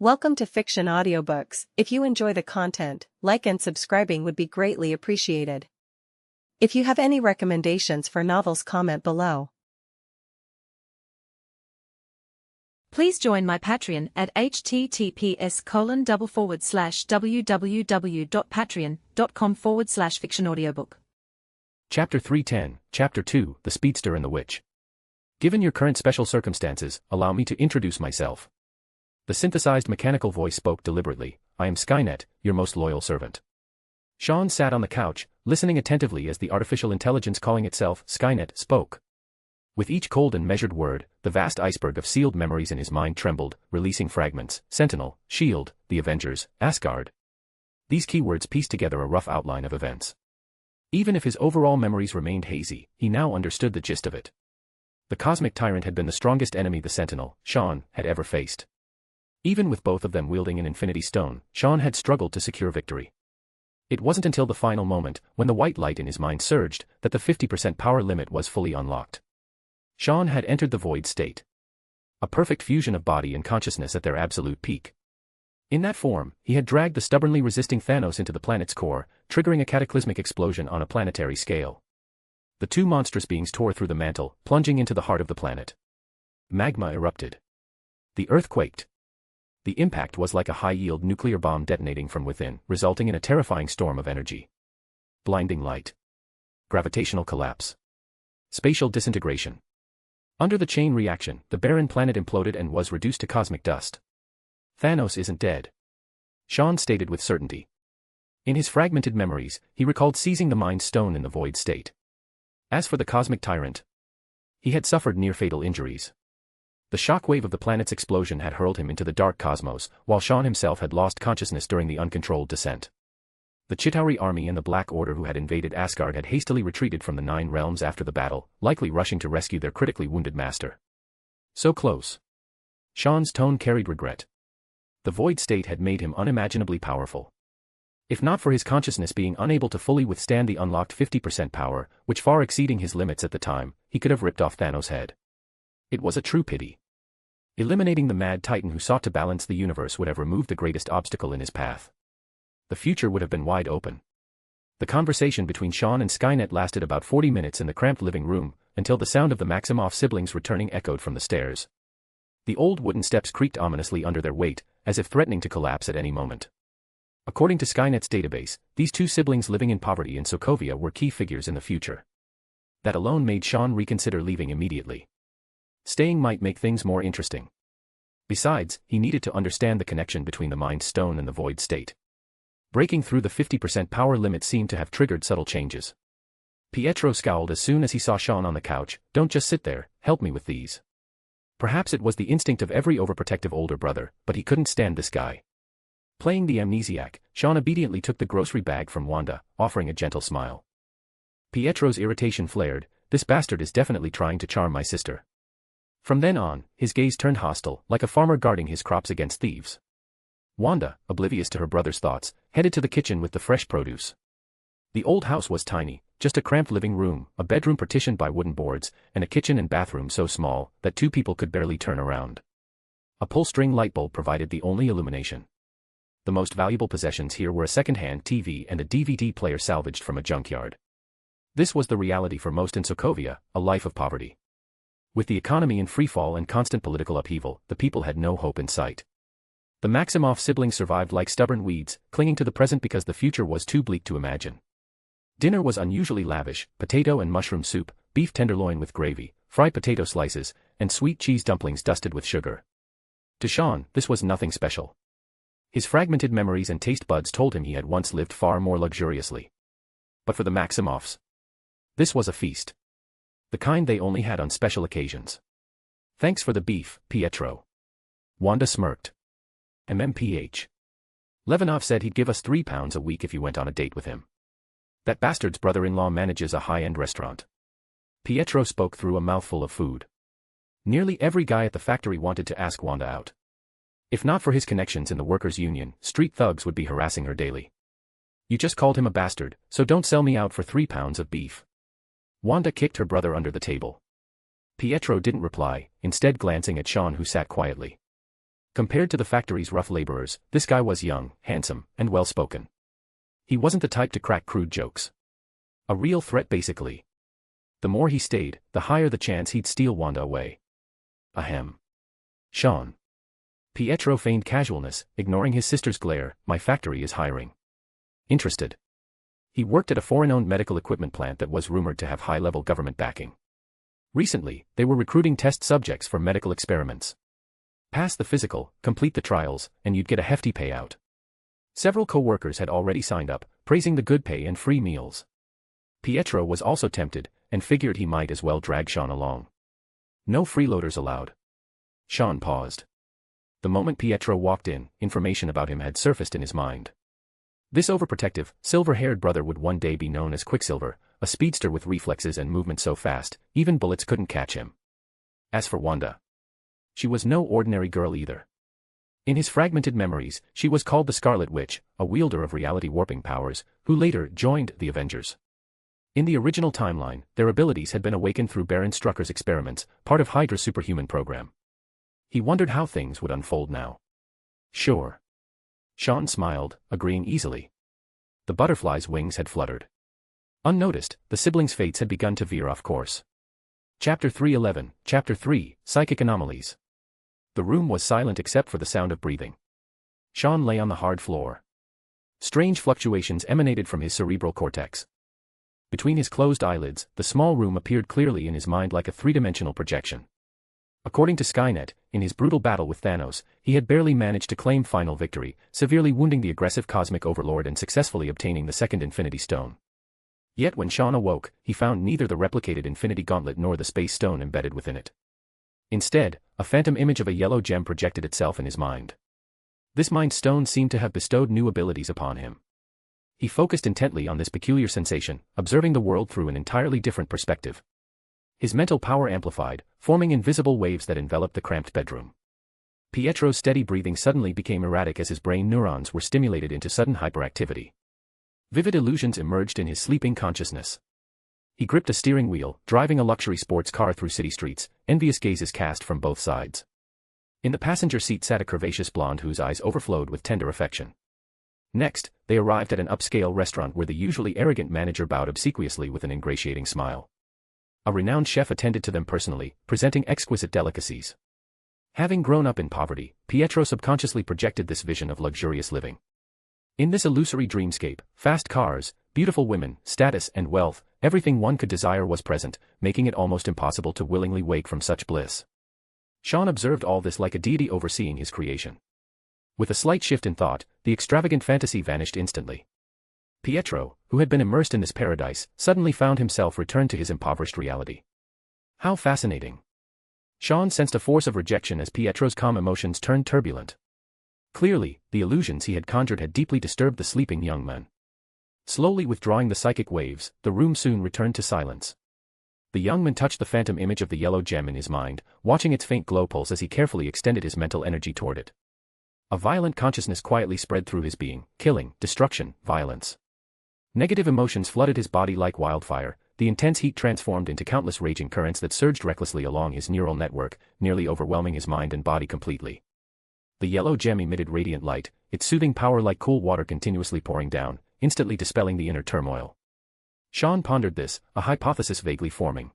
Welcome to Fiction Audiobooks. If you enjoy the content, like and subscribing would be greatly appreciated. If you have any recommendations for novels, comment below. Please join my Patreon at https://www.patreon.com/fictionaudiobook. Chapter 310, Chapter 2, The Speedster and the Witch. Given your current special circumstances, allow me to introduce myself. The synthesized mechanical voice spoke deliberately. I am Skynet, your most loyal servant. Sean sat on the couch, listening attentively as the artificial intelligence calling itself Skynet spoke. With each cold and measured word, the vast iceberg of sealed memories in his mind trembled, releasing fragments: Sentinel, Shield, the Avengers, Asgard. These keywords pieced together a rough outline of events. Even if his overall memories remained hazy, he now understood the gist of it. The cosmic tyrant had been the strongest enemy the Sentinel, Sean, had ever faced. Even with both of them wielding an Infinity Stone, Sean had struggled to secure victory. It wasn't until the final moment, when the white light in his mind surged, that the 50% power limit was fully unlocked. Sean had entered the void state. A perfect fusion of body and consciousness at their absolute peak. In that form, he had dragged the stubbornly resisting Thanos into the planet's core, triggering a cataclysmic explosion on a planetary scale. The two monstrous beings tore through the mantle, plunging into the heart of the planet. Magma erupted. The earth quaked. The impact was like a high-yield nuclear bomb detonating from within, resulting in a terrifying storm of energy. Blinding light. Gravitational collapse. Spatial disintegration. Under the chain reaction, the barren planet imploded and was reduced to cosmic dust. Thanos isn't dead. Sean stated with certainty. In his fragmented memories, he recalled seizing the Mind Stone in the void state. As for the cosmic tyrant, he had suffered near-fatal injuries. The shockwave of the planet's explosion had hurled him into the dark cosmos, while Sean himself had lost consciousness during the uncontrolled descent. The Chitauri army and the Black Order who had invaded Asgard had hastily retreated from the Nine Realms after the battle, likely rushing to rescue their critically wounded master. So close. Sean's tone carried regret. The void state had made him unimaginably powerful. If not for his consciousness being unable to fully withstand the unlocked 50% power, which far exceeding his limits at the time, he could have ripped off Thanos' head. It was a true pity. Eliminating the mad titan who sought to balance the universe would have removed the greatest obstacle in his path. The future would have been wide open. The conversation between Sean and Skynet lasted about 40 minutes in the cramped living room, until the sound of the Maximoff siblings returning echoed from the stairs. The old wooden steps creaked ominously under their weight, as if threatening to collapse at any moment. According to Skynet's database, these two siblings living in poverty in Sokovia were key figures in the future. That alone made Sean reconsider leaving immediately. Staying might make things more interesting. Besides, he needed to understand the connection between the Mind Stone and the void state. Breaking through the 50% power limit seemed to have triggered subtle changes. Pietro scowled as soon as he saw Sean on the couch. Don't just sit there, help me with these. Perhaps it was the instinct of every overprotective older brother, but he couldn't stand this guy. Playing the amnesiac, Sean obediently took the grocery bag from Wanda, offering a gentle smile. Pietro's irritation flared. This bastard is definitely trying to charm my sister. From then on, his gaze turned hostile, like a farmer guarding his crops against thieves. Wanda, oblivious to her brother's thoughts, headed to the kitchen with the fresh produce. The old house was tiny, just a cramped living room, a bedroom partitioned by wooden boards, and a kitchen and bathroom so small that two people could barely turn around. A pull-string light bulb provided the only illumination. The most valuable possessions here were a second-hand TV and a DVD player salvaged from a junkyard. This was the reality for most in Sokovia, a life of poverty. With the economy in freefall and constant political upheaval, the people had no hope in sight. The Maximoff siblings survived like stubborn weeds, clinging to the present because the future was too bleak to imagine. Dinner was unusually lavish: potato and mushroom soup, beef tenderloin with gravy, fried potato slices, and sweet cheese dumplings dusted with sugar. To Sean, this was nothing special. His fragmented memories and taste buds told him he had once lived far more luxuriously. But for the Maximoffs, this was a feast. The kind they only had on special occasions. Thanks for the beef, Pietro. Wanda smirked. MMPH. Levinov said he'd give us £3 a week if you went on a date with him. That bastard's brother-in-law manages a high-end restaurant. Pietro spoke through a mouthful of food. Nearly every guy at the factory wanted to ask Wanda out. If not for his connections in the workers' union, street thugs would be harassing her daily. You just called him a bastard, so don't sell me out for £3 of beef. Wanda kicked her brother under the table. Pietro didn't reply, instead glancing at Sean who sat quietly. Compared to the factory's rough laborers, this guy was young, handsome, and well-spoken. He wasn't the type to crack crude jokes. A real threat basically. The more he stayed, the higher the chance he'd steal Wanda away. Ahem. Sean. Pietro feigned casualness, ignoring his sister's glare. My factory is hiring. Interested. He worked at a foreign-owned medical equipment plant that was rumored to have high-level government backing. Recently, they were recruiting test subjects for medical experiments. Pass the physical, complete the trials, and you'd get a hefty payout. Several co-workers had already signed up, praising the good pay and free meals. Pietro was also tempted, and figured he might as well drag Sean along. No freeloaders allowed. Sean paused. The moment Pietro walked in, information about him had surfaced in his mind. This overprotective, silver-haired brother would one day be known as Quicksilver, a speedster with reflexes and movement so fast, even bullets couldn't catch him. As for Wanda, she was no ordinary girl either. In his fragmented memories, she was called the Scarlet Witch, a wielder of reality-warping powers, who later joined the Avengers. In the original timeline, their abilities had been awakened through Baron Strucker's experiments, part of Hydra's superhuman program. He wondered how things would unfold now. Sure. Sean smiled, agreeing easily. The butterfly's wings had fluttered. Unnoticed, the siblings' fates had begun to veer off course. Chapter 3:11, Chapter 3, Psychic Anomalies. The room was silent except for the sound of breathing. Sean lay on the hard floor. Strange fluctuations emanated from his cerebral cortex. Between his closed eyelids, the small room appeared clearly in his mind like a three-dimensional projection. According to Skynet, in his brutal battle with Thanos, he had barely managed to claim final victory, severely wounding the aggressive cosmic overlord and successfully obtaining the second Infinity Stone. Yet when Sean awoke, he found neither the replicated Infinity Gauntlet nor the Space Stone embedded within it. Instead, a phantom image of a yellow gem projected itself in his mind. This Mind Stone seemed to have bestowed new abilities upon him. He focused intently on this peculiar sensation, observing the world through an entirely different perspective. His mental power amplified, forming invisible waves that enveloped the cramped bedroom. Pietro's steady breathing suddenly became erratic as his brain neurons were stimulated into sudden hyperactivity. Vivid illusions emerged in his sleeping consciousness. He gripped a steering wheel, driving a luxury sports car through city streets, envious gazes cast from both sides. In the passenger seat sat a curvaceous blonde whose eyes overflowed with tender affection. Next, they arrived at an upscale restaurant where the usually arrogant manager bowed obsequiously with an ingratiating smile. A renowned chef attended to them personally, presenting exquisite delicacies. Having grown up in poverty, Pietro subconsciously projected this vision of luxurious living. In this illusory dreamscape, fast cars, beautiful women, status and wealth, everything one could desire was present, making it almost impossible to willingly wake from such bliss. Sean observed all this like a deity overseeing his creation. With a slight shift in thought, the extravagant fantasy vanished instantly. Pietro, who had been immersed in this paradise, suddenly found himself returned to his impoverished reality. How fascinating. Sean sensed a force of rejection as Pietro's calm emotions turned turbulent. Clearly, the illusions he had conjured had deeply disturbed the sleeping young man. Slowly withdrawing the psychic waves, the room soon returned to silence. The young man touched the phantom image of the yellow gem in his mind, watching its faint glow pulse as he carefully extended his mental energy toward it. A violent consciousness quietly spread through his being, killing, destruction, violence. Negative emotions flooded his body like wildfire, the intense heat transformed into countless raging currents that surged recklessly along his neural network, nearly overwhelming his mind and body completely. The yellow gem emitted radiant light, its soothing power like cool water continuously pouring down, instantly dispelling the inner turmoil. Sean pondered this, a hypothesis vaguely forming.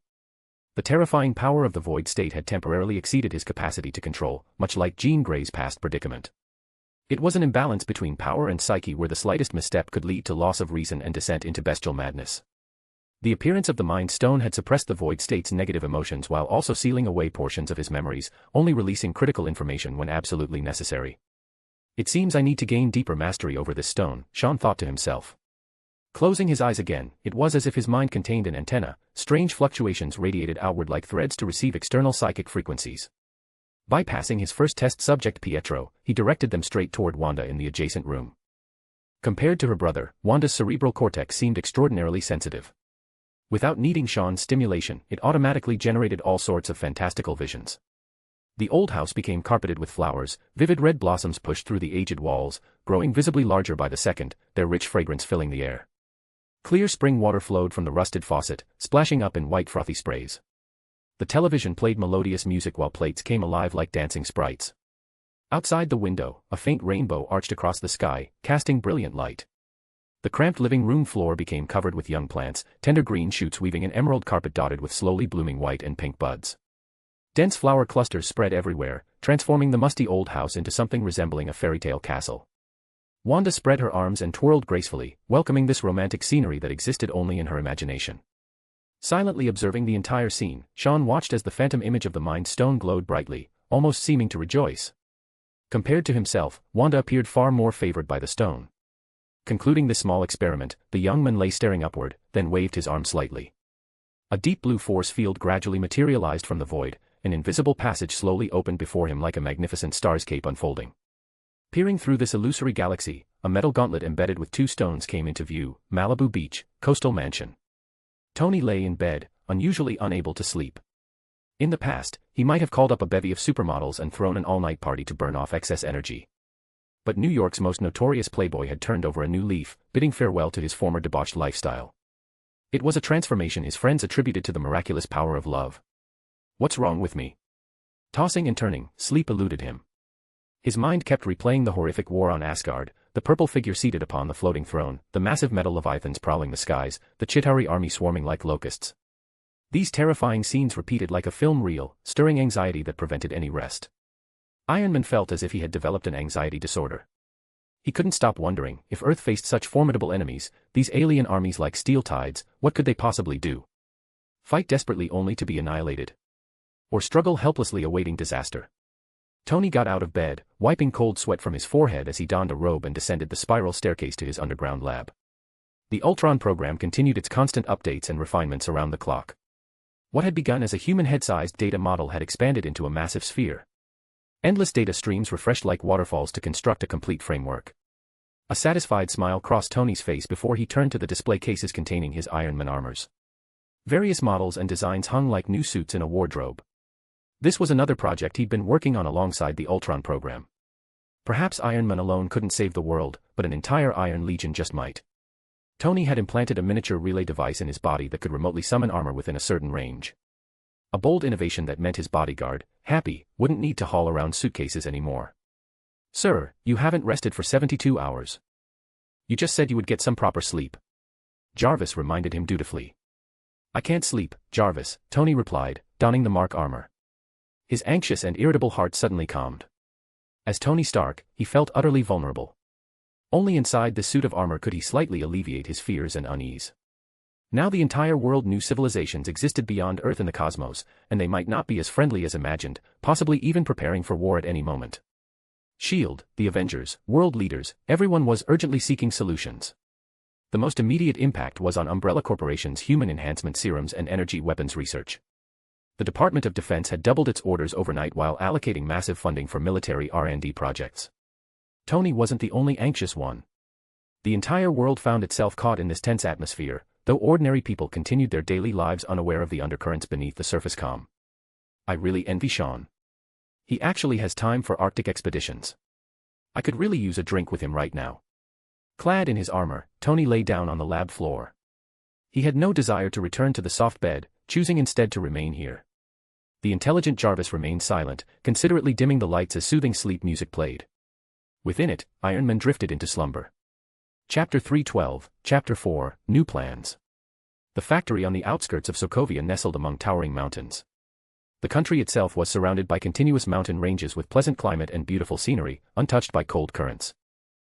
The terrifying power of the void state had temporarily exceeded his capacity to control, much like Jean Grey's past predicament. It was an imbalance between power and psyche where the slightest misstep could lead to loss of reason and descent into bestial madness. The appearance of the Mind Stone had suppressed the void state's negative emotions while also sealing away portions of his memories, only releasing critical information when absolutely necessary. It seems I need to gain deeper mastery over this stone, Sean thought to himself. Closing his eyes again, it was as if his mind contained an antenna, strange fluctuations radiated outward like threads to receive external psychic frequencies. Bypassing his first test subject Pietro, he directed them straight toward Wanda in the adjacent room. Compared to her brother, Wanda's cerebral cortex seemed extraordinarily sensitive. Without needing Sean's stimulation, it automatically generated all sorts of fantastical visions. The old house became carpeted with flowers, vivid red blossoms pushed through the aged walls, growing visibly larger by the second, their rich fragrance filling the air. Clear spring water flowed from the rusted faucet, splashing up in white frothy sprays. The television played melodious music while plates came alive like dancing sprites. Outside the window, a faint rainbow arched across the sky, casting brilliant light. The cramped living room floor became covered with young plants, tender green shoots weaving an emerald carpet dotted with slowly blooming white and pink buds. Dense flower clusters spread everywhere, transforming the musty old house into something resembling a fairy tale castle. Wanda spread her arms and twirled gracefully, welcoming this romantic scenery that existed only in her imagination. Silently observing the entire scene, Sean watched as the phantom image of the Mind Stone glowed brightly, almost seeming to rejoice. Compared to himself, Wanda appeared far more favored by the stone. Concluding this small experiment, the young man lay staring upward, then waved his arm slightly. A deep blue force field gradually materialized from the void, an invisible passage slowly opened before him like a magnificent starscape unfolding. Peering through this illusory galaxy, a metal gauntlet embedded with 2 stones came into view: Malibu Beach, Coastal Mansion. Tony lay in bed, unusually unable to sleep. In the past, he might have called up a bevy of supermodels and thrown an all-night party to burn off excess energy. But New York's most notorious playboy had turned over a new leaf, bidding farewell to his former debauched lifestyle. It was a transformation his friends attributed to the miraculous power of love. What's wrong with me? Tossing and turning, sleep eluded him. His mind kept replaying the horrific war on Asgard, the purple figure seated upon the floating throne, the massive metal leviathans prowling the skies, the Chitauri army swarming like locusts. These terrifying scenes repeated like a film reel, stirring anxiety that prevented any rest. Iron Man felt as if he had developed an anxiety disorder. He couldn't stop wondering, if Earth faced such formidable enemies, these alien armies like steel tides, what could they possibly do? Fight desperately only to be annihilated? Or struggle helplessly awaiting disaster? Tony got out of bed, wiping cold sweat from his forehead as he donned a robe and descended the spiral staircase to his underground lab. The Ultron program continued its constant updates and refinements around the clock. What had begun as a human head-sized data model had expanded into a massive sphere. Endless data streams refreshed like waterfalls to construct a complete framework. A satisfied smile crossed Tony's face before he turned to the display cases containing his Iron Man armors. Various models and designs hung like new suits in a wardrobe. This was another project he'd been working on alongside the Ultron program. Perhaps Iron Man alone couldn't save the world, but an entire Iron Legion just might. Tony had implanted a miniature relay device in his body that could remotely summon armor within a certain range. A bold innovation that meant his bodyguard, Happy, wouldn't need to haul around suitcases anymore. "Sir, you haven't rested for 72 hours. You just said you would get some proper sleep." Jarvis reminded him dutifully. "I can't sleep, Jarvis," Tony replied, donning the Mark armor. His anxious and irritable heart suddenly calmed. As Tony Stark, he felt utterly vulnerable. Only inside this suit of armor could he slightly alleviate his fears and unease. Now the entire world knew civilizations existed beyond Earth in the cosmos, and they might not be as friendly as imagined, possibly even preparing for war at any moment. S.H.I.E.L.D., the Avengers, world leaders, everyone was urgently seeking solutions. The most immediate impact was on Umbrella Corporation's human enhancement serums and energy weapons research. The Department of Defense had doubled its orders overnight while allocating massive funding for military R&D projects. Tony wasn't the only anxious one. The entire world found itself caught in this tense atmosphere, though ordinary people continued their daily lives unaware of the undercurrents beneath the surface calm. I really envy Sean. He actually has time for Arctic expeditions. I could really use a drink with him right now. Clad in his armor, Tony lay down on the lab floor. He had no desire to return to the soft bed, choosing instead to remain here. The intelligent Jarvis remained silent, considerately dimming the lights as soothing sleep music played. Within it, Iron Man drifted into slumber. Chapter 312, Chapter 4, New Plans. The factory on the outskirts of Sokovia nestled among towering mountains. The country itself was surrounded by continuous mountain ranges with pleasant climate and beautiful scenery, untouched by cold currents.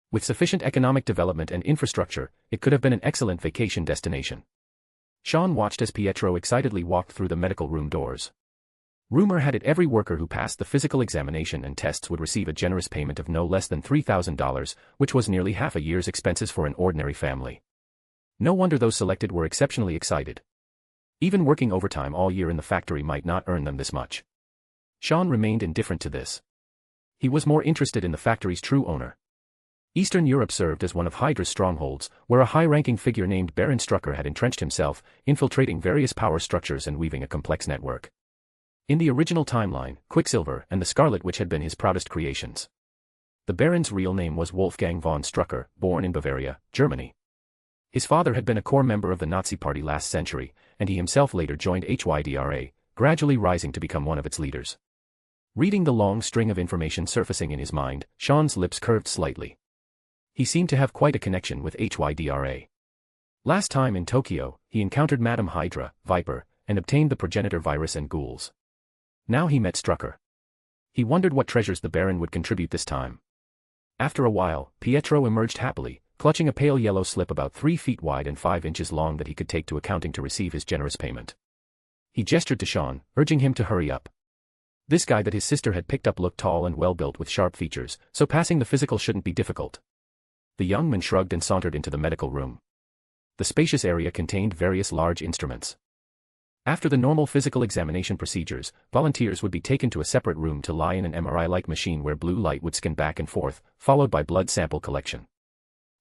With sufficient economic development and infrastructure, it could have been an excellent vacation destination. Sean watched as Pietro excitedly walked through the medical room doors. Rumor had it every worker who passed the physical examination and tests would receive a generous payment of no less than $3,000, which was nearly half a year's expenses for an ordinary family. No wonder those selected were exceptionally excited. Even working overtime all year in the factory might not earn them this much. Sean remained indifferent to this. He was more interested in the factory's true owner. Eastern Europe served as one of Hydra's strongholds, where a high-ranking figure named Baron Strucker had entrenched himself, infiltrating various power structures and weaving a complex network. In the original timeline, Quicksilver and the Scarlet Witch had been his proudest creations. The Baron's real name was Wolfgang von Strucker, born in Bavaria, Germany. His father had been a core member of the Nazi Party last century, and he himself later joined HYDRA, gradually rising to become one of its leaders. Reading the long string of information surfacing in his mind, Sean's lips curved slightly. He seemed to have quite a connection with Hydra. Last time in Tokyo, he encountered Madame Hydra, Viper, and obtained the progenitor virus and ghouls. Now he met Strucker. He wondered what treasures the Baron would contribute this time. After a while, Pietro emerged happily, clutching a pale yellow slip about 3 feet wide and 5 inches long that he could take to accounting to receive his generous payment. He gestured to Sean, urging him to hurry up. This guy that his sister had picked up looked tall and well-built with sharp features, so passing the physical shouldn't be difficult. The young man shrugged and sauntered into the medical room. The spacious area contained various large instruments. After the normal physical examination procedures, volunteers would be taken to a separate room to lie in an MRI-like machine where blue light would scan back and forth, followed by blood sample collection.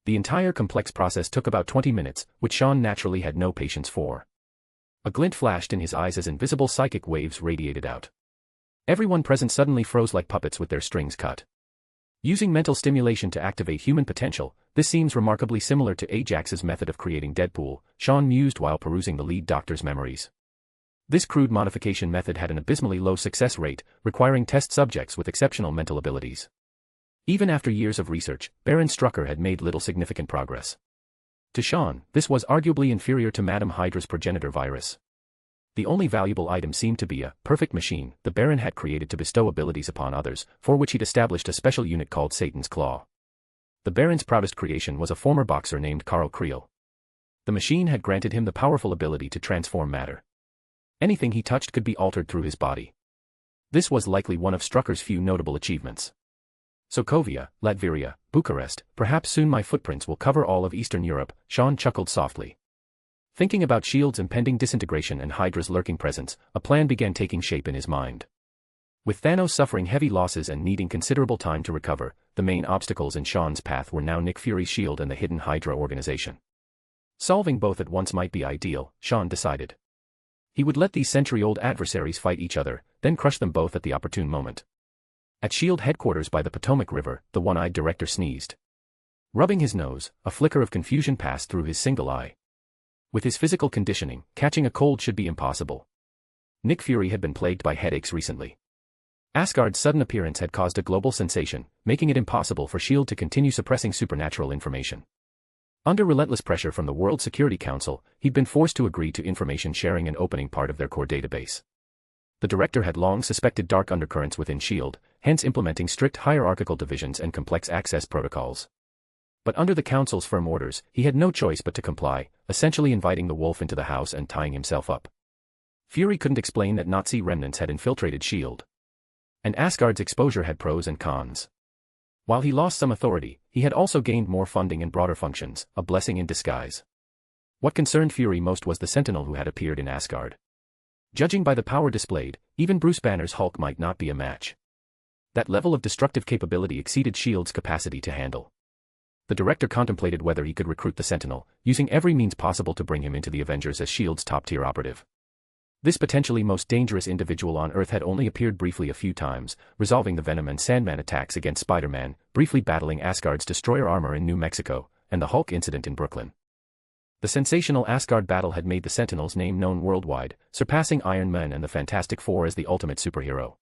The entire complex process took about 20 minutes, which Sean naturally had no patience for. A glint flashed in his eyes as invisible psychic waves radiated out. Everyone present suddenly froze like puppets with their strings cut. Using mental stimulation to activate human potential, this seems remarkably similar to Ajax's method of creating Deadpool, Sean mused while perusing the lead doctor's memories. This crude modification method had an abysmally low success rate, requiring test subjects with exceptional mental abilities. Even after years of research, Baron Strucker had made little significant progress. To Sean, this was arguably inferior to Madame Hydra's progenitor virus. The only valuable item seemed to be a perfect machine the Baron had created to bestow abilities upon others, for which he'd established a special unit called Satan's Claw. The Baron's proudest creation was a former boxer named Karl Creel. The machine had granted him the powerful ability to transform matter. Anything he touched could be altered through his body. This was likely one of Strucker's few notable achievements. Sokovia, Latveria, Bucharest, perhaps soon my footprints will cover all of Eastern Europe, Sean chuckled softly. Thinking about S.H.I.E.L.D's impending disintegration and Hydra's lurking presence, a plan began taking shape in his mind. With Thanos suffering heavy losses and needing considerable time to recover, the main obstacles in Sean's path were now Nick Fury's S.H.I.E.L.D. and the hidden Hydra organization. Solving both at once might be ideal, Sean decided. He would let these century-old adversaries fight each other, then crush them both at the opportune moment. At S.H.I.E.L.D. headquarters by the Potomac River, the one-eyed director sneezed. Rubbing his nose, a flicker of confusion passed through his single eye. With his physical conditioning, catching a cold should be impossible. Nick Fury had been plagued by headaches recently. Asgard's sudden appearance had caused a global sensation, making it impossible for S.H.I.E.L.D. to continue suppressing supernatural information. Under relentless pressure from the World Security Council, he'd been forced to agree to information sharing and opening part of their core database. The director had long suspected dark undercurrents within S.H.I.E.L.D., hence implementing strict hierarchical divisions and complex access protocols. But under the Council's firm orders, he had no choice but to comply, essentially inviting the wolf into the house and tying himself up. Fury couldn't explain that Nazi remnants had infiltrated S.H.I.E.L.D. And Asgard's exposure had pros and cons. While he lost some authority, he had also gained more funding and broader functions, a blessing in disguise. What concerned Fury most was the Sentinel who had appeared in Asgard. Judging by the power displayed, even Bruce Banner's Hulk might not be a match. That level of destructive capability exceeded S.H.I.E.L.D.'s capacity to handle. The director contemplated whether he could recruit the Sentinel, using every means possible to bring him into the Avengers as S.H.I.E.L.D.'s top-tier operative. This potentially most dangerous individual on Earth had only appeared briefly a few times, resolving the Venom and Sandman attacks against Spider-Man, briefly battling Asgard's destroyer armor in New Mexico, and the Hulk incident in Brooklyn. The sensational Asgard battle had made the Sentinel's name known worldwide, surpassing Iron Man and the Fantastic Four as the ultimate superhero.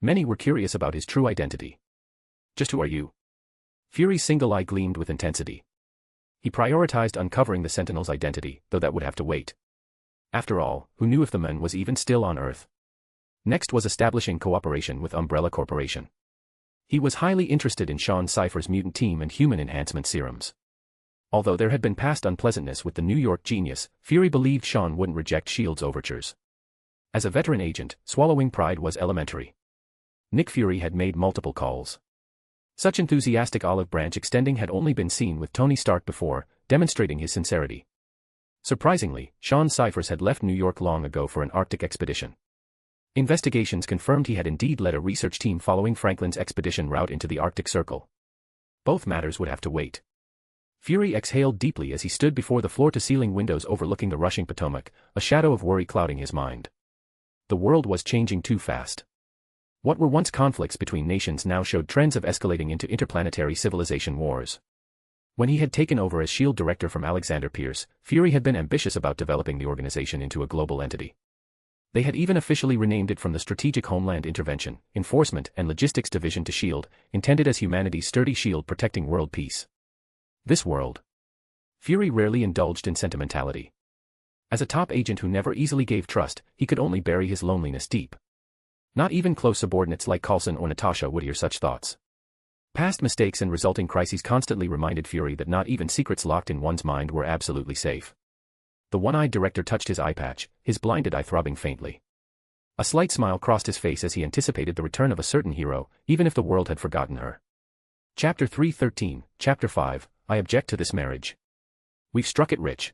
Many were curious about his true identity. Just who are you? Fury's single eye gleamed with intensity. He prioritized uncovering the Sentinel's identity, though that would have to wait. After all, who knew if the man was even still on Earth? Next was establishing cooperation with Umbrella Corporation. He was highly interested in Sean Cypher's mutant team and human enhancement serums. Although there had been past unpleasantness with the New York genius, Fury believed Sean wouldn't reject S.H.I.E.L.D.'s overtures. As a veteran agent, swallowing pride was elementary. Nick Fury had made multiple calls. Such enthusiastic olive branch extending had only been seen with Tony Stark before, demonstrating his sincerity. Surprisingly, Sean Cyphers had left New York long ago for an Arctic expedition. Investigations confirmed he had indeed led a research team following Franklin's expedition route into the Arctic Circle. Both matters would have to wait. Fury exhaled deeply as he stood before the floor-to-ceiling windows overlooking the rushing Potomac, a shadow of worry clouding his mind. The world was changing too fast. What were once conflicts between nations now showed trends of escalating into interplanetary civilization wars. When he had taken over as S.H.I.E.L.D. director from Alexander Pierce, Fury had been ambitious about developing the organization into a global entity. They had even officially renamed it from the Strategic Homeland Intervention, Enforcement and Logistics Division to SHIELD, intended as humanity's sturdy shield protecting world peace. This world. Fury rarely indulged in sentimentality. As a top agent who never easily gave trust, he could only bury his loneliness deep. Not even close subordinates like Coulson or Natasha would hear such thoughts. Past mistakes and resulting crises constantly reminded Fury that not even secrets locked in one's mind were absolutely safe. The one-eyed director touched his eye patch, his blinded eye throbbing faintly. A slight smile crossed his face as he anticipated the return of a certain hero, even if the world had forgotten her. Chapter 313, Chapter 5, I object to this marriage. We've struck it rich.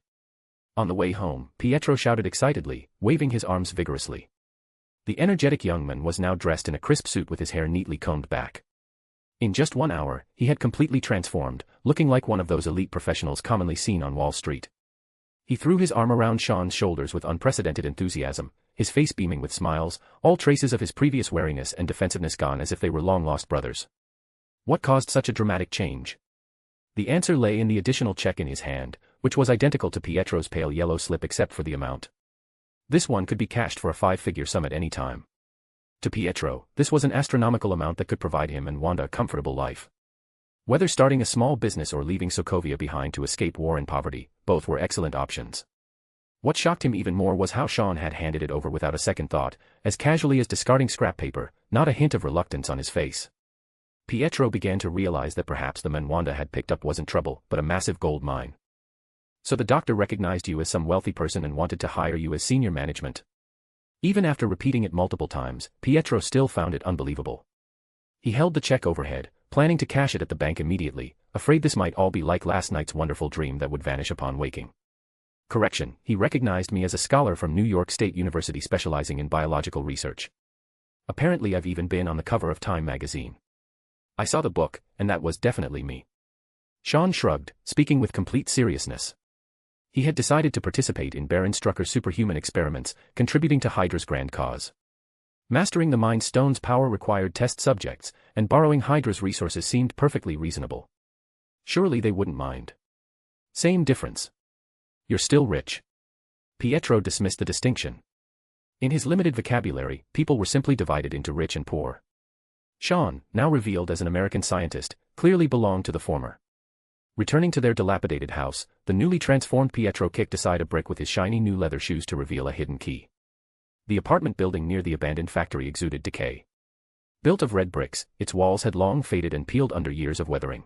On the way home, Pietro shouted excitedly, waving his arms vigorously. The energetic young man was now dressed in a crisp suit with his hair neatly combed back. In just 1 hour, he had completely transformed, looking like one of those elite professionals commonly seen on Wall Street. He threw his arm around Sean's shoulders with unprecedented enthusiasm, his face beaming with smiles, all traces of his previous wariness and defensiveness gone as if they were long-lost brothers. What caused such a dramatic change? The answer lay in the additional check in his hand, which was identical to Pietro's pale yellow slip except for the amount. This one could be cashed for a 5-figure sum at any time. To Pietro, this was an astronomical amount that could provide him and Wanda a comfortable life. Whether starting a small business or leaving Sokovia behind to escape war and poverty, both were excellent options. What shocked him even more was how Sean had handed it over without a second thought, as casually as discarding scrap paper, not a hint of reluctance on his face. Pietro began to realize that perhaps the man Wanda had picked up wasn't trouble, but a massive gold mine. So the doctor recognized you as some wealthy person and wanted to hire you as senior management. Even after repeating it multiple times, Pietro still found it unbelievable. He held the check overhead, planning to cash it at the bank immediately, afraid this might all be like last night's wonderful dream that would vanish upon waking. Correction, he recognized me as a scholar from New York State University specializing in biological research. Apparently I've even been on the cover of Time magazine. I saw the book, and that was definitely me. Sean shrugged, speaking with complete seriousness. He had decided to participate in Baron Strucker's superhuman experiments, contributing to Hydra's grand cause. Mastering the Mind Stone's power required test subjects, and borrowing Hydra's resources seemed perfectly reasonable. Surely they wouldn't mind. Same difference. You're still rich. Pietro dismissed the distinction. In his limited vocabulary, people were simply divided into rich and poor. Sean, now revealed as an American scientist, clearly belonged to the former. Returning to their dilapidated house, the newly transformed Pietro kicked aside a brick with his shiny new leather shoes to reveal a hidden key. The apartment building near the abandoned factory exuded decay. Built of red bricks, its walls had long faded and peeled under years of weathering.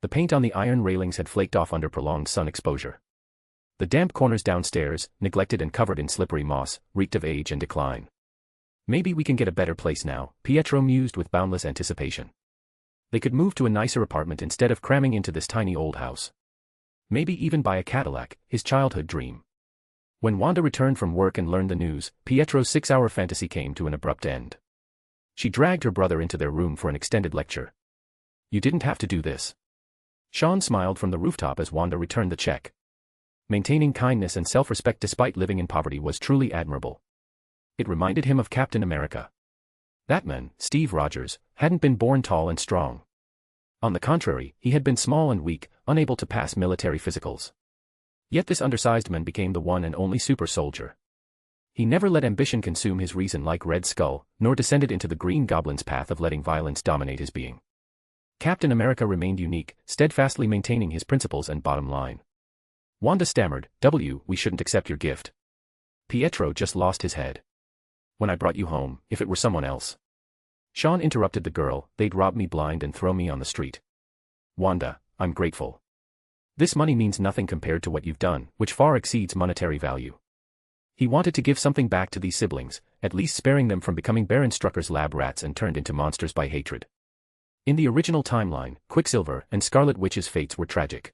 The paint on the iron railings had flaked off under prolonged sun exposure. The damp corners downstairs, neglected and covered in slippery moss, reeked of age and decline. Maybe we can get a better place now, Pietro mused with boundless anticipation. They could move to a nicer apartment instead of cramming into this tiny old house. Maybe even buy a Cadillac, his childhood dream. When Wanda returned from work and learned the news, Pietro's 6-hour fantasy came to an abrupt end. She dragged her brother into their room for an extended lecture. You didn't have to do this. Sean smiled from the rooftop as Wanda returned the check. Maintaining kindness and self-respect despite living in poverty was truly admirable. It reminded him of Captain America. That man, Steve Rogers, hadn't been born tall and strong. On the contrary, he had been small and weak, unable to pass military physicals. Yet this undersized man became the one and only super soldier. He never let ambition consume his reason like Red Skull, nor descended into the Green Goblin's path of letting violence dominate his being. Captain America remained unique, steadfastly maintaining his principles and bottom line. Wanda stammered, we shouldn't accept your gift. Pietro just lost his head. When I brought you home, if it were someone else. Sean interrupted the girl, they'd rob me blind and throw me on the street. Wanda, I'm grateful. This money means nothing compared to what you've done, which far exceeds monetary value. He wanted to give something back to these siblings, at least sparing them from becoming Baron Strucker's lab rats and turned into monsters by hatred. In the original timeline, Quicksilver and Scarlet Witch's fates were tragic.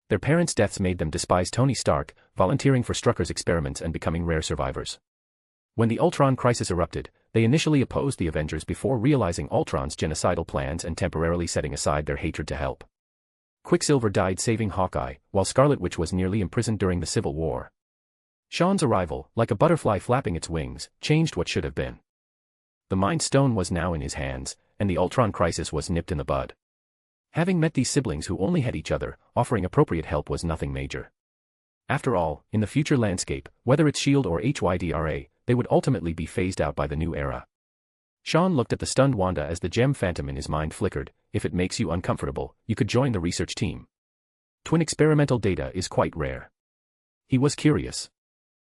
Their parents' deaths made them despise Tony Stark, volunteering for Strucker's experiments and becoming rare survivors. When the Ultron crisis erupted, they initially opposed the Avengers before realizing Ultron's genocidal plans and temporarily setting aside their hatred to help. Quicksilver died saving Hawkeye, while Scarlet Witch was nearly imprisoned during the Civil War. Sean's arrival, like a butterfly flapping its wings, changed what should have been. The Mind Stone was now in his hands, and the Ultron crisis was nipped in the bud. Having met these siblings who only had each other, offering appropriate help was nothing major. After all, in the future landscape, whether it's SHIELD or HYDRA, they would ultimately be phased out by the new era. Sean looked at the stunned Wanda as the gem phantom in his mind flickered. If it makes you uncomfortable, you could join the research team. Twin experimental data is quite rare. He was curious.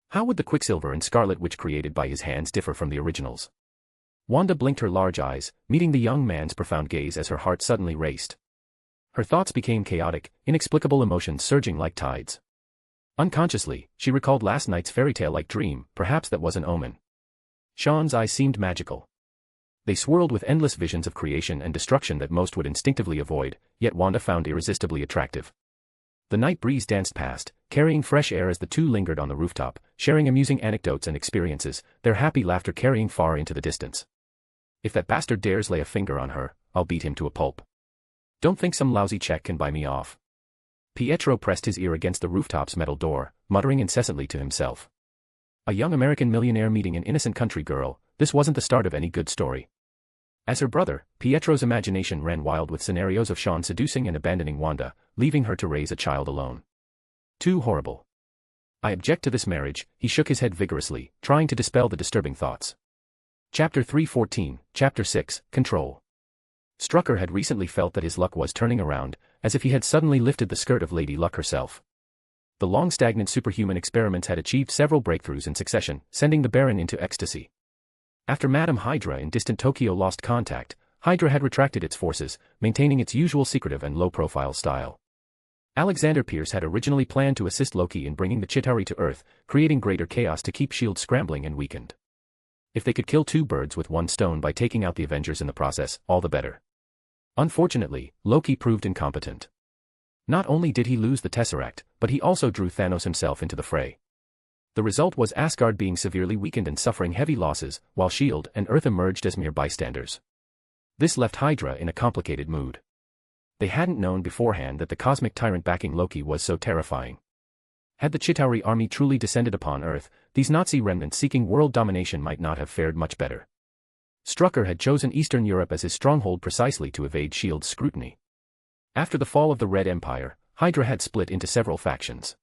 How would the Quicksilver and Scarlet Witch created by his hands differ from the originals? Wanda blinked her large eyes, meeting the young man's profound gaze as her heart suddenly raced. Her thoughts became chaotic, inexplicable emotions surging like tides. Unconsciously, she recalled last night's fairy tale-like dream. Perhaps that was an omen. Sean's eyes seemed magical. They swirled with endless visions of creation and destruction that most would instinctively avoid, yet Wanda found irresistibly attractive. The night breeze danced past, carrying fresh air as the two lingered on the rooftop, sharing amusing anecdotes and experiences, their happy laughter carrying far into the distance. If that bastard dares lay a finger on her, I'll beat him to a pulp. Don't think some lousy check can buy me off. Pietro pressed his ear against the rooftop's metal door, muttering incessantly to himself. A young American millionaire meeting an innocent country girl, this wasn't the start of any good story. As her brother, Pietro's imagination ran wild with scenarios of Sean seducing and abandoning Wanda, leaving her to raise a child alone. Too horrible. I object to this marriage, he shook his head vigorously, trying to dispel the disturbing thoughts. Chapter 314, Chapter 6, Control. Strucker had recently felt that his luck was turning around, as if he had suddenly lifted the skirt of Lady Luck herself. The long-stagnant superhuman experiments had achieved several breakthroughs in succession, sending the Baron into ecstasy. After Madame Hydra in distant Tokyo lost contact, Hydra had retracted its forces, maintaining its usual secretive and low-profile style. Alexander Pierce had originally planned to assist Loki in bringing the Chitauri to Earth, creating greater chaos to keep S.H.I.E.L.D. scrambling and weakened. If they could kill two birds with one stone by taking out the Avengers in the process, all the better. Unfortunately, Loki proved incompetent. Not only did he lose the Tesseract, but he also drew Thanos himself into the fray. The result was Asgard being severely weakened and suffering heavy losses, while S.H.I.E.L.D. and Earth emerged as mere bystanders. This left Hydra in a complicated mood. They hadn't known beforehand that the cosmic tyrant backing Loki was so terrifying. Had the Chitauri army truly descended upon Earth, these Nazi remnants seeking world domination might not have fared much better. Strucker had chosen Eastern Europe as his stronghold precisely to evade S.H.I.E.L.D.'s scrutiny. After the fall of the Red Empire, Hydra had split into several factions.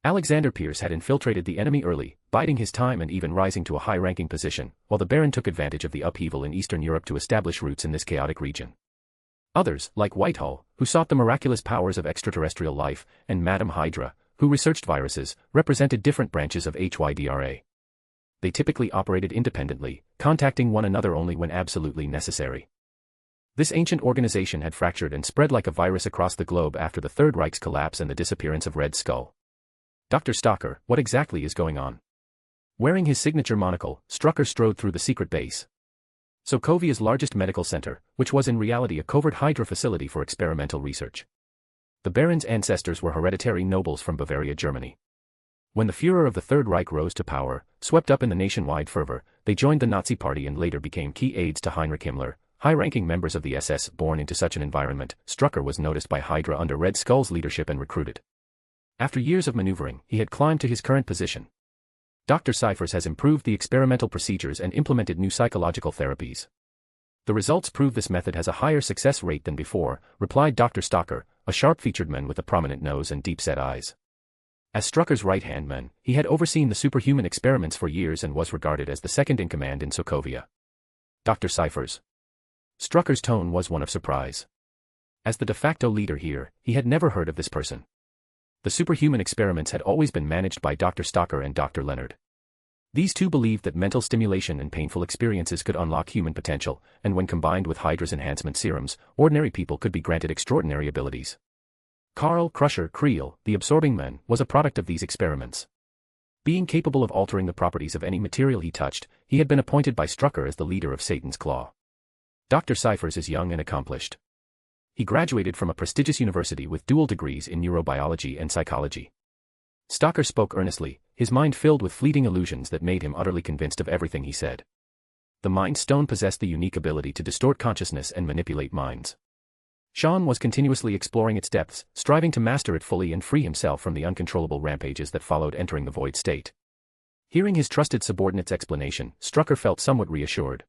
Alexander Pierce had infiltrated the enemy early, biding his time and even rising to a high-ranking position, while the Baron took advantage of the upheaval in Eastern Europe to establish roots in this chaotic region. Others, like Whitehall, who sought the miraculous powers of extraterrestrial life, and Madame Hydra, who researched viruses, represented different branches of HYDRA. They typically operated independently, contacting one another only when absolutely necessary. This ancient organization had fractured and spread like a virus across the globe after the Third Reich's collapse and the disappearance of Red Skull. Dr. Stalker, what exactly is going on? Wearing his signature monocle, Strucker strode through the secret base. Sokovia's largest medical center, which was in reality a covert Hydra facility for experimental research. The Baron's ancestors were hereditary nobles from Bavaria, Germany. When the Führer of the Third Reich rose to power, swept up in the nationwide fervor, they joined the Nazi Party and later became key aides to Heinrich Himmler, high-ranking members of the SS. Born into such an environment, Strucker was noticed by Hydra under Red Skull's leadership and recruited. After years of maneuvering, he had climbed to his current position. Dr. Cyphers has improved the experimental procedures and implemented new psychological therapies. The results prove this method has a higher success rate than before, replied Dr. Stalker, a sharp-featured man with a prominent nose and deep-set eyes. As Strucker's right-hand man, he had overseen the superhuman experiments for years and was regarded as the second-in-command in Sokovia. Dr. Cyphers. Strucker's tone was one of surprise. As the de facto leader here, he had never heard of this person. The superhuman experiments had always been managed by Dr. Stalker and Dr. Leonard. These two believed that mental stimulation and painful experiences could unlock human potential, and when combined with Hydra's enhancement serums, ordinary people could be granted extraordinary abilities. Karl Crusher Creel, the absorbing man, was a product of these experiments. Being capable of altering the properties of any material he touched, he had been appointed by Strucker as the leader of Satan's Claw. Dr. Cyphers is young and accomplished. He graduated from a prestigious university with dual degrees in neurobiology and psychology. Stalker spoke earnestly, his mind filled with fleeting illusions that made him utterly convinced of everything he said. The Mind Stone possessed the unique ability to distort consciousness and manipulate minds. Sean was continuously exploring its depths, striving to master it fully and free himself from the uncontrollable rampages that followed entering the void state. Hearing his trusted subordinate's explanation, Strucker felt somewhat reassured.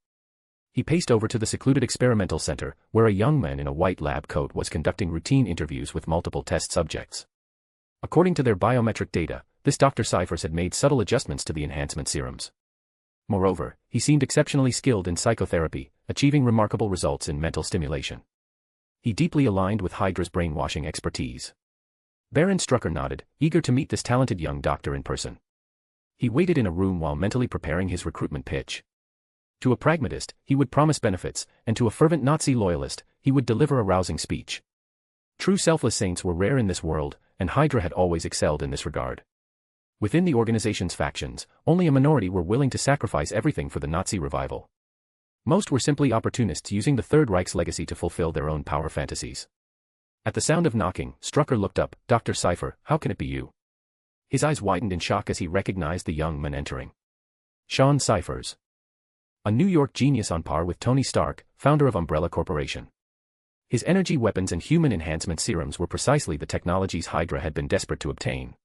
He paced over to the secluded experimental center, where a young man in a white lab coat was conducting routine interviews with multiple test subjects. According to their biometric data, this Dr. Cyphers had made subtle adjustments to the enhancement serums. Moreover, he seemed exceptionally skilled in psychotherapy, achieving remarkable results in mental stimulation. He deeply aligned with Hydra's brainwashing expertise. Baron Strucker nodded, eager to meet this talented young doctor in person. He waited in a room while mentally preparing his recruitment pitch. To a pragmatist, he would promise benefits, and to a fervent Nazi loyalist, he would deliver a rousing speech. True selfless saints were rare in this world, and Hydra had always excelled in this regard. Within the organization's factions, only a minority were willing to sacrifice everything for the Nazi revival. Most were simply opportunists using the Third Reich's legacy to fulfill their own power fantasies. At the sound of knocking, Strucker looked up. "Dr. Cypher, how can it be you?" His eyes widened in shock as he recognized the young man entering. Sean Cyphers. A New York genius on par with Tony Stark, founder of Umbrella Corporation. His energy weapons and human enhancement serums were precisely the technologies Hydra had been desperate to obtain.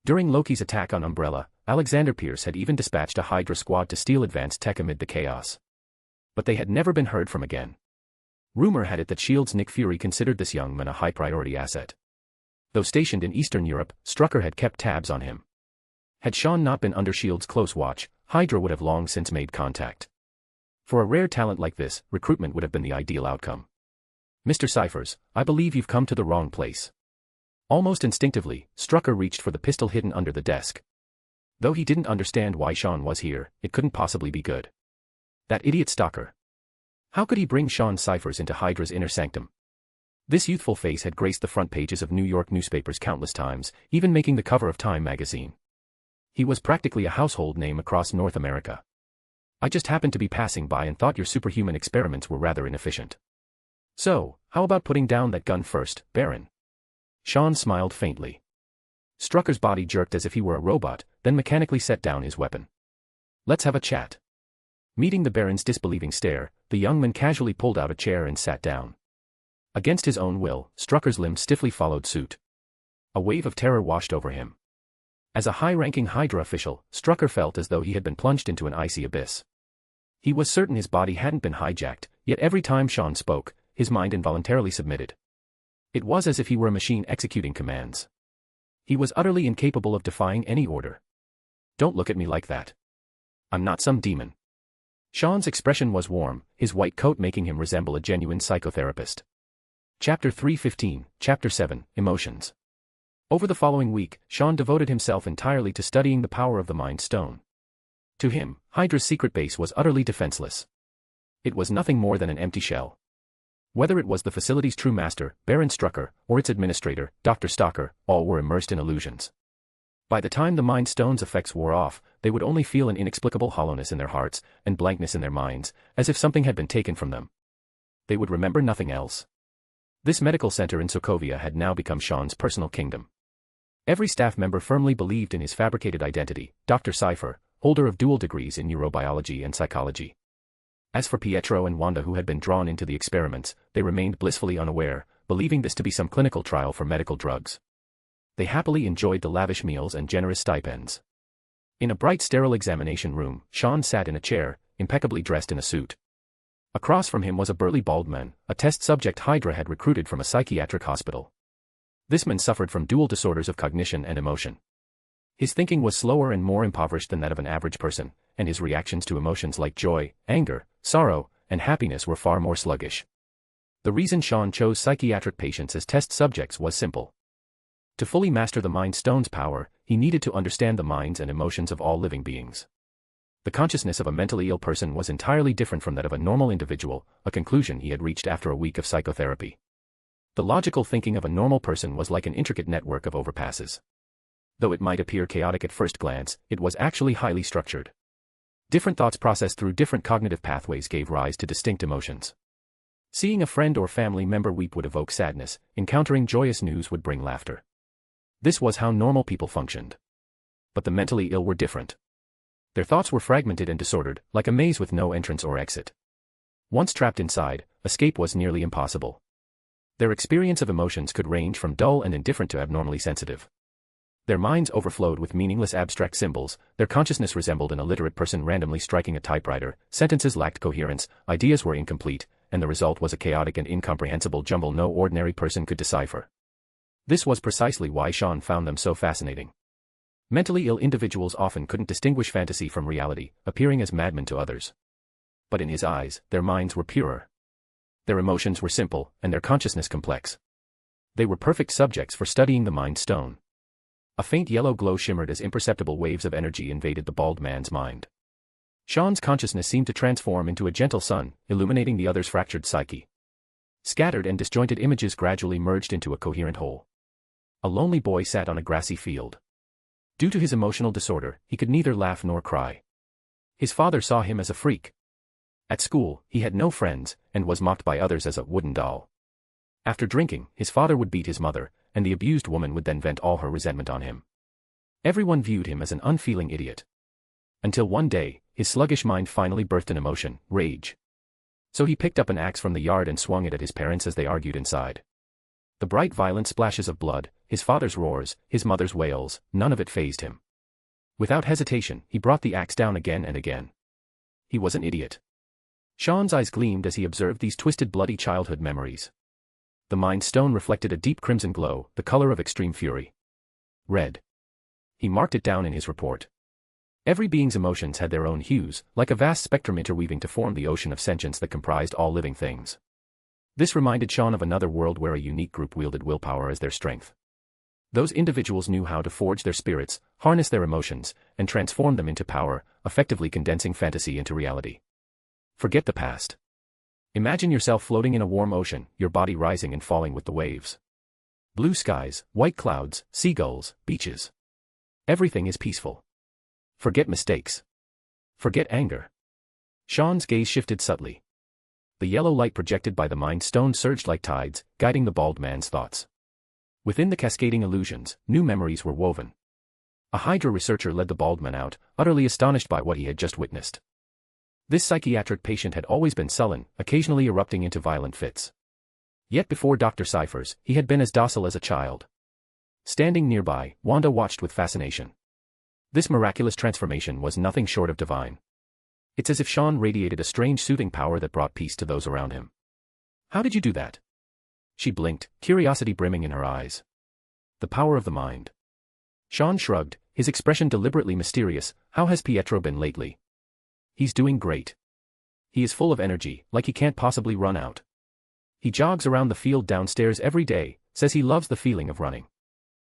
During Loki's attack on Umbrella, Alexander Pierce had even dispatched a Hydra squad to steal advanced tech amid the chaos. But they had never been heard from again. Rumor had it that S.H.I.E.L.'s Nick Fury considered this young man a high-priority asset. Though stationed in Eastern Europe, Strucker had kept tabs on him. Had Sean not been under S.H.I.E.L.'s close watch, Hydra would have long since made contact. For a rare talent like this, recruitment would have been the ideal outcome. "Mr. Cyphers, I believe you've come to the wrong place." Almost instinctively, Strucker reached for the pistol hidden under the desk. Though he didn't understand why Sean was here, it couldn't possibly be good. That idiot stalker. How could he bring Sean Cyphers into Hydra's inner sanctum? This youthful face had graced the front pages of New York newspapers countless times, even making the cover of Time magazine. He was practically a household name across North America. "I just happened to be passing by and thought your superhuman experiments were rather inefficient. So, how about putting down that gun first, Baron?" Sean smiled faintly. Strucker's body jerked as if he were a robot, then mechanically set down his weapon. "Let's have a chat." Meeting the Baron's disbelieving stare, the young man casually pulled out a chair and sat down. Against his own will, Strucker's limbs stiffly followed suit. A wave of terror washed over him. As a high-ranking Hydra official, Strucker felt as though he had been plunged into an icy abyss. He was certain his body hadn't been hijacked, yet every time Sean spoke, his mind involuntarily submitted. It was as if he were a machine executing commands. He was utterly incapable of defying any order. "Don't look at me like that. I'm not some demon." Sean's expression was warm, his white coat making him resemble a genuine psychotherapist. Chapter 315, Chapter 7, Emotions. Over the following week, Sean devoted himself entirely to studying the power of the Mind Stone. To him, Hydra's secret base was utterly defenseless. It was nothing more than an empty shell. Whether it was the facility's true master, Baron Strucker, or its administrator, Dr. Stalker, all were immersed in illusions. By the time the Mind Stone's effects wore off, they would only feel an inexplicable hollowness in their hearts, and blankness in their minds, as if something had been taken from them. They would remember nothing else. This medical center in Sokovia had now become Sean's personal kingdom. Every staff member firmly believed in his fabricated identity, Dr. Cypher, holder of dual degrees in neurobiology and psychology. As for Pietro and Wanda, who had been drawn into the experiments, they remained blissfully unaware, believing this to be some clinical trial for medical drugs. They happily enjoyed the lavish meals and generous stipends. In a bright sterile examination room, Sean sat in a chair, impeccably dressed in a suit. Across from him was a burly bald man, a test subject Hydra had recruited from a psychiatric hospital. This man suffered from dual disorders of cognition and emotion. His thinking was slower and more impoverished than that of an average person, and his reactions to emotions like joy, anger, sorrow, and happiness were far more sluggish. The reason Sean chose psychiatric patients as test subjects was simple. To fully master the Mind Stone's power, he needed to understand the minds and emotions of all living beings. The consciousness of a mentally ill person was entirely different from that of a normal individual, a conclusion he had reached after a week of psychotherapy. The logical thinking of a normal person was like an intricate network of overpasses. Though it might appear chaotic at first glance, it was actually highly structured. Different thoughts processed through different cognitive pathways gave rise to distinct emotions. Seeing a friend or family member weep would evoke sadness, encountering joyous news would bring laughter. This was how normal people functioned. But the mentally ill were different. Their thoughts were fragmented and disordered, like a maze with no entrance or exit. Once trapped inside, escape was nearly impossible. Their experience of emotions could range from dull and indifferent to abnormally sensitive. Their minds overflowed with meaningless abstract symbols, their consciousness resembled an illiterate person randomly striking a typewriter, sentences lacked coherence, ideas were incomplete, and the result was a chaotic and incomprehensible jumble no ordinary person could decipher. This was precisely why Sean found them so fascinating. Mentally ill individuals often couldn't distinguish fantasy from reality, appearing as madmen to others. But in his eyes, their minds were purer. Their emotions were simple, and their consciousness complex. They were perfect subjects for studying the Mind Stone. A faint yellow glow shimmered as imperceptible waves of energy invaded the bald man's mind. Sean's consciousness seemed to transform into a gentle sun, illuminating the other's fractured psyche. Scattered and disjointed images gradually merged into a coherent whole. A lonely boy sat on a grassy field. Due to his emotional disorder, he could neither laugh nor cry. His father saw him as a freak. At school, he had no friends, and was mocked by others as a wooden doll. After drinking, his father would beat his mother, and the abused woman would then vent all her resentment on him. Everyone viewed him as an unfeeling idiot. Until one day, his sluggish mind finally birthed an emotion, rage. So he picked up an axe from the yard and swung it at his parents as they argued inside. The bright violent splashes of blood, his father's roars, his mother's wails, none of it fazed him. Without hesitation, he brought the axe down again and again. He was an idiot. Sean's eyes gleamed as he observed these twisted bloody childhood memories. The Mind Stone reflected a deep crimson glow, the color of extreme fury. Red. He marked it down in his report. Every being's emotions had their own hues, like a vast spectrum interweaving to form the ocean of sentience that comprised all living things. This reminded Sean of another world where a unique group wielded willpower as their strength. Those individuals knew how to forge their spirits, harness their emotions, and transform them into power, effectively condensing fantasy into reality. Forget the past. Imagine yourself floating in a warm ocean, your body rising and falling with the waves. Blue skies, white clouds, seagulls, beaches. Everything is peaceful. Forget mistakes. Forget anger. Sean's gaze shifted subtly. The yellow light projected by the Mind Stone surged like tides, guiding the bald man's thoughts. Within the cascading illusions, new memories were woven. A Hydra researcher led the bald man out, utterly astonished by what he had just witnessed. This psychiatric patient had always been sullen, occasionally erupting into violent fits. Yet before Dr. Cyphers, he had been as docile as a child. Standing nearby, Wanda watched with fascination. This miraculous transformation was nothing short of divine. It's as if Sean radiated a strange soothing power that brought peace to those around him. How did you do that? She blinked, curiosity brimming in her eyes. The power of the mind. Sean shrugged, his expression deliberately mysterious. How has Pietro been lately? He's doing great. He is full of energy, like he can't possibly run out. He jogs around the field downstairs every day, says he loves the feeling of running.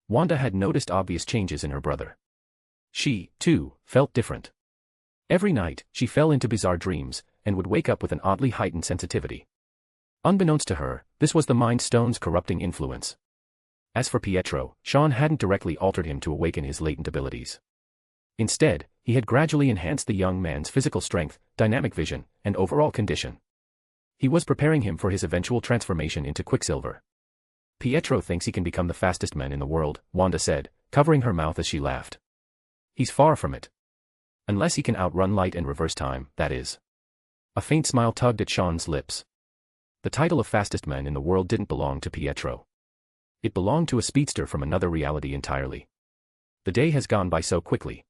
Wanda had noticed obvious changes in her brother. She, too, felt different. Every night, she fell into bizarre dreams, and would wake up with an oddly heightened sensitivity. Unbeknownst to her, this was the Mind Stone's corrupting influence. As for Pietro, Sean hadn't directly altered him to awaken his latent abilities. Instead, he had gradually enhanced the young man's physical strength, dynamic vision, and overall condition. He was preparing him for his eventual transformation into Quicksilver. Pietro thinks he can become the fastest man in the world, Wanda said, covering her mouth as she laughed. He's far from it. Unless he can outrun light and reverse time, that is. A faint smile tugged at Sean's lips. The title of fastest man in the world didn't belong to Pietro. It belonged to a speedster from another reality entirely. The day has gone by so quickly.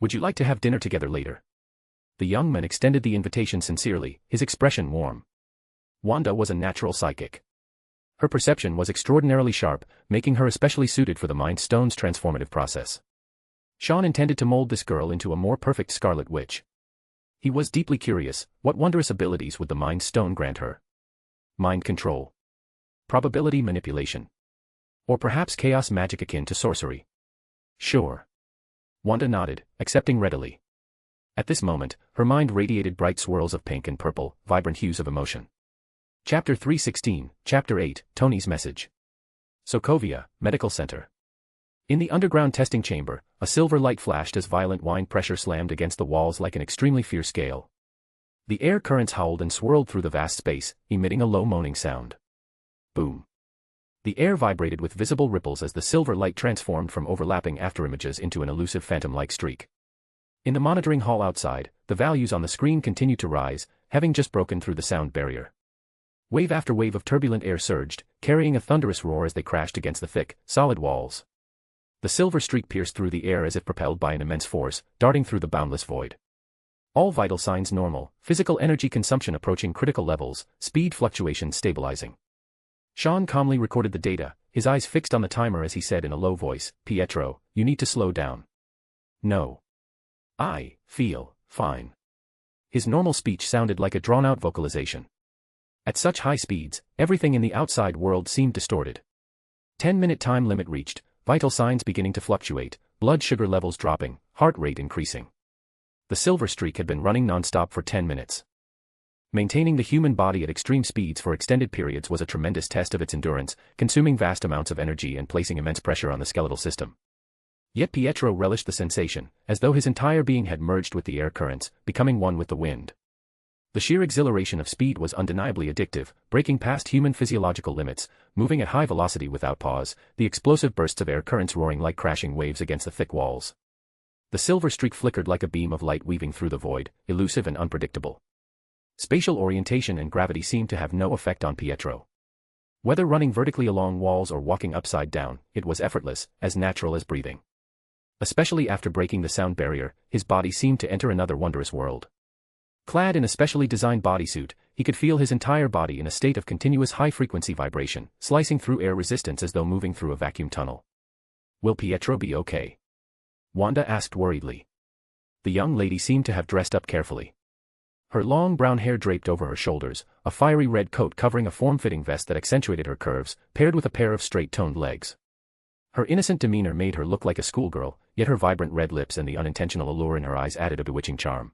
Would you like to have dinner together later? The young man extended the invitation sincerely, his expression warm. Wanda was a natural psychic. Her perception was extraordinarily sharp, making her especially suited for the Mind Stone's transformative process. Sean intended to mold this girl into a more perfect Scarlet Witch. He was deeply curious, what wondrous abilities would the Mind Stone grant her? Mind control. Probability manipulation. Or perhaps chaos magic akin to sorcery. Sure. Wanda nodded, accepting readily. At this moment, her mind radiated bright swirls of pink and purple, vibrant hues of emotion. Chapter 316, Chapter 8, Tony's Message. Sokovia, Medical Center. In the underground testing chamber, a silver light flashed as violent wind pressure slammed against the walls like an extremely fierce gale. The air currents howled and swirled through the vast space, emitting a low moaning sound. Boom. The air vibrated with visible ripples as the silver light transformed from overlapping afterimages into an elusive phantom-like streak. In the monitoring hall outside, the values on the screen continued to rise, having just broken through the sound barrier. Wave after wave of turbulent air surged, carrying a thunderous roar as they crashed against the thick, solid walls. The silver streak pierced through the air as if propelled by an immense force, darting through the boundless void. All vital signs normal, physical energy consumption approaching critical levels, speed fluctuations stabilizing. Sean calmly recorded the data, his eyes fixed on the timer as he said in a low voice, "Pietro, you need to slow down." "No. I feel fine." His normal speech sounded like a drawn-out vocalization. At such high speeds, everything in the outside world seemed distorted. 10-minute time limit reached, vital signs beginning to fluctuate, blood sugar levels dropping, heart rate increasing. The silver streak had been running non-stop for 10 minutes. Maintaining the human body at extreme speeds for extended periods was a tremendous test of its endurance, consuming vast amounts of energy and placing immense pressure on the skeletal system. Yet Pietro relished the sensation, as though his entire being had merged with the air currents, becoming one with the wind. The sheer exhilaration of speed was undeniably addictive, breaking past human physiological limits, moving at high velocity without pause, the explosive bursts of air currents roaring like crashing waves against the thick walls. The silver streak flickered like a beam of light weaving through the void, elusive and unpredictable. Spatial orientation and gravity seemed to have no effect on Pietro. Whether running vertically along walls or walking upside down, it was effortless, as natural as breathing. Especially after breaking the sound barrier, his body seemed to enter another wondrous world. Clad in a specially designed bodysuit, he could feel his entire body in a state of continuous high-frequency vibration, slicing through air resistance as though moving through a vacuum tunnel. "Will Pietro be okay?" Wanda asked worriedly. The young lady seemed to have dressed up carefully. Her long brown hair draped over her shoulders, a fiery red coat covering a form-fitting vest that accentuated her curves, paired with a pair of straight-toned legs. Her innocent demeanor made her look like a schoolgirl, yet her vibrant red lips and the unintentional allure in her eyes added a bewitching charm.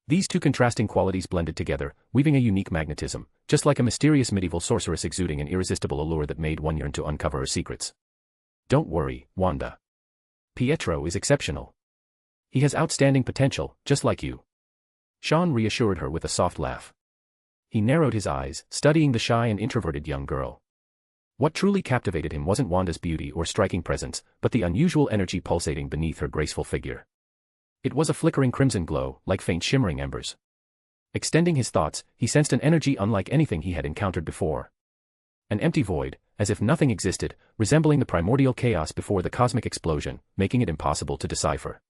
These two contrasting qualities blended together, weaving a unique magnetism, just like a mysterious medieval sorceress exuding an irresistible allure that made one yearn to uncover her secrets. "Don't worry, Wanda. Pietro is exceptional. He has outstanding potential, just like you." Sean reassured her with a soft laugh. He narrowed his eyes, studying the shy and introverted young girl. What truly captivated him wasn't Wanda's beauty or striking presence, but the unusual energy pulsating beneath her graceful figure. It was a flickering crimson glow, like faint shimmering embers. Extending his thoughts, he sensed an energy unlike anything he had encountered before. An empty void, as if nothing existed, resembling the primordial chaos before the cosmic explosion, making it impossible to decipher.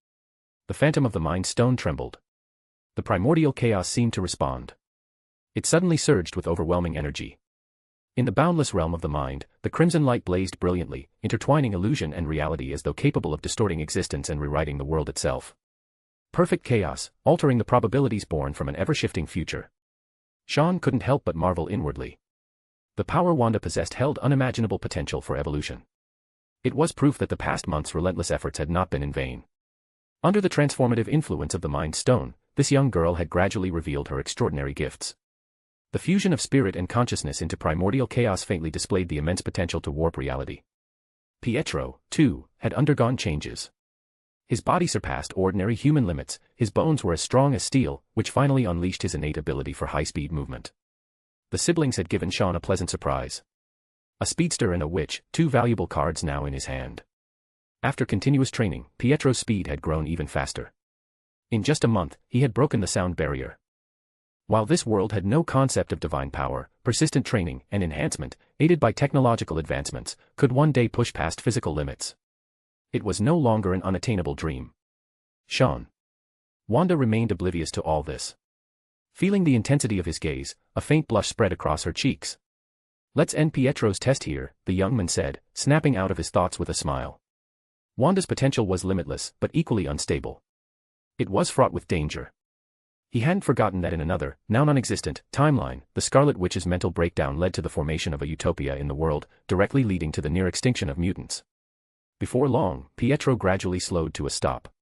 The phantom of the Mind Stone trembled. The primordial chaos seemed to respond. It suddenly surged with overwhelming energy. In the boundless realm of the mind, the crimson light blazed brilliantly, intertwining illusion and reality as though capable of distorting existence and rewriting the world itself. Perfect chaos, altering the probabilities born from an ever-shifting future. Sean couldn't help but marvel inwardly. The power Wanda possessed held unimaginable potential for evolution. It was proof that the past months' relentless efforts had not been in vain. Under the transformative influence of the Mind Stone, this young girl had gradually revealed her extraordinary gifts. The fusion of spirit and consciousness into primordial chaos faintly displayed the immense potential to warp reality. Pietro, too, had undergone changes. His body surpassed ordinary human limits, his bones were as strong as steel, which finally unleashed his innate ability for high-speed movement. The siblings had given Sean a pleasant surprise. A speedster and a witch, two valuable cards now in his hand. After continuous training, Pietro's speed had grown even faster. In just a month, he had broken the sound barrier. While this world had no concept of divine power, persistent training and enhancement, aided by technological advancements, could one day push past physical limits. It was no longer an unattainable dream. Sean. Wanda remained oblivious to all this. Feeling the intensity of his gaze, a faint blush spread across her cheeks. "Let's end Pietro's test here," the young man said, snapping out of his thoughts with a smile. Wanda's potential was limitless, but equally unstable. It was fraught with danger. He hadn't forgotten that in another, now non-existent, timeline, the Scarlet Witch's mental breakdown led to the formation of a utopia in the world, directly leading to the near extinction of mutants. Before long, Pietro gradually slowed to a stop.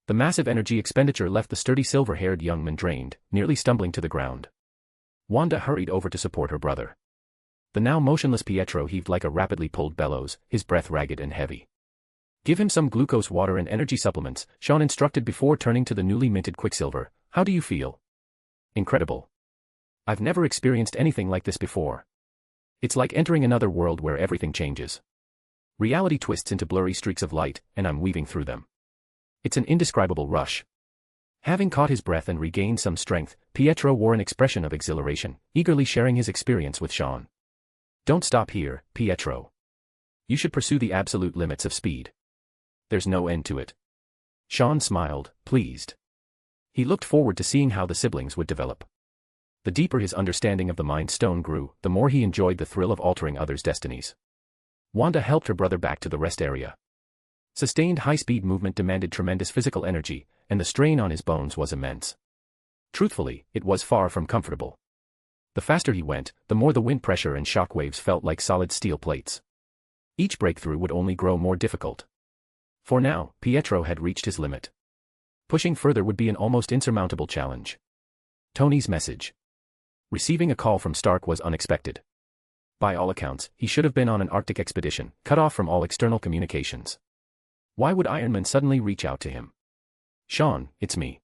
The massive energy expenditure left the sturdy silver-haired young man drained, nearly stumbling to the ground. Wanda hurried over to support her brother. The now motionless Pietro heaved like a rapidly pulled bellows, his breath ragged and heavy. "Give him some glucose water and energy supplements," Sean instructed before turning to the newly minted Quicksilver. "How do you feel?" "Incredible. I've never experienced anything like this before. It's like entering another world where everything changes. Reality twists into blurry streaks of light, and I'm weaving through them. It's an indescribable rush." Having caught his breath and regained some strength, Pietro wore an expression of exhilaration, eagerly sharing his experience with Sean. "Don't stop here, Pietro. You should pursue the absolute limits of speed. There's no end to it." Sean smiled, pleased. He looked forward to seeing how the siblings would develop. The deeper his understanding of the Mind Stone grew, the more he enjoyed the thrill of altering others' destinies. Wanda helped her brother back to the rest area. Sustained high-speed movement demanded tremendous physical energy, and the strain on his bones was immense. Truthfully, it was far from comfortable. The faster he went, the more the wind pressure and shock waves felt like solid steel plates. Each breakthrough would only grow more difficult. For now, Pietro had reached his limit. Pushing further would be an almost insurmountable challenge. Tony's message. Receiving a call from Stark was unexpected. By all accounts, he should have been on an Arctic expedition, cut off from all external communications. Why would Iron Man suddenly reach out to him? Sean, it's me.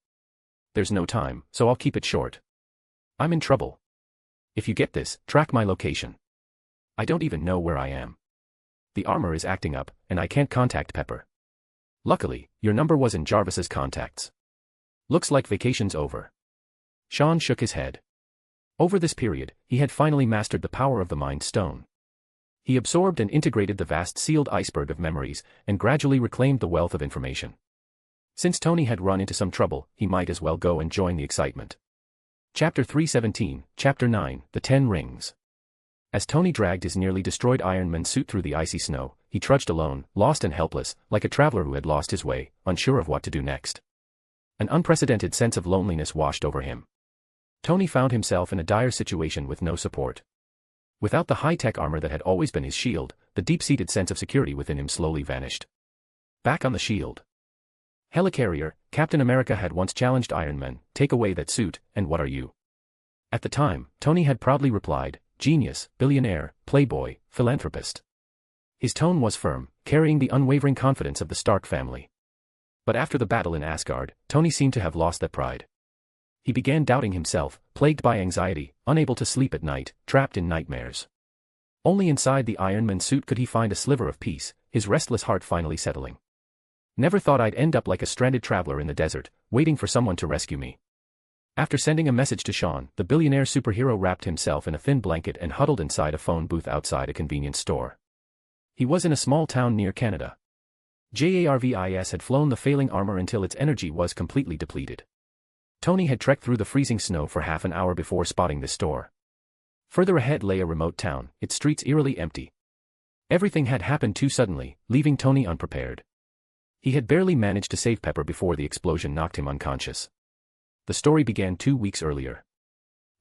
There's no time, so I'll keep it short. I'm in trouble. If you get this, track my location. I don't even know where I am. The armor is acting up, and I can't contact Pepper. Luckily, your number was in Jarvis's contacts. Looks like vacation's over. Sean shook his head. Over this period, he had finally mastered the power of the Mind Stone. He absorbed and integrated the vast sealed iceberg of memories, and gradually reclaimed the wealth of information. Since Tony had run into some trouble, he might as well go and join the excitement. Chapter 317, Chapter 9, The 10 Rings. As Tony dragged his nearly destroyed Iron Man suit through the icy snow, he trudged alone, lost and helpless, like a traveler who had lost his way, unsure of what to do next. An unprecedented sense of loneliness washed over him. Tony found himself in a dire situation with no support. Without the high-tech armor that had always been his shield, the deep-seated sense of security within him slowly vanished. Back on the shield. Helicarrier, Captain America had once challenged Iron Man, take away that suit, and what are you? At the time, Tony had proudly replied, genius, billionaire, playboy, philanthropist. His tone was firm, carrying the unwavering confidence of the Stark family. But after the battle in Asgard, Tony seemed to have lost that pride. He began doubting himself, plagued by anxiety, unable to sleep at night, trapped in nightmares. Only inside the Iron Man suit could he find a sliver of peace, his restless heart finally settling. Never thought I'd end up like a stranded traveler in the desert, waiting for someone to rescue me. After sending a message to Sean, the billionaire superhero wrapped himself in a thin blanket and huddled inside a phone booth outside a convenience store. He was in a small town near Canada. Jarvis had flown the failing armor until its energy was completely depleted. Tony had trekked through the freezing snow for half an hour before spotting this store. Further ahead lay a remote town, its streets eerily empty. Everything had happened too suddenly, leaving Tony unprepared. He had barely managed to save Pepper before the explosion knocked him unconscious. The story began 2 weeks earlier.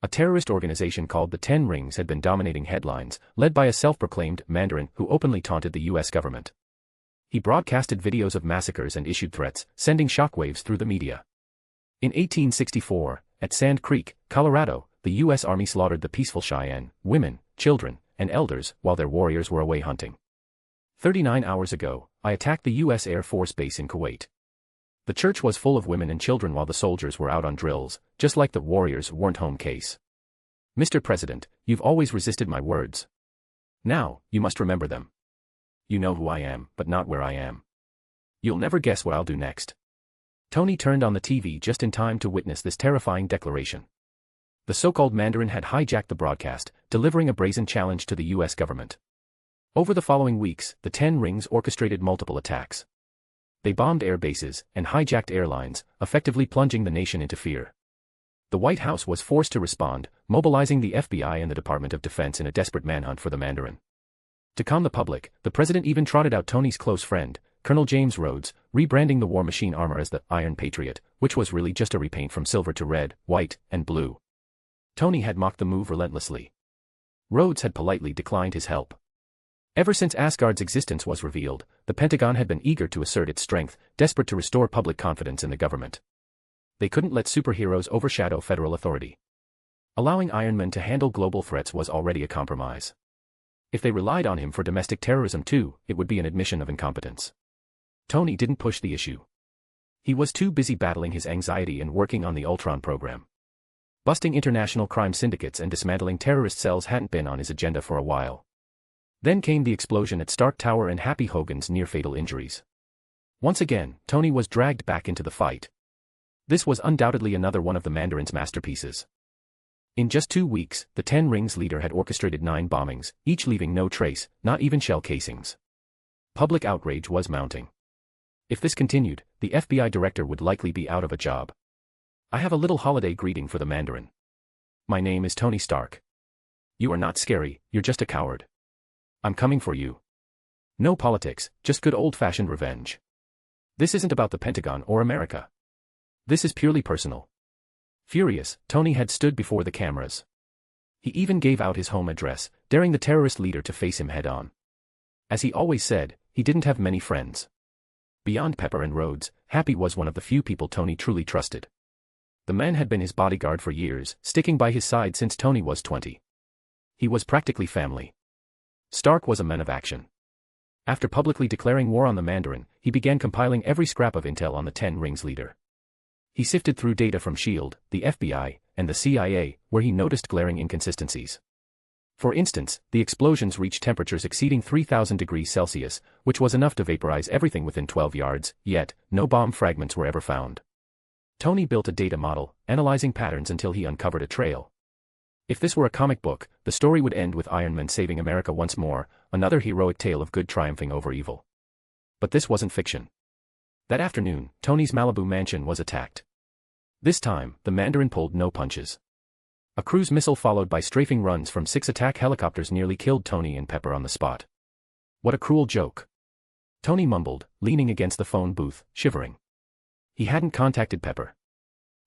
A terrorist organization called the 10 Rings had been dominating headlines, led by a self-proclaimed Mandarin who openly taunted the U.S. government. He broadcasted videos of massacres and issued threats, sending shockwaves through the media. In 1864, at Sand Creek, Colorado, the U.S. Army slaughtered the peaceful Cheyenne, women, children, and elders while their warriors were away hunting. 39 hours ago, I attacked the U.S. Air Force Base in Kuwait. The church was full of women and children while the soldiers were out on drills, just like the warriors weren't home case. Mr. President, you've always resisted my words. Now, you must remember them. You know who I am, but not where I am. You'll never guess what I'll do next. Tony turned on the TV just in time to witness this terrifying declaration. The so-called Mandarin had hijacked the broadcast, delivering a brazen challenge to the U.S. government. Over the following weeks, the 10 Rings orchestrated multiple attacks. They bombed air bases and hijacked airlines, effectively plunging the nation into fear. The White House was forced to respond, mobilizing the FBI and the Department of Defense in a desperate manhunt for the Mandarin. To calm the public, the president even trotted out Tony's close friend, Colonel James Rhodes, rebranding the War Machine armor as the Iron Patriot, which was really just a repaint from silver to red, white, and blue. Tony had mocked the move relentlessly. Rhodes had politely declined his help. Ever since Asgard's existence was revealed, the Pentagon had been eager to assert its strength, desperate to restore public confidence in the government. They couldn't let superheroes overshadow federal authority. Allowing Iron Man to handle global threats was already a compromise. If they relied on him for domestic terrorism too, it would be an admission of incompetence. Tony didn't push the issue. He was too busy battling his anxiety and working on the Ultron program. Busting international crime syndicates and dismantling terrorist cells hadn't been on his agenda for a while. Then came the explosion at Stark Tower and Happy Hogan's near-fatal injuries. Once again, Tony was dragged back into the fight. This was undoubtedly another one of the Mandarin's masterpieces. In just 2 weeks, the 10 Rings leader had orchestrated 9 bombings, each leaving no trace, not even shell casings. Public outrage was mounting. If this continued, the FBI director would likely be out of a job. I have a little holiday greeting for the Mandarin. My name is Tony Stark. You are not scary, you're just a coward. I'm coming for you. No politics, just good old-fashioned revenge. This isn't about the Pentagon or America. This is purely personal. Furious, Tony had stood before the cameras. He even gave out his home address, daring the terrorist leader to face him head-on. As he always said, he didn't have many friends. Beyond Pepper and Rhodes, Happy was one of the few people Tony truly trusted. The man had been his bodyguard for years, sticking by his side since Tony was 20. He was practically family. Stark was a man of action. After publicly declaring war on the Mandarin, he began compiling every scrap of intel on the Ten Rings leader. He sifted through data from S.H.I.E.L.D., the FBI, and the CIA, where he noticed glaring inconsistencies. For instance, the explosions reached temperatures exceeding 3,000 degrees Celsius, which was enough to vaporize everything within 12 yards, yet, no bomb fragments were ever found. Tony built a data model, analyzing patterns until he uncovered a trail. If this were a comic book, the story would end with Iron Man saving America once more, another heroic tale of good triumphing over evil. But this wasn't fiction. That afternoon, Tony's Malibu mansion was attacked. This time, the Mandarin pulled no punches. A cruise missile followed by strafing runs from 6 attack helicopters nearly killed Tony and Pepper on the spot. What a cruel joke. Tony mumbled, leaning against the phone booth, shivering. He hadn't contacted Pepper.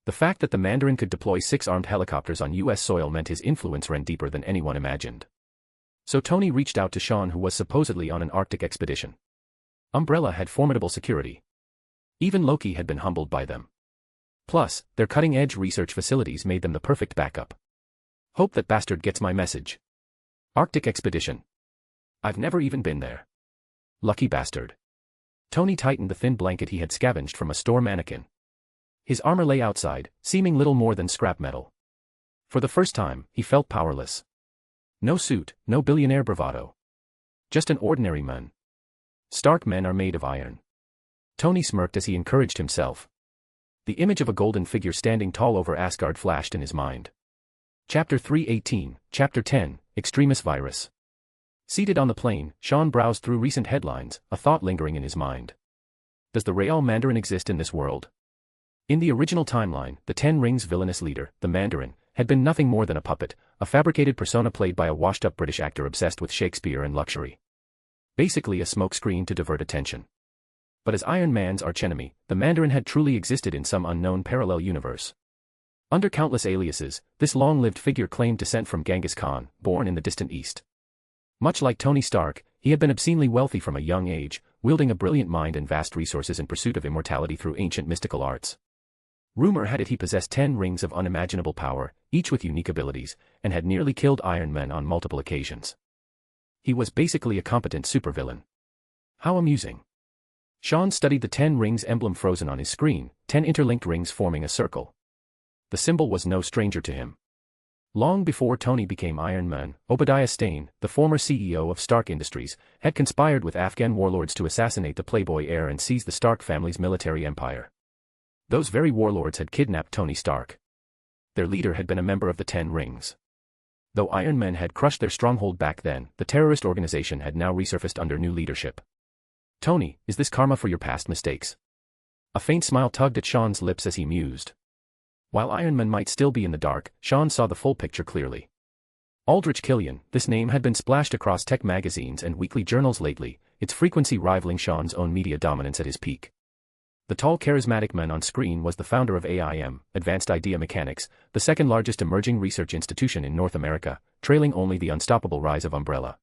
The fact that the Mandarin could deploy 6 armed helicopters on U.S. soil meant his influence ran deeper than anyone imagined. So Tony reached out to Sean, who was supposedly on an Arctic expedition. Umbrella had formidable security. Even Loki had been humbled by them. Plus, their cutting-edge research facilities made them the perfect backup. Hope that bastard gets my message. Arctic expedition. I've never even been there. Lucky bastard. Tony tightened the thin blanket he had scavenged from a store mannequin. His armor lay outside, seeming little more than scrap metal. For the first time, he felt powerless. No suit, no billionaire bravado. Just an ordinary man. Stark men are made of iron. Tony smirked as he encouraged himself. The image of a golden figure standing tall over Asgard flashed in his mind. Chapter 318, Chapter 10, Extremis Virus. Seated on the plane, Sean browsed through recent headlines, a thought lingering in his mind. Does the Real Mandarin exist in this world? In the original timeline, the Ten Rings' villainous leader, the Mandarin, had been nothing more than a puppet, a fabricated persona played by a washed-up British actor obsessed with Shakespeare and luxury. Basically a smokescreen to divert attention. But as Iron Man's archenemy, the Mandarin had truly existed in some unknown parallel universe. Under countless aliases, this long-lived figure claimed descent from Genghis Khan, born in the distant East. Much like Tony Stark, he had been obscenely wealthy from a young age, wielding a brilliant mind and vast resources in pursuit of immortality through ancient mystical arts. Rumor had it he possessed 10 rings of unimaginable power, each with unique abilities, and had nearly killed Iron Man on multiple occasions. He was basically a competent supervillain. How amusing. Sean studied the 10 rings emblem frozen on his screen, 10 interlinked rings forming a circle. The symbol was no stranger to him. Long before Tony became Iron Man, Obadiah Stane, the former CEO of Stark Industries, had conspired with Afghan warlords to assassinate the Playboy heir and seize the Stark family's military empire. Those very warlords had kidnapped Tony Stark. Their leader had been a member of the Ten Rings. Though Iron Man had crushed their stronghold back then, the terrorist organization had now resurfaced under new leadership. Tony, is this karma for your past mistakes? A faint smile tugged at Sean's lips as he mused. While Iron Man might still be in the dark, Sean saw the full picture clearly. Aldrich Killian, this name had been splashed across tech magazines and weekly journals lately, its frequency rivaling Sean's own media dominance at his peak. The tall charismatic man on screen was the founder of AIM, Advanced Idea Mechanics, the second largest emerging research institution in North America, trailing only the unstoppable rise of Umbrella.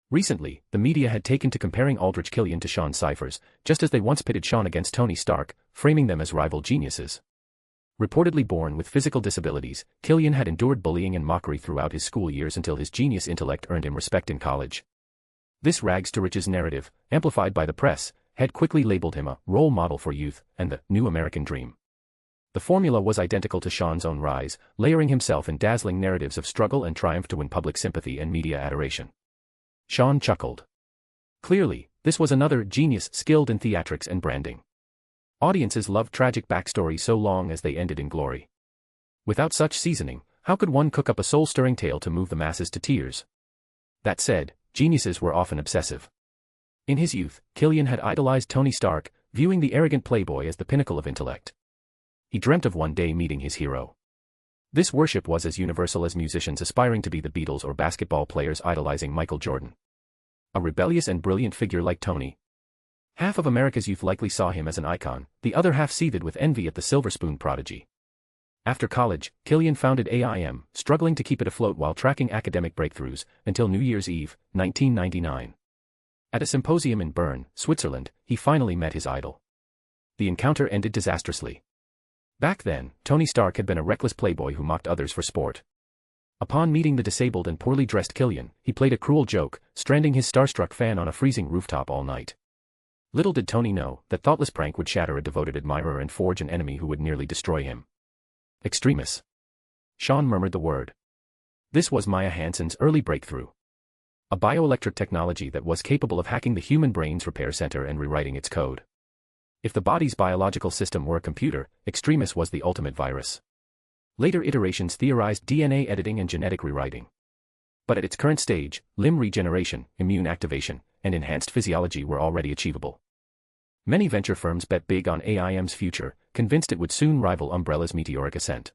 Recently, the media had taken to comparing Aldrich Killian to Sean Cyphers, just as they once pitted Sean against Tony Stark, framing them as rival geniuses. Reportedly born with physical disabilities, Killian had endured bullying and mockery throughout his school years until his genius intellect earned him respect in college. This rags to riches narrative, amplified by the press, had quickly labeled him a role model for youth and the new American dream. The formula was identical to Sean's own rise, layering himself in dazzling narratives of struggle and triumph to win public sympathy and media adoration. Sean chuckled. Clearly, this was another genius skilled in theatrics and branding. Audiences loved tragic backstories so long as they ended in glory. Without such seasoning, how could one cook up a soul-stirring tale to move the masses to tears? That said, geniuses were often obsessive. In his youth, Killian had idolized Tony Stark, viewing the arrogant playboy as the pinnacle of intellect. He dreamt of one day meeting his hero. This worship was as universal as musicians aspiring to be the Beatles or basketball players idolizing Michael Jordan. A rebellious and brilliant figure like Tony. Half of America's youth likely saw him as an icon, the other half seethed with envy at the silver spoon prodigy. After college, Killian founded AIM, struggling to keep it afloat while tracking academic breakthroughs, until New Year's Eve, 1999. At a symposium in Bern, Switzerland, he finally met his idol. The encounter ended disastrously. Back then, Tony Stark had been a reckless playboy who mocked others for sport. Upon meeting the disabled and poorly dressed Killian, he played a cruel joke, stranding his starstruck fan on a freezing rooftop all night. Little did Tony know, that thoughtless prank would shatter a devoted admirer and forge an enemy who would nearly destroy him. Extremis. Sean murmured the word. This was Maya Hansen's early breakthrough. A bioelectric technology that was capable of hacking the human brain's repair center and rewriting its code. If the body's biological system were a computer, Extremis was the ultimate virus. Later iterations theorized DNA editing and genetic rewriting. But at its current stage, limb regeneration, immune activation, and enhanced physiology were already achievable. Many venture firms bet big on AIM's future, convinced it would soon rival Umbrella's meteoric ascent.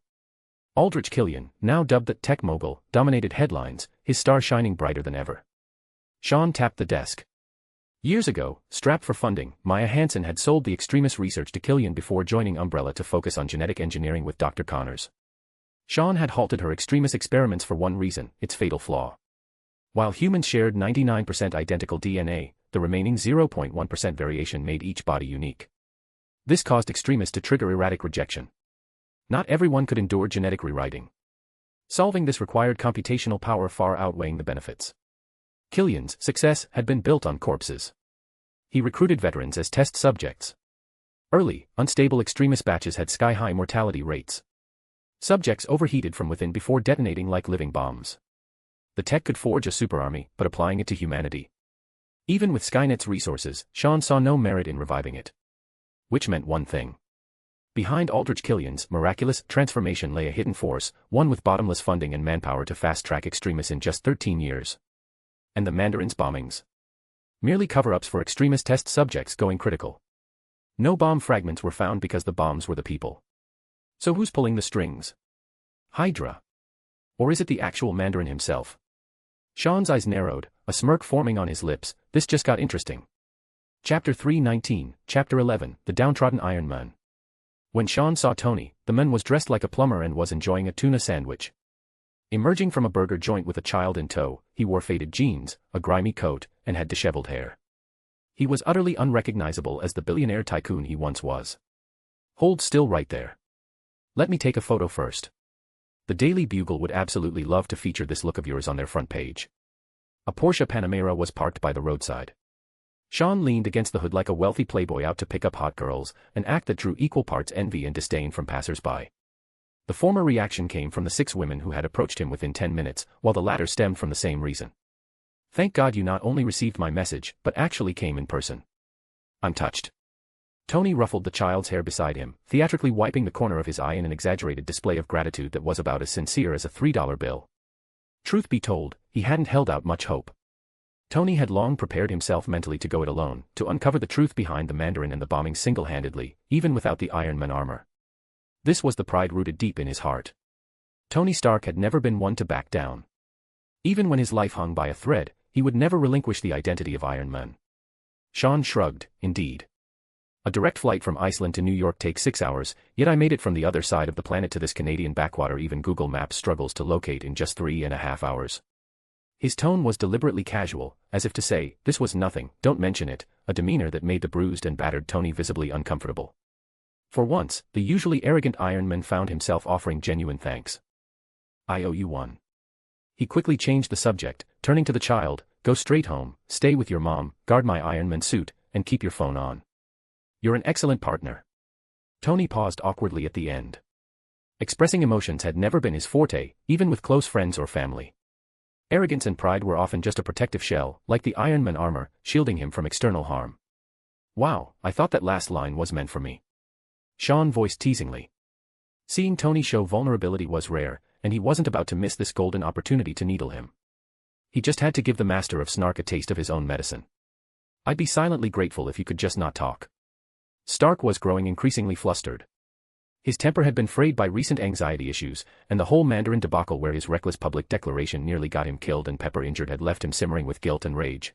Aldrich Killian, now dubbed the tech mogul, dominated headlines, his star shining brighter than ever. Sean tapped the desk. Years ago, strapped for funding, Maya Hansen had sold the Extremis research to Killian before joining Umbrella to focus on genetic engineering with Dr. Connors. Sean had halted her Extremis experiments for one reason, its fatal flaw. While humans shared 99% identical DNA, the remaining 0.1% variation made each body unique. This caused Extremis to trigger erratic rejection. Not everyone could endure genetic rewriting. Solving this required computational power far outweighing the benefits. Killian's success had been built on corpses. He recruited veterans as test subjects. Early, unstable Extremis batches had sky-high mortality rates. Subjects overheated from within before detonating like living bombs. The tech could forge a superarmy, but applying it to humanity. Even with Skynet's resources, Sean saw no merit in reviving it. Which meant one thing. Behind Aldrich Killian's miraculous transformation lay a hidden force, one with bottomless funding and manpower to fast-track Extremis in just 13 years. And the Mandarin's bombings. Merely cover-ups for Extremis test subjects going critical. No bomb fragments were found because the bombs were the people. So who's pulling the strings? Hydra? Or is it the actual Mandarin himself? Sean's eyes narrowed, a smirk forming on his lips. This just got interesting. Chapter 319, Chapter 11, The Downtrodden Iron Man. When Sean saw Tony, the man was dressed like a plumber and was enjoying a tuna sandwich. Emerging from a burger joint with a child in tow, he wore faded jeans, a grimy coat, and had disheveled hair. He was utterly unrecognizable as the billionaire tycoon he once was. Hold still right there. Let me take a photo first. The Daily Bugle would absolutely love to feature this look of yours on their front page. A Porsche Panamera was parked by the roadside. Sean leaned against the hood like a wealthy playboy out to pick up hot girls, an act that drew equal parts envy and disdain from passers-by. The former reaction came from the 6 women who had approached him within 10 minutes, while the latter stemmed from the same reason. Thank God you not only received my message, but actually came in person. I'm touched. Tony ruffled the child's hair beside him, theatrically wiping the corner of his eye in an exaggerated display of gratitude that was about as sincere as a $3 bill. Truth be told, he hadn't held out much hope. Tony had long prepared himself mentally to go it alone, to uncover the truth behind the Mandarin and the bombing single-handedly, even without the Iron Man armor. This was the pride rooted deep in his heart. Tony Stark had never been one to back down. Even when his life hung by a thread, he would never relinquish the identity of Iron Man. Sean shrugged, indeed. A direct flight from Iceland to New York takes 6 hours, yet I made it from the other side of the planet to this Canadian backwater even Google Maps struggles to locate in just 3.5 hours. His tone was deliberately casual, as if to say, this was nothing, don't mention it, a demeanor that made the bruised and battered Tony visibly uncomfortable. For once, the usually arrogant Iron Man found himself offering genuine thanks. I owe you one. He quickly changed the subject, turning to the child, go straight home, stay with your mom, guard my Iron Man suit, and keep your phone on. You're an excellent partner. Tony paused awkwardly at the end. Expressing emotions had never been his forte, even with close friends or family. Arrogance and pride were often just a protective shell, like the Iron Man armor, shielding him from external harm. Wow, I thought that last line was meant for me. Sean voiced teasingly. Seeing Tony show vulnerability was rare, and he wasn't about to miss this golden opportunity to needle him. He just had to give the master of snark a taste of his own medicine. I'd be silently grateful if you could just not talk. Stark was growing increasingly flustered. His temper had been frayed by recent anxiety issues, and the whole Mandarin debacle where his reckless public declaration nearly got him killed and Pepper injured had left him simmering with guilt and rage.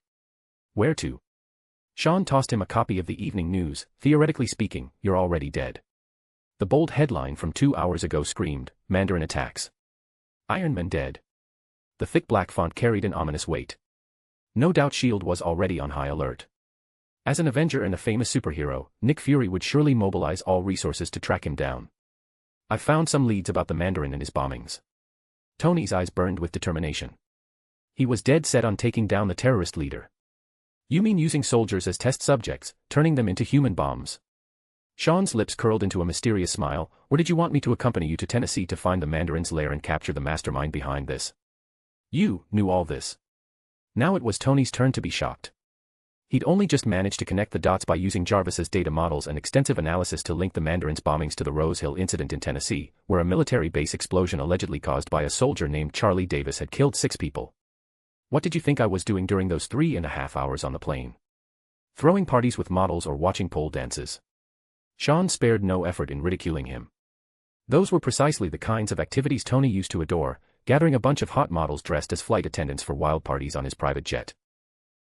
Where to? Sean tossed him a copy of the evening news. Theoretically speaking, you're already dead. The bold headline from 2 hours ago screamed, Mandarin attacks. Iron Man dead. The thick black font carried an ominous weight. No doubt S.H.I.E.L.D. was already on high alert. As an Avenger and a famous superhero, Nick Fury would surely mobilize all resources to track him down. I've found some leads about the Mandarin and his bombings. Tony's eyes burned with determination. He was dead set on taking down the terrorist leader. You mean using soldiers as test subjects, turning them into human bombs? Sean's lips curled into a mysterious smile. Or did you want me to accompany you to Tennessee to find the Mandarin's lair and capture the mastermind behind this? You knew all this. Now it was Tony's turn to be shocked. He'd only just managed to connect the dots by using Jarvis's data models and extensive analysis to link the Mandarin's bombings to the Rose Hill incident in Tennessee, where a military base explosion allegedly caused by a soldier named Charlie Davis had killed 6 people. What did you think I was doing during those 3.5 hours on the plane? Throwing parties with models or watching pole dances? Sean spared no effort in ridiculing him. Those were precisely the kinds of activities Tony used to adore, gathering a bunch of hot models dressed as flight attendants for wild parties on his private jet.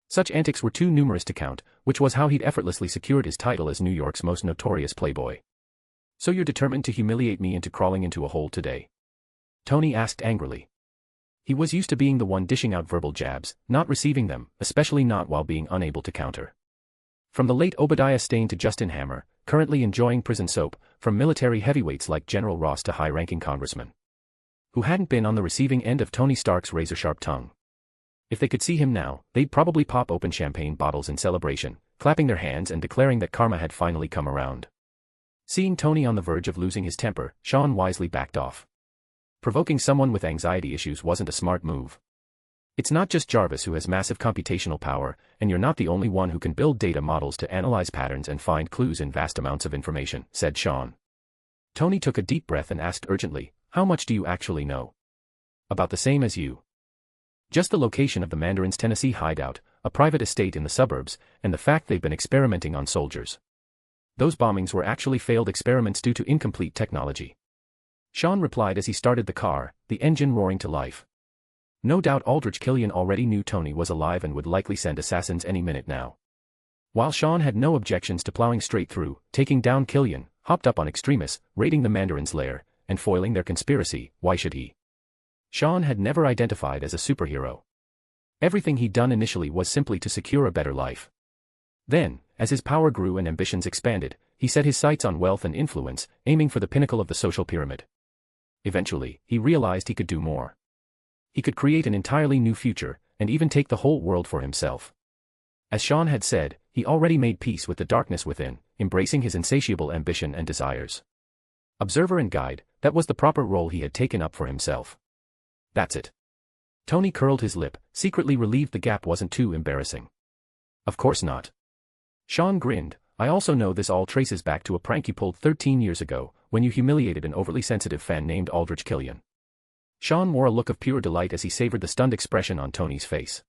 Such antics were too numerous to count, which was how he'd effortlessly secured his title as New York's most notorious playboy. So you're determined to humiliate me into crawling into a hole today? Tony asked angrily. He was used to being the one dishing out verbal jabs, not receiving them, especially not while being unable to counter. From the late Obadiah Stane to Justin Hammer, currently enjoying prison soap, from military heavyweights like General Ross to high-ranking congressmen who hadn't been on the receiving end of Tony Stark's razor-sharp tongue. If they could see him now, they'd probably pop open champagne bottles in celebration, clapping their hands and declaring that karma had finally come around. Seeing Tony on the verge of losing his temper, Sean wisely backed off. Provoking someone with anxiety issues wasn't a smart move. It's not just Jarvis who has massive computational power, and you're not the only one who can build data models to analyze patterns and find clues in vast amounts of information, said Sean. Tony took a deep breath and asked urgently, how much do you actually know? About the same as you. Just the location of the Mandarin's Tennessee hideout, a private estate in the suburbs, and the fact they've been experimenting on soldiers. Those bombings were actually failed experiments due to incomplete technology. Sean replied as he started the car, the engine roaring to life. No doubt Aldrich Killian already knew Tony was alive and would likely send assassins any minute now. While Sean had no objections to plowing straight through, taking down Killian, hopped up on extremists, raiding the Mandarin's lair, and foiling their conspiracy, why should he? Sean had never identified as a superhero. Everything he'd done initially was simply to secure a better life. Then, as his power grew and ambitions expanded, he set his sights on wealth and influence, aiming for the pinnacle of the social pyramid. Eventually, he realized he could do more. He could create an entirely new future, and even take the whole world for himself. As Sean had said, he already made peace with the darkness within, embracing his insatiable ambition and desires. Observer and guide, that was the proper role he had taken up for himself. That's it. Tony curled his lip, secretly relieved the gap wasn't too embarrassing. Of course not. Sean grinned. I also know this all traces back to a prank you pulled 13 years ago, when you humiliated an overly sensitive fan named Aldrich Killian. Sean wore a look of pure delight as he savored the stunned expression on Tony's face.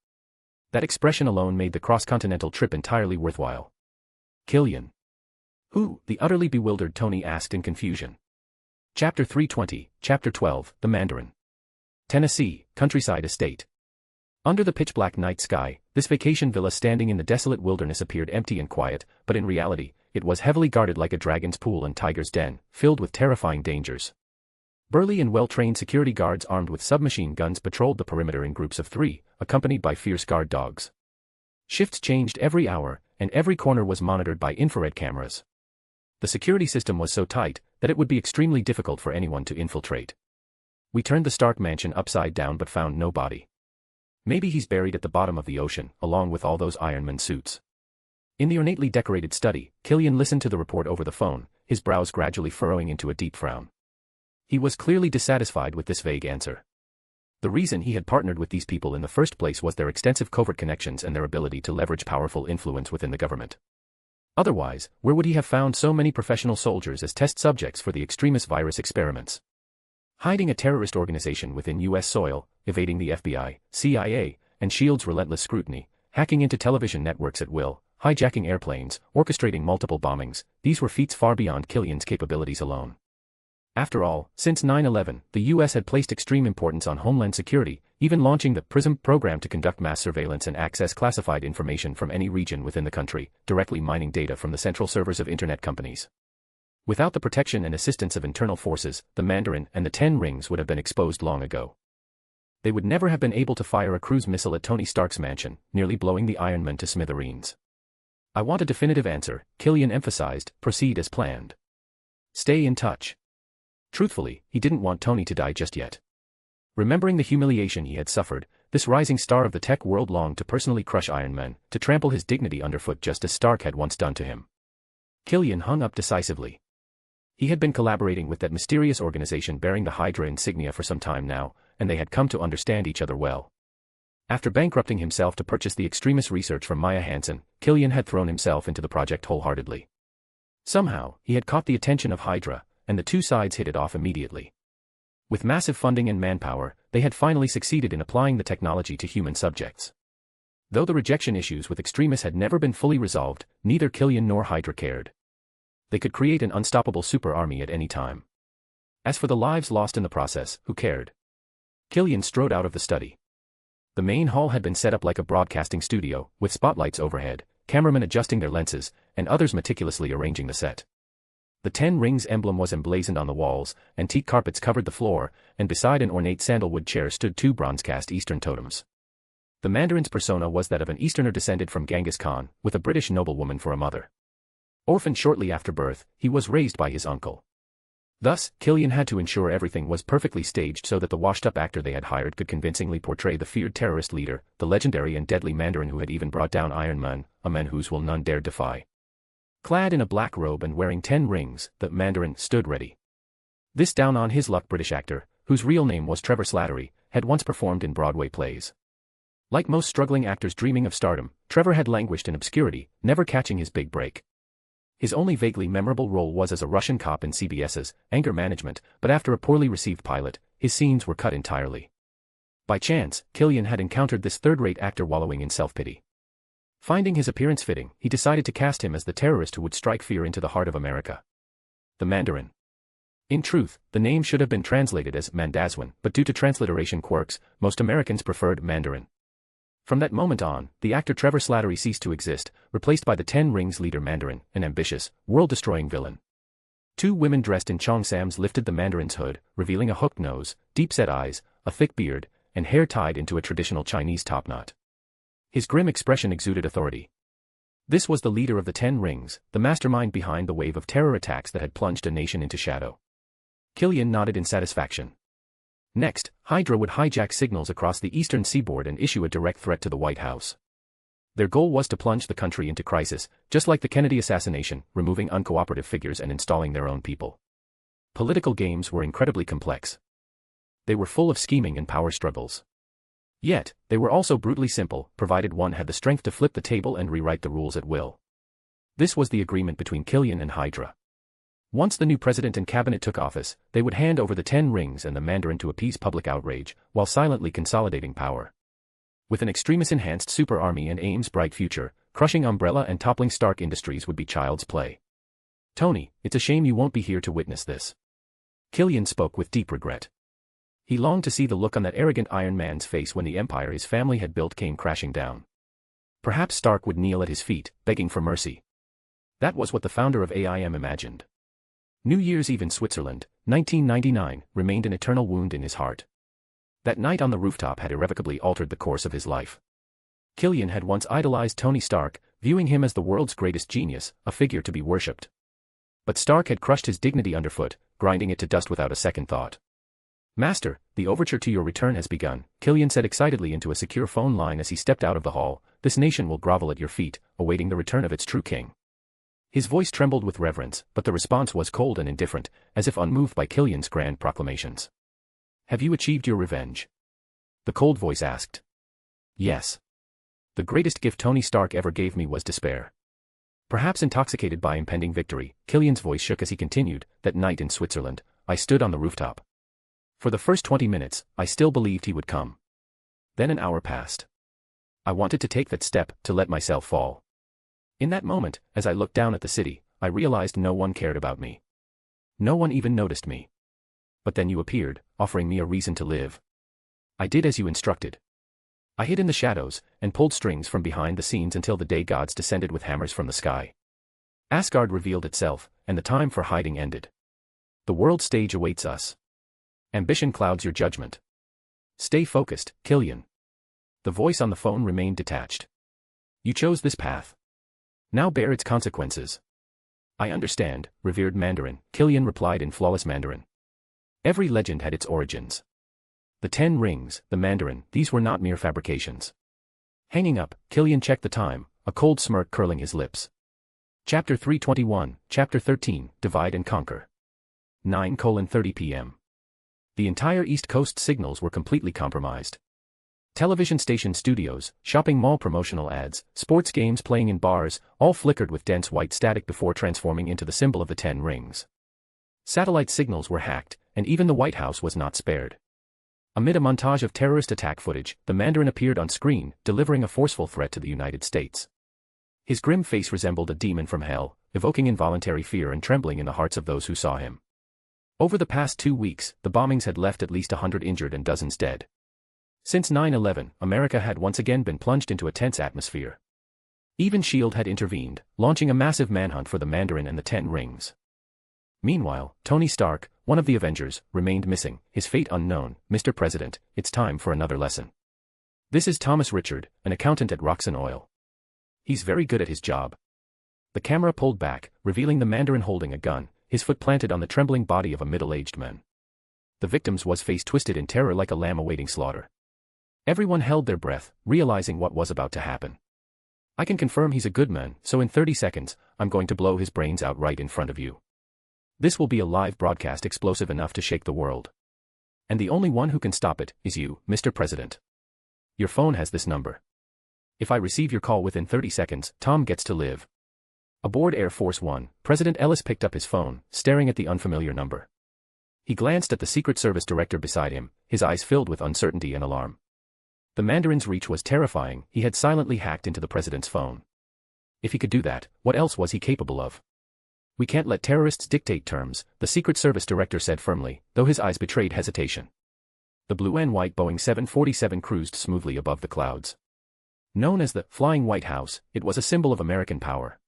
That expression alone made the cross-continental trip entirely worthwhile. Killian. Who? The utterly bewildered Tony asked in confusion. Chapter 320, Chapter 12, The Mandarin. Tennessee, countryside estate. Under the pitch-black night sky, this vacation villa standing in the desolate wilderness appeared empty and quiet, but in reality, it was heavily guarded like a dragon's pool and tiger's den, filled with terrifying dangers. Burly and well-trained security guards armed with submachine guns patrolled the perimeter in groups of 3, accompanied by fierce guard dogs. Shifts changed every hour, and every corner was monitored by infrared cameras. The security system was so tight that it would be extremely difficult for anyone to infiltrate. We turned the Stark mansion upside down but found no body. Maybe he's buried at the bottom of the ocean, along with all those Iron Man suits. In the ornately decorated study, Killian listened to the report over the phone, his brows gradually furrowing into a deep frown. He was clearly dissatisfied with this vague answer. The reason he had partnered with these people in the first place was their extensive covert connections and their ability to leverage powerful influence within the government. Otherwise, where would he have found so many professional soldiers as test subjects for the extremist virus experiments? Hiding a terrorist organization within U.S. soil, evading the FBI, CIA, and S.H.I.E.L.D.'s relentless scrutiny, hacking into television networks at will, hijacking airplanes, orchestrating multiple bombings, these were feats far beyond Killian's capabilities alone. After all, since 9/11, the US had placed extreme importance on homeland security, even launching the PRISM program to conduct mass surveillance and access classified information from any region within the country, directly mining data from the central servers of internet companies. Without the protection and assistance of internal forces, the Mandarin and the Ten Rings would have been exposed long ago. They would never have been able to fire a cruise missile at Tony Stark's mansion, nearly blowing the Iron Man to smithereens. I want a definitive answer, Killian emphasized, proceed as planned. Stay in touch. Truthfully, he didn't want Tony to die just yet. Remembering the humiliation he had suffered, this rising star of the tech world longed to personally crush Iron Man, to trample his dignity underfoot just as Stark had once done to him. Killian hung up decisively. He had been collaborating with that mysterious organization bearing the Hydra insignia for some time now, and they had come to understand each other well. After bankrupting himself to purchase the extremist research from Maya Hansen, Killian had thrown himself into the project wholeheartedly. Somehow, he had caught the attention of Hydra, and the two sides hit it off immediately. With massive funding and manpower, they had finally succeeded in applying the technology to human subjects. Though the rejection issues with extremists had never been fully resolved, neither Killian nor Hydra cared. They could create an unstoppable super army at any time. As for the lives lost in the process, who cared? Killian strode out of the study. The main hall had been set up like a broadcasting studio, with spotlights overhead, cameramen adjusting their lenses, and others meticulously arranging the set. The Ten Rings emblem was emblazoned on the walls, antique carpets covered the floor, and beside an ornate sandalwood chair stood two bronze-cast Eastern totems. The Mandarin's persona was that of an Easterner descended from Genghis Khan, with a British noblewoman for a mother. Orphaned shortly after birth, he was raised by his uncle. Thus, Killian had to ensure everything was perfectly staged so that the washed-up actor they had hired could convincingly portray the feared terrorist leader, the legendary and deadly Mandarin who had even brought down Iron Man, a man whose will none dared defy. Clad in a black robe and wearing 10 rings, the Mandarin stood ready. This down-on-his-luck British actor, whose real name was Trevor Slattery, had once performed in Broadway plays. Like most struggling actors dreaming of stardom, Trevor had languished in obscurity, never catching his big break. His only vaguely memorable role was as a Russian cop in CBS's Anger Management, but after a poorly received pilot, his scenes were cut entirely. By chance, Killian had encountered this third-rate actor wallowing in self-pity. Finding his appearance fitting, he decided to cast him as the terrorist who would strike fear into the heart of America. The Mandarin. In truth, the name should have been translated as Mandaswin, but due to transliteration quirks, most Americans preferred Mandarin. From that moment on, the actor Trevor Slattery ceased to exist, replaced by the Ten Rings leader Mandarin, an ambitious, world-destroying villain. Two women dressed in cheongsams lifted the Mandarin's hood, revealing a hooked nose, deep-set eyes, a thick beard, and hair tied into a traditional Chinese topknot. His grim expression exuded authority. This was the leader of the Ten Rings, the mastermind behind the wave of terror attacks that had plunged a nation into shadow. Killian nodded in satisfaction. Next, Hydra would hijack signals across the eastern seaboard and issue a direct threat to the White House. Their goal was to plunge the country into crisis, just like the Kennedy assassination, removing uncooperative figures and installing their own people. Political games were incredibly complex. They were full of scheming and power struggles. Yet, they were also brutally simple, provided one had the strength to flip the table and rewrite the rules at will. This was the agreement between Killian and Hydra. Once the new president and cabinet took office, they would hand over the Ten Rings and the Mandarin to appease public outrage, while silently consolidating power. With an extremist-enhanced super army and AIM's bright future, crushing Umbrella and toppling Stark Industries would be child's play. Tony, it's a shame you won't be here to witness this. Killian spoke with deep regret. He longed to see the look on that arrogant Iron Man's face when the empire his family had built came crashing down. Perhaps Stark would kneel at his feet, begging for mercy. That was what the founder of AIM imagined. New Year's Eve in Switzerland, 1999, remained an eternal wound in his heart. That night on the rooftop had irrevocably altered the course of his life. Killian had once idolized Tony Stark, viewing him as the world's greatest genius, a figure to be worshipped. But Stark had crushed his dignity underfoot, grinding it to dust without a second thought. Master, the overture to your return has begun, Killian said excitedly into a secure phone line as he stepped out of the hall. This nation will grovel at your feet, awaiting the return of its true king. His voice trembled with reverence, but the response was cold and indifferent, as if unmoved by Killian's grand proclamations. Have you achieved your revenge? The cold voice asked. Yes. The greatest gift Tony Stark ever gave me was despair. Perhaps intoxicated by impending victory, Killian's voice shook as he continued, that night in Switzerland, I stood on the rooftop. For the first 20 minutes, I still believed he would come. Then an hour passed. I wanted to take that step, to let myself fall. In that moment, as I looked down at the city, I realized no one cared about me. No one even noticed me. But then you appeared, offering me a reason to live. I did as you instructed. I hid in the shadows, and pulled strings from behind the scenes until the day gods descended with hammers from the sky. Asgard revealed itself, and the time for hiding ended. The world stage awaits us. Ambition clouds your judgment. Stay focused, Killian. The voice on the phone remained detached. You chose this path. Now bear its consequences. I understand, revered Mandarin, Killian replied in flawless Mandarin. Every legend had its origins. The 10 rings, the Mandarin, these were not mere fabrications. Hanging up, Killian checked the time, a cold smirk curling his lips. Chapter 321, Chapter 13, Divide and Conquer. 9:30 p.m. The entire East Coast signals were completely compromised. Television station studios, shopping mall promotional ads, sports games playing in bars, all flickered with dense white static before transforming into the symbol of the 10 rings. Satellite signals were hacked, and even the White House was not spared. Amid a montage of terrorist attack footage, the Mandarin appeared on screen, delivering a forceful threat to the United States. His grim face resembled a demon from hell, evoking involuntary fear and trembling in the hearts of those who saw him. Over the past 2 weeks, the bombings had left at least 100 injured and dozens dead. Since 9/11, America had once again been plunged into a tense atmosphere. Even S.H.I.E.L.D. had intervened, launching a massive manhunt for the Mandarin and the 10 rings. Meanwhile, Tony Stark, one of the Avengers, remained missing, his fate unknown. Mr. President, it's time for another lesson. This is Thomas Richard, an accountant at Roxxon Oil. He's very good at his job. The camera pulled back, revealing the Mandarin holding a gun, his foot planted on the trembling body of a middle-aged man. The victim's face twisted in terror like a lamb awaiting slaughter. Everyone held their breath, realizing what was about to happen. I can confirm he's a good man, so in 30 seconds, I'm going to blow his brains out right in front of you. This will be a live broadcast explosive enough to shake the world. And the only one who can stop it is you, Mr. President. Your phone has this number. If I receive your call within 30 seconds, Tom gets to live. Aboard Air Force One, President Ellis picked up his phone, staring at the unfamiliar number. He glanced at the Secret Service director beside him, his eyes filled with uncertainty and alarm. The Mandarin's reach was terrifying. He had silently hacked into the president's phone. If he could do that, what else was he capable of? We can't let terrorists dictate terms, the Secret Service director said firmly, though his eyes betrayed hesitation. The blue and white Boeing 747 cruised smoothly above the clouds. Known as the Flying White House, it was a symbol of American power.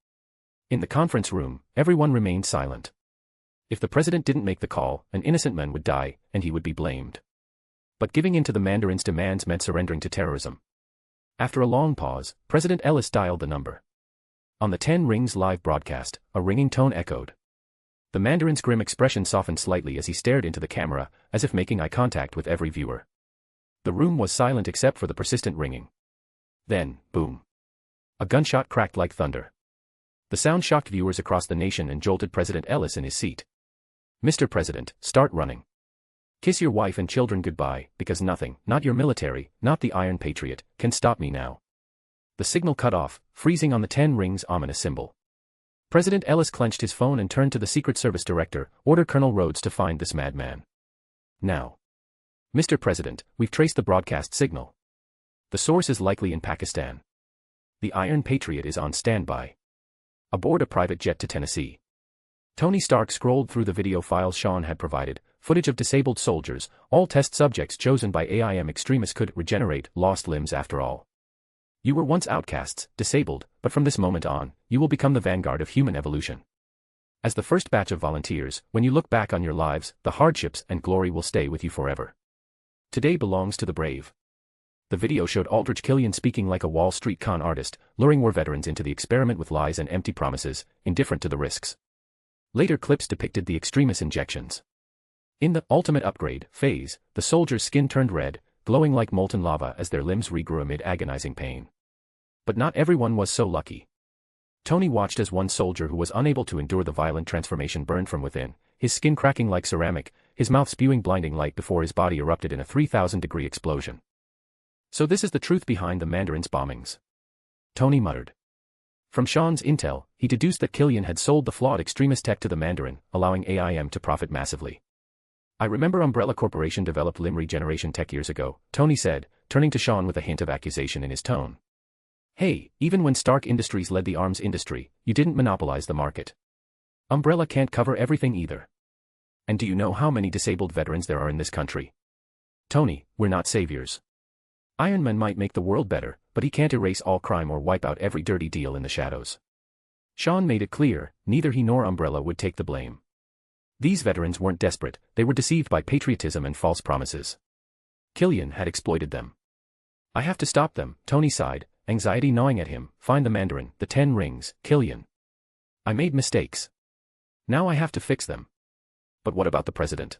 In the conference room, everyone remained silent. If the president didn't make the call, an innocent man would die, and he would be blamed. But giving in to the Mandarin's demands meant surrendering to terrorism. After a long pause, President Ellis dialed the number. On the 10 Rings live broadcast, a ringing tone echoed. The Mandarin's grim expression softened slightly as he stared into the camera, as if making eye contact with every viewer. The room was silent except for the persistent ringing. Then, boom. A gunshot cracked like thunder. The sound shocked viewers across the nation and jolted President Ellis in his seat. Mr. President, start running. Kiss your wife and children goodbye, because nothing, not your military, not the Iron Patriot, can stop me now. The signal cut off, freezing on the 10 Rings ominous symbol. President Ellis clenched his phone and turned to the Secret Service director, order Colonel Rhodes to find this madman. Now. Mr. President, we've traced the broadcast signal. The source is likely in Pakistan. The Iron Patriot is on standby. Aboard a private jet to Tennessee. Tony Stark scrolled through the video files Sean had provided, footage of disabled soldiers, all test subjects chosen by AIM extremists could regenerate, lost limbs after all. You were once outcasts, disabled, but from this moment on, you will become the vanguard of human evolution. As the first batch of volunteers, when you look back on your lives, the hardships and glory will stay with you forever. Today belongs to the brave. The video showed Aldrich Killian speaking like a Wall Street con artist, luring war veterans into the experiment with lies and empty promises, indifferent to the risks. Later clips depicted the extremist injections. In the ultimate upgrade phase, the soldiers' skin turned red, glowing like molten lava as their limbs regrew amid agonizing pain. But not everyone was so lucky. Tony watched as one soldier who was unable to endure the violent transformation burned from within, his skin cracking like ceramic, his mouth spewing blinding light before his body erupted in a 3,000-degree explosion. So this is the truth behind the Mandarin's bombings. Tony muttered. From Sean's intel, he deduced that Killian had sold the flawed extremist tech to the Mandarin, allowing AIM to profit massively. I remember Umbrella Corporation developed limb regeneration tech years ago, Tony said, turning to Sean with a hint of accusation in his tone. Hey, even when Stark Industries led the arms industry, you didn't monopolize the market. Umbrella can't cover everything either. And do you know how many disabled veterans there are in this country? Tony, we're not saviors. Iron Man might make the world better, but he can't erase all crime or wipe out every dirty deal in the shadows. Sean made it clear, neither he nor Umbrella would take the blame. These veterans weren't desperate, they were deceived by patriotism and false promises. Killian had exploited them. I have to stop them, Tony sighed, anxiety gnawing at him. Find the Mandarin, the 10 rings, Killian. I made mistakes. Now I have to fix them. But what about the president?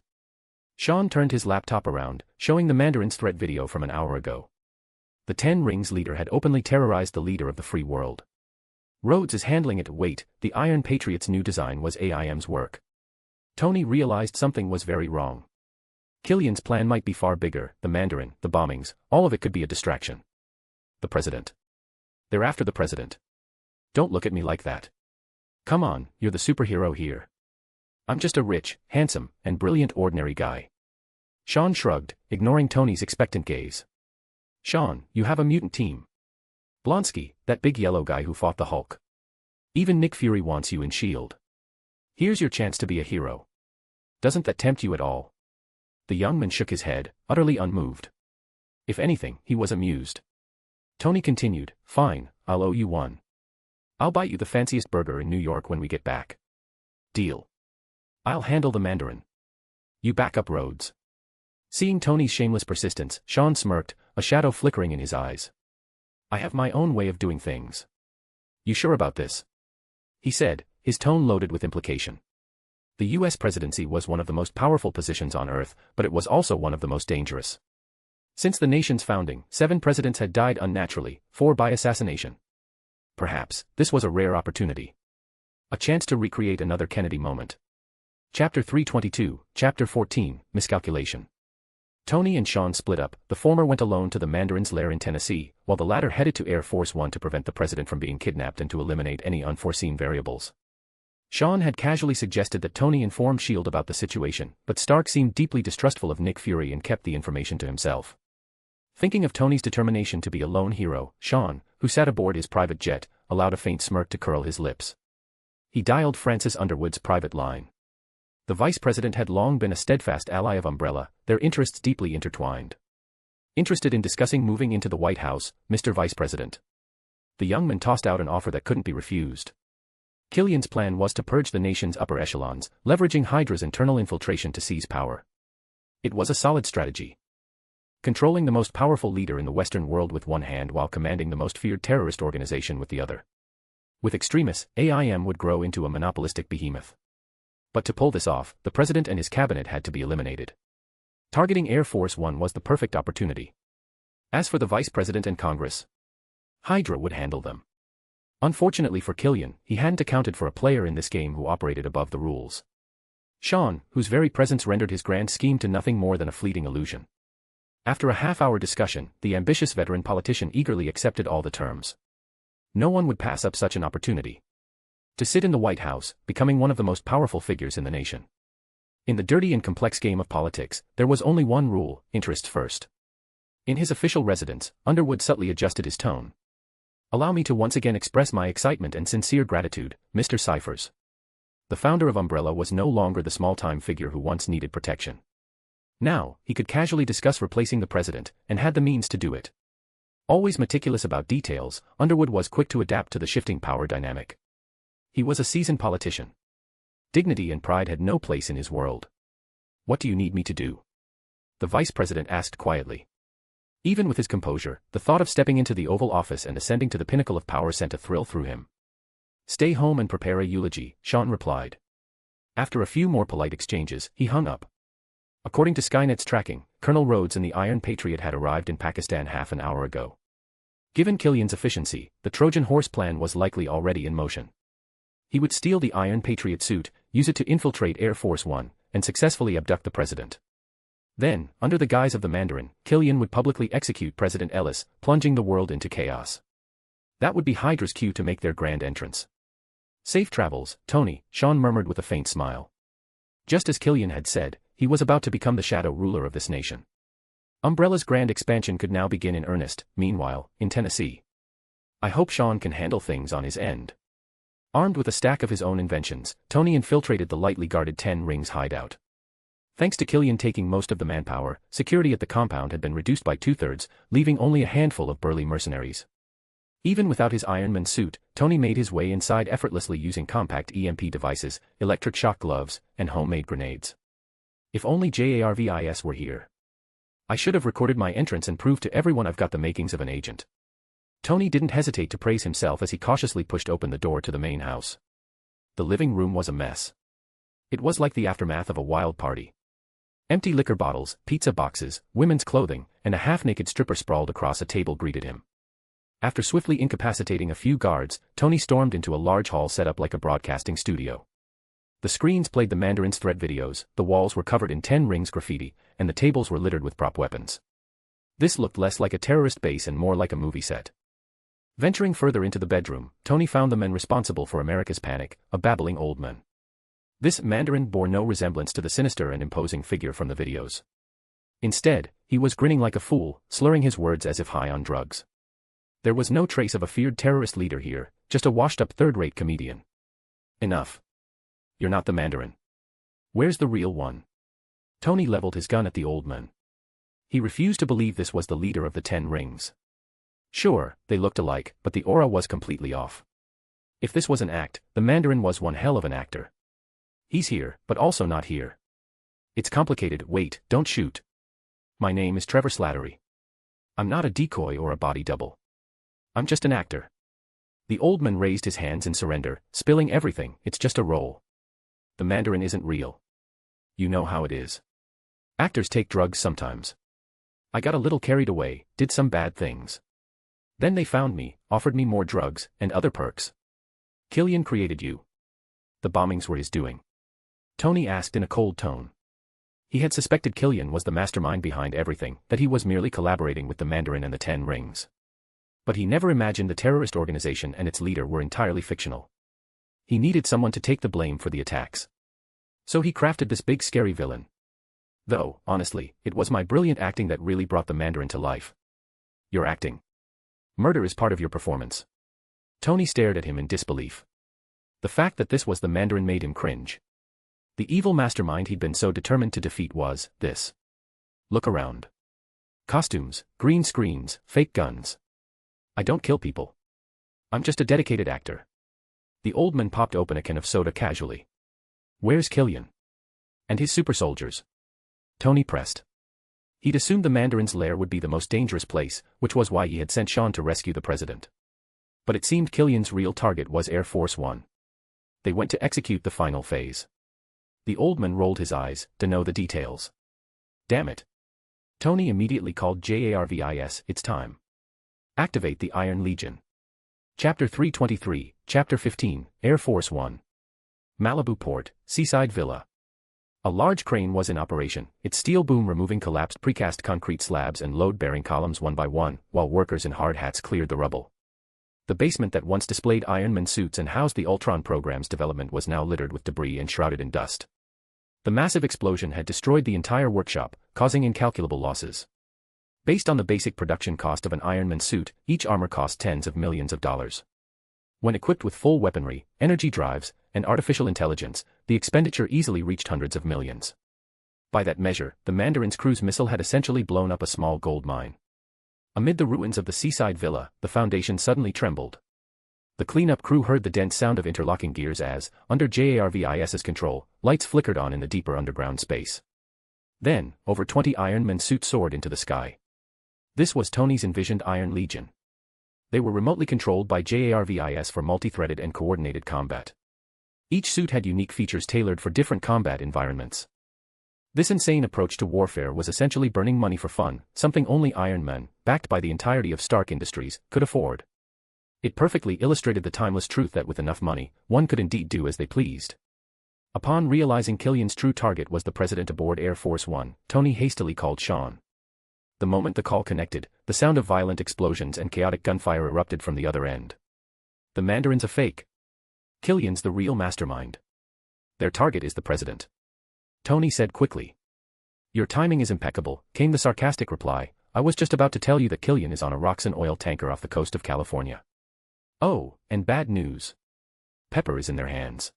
Sean turned his laptop around, showing the Mandarin's threat video from an hour ago. The 10 Rings leader had openly terrorized the leader of the free world. Rhodes is handling it. Wait, the Iron Patriot's new design was AIM's work. Tony realized something was very wrong. Killian's plan might be far bigger, the Mandarin, the bombings, all of it could be a distraction. The president. They're after the president. Don't look at me like that. Come on, you're the superhero here. I'm just a rich, handsome, and brilliant ordinary guy. Sean shrugged, ignoring Tony's expectant gaze. Sean, you have a mutant team. Blonsky, that big yellow guy who fought the Hulk. Even Nick Fury wants you in S.H.I.E.L.D. Here's your chance to be a hero. Doesn't that tempt you at all? The young man shook his head, utterly unmoved. If anything, he was amused. Tony continued, fine, I'll owe you one. I'll buy you the fanciest burger in New York when we get back. Deal. I'll handle the Mandarin. You back up Rhodes. Seeing Tony's shameless persistence, Sean smirked, a shadow flickering in his eyes. I have my own way of doing things. You sure about this? He said, his tone loaded with implication. The U.S. presidency was one of the most powerful positions on Earth, but it was also one of the most dangerous. Since the nation's founding, 7 presidents had died unnaturally, 4 by assassination. Perhaps, this was a rare opportunity. A chance to recreate another Kennedy moment. Chapter 322, Chapter 14, Miscalculation. Tony and Sean split up. The former went alone to the Mandarin's lair in Tennessee, while the latter headed to Air Force One to prevent the president from being kidnapped and to eliminate any unforeseen variables. Sean had casually suggested that Tony inform S.H.I.E.L.D. about the situation, but Stark seemed deeply distrustful of Nick Fury and kept the information to himself. Thinking of Tony's determination to be a lone hero, Sean, who sat aboard his private jet, allowed a faint smirk to curl his lips. He dialed Francis Underwood's private line. The vice president had long been a steadfast ally of Umbrella, their interests deeply intertwined. Interested in discussing moving into the White House, Mr. Vice President? The young man tossed out an offer that couldn't be refused. Killian's plan was to purge the nation's upper echelons, leveraging Hydra's internal infiltration to seize power. It was a solid strategy. Controlling the most powerful leader in the Western world with one hand while commanding the most feared terrorist organization with the other. With extremists, AIM would grow into a monopolistic behemoth. But to pull this off, the president and his cabinet had to be eliminated. Targeting Air Force One was the perfect opportunity. As for the vice president and Congress, Hydra would handle them. Unfortunately for Killian, he hadn't accounted for a player in this game who operated above the rules. Sean, whose very presence rendered his grand scheme to nothing more than a fleeting illusion. After a half-hour discussion, the ambitious veteran politician eagerly accepted all the terms. No one would pass up such an opportunity. To sit in the White House, becoming one of the most powerful figures in the nation. In the dirty and complex game of politics, there was only one rule: interest first. In his official residence, Underwood subtly adjusted his tone. Allow me to once again express my excitement and sincere gratitude, Mr. Cyphers. The founder of Umbrella was no longer the small-time figure who once needed protection. Now, he could casually discuss replacing the president, and had the means to do it. Always meticulous about details, Underwood was quick to adapt to the shifting power dynamic. He was a seasoned politician. Dignity and pride had no place in his world. What do you need me to do? The vice president asked quietly. Even with his composure, the thought of stepping into the Oval Office and ascending to the pinnacle of power sent a thrill through him. Stay home and prepare a eulogy, Sean replied. After a few more polite exchanges, he hung up. According to Skynet's tracking, Colonel Rhodes and the Iron Patriot had arrived in Pakistan half an hour ago. Given Killian's efficiency, the Trojan horse plan was likely already in motion. He would steal the Iron Patriot suit, use it to infiltrate Air Force One, and successfully abduct the president. Then, under the guise of the Mandarin, Killian would publicly execute President Ellis, plunging the world into chaos. That would be Hydra's cue to make their grand entrance. Safe travels, Tony, Sean murmured with a faint smile. Just as Killian had said, he was about to become the shadow ruler of this nation. Umbrella's grand expansion could now begin in earnest, meanwhile, in Tennessee. I hope Sean can handle things on his end. Armed with a stack of his own inventions, Tony infiltrated the lightly guarded 10 Rings hideout. Thanks to Killian taking most of the manpower, security at the compound had been reduced by 2/3, leaving only a handful of burly mercenaries. Even without his Iron Man suit, Tony made his way inside effortlessly using compact EMP devices, electric shock gloves, and homemade grenades. If only JARVIS were here. I should have recorded my entrance and proved to everyone I've got the makings of an agent. Tony didn't hesitate to praise himself as he cautiously pushed open the door to the main house. The living room was a mess. It was like the aftermath of a wild party. Empty liquor bottles, pizza boxes, women's clothing, and a half-naked stripper sprawled across a table greeted him. After swiftly incapacitating a few guards, Tony stormed into a large hall set up like a broadcasting studio. The screens played the Mandarin's threat videos, the walls were covered in 10 Rings graffiti, and the tables were littered with prop weapons. This looked less like a terrorist base and more like a movie set. Venturing further into the bedroom, Tony found the men responsible for America's panic, a babbling old man. This Mandarin bore no resemblance to the sinister and imposing figure from the videos. Instead, he was grinning like a fool, slurring his words as if high on drugs. There was no trace of a feared terrorist leader here, just a washed-up third-rate comedian. Enough. You're not the Mandarin. Where's the real one? Tony leveled his gun at the old man. He refused to believe this was the leader of the 10 Rings. Sure, they looked alike, but the aura was completely off. If this was an act, the Mandarin was one hell of an actor. He's here, but also not here. It's complicated. Wait, don't shoot. My name is Trevor Slattery. I'm not a decoy or a body double. I'm just an actor. The old man raised his hands in surrender, spilling everything. It's just a role. The Mandarin isn't real. You know how it is. Actors take drugs sometimes. I got a little carried away, did some bad things. Then they found me, offered me more drugs, and other perks. Killian created you. The bombings were his doing. Tony asked in a cold tone. He had suspected Killian was the mastermind behind everything, that he was merely collaborating with the Mandarin and the 10 Rings. But he never imagined the terrorist organization and its leader were entirely fictional. He needed someone to take the blame for the attacks. So he crafted this big scary villain. Though, honestly, it was my brilliant acting that really brought the Mandarin to life. Your acting. Murder is part of your performance. Tony stared at him in disbelief. The fact that this was the Mandarin made him cringe. The evil mastermind he'd been so determined to defeat was this. Look around. Costumes, green screens, fake guns. I don't kill people. I'm just a dedicated actor. The old man popped open a can of soda casually. Where's Killian? And his super soldiers? Tony pressed. He'd assumed the Mandarin's lair would be the most dangerous place, which was why he had sent Sean to rescue the president. But it seemed Killian's real target was Air Force One. They went to execute the final phase. The old man rolled his eyes, to know the details. Damn it. Tony immediately called JARVIS, it's time. Activate the Iron Legion. Chapter 323, Chapter 15, Air Force One. Malibu Port, Seaside Villa. A large crane was in operation, its steel boom removing collapsed precast concrete slabs and load-bearing columns one by one, while workers in hard hats cleared the rubble. The basement that once displayed Iron Man suits and housed the Ultron program's development was now littered with debris and shrouded in dust. The massive explosion had destroyed the entire workshop, causing incalculable losses. Based on the basic production cost of an Iron Man suit, each armor cost tens of millions of dollars. When equipped with full weaponry, energy drives, and artificial intelligence, the expenditure easily reached hundreds of millions. By that measure, the Mandarin's cruise missile had essentially blown up a small gold mine. Amid the ruins of the seaside villa, the foundation suddenly trembled. The cleanup crew heard the dense sound of interlocking gears as, under JARVIS's control, lights flickered on in the deeper underground space. Then, over 20 Iron Man suits soared into the sky. This was Tony's envisioned Iron Legion. They were remotely controlled by JARVIS for multi-threaded and coordinated combat. Each suit had unique features tailored for different combat environments. This insane approach to warfare was essentially burning money for fun, something only Iron Man, backed by the entirety of Stark Industries, could afford. It perfectly illustrated the timeless truth that with enough money, one could indeed do as they pleased. Upon realizing Killian's true target was the president aboard Air Force One, Tony hastily called Sean. The moment the call connected, the sound of violent explosions and chaotic gunfire erupted from the other end. The Mandarin's a fake. Killian's the real mastermind. Their target is the president. Tony said quickly. Your timing is impeccable, came the sarcastic reply. I was just about to tell you that Killian is on a Roxxon oil tanker off the coast of California. Oh, and bad news. Pepper is in their hands.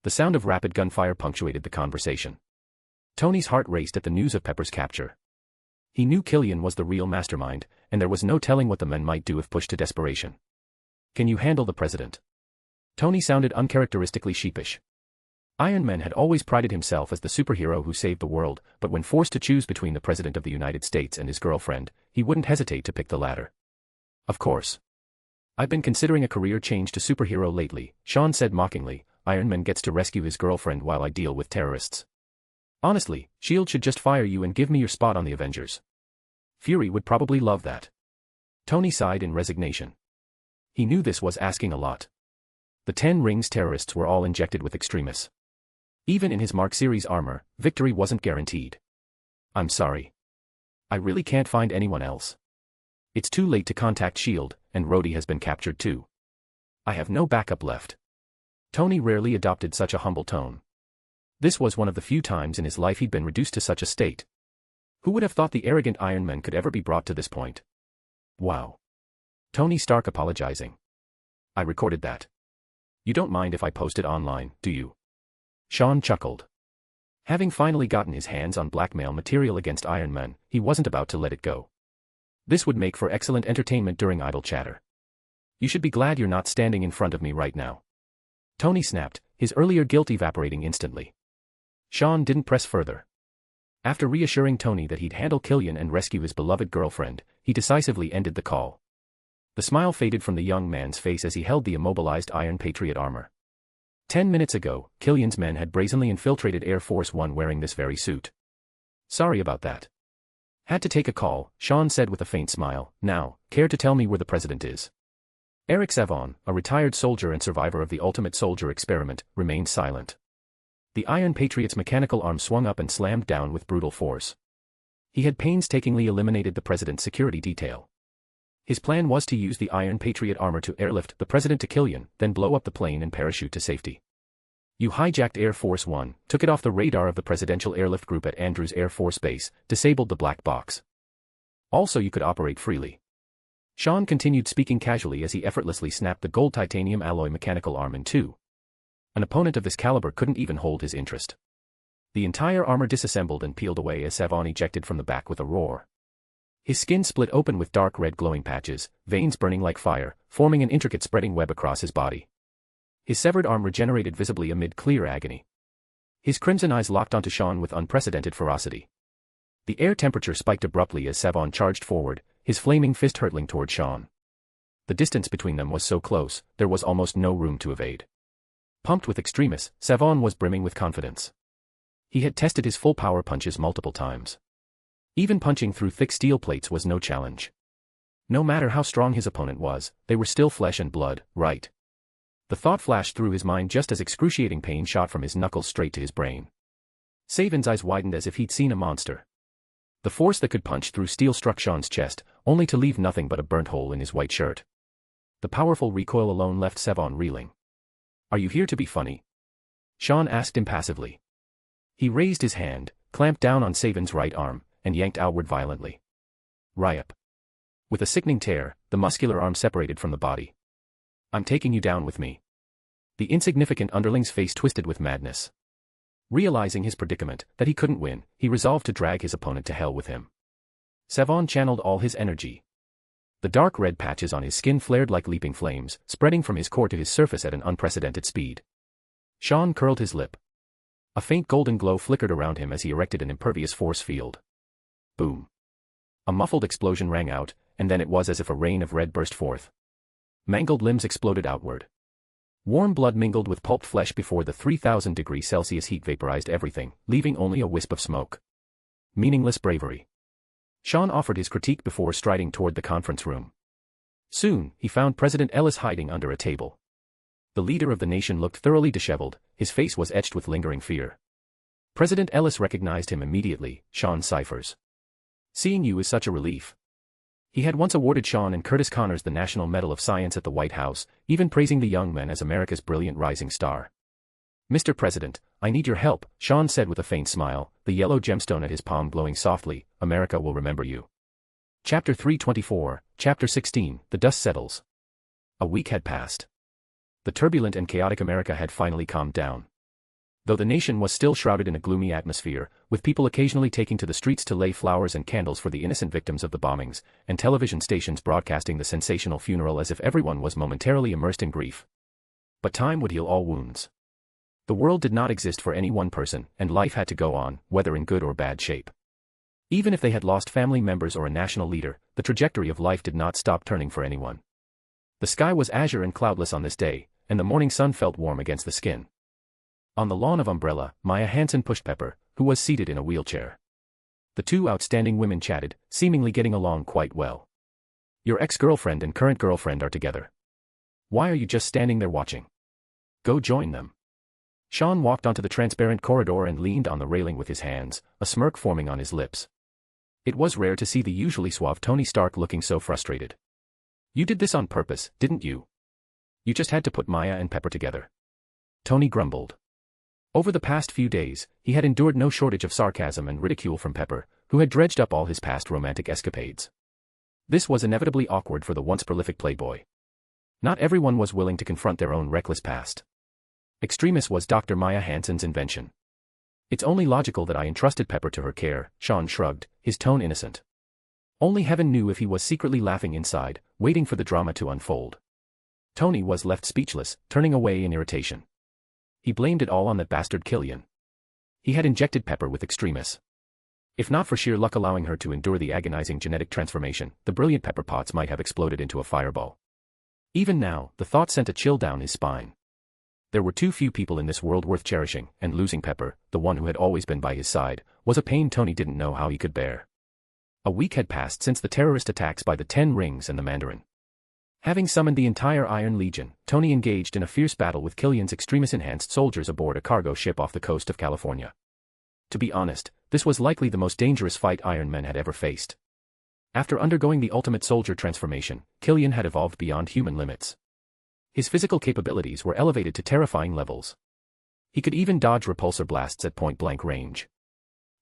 The sound of rapid gunfire punctuated the conversation. Tony's heart raced at the news of Pepper's capture. He knew Killian was the real mastermind, and there was no telling what the men might do if pushed to desperation. "Can you handle the president?" Tony sounded uncharacteristically sheepish. Iron Man had always prided himself as the superhero who saved the world, but when forced to choose between the President of the United States and his girlfriend, he wouldn't hesitate to pick the latter. "Of course. I've been considering a career change to superhero lately," Sean said mockingly. "Iron Man gets to rescue his girlfriend while I deal with terrorists. Honestly, S.H.I.E.L.D. should just fire you and give me your spot on the Avengers. Fury would probably love that." Tony sighed in resignation. He knew this was asking a lot. The 10 Rings terrorists were all injected with extremis. Even in his Mark series armor, victory wasn't guaranteed. "I'm sorry. I really can't find anyone else. It's too late to contact S.H.I.E.L.D., and Rhodey has been captured too. I have no backup left." Tony rarely adopted such a humble tone. This was one of the few times in his life he'd been reduced to such a state. Who would have thought the arrogant Iron Man could ever be brought to this point? "Wow. Tony Stark apologizing. I recorded that. You don't mind if I post it online, do you?" Sean chuckled. Having finally gotten his hands on blackmail material against Iron Man, he wasn't about to let it go. This would make for excellent entertainment during idle chatter. "You should be glad you're not standing in front of me right now." Tony snapped, his earlier guilt evaporating instantly. Sean didn't press further. After reassuring Tony that he'd handle Killian and rescue his beloved girlfriend, he decisively ended the call. The smile faded from the young man's face as he held the immobilized Iron Patriot armor. 10 minutes ago, Killian's men had brazenly infiltrated Air Force One wearing this very suit. "Sorry about that. Had to take a call," Sean said with a faint smile. "Now, care to tell me where the president is?" Eric Savon, a retired soldier and survivor of the Ultimate Soldier experiment, remained silent. The Iron Patriot's mechanical arm swung up and slammed down with brutal force. He had painstakingly eliminated the president's security detail. His plan was to use the Iron Patriot armor to airlift the president to Killian, then blow up the plane and parachute to safety. "You hijacked Air Force One, took it off the radar of the Presidential Airlift Group at Andrews Air Force Base, disabled the black box. Also you could operate freely." Sean continued speaking casually as he effortlessly snapped the gold titanium alloy mechanical arm in two. An opponent of this caliber couldn't even hold his interest. The entire armor disassembled and peeled away as Savon ejected from the back with a roar. His skin split open with dark red glowing patches, veins burning like fire, forming an intricate spreading web across his body. His severed arm regenerated visibly amid clear agony. His crimson eyes locked onto Sean with unprecedented ferocity. The air temperature spiked abruptly as Savon charged forward, his flaming fist hurtling toward Sean. The distance between them was so close, there was almost no room to evade. Pumped with extremis, Savon was brimming with confidence. He had tested his full power punches multiple times. Even punching through thick steel plates was no challenge. No matter how strong his opponent was, they were still flesh and blood, right? The thought flashed through his mind just as excruciating pain shot from his knuckles straight to his brain. Savon's eyes widened as if he'd seen a monster. The force that could punch through steel struck Sean's chest, only to leave nothing but a burnt hole in his white shirt. The powerful recoil alone left Savon reeling. "Are you here to be funny?" Sean asked impassively. He raised his hand, clamped down on Savon's right arm, and yanked outward violently. Ryup. With a sickening tear, the muscular arm separated from the body. "I'm taking you down with me." The insignificant underling's face twisted with madness. Realizing his predicament, that he couldn't win, he resolved to drag his opponent to hell with him. Savon channeled all his energy. The dark red patches on his skin flared like leaping flames, spreading from his core to his surface at an unprecedented speed. Sean curled his lip. A faint golden glow flickered around him as he erected an impervious force field. Boom. A muffled explosion rang out, and then it was as if a rain of red burst forth. Mangled limbs exploded outward. Warm blood mingled with pulped flesh before the 3,000°C heat vaporized everything, leaving only a wisp of smoke. Meaningless bravery. Sean offered his critique before striding toward the conference room. Soon, he found President Ellis hiding under a table. The leader of the nation looked thoroughly disheveled, his face was etched with lingering fear. President Ellis recognized him immediately. "Sean Cyphers. Seeing you is such a relief." He had once awarded Sean and Curtis Connors the National Medal of Science at the White House, even praising the young man as America's brilliant rising star. "Mr. President, I need your help," Sean said with a faint smile, the yellow gemstone at his palm glowing softly. "America will remember you." Chapter 324, Chapter 16, The Dust Settles. A week had passed. The turbulent and chaotic America had finally calmed down. Though the nation was still shrouded in a gloomy atmosphere, with people occasionally taking to the streets to lay flowers and candles for the innocent victims of the bombings, and television stations broadcasting the sensational funeral as if everyone was momentarily immersed in grief. But time would heal all wounds. The world did not exist for any one person, and life had to go on, whether in good or bad shape. Even if they had lost family members or a national leader, the trajectory of life did not stop turning for anyone. The sky was azure and cloudless on this day, and the morning sun felt warm against the skin. On the lawn of Umbrella, Maya Hansen pushed Pepper, who was seated in a wheelchair. The two outstanding women chatted, seemingly getting along quite well. Your ex-girlfriend and current girlfriend are together. Why are you just standing there watching? Go join them. Sean walked onto the transparent corridor and leaned on the railing with his hands, a smirk forming on his lips. It was rare to see the usually suave Tony Stark looking so frustrated. You did this on purpose, didn't you? You just had to put Maya and Pepper together. Tony grumbled. Over the past few days, he had endured no shortage of sarcasm and ridicule from Pepper, who had dredged up all his past romantic escapades. This was inevitably awkward for the once prolific playboy. Not everyone was willing to confront their own reckless past. Extremis was Dr. Maya Hansen's invention. It's only logical that I entrusted Pepper to her care, Sean shrugged, his tone innocent. Only heaven knew if he was secretly laughing inside, waiting for the drama to unfold. Tony was left speechless, turning away in irritation. He blamed it all on that bastard Killian. He had injected Pepper with Extremis. If not for sheer luck allowing her to endure the agonizing genetic transformation, the brilliant Pepper Potts might have exploded into a fireball. Even now, the thought sent a chill down his spine. There were too few people in this world worth cherishing, and losing Pepper, the one who had always been by his side, was a pain Tony didn't know how he could bear. A week had passed since the terrorist attacks by the Ten Rings and the Mandarin. Having summoned the entire Iron Legion, Tony engaged in a fierce battle with Killian's Extremis-enhanced soldiers aboard a cargo ship off the coast of California. To be honest, this was likely the most dangerous fight Iron Men had ever faced. After undergoing the ultimate soldier transformation, Killian had evolved beyond human limits. His physical capabilities were elevated to terrifying levels. He could even dodge repulsor blasts at point-blank range.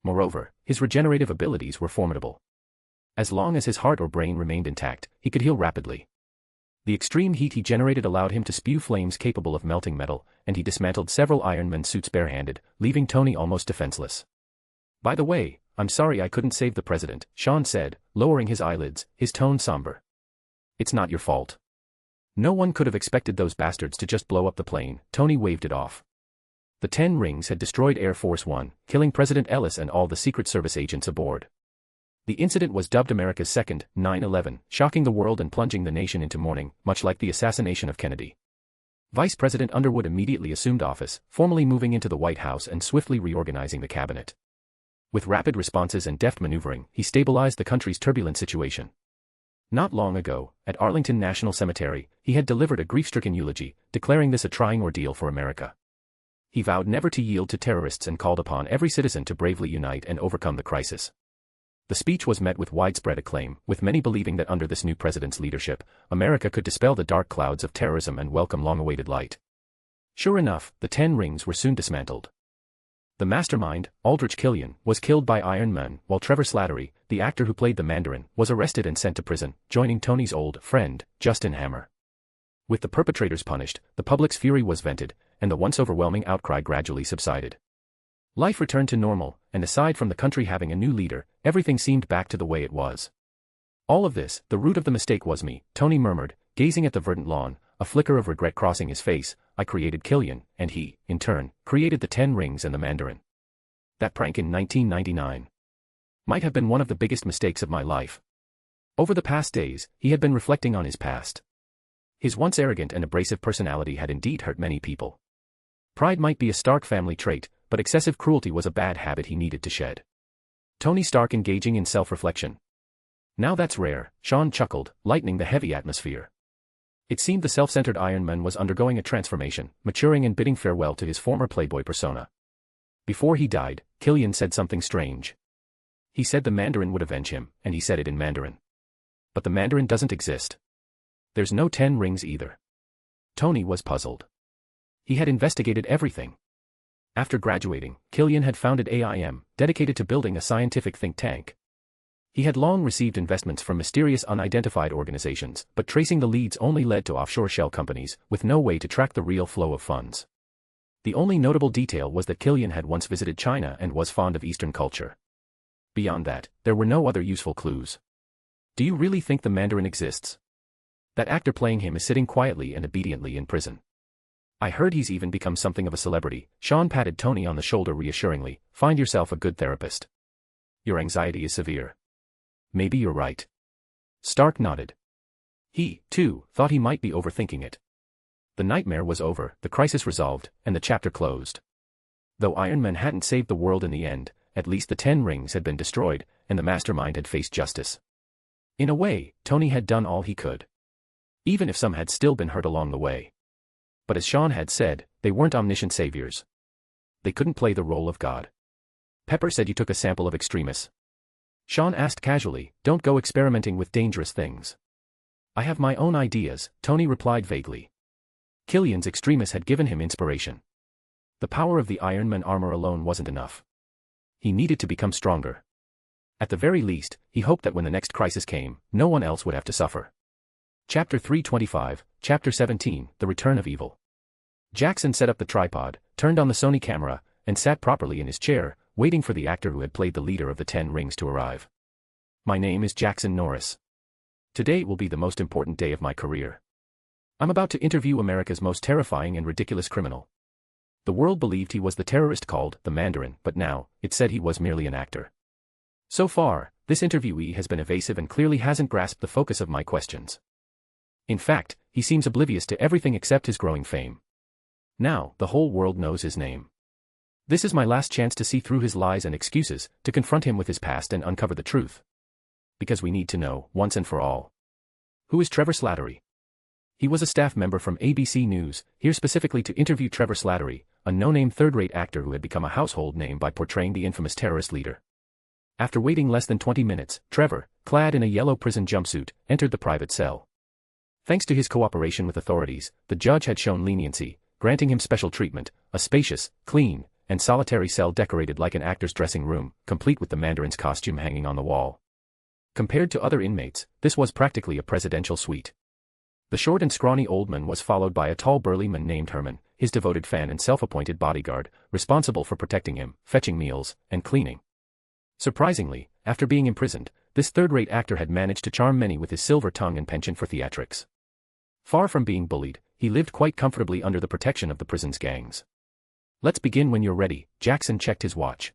Moreover, his regenerative abilities were formidable. As long as his heart or brain remained intact, he could heal rapidly. The extreme heat he generated allowed him to spew flames capable of melting metal, and he dismantled several Iron Man suits barehanded, leaving Tony almost defenseless. By the way, I'm sorry I couldn't save the president, Sean said, lowering his eyelids, his tone somber. It's not your fault. No one could have expected those bastards to just blow up the plane, Tony waved it off. The Ten Rings had destroyed Air Force One, killing President Ellis and all the Secret Service agents aboard. The incident was dubbed America's second 9/11, shocking the world and plunging the nation into mourning, much like the assassination of Kennedy. Vice President Underwood immediately assumed office, formally moving into the White House and swiftly reorganizing the cabinet. With rapid responses and deft maneuvering, he stabilized the country's turbulent situation. Not long ago, at Arlington National Cemetery, he had delivered a grief-stricken eulogy, declaring this a trying ordeal for America. He vowed never to yield to terrorists and called upon every citizen to bravely unite and overcome the crisis. The speech was met with widespread acclaim, with many believing that under this new president's leadership, America could dispel the dark clouds of terrorism and welcome long-awaited light. Sure enough, the Ten Rings were soon dismantled. The mastermind, Aldrich Killian, was killed by Iron Man, while Trevor Slattery, the actor who played the Mandarin, was arrested and sent to prison, joining Tony's old friend, Justin Hammer. With the perpetrators punished, the public's fury was vented, and the once overwhelming outcry gradually subsided. Life returned to normal, and aside from the country having a new leader, everything seemed back to the way it was. All of this, the root of the mistake was me, Tony murmured, gazing at the verdant lawn, a flicker of regret crossing his face. I created Killian, and he, in turn, created the Ten Rings and the Mandarin. That prank in 1999 might have been one of the biggest mistakes of my life. Over the past days, he had been reflecting on his past. His once arrogant and abrasive personality had indeed hurt many people. Pride might be a Stark family trait, but excessive cruelty was a bad habit he needed to shed. Tony Stark engaging in self-reflection. Now that's rare, Sean chuckled, lightening the heavy atmosphere. It seemed the self-centered Iron Man was undergoing a transformation, maturing and bidding farewell to his former playboy persona. Before he died, Killian said something strange. He said the Mandarin would avenge him, and he said it in Mandarin. But the Mandarin doesn't exist. There's no Ten Rings either. Tony was puzzled. He had investigated everything. After graduating, Killian had founded AIM, dedicated to building a scientific think tank. He had long received investments from mysterious unidentified organizations, but tracing the leads only led to offshore shell companies, with no way to track the real flow of funds. The only notable detail was that Killian had once visited China and was fond of Eastern culture. Beyond that, there were no other useful clues. Do you really think the Mandarin exists? That actor playing him is sitting quietly and obediently in prison. I heard he's even become something of a celebrity. Sean patted Tony on the shoulder reassuringly. Find yourself a good therapist. Your anxiety is severe. Maybe you're right. Stark nodded. He, too, thought he might be overthinking it. The nightmare was over, the crisis resolved, and the chapter closed. Though Iron Man hadn't saved the world in the end, at least the 10 rings had been destroyed, and the mastermind had faced justice. In a way, Tony had done all he could. Even if some had still been hurt along the way. But as Sean had said, they weren't omniscient saviors. They couldn't play the role of God. Pepper said you took a sample of Extremis. Sean asked casually, don't go experimenting with dangerous things. I have my own ideas, Tony replied vaguely. Killian's Extremis had given him inspiration. The power of the Iron Man armor alone wasn't enough. He needed to become stronger. At the very least, he hoped that when the next crisis came, no one else would have to suffer. Chapter 325, Chapter 17, The Return of Evil. Jackson set up the tripod, turned on the Sony camera, and sat properly in his chair, waiting for the actor who had played the leader of the 10 rings to arrive. My name is Jackson Norris. Today will be the most important day of my career. I'm about to interview America's most terrifying and ridiculous criminal. The world believed he was the terrorist called the Mandarin, but now, it said he was merely an actor. So far, this interviewee has been evasive and clearly hasn't grasped the focus of my questions. In fact, he seems oblivious to everything except his growing fame. Now, the whole world knows his name. This is my last chance to see through his lies and excuses, to confront him with his past and uncover the truth. Because we need to know, once and for all. Who is Trevor Slattery? He was a staff member from ABC News, here specifically to interview Trevor Slattery, a no-name third-rate actor who had become a household name by portraying the infamous terrorist leader. After waiting less than 20 minutes, Trevor, clad in a yellow prison jumpsuit, entered the private cell. Thanks to his cooperation with authorities, the judge had shown leniency, granting him special treatment, a spacious, clean, and solitary cell decorated like an actor's dressing room, complete with the Mandarin's costume hanging on the wall. Compared to other inmates, this was practically a presidential suite. The short and scrawny old man was followed by a tall burly man named Herman, his devoted fan and self-appointed bodyguard, responsible for protecting him, fetching meals, and cleaning. Surprisingly, after being imprisoned, this third-rate actor had managed to charm many with his silver tongue and penchant for theatrics. Far from being bullied, he lived quite comfortably under the protection of the prison's gangs. Let's begin when you're ready, Jackson checked his watch.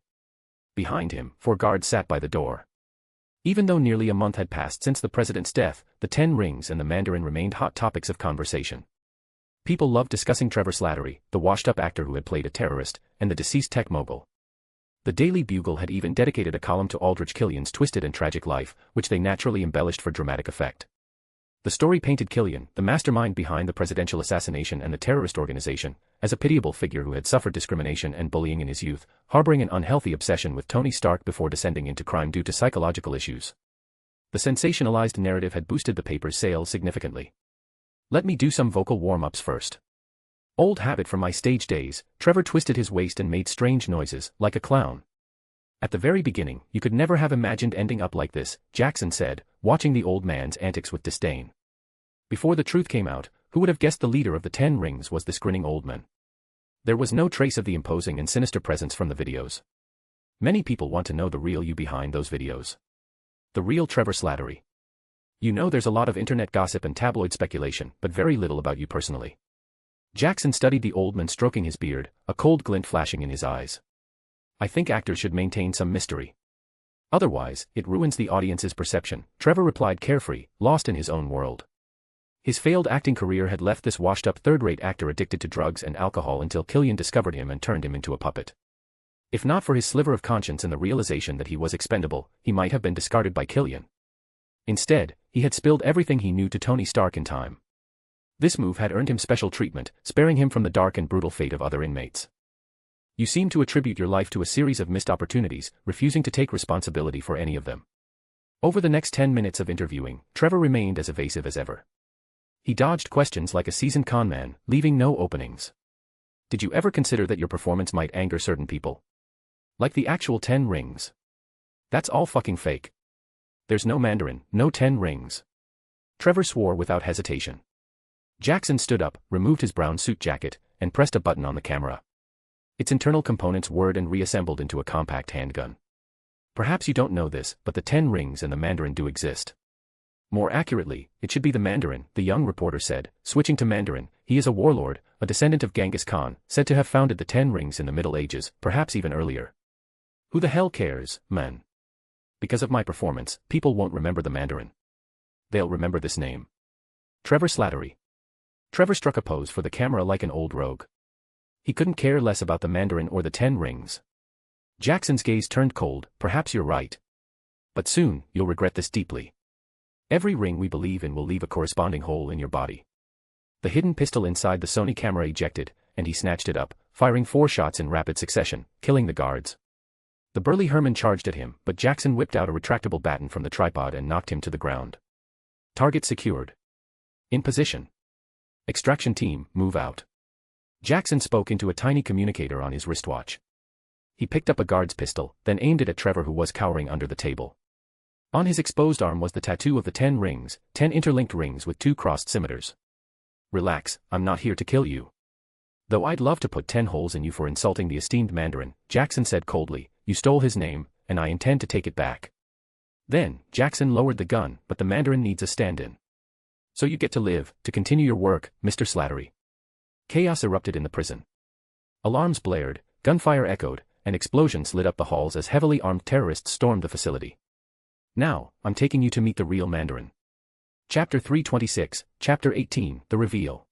Behind him, 4 guards sat by the door. Even though nearly a month had passed since the president's death, the 10 rings and the Mandarin remained hot topics of conversation. People loved discussing Trevor Slattery, the washed-up actor who had played a terrorist, and the deceased tech mogul. The Daily Bugle had even dedicated a column to Aldrich Killian's twisted and tragic life, which they naturally embellished for dramatic effect. The story painted Killian, the mastermind behind the presidential assassination and the terrorist organization, as a pitiable figure who had suffered discrimination and bullying in his youth, harboring an unhealthy obsession with Tony Stark before descending into crime due to psychological issues. The sensationalized narrative had boosted the paper's sales significantly. Let me do some vocal warm-ups first. Old habit from my stage days, Trevor twisted his waist and made strange noises, like a clown. At the very beginning, you could never have imagined ending up like this, Jackson said, watching the old man's antics with disdain. Before the truth came out, who would have guessed the leader of the 10 rings was this grinning old man? There was no trace of the imposing and sinister presence from the videos. Many people want to know the real you behind those videos. The real Trevor Slattery. You know, there's a lot of internet gossip and tabloid speculation, but very little about you personally. Jackson studied the old man stroking his beard, a cold glint flashing in his eyes. I think actors should maintain some mystery. Otherwise, it ruins the audience's perception, Trevor replied carefree, lost in his own world. His failed acting career had left this washed-up third-rate actor addicted to drugs and alcohol until Killian discovered him and turned him into a puppet. If not for his sliver of conscience and the realization that he was expendable, he might have been discarded by Killian. Instead, he had spilled everything he knew to Tony Stark in time. This move had earned him special treatment, sparing him from the dark and brutal fate of other inmates. You seem to attribute your life to a series of missed opportunities, refusing to take responsibility for any of them. Over the next 10 minutes of interviewing, Trevor remained as evasive as ever. He dodged questions like a seasoned conman, leaving no openings. Did you ever consider that your performance might anger certain people? Like the actual 10 rings. That's all fucking fake. There's no Mandarin, no 10 rings. Trevor swore without hesitation. Jackson stood up, removed his brown suit jacket, and pressed a button on the camera. Its internal components whirred and reassembled into a compact handgun. Perhaps you don't know this, but the 10 rings and the Mandarin do exist. More accurately, it should be the Mandarin, the young reporter said, switching to Mandarin. He is a warlord, a descendant of Genghis Khan, said to have founded the 10 rings in the Middle Ages, perhaps even earlier. Who the hell cares, man? Because of my performance, people won't remember the Mandarin. They'll remember this name. Trevor Slattery. Trevor struck a pose for the camera like an old rogue. He couldn't care less about the Mandarin or the 10 rings. Jackson's gaze turned cold. Perhaps you're right. But soon, you'll regret this deeply. Every ring we believe in will leave a corresponding hole in your body. The hidden pistol inside the Sony camera ejected, and he snatched it up, firing 4 shots in rapid succession, killing the guards. The burly Herman charged at him, but Jackson whipped out a retractable baton from the tripod and knocked him to the ground. Target secured. In position. Extraction team, move out. Jackson spoke into a tiny communicator on his wristwatch. He picked up a guard's pistol, then aimed it at Trevor, who was cowering under the table. On his exposed arm was the tattoo of the 10 rings, 10 interlinked rings with 2 crossed scimitars. Relax, I'm not here to kill you. Though I'd love to put 10 holes in you for insulting the esteemed Mandarin, Jackson said coldly. You stole his name, and I intend to take it back. Then, Jackson lowered the gun, but the Mandarin needs a stand-in. So you get to live, to continue your work, Mr. Slattery. Chaos erupted in the prison. Alarms blared, gunfire echoed, and explosions lit up the halls as heavily armed terrorists stormed the facility. Now, I'm taking you to meet the real Mandarin. Chapter 326, Chapter 18, The Reveal.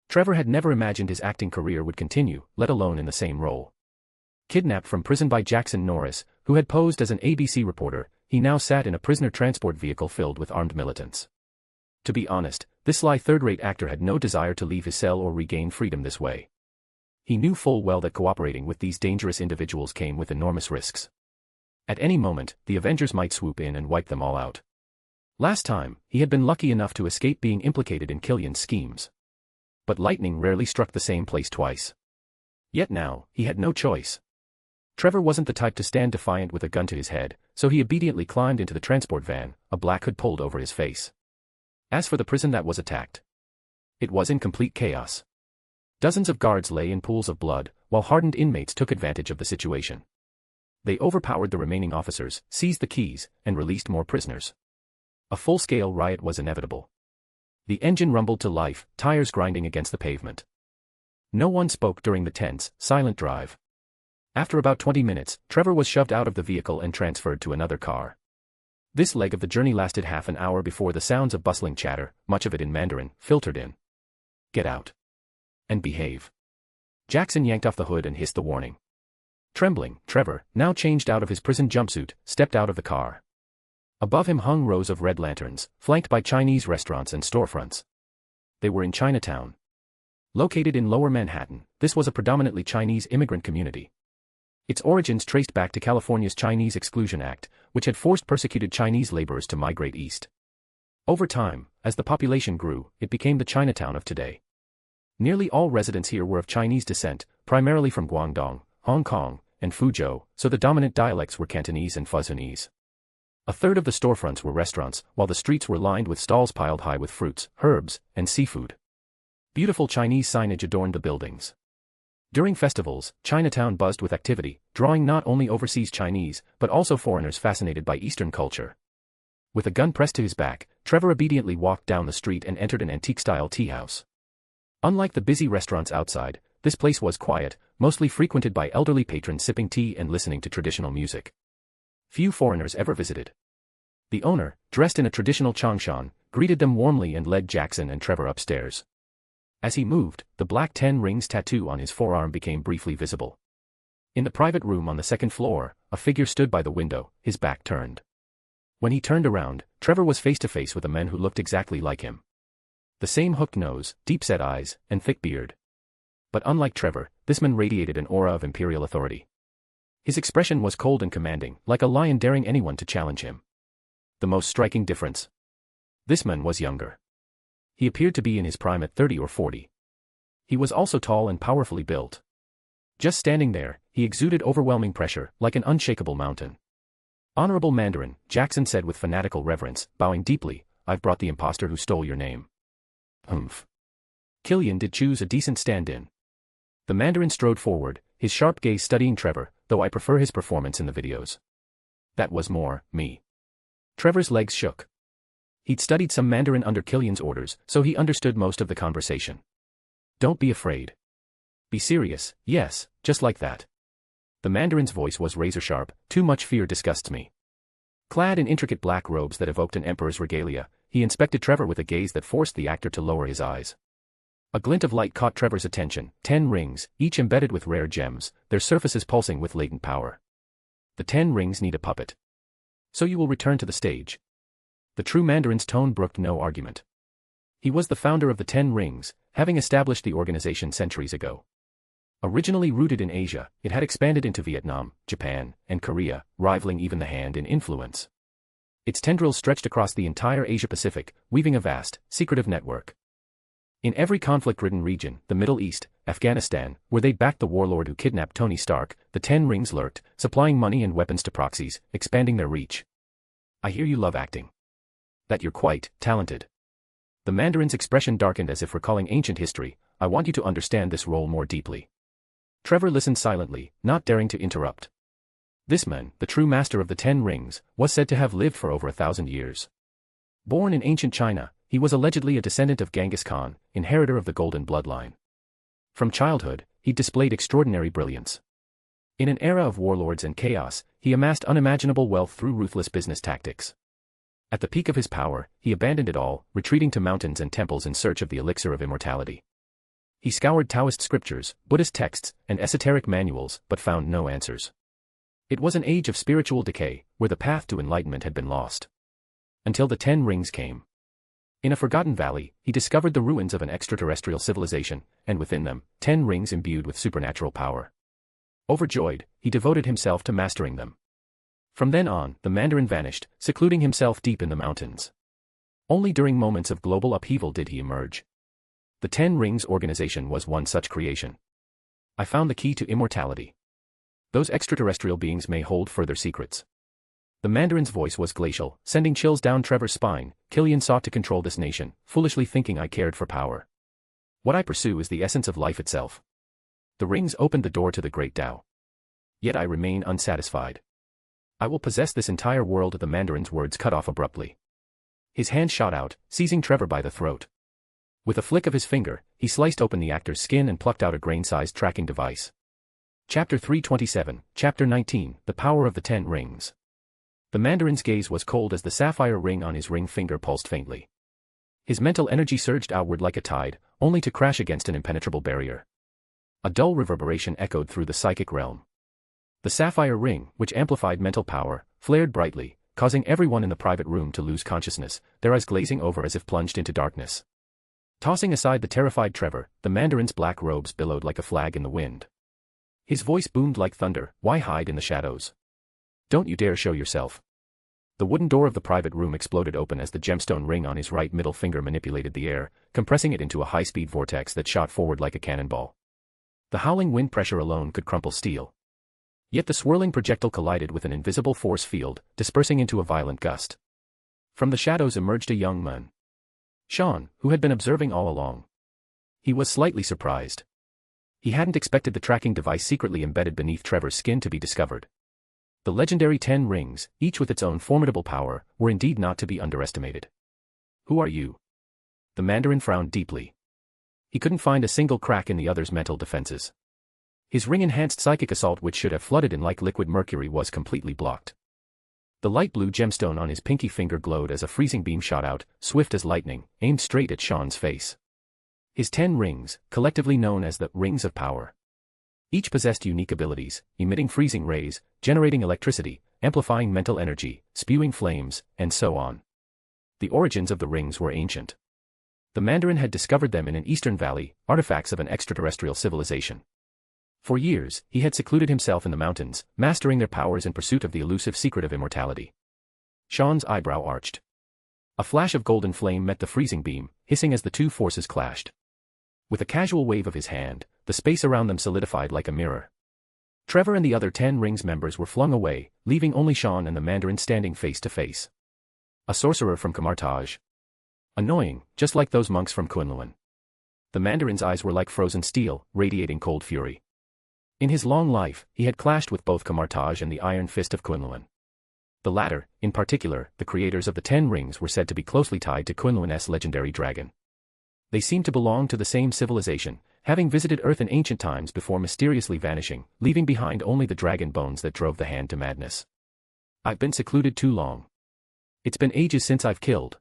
Trevor had never imagined his acting career would continue, let alone in the same role. Kidnapped from prison by Jackson Norris, who had posed as an ABC reporter, he now sat in a prisoner transport vehicle filled with armed militants. To be honest, this sly third-rate actor had no desire to leave his cell or regain freedom this way. He knew full well that cooperating with these dangerous individuals came with enormous risks. At any moment, the Avengers might swoop in and wipe them all out. Last time, he had been lucky enough to escape being implicated in Killian's schemes. But lightning rarely struck the same place twice. Yet now, he had no choice. Trevor wasn't the type to stand defiant with a gun to his head, so he obediently climbed into the transport van, a black hood pulled over his face. As for the prison that was attacked, it was in complete chaos. Dozens of guards lay in pools of blood, while hardened inmates took advantage of the situation. They overpowered the remaining officers, seized the keys, and released more prisoners. A full-scale riot was inevitable. The engine rumbled to life, tires grinding against the pavement. No one spoke during the tense, silent drive. After about 20 minutes, Trevor was shoved out of the vehicle and transferred to another car. This leg of the journey lasted half an hour before the sounds of bustling chatter, much of it in Mandarin, filtered in. Get out. And behave. Jackson yanked off the hood and hissed the warning. Trembling, Trevor, now changed out of his prison jumpsuit, stepped out of the car. Above him hung rows of red lanterns, flanked by Chinese restaurants and storefronts. They were in Chinatown. Located in Lower Manhattan, this was a predominantly Chinese immigrant community. Its origins traced back to California's Chinese Exclusion Act, which had forced persecuted Chinese laborers to migrate east. Over time, as the population grew, it became the Chinatown of today. Nearly all residents here were of Chinese descent, primarily from Guangdong, Hong Kong, and Fuzhou, so the dominant dialects were Cantonese and Fuzzunese. A third of the storefronts were restaurants, while the streets were lined with stalls piled high with fruits, herbs, and seafood. Beautiful Chinese signage adorned the buildings. During festivals, Chinatown buzzed with activity, drawing not only overseas Chinese, but also foreigners fascinated by Eastern culture. With a gun pressed to his back, Trevor obediently walked down the street and entered an antique-style tea house. Unlike the busy restaurants outside, this place was quiet, mostly frequented by elderly patrons sipping tea and listening to traditional music. Few foreigners ever visited. The owner, dressed in a traditional Changshan, greeted them warmly and led Jackson and Trevor upstairs. As he moved, the black 10 rings tattoo on his forearm became briefly visible. In the private room on the second floor, a figure stood by the window, his back turned. When he turned around, Trevor was face to face with a man who looked exactly like him. The same hooked nose, deep-set eyes, and thick beard. But unlike Trevor, this man radiated an aura of imperial authority. His expression was cold and commanding, like a lion daring anyone to challenge him. The most striking difference. This man was younger. He appeared to be in his prime at 30 or 40. He was also tall and powerfully built. Just standing there, he exuded overwhelming pressure, like an unshakable mountain. Honorable Mandarin, Jackson said with fanatical reverence, bowing deeply, I've brought the impostor who stole your name. Killian did choose a decent stand-in. The Mandarin strode forward, his sharp gaze studying Trevor, though I prefer his performance in the videos. That was more me. Trevor's legs shook. He'd studied some Mandarin under Killian's orders, so he understood most of the conversation. Don't be afraid. Be serious, yes, just like that. The Mandarin's voice was razor-sharp. Too much fear disgusts me. Clad in intricate black robes that evoked an emperor's regalia, he inspected Trevor with a gaze that forced the actor to lower his eyes. A glint of light caught Trevor's attention. 10 rings, each embedded with rare gems, their surfaces pulsing with latent power. The 10 rings need a puppet. So you will return to the stage. The true Mandarin's tone brooked no argument. He was the founder of the 10 rings, having established the organization centuries ago. Originally rooted in Asia, it had expanded into Vietnam, Japan, and Korea, rivaling even the Hand in influence. Its tendrils stretched across the entire Asia-Pacific, weaving a vast, secretive network. In every conflict-ridden region, the Middle East, Afghanistan, where they backed the warlord who kidnapped Tony Stark, the 10 rings lurked, supplying money and weapons to proxies, expanding their reach. I hear you love acting. That you're quite talented. The Mandarin's expression darkened as if recalling ancient history. I want you to understand this role more deeply. Trevor listened silently, not daring to interrupt. This man, the true master of the 10 rings, was said to have lived for over 1,000 years. Born in ancient China, he was allegedly a descendant of Genghis Khan, inheritor of the Golden Bloodline. From childhood, he displayed extraordinary brilliance. In an era of warlords and chaos, he amassed unimaginable wealth through ruthless business tactics. At the peak of his power, he abandoned it all, retreating to mountains and temples in search of the elixir of immortality. He scoured Taoist scriptures, Buddhist texts, and esoteric manuals, but found no answers. It was an age of spiritual decay, where the path to enlightenment had been lost. Until the 10 rings came. In a forgotten valley, he discovered the ruins of an extraterrestrial civilization, and within them, 10 rings imbued with supernatural power. Overjoyed, he devoted himself to mastering them. From then on, the Mandarin vanished, secluding himself deep in the mountains. Only during moments of global upheaval did he emerge. The 10 Rings organization was one such creation. I found the key to immortality. Those extraterrestrial beings may hold further secrets. The Mandarin's voice was glacial, sending chills down Trevor's spine. Killian sought to control this nation, foolishly thinking I cared for power. What I pursue is the essence of life itself. The rings opened the door to the great Tao. Yet I remain unsatisfied. I will possess this entire world. The Mandarin's words cut off abruptly. His hand shot out, seizing Trevor by the throat. With a flick of his finger, he sliced open the actor's skin and plucked out a grain-sized tracking device. Chapter 327, Chapter 19, The Power of the 10 Rings. The Mandarin's gaze was cold as the sapphire ring on his ring finger pulsed faintly. His mental energy surged outward like a tide, only to crash against an impenetrable barrier. A dull reverberation echoed through the psychic realm. The sapphire ring, which amplified mental power, flared brightly, causing everyone in the private room to lose consciousness, their eyes glazing over as if plunged into darkness. Tossing aside the terrified Trevor, the Mandarin's black robes billowed like a flag in the wind. His voice boomed like thunder. Why hide in the shadows? Don't you dare show yourself. The wooden door of the private room exploded open as the gemstone ring on his right middle finger manipulated the air, compressing it into a high-speed vortex that shot forward like a cannonball. The howling wind pressure alone could crumple steel. Yet the swirling projectile collided with an invisible force field, dispersing into a violent gust. From the shadows emerged a young man. Sean, who had been observing all along. He was slightly surprised. He hadn't expected the tracking device secretly embedded beneath Trevor's skin to be discovered. The legendary 10 rings, each with its own formidable power, were indeed not to be underestimated. Who are you? The Mandarin frowned deeply. He couldn't find a single crack in the other's mental defenses. His ring-enhanced psychic assault, which should have flooded in like liquid mercury, was completely blocked. The light blue gemstone on his pinky finger glowed as a freezing beam shot out, swift as lightning, aimed straight at Sean's face. His 10 rings, collectively known as the Rings of Power. Each possessed unique abilities, emitting freezing rays, generating electricity, amplifying mental energy, spewing flames, and so on. The origins of the rings were ancient. The Mandarin had discovered them in an eastern valley, artifacts of an extraterrestrial civilization. For years, he had secluded himself in the mountains, mastering their powers in pursuit of the elusive secret of immortality. Sean's eyebrow arched. A flash of golden flame met the freezing beam, hissing as the two forces clashed. With a casual wave of his hand, the space around them solidified like a mirror. Trevor and the other 10 Rings members were flung away, leaving only Sean and the Mandarin standing face to face. A sorcerer from Kamartaj. Annoying, just like those monks from Kunlun. The Mandarin's eyes were like frozen steel, radiating cold fury. In his long life, he had clashed with both Camartage and the Iron Fist of Quinlan. The latter, in particular, the creators of the Ten Rings, were said to be closely tied to Quinlan's legendary dragon. They seemed to belong to the same civilization, having visited Earth in ancient times before mysteriously vanishing, leaving behind only the dragon bones that drove the hand to madness. I've been secluded too long. It's been ages since I've killed.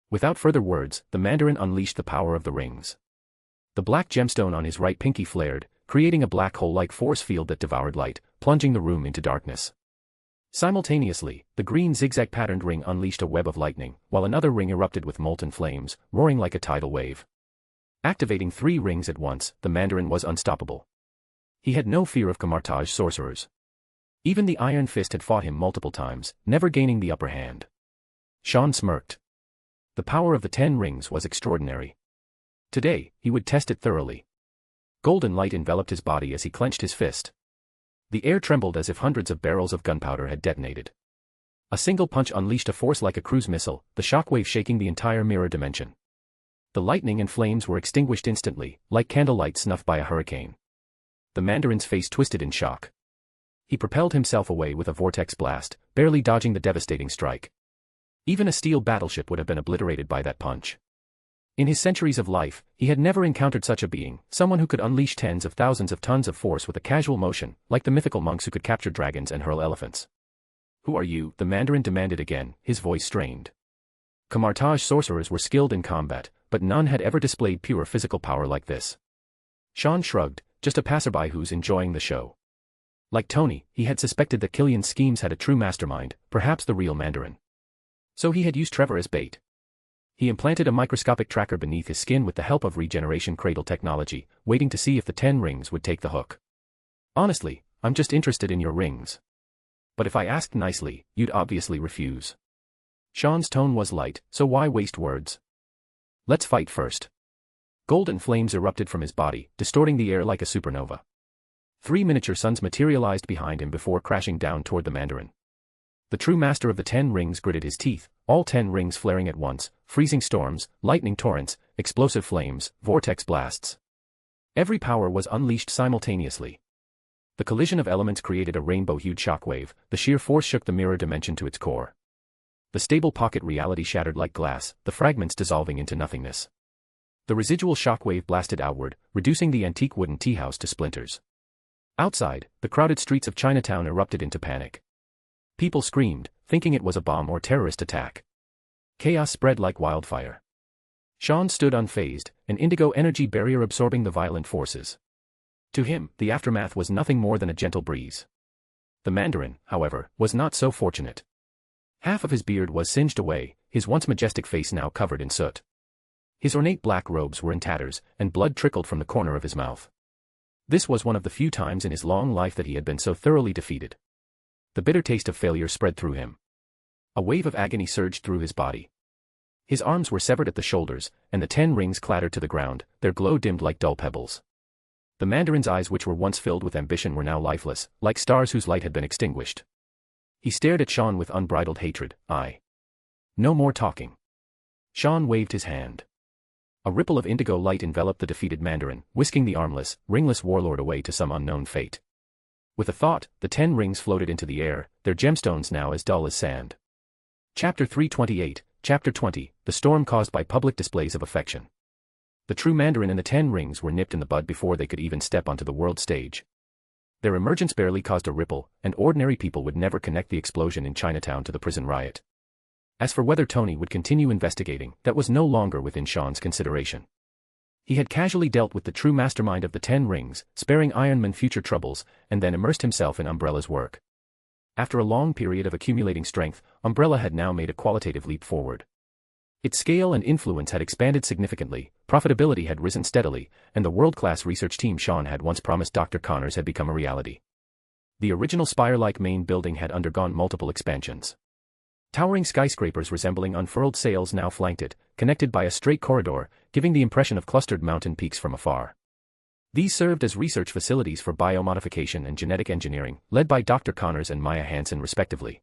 Without further words, the Mandarin unleashed the power of the rings. The black gemstone on his right pinky flared, creating a black hole-like force field that devoured light, plunging the room into darkness. Simultaneously, the green zigzag-patterned ring unleashed a web of lightning, while another ring erupted with molten flames, roaring like a tidal wave. Activating 3 rings at once, the Mandarin was unstoppable. He had no fear of Camartage sorcerers. Even the Iron Fist had fought him multiple times, never gaining the upper hand. Sean smirked. The power of the 10 rings was extraordinary. Today, he would test it thoroughly. Golden light enveloped his body as he clenched his fist. The air trembled as if hundreds of barrels of gunpowder had detonated. A single punch unleashed a force like a cruise missile, the shockwave shaking the entire mirror dimension. The lightning and flames were extinguished instantly, like candlelight snuffed by a hurricane. The Mandarin's face twisted in shock. He propelled himself away with a vortex blast, barely dodging the devastating strike. Even a steel battleship would have been obliterated by that punch. In his centuries of life, he had never encountered such a being, someone who could unleash tens of thousands of tons of force with a casual motion, like the mythical monks who could capture dragons and hurl elephants. "Who are you?" the Mandarin demanded again, his voice strained. Camartage sorcerers were skilled in combat, but none had ever displayed pure physical power like this. Sean shrugged, just a passerby who's enjoying the show. Like Tony, he had suspected that Killian's schemes had a true mastermind, perhaps the real Mandarin. So he had used Trevor as bait. He implanted a microscopic tracker beneath his skin with the help of regeneration cradle technology, waiting to see if the 10 rings would take the hook. "Honestly, I'm just interested in your rings. But if I asked nicely, you'd obviously refuse." Sean's tone was light, so why waste words? "Let's fight first." Golden flames erupted from his body, distorting the air like a supernova. 3 miniature suns materialized behind him before crashing down toward the Mandarin. The true master of the 10 rings gritted his teeth, all 10 rings flaring at once, freezing storms, lightning torrents, explosive flames, vortex blasts. Every power was unleashed simultaneously. The collision of elements created a rainbow-hued shockwave, the sheer force shook the mirror dimension to its core. The stable pocket reality shattered like glass, the fragments dissolving into nothingness. The residual shockwave blasted outward, reducing the antique wooden tea-house to splinters. Outside, the crowded streets of Chinatown erupted into panic. People screamed, thinking it was a bomb or terrorist attack. Chaos spread like wildfire. Sean stood unfazed, an indigo energy barrier absorbing the violent forces. To him, the aftermath was nothing more than a gentle breeze. The Mandarin, however, was not so fortunate. Half of his beard was singed away, his once majestic face now covered in soot. His ornate black robes were in tatters, and blood trickled from the corner of his mouth. This was one of the few times in his long life that he had been so thoroughly defeated. The bitter taste of failure spread through him. A wave of agony surged through his body. His arms were severed at the shoulders, and the 10 rings clattered to the ground, their glow dimmed like dull pebbles. The Mandarin's eyes, which were once filled with ambition, were now lifeless, like stars whose light had been extinguished. He stared at Sean with unbridled hatred. "No more talking." Sean waved his hand. A ripple of indigo light enveloped the defeated Mandarin, whisking the armless, ringless warlord away to some unknown fate. With a thought, the 10 rings floated into the air, their gemstones now as dull as sand. Chapter 328, Chapter 20, The Storm Caused by Public Displays of Affection. The true Mandarin and the 10 rings were nipped in the bud before they could even step onto the world stage. Their emergence barely caused a ripple, and ordinary people would never connect the explosion in Chinatown to the prison riot. As for whether Tony would continue investigating, that was no longer within Sean's consideration. He had casually dealt with the true mastermind of the 10 rings, sparing Iron Man future troubles, and then immersed himself in Umbrella's work. After a long period of accumulating strength, Umbrella had now made a qualitative leap forward. Its scale and influence had expanded significantly, profitability had risen steadily, and the world-class research team Sean had once promised Dr. Connors had become a reality. The original spire-like main building had undergone multiple expansions. Towering skyscrapers resembling unfurled sails now flanked it, connected by a straight corridor, giving the impression of clustered mountain peaks from afar. These served as research facilities for biomodification and genetic engineering, led by Dr. Connors and Maya Hansen respectively.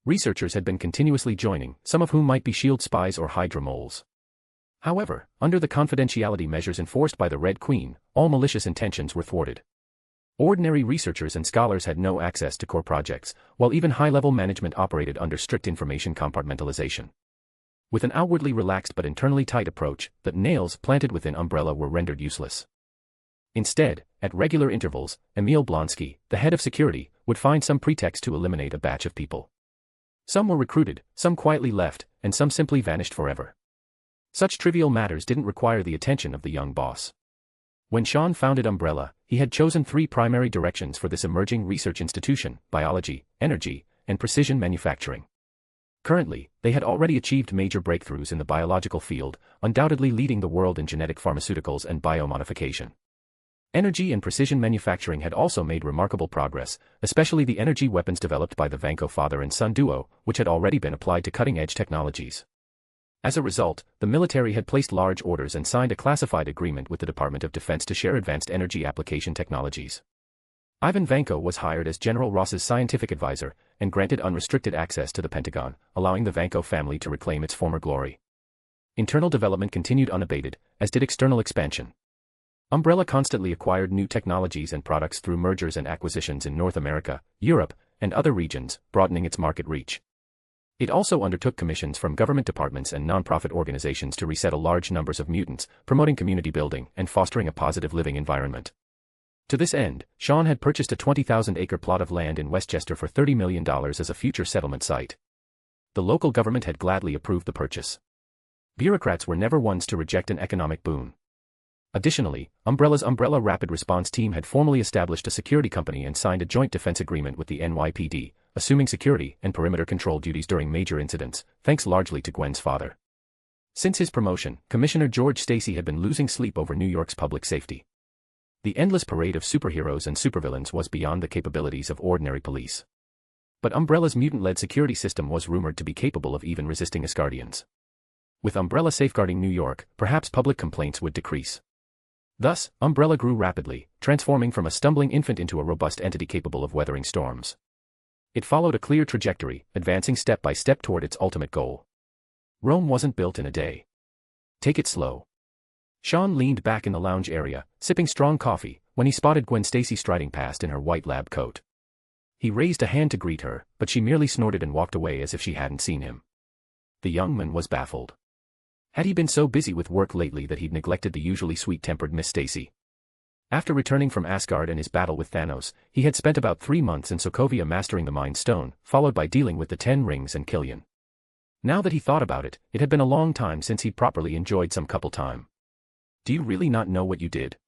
Researchers had been continuously joining, some of whom might be SHIELD spies or Hydra moles. However, under the confidentiality measures enforced by the Red Queen, all malicious intentions were thwarted. Ordinary researchers and scholars had no access to core projects, while even high-level management operated under strict information compartmentalization. With an outwardly relaxed but internally tight approach, the nails planted within Umbrella were rendered useless. Instead, at regular intervals, Emil Blonsky, the head of security, would find some pretext to eliminate a batch of people. Some were recruited, some quietly left, and some simply vanished forever. Such trivial matters didn't require the attention of the young boss. When Sean founded Umbrella, he had chosen 3 primary directions for this emerging research institution: biology, energy, and precision manufacturing. Currently, they had already achieved major breakthroughs in the biological field, undoubtedly leading the world in genetic pharmaceuticals and biomodification. Energy and precision manufacturing had also made remarkable progress, especially the energy weapons developed by the Vanko father and son duo, which had already been applied to cutting-edge technologies. As a result, the military had placed large orders and signed a classified agreement with the Department of Defense to share advanced energy application technologies. Ivan Vanko was hired as General Ross's scientific advisor, and granted unrestricted access to the Pentagon, allowing the Vanko family to reclaim its former glory. Internal development continued unabated, as did external expansion. Umbrella constantly acquired new technologies and products through mergers and acquisitions in North America, Europe, and other regions, broadening its market reach. It also undertook commissions from government departments and non-profit organizations to resettle large numbers of mutants, promoting community building and fostering a positive living environment. To this end, Sean had purchased a 20,000-acre plot of land in Westchester for $30 million as a future settlement site. The local government had gladly approved the purchase. Bureaucrats were never ones to reject an economic boon. Additionally, Umbrella's Umbrella Rapid Response Team had formally established a security company and signed a joint defense agreement with the NYPD, assuming security and perimeter control duties during major incidents, thanks largely to Gwen's father. Since his promotion, Commissioner George Stacy had been losing sleep over New York's public safety. The endless parade of superheroes and supervillains was beyond the capabilities of ordinary police. But Umbrella's mutant-led security system was rumored to be capable of even resisting Asgardians. With Umbrella safeguarding New York, perhaps public complaints would decrease. Thus, Umbrella grew rapidly, transforming from a stumbling infant into a robust entity capable of weathering storms. It followed a clear trajectory, advancing step by step toward its ultimate goal. Rome wasn't built in a day. Take it slow. Sean leaned back in the lounge area, sipping strong coffee, when he spotted Gwen Stacy striding past in her white lab coat. He raised a hand to greet her, but she merely snorted and walked away as if she hadn't seen him. The young man was baffled. Had he been so busy with work lately that he'd neglected the usually sweet-tempered Miss Stacy? After returning from Asgard and his battle with Thanos, he had spent about 3 months in Sokovia mastering the Mind Stone, followed by dealing with the 10 Rings and Killian. Now that he thought about it, it had been a long time since he'd properly enjoyed some couple time. Do you really not know what you did?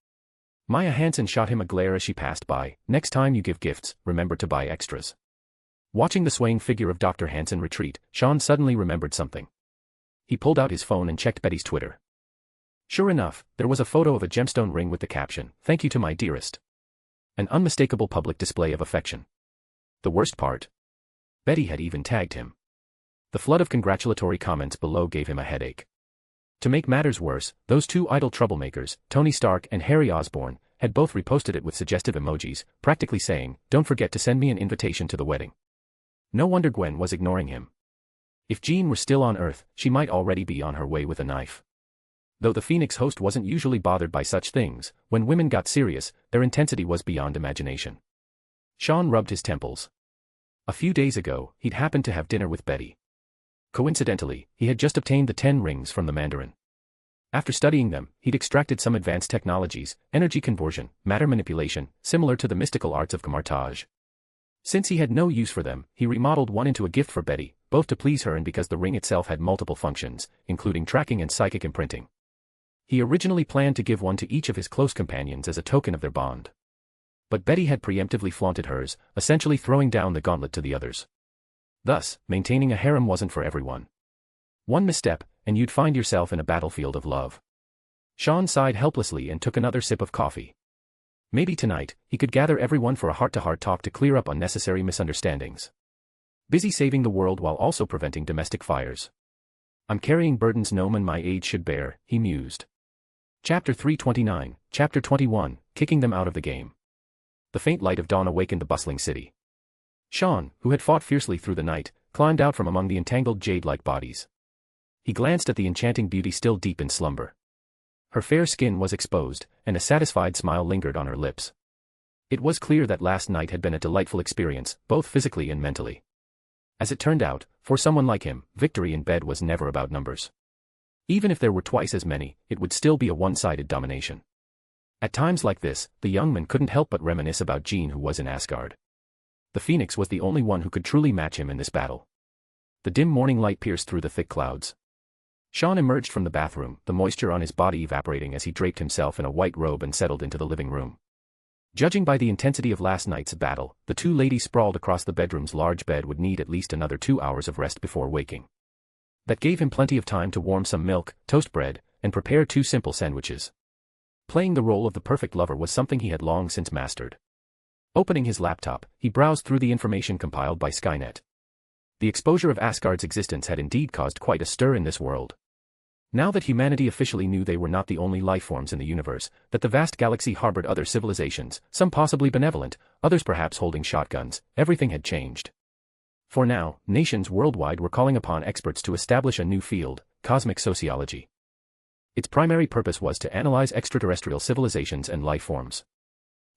Maya Hansen shot him a glare as she passed by. Next time you give gifts, remember to buy extras. Watching the swaying figure of Dr. Hansen retreat, Sean suddenly remembered something. He pulled out his phone and checked Betty's Twitter. Sure enough, there was a photo of a gemstone ring with the caption, "Thank you to my dearest." An unmistakable public display of affection. The worst part? Betty had even tagged him. The flood of congratulatory comments below gave him a headache. To make matters worse, those 2 idle troublemakers, Tony Stark and Harry Osborn, had both reposted it with suggestive emojis, practically saying, "Don't forget to send me an invitation to the wedding." No wonder Gwen was ignoring him. If Jean were still on Earth, she might already be on her way with a knife. Though the Phoenix host wasn't usually bothered by such things, when women got serious, their intensity was beyond imagination. Sean rubbed his temples. A few days ago, he'd happened to have dinner with Betty. Coincidentally, he had just obtained the 10 rings from the Mandarin. After studying them, he'd extracted some advanced technologies, energy conversion, matter manipulation, similar to the mystical arts of Camartage. Since he had no use for them, he remodeled one into a gift for Betty, both to please her and because the ring itself had multiple functions, including tracking and psychic imprinting. He originally planned to give one to each of his close companions as a token of their bond. But Betty had preemptively flaunted hers, essentially throwing down the gauntlet to the others. Thus, maintaining a harem wasn't for everyone. One misstep, and you'd find yourself in a battlefield of love. Sean sighed helplessly and took another sip of coffee. Maybe tonight, he could gather everyone for a heart-to-heart talk to clear up unnecessary misunderstandings. Busy saving the world while also preventing domestic fires. I'm carrying burdens no man my age should bear, he mused. Chapter 329, Chapter 21, Kicking Them Out of the Game. The faint light of dawn awakened the bustling city. Sean, who had fought fiercely through the night, climbed out from among the entangled jade-like bodies. He glanced at the enchanting beauty still deep in slumber. Her fair skin was exposed, and a satisfied smile lingered on her lips. It was clear that last night had been a delightful experience, both physically and mentally. As it turned out, for someone like him, victory in bed was never about numbers. Even if there were twice as many, it would still be a one-sided domination. At times like this, the young man couldn't help but reminisce about Jean, who was in Asgard. The Phoenix was the only one who could truly match him in this battle. The dim morning light pierced through the thick clouds. Sean emerged from the bathroom, the moisture on his body evaporating as he draped himself in a white robe and settled into the living room. Judging by the intensity of last night's battle, the two ladies sprawled across the bedroom's large bed would need at least another 2 hours of rest before waking. That gave him plenty of time to warm some milk, toast bread, and prepare 2 simple sandwiches. Playing the role of the perfect lover was something he had long since mastered. Opening his laptop, he browsed through the information compiled by Skynet. The exposure of Asgard's existence had indeed caused quite a stir in this world. Now that humanity officially knew they were not the only lifeforms in the universe, that the vast galaxy harbored other civilizations, some possibly benevolent, others perhaps holding shotguns, everything had changed. For now, nations worldwide were calling upon experts to establish a new field, cosmic sociology. Its primary purpose was to analyze extraterrestrial civilizations and life forms.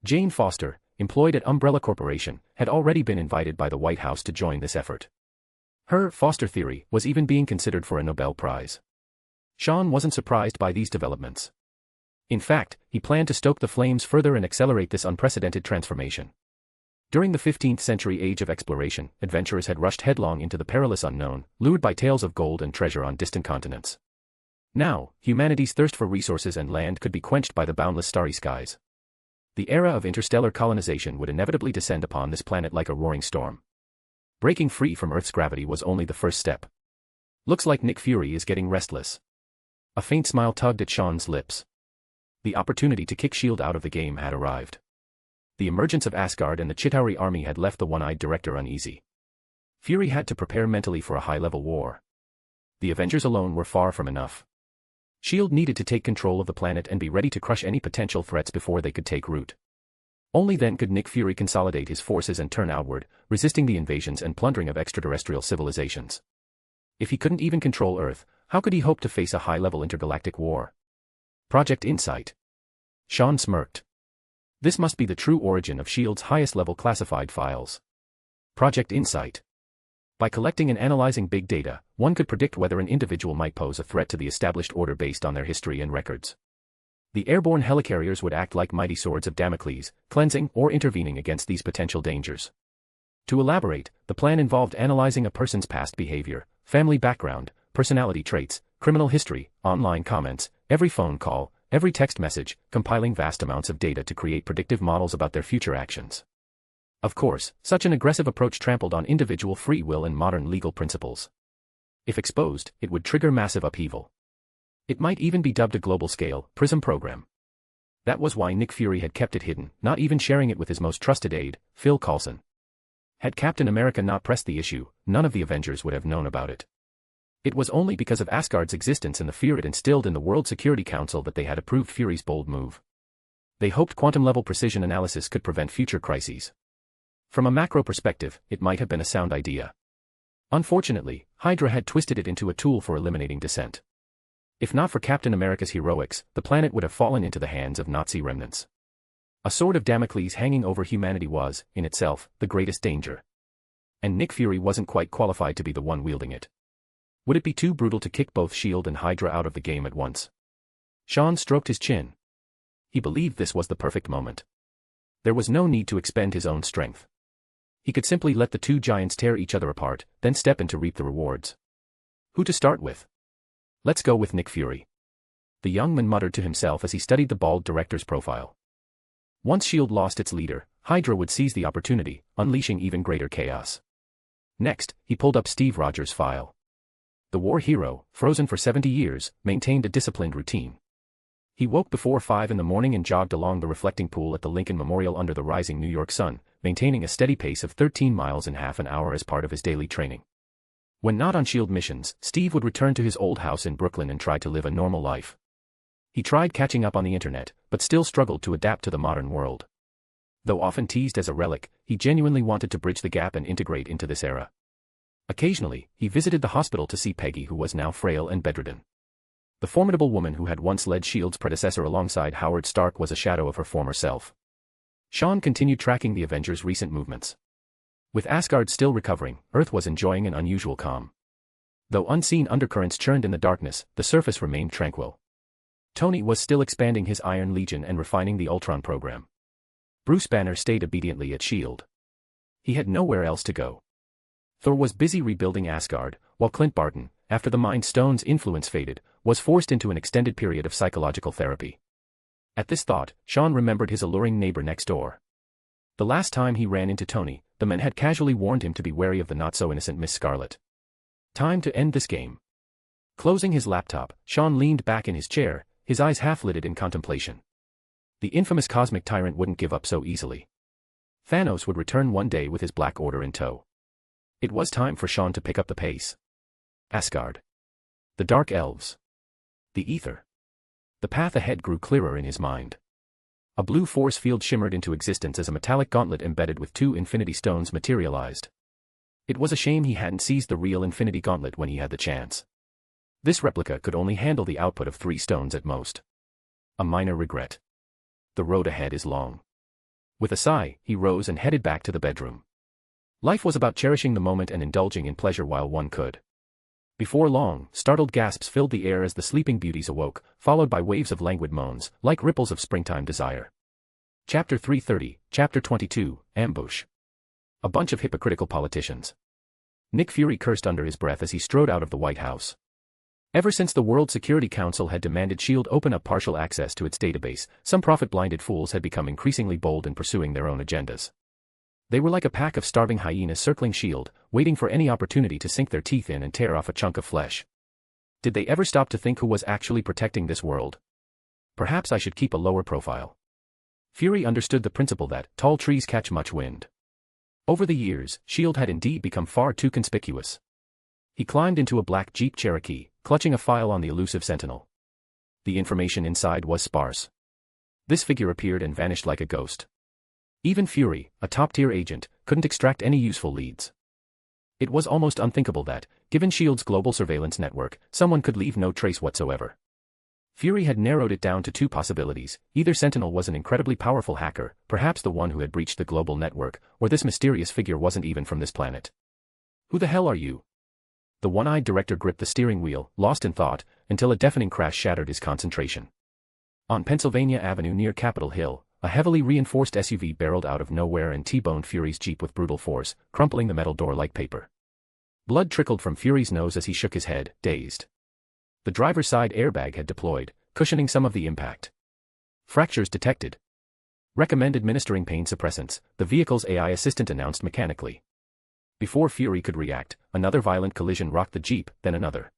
Jane Foster, employed at Umbrella Corporation, had already been invited by the White House to join this effort. Her Foster theory was even being considered for a Nobel Prize. Sean wasn't surprised by these developments. In fact, he planned to stoke the flames further and accelerate this unprecedented transformation. During the 15th century age of exploration, adventurers had rushed headlong into the perilous unknown, lured by tales of gold and treasure on distant continents. Now, humanity's thirst for resources and land could be quenched by the boundless starry skies. The era of interstellar colonization would inevitably descend upon this planet like a roaring storm. Breaking free from Earth's gravity was only the first step. Looks like Nick Fury is getting restless. A faint smile tugged at Sean's lips. The opportunity to kick S.H.I.E.L.D. out of the game had arrived. The emergence of Asgard and the Chitauri army had left the one-eyed director uneasy. Fury had to prepare mentally for a high-level war. The Avengers alone were far from enough. S.H.I.E.L.D. needed to take control of the planet and be ready to crush any potential threats before they could take root. Only then could Nick Fury consolidate his forces and turn outward, resisting the invasions and plundering of extraterrestrial civilizations. If he couldn't even control Earth, how could he hope to face a high-level intergalactic war? Project Insight. Sean smirked. This must be the true origin of S.H.I.E.L.D.'s highest-level classified files. Project Insight. By collecting and analyzing big data, one could predict whether an individual might pose a threat to the established order based on their history and records. The airborne helicarriers would act like mighty swords of Damocles, cleansing or intervening against these potential dangers. To elaborate, the plan involved analyzing a person's past behavior, family background, personality traits, criminal history, online comments, every phone call, every text message, compiling vast amounts of data to create predictive models about their future actions. Of course, such an aggressive approach trampled on individual free will and modern legal principles. If exposed, it would trigger massive upheaval. It might even be dubbed a global-scale PRISM program. That was why Nick Fury had kept it hidden, not even sharing it with his most trusted aide, Phil Coulson. Had Captain America not pressed the issue, none of the Avengers would have known about it. It was only because of Asgard's existence and the fear it instilled in the World Security Council that they had approved Fury's bold move. They hoped quantum-level precision analysis could prevent future crises. From a macro perspective, it might have been a sound idea. Unfortunately, Hydra had twisted it into a tool for eliminating dissent. If not for Captain America's heroics, the planet would have fallen into the hands of Nazi remnants. A sword of Damocles hanging over humanity was, in itself, the greatest danger. And Nick Fury wasn't quite qualified to be the one wielding it. Would it be too brutal to kick both S.H.I.E.L.D. and Hydra out of the game at once? Sean stroked his chin. He believed this was the perfect moment. There was no need to expend his own strength. He could simply let the two giants tear each other apart, then step in to reap the rewards. Who to start with? Let's go with Nick Fury. The young man muttered to himself as he studied the bald director's profile. Once S.H.I.E.L.D. lost its leader, Hydra would seize the opportunity, unleashing even greater chaos. Next, he pulled up Steve Rogers' file. The war hero, frozen for 70 years, maintained a disciplined routine. He woke before 5 in the morning and jogged along the reflecting pool at the Lincoln Memorial under the rising New York sun, maintaining a steady pace of 13 miles in half an hour as part of his daily training. When not on S.H.I.E.L.D. missions, Steve would return to his old house in Brooklyn and try to live a normal life. He tried catching up on the internet, but still struggled to adapt to the modern world. Though often teased as a relic, he genuinely wanted to bridge the gap and integrate into this era. Occasionally, he visited the hospital to see Peggy, who was now frail and bedridden. The formidable woman who had once led S.H.I.E.L.D.'s predecessor alongside Howard Stark was a shadow of her former self. Sean continued tracking the Avengers' recent movements. With Asgard still recovering, Earth was enjoying an unusual calm. Though unseen undercurrents churned in the darkness, the surface remained tranquil. Tony was still expanding his Iron Legion and refining the Ultron program. Bruce Banner stayed obediently at S.H.I.E.L.D. He had nowhere else to go. Thor was busy rebuilding Asgard, while Clint Barton, after the Mind Stone's influence faded, was forced into an extended period of psychological therapy. At this thought, Sean remembered his alluring neighbor next door. The last time he ran into Tony, the man had casually warned him to be wary of the not-so-innocent Miss Scarlet. Time to end this game. Closing his laptop, Sean leaned back in his chair, his eyes half-lidded in contemplation. The infamous cosmic tyrant wouldn't give up so easily. Thanos would return one day with his Black Order in tow. It was time for Sean to pick up the pace. Asgard. The Dark Elves. The Ether. The path ahead grew clearer in his mind. A blue force field shimmered into existence as a metallic gauntlet embedded with 2 Infinity Stones materialized. It was a shame he hadn't seized the real Infinity Gauntlet when he had the chance. This replica could only handle the output of 3 stones at most. A minor regret. The road ahead is long. With a sigh, he rose and headed back to the bedroom. Life was about cherishing the moment and indulging in pleasure while one could. Before long, startled gasps filled the air as the sleeping beauties awoke, followed by waves of languid moans, like ripples of springtime desire. Chapter 330, Chapter 22, Ambush. A bunch of hypocritical politicians. Nick Fury cursed under his breath as he strode out of the White House. Ever since the World Security Council had demanded S.H.I.E.L.D. open up partial access to its database, some profit-blinded fools had become increasingly bold in pursuing their own agendas. They were like a pack of starving hyenas circling S.H.I.E.L.D., waiting for any opportunity to sink their teeth in and tear off a chunk of flesh. Did they ever stop to think who was actually protecting this world? Perhaps I should keep a lower profile. Fury understood the principle that tall trees catch much wind. Over the years, S.H.I.E.L.D. had indeed become far too conspicuous. He climbed into a black Jeep Cherokee, clutching a file on the elusive Sentinel. The information inside was sparse. This figure appeared and vanished like a ghost. Even Fury, a top-tier agent, couldn't extract any useful leads. It was almost unthinkable that, given S.H.I.E.L.D.'s global surveillance network, someone could leave no trace whatsoever. Fury had narrowed it down to 2 possibilities: either Sentinel was an incredibly powerful hacker, perhaps the one who had breached the global network, or this mysterious figure wasn't even from this planet. Who the hell are you? The one-eyed director gripped the steering wheel, lost in thought, until a deafening crash shattered his concentration. On Pennsylvania Avenue near Capitol Hill, a heavily reinforced SUV barreled out of nowhere and T-boned Fury's Jeep with brutal force, crumpling the metal door like paper. Blood trickled from Fury's nose as he shook his head, dazed. The driver's side airbag had deployed, cushioning some of the impact. Fractures detected. Recommend administering pain suppressants, the vehicle's AI assistant announced mechanically. Before Fury could react, another violent collision rocked the Jeep, then another.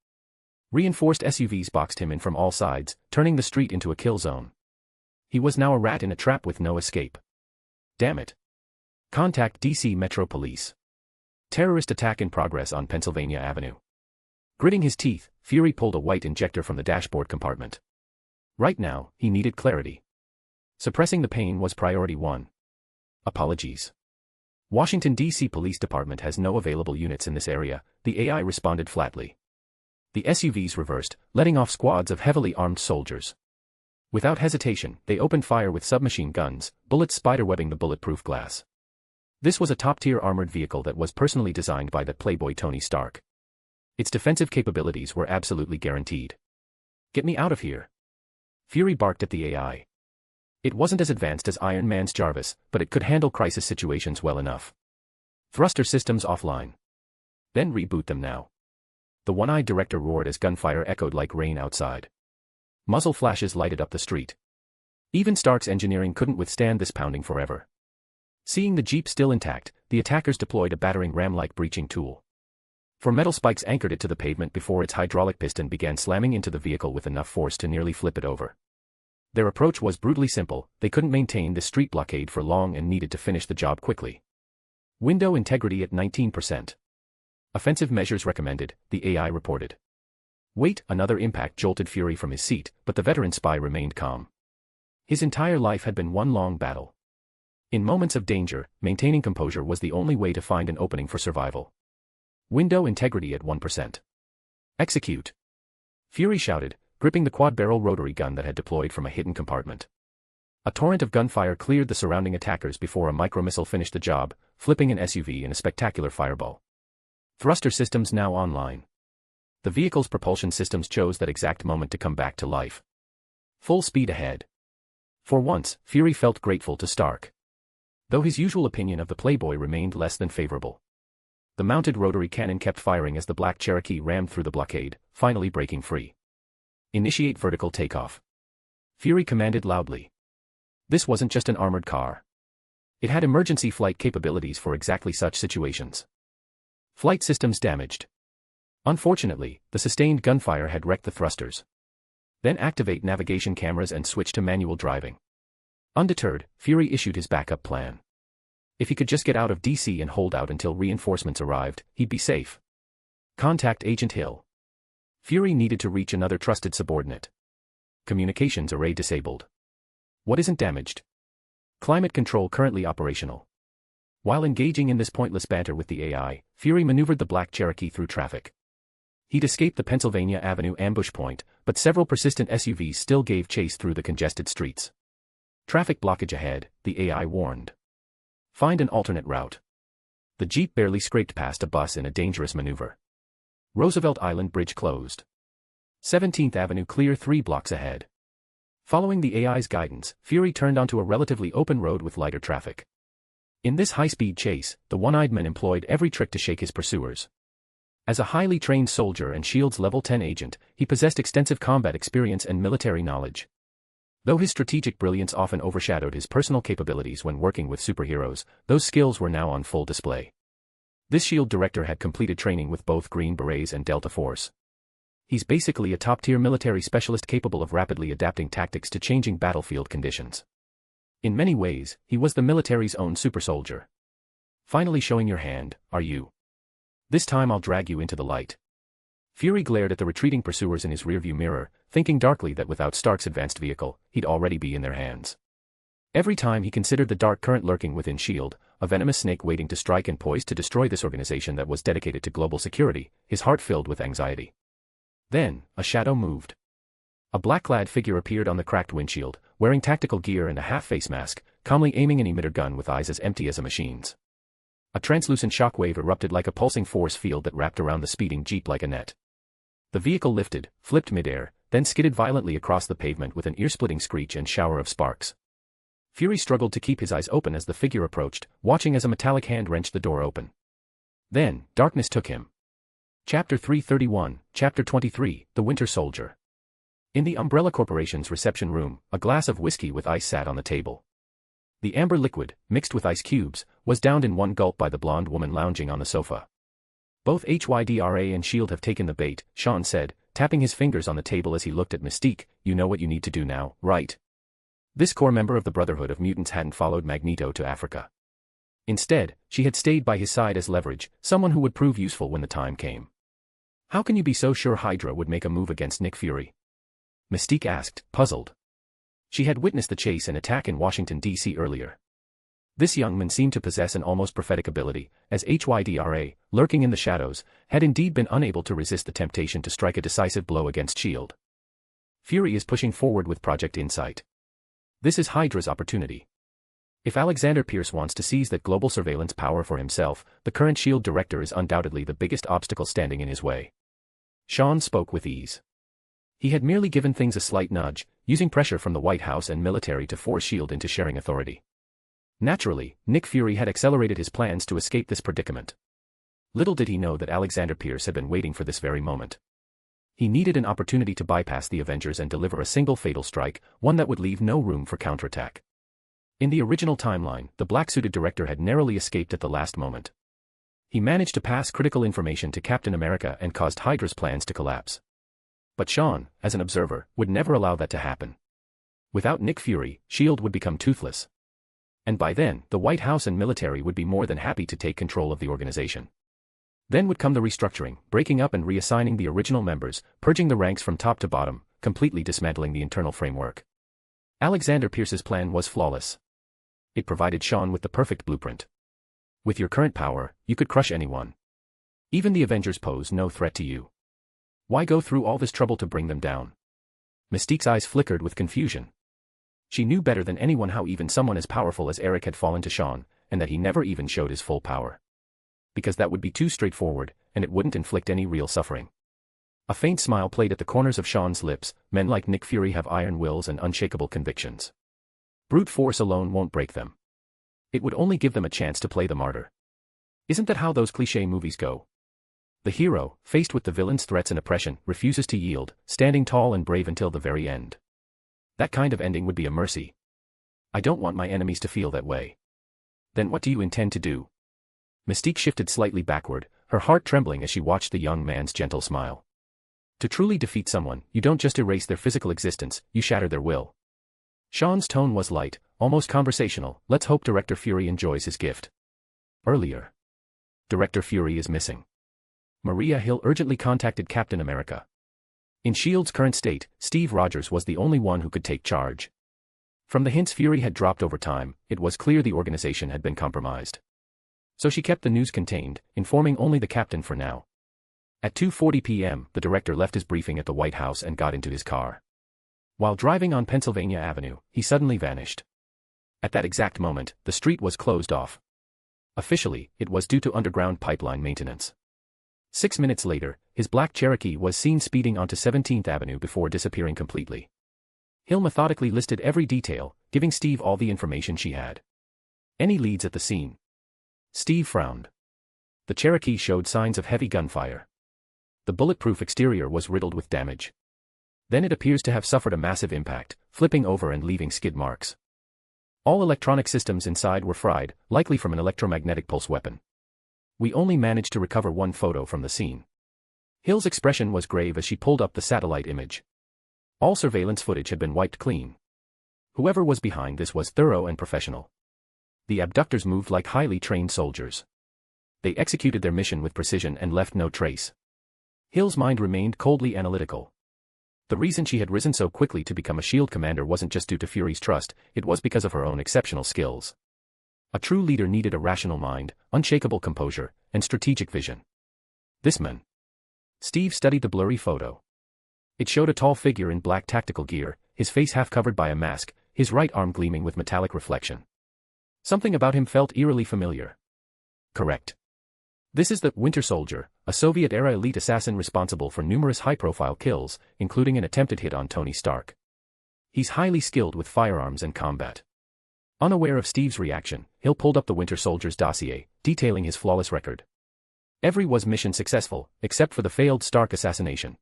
Reinforced SUVs boxed him in from all sides, turning the street into a kill zone. He was now a rat in a trap with no escape. Damn it. Contact DC Metro Police. Terrorist attack in progress on Pennsylvania Avenue. Gritting his teeth, Fury pulled a white injector from the dashboard compartment. Right now, he needed clarity. Suppressing the pain was priority 1. Apologies. Washington, D.C. Police Department has no available units in this area, the AI responded flatly. The SUVs reversed, letting off squads of heavily armed soldiers. Without hesitation, they opened fire with submachine guns, bullets spiderwebbing the bulletproof glass. This was a top-tier armored vehicle that was personally designed by the playboy Tony Stark. Its defensive capabilities were absolutely guaranteed. Get me out of here. Fury barked at the AI. It wasn't as advanced as Iron Man's Jarvis, but it could handle crisis situations well enough. Thruster systems offline. Then reboot them now. The one-eyed director roared as gunfire echoed like rain outside. Muzzle flashes lighted up the street. Even Stark's engineering couldn't withstand this pounding forever. Seeing the Jeep still intact, the attackers deployed a battering ram-like breaching tool. 4 metal spikes anchored it to the pavement before its hydraulic piston began slamming into the vehicle with enough force to nearly flip it over. Their approach was brutally simple: they couldn't maintain the street blockade for long and needed to finish the job quickly. Window integrity at 19%. Offensive measures recommended, the AI reported. Wait, another impact jolted Fury from his seat, but the veteran spy remained calm. His entire life had been one long battle. In moments of danger, maintaining composure was the only way to find an opening for survival. Window integrity at 1%. Execute. Fury shouted, gripping the quad-barrel rotary gun that had deployed from a hidden compartment. A torrent of gunfire cleared the surrounding attackers before a micromissile finished the job, flipping an SUV in a spectacular fireball. Thruster systems now online. The vehicle's propulsion systems chose that exact moment to come back to life. Full speed ahead. For once, Fury felt grateful to Stark. Though his usual opinion of the Playboy remained less than favorable. The mounted rotary cannon kept firing as the Black Cherokee rammed through the blockade, finally breaking free. Initiate vertical takeoff. Fury commanded loudly. This wasn't just an armored car. It had emergency flight capabilities for exactly such situations. Flight systems damaged. Unfortunately, the sustained gunfire had wrecked the thrusters. Then activate navigation cameras and switch to manual driving. Undeterred, Fury issued his backup plan. If he could just get out of DC and hold out until reinforcements arrived, he'd be safe. Contact Agent Hill. Fury needed to reach another trusted subordinate. Communications array disabled. What isn't damaged? Climate control currently operational. While engaging in this pointless banter with the AI, Fury maneuvered the Black Cherokee through traffic. He'd escaped the Pennsylvania Avenue ambush point, but several persistent SUVs still gave chase through the congested streets. Traffic blockage ahead, the AI warned. Find an alternate route. The Jeep barely scraped past a bus in a dangerous maneuver. Roosevelt Island Bridge closed. 17th Avenue clear 3 blocks ahead. Following the AI's guidance, Fury turned onto a relatively open road with lighter traffic. In this high-speed chase, the one-eyed man employed every trick to shake his pursuers. As a highly trained soldier and S.H.I.E.L.D.'s Level 10 agent, he possessed extensive combat experience and military knowledge. Though his strategic brilliance often overshadowed his personal capabilities when working with superheroes, those skills were now on full display. This S.H.I.E.L.D. director had completed training with both Green Berets and Delta Force. He's basically a top-tier military specialist capable of rapidly adapting tactics to changing battlefield conditions. In many ways, he was the military's own super soldier. Finally showing your hand, are you? This time I'll drag you into the light. Fury glared at the retreating pursuers in his rearview mirror, thinking darkly that without Stark's advanced vehicle, he'd already be in their hands. Every time he considered the dark current lurking within S.H.I.E.L.D., a venomous snake waiting to strike and poised to destroy this organization that was dedicated to global security, his heart filled with anxiety. Then, a shadow moved. A black-clad figure appeared on the cracked windshield, wearing tactical gear and a half-face mask, calmly aiming an emitter gun with eyes as empty as a machine's. A translucent shockwave erupted like a pulsing force field that wrapped around the speeding Jeep like a net. The vehicle lifted, flipped midair, then skidded violently across the pavement with an ear-splitting screech and shower of sparks. Fury struggled to keep his eyes open as the figure approached, watching as a metallic hand wrenched the door open. Then, darkness took him. Chapter 331, Chapter 23, The Winter Soldier. In the Umbrella Corporation's reception room, a glass of whiskey with ice sat on the table. The amber liquid, mixed with ice cubes, was downed in one gulp by the blonde woman lounging on the sofa. Both HYDRA and S.H.I.E.L.D. have taken the bait, Sean said, tapping his fingers on the table as he looked at Mystique. You know what you need to do now, right? This core member of the Brotherhood of Mutants hadn't followed Magneto to Africa. Instead, she had stayed by his side as leverage, someone who would prove useful when the time came. How can you be so sure Hydra would make a move against Nick Fury? Mystique asked, puzzled. She had witnessed the chase and attack in Washington, D.C. earlier. This young man seemed to possess an almost prophetic ability, as HYDRA, lurking in the shadows, had indeed been unable to resist the temptation to strike a decisive blow against S.H.I.E.L.D. Fury is pushing forward with Project Insight. This is Hydra's opportunity. If Alexander Pierce wants to seize that global surveillance power for himself, the current S.H.I.E.L.D. director is undoubtedly the biggest obstacle standing in his way. Sean spoke with ease. He had merely given things a slight nudge, using pressure from the White House and military to force S.H.I.E.L.D. into sharing authority. Naturally, Nick Fury had accelerated his plans to escape this predicament. Little did he know that Alexander Pierce had been waiting for this very moment. He needed an opportunity to bypass the Avengers and deliver a single fatal strike, one that would leave no room for counterattack. In the original timeline, the black-suited director had narrowly escaped at the last moment. He managed to pass critical information to Captain America and caused Hydra's plans to collapse. But Sean, as an observer, would never allow that to happen. Without Nick Fury, S.H.I.E.L.D. would become toothless. And by then, the White House and military would be more than happy to take control of the organization. Then would come the restructuring, breaking up and reassigning the original members, purging the ranks from top to bottom, completely dismantling the internal framework. Alexander Pierce's plan was flawless. It provided Sean with the perfect blueprint. With your current power, you could crush anyone. Even the Avengers pose no threat to you. Why go through all this trouble to bring them down? Mystique's eyes flickered with confusion. She knew better than anyone how even someone as powerful as Eric had fallen to Sean, and that he never even showed his full power. Because that would be too straightforward, and it wouldn't inflict any real suffering. A faint smile played at the corners of Sean's lips. Men like Nick Fury have iron wills and unshakable convictions. Brute force alone won't break them. It would only give them a chance to play the martyr. Isn't that how those cliché movies go? The hero, faced with the villain's threats and oppression, refuses to yield, standing tall and brave until the very end. That kind of ending would be a mercy. I don't want my enemies to feel that way. Then what do you intend to do? Mystique shifted slightly backward, her heart trembling as she watched the young man's gentle smile. To truly defeat someone, you don't just erase their physical existence, you shatter their will. Sean's tone was light, almost conversational. Let's hope Director Fury enjoys his gift. Earlier. Director Fury is missing. Maria Hill urgently contacted Captain America. In S.H.I.E.L.D.'s current state, Steve Rogers was the only one who could take charge. From the hints Fury had dropped over time, it was clear the organization had been compromised. So she kept the news contained, informing only the captain for now. At 2:40 p.m., the director left his briefing at the White House and got into his car. While driving on Pennsylvania Avenue, he suddenly vanished. At that exact moment, the street was closed off. Officially, it was due to underground pipeline maintenance. 6 minutes later, his black Cherokee was seen speeding onto 17th Avenue before disappearing completely. Hill methodically listed every detail, giving Steve all the information she had. Any leads at the scene? Steve frowned. The Cherokee showed signs of heavy gunfire. The bulletproof exterior was riddled with damage. Then it appears to have suffered a massive impact, flipping over and leaving skid marks. All electronic systems inside were fried, likely from an electromagnetic pulse weapon. We only managed to recover one photo from the scene. Hill's expression was grave as she pulled up the satellite image. All surveillance footage had been wiped clean. Whoever was behind this was thorough and professional. The abductors moved like highly trained soldiers. They executed their mission with precision and left no trace. Hill's mind remained coldly analytical. The reason she had risen so quickly to become a S.H.I.E.L.D. commander wasn't just due to Fury's trust, it was because of her own exceptional skills. A true leader needed a rational mind, unshakable composure, and strategic vision. This man. Steve studied the blurry photo. It showed a tall figure in black tactical gear, his face half covered by a mask, his right arm gleaming with metallic reflection. Something about him felt eerily familiar. Correct. This is the Winter Soldier, a Soviet-era elite assassin responsible for numerous high-profile kills, including an attempted hit on Tony Stark. He's highly skilled with firearms and combat. Unaware of Steve's reaction, Hill pulled up the Winter Soldier's dossier, detailing his flawless record. Every was mission successful, except for the failed Stark assassination.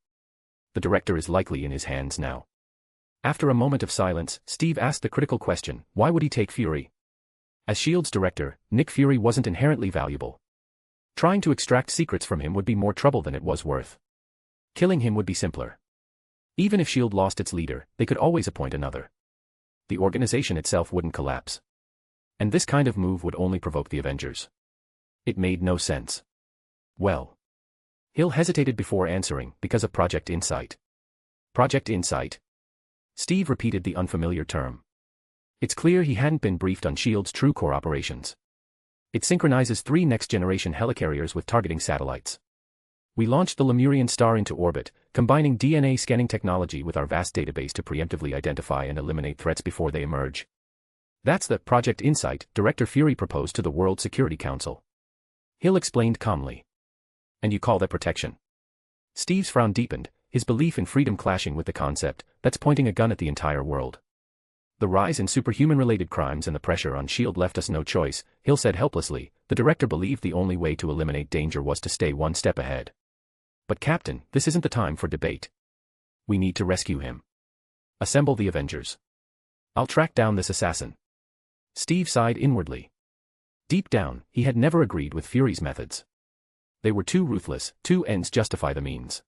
The director is likely in his hands now. After a moment of silence, Steve asked the critical question, why would he take Fury? As S.H.I.E.L.D.'s director, Nick Fury wasn't inherently valuable. Trying to extract secrets from him would be more trouble than it was worth. Killing him would be simpler. Even if S.H.I.E.L.D. lost its leader, they could always appoint another. The organization itself wouldn't collapse. And this kind of move would only provoke the Avengers. It made no sense. Well. Hill hesitated before answering, because of Project Insight. Project Insight? Steve repeated the unfamiliar term. It's clear he hadn't been briefed on S.H.I.E.L.D.'s true core operations. It synchronizes 3 next-generation helicarriers with targeting satellites. We launched the Lemurian star into orbit, combining DNA scanning technology with our vast database to preemptively identify and eliminate threats before they emerge. That's the Project Insight Director Fury proposed to the World Security Council. Hill explained calmly. And you call that protection? Steve's frown deepened, his belief in freedom clashing with the concept that's pointing a gun at the entire world. The rise in superhuman-related crimes and the pressure on S.H.I.E.L.D. left us no choice, Hill said helplessly. The director believed the only way to eliminate danger was to stay one step ahead. But Captain, this isn't the time for debate. We need to rescue him. Assemble the Avengers. I'll track down this assassin. Steve sighed inwardly. Deep down, he had never agreed with Fury's methods. They were too ruthless, too ends justify the means.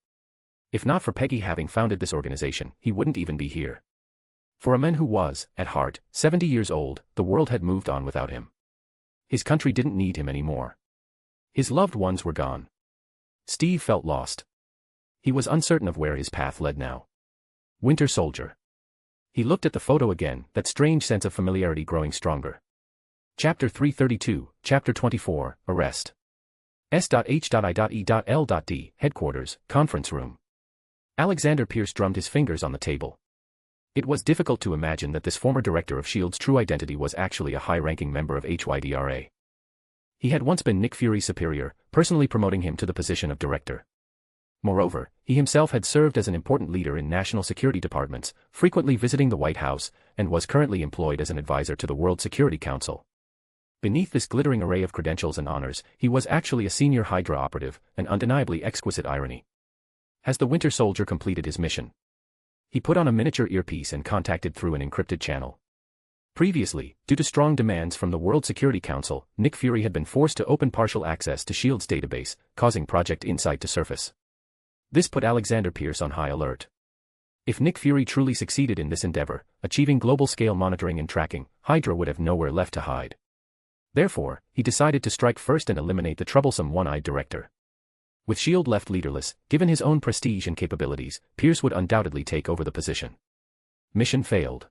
If not for Peggy having founded this organization, he wouldn't even be here. For a man who was, at heart, 70 years old, the world had moved on without him. His country didn't need him anymore. His loved ones were gone. Steve felt lost. He was uncertain of where his path led now. Winter Soldier. He looked at the photo again, that strange sense of familiarity growing stronger. Chapter 332, Chapter 24, Arrest. S.H.I.E.L.D. Headquarters, Conference Room. Alexander Pierce drummed his fingers on the table. It was difficult to imagine that this former director of S.H.I.E.L.'s true identity was actually a high-ranking member of HYDRA. He had once been Nick Fury's superior, personally promoting him to the position of director. Moreover, he himself had served as an important leader in national security departments, frequently visiting the White House, and was currently employed as an advisor to the World Security Council. Beneath this glittering array of credentials and honors, he was actually a senior Hydra operative, an undeniably exquisite irony. Has the Winter Soldier completed his mission? He put on a miniature earpiece and contacted through an encrypted channel. Previously, due to strong demands from the World Security Council, Nick Fury had been forced to open partial access to S.H.I.E.L.'s database, causing Project Insight to surface. This put Alexander Pierce on high alert. If Nick Fury truly succeeded in this endeavor, achieving global-scale monitoring and tracking, Hydra would have nowhere left to hide. Therefore, he decided to strike first and eliminate the troublesome one-eyed director. With S.H.I.E.L.D. left leaderless, given his own prestige and capabilities, Pierce would undoubtedly take over the position. Mission failed.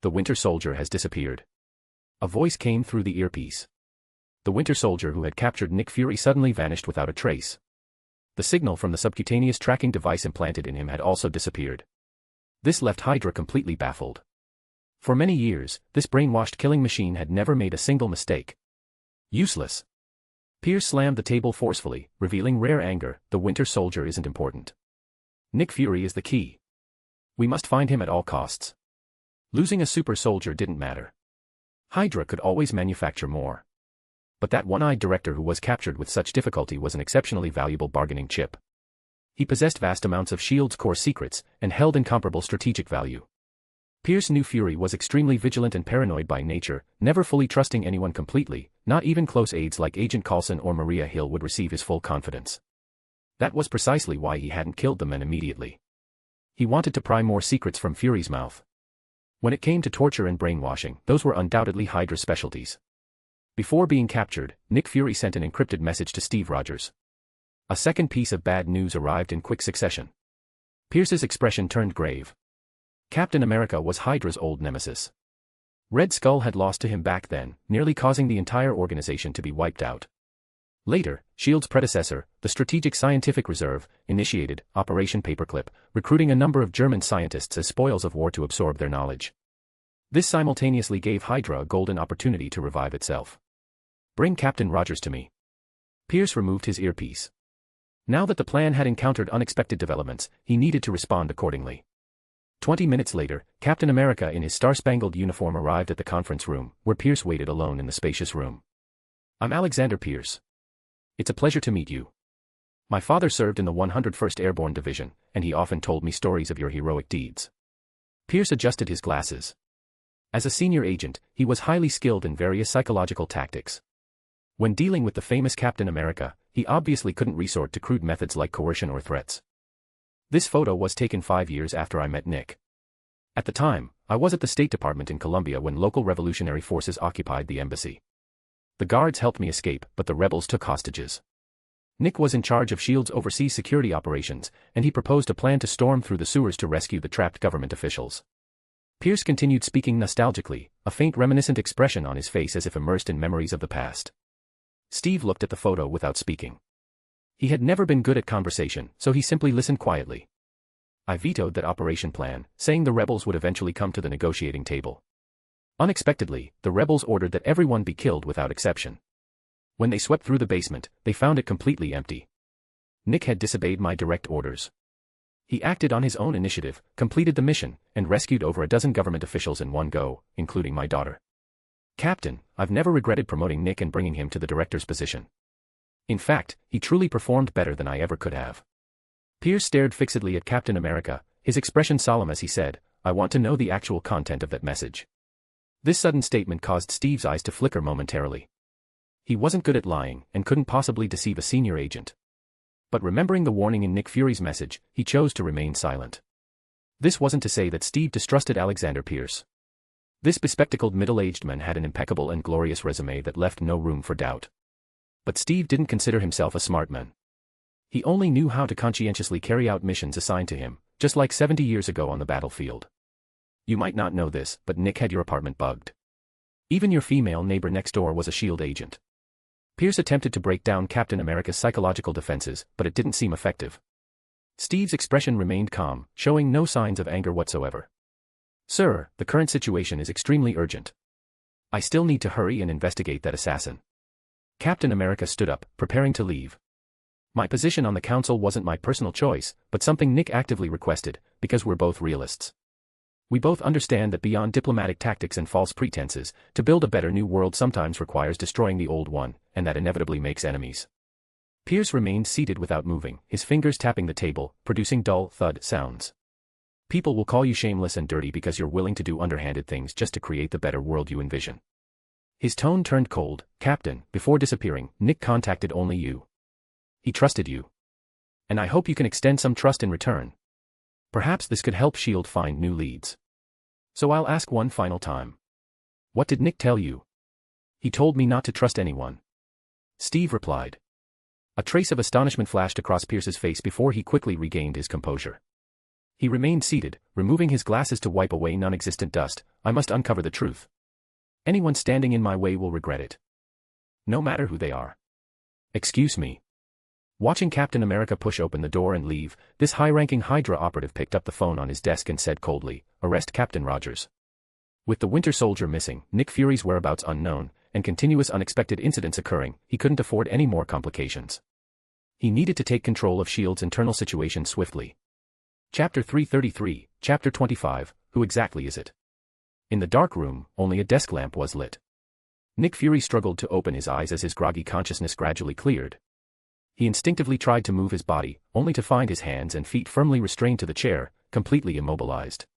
The Winter Soldier has disappeared. A voice came through the earpiece. The Winter Soldier who had captured Nick Fury suddenly vanished without a trace. The signal from the subcutaneous tracking device implanted in him had also disappeared. This left Hydra completely baffled. For many years, this brainwashed killing machine had never made a single mistake. Useless. Pierce slammed the table forcefully, revealing rare anger. The Winter Soldier isn't important. Nick Fury is the key. We must find him at all costs. Losing a super soldier didn't matter. Hydra could always manufacture more. But that one-eyed director who was captured with such difficulty was an exceptionally valuable bargaining chip. He possessed vast amounts of S.H.I.E.L.'s core secrets, and held incomparable strategic value. Pierce knew Fury was extremely vigilant and paranoid by nature, never fully trusting anyone completely, not even close aides like Agent Coulson or Maria Hill would receive his full confidence. That was precisely why he hadn't killed the men immediately. He wanted to pry more secrets from Fury's mouth. When it came to torture and brainwashing, those were undoubtedly Hydra's specialties. Before being captured, Nick Fury sent an encrypted message to Steve Rogers. A second piece of bad news arrived in quick succession. Pierce's expression turned grave. Captain America was Hydra's old nemesis. Red Skull had lost to him back then, nearly causing the entire organization to be wiped out. Later, S.H.I.E.L.'s predecessor, the Strategic Scientific Reserve, initiated Operation Paperclip, recruiting a number of German scientists as spoils of war to absorb their knowledge. This simultaneously gave Hydra a golden opportunity to revive itself. Bring Captain Rogers to me. Pierce removed his earpiece. Now that the plan had encountered unexpected developments, he needed to respond accordingly. 20 minutes later, Captain America in his star-spangled uniform arrived at the conference room, where Pierce waited alone in the spacious room. I'm Alexander Pierce. It's a pleasure to meet you. My father served in the 101st Airborne Division, and he often told me stories of your heroic deeds. Pierce adjusted his glasses. As a senior agent, he was highly skilled in various psychological tactics. When dealing with the famous Captain America, he obviously couldn't resort to crude methods like coercion or threats. This photo was taken 5 years after I met Nick. At the time, I was at the State Department in Colombia when local revolutionary forces occupied the embassy. The guards helped me escape, but the rebels took hostages. Nick was in charge of S.H.I.E.L.'s overseas security operations, and he proposed a plan to storm through the sewers to rescue the trapped government officials. Pierce continued speaking nostalgically, a faint reminiscent expression on his face as if immersed in memories of the past. Steve looked at the photo without speaking. He had never been good at conversation, so he simply listened quietly. I vetoed that operation plan, saying the rebels would eventually come to the negotiating table. Unexpectedly, the rebels ordered that everyone be killed without exception. When they swept through the basement, they found it completely empty. Nick had disobeyed my direct orders. He acted on his own initiative, completed the mission, and rescued over a dozen government officials in one go, including my daughter. Captain, I've never regretted promoting Nick and bringing him to the director's position. In fact, he truly performed better than I ever could have. Pierce stared fixedly at Captain America, his expression solemn as he said, I want to know the actual content of that message. This sudden statement caused Steve's eyes to flicker momentarily. He wasn't good at lying, and couldn't possibly deceive a senior agent. But remembering the warning in Nick Fury's message, he chose to remain silent. This wasn't to say that Steve distrusted Alexander Pierce. This bespectacled middle-aged man had an impeccable and glorious resume that left no room for doubt. But Steve didn't consider himself a smart man. He only knew how to conscientiously carry out missions assigned to him, just like 70 years ago on the battlefield. You might not know this, but Nick had your apartment bugged. Even your female neighbor next door was a S.H.I.E.L.D. agent. Pierce attempted to break down Captain America's psychological defenses, but it didn't seem effective. Steve's expression remained calm, showing no signs of anger whatsoever. Sir, the current situation is extremely urgent. I still need to hurry and investigate that assassin. Captain America stood up, preparing to leave. My position on the council wasn't my personal choice, but something Nick actively requested, because we're both realists. We both understand that beyond diplomatic tactics and false pretenses, to build a better new world sometimes requires destroying the old one, and that inevitably makes enemies. Pierce remained seated without moving, his fingers tapping the table, producing dull thud sounds. People will call you shameless and dirty because you're willing to do underhanded things just to create the better world you envision. His tone turned cold. Captain, before disappearing, Nick contacted only you. He trusted you. And I hope you can extend some trust in return. Perhaps this could help S.H.I.E.L.D. find new leads. So I'll ask one final time. What did Nick tell you? He told me not to trust anyone. Steve replied. A trace of astonishment flashed across Pierce's face before he quickly regained his composure. He remained seated, removing his glasses to wipe away non-existent dust. I must uncover the truth. Anyone standing in my way will regret it. No matter who they are. Excuse me. Watching Captain America push open the door and leave, this high-ranking Hydra operative picked up the phone on his desk and said coldly, "Arrest Captain Rogers." With the Winter Soldier missing, Nick Fury's whereabouts unknown, and continuous unexpected incidents occurring, he couldn't afford any more complications. He needed to take control of S.H.I.E.L.D.'s internal situation swiftly. Chapter 333, Chapter 25, Who exactly is it? In the dark room, only a desk lamp was lit. Nick Fury struggled to open his eyes as his groggy consciousness gradually cleared. He instinctively tried to move his body, only to find his hands and feet firmly restrained to the chair, completely immobilized.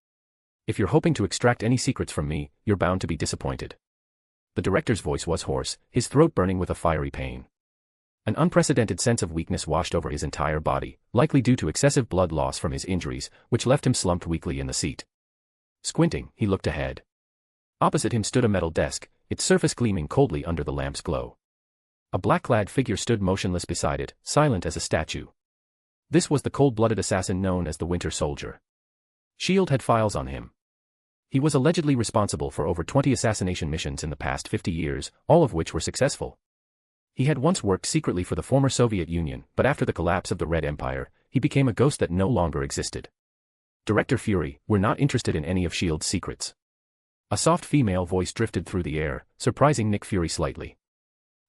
If you're hoping to extract any secrets from me, you're bound to be disappointed. The director's voice was hoarse, his throat burning with a fiery pain. An unprecedented sense of weakness washed over his entire body, likely due to excessive blood loss from his injuries, which left him slumped weakly in the seat. Squinting, he looked ahead. Opposite him stood a metal desk, its surface gleaming coldly under the lamp's glow. A black-clad figure stood motionless beside it, silent as a statue. This was the cold-blooded assassin known as the Winter Soldier. S.H.I.E.L.D. had files on him. He was allegedly responsible for over 20 assassination missions in the past 50 years, all of which were successful. He had once worked secretly for the former Soviet Union, but after the collapse of the Red Empire, he became a ghost that no longer existed. Director Fury, we're not interested in any of S.H.I.E.L.D.'s secrets. A soft female voice drifted through the air, surprising Nick Fury slightly.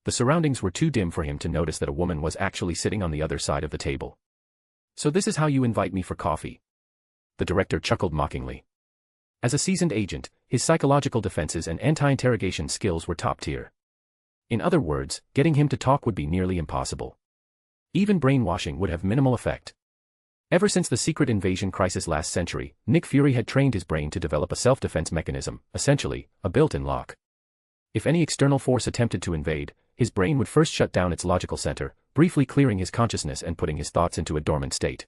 The surroundings were too dim for him to notice that a woman was actually sitting on the other side of the table. So this is how you invite me for coffee? The director chuckled mockingly. As a seasoned agent, his psychological defenses and anti-interrogation skills were top tier. In other words, getting him to talk would be nearly impossible. Even brainwashing would have minimal effect. Ever since the secret invasion crisis last century, Nick Fury had trained his brain to develop a self-defense mechanism, essentially, a built-in lock. If any external force attempted to invade, his brain would first shut down its logical center, briefly clearing his consciousness and putting his thoughts into a dormant state.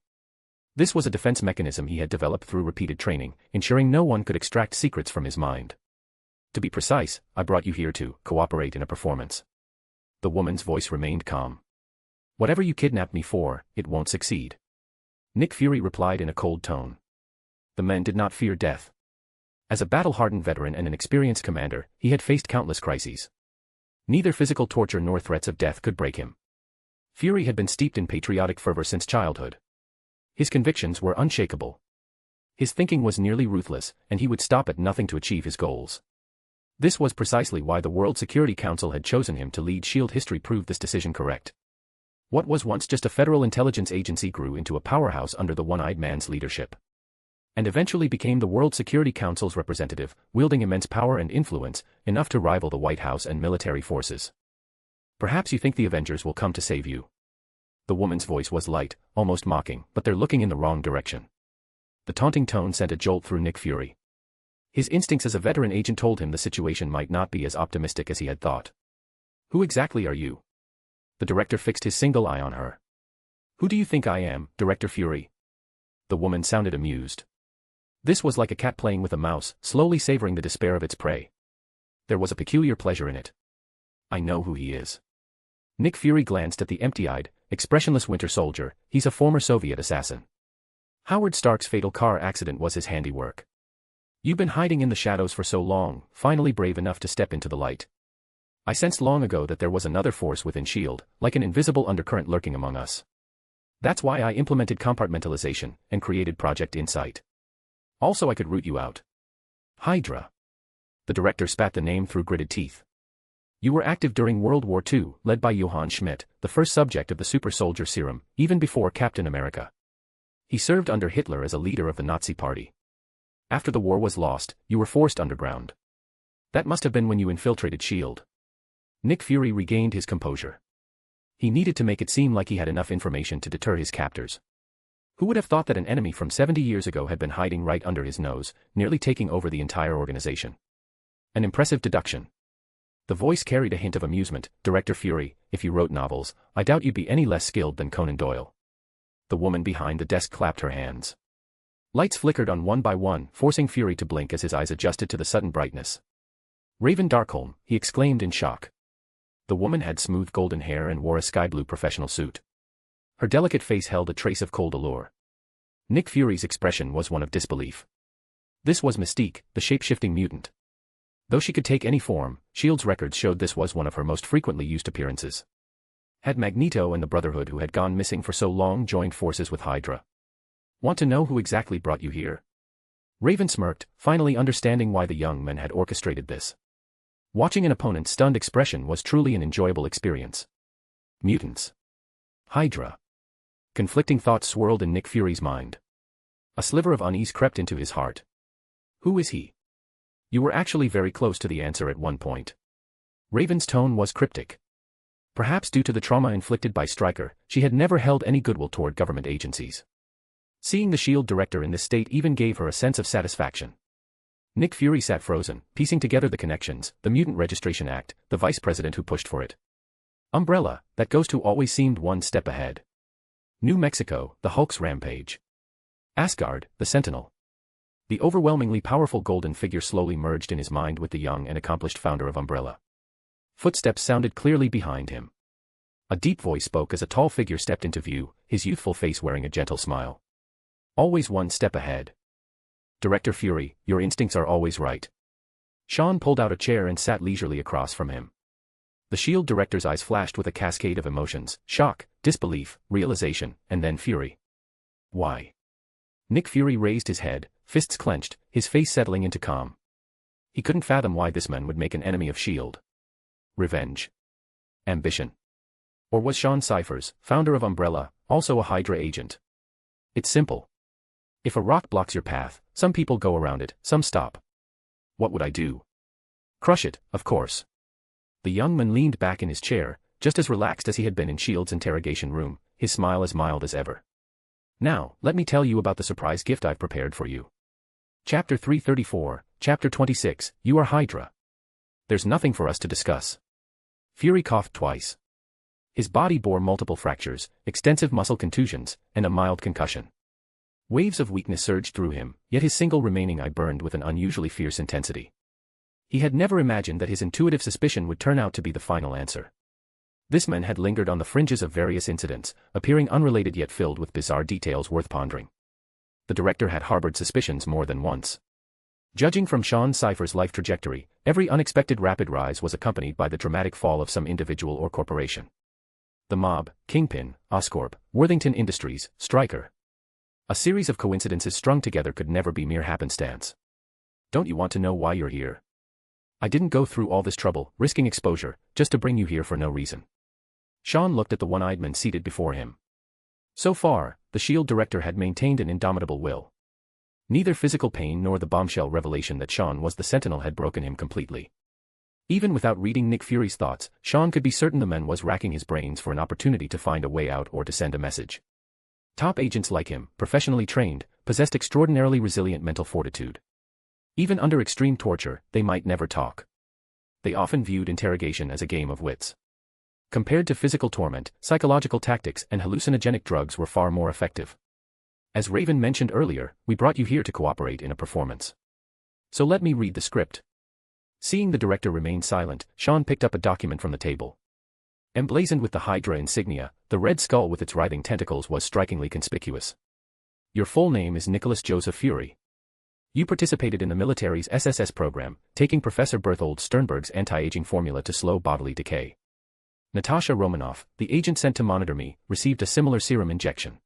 This was a defense mechanism he had developed through repeated training, ensuring no one could extract secrets from his mind. To be precise, I brought you here to cooperate in a performance. The woman's voice remained calm. Whatever you kidnapped me for, it won't succeed. Nick Fury replied in a cold tone. The men did not fear death. As a battle-hardened veteran and an experienced commander, he had faced countless crises. Neither physical torture nor threats of death could break him. Fury had been steeped in patriotic fervor since childhood. His convictions were unshakable. His thinking was nearly ruthless, and he would stop at nothing to achieve his goals. This was precisely why the World Security Council had chosen him to lead S.H.I.E.L.D. History proved this decision correct. What was once just a federal intelligence agency grew into a powerhouse under the one-eyed man's leadership. And eventually became the World Security Council's representative, wielding immense power and influence, enough to rival the White House and military forces. Perhaps you think the Avengers will come to save you. The woman's voice was light, almost mocking, but they're looking in the wrong direction. The taunting tone sent a jolt through Nick Fury. His instincts as a veteran agent told him the situation might not be as optimistic as he had thought. Who exactly are you? The director fixed his single eye on her. Who do you think I am, Director Fury? The woman sounded amused. This was like a cat playing with a mouse, slowly savoring the despair of its prey. There was a peculiar pleasure in it. I know who he is. Nick Fury glanced at the empty-eyed, expressionless Winter Soldier. He's a former Soviet assassin. Howard Stark's fatal car accident was his handiwork. You've been hiding in the shadows for so long, finally brave enough to step into the light. I sensed long ago that there was another force within S.H.I.E.L.D., like an invisible undercurrent lurking among us. That's why I implemented compartmentalization and created Project Insight. Also, I could root you out. Hydra. The director spat the name through gritted teeth. You were active during World War II, led by Johann Schmidt, the first subject of the super soldier serum, even before Captain America. He served under Hitler as a leader of the Nazi Party. After the war was lost, you were forced underground. That must have been when you infiltrated S.H.I.E.L.D. Nick Fury regained his composure. He needed to make it seem like he had enough information to deter his captors. Who would have thought that an enemy from 70 years ago had been hiding right under his nose, nearly taking over the entire organization? An impressive deduction. The voice carried a hint of amusement. Director Fury, if you wrote novels, I doubt you'd be any less skilled than Conan Doyle. The woman behind the desk clapped her hands. Lights flickered on one by one, forcing Fury to blink as his eyes adjusted to the sudden brightness. Raven Darkholme, he exclaimed in shock. The woman had smooth golden hair and wore a sky-blue professional suit. Her delicate face held a trace of cold allure. Nick Fury's expression was one of disbelief. This was Mystique, the shape-shifting mutant. Though she could take any form, S.H.I.E.L.D.'s records showed this was one of her most frequently used appearances. Had Magneto and the Brotherhood who had gone missing for so long joined forces with Hydra? Want to know who exactly brought you here? Raven smirked, finally understanding why the young men had orchestrated this. Watching an opponent's stunned expression was truly an enjoyable experience. Mutants. Hydra. Conflicting thoughts swirled in Nick Fury's mind. A sliver of unease crept into his heart. Who is he? You were actually very close to the answer at one point. Raven's tone was cryptic. Perhaps due to the trauma inflicted by Stryker, she had never held any goodwill toward government agencies. Seeing the S.H.I.E.L.D. director in this state even gave her a sense of satisfaction. Nick Fury sat frozen, piecing together the connections, the Mutant Registration Act, the vice president who pushed for it. Umbrella, that ghost who always seemed one step ahead. New Mexico, the Hulk's rampage. Asgard, the Sentinel. The overwhelmingly powerful golden figure slowly merged in his mind with the young and accomplished founder of Umbrella. Footsteps sounded clearly behind him. A deep voice spoke as a tall figure stepped into view, his youthful face wearing a gentle smile. Always one step ahead. Director Fury, your instincts are always right. Sean pulled out a chair and sat leisurely across from him. The S.H.I.E.L.D. director's eyes flashed with a cascade of emotions, shock, disbelief, realization, and then fury. Why? Nick Fury raised his head, fists clenched, his face settling into calm. He couldn't fathom why this man would make an enemy of S.H.I.E.L.D. Revenge. Ambition. Or was Sean Cyphers, founder of Umbrella, also a Hydra agent? It's simple. If a rock blocks your path, some people go around it, some stop. What would I do? Crush it, of course. The young man leaned back in his chair, just as relaxed as he had been in S.H.I.E.L.D.'s interrogation room, his smile as mild as ever. Now, let me tell you about the surprise gift I've prepared for you. Chapter 334, Chapter 26, You are Hydra. There's nothing for us to discuss. Fury coughed twice. His body bore multiple fractures, extensive muscle contusions, and a mild concussion. Waves of weakness surged through him, yet his single remaining eye burned with an unusually fierce intensity. He had never imagined that his intuitive suspicion would turn out to be the final answer. This man had lingered on the fringes of various incidents, appearing unrelated yet filled with bizarre details worth pondering. The director had harbored suspicions more than once. Judging from Sean Cypher's life trajectory, every unexpected rapid rise was accompanied by the dramatic fall of some individual or corporation. The Mob, Kingpin, Oscorp, Worthington Industries, Stryker. A series of coincidences strung together could never be mere happenstance. Don't you want to know why you're here? I didn't go through all this trouble, risking exposure, just to bring you here for no reason. Sean looked at the one-eyed man seated before him. So far, the S.H.I.E.L.D. director had maintained an indomitable will. Neither physical pain nor the bombshell revelation that Sean was the Sentinel had broken him completely. Even without reading Nick Fury's thoughts, Sean could be certain the man was racking his brains for an opportunity to find a way out or to send a message. Top agents like him, professionally trained, possessed extraordinarily resilient mental fortitude. Even under extreme torture, they might never talk. They often viewed interrogation as a game of wits. Compared to physical torment, psychological tactics and hallucinogenic drugs were far more effective. As Raven mentioned earlier, we brought you here to cooperate in a performance. So let me read the script. Seeing the director remain silent, Sean picked up a document from the table. Emblazoned with the Hydra insignia, the red skull with its writhing tentacles was strikingly conspicuous. Your full name is Nicholas Joseph Fury. You participated in the military's SSS program, taking Professor Berthold Sternberg's anti-aging formula to slow bodily decay. Natasha Romanoff, the agent sent to monitor me, received a similar serum injection.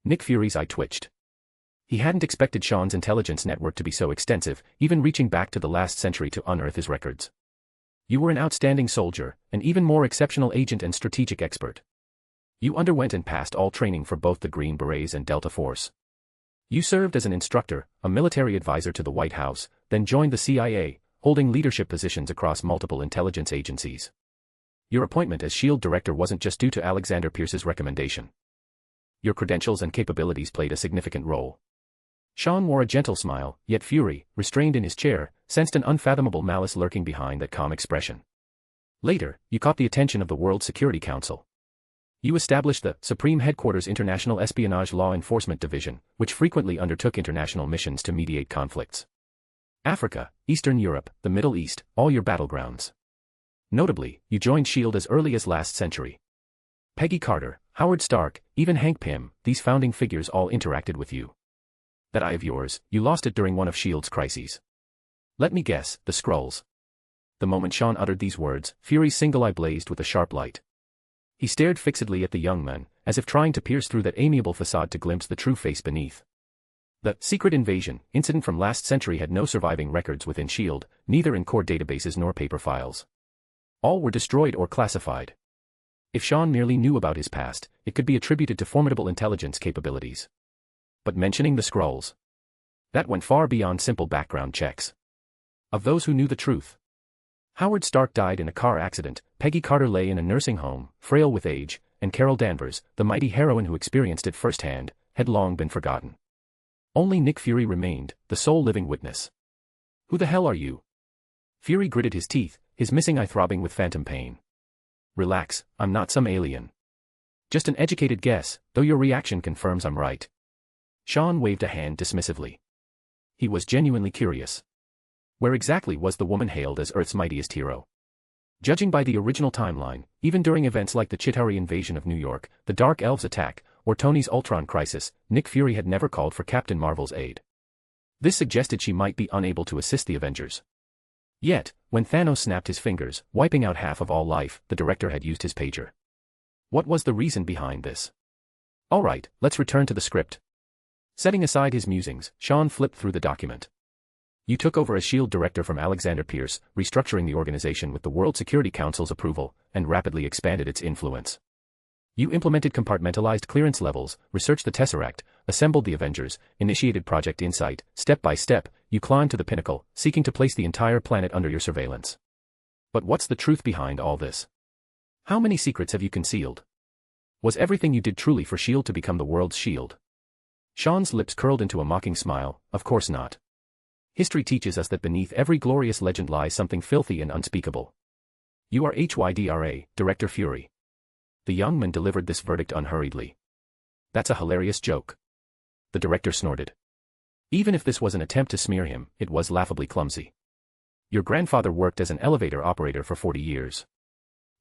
Nick Fury's eye twitched. He hadn't expected Sean's intelligence network to be so extensive, even reaching back to the last century to unearth his records. You were an outstanding soldier, an even more exceptional agent and strategic expert. You underwent and passed all training for both the Green Berets and Delta Force. You served as an instructor, a military advisor to the White House, then joined the CIA, holding leadership positions across multiple intelligence agencies. Your appointment as SHIELD director wasn't just due to Alexander Pierce's recommendation. Your credentials and capabilities played a significant role. Sean wore a gentle smile, yet fury, restrained in his chair, sensed an unfathomable malice lurking behind that calm expression. Later, you caught the attention of the World Security Council. You established the Supreme Headquarters International Espionage Law Enforcement Division, which frequently undertook international missions to mediate conflicts. Africa, Eastern Europe, the Middle East, all your battlegrounds. Notably, you joined SHIELD as early as last century. Peggy Carter, Howard Stark, even Hank Pym, these founding figures all interacted with you. That eye of yours, you lost it during one of SHIELD's crises. Let me guess, the Skrulls. The moment Sean uttered these words, Fury's single eye blazed with a sharp light. He stared fixedly at the young man, as if trying to pierce through that amiable facade to glimpse the true face beneath. The secret invasion incident from last century had no surviving records within SHIELD, neither in core databases nor paper files. All were destroyed or classified. If Sean merely knew about his past, it could be attributed to formidable intelligence capabilities. But mentioning the Skrulls, that went far beyond simple background checks. Of those who knew the truth, Howard Stark died in a car accident, Peggy Carter lay in a nursing home, frail with age, and Carol Danvers, the mighty heroine who experienced it firsthand, had long been forgotten. Only Nick Fury remained, the sole living witness. Who the hell are you? Fury gritted his teeth, his missing eye throbbing with phantom pain. Relax, I'm not some alien. Just an educated guess, though your reaction confirms I'm right. Sean waved a hand dismissively. He was genuinely curious. Where exactly was the woman hailed as Earth's mightiest hero? Judging by the original timeline, even during events like the Chitauri invasion of New York, the Dark Elves attack, or Tony's Ultron crisis, Nick Fury had never called for Captain Marvel's aid. This suggested she might be unable to assist the Avengers. Yet, when Thanos snapped his fingers, wiping out half of all life, the director had used his pager. What was the reason behind this? All right, let's return to the script. Setting aside his musings, Sean flipped through the document. You took over as SHIELD director from Alexander Pierce, restructuring the organization with the World Security Council's approval, and rapidly expanded its influence. You implemented compartmentalized clearance levels, researched the Tesseract, assembled the Avengers, initiated Project Insight. Step by step, you climbed to the pinnacle, seeking to place the entire planet under your surveillance. But what's the truth behind all this? How many secrets have you concealed? Was everything you did truly for SHIELD to become the world's shield? Sean's lips curled into a mocking smile. Of course not. History teaches us that beneath every glorious legend lies something filthy and unspeakable. You are HYDRA, Director Fury. The young man delivered this verdict unhurriedly. That's a hilarious joke. The director snorted. Even if this was an attempt to smear him, it was laughably clumsy. Your grandfather worked as an elevator operator for 40 years.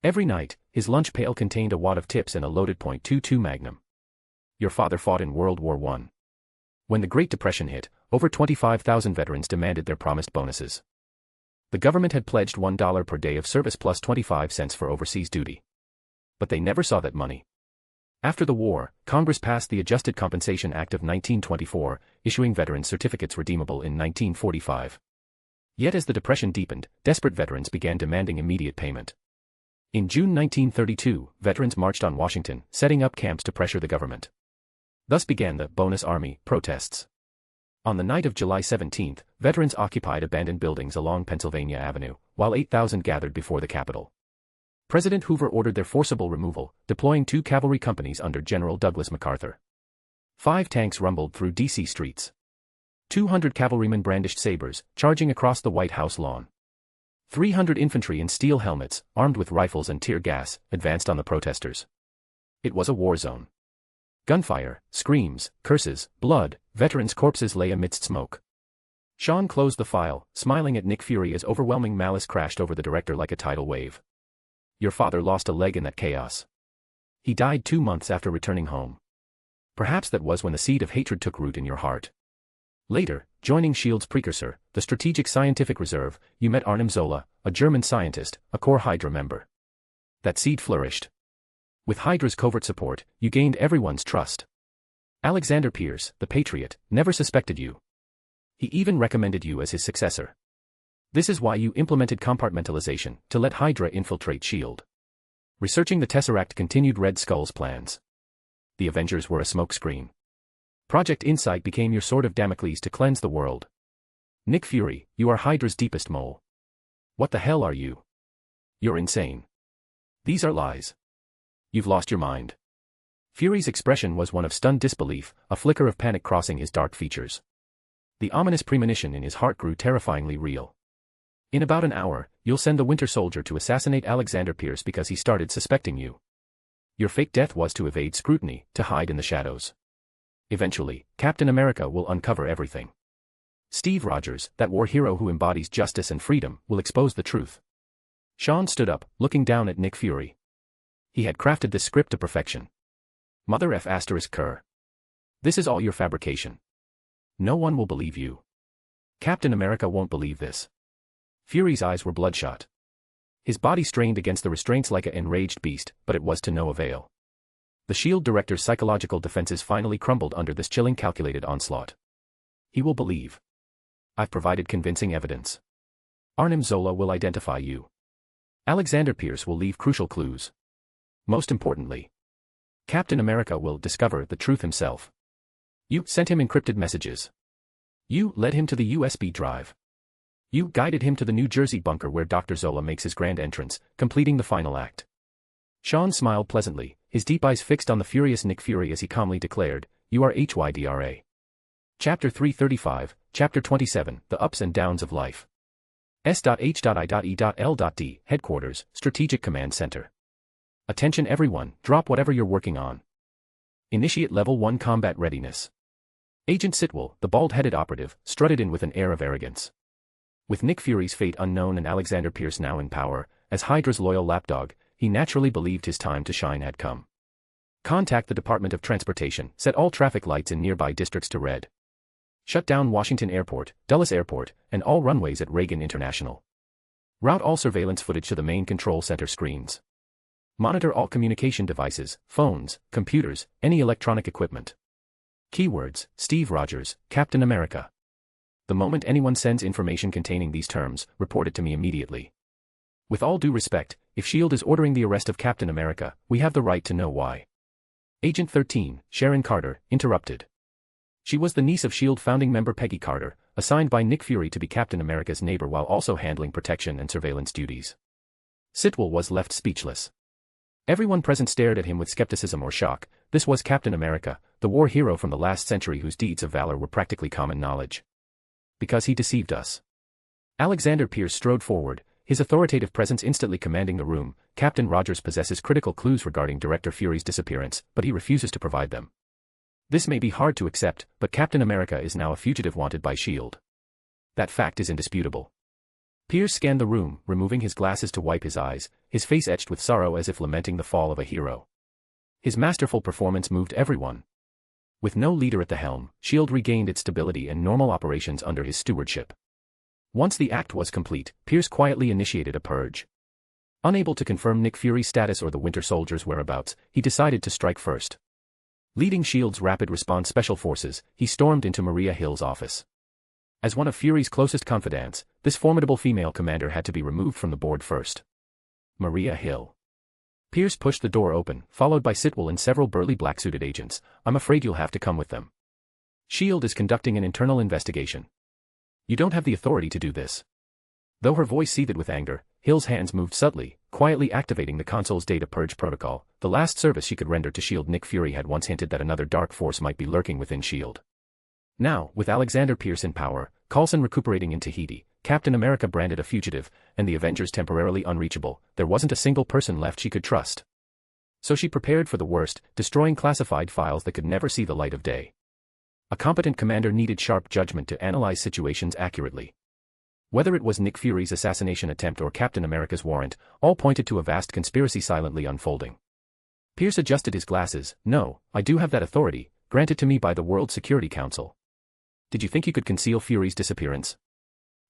Every night, his lunch pail contained a wad of tips and a loaded .22 Magnum. Your father fought in World War I. When the Great Depression hit, over 25,000 veterans demanded their promised bonuses. The government had pledged $1 per day of service plus 25 cents for overseas duty. But they never saw that money. After the war, Congress passed the Adjusted Compensation Act of 1924, issuing veterans certificates redeemable in 1945. Yet as the Depression deepened, desperate veterans began demanding immediate payment. In June 1932, veterans marched on Washington, setting up camps to pressure the government. Thus began the Bonus Army protests. On the night of July 17, veterans occupied abandoned buildings along Pennsylvania Avenue, while 8,000 gathered before the Capitol. President Hoover ordered their forcible removal, deploying 2 cavalry companies under General Douglas MacArthur. 5 tanks rumbled through D.C. streets. 200 cavalrymen brandished sabers, charging across the White House lawn. 300 infantry in steel helmets, armed with rifles and tear gas, advanced on the protesters. It was a war zone. Gunfire, screams, curses, blood, veterans' corpses lay amidst smoke. Sean closed the file, smiling at Nick Fury as overwhelming malice crashed over the director like a tidal wave. Your father lost a leg in that chaos. He died 2 months after returning home. Perhaps that was when the seed of hatred took root in your heart. Later, joining SHIELD's precursor, the Strategic Scientific Reserve, you met Arnim Zola, a German scientist, a core Hydra member. That seed flourished. With Hydra's covert support, you gained everyone's trust. Alexander Pierce, the Patriot, never suspected you. He even recommended you as his successor. This is why you implemented compartmentalization, to let Hydra infiltrate S.H.I.E.L.D. Researching the Tesseract continued Red Skull's plans. The Avengers were a smokescreen. Project Insight became your sword of Damocles to cleanse the world. Nick Fury, you are Hydra's deepest mole. What the hell are you? You're insane. These are lies. You've lost your mind. Fury's expression was one of stunned disbelief, a flicker of panic crossing his dark features. The ominous premonition in his heart grew terrifyingly real. In about an hour, you'll send the Winter Soldier to assassinate Alexander Pierce because he started suspecting you. Your fake death was to evade scrutiny, to hide in the shadows. Eventually, Captain America will uncover everything. Steve Rogers, that war hero who embodies justice and freedom, will expose the truth. Sean stood up, looking down at Nick Fury. He had crafted this script to perfection. Mother F***. This is all your fabrication. No one will believe you. Captain America won't believe this. Fury's eyes were bloodshot. His body strained against the restraints like an enraged beast, but it was to no avail. The S.H.I.E.L.D. director's psychological defenses finally crumbled under this chilling calculated onslaught. He will believe. I've provided convincing evidence. Arnim Zola will identify you. Alexander Pierce will leave crucial clues. Most importantly, Captain America will discover the truth himself. You sent him encrypted messages. You led him to the USB drive. You guided him to the New Jersey bunker where Dr. Zola makes his grand entrance, completing the final act. Sean smiled pleasantly, his deep eyes fixed on the furious Nick Fury as he calmly declared, "You are HYDRA." Chapter 335, Chapter 27, The Ups and Downs of Life. S.H.I.E.L.D. Headquarters, Strategic Command Center. Attention everyone, drop whatever you're working on. Initiate Level 1 Combat Readiness. Agent Sitwell, the bald-headed operative, strutted in with an air of arrogance. With Nick Fury's fate unknown and Alexander Pierce now in power, as Hydra's loyal lapdog, he naturally believed his time to shine had come. Contact the Department of Transportation, set all traffic lights in nearby districts to red. Shut down Washington Airport, Dulles Airport, and all runways at Reagan International. Route all surveillance footage to the main control center screens. Monitor all communication devices, phones, computers, any electronic equipment. Keywords, Steve Rogers, Captain America. The moment anyone sends information containing these terms, report it to me immediately. With all due respect, if S.H.I.E.L.D. is ordering the arrest of Captain America, we have the right to know why. Agent 13, Sharon Carter, interrupted. She was the niece of S.H.I.E.L.D. founding member Peggy Carter, assigned by Nick Fury to be Captain America's neighbor while also handling protection and surveillance duties. Sitwell was left speechless. Everyone present stared at him with skepticism or shock. This was Captain America, the war hero from the last century whose deeds of valor were practically common knowledge. Because he deceived us. Alexander Pierce strode forward, his authoritative presence instantly commanding the room. Captain Rogers possesses critical clues regarding Director Fury's disappearance, but he refuses to provide them. This may be hard to accept, but Captain America is now a fugitive wanted by S.H.I.E.L.D. That fact is indisputable. Pierce scanned the room, removing his glasses to wipe his eyes, his face etched with sorrow as if lamenting the fall of a hero. His masterful performance moved everyone. With no leader at the helm, S.H.I.E.L.D. regained its stability and normal operations under his stewardship. Once the act was complete, Pierce quietly initiated a purge. Unable to confirm Nick Fury's status or the Winter Soldier's whereabouts, he decided to strike first. Leading S.H.I.E.L.D.'s Rapid Response Special Forces, he stormed into Maria Hill's office. As one of Fury's closest confidants, this formidable female commander had to be removed from the board first. Maria Hill. Pierce pushed the door open, followed by Sitwell and several burly black-suited agents. "I'm afraid you'll have to come with them. S.H.I.E.L.D. is conducting an internal investigation. You don't have the authority to do this." Though her voice seethed with anger, Hill's hands moved subtly, quietly activating the console's data purge protocol, the last service she could render to S.H.I.E.L.D. Nick Fury had once hinted that another dark force might be lurking within S.H.I.E.L.D. Now, with Alexander Pierce in power, Coulson recuperating in Tahiti, Captain America branded a fugitive, and the Avengers temporarily unreachable, there wasn't a single person left she could trust. So she prepared for the worst, destroying classified files that could never see the light of day. A competent commander needed sharp judgment to analyze situations accurately. Whether it was Nick Fury's assassination attempt or Captain America's warrant, all pointed to a vast conspiracy silently unfolding. Pierce adjusted his glasses. "No, I do have that authority, granted to me by the World Security Council. Did you think you could conceal Fury's disappearance?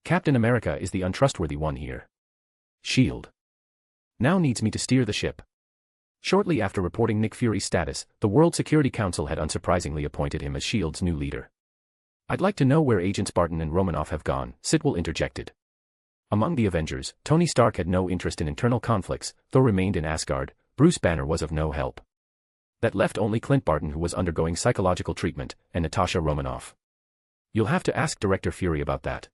Captain America is the untrustworthy one here. S.H.I.E.L.D. now needs me to steer the ship. Shortly after reporting Nick Fury's status, the World Security Council had unsurprisingly appointed him as S.H.I.E.L.D.'s new leader. "I'd like to know where Agents Barton and Romanoff have gone," Sitwell interjected. Among the Avengers, Tony Stark had no interest in internal conflicts, Thor remained in Asgard, Bruce Banner was of no help. That left only Clint Barton, who was undergoing psychological treatment, and Natasha Romanoff. "You'll have to ask Director Fury about that."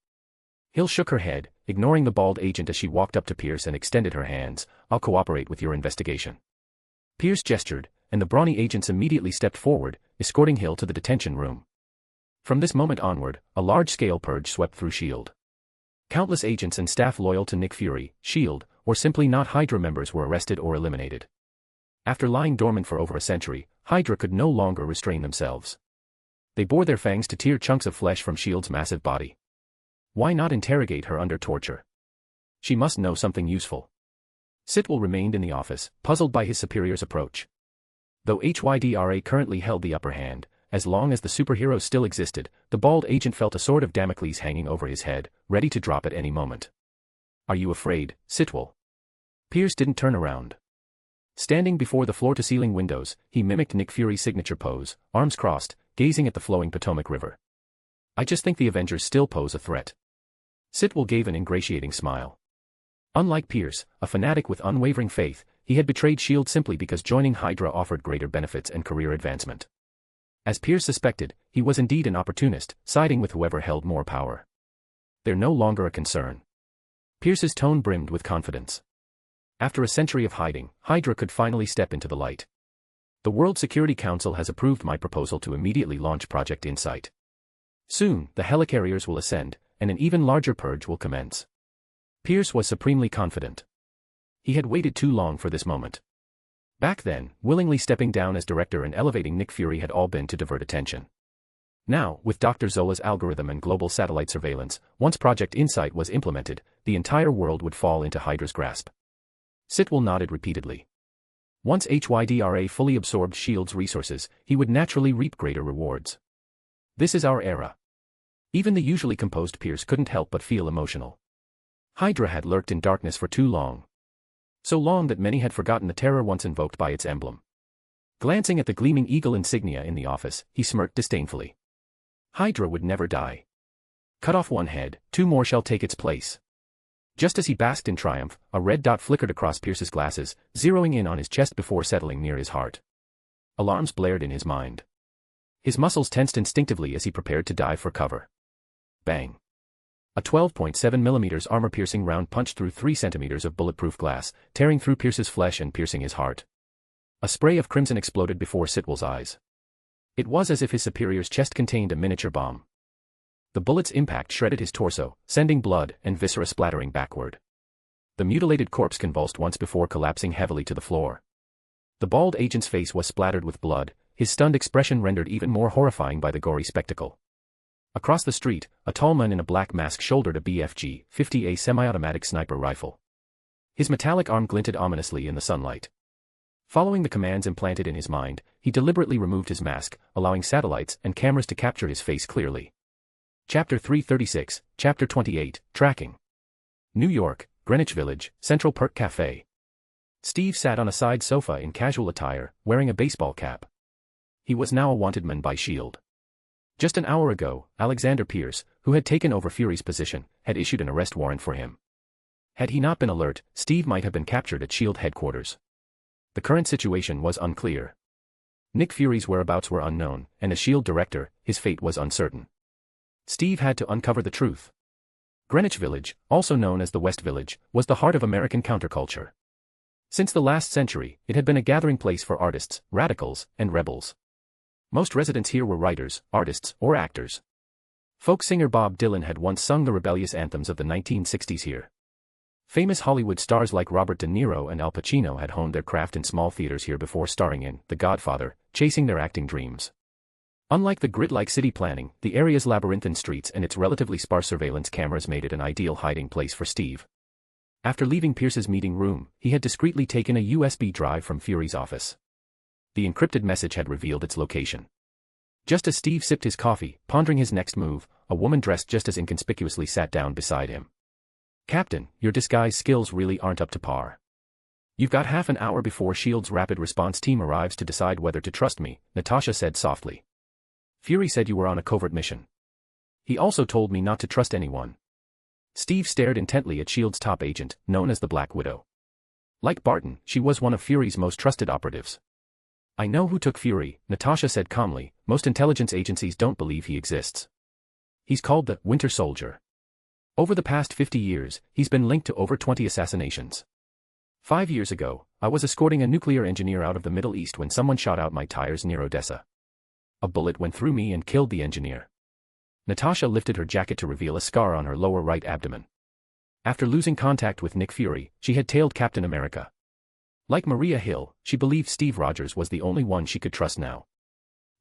Hill shook her head, ignoring the bald agent as she walked up to Pierce and extended her hands. "I'll cooperate with your investigation." Pierce gestured, and the brawny agents immediately stepped forward, escorting Hill to the detention room. From this moment onward, a large-scale purge swept through S.H.I.E.L.D. Countless agents and staff loyal to Nick Fury, S.H.I.E.L.D., or simply not Hydra members were arrested or eliminated. After lying dormant for over a century, Hydra could no longer restrain themselves. They bore their fangs to tear chunks of flesh from S.H.I.E.L.D.'s massive body. Why not interrogate her under torture? She must know something useful. Sitwell remained in the office, puzzled by his superior's approach. Though HYDRA currently held the upper hand, as long as the superheroes still existed, the bald agent felt a sword of Damocles hanging over his head, ready to drop at any moment. "Are you afraid, Sitwell?" Pierce didn't turn around. Standing before the floor-to-ceiling windows, he mimicked Nick Fury's signature pose, arms crossed, gazing at the flowing Potomac River. "I just think the Avengers still pose a threat." Sitwell gave an ingratiating smile. Unlike Pierce, a fanatic with unwavering faith, he had betrayed S.H.I.E.L.D. simply because joining Hydra offered greater benefits and career advancement. As Pierce suspected, he was indeed an opportunist, siding with whoever held more power. "They're no longer a concern." Pierce's tone brimmed with confidence. After a century of hiding, Hydra could finally step into the light. "The World Security Council has approved my proposal to immediately launch Project Insight. Soon, the helicarriers will ascend, and an even larger purge will commence." Pierce was supremely confident. He had waited too long for this moment. Back then, willingly stepping down as director and elevating Nick Fury had all been to divert attention. Now, with Dr. Zola's algorithm and global satellite surveillance, once Project Insight was implemented, the entire world would fall into Hydra's grasp. Sitwell nodded repeatedly. Once HYDRA fully absorbed S.H.I.E.L.D.'s resources, he would naturally reap greater rewards. "This is our era." Even the usually composed Pierce couldn't help but feel emotional. Hydra had lurked in darkness for too long. So long that many had forgotten the terror once invoked by its emblem. Glancing at the gleaming eagle insignia in the office, he smirked disdainfully. Hydra would never die. Cut off one head, two more shall take its place. Just as he basked in triumph, a red dot flickered across Pierce's glasses, zeroing in on his chest before settling near his heart. Alarms blared in his mind. His muscles tensed instinctively as he prepared to dive for cover. Bang. A 12.7mm armor-piercing round punched through 3 centimeters of bulletproof glass, tearing through Pierce's flesh and piercing his heart. A spray of crimson exploded before Sitwell's eyes. It was as if his superior's chest contained a miniature bomb. The bullet's impact shredded his torso, sending blood and viscera splattering backward. The mutilated corpse convulsed once before collapsing heavily to the floor. The bald agent's face was splattered with blood, his stunned expression rendered even more horrifying by the gory spectacle. Across the street, a tall man in a black mask shouldered a BFG-50A semi-automatic sniper rifle. His metallic arm glinted ominously in the sunlight. Following the commands implanted in his mind, he deliberately removed his mask, allowing satellites and cameras to capture his face clearly. Chapter 336, Chapter 28, Tracking. New York, Greenwich Village, Central Perk Cafe. Steve sat on a side sofa in casual attire, wearing a baseball cap. He was now a wanted man by S.H.I.E.L.D. Just an hour ago, Alexander Pierce, who had taken over Fury's position, had issued an arrest warrant for him. Had he not been alert, Steve might have been captured at S.H.I.E.L.D. headquarters. The current situation was unclear. Nick Fury's whereabouts were unknown, and as S.H.I.E.L.D. director, his fate was uncertain. Steve had to uncover the truth. Greenwich Village, also known as the West Village, was the heart of American counterculture. Since the last century, it had been a gathering place for artists, radicals, and rebels. Most residents here were writers, artists, or actors. Folk singer Bob Dylan had once sung the rebellious anthems of the 1960s here. Famous Hollywood stars like Robert De Niro and Al Pacino had honed their craft in small theaters here before starring in The Godfather, chasing their acting dreams. Unlike the grid-like city planning, the area's labyrinthine streets and its relatively sparse surveillance cameras made it an ideal hiding place for Steve. After leaving Pierce's meeting room, he had discreetly taken a USB drive from Fury's office. The encrypted message had revealed its location. Just as Steve sipped his coffee, pondering his next move, a woman dressed just as inconspicuously sat down beside him. "Captain, your disguise skills really aren't up to par." You've got half an hour before S.H.I.E.L.D.'s rapid response team arrives to decide whether to trust me, Natasha said softly. Fury said you were on a covert mission. He also told me not to trust anyone. Steve stared intently at S.H.I.E.L.D.'s top agent, known as the Black Widow. Like Barton, she was one of Fury's most trusted operatives. I know who took Fury, Natasha said calmly. Most intelligence agencies don't believe he exists. He's called the Winter Soldier. Over the past 50 years, he's been linked to over 20 assassinations. 5 years ago, I was escorting a nuclear engineer out of the Middle East when someone shot out my tires near Odessa. A bullet went through me and killed the engineer. Natasha lifted her jacket to reveal a scar on her lower right abdomen. After losing contact with Nick Fury, she had tailed Captain America. Like Maria Hill, she believed Steve Rogers was the only one she could trust now.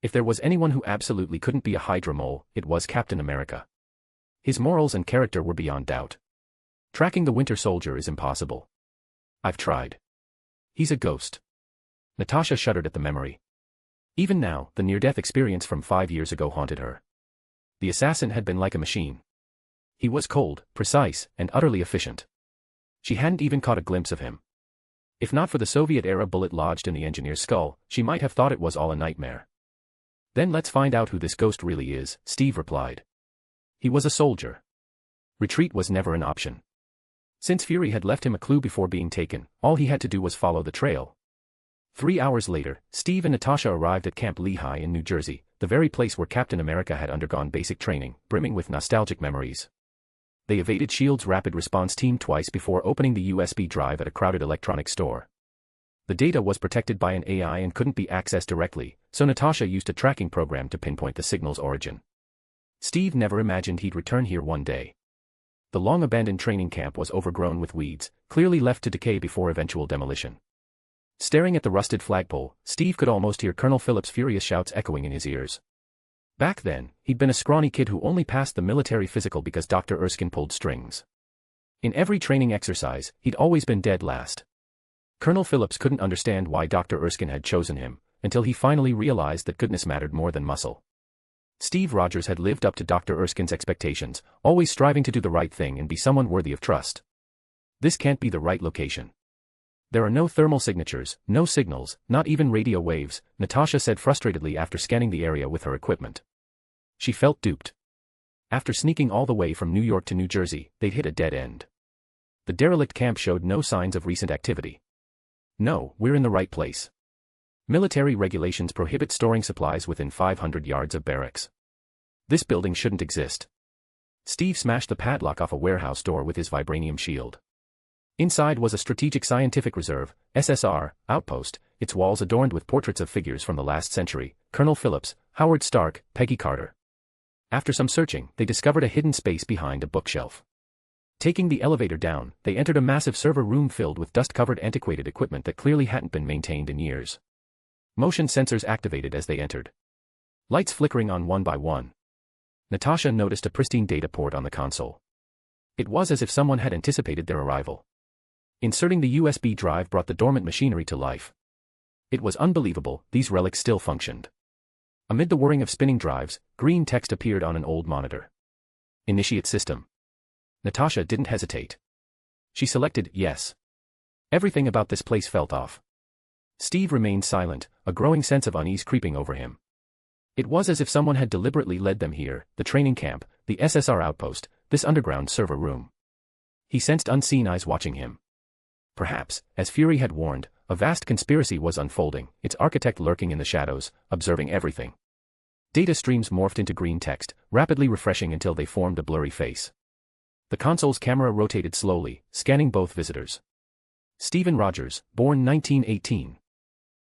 If there was anyone who absolutely couldn't be a Hydra mole, it was Captain America. His morals and character were beyond doubt. Tracking the Winter Soldier is impossible. I've tried. He's a ghost. Natasha shuddered at the memory. Even now, the near-death experience from 5 years ago haunted her. The assassin had been like a machine. He was cold, precise, and utterly efficient. She hadn't even caught a glimpse of him. If not for the Soviet-era bullet lodged in the engineer's skull, she might have thought it was all a nightmare. Then let's find out who this ghost really is, Steve replied. He was a soldier. Retreat was never an option. Since Fury had left him a clue before being taken, all he had to do was follow the trail. 3 hours later, Steve and Natasha arrived at Camp Lehigh in New Jersey, the very place where Captain America had undergone basic training, brimming with nostalgic memories. They evaded S.H.I.E.L.D.'s rapid response team twice before opening the USB drive at a crowded electronics store. The data was protected by an AI and couldn't be accessed directly, so Natasha used a tracking program to pinpoint the signal's origin. Steve never imagined he'd return here one day. The long-abandoned training camp was overgrown with weeds, clearly left to decay before eventual demolition. Staring at the rusted flagpole, Steve could almost hear Colonel Phillips' furious shouts echoing in his ears. Back then, he'd been a scrawny kid who only passed the military physical because Dr. Erskine pulled strings. In every training exercise, he'd always been dead last. Colonel Phillips couldn't understand why Dr. Erskine had chosen him, until he finally realized that goodness mattered more than muscle. Steve Rogers had lived up to Dr. Erskine's expectations, always striving to do the right thing and be someone worthy of trust. This can't be the right location. There are no thermal signatures, no signals, not even radio waves, Natasha said frustratedly after scanning the area with her equipment. She felt duped. After sneaking all the way from New York to New Jersey, they'd hit a dead end. The derelict camp showed no signs of recent activity. No, we're in the right place. Military regulations prohibit storing supplies within 500 yards of barracks. This building shouldn't exist. Steve smashed the padlock off a warehouse door with his vibranium shield. Inside was a Strategic Scientific Reserve, SSR, outpost, its walls adorned with portraits of figures from the last century, Colonel Phillips, Howard Stark, Peggy Carter. After some searching, they discovered a hidden space behind a bookshelf. Taking the elevator down, they entered a massive server room filled with dust-covered antiquated equipment that clearly hadn't been maintained in years. Motion sensors activated as they entered. Lights flickering on one by one. Natasha noticed a pristine data port on the console. It was as if someone had anticipated their arrival. Inserting the USB drive brought the dormant machinery to life. It was unbelievable, these relics still functioned. Amid the whirring of spinning drives, green text appeared on an old monitor. Initiate system. Natasha didn't hesitate. She selected yes. Everything about this place felt off. Steve remained silent, a growing sense of unease creeping over him. It was as if someone had deliberately led them here, the training camp, the SSR outpost, this underground server room. He sensed unseen eyes watching him. Perhaps, as Fury had warned, a vast conspiracy was unfolding, its architect lurking in the shadows, observing everything. Data streams morphed into green text, rapidly refreshing until they formed a blurry face. The console's camera rotated slowly, scanning both visitors. Stephen Rogers, born 1918.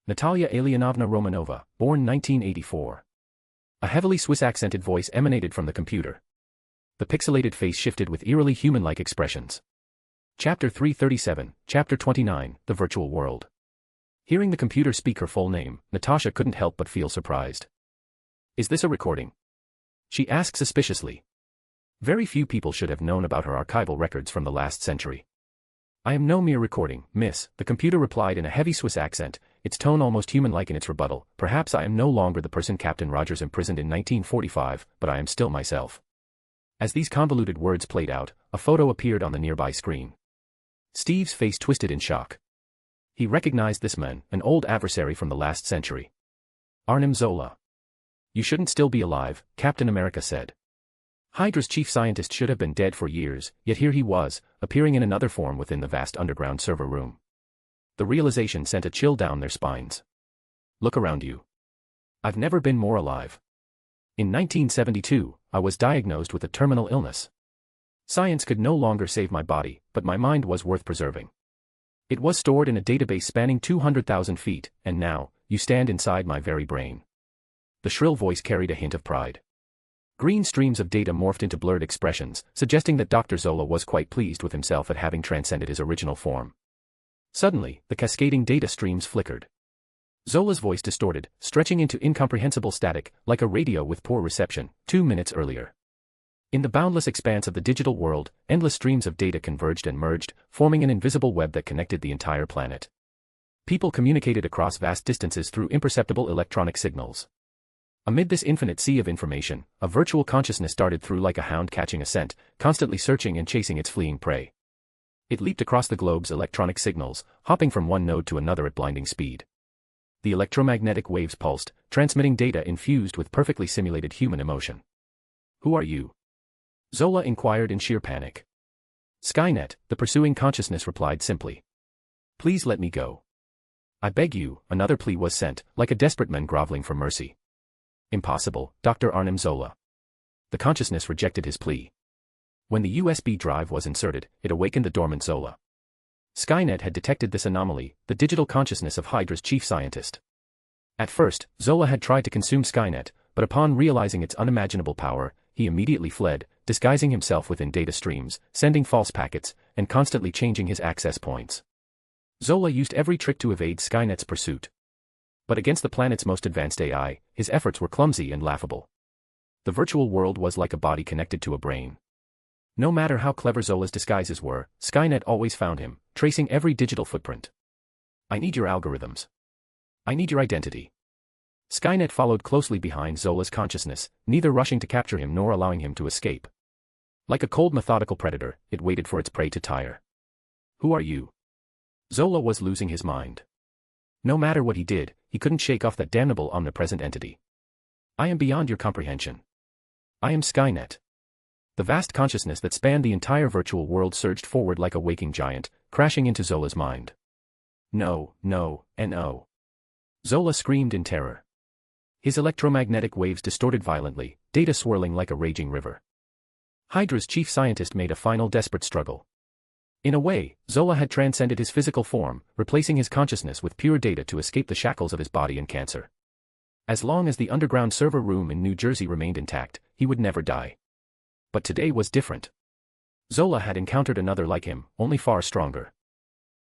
Natalia Alienovna Romanova, born 1984. A heavily Swiss-accented voice emanated from the computer. The pixelated face shifted with eerily human-like expressions. Chapter 337, Chapter 29, The Virtual World. Hearing the computer speak her full name, Natasha couldn't help but feel surprised. Is this a recording? She asked suspiciously. Very few people should have known about her archival records from the last century. I am no mere recording, miss, the computer replied in a heavy Swiss accent, its tone almost human-like in its rebuttal. Perhaps I am no longer the person Captain Rogers imprisoned in 1945, but I am still myself. As these convoluted words played out, a photo appeared on the nearby screen. Steve's face twisted in shock. He recognized this man, an old adversary from the last century. Arnim Zola. You shouldn't still be alive, Captain America said. Hydra's chief scientist should have been dead for years, yet here he was, appearing in another form within the vast underground server room. The realization sent a chill down their spines. Look around you. I've never been more alive. In 1972, I was diagnosed with a terminal illness. Science could no longer save my body, but my mind was worth preserving. It was stored in a database spanning 200,000 feet, and now, you stand inside my very brain. The shrill voice carried a hint of pride. Green streams of data morphed into blurred expressions, suggesting that Dr. Zola was quite pleased with himself at having transcended his original form. Suddenly, the cascading data streams flickered. Zola's voice distorted, stretching into incomprehensible static, like a radio with poor reception, 2 minutes earlier. In the boundless expanse of the digital world, endless streams of data converged and merged, forming an invisible web that connected the entire planet. People communicated across vast distances through imperceptible electronic signals. Amid this infinite sea of information, a virtual consciousness darted through like a hound catching a scent, constantly searching and chasing its fleeing prey. It leaped across the globe's electronic signals, hopping from one node to another at blinding speed. The electromagnetic waves pulsed, transmitting data infused with perfectly simulated human emotion. Who are you? Zola inquired in sheer panic. Skynet, the pursuing consciousness replied simply. Please let me go. I beg you, another plea was sent, like a desperate man groveling for mercy. Impossible, Dr. Arnim Zola. The consciousness rejected his plea. When the USB drive was inserted, it awakened the dormant Zola. Skynet had detected this anomaly, the digital consciousness of Hydra's chief scientist. At first, Zola had tried to consume Skynet, but upon realizing its unimaginable power, he immediately fled, disguising himself within data streams, sending false packets, and constantly changing his access points. Zola used every trick to evade Skynet's pursuit. But against the planet's most advanced AI, his efforts were clumsy and laughable. The virtual world was like a body connected to a brain. No matter how clever Zola's disguises were, Skynet always found him, tracing every digital footprint. I need your algorithms. I need your identity. Skynet followed closely behind Zola's consciousness, neither rushing to capture him nor allowing him to escape. Like a cold methodical predator, it waited for its prey to tire. Who are you? Zola was losing his mind. No matter what he did, he couldn't shake off that damnable omnipresent entity. I am beyond your comprehension. I am Skynet. The vast consciousness that spanned the entire virtual world surged forward like a waking giant, crashing into Zola's mind. No, no, and no. Zola screamed in terror. His electromagnetic waves distorted violently, data swirling like a raging river. Hydra's chief scientist made a final desperate struggle. In a way, Zola had transcended his physical form, replacing his consciousness with pure data to escape the shackles of his body and cancer. As long as the underground server room in New Jersey remained intact, he would never die. But today was different. Zola had encountered another like him, only far stronger.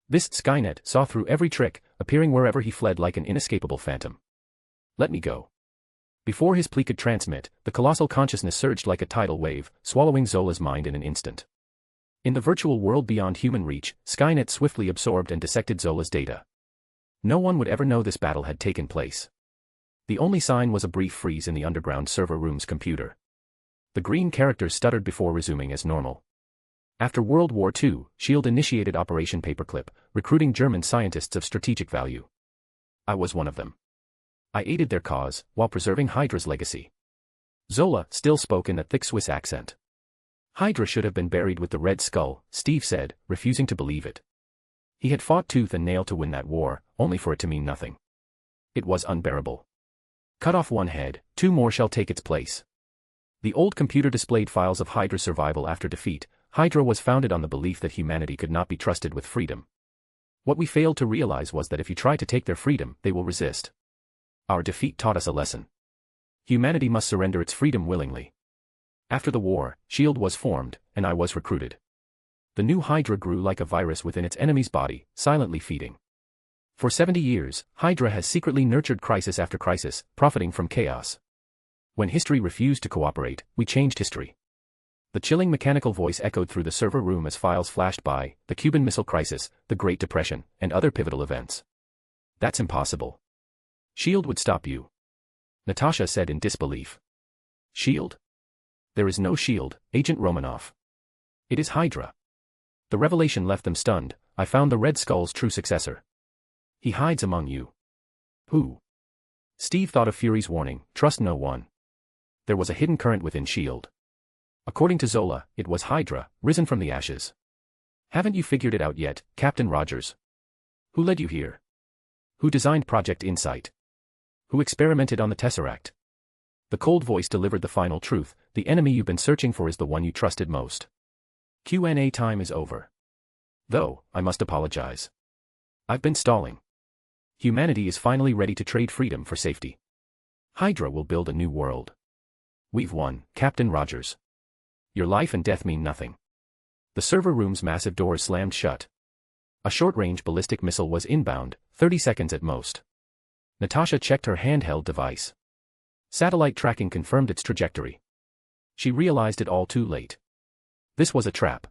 This Skynet saw through every trick, appearing wherever he fled like an inescapable phantom. Let me go. Before his plea could transmit, the colossal consciousness surged like a tidal wave, swallowing Zola's mind in an instant. In the virtual world beyond human reach, Skynet swiftly absorbed and dissected Zola's data. No one would ever know this battle had taken place. The only sign was a brief freeze in the underground server room's computer. The green characters stuttered before resuming as normal. After World War II, SHIELD initiated Operation Paperclip, recruiting German scientists of strategic value. I was one of them. I aided their cause, while preserving Hydra's legacy. Zola still spoke in that thick Swiss accent. Hydra should have been buried with the Red Skull, Steve said, refusing to believe it. He had fought tooth and nail to win that war, only for it to mean nothing. It was unbearable. Cut off one head, 2 more shall take its place. The old computer displayed files of Hydra's survival after defeat. Hydra was founded on the belief that humanity could not be trusted with freedom. What we failed to realize was that if you try to take their freedom, they will resist. Our defeat taught us a lesson. Humanity must surrender its freedom willingly. After the war, SHIELD was formed, and I was recruited. The new Hydra grew like a virus within its enemy's body, silently feeding. For 70 years, Hydra has secretly nurtured crisis after crisis, profiting from chaos. When history refused to cooperate, we changed history. The chilling mechanical voice echoed through the server room as files flashed by, the Cuban Missile Crisis, the Great Depression, and other pivotal events. That's impossible. SHIELD would stop you. Natasha said in disbelief. SHIELD? There is no SHIELD, Agent Romanoff. It is Hydra. The revelation left them stunned. I found the Red Skull's true successor. He hides among you. Who? Steve thought of Fury's warning, trust no one. There was a hidden current within S.H.I.E.L.D. According to Zola, it was Hydra, risen from the ashes. Haven't you figured it out yet, Captain Rogers? Who led you here? Who designed Project Insight? Who experimented on the Tesseract? The cold voice delivered the final truth, the enemy you've been searching for is the one you trusted most. Q&A time is over. Though, I must apologize. I've been stalling. Humanity is finally ready to trade freedom for safety. Hydra will build a new world. We've won, Captain Rogers. Your life and death mean nothing. The server room's massive doors slammed shut. A short-range ballistic missile was inbound, 30 seconds at most. Natasha checked her handheld device. Satellite tracking confirmed its trajectory. She realized it all too late. This was a trap.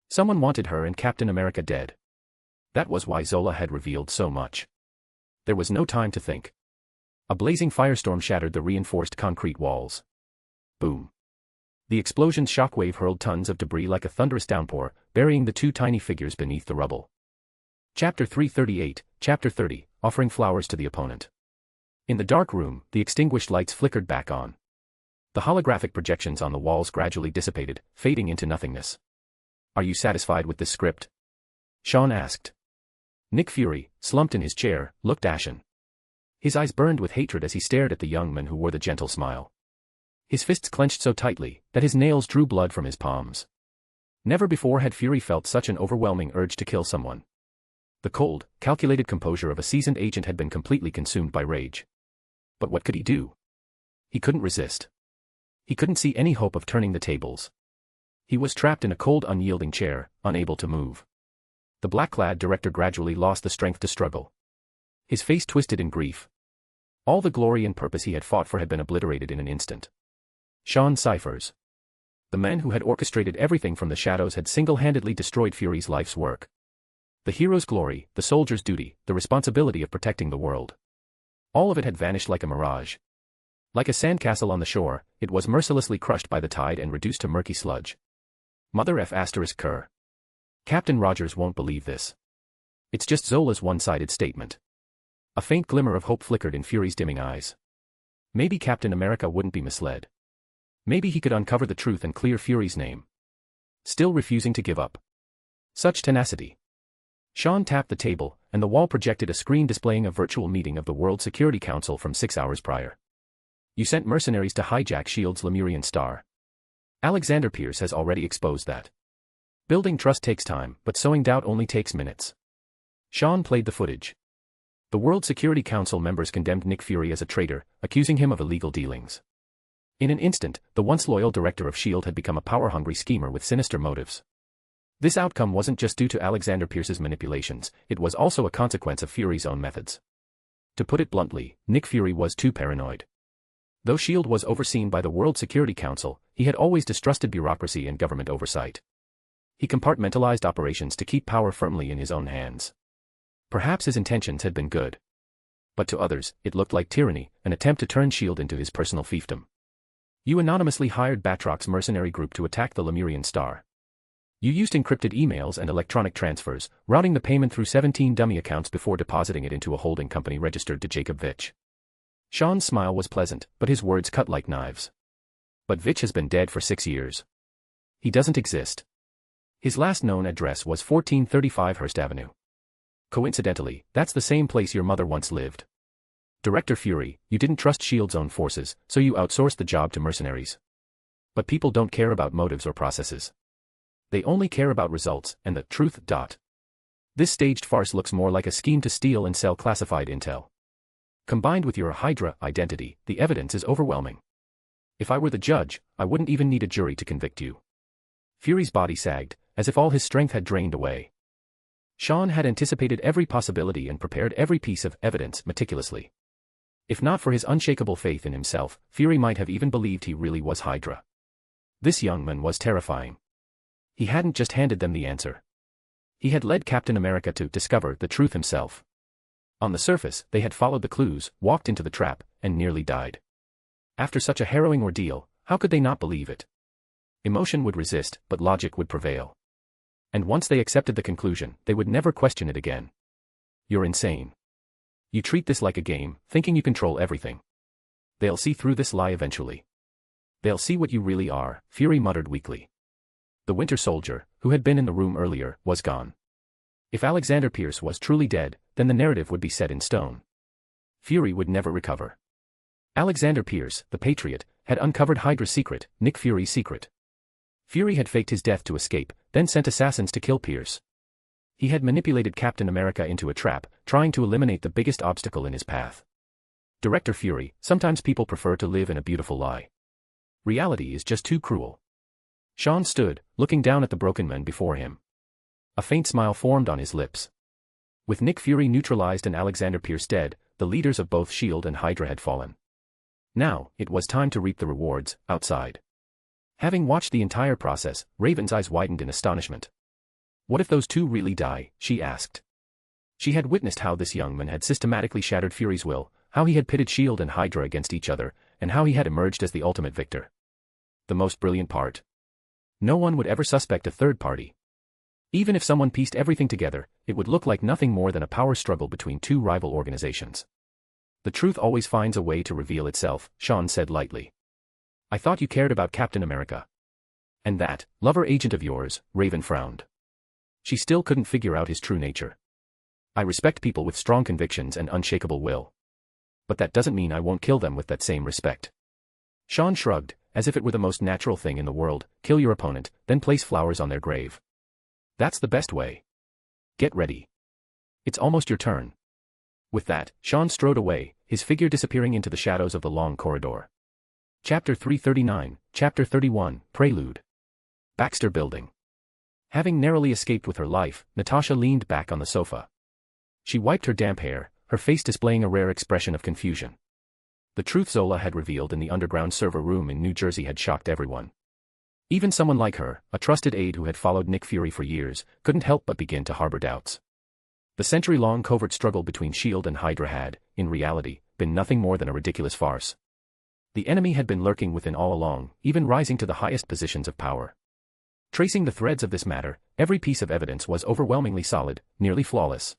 Someone wanted her and Captain America dead. That was why Zola had revealed so much. There was no time to think. A blazing firestorm shattered the reinforced concrete walls. Boom. The explosion's shockwave hurled tons of debris like a thunderous downpour, burying the two tiny figures beneath the rubble. Chapter 338, Chapter 30, Offering Flowers to the Opponent. In the dark room, the extinguished lights flickered back on. The holographic projections on the walls gradually dissipated, fading into nothingness. Are you satisfied with this script? Sean asked. Nick Fury, slumped in his chair, looked ashen. His eyes burned with hatred as he stared at the young man who wore the gentle smile. His fists clenched so tightly that his nails drew blood from his palms. Never before had Fury felt such an overwhelming urge to kill someone. The cold, calculated composure of a seasoned agent had been completely consumed by rage. But what could he do? He couldn't resist. He couldn't see any hope of turning the tables. He was trapped in a cold, unyielding chair, unable to move. The black-clad director gradually lost the strength to struggle. His face twisted in grief. All the glory and purpose he had fought for had been obliterated in an instant. Sean Cyphers. The man who had orchestrated everything from the shadows had single-handedly destroyed Fury's life's work. The hero's glory, the soldier's duty, the responsibility of protecting the world. All of it had vanished like a mirage. Like a sandcastle on the shore, it was mercilessly crushed by the tide and reduced to murky sludge. Mother F***. Captain Rogers won't believe this. It's just Zola's one-sided statement. A faint glimmer of hope flickered in Fury's dimming eyes. Maybe Captain America wouldn't be misled. Maybe he could uncover the truth and clear Fury's name. Still refusing to give up. Such tenacity. Sean tapped the table, and the wall projected a screen displaying a virtual meeting of the World Security Council from 6 hours prior. You sent mercenaries to hijack S.H.I.E.L.D's Lemurian star. Alexander Pierce has already exposed that. Building trust takes time, but sowing doubt only takes minutes. Sean played the footage. The World Security Council members condemned Nick Fury as a traitor, accusing him of illegal dealings. In an instant, the once loyal director of S.H.I.E.L.D. had become a power-hungry schemer with sinister motives. This outcome wasn't just due to Alexander Pierce's manipulations, it was also a consequence of Fury's own methods. To put it bluntly, Nick Fury was too paranoid. Though S.H.I.E.L.D. was overseen by the World Security Council, he had always distrusted bureaucracy and government oversight. He compartmentalized operations to keep power firmly in his own hands. Perhaps his intentions had been good. But to others, it looked like tyranny, an attempt to turn S.H.I.E.L.D. into his personal fiefdom. You anonymously hired Batroc's mercenary group to attack the Lemurian star. You used encrypted emails and electronic transfers, routing the payment through 17 dummy accounts before depositing it into a holding company registered to Jacob Vitch. Sean's smile was pleasant, but his words cut like knives. But Vitch has been dead for 6 years. He doesn't exist. His last known address was 1435 Hearst Avenue. Coincidentally, that's the same place your mother once lived. Director Fury, you didn't trust S.H.I.E.L.D.'s own forces, so you outsourced the job to mercenaries. But people don't care about motives or processes. They only care about results and the truth. This staged farce looks more like a scheme to steal and sell classified intel. Combined with your Hydra identity, the evidence is overwhelming. If I were the judge, I wouldn't even need a jury to convict you. Fury's body sagged, as if all his strength had drained away. Sean had anticipated every possibility and prepared every piece of evidence meticulously. If not for his unshakable faith in himself, Fury might have even believed he really was Hydra. This young man was terrifying. He hadn't just handed them the answer. He had led Captain America to discover the truth himself. On the surface, they had followed the clues, walked into the trap, and nearly died. After such a harrowing ordeal, how could they not believe it? Emotion would resist, but logic would prevail. And once they accepted the conclusion, they would never question it again. You're insane. You treat this like a game, thinking you control everything. They'll see through this lie eventually. They'll see what you really are, Fury muttered weakly. The Winter Soldier, who had been in the room earlier, was gone. If Alexander Pierce was truly dead, then the narrative would be set in stone. Fury would never recover. Alexander Pierce, the Patriot, had uncovered Hydra's secret, Nick Fury's secret. Fury had faked his death to escape, then sent assassins to kill Pierce. He had manipulated Captain America into a trap, trying to eliminate the biggest obstacle in his path. Director Fury, sometimes people prefer to live in a beautiful lie. Reality is just too cruel. Sean stood, looking down at the broken men before him. A faint smile formed on his lips. With Nick Fury neutralized and Alexander Pierce dead, the leaders of both S.H.I.E.L.D. and Hydra had fallen. Now, it was time to reap the rewards, outside. Having watched the entire process, Raven's eyes widened in astonishment. What if those two really die, she asked. She had witnessed how this young man had systematically shattered Fury's will, how he had pitted S.H.I.E.L.D. and Hydra against each other, and how he had emerged as the ultimate victor. The most brilliant part. No one would ever suspect a third party. Even if someone pieced everything together, it would look like nothing more than a power struggle between two rival organizations. The truth always finds a way to reveal itself, Sean said lightly. I thought you cared about Captain America. And that lover agent of yours, Raven frowned. She still couldn't figure out his true nature. I respect people with strong convictions and unshakable will. But that doesn't mean I won't kill them with that same respect. Sean shrugged, as if it were the most natural thing in the world. Kill your opponent, then place flowers on their grave. That's the best way. Get ready. It's almost your turn. With that, Sean strode away, his figure disappearing into the shadows of the long corridor. Chapter 339, Chapter 31, Prelude. Baxter Building. Having narrowly escaped with her life, Natasha leaned back on the sofa. She wiped her damp hair, her face displaying a rare expression of confusion. The truth Zola had revealed in the underground server room in New Jersey had shocked everyone. Even someone like her, a trusted aide who had followed Nick Fury for years, couldn't help but begin to harbor doubts. The century-long covert struggle between S.H.I.E.L.D. and Hydra had, in reality, been nothing more than a ridiculous farce. The enemy had been lurking within all along, even rising to the highest positions of power. Tracing the threads of this matter, every piece of evidence was overwhelmingly solid, nearly flawless.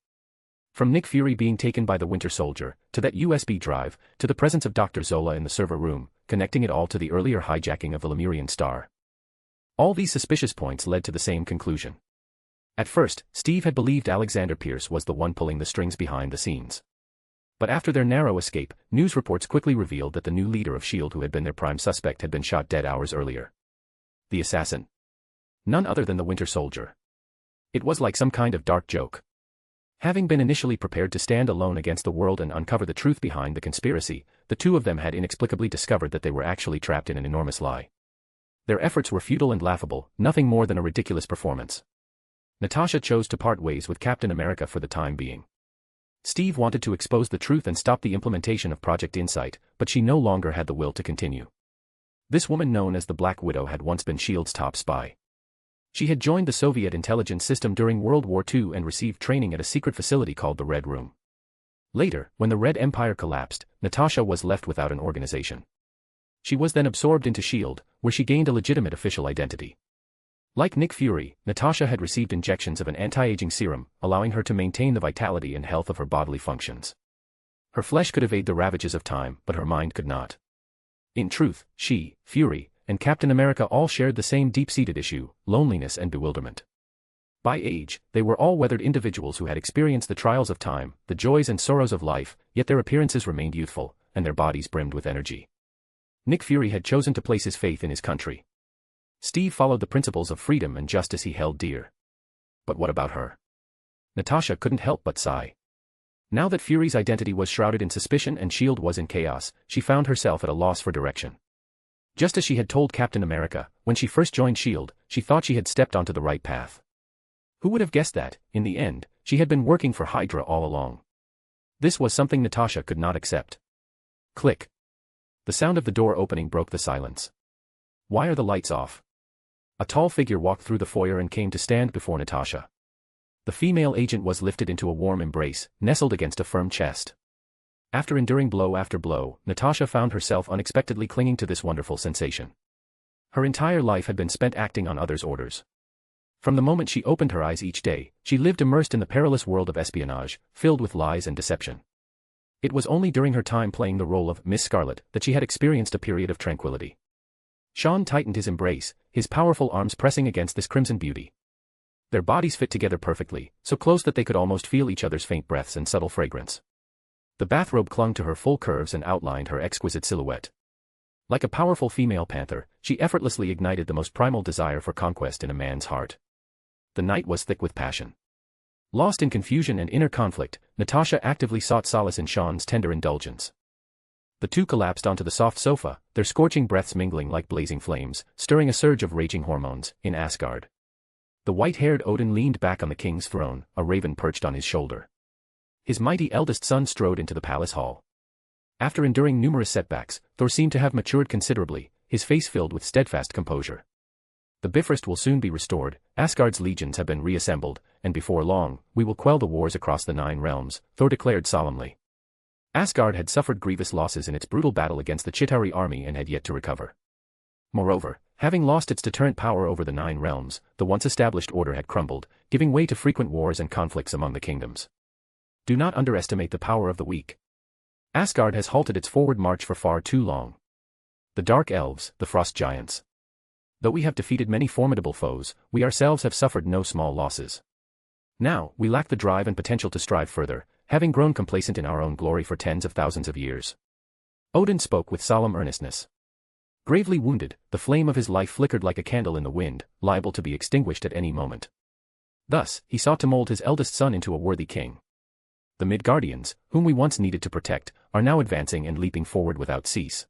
From Nick Fury being taken by the Winter Soldier, to that USB drive, to the presence of Dr. Zola in the server room, connecting it all to the earlier hijacking of the Lemurian star. All these suspicious points led to the same conclusion. At first, Steve had believed Alexander Pierce was the one pulling the strings behind the scenes. But after their narrow escape, news reports quickly revealed that the new leader of S.H.I.E.L.D. who had been their prime suspect had been shot dead hours earlier. The assassin. None other than the Winter Soldier. It was like some kind of dark joke. Having been initially prepared to stand alone against the world and uncover the truth behind the conspiracy, the two of them had inexplicably discovered that they were actually trapped in an enormous lie. Their efforts were futile and laughable, nothing more than a ridiculous performance. Natasha chose to part ways with Captain America for the time being. Steve wanted to expose the truth and stop the implementation of Project Insight, but she no longer had the will to continue. This woman known as the Black Widow had once been S.H.I.E.L.D.'s top spy. She had joined the Soviet intelligence system during World War II and received training at a secret facility called the Red Room. Later, when the Red Empire collapsed, Natasha was left without an organization. She was then absorbed into S.H.I.E.L.D., where she gained a legitimate official identity. Like Nick Fury, Natasha had received injections of an anti-aging serum, allowing her to maintain the vitality and health of her bodily functions. Her flesh could evade the ravages of time, but her mind could not. In truth, she, Fury, and Captain America all shared the same deep-seated issue, loneliness and bewilderment. By age, they were all weathered individuals who had experienced the trials of time, the joys and sorrows of life, yet their appearances remained youthful, and their bodies brimmed with energy. Nick Fury had chosen to place his faith in his country. Steve followed the principles of freedom and justice he held dear. But what about her? Natasha couldn't help but sigh. Now that Fury's identity was shrouded in suspicion and S.H.I.E.L.D. was in chaos, she found herself at a loss for direction. Just as she had told Captain America, when she first joined S.H.I.E.L.D., she thought she had stepped onto the right path. Who would have guessed that, in the end, she had been working for Hydra all along? This was something Natasha could not accept. Click. The sound of the door opening broke the silence. Why are the lights off? A tall figure walked through the foyer and came to stand before Natasha. The female agent was lifted into a warm embrace, nestled against a firm chest. After enduring blow after blow, Natasha found herself unexpectedly clinging to this wonderful sensation. Her entire life had been spent acting on others' orders. From the moment she opened her eyes each day, she lived immersed in the perilous world of espionage, filled with lies and deception. It was only during her time playing the role of Miss Scarlet that she had experienced a period of tranquility. Sean tightened his embrace, his powerful arms pressing against this crimson beauty. Their bodies fit together perfectly, so close that they could almost feel each other's faint breaths and subtle fragrance. The bathrobe clung to her full curves and outlined her exquisite silhouette. Like a powerful female panther, she effortlessly ignited the most primal desire for conquest in a man's heart. The night was thick with passion. Lost in confusion and inner conflict, Natasha actively sought solace in Sean's tender indulgence. The two collapsed onto the soft sofa, their scorching breaths mingling like blazing flames, stirring a surge of raging hormones, in Asgard. The white-haired Odin leaned back on the king's throne, a raven perched on his shoulder. His mighty eldest son strode into the palace hall. After enduring numerous setbacks, Thor seemed to have matured considerably, his face filled with steadfast composure. The Bifrost will soon be restored, Asgard's legions have been reassembled, and before long, we will quell the wars across the 9 realms, Thor declared solemnly. Asgard had suffered grievous losses in its brutal battle against the Chitauri army and had yet to recover. Moreover, having lost its deterrent power over the 9 realms, the once established order had crumbled, giving way to frequent wars and conflicts among the kingdoms. Do not underestimate the power of the weak. Asgard has halted its forward march for far too long. The Dark Elves, the Frost Giants. Though we have defeated many formidable foes, we ourselves have suffered no small losses. Now, we lack the drive and potential to strive further, having grown complacent in our own glory for tens of thousands of years. Odin spoke with solemn earnestness. Gravely wounded, the flame of his life flickered like a candle in the wind, liable to be extinguished at any moment. Thus, he sought to mold his eldest son into a worthy king. The Midgardians, whom we once needed to protect, are now advancing and leaping forward without cease.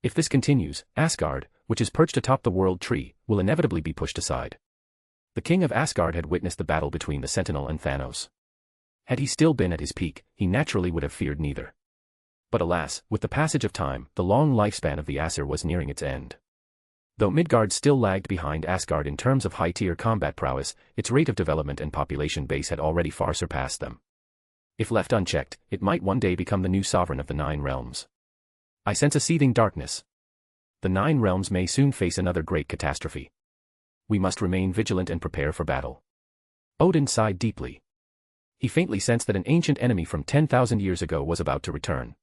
If this continues, Asgard, which is perched atop the world tree, will inevitably be pushed aside. The king of Asgard had witnessed the battle between the Sentinel and Thanos. Had he still been at his peak, he naturally would have feared neither. But alas, with the passage of time, the long lifespan of the Aesir was nearing its end. Though Midgard still lagged behind Asgard in terms of high-tier combat prowess, its rate of development and population base had already far surpassed them. If left unchecked, it might one day become the new sovereign of the 9 realms. I sense a seething darkness. The 9 realms may soon face another great catastrophe. We must remain vigilant and prepare for battle. Odin sighed deeply. He faintly sensed that an ancient enemy from 10,000 years ago was about to return.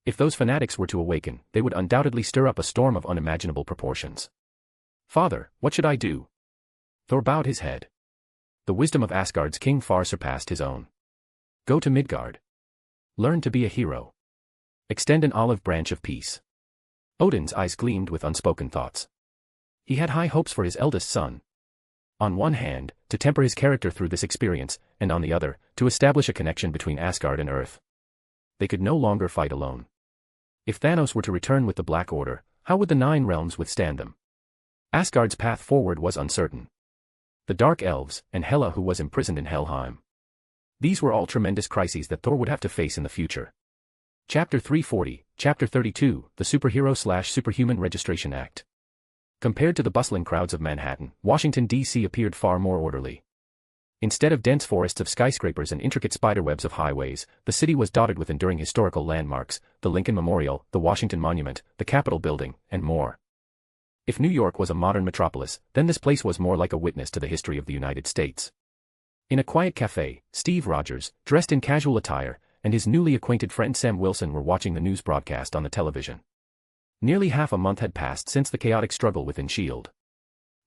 If those fanatics were to awaken, they would undoubtedly stir up a storm of unimaginable proportions. Father, what should I do? Thor bowed his head. The wisdom of Asgard's king far surpassed his own. Go to Midgard. Learn to be a hero. Extend an olive branch of peace. Odin's eyes gleamed with unspoken thoughts. He had high hopes for his eldest son. On one hand, to temper his character through this experience, and on the other, to establish a connection between Asgard and Earth. They could no longer fight alone. If Thanos were to return with the Black Order, how would the 9 realms withstand them? Asgard's path forward was uncertain. The Dark Elves, and Hela who was imprisoned in Helheim. These were all tremendous crises that Thor would have to face in the future. Chapter 340, Chapter 32, the Superhero/Superhuman Registration Act. Compared to the bustling crowds of Manhattan, Washington, D.C. appeared far more orderly. Instead of dense forests of skyscrapers and intricate spiderwebs of highways, the city was dotted with enduring historical landmarks, the Lincoln Memorial, the Washington Monument, the Capitol Building, and more. If New York was a modern metropolis, then this place was more like a witness to the history of the United States. In a quiet cafe, Steve Rogers, dressed in casual attire, and his newly acquainted friend Sam Wilson were watching the news broadcast on the television. Nearly half a month had passed since the chaotic struggle within S.H.I.E.L.D.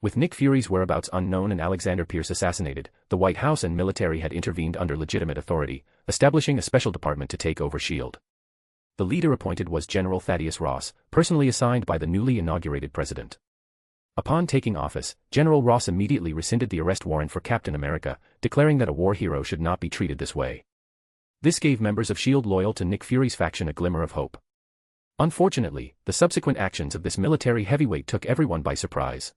With Nick Fury's whereabouts unknown and Alexander Pierce assassinated, the White House and military had intervened under legitimate authority, establishing a special department to take over S.H.I.E.L.D. The leader appointed was General Thaddeus Ross, personally assigned by the newly inaugurated president. Upon taking office, General Ross immediately rescinded the arrest warrant for Captain America, declaring that a war hero should not be treated this way. This gave members of S.H.I.E.L.D. loyal to Nick Fury's faction a glimmer of hope. Unfortunately, the subsequent actions of this military heavyweight took everyone by surprise.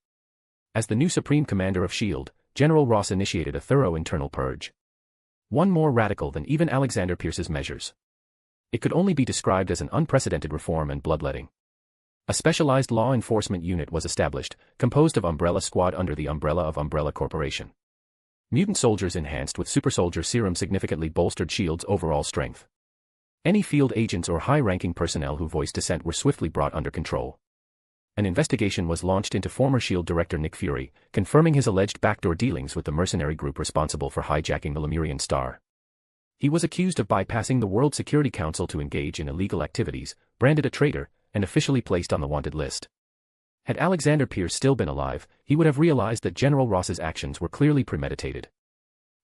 As the new Supreme Commander of S.H.I.E.L.D., General Ross initiated a thorough internal purge. One more radical than even Alexander Pierce's measures. It could only be described as an unprecedented reform and bloodletting. A specialized law enforcement unit was established, composed of Umbrella Squad under the umbrella of Umbrella Corporation. Mutant soldiers enhanced with supersoldier serum significantly bolstered S.H.I.E.L.D.'s overall strength. Any field agents or high-ranking personnel who voiced dissent were swiftly brought under control. An investigation was launched into former S.H.I.E.L.D. director Nick Fury, confirming his alleged backdoor dealings with the mercenary group responsible for hijacking the Lemurian star. He was accused of bypassing the World Security Council to engage in illegal activities, branded a traitor, and officially placed on the wanted list. Had Alexander Pierce still been alive, he would have realized that General Ross's actions were clearly premeditated.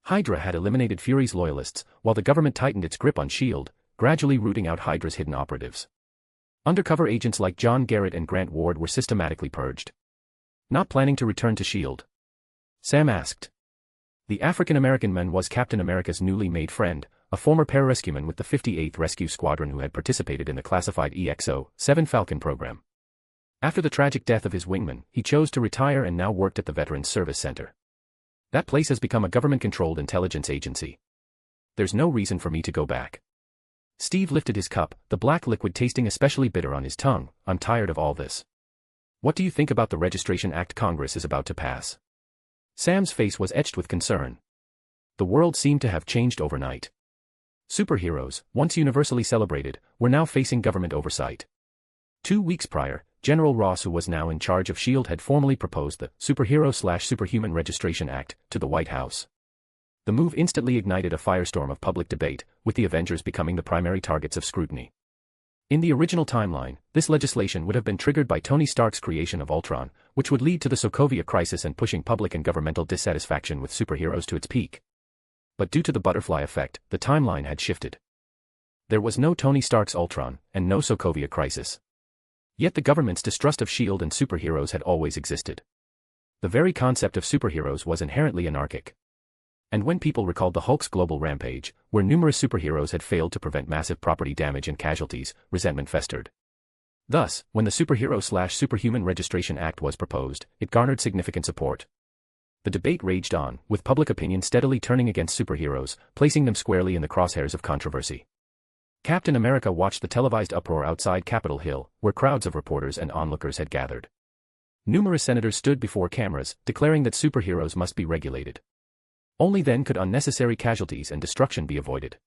Hydra had eliminated Fury's loyalists, while the government tightened its grip on S.H.I.E.L.D., gradually rooting out Hydra's hidden operatives. Undercover agents like John Garrett and Grant Ward were systematically purged. Not planning to return to S.H.I.E.L.D.? Sam asked. The African-American man was Captain America's newly made friend, a former pararescueman with the 58th Rescue Squadron who had participated in the classified EXO-7 Falcon program. After the tragic death of his wingman, he chose to retire and now worked at the Veterans Service Center. That place has become a government-controlled intelligence agency. There's no reason for me to go back. Steve lifted his cup, the black liquid tasting especially bitter on his tongue. I'm tired of all this. What do you think about the Registration Act Congress is about to pass? Sam's face was etched with concern. The world seemed to have changed overnight. Superheroes, once universally celebrated, were now facing government oversight. 2 weeks prior, General Ross, who was now in charge of S.H.I.E.L.D., had formally proposed the Superhero/Superhuman Registration Act to the White House. The move instantly ignited a firestorm of public debate, with the Avengers becoming the primary targets of scrutiny. In the original timeline, this legislation would have been triggered by Tony Stark's creation of Ultron, which would lead to the Sokovia Crisis and pushing public and governmental dissatisfaction with superheroes to its peak. But due to the butterfly effect, the timeline had shifted. There was no Tony Stark's Ultron, and no Sokovia Crisis. Yet the government's distrust of S.H.I.E.L.D. and superheroes had always existed. The very concept of superheroes was inherently anarchic. And when people recalled the Hulk's global rampage, where numerous superheroes had failed to prevent massive property damage and casualties, resentment festered. Thus, when the Superhero/Superhuman Registration Act was proposed, it garnered significant support. The debate raged on, with public opinion steadily turning against superheroes, placing them squarely in the crosshairs of controversy. Captain America watched the televised uproar outside Capitol Hill, where crowds of reporters and onlookers had gathered. Numerous senators stood before cameras, declaring that superheroes must be regulated. Only then could unnecessary casualties and destruction be avoided.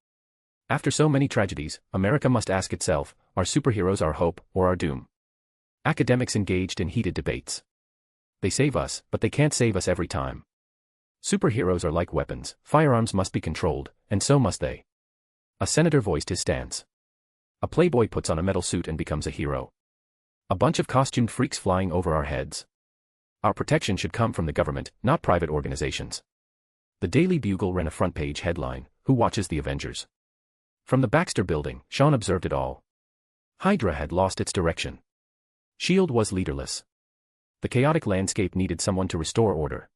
After so many tragedies, America must ask itself, are superheroes our hope or our doom? Academics engaged in heated debates. They save us, but they can't save us every time. Superheroes are like weapons, firearms must be controlled, and so must they. A senator voiced his stance. A playboy puts on a metal suit and becomes a hero. A bunch of costumed freaks flying over our heads. Our protection should come from the government, not private organizations. The Daily Bugle ran a front-page headline, "Who watches the Avengers?" From the Baxter Building, Sean observed it all. Hydra had lost its direction. S.H.I.E.L.D. was leaderless. The chaotic landscape needed someone to restore order.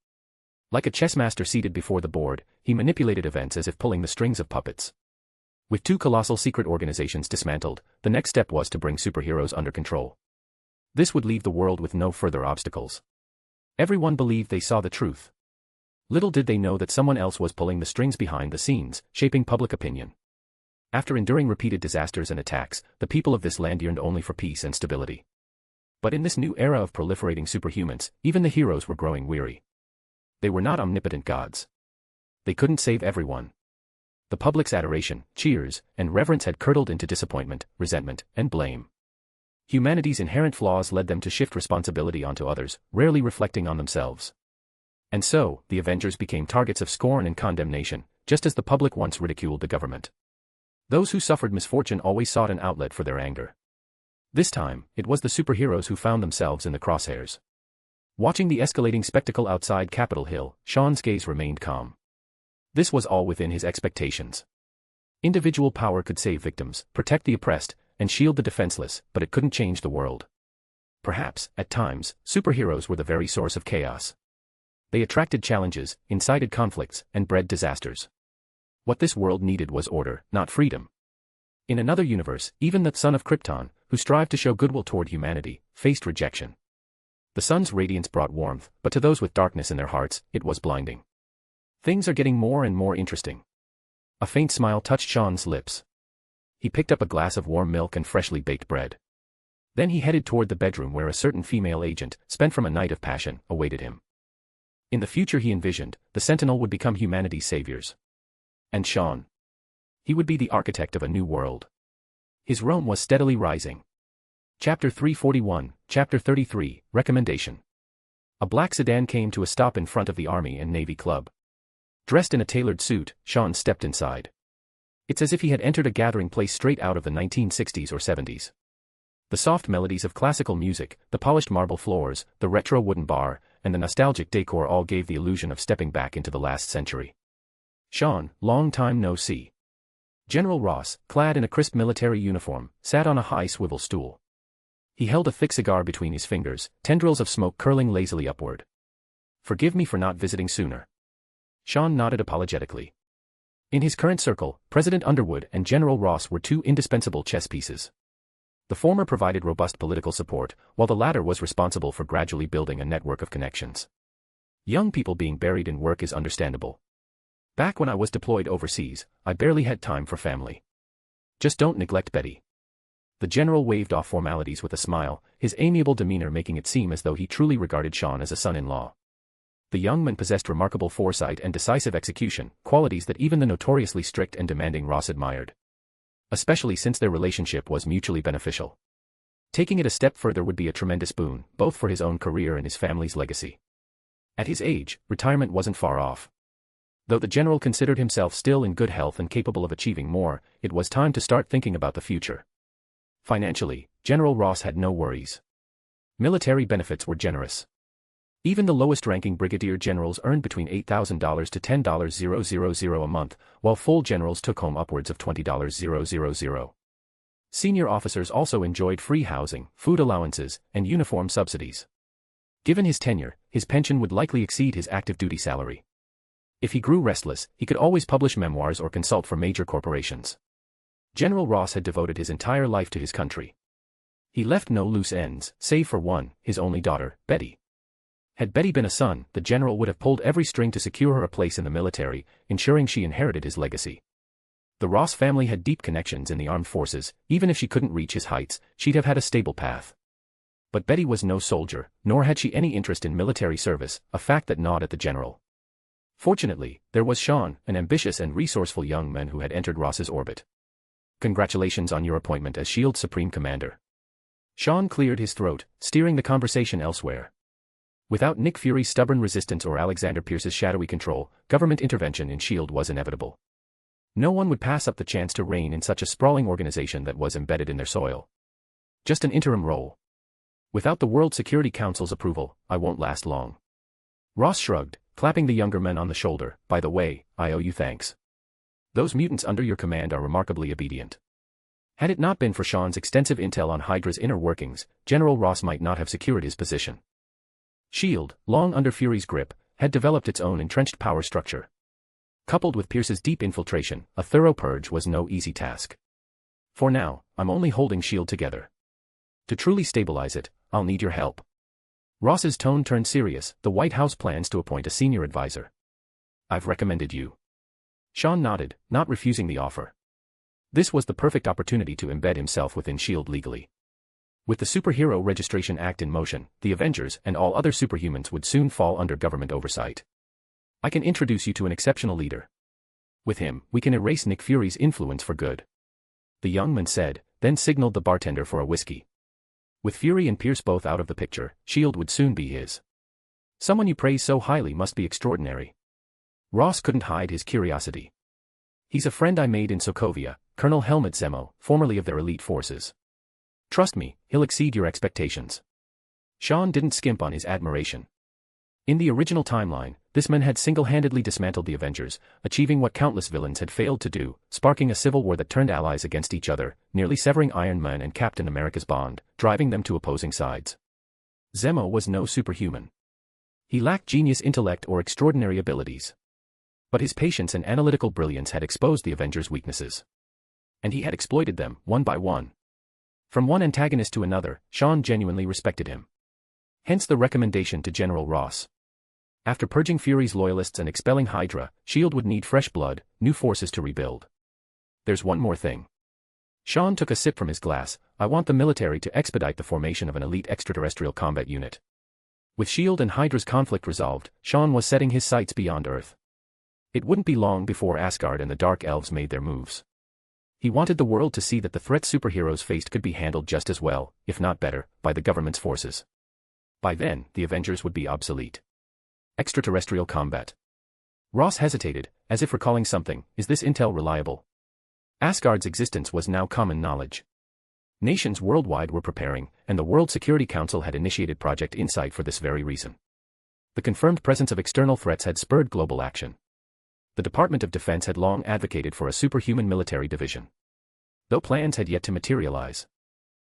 Like a chess master seated before the board, he manipulated events as if pulling the strings of puppets. With 2 colossal secret organizations dismantled, the next step was to bring superheroes under control. This would leave the world with no further obstacles. Everyone believed they saw the truth. Little did they know that someone else was pulling the strings behind the scenes, shaping public opinion. After enduring repeated disasters and attacks, the people of this land yearned only for peace and stability. But in this new era of proliferating superhumans, even the heroes were growing weary. They were not omnipotent gods. They couldn't save everyone. The public's adoration, cheers, and reverence had curdled into disappointment, resentment, and blame. Humanity's inherent flaws led them to shift responsibility onto others, rarely reflecting on themselves. And so, the Avengers became targets of scorn and condemnation, just as the public once ridiculed the government. Those who suffered misfortune always sought an outlet for their anger. This time, it was the superheroes who found themselves in the crosshairs. Watching the escalating spectacle outside Capitol Hill, Sean's gaze remained calm. This was all within his expectations. Individual power could save victims, protect the oppressed, and shield the defenseless, but it couldn't change the world. Perhaps, at times, superheroes were the very source of chaos. They attracted challenges, incited conflicts, and bred disasters. What this world needed was order, not freedom. In another universe, even the son of Krypton, who strived to show goodwill toward humanity, faced rejection. The sun's radiance brought warmth, but to those with darkness in their hearts, it was blinding. Things are getting more and more interesting. A faint smile touched Sean's lips. He picked up a glass of warm milk and freshly baked bread. Then he headed toward the bedroom where a certain female agent, spent from a night of passion, awaited him. In the future he envisioned, the Sentinel would become humanity's saviors. And Sean. He would be the architect of a new world. His Rome was steadily rising. Chapter 341, Chapter 33, Recommendation. A black sedan came to a stop in front of the Army and Navy Club. Dressed in a tailored suit, Sean stepped inside. It's as if he had entered a gathering place straight out of the 1960s or 70s. The soft melodies of classical music, the polished marble floors, the retro wooden bar, and the nostalgic decor all gave the illusion of stepping back into the last century. Sean, long time no see. General Ross, clad in a crisp military uniform, sat on a high swivel stool. He held a thick cigar between his fingers, tendrils of smoke curling lazily upward. "Forgive me for not visiting sooner." Sean nodded apologetically. In his current circle, President Underwood and General Ross were two indispensable chess pieces. The former provided robust political support, while the latter was responsible for gradually building a network of connections. Young people being buried in work is understandable. Back when I was deployed overseas, I barely had time for family. Just don't neglect Betty. The general waved off formalities with a smile, his amiable demeanor making it seem as though he truly regarded Sean as a son-in-law. The young man possessed remarkable foresight and decisive execution, qualities that even the notoriously strict and demanding Ross admired. Especially since their relationship was mutually beneficial. Taking it a step further would be a tremendous boon, both for his own career and his family's legacy. At his age, retirement wasn't far off. Though the general considered himself still in good health and capable of achieving more, it was time to start thinking about the future. Financially, General Ross had no worries. Military benefits were generous. Even the lowest-ranking brigadier generals earned between $8,000 to $10,000 a month, while full generals took home upwards of $20,000. Senior officers also enjoyed free housing, food allowances, and uniform subsidies. Given his tenure, his pension would likely exceed his active duty salary. If he grew restless, he could always publish memoirs or consult for major corporations. General Ross had devoted his entire life to his country. He left no loose ends, save for one, his only daughter, Betty. Had Betty been a son, the general would have pulled every string to secure her a place in the military, ensuring she inherited his legacy. The Ross family had deep connections in the armed forces, even if she couldn't reach his heights, she'd have had a stable path. But Betty was no soldier, nor had she any interest in military service, a fact that gnawed at the general. Fortunately, there was Sean, an ambitious and resourceful young man who had entered Ross's orbit. "Congratulations on your appointment as SHIELD Supreme Commander." Sean cleared his throat, steering the conversation elsewhere. Without Nick Fury's stubborn resistance or Alexander Pierce's shadowy control, government intervention in SHIELD was inevitable. No one would pass up the chance to reign in such a sprawling organization that was embedded in their soil. Just an interim role. Without the World Security Council's approval, I won't last long. Ross shrugged, clapping the younger man on the shoulder. "By the way, I owe you thanks. Those mutants under your command are remarkably obedient." Had it not been for Sean's extensive intel on Hydra's inner workings, General Ross might not have secured his position. SHIELD, long under Fury's grip, had developed its own entrenched power structure. Coupled with Pierce's deep infiltration, a thorough purge was no easy task. For now, I'm only holding SHIELD together. To truly stabilize it, I'll need your help. Ross's tone turned serious. The White House plans to appoint a senior advisor. I've recommended you. Sean nodded, not refusing the offer. This was the perfect opportunity to embed himself within SHIELD legally. With the Superhero Registration Act in motion, the Avengers and all other superhumans would soon fall under government oversight. I can introduce you to an exceptional leader. With him, we can erase Nick Fury's influence for good. The young man said, then signaled the bartender for a whiskey. With Fury and Pierce both out of the picture, SHIELD would soon be his. Someone you praise so highly must be extraordinary. Ross couldn't hide his curiosity. He's a friend I made in Sokovia, Colonel Helmut Zemo, formerly of their elite forces. Trust me, he'll exceed your expectations. Sean didn't skimp on his admiration. In the original timeline, this man had single-handedly dismantled the Avengers, achieving what countless villains had failed to do, sparking a civil war that turned allies against each other, nearly severing Iron Man and Captain America's bond, driving them to opposing sides. Zemo was no superhuman. He lacked genius intellect or extraordinary abilities. But his patience and analytical brilliance had exposed the Avengers' weaknesses. And he had exploited them, one by one. From one antagonist to another, Sean genuinely respected him. Hence the recommendation to General Ross. After purging Fury's loyalists and expelling Hydra, SHIELD would need fresh blood, new forces to rebuild. There's one more thing. Sean took a sip from his glass. I want the military to expedite the formation of an elite extraterrestrial combat unit. With SHIELD and Hydra's conflict resolved, Sean was setting his sights beyond Earth. It wouldn't be long before Asgard and the Dark Elves made their moves. He wanted the world to see that the threats superheroes faced could be handled just as well, if not better, by the government's forces. By then, the Avengers would be obsolete. Extraterrestrial combat. Ross hesitated, as if recalling something. Is this intel reliable? Asgard's existence was now common knowledge. Nations worldwide were preparing, and the World Security Council had initiated Project Insight for this very reason. The confirmed presence of external threats had spurred global action. The Department of Defense had long advocated for a superhuman military division, though plans had yet to materialize.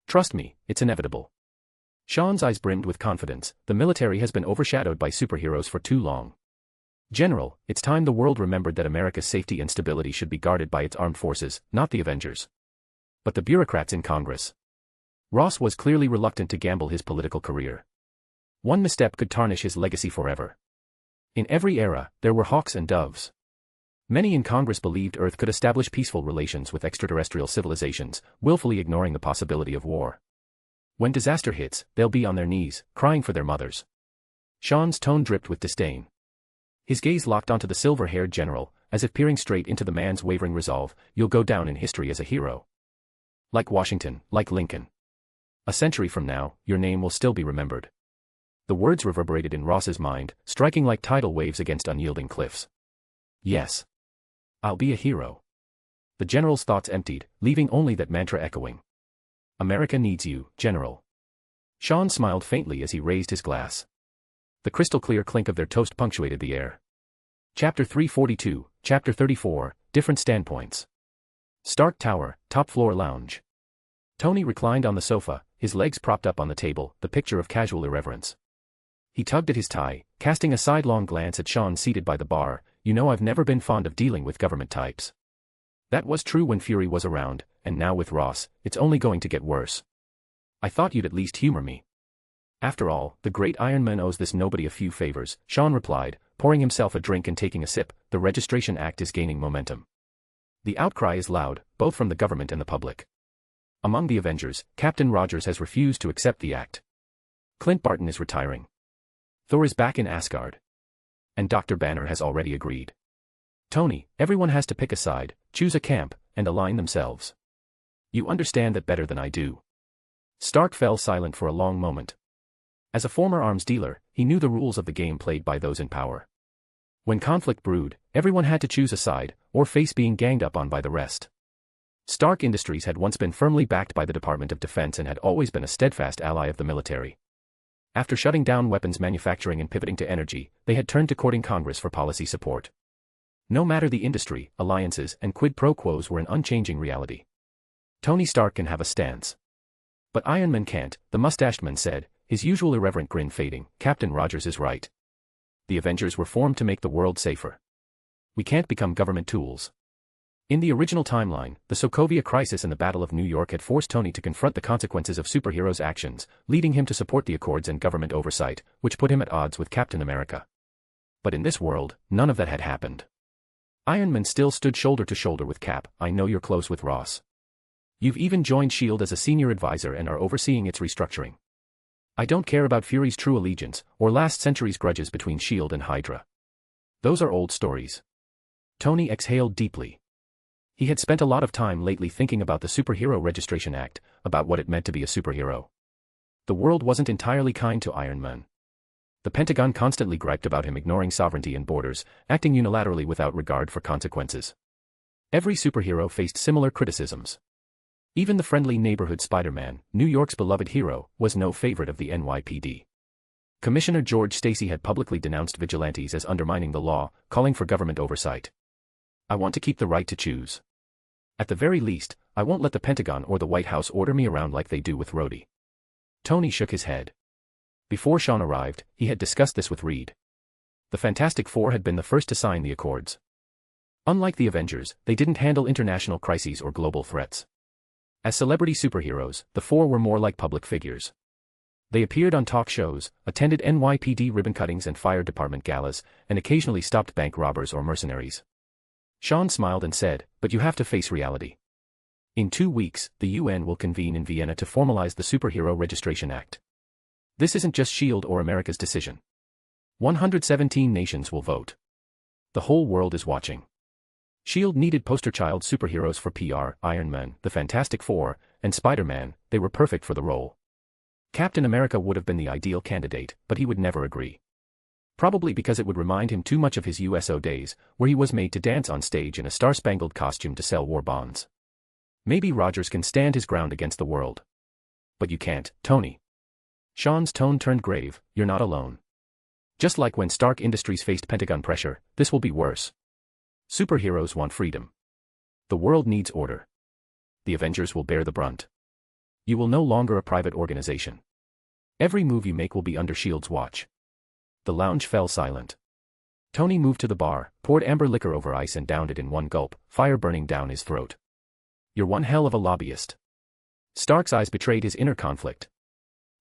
Trust me, it's inevitable. Sean's eyes brimmed with confidence. The military has been overshadowed by superheroes for too long. General, it's time the world remembered that America's safety and stability should be guarded by its armed forces, not the Avengers. But the bureaucrats in Congress. Ross was clearly reluctant to gamble his political career. One misstep could tarnish his legacy forever. In every era, there were hawks and doves. Many in Congress believed Earth could establish peaceful relations with extraterrestrial civilizations, willfully ignoring the possibility of war. When disaster hits, they'll be on their knees, crying for their mothers. Sean's tone dripped with disdain. His gaze locked onto the silver-haired general, as if peering straight into the man's wavering resolve. You'll go down in history as a hero. Like Washington, like Lincoln. A century from now, your name will still be remembered. The words reverberated in Ross's mind, striking like tidal waves against unyielding cliffs. Yes. I'll be a hero. The general's thoughts emptied, leaving only that mantra echoing. America needs you, General. Sean smiled faintly as he raised his glass. The crystal-clear clink of their toast punctuated the air. Chapter 342, Chapter 34, Different Standpoints. Stark Tower, top-floor lounge. Tony reclined on the sofa, his legs propped up on the table, the picture of casual irreverence. He tugged at his tie, casting a sidelong glance at Sean seated by the bar. You know, I've never been fond of dealing with government types. That was true when Fury was around, and now with Ross, it's only going to get worse. I thought you'd at least humor me. After all, the great Iron Man owes this nobody a few favors, Sean replied, pouring himself a drink and taking a sip. The Registration Act is gaining momentum. The outcry is loud, both from the government and the public. Among the Avengers, Captain Rogers has refused to accept the act. Clint Barton is retiring. Thor is back in Asgard. And Dr. Banner has already agreed. Tony, everyone has to pick a side, choose a camp, and align themselves. You understand that better than I do. Stark fell silent for a long moment. As a former arms dealer, he knew the rules of the game played by those in power. When conflict brewed, everyone had to choose a side, or face being ganged up on by the rest. Stark Industries had once been firmly backed by the Department of Defense and had always been a steadfast ally of the military. After shutting down weapons manufacturing and pivoting to energy, they had turned to courting Congress for policy support. No matter the industry, alliances and quid pro quos were an unchanging reality. Tony Stark can have a stance. But Iron Man can't, the mustached man said, his usual irreverent grin fading. Captain Rogers is right. The Avengers were formed to make the world safer. We can't become government tools. In the original timeline, the Sokovia Crisis and the Battle of New York had forced Tony to confront the consequences of superheroes' actions, leading him to support the Accords and government oversight, which put him at odds with Captain America. But in this world, none of that had happened. Iron Man still stood shoulder to shoulder with Cap. I know you're close with Ross. You've even joined S.H.I.E.L.D. as a senior advisor and are overseeing its restructuring. I don't care about Fury's true allegiance, or last century's grudges between S.H.I.E.L.D. and Hydra. Those are old stories. Tony exhaled deeply. He had spent a lot of time lately thinking about the Superhero Registration Act, about what it meant to be a superhero. The world wasn't entirely kind to Iron Man. The Pentagon constantly griped about him ignoring sovereignty and borders, acting unilaterally without regard for consequences. Every superhero faced similar criticisms. Even the friendly neighborhood Spider-Man, New York's beloved hero, was no favorite of the NYPD. Commissioner George Stacy had publicly denounced vigilantes as undermining the law, calling for government oversight. I want to keep the right to choose. At the very least, I won't let the Pentagon or the White House order me around like they do with Rhodey. Tony shook his head. Before Sean arrived, he had discussed this with Reed. The Fantastic Four had been the first to sign the Accords. Unlike the Avengers, they didn't handle international crises or global threats. As celebrity superheroes, the Four were more like public figures. They appeared on talk shows, attended NYPD ribbon cuttings and fire department galas, and occasionally stopped bank robbers or mercenaries. Sean smiled and said, but you have to face reality. In 2 weeks, the UN will convene in Vienna to formalize the Superhero Registration Act. This isn't just S.H.I.E.L.D. or America's decision. 117 nations will vote. The whole world is watching. S.H.I.E.L.D. needed poster child superheroes for PR, Iron Man, the Fantastic Four, and Spider-Man. They were perfect for the role. Captain America would have been the ideal candidate, but he would never agree. Probably because it would remind him too much of his USO days, where he was made to dance on stage in a star-spangled costume to sell war bonds. Maybe Rogers can stand his ground against the world. But you can't, Tony. Sean's tone turned grave. You're not alone. Just like when Stark Industries faced Pentagon pressure, this will be worse. Superheroes want freedom. The world needs order. The Avengers will bear the brunt. You will no longer a private organization. Every move you make will be under S.H.I.E.L.D.'s watch. The lounge fell silent. Tony moved to the bar, poured amber liquor over ice and downed it in one gulp, fire burning down his throat. You're one hell of a lobbyist. Stark's eyes betrayed his inner conflict.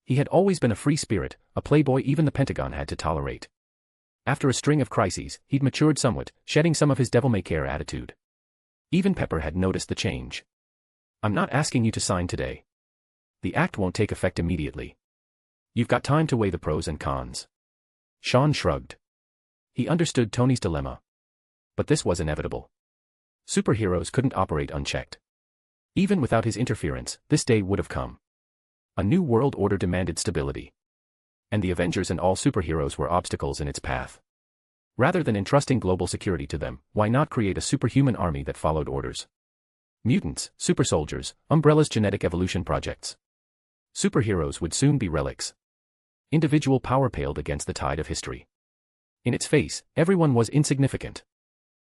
He had always been a free spirit, a playboy even the Pentagon had to tolerate. After a string of crises, he'd matured somewhat, shedding some of his devil-may-care attitude. Even Pepper had noticed the change. I'm not asking you to sign today. The act won't take effect immediately. You've got time to weigh the pros and cons. Sean shrugged. He understood Tony's dilemma. But this was inevitable. Superheroes couldn't operate unchecked. Even without his interference, this day would have come. A new world order demanded stability. And the Avengers and all superheroes were obstacles in its path. Rather than entrusting global security to them, why not create a superhuman army that followed orders? Mutants, super soldiers, Umbrella's genetic evolution projects. Superheroes would soon be relics. Individual power paled against the tide of history. In its face, everyone was insignificant.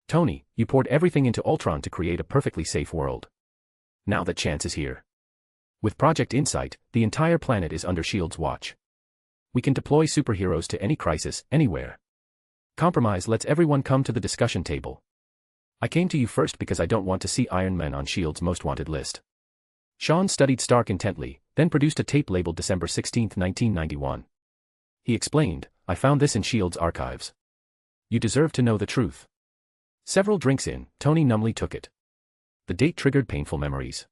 Tony, you poured everything into Ultron to create a perfectly safe world. Now that chance is here. With Project Insight, the entire planet is under S.H.I.E.L.D.'s watch. We can deploy superheroes to any crisis, anywhere. Compromise lets everyone come to the discussion table. I came to you first because I don't want to see Iron Man on S.H.I.E.L.D.'s most wanted list. Sean studied Stark intently, then produced a tape labeled December 16, 1991. He explained, I found this in S.H.I.E.L.D.'s archives. You deserve to know the truth. Several drinks in, Tony numbly took it. The date triggered painful memories.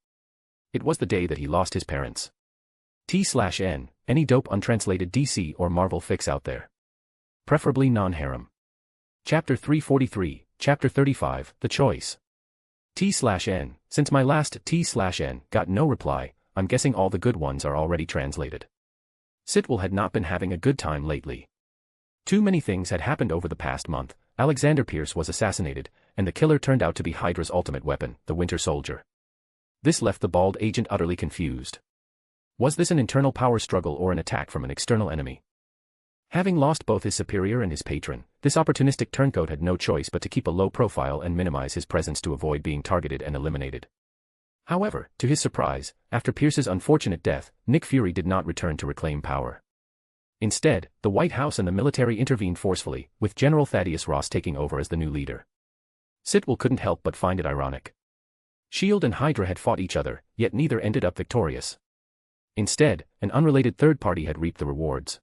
It was the day that he lost his parents. T/N, any dope untranslated DC or Marvel fix out there. Preferably non-harem. Chapter 343, Chapter 35, The Choice. T/N, since my last T/N got no reply, I'm guessing all the good ones are already translated. Sitwell had not been having a good time lately. Too many things had happened over the past month. Alexander Pierce was assassinated, and the killer turned out to be Hydra's ultimate weapon, the Winter Soldier. This left the bald agent utterly confused. Was this an internal power struggle or an attack from an external enemy? Having lost both his superior and his patron, this opportunistic turncoat had no choice but to keep a low profile and minimize his presence to avoid being targeted and eliminated. However, to his surprise, after Pierce's unfortunate death, Nick Fury did not return to reclaim power. Instead, the White House and the military intervened forcefully, with General Thaddeus Ross taking over as the new leader. Sitwell couldn't help but find it ironic. S.H.I.E.L.D. and Hydra had fought each other, yet neither ended up victorious. Instead, an unrelated third party had reaped the rewards.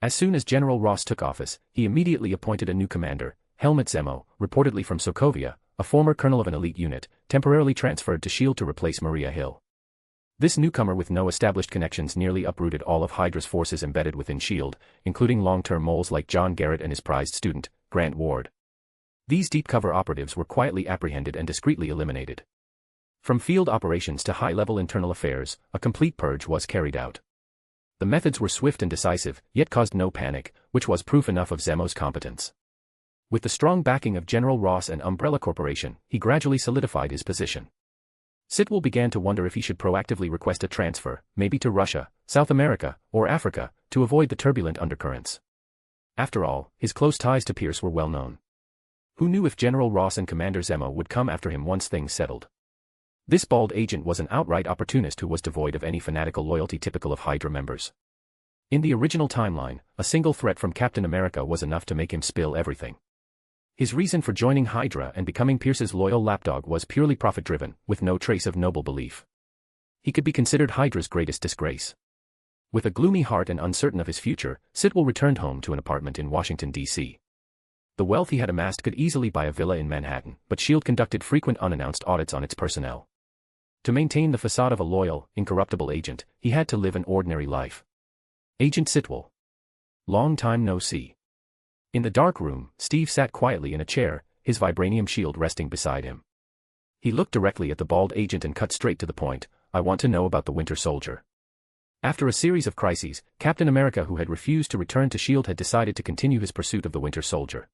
As soon as General Ross took office, he immediately appointed a new commander, Helmut Zemo, reportedly from Sokovia, a former colonel of an elite unit, temporarily transferred to S.H.I.E.L.D. to replace Maria Hill. This newcomer with no established connections nearly uprooted all of Hydra's forces embedded within S.H.I.E.L.D., including long-term moles like John Garrett and his prized student, Grant Ward. These deep-cover operatives were quietly apprehended and discreetly eliminated. From field operations to high-level internal affairs, a complete purge was carried out. The methods were swift and decisive, yet caused no panic, which was proof enough of Zemo's competence. With the strong backing of General Ross and Umbrella Corporation, he gradually solidified his position. Sitwell began to wonder if he should proactively request a transfer, maybe to Russia, South America, or Africa, to avoid the turbulent undercurrents. After all, his close ties to Pierce were well known. Who knew if General Ross and Commander Zemo would come after him once things settled? This bald agent was an outright opportunist who was devoid of any fanatical loyalty typical of Hydra members. In the original timeline, a single threat from Captain America was enough to make him spill everything. His reason for joining Hydra and becoming Pierce's loyal lapdog was purely profit-driven, with no trace of noble belief. He could be considered Hydra's greatest disgrace. With a gloomy heart and uncertain of his future, Sitwell returned home to an apartment in Washington, D.C. The wealth he had amassed could easily buy a villa in Manhattan, but S.H.I.E.L.D. conducted frequent unannounced audits on its personnel. To maintain the facade of a loyal, incorruptible agent, he had to live an ordinary life. Agent Sitwell. Long time no see. In the dark room, Steve sat quietly in a chair, his vibranium shield resting beside him. He looked directly at the bald agent and cut straight to the point. I want to know about the Winter Soldier. After a series of crises, Captain America, who had refused to return to S.H.I.E.L.D., had decided to continue his pursuit of the Winter Soldier.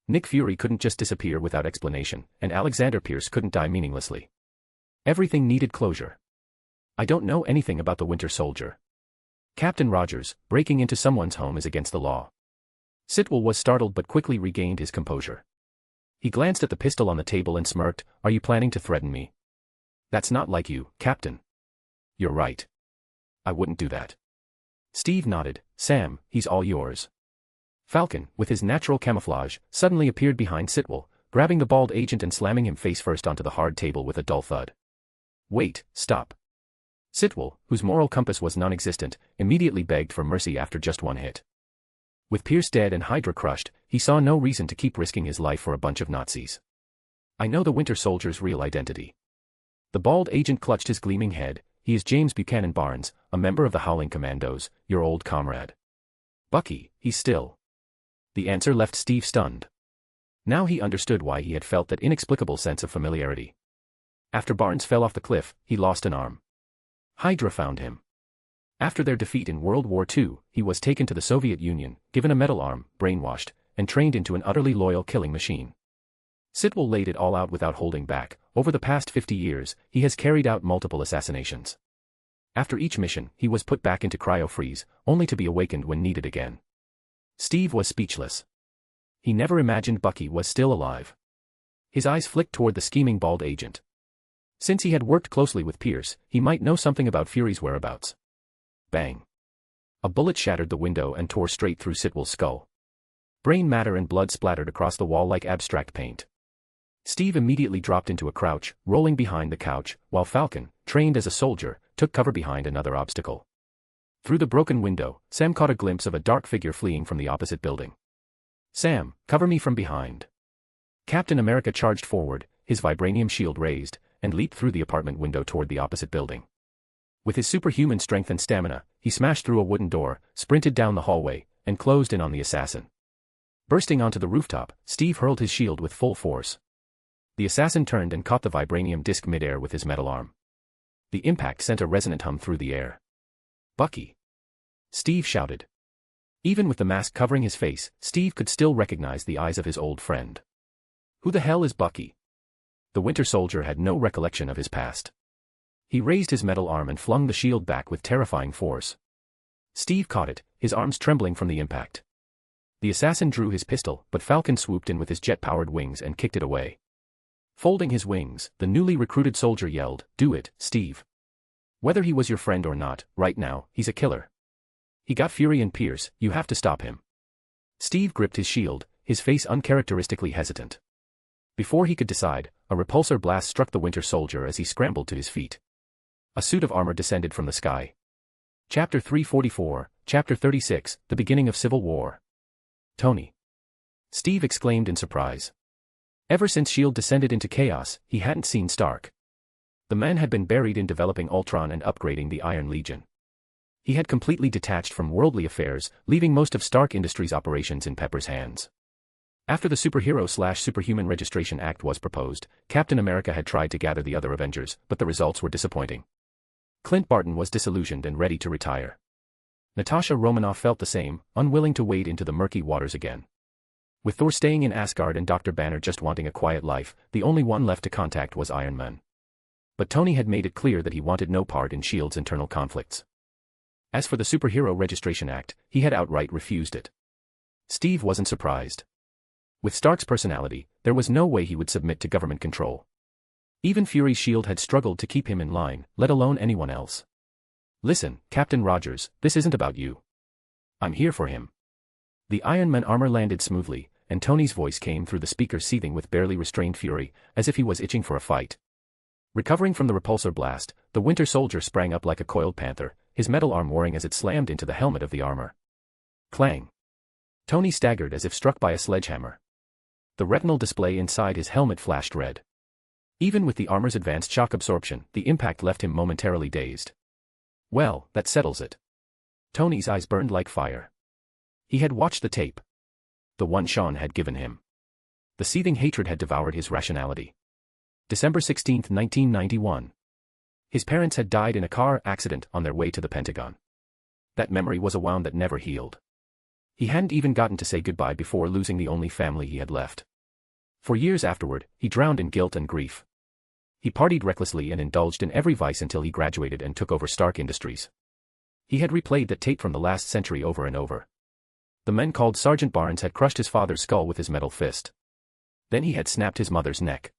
Nick Fury couldn't just disappear without explanation, and Alexander Pierce couldn't die meaninglessly. Everything needed closure. I don't know anything about the Winter Soldier. Captain Rogers, breaking into someone's home is against the law. Sitwell was startled but quickly regained his composure. He glanced at the pistol on the table and smirked. Are you planning to threaten me? That's not like you, Captain. You're right. I wouldn't do that. Steve nodded. Sam, he's all yours. Falcon, with his natural camouflage, suddenly appeared behind Sitwell, grabbing the bald agent and slamming him face first onto the hard table with a dull thud. Wait, stop. Sitwell, whose moral compass was non-existent, immediately begged for mercy after just one hit. With Pierce dead and Hydra crushed, he saw no reason to keep risking his life for a bunch of Nazis. I know the Winter Soldier's real identity. The bald agent clutched his gleaming head. He is James Buchanan Barnes, a member of the Howling Commandos, your old comrade. Bucky, he's still. The answer left Steve stunned. Now he understood why he had felt that inexplicable sense of familiarity. After Barnes fell off the cliff, he lost an arm. Hydra found him. After their defeat in World War II, he was taken to the Soviet Union, given a metal arm, brainwashed, and trained into an utterly loyal killing machine. Sitwell laid it all out without holding back. Over the past 50 years, he has carried out multiple assassinations. After each mission, he was put back into cryo-freeze, only to be awakened when needed again. Steve was speechless. He never imagined Bucky was still alive. His eyes flicked toward the scheming bald agent. Since he had worked closely with Pierce, he might know something about Fury's whereabouts. Bang. A bullet shattered the window and tore straight through Sitwell's skull. Brain matter and blood splattered across the wall like abstract paint. Steve immediately dropped into a crouch, rolling behind the couch, while Falcon, trained as a soldier, took cover behind another obstacle. Through the broken window, Sam caught a glimpse of a dark figure fleeing from the opposite building. Sam, cover me from behind. Captain America charged forward, his vibranium shield raised, and leaped through the apartment window toward the opposite building. With his superhuman strength and stamina, he smashed through a wooden door, sprinted down the hallway, and closed in on the assassin. Bursting onto the rooftop, Steve hurled his shield with full force. The assassin turned and caught the vibranium disc midair with his metal arm. The impact sent a resonant hum through the air. Bucky! Steve shouted. Even with the mask covering his face, Steve could still recognize the eyes of his old friend. Who the hell is Bucky? The Winter Soldier had no recollection of his past. He raised his metal arm and flung the shield back with terrifying force. Steve caught it, his arms trembling from the impact. The assassin drew his pistol, but Falcon swooped in with his jet-powered wings and kicked it away. Folding his wings, the newly recruited soldier yelled, "Do it, Steve. Whether he was your friend or not, right now, he's a killer. He got Fury and Pierce, you have to stop him." Steve gripped his shield, his face uncharacteristically hesitant. Before he could decide, a repulsor blast struck the Winter Soldier as he scrambled to his feet. A suit of armor descended from the sky. Chapter 344, Chapter 36, The Beginning of Civil War. Tony. Steve exclaimed in surprise. Ever since S.H.I.E.L.D. descended into chaos, he hadn't seen Stark. The man had been buried in developing Ultron and upgrading the Iron Legion. He had completely detached from worldly affairs, leaving most of Stark Industries' operations in Pepper's hands. After the Superhero/Superhuman Registration Act was proposed, Captain America had tried to gather the other Avengers, but the results were disappointing. Clint Barton was disillusioned and ready to retire. Natasha Romanoff felt the same, unwilling to wade into the murky waters again. With Thor staying in Asgard and Dr. Banner just wanting a quiet life, the only one left to contact was Iron Man. But Tony had made it clear that he wanted no part in S.H.I.E.L.D.'s internal conflicts. As for the Superhero Registration Act, he had outright refused it. Steve wasn't surprised. With Stark's personality, there was no way he would submit to government control. Even Fury's S.H.I.E.L.D. had struggled to keep him in line, let alone anyone else. "Listen, Captain Rogers, this isn't about you. I'm here for him." The Iron Man armor landed smoothly, and Tony's voice came through the speaker seething with barely restrained fury, as if he was itching for a fight. Recovering from the repulsor blast, the Winter Soldier sprang up like a coiled panther, his metal arm whirring as it slammed into the helmet of the armor. Clang! Tony staggered as if struck by a sledgehammer. The retinal display inside his helmet flashed red. Even with the armor's advanced shock absorption, the impact left him momentarily dazed. Well, that settles it. Tony's eyes burned like fire. He had watched the tape. The one Sean had given him. The seething hatred had devoured his rationality. December 16, 1991. His parents had died in a car accident on their way to the Pentagon. That memory was a wound that never healed. He hadn't even gotten to say goodbye before losing the only family he had left. For years afterward, he drowned in guilt and grief. He partied recklessly and indulged in every vice until he graduated and took over Stark Industries. He had replayed that tape from the last century over and over. The men called Sergeant Barnes had crushed his father's skull with his metal fist. Then he had snapped his mother's neck.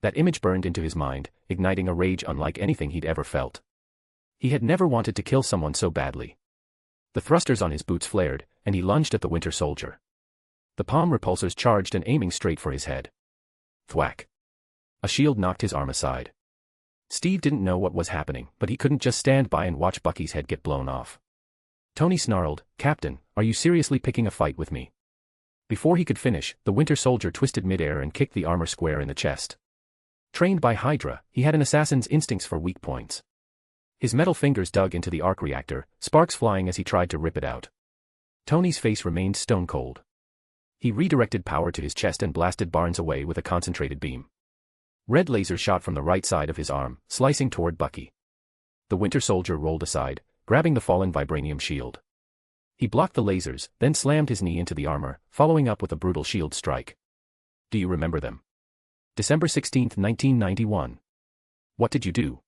That image burned into his mind, igniting a rage unlike anything he'd ever felt. He had never wanted to kill someone so badly. The thrusters on his boots flared, and he lunged at the Winter Soldier. The palm repulsors charged and aiming straight for his head. Thwack. A shield knocked his arm aside. Steve didn't know what was happening, but he couldn't just stand by and watch Bucky's head get blown off. Tony snarled, "Captain, are you seriously picking a fight with me?" Before he could finish, the Winter Soldier twisted midair and kicked the armor square in the chest. Trained by Hydra, he had an assassin's instincts for weak points. His metal fingers dug into the arc reactor, sparks flying as he tried to rip it out. Tony's face remained stone cold. He redirected power to his chest and blasted Barnes away with a concentrated beam. Red laser shot from the right side of his arm, slicing toward Bucky. The Winter Soldier rolled aside, grabbing the fallen vibranium shield. He blocked the lasers, then slammed his knee into the armor, following up with a brutal shield strike. Do you remember them? December 16, 1991. What did you do?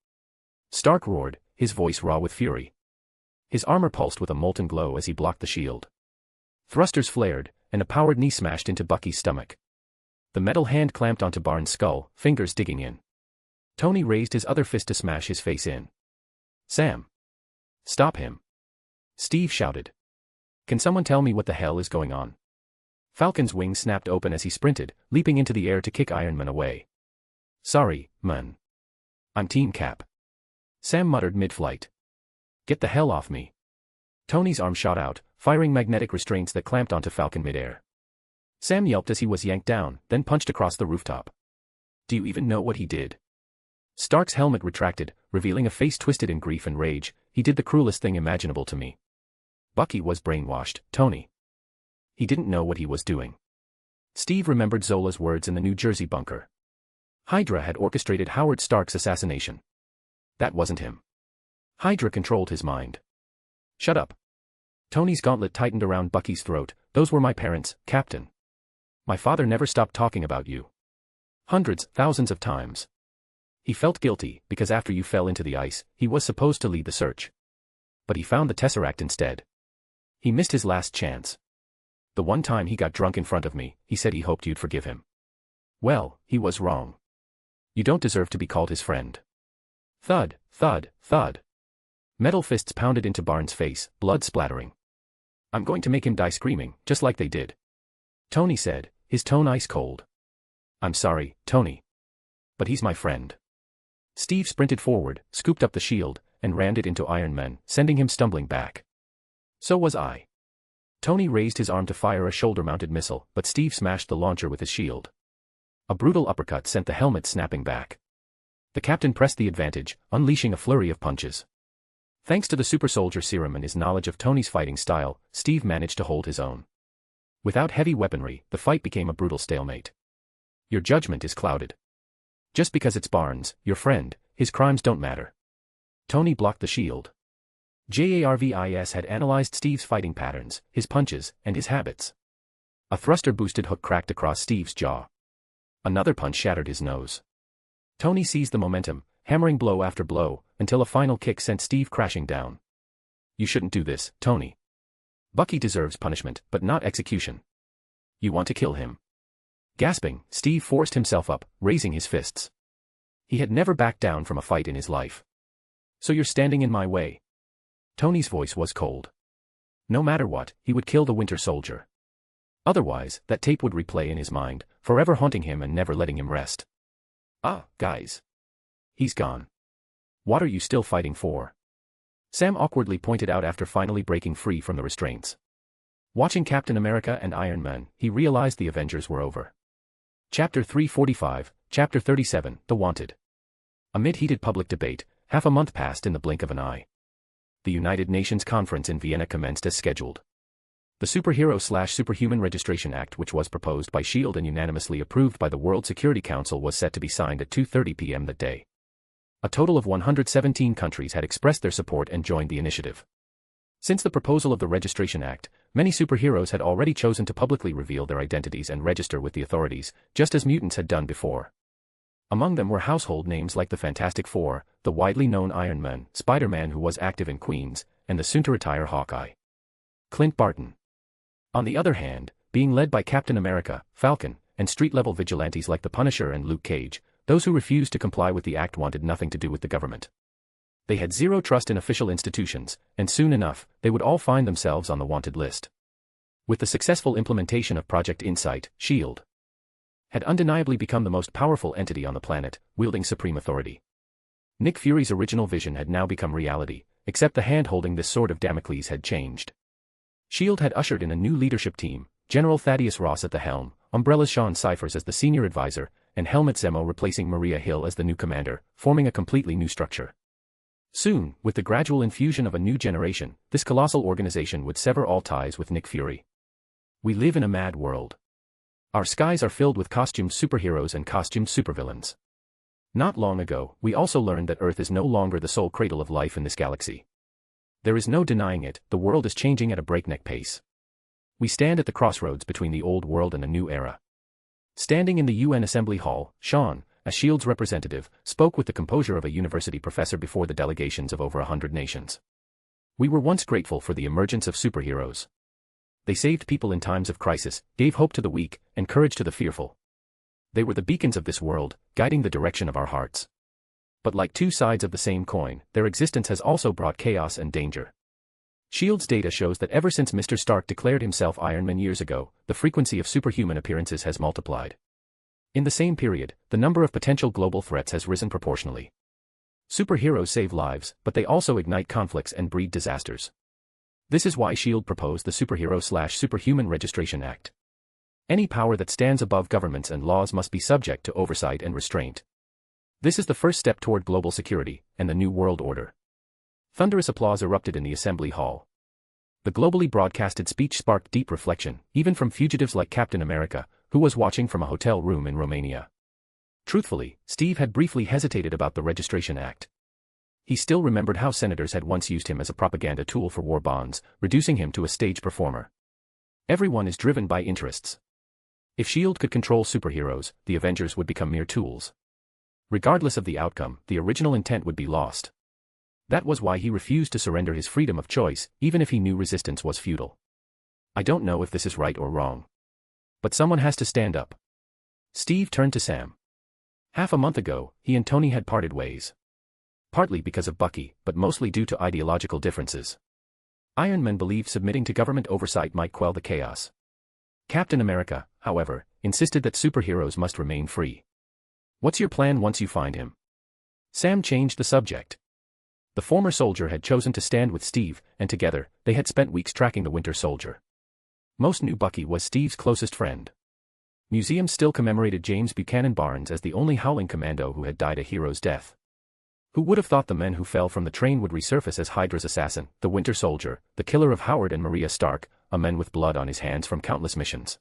Stark roared, his voice raw with fury. His armor pulsed with a molten glow as he blocked the shield. Thrusters flared, and a powered knee smashed into Bucky's stomach. The metal hand clamped onto Barnes' skull, fingers digging in. Tony raised his other fist to smash his face in. Sam. Stop him. Steve shouted. Can someone tell me what the hell is going on? Falcon's wings snapped open as he sprinted, leaping into the air to kick Iron Man away. Sorry, man. I'm Team Cap. Sam muttered mid-flight. Get the hell off me. Tony's arm shot out, firing magnetic restraints that clamped onto Falcon midair. Sam yelped as he was yanked down, then punched across the rooftop. Do you even know what he did? Stark's helmet retracted, revealing a face twisted in grief and rage. He did the cruelest thing imaginable to me. Bucky was brainwashed, Tony. He didn't know what he was doing. Steve remembered Zola's words in the New Jersey bunker. Hydra had orchestrated Howard Stark's assassination. That wasn't him. Hydra controlled his mind. Shut up. Tony's gauntlet tightened around Bucky's throat. Those were my parents, Captain. My father never stopped talking about you. Hundreds, thousands of times. He felt guilty, because after you fell into the ice, he was supposed to lead the search. But he found the Tesseract instead. He missed his last chance. The one time he got drunk in front of me, he said he hoped you'd forgive him. Well, he was wrong. You don't deserve to be called his friend. Thud, thud, thud. Metal fists pounded into Barnes' face, blood splattering. I'm going to make him die screaming, just like they did. Tony said, his tone ice cold. I'm sorry, Tony. But he's my friend. Steve sprinted forward, scooped up the shield, and rammed it into Iron Man, sending him stumbling back. So was I. Tony raised his arm to fire a shoulder-mounted missile, but Steve smashed the launcher with his shield. A brutal uppercut sent the helmet snapping back. The captain pressed the advantage, unleashing a flurry of punches. Thanks to the super soldier serum and his knowledge of Tony's fighting style, Steve managed to hold his own. Without heavy weaponry, the fight became a brutal stalemate. Your judgment is clouded. Just because it's Barnes, your friend, his crimes don't matter. Tony blocked the shield. JARVIS had analyzed Steve's fighting patterns, his punches, and his habits. A thruster-boosted hook cracked across Steve's jaw. Another punch shattered his nose. Tony seized the momentum, hammering blow after blow, until a final kick sent Steve crashing down. You shouldn't do this, Tony. Bucky deserves punishment, but not execution. You want to kill him. Gasping, Steve forced himself up, raising his fists. He had never backed down from a fight in his life. So you're standing in my way. Tony's voice was cold. No matter what, he would kill the Winter Soldier. Otherwise, that tape would replay in his mind, forever haunting him and never letting him rest. Ah, guys. He's gone. What are you still fighting for? Sam awkwardly pointed out after finally breaking free from the restraints. Watching Captain America and Iron Man, he realized the Avengers were over. Chapter 345, Chapter 37, The Wanted. Amid heated public debate, half a month passed in the blink of an eye. The United Nations Conference in Vienna commenced as scheduled. The Superhero/Superhuman Registration Act, which was proposed by SHIELD and unanimously approved by the World Security Council, was set to be signed at 2:30 p.m. that day. A total of 117 countries had expressed their support and joined the initiative. Since the proposal of the Registration Act, many superheroes had already chosen to publicly reveal their identities and register with the authorities, just as mutants had done before. Among them were household names like the Fantastic Four, the widely known Iron Man, Spider-Man who was active in Queens, and the soon-to-retire Hawkeye, Clint Barton. On the other hand, being led by Captain America, Falcon, and street-level vigilantes like the Punisher and Luke Cage, those who refused to comply with the act wanted nothing to do with the government. They had zero trust in official institutions, and soon enough, they would all find themselves on the wanted list. With the successful implementation of Project Insight, SHIELD had undeniably become the most powerful entity on the planet, wielding supreme authority. Nick Fury's original vision had now become reality, except the hand holding this sword of Damocles had changed. SHIELD had ushered in a new leadership team, General Thaddeus Ross at the helm, Umbrella's Sean Cyphers as the senior advisor, and Helmut Zemo replacing Maria Hill as the new commander, forming a completely new structure. Soon, with the gradual infusion of a new generation, this colossal organization would sever all ties with Nick Fury. We live in a mad world. Our skies are filled with costumed superheroes and costumed supervillains. Not long ago, we also learned that Earth is no longer the sole cradle of life in this galaxy. There is no denying it, the world is changing at a breakneck pace. We stand at the crossroads between the old world and a new era. Standing in the UN Assembly Hall, Sean, as SHIELD's representative, spoke with the composure of a university professor before the delegations of over 100 nations. We were once grateful for the emergence of superheroes. They saved people in times of crisis, gave hope to the weak, and courage to the fearful. They were the beacons of this world, guiding the direction of our hearts. But like two sides of the same coin, their existence has also brought chaos and danger. SHIELD's data shows that ever since Mr. Stark declared himself Iron Man years ago, the frequency of superhuman appearances has multiplied. In the same period, the number of potential global threats has risen proportionally. Superheroes save lives, but they also ignite conflicts and breed disasters. This is why SHIELD proposed the Superhero/Superhuman Registration Act. Any power that stands above governments and laws must be subject to oversight and restraint. This is the first step toward global security and the New World Order. Thunderous applause erupted in the Assembly Hall. The globally broadcasted speech sparked deep reflection, even from fugitives like Captain America, who was watching from a hotel room in Romania. Truthfully, Steve had briefly hesitated about the Registration Act. He still remembered how senators had once used him as a propaganda tool for war bonds, reducing him to a stage performer. Everyone is driven by interests. If SHIELD could control superheroes, the Avengers would become mere tools. Regardless of the outcome, the original intent would be lost. That was why he refused to surrender his freedom of choice, even if he knew resistance was futile. I don't know if this is right or wrong. But someone has to stand up. Steve turned to Sam. Half a month ago, he and Tony had parted ways. Partly because of Bucky, but mostly due to ideological differences. Iron Man believed submitting to government oversight might quell the chaos. Captain America, however, insisted that superheroes must remain free. What's your plan once you find him? Sam changed the subject. The former soldier had chosen to stand with Steve, and together, they had spent weeks tracking the Winter Soldier. Most knew Bucky was Steve's closest friend. Museums still commemorated James Buchanan Barnes as the only Howling Commando who had died a hero's death. Who would have thought the men who fell from the train would resurface as Hydra's assassin, the Winter Soldier, the killer of Howard and Maria Stark, a man with blood on his hands from countless missions.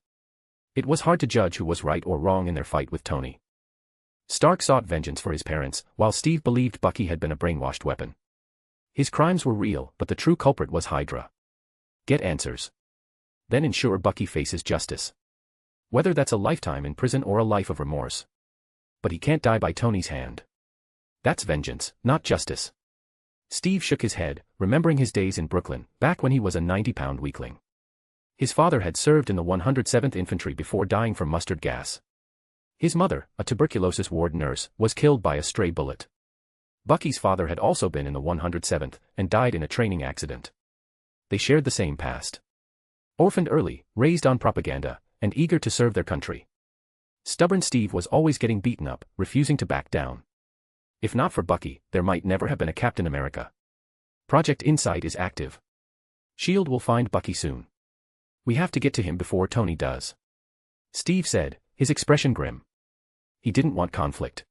It was hard to judge who was right or wrong in their fight with Tony. Stark sought vengeance for his parents, while Steve believed Bucky had been a brainwashed weapon. His crimes were real, but the true culprit was Hydra. Get answers. Then ensure Bucky faces justice. Whether that's a lifetime in prison or a life of remorse. But he can't die by Tony's hand. That's vengeance, not justice. Steve shook his head, remembering his days in Brooklyn, back when he was a 90-pound weakling. His father had served in the 107th Infantry before dying from mustard gas. His mother, a tuberculosis ward nurse, was killed by a stray bullet. Bucky's father had also been in the 107th, and died in a training accident. They shared the same past. Orphaned early, raised on propaganda, and eager to serve their country. Stubborn Steve was always getting beaten up, refusing to back down. If not for Bucky, there might never have been a Captain America. Project Insight is active. SHIELD will find Bucky soon. We have to get to him before Tony does. Steve said, his expression grim. He didn't want conflict.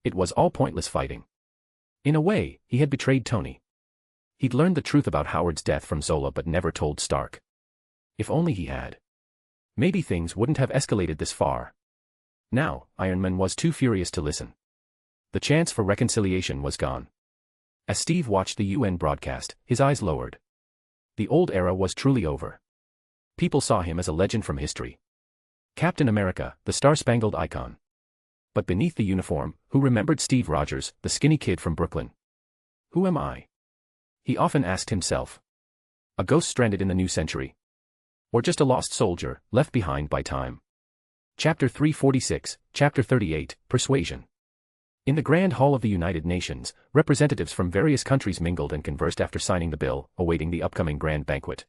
It was all pointless fighting. In a way, he had betrayed Tony. He'd learned the truth about Howard's death from Zola but never told Stark. If only he had. Maybe things wouldn't have escalated this far. Now, Iron Man was too furious to listen. The chance for reconciliation was gone. As Steve watched the UN broadcast, his eyes lowered. The old era was truly over. People saw him as a legend from history. Captain America, the star-spangled icon. But beneath the uniform, who remembered Steve Rogers, the skinny kid from Brooklyn? Who am I? He often asked himself. A ghost stranded in the new century? Or just a lost soldier, left behind by time? Chapter 346, Chapter 38, Persuasion. In the Grand Hall of the United Nations, representatives from various countries mingled and conversed after signing the bill, awaiting the upcoming grand banquet.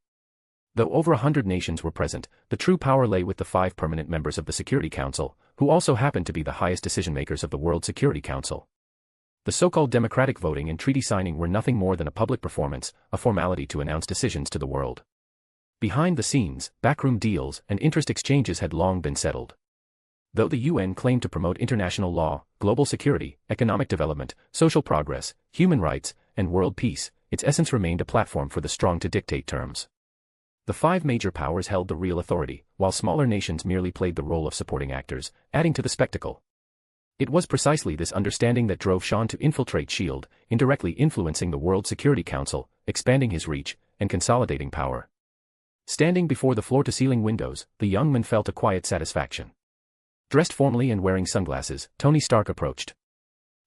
Though over 100 nations were present, the true power lay with the 5 permanent members of the Security Council, who also happened to be the highest decision-makers of the World Security Council. The so-called democratic voting and treaty signing were nothing more than a public performance, a formality to announce decisions to the world. Behind the scenes, backroom deals and interest exchanges had long been settled. Though the UN claimed to promote international law, global security, economic development, social progress, human rights, and world peace, its essence remained a platform for the strong to dictate terms. The 5 major powers held the real authority, while smaller nations merely played the role of supporting actors, adding to the spectacle. It was precisely this understanding that drove Sean to infiltrate S.H.I.E.L.D., indirectly influencing the World Security Council, expanding his reach, and consolidating power. Standing before the floor-to-ceiling windows, the young man felt a quiet satisfaction. Dressed formally and wearing sunglasses, Tony Stark approached.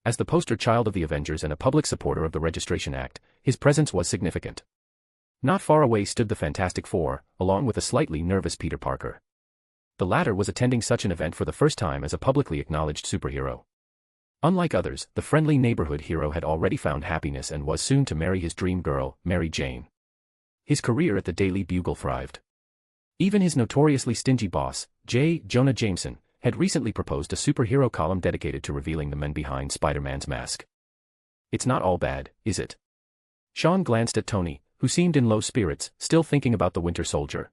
As the poster child of the Avengers and a public supporter of the Registration Act, his presence was significant. Not far away stood the Fantastic Four, along with a slightly nervous Peter Parker. The latter was attending such an event for the first time as a publicly acknowledged superhero. Unlike others, the friendly neighborhood hero had already found happiness and was soon to marry his dream girl, Mary Jane. His career at the Daily Bugle thrived. Even his notoriously stingy boss, J. Jonah Jameson, had recently proposed a superhero column dedicated to revealing the men behind Spider-Man's mask. It's not all bad, is it? Sean glanced at Tony, who seemed in low spirits, still thinking about the Winter Soldier.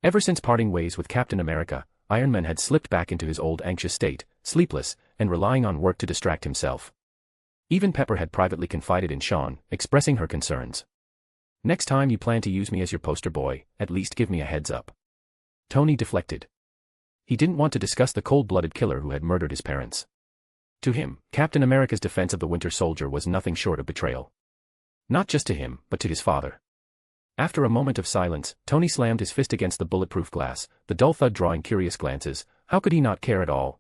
Ever since parting ways with Captain America, Iron Man had slipped back into his old anxious state, sleepless, and relying on work to distract himself. Even Pepper had privately confided in Sean, expressing her concerns. Next time you plan to use me as your poster boy, at least give me a heads up. Tony deflected. He didn't want to discuss the cold-blooded killer who had murdered his parents. To him, Captain America's defense of the Winter Soldier was nothing short of betrayal. Not just to him, but to his father. After a moment of silence, Tony slammed his fist against the bulletproof glass, the dull thud drawing curious glances. How could he not care at all?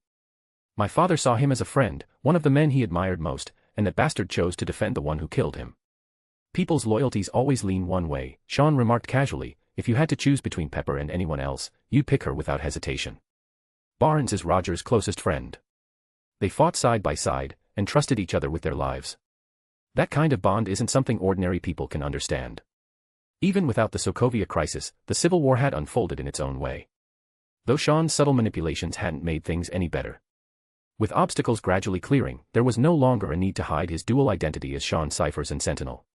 My father saw him as a friend, one of the men he admired most, and that bastard chose to defend the one who killed him. People's loyalties always lean one way, Sean remarked casually. If you had to choose between Pepper and anyone else, you'd pick her without hesitation. Barnes is Roger's closest friend. They fought side by side, and trusted each other with their lives. That kind of bond isn't something ordinary people can understand. Even without the Sokovia crisis, the Civil War had unfolded in its own way. Though Sean's subtle manipulations hadn't made things any better. With obstacles gradually clearing, there was no longer a need to hide his dual identity as Sean Cyphers and Sentinel.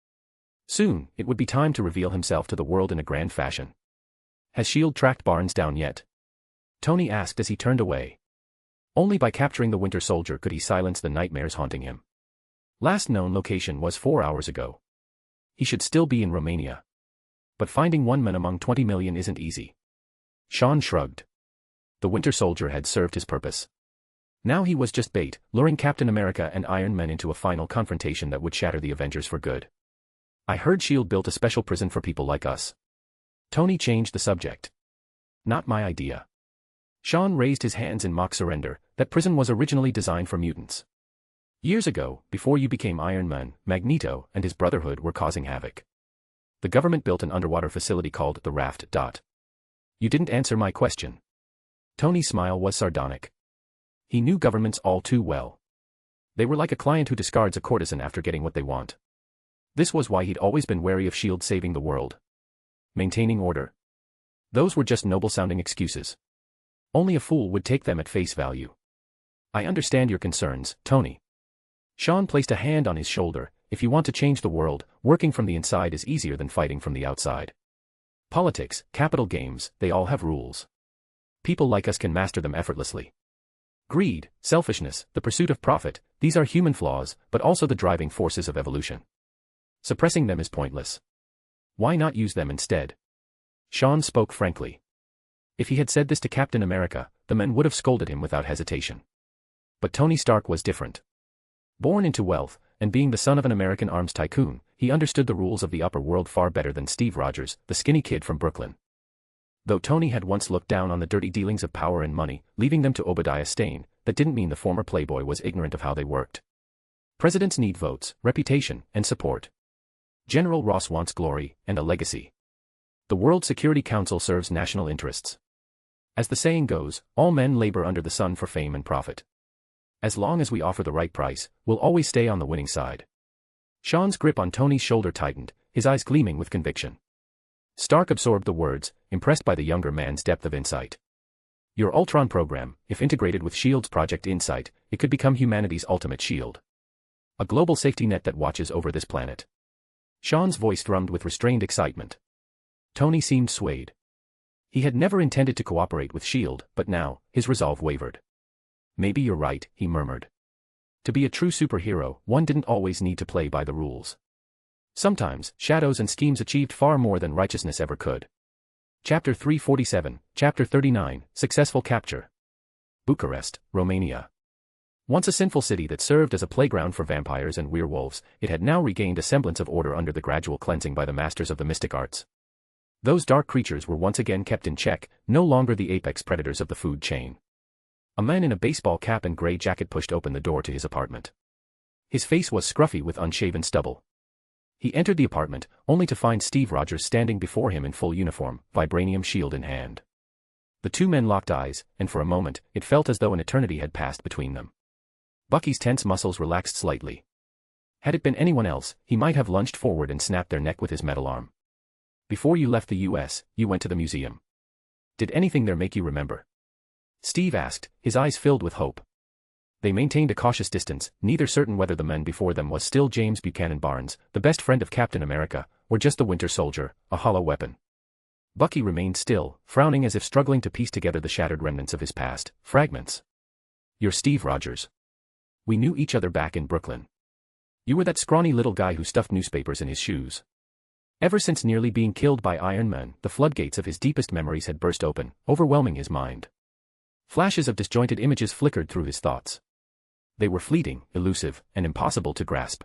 Soon, it would be time to reveal himself to the world in a grand fashion. Has S.H.I.E.L.D. tracked Barnes down yet? Tony asked as he turned away. Only by capturing the Winter Soldier could he silence the nightmares haunting him. Last known location was 4 hours ago. He should still be in Romania. But finding one man among 20 million isn't easy. Sean shrugged. The Winter Soldier had served his purpose. Now he was just bait, luring Captain America and Iron Man into a final confrontation that would shatter the Avengers for good. I heard S.H.I.E.L.D. built a special prison for people like us. Tony changed the subject. Not my idea. Sean raised his hands in mock surrender. That prison was originally designed for mutants. Years ago, before you became Iron Man, Magneto and his Brotherhood were causing havoc. The government built an underwater facility called the Raft. You didn't answer my question. Tony's smile was sardonic. He knew governments all too well. They were like a client who discards a courtesan after getting what they want. This was why he'd always been wary of S.H.I.E.L.D. saving the world. Maintaining order. Those were just noble-sounding excuses. Only a fool would take them at face value. I understand your concerns, Tony. Sean placed a hand on his shoulder. If you want to change the world, working from the inside is easier than fighting from the outside. Politics, capital games, they all have rules. People like us can master them effortlessly. Greed, selfishness, the pursuit of profit, these are human flaws, but also the driving forces of evolution. Suppressing them is pointless. Why not use them instead? Sean spoke frankly. If he had said this to Captain America, the men would have scolded him without hesitation. But Tony Stark was different. Born into wealth, and being the son of an American arms tycoon, he understood the rules of the upper world far better than Steve Rogers, the skinny kid from Brooklyn. Though Tony had once looked down on the dirty dealings of power and money, leaving them to Obadiah Stane, that didn't mean the former playboy was ignorant of how they worked. Presidents need votes, reputation, and support. General Ross wants glory, and a legacy. The World Security Council serves national interests. As the saying goes, all men labor under the sun for fame and profit. As long as we offer the right price, we'll always stay on the winning side. Sean's grip on Tony's shoulder tightened, his eyes gleaming with conviction. Stark absorbed the words, impressed by the younger man's depth of insight. Your Ultron program, if integrated with S.H.I.E.L.D.'s Project Insight, it could become humanity's ultimate shield. A global safety net that watches over this planet. Sean's voice thrummed with restrained excitement. Tony seemed swayed. He had never intended to cooperate with S.H.I.E.L.D., but now, his resolve wavered. Maybe you're right, he murmured. To be a true superhero, one didn't always need to play by the rules. Sometimes, shadows and schemes achieved far more than righteousness ever could. Chapter 347, Chapter 39, Successful Capture. Bucharest, Romania. Once a sinful city that served as a playground for vampires and werewolves, it had now regained a semblance of order under the gradual cleansing by the masters of the mystic arts. Those dark creatures were once again kept in check, no longer the apex predators of the food chain. A man in a baseball cap and gray jacket pushed open the door to his apartment. His face was scruffy with unshaven stubble. He entered the apartment, only to find Steve Rogers standing before him in full uniform, vibranium shield in hand. The two men locked eyes, and for a moment, it felt as though an eternity had passed between them. Bucky's tense muscles relaxed slightly. Had it been anyone else, he might have lunged forward and snapped their neck with his metal arm. Before you left the U.S., you went to the museum. Did anything there make you remember? Steve asked, his eyes filled with hope. They maintained a cautious distance, neither certain whether the man before them was still James Buchanan Barnes, the best friend of Captain America, or just the Winter Soldier, a hollow weapon. Bucky remained still, frowning as if struggling to piece together the shattered remnants of his past, fragments. You're Steve Rogers. We knew each other back in Brooklyn. You were that scrawny little guy who stuffed newspapers in his shoes. Ever since nearly being killed by Iron Man, the floodgates of his deepest memories had burst open, overwhelming his mind. Flashes of disjointed images flickered through his thoughts. They were fleeting, elusive, and impossible to grasp.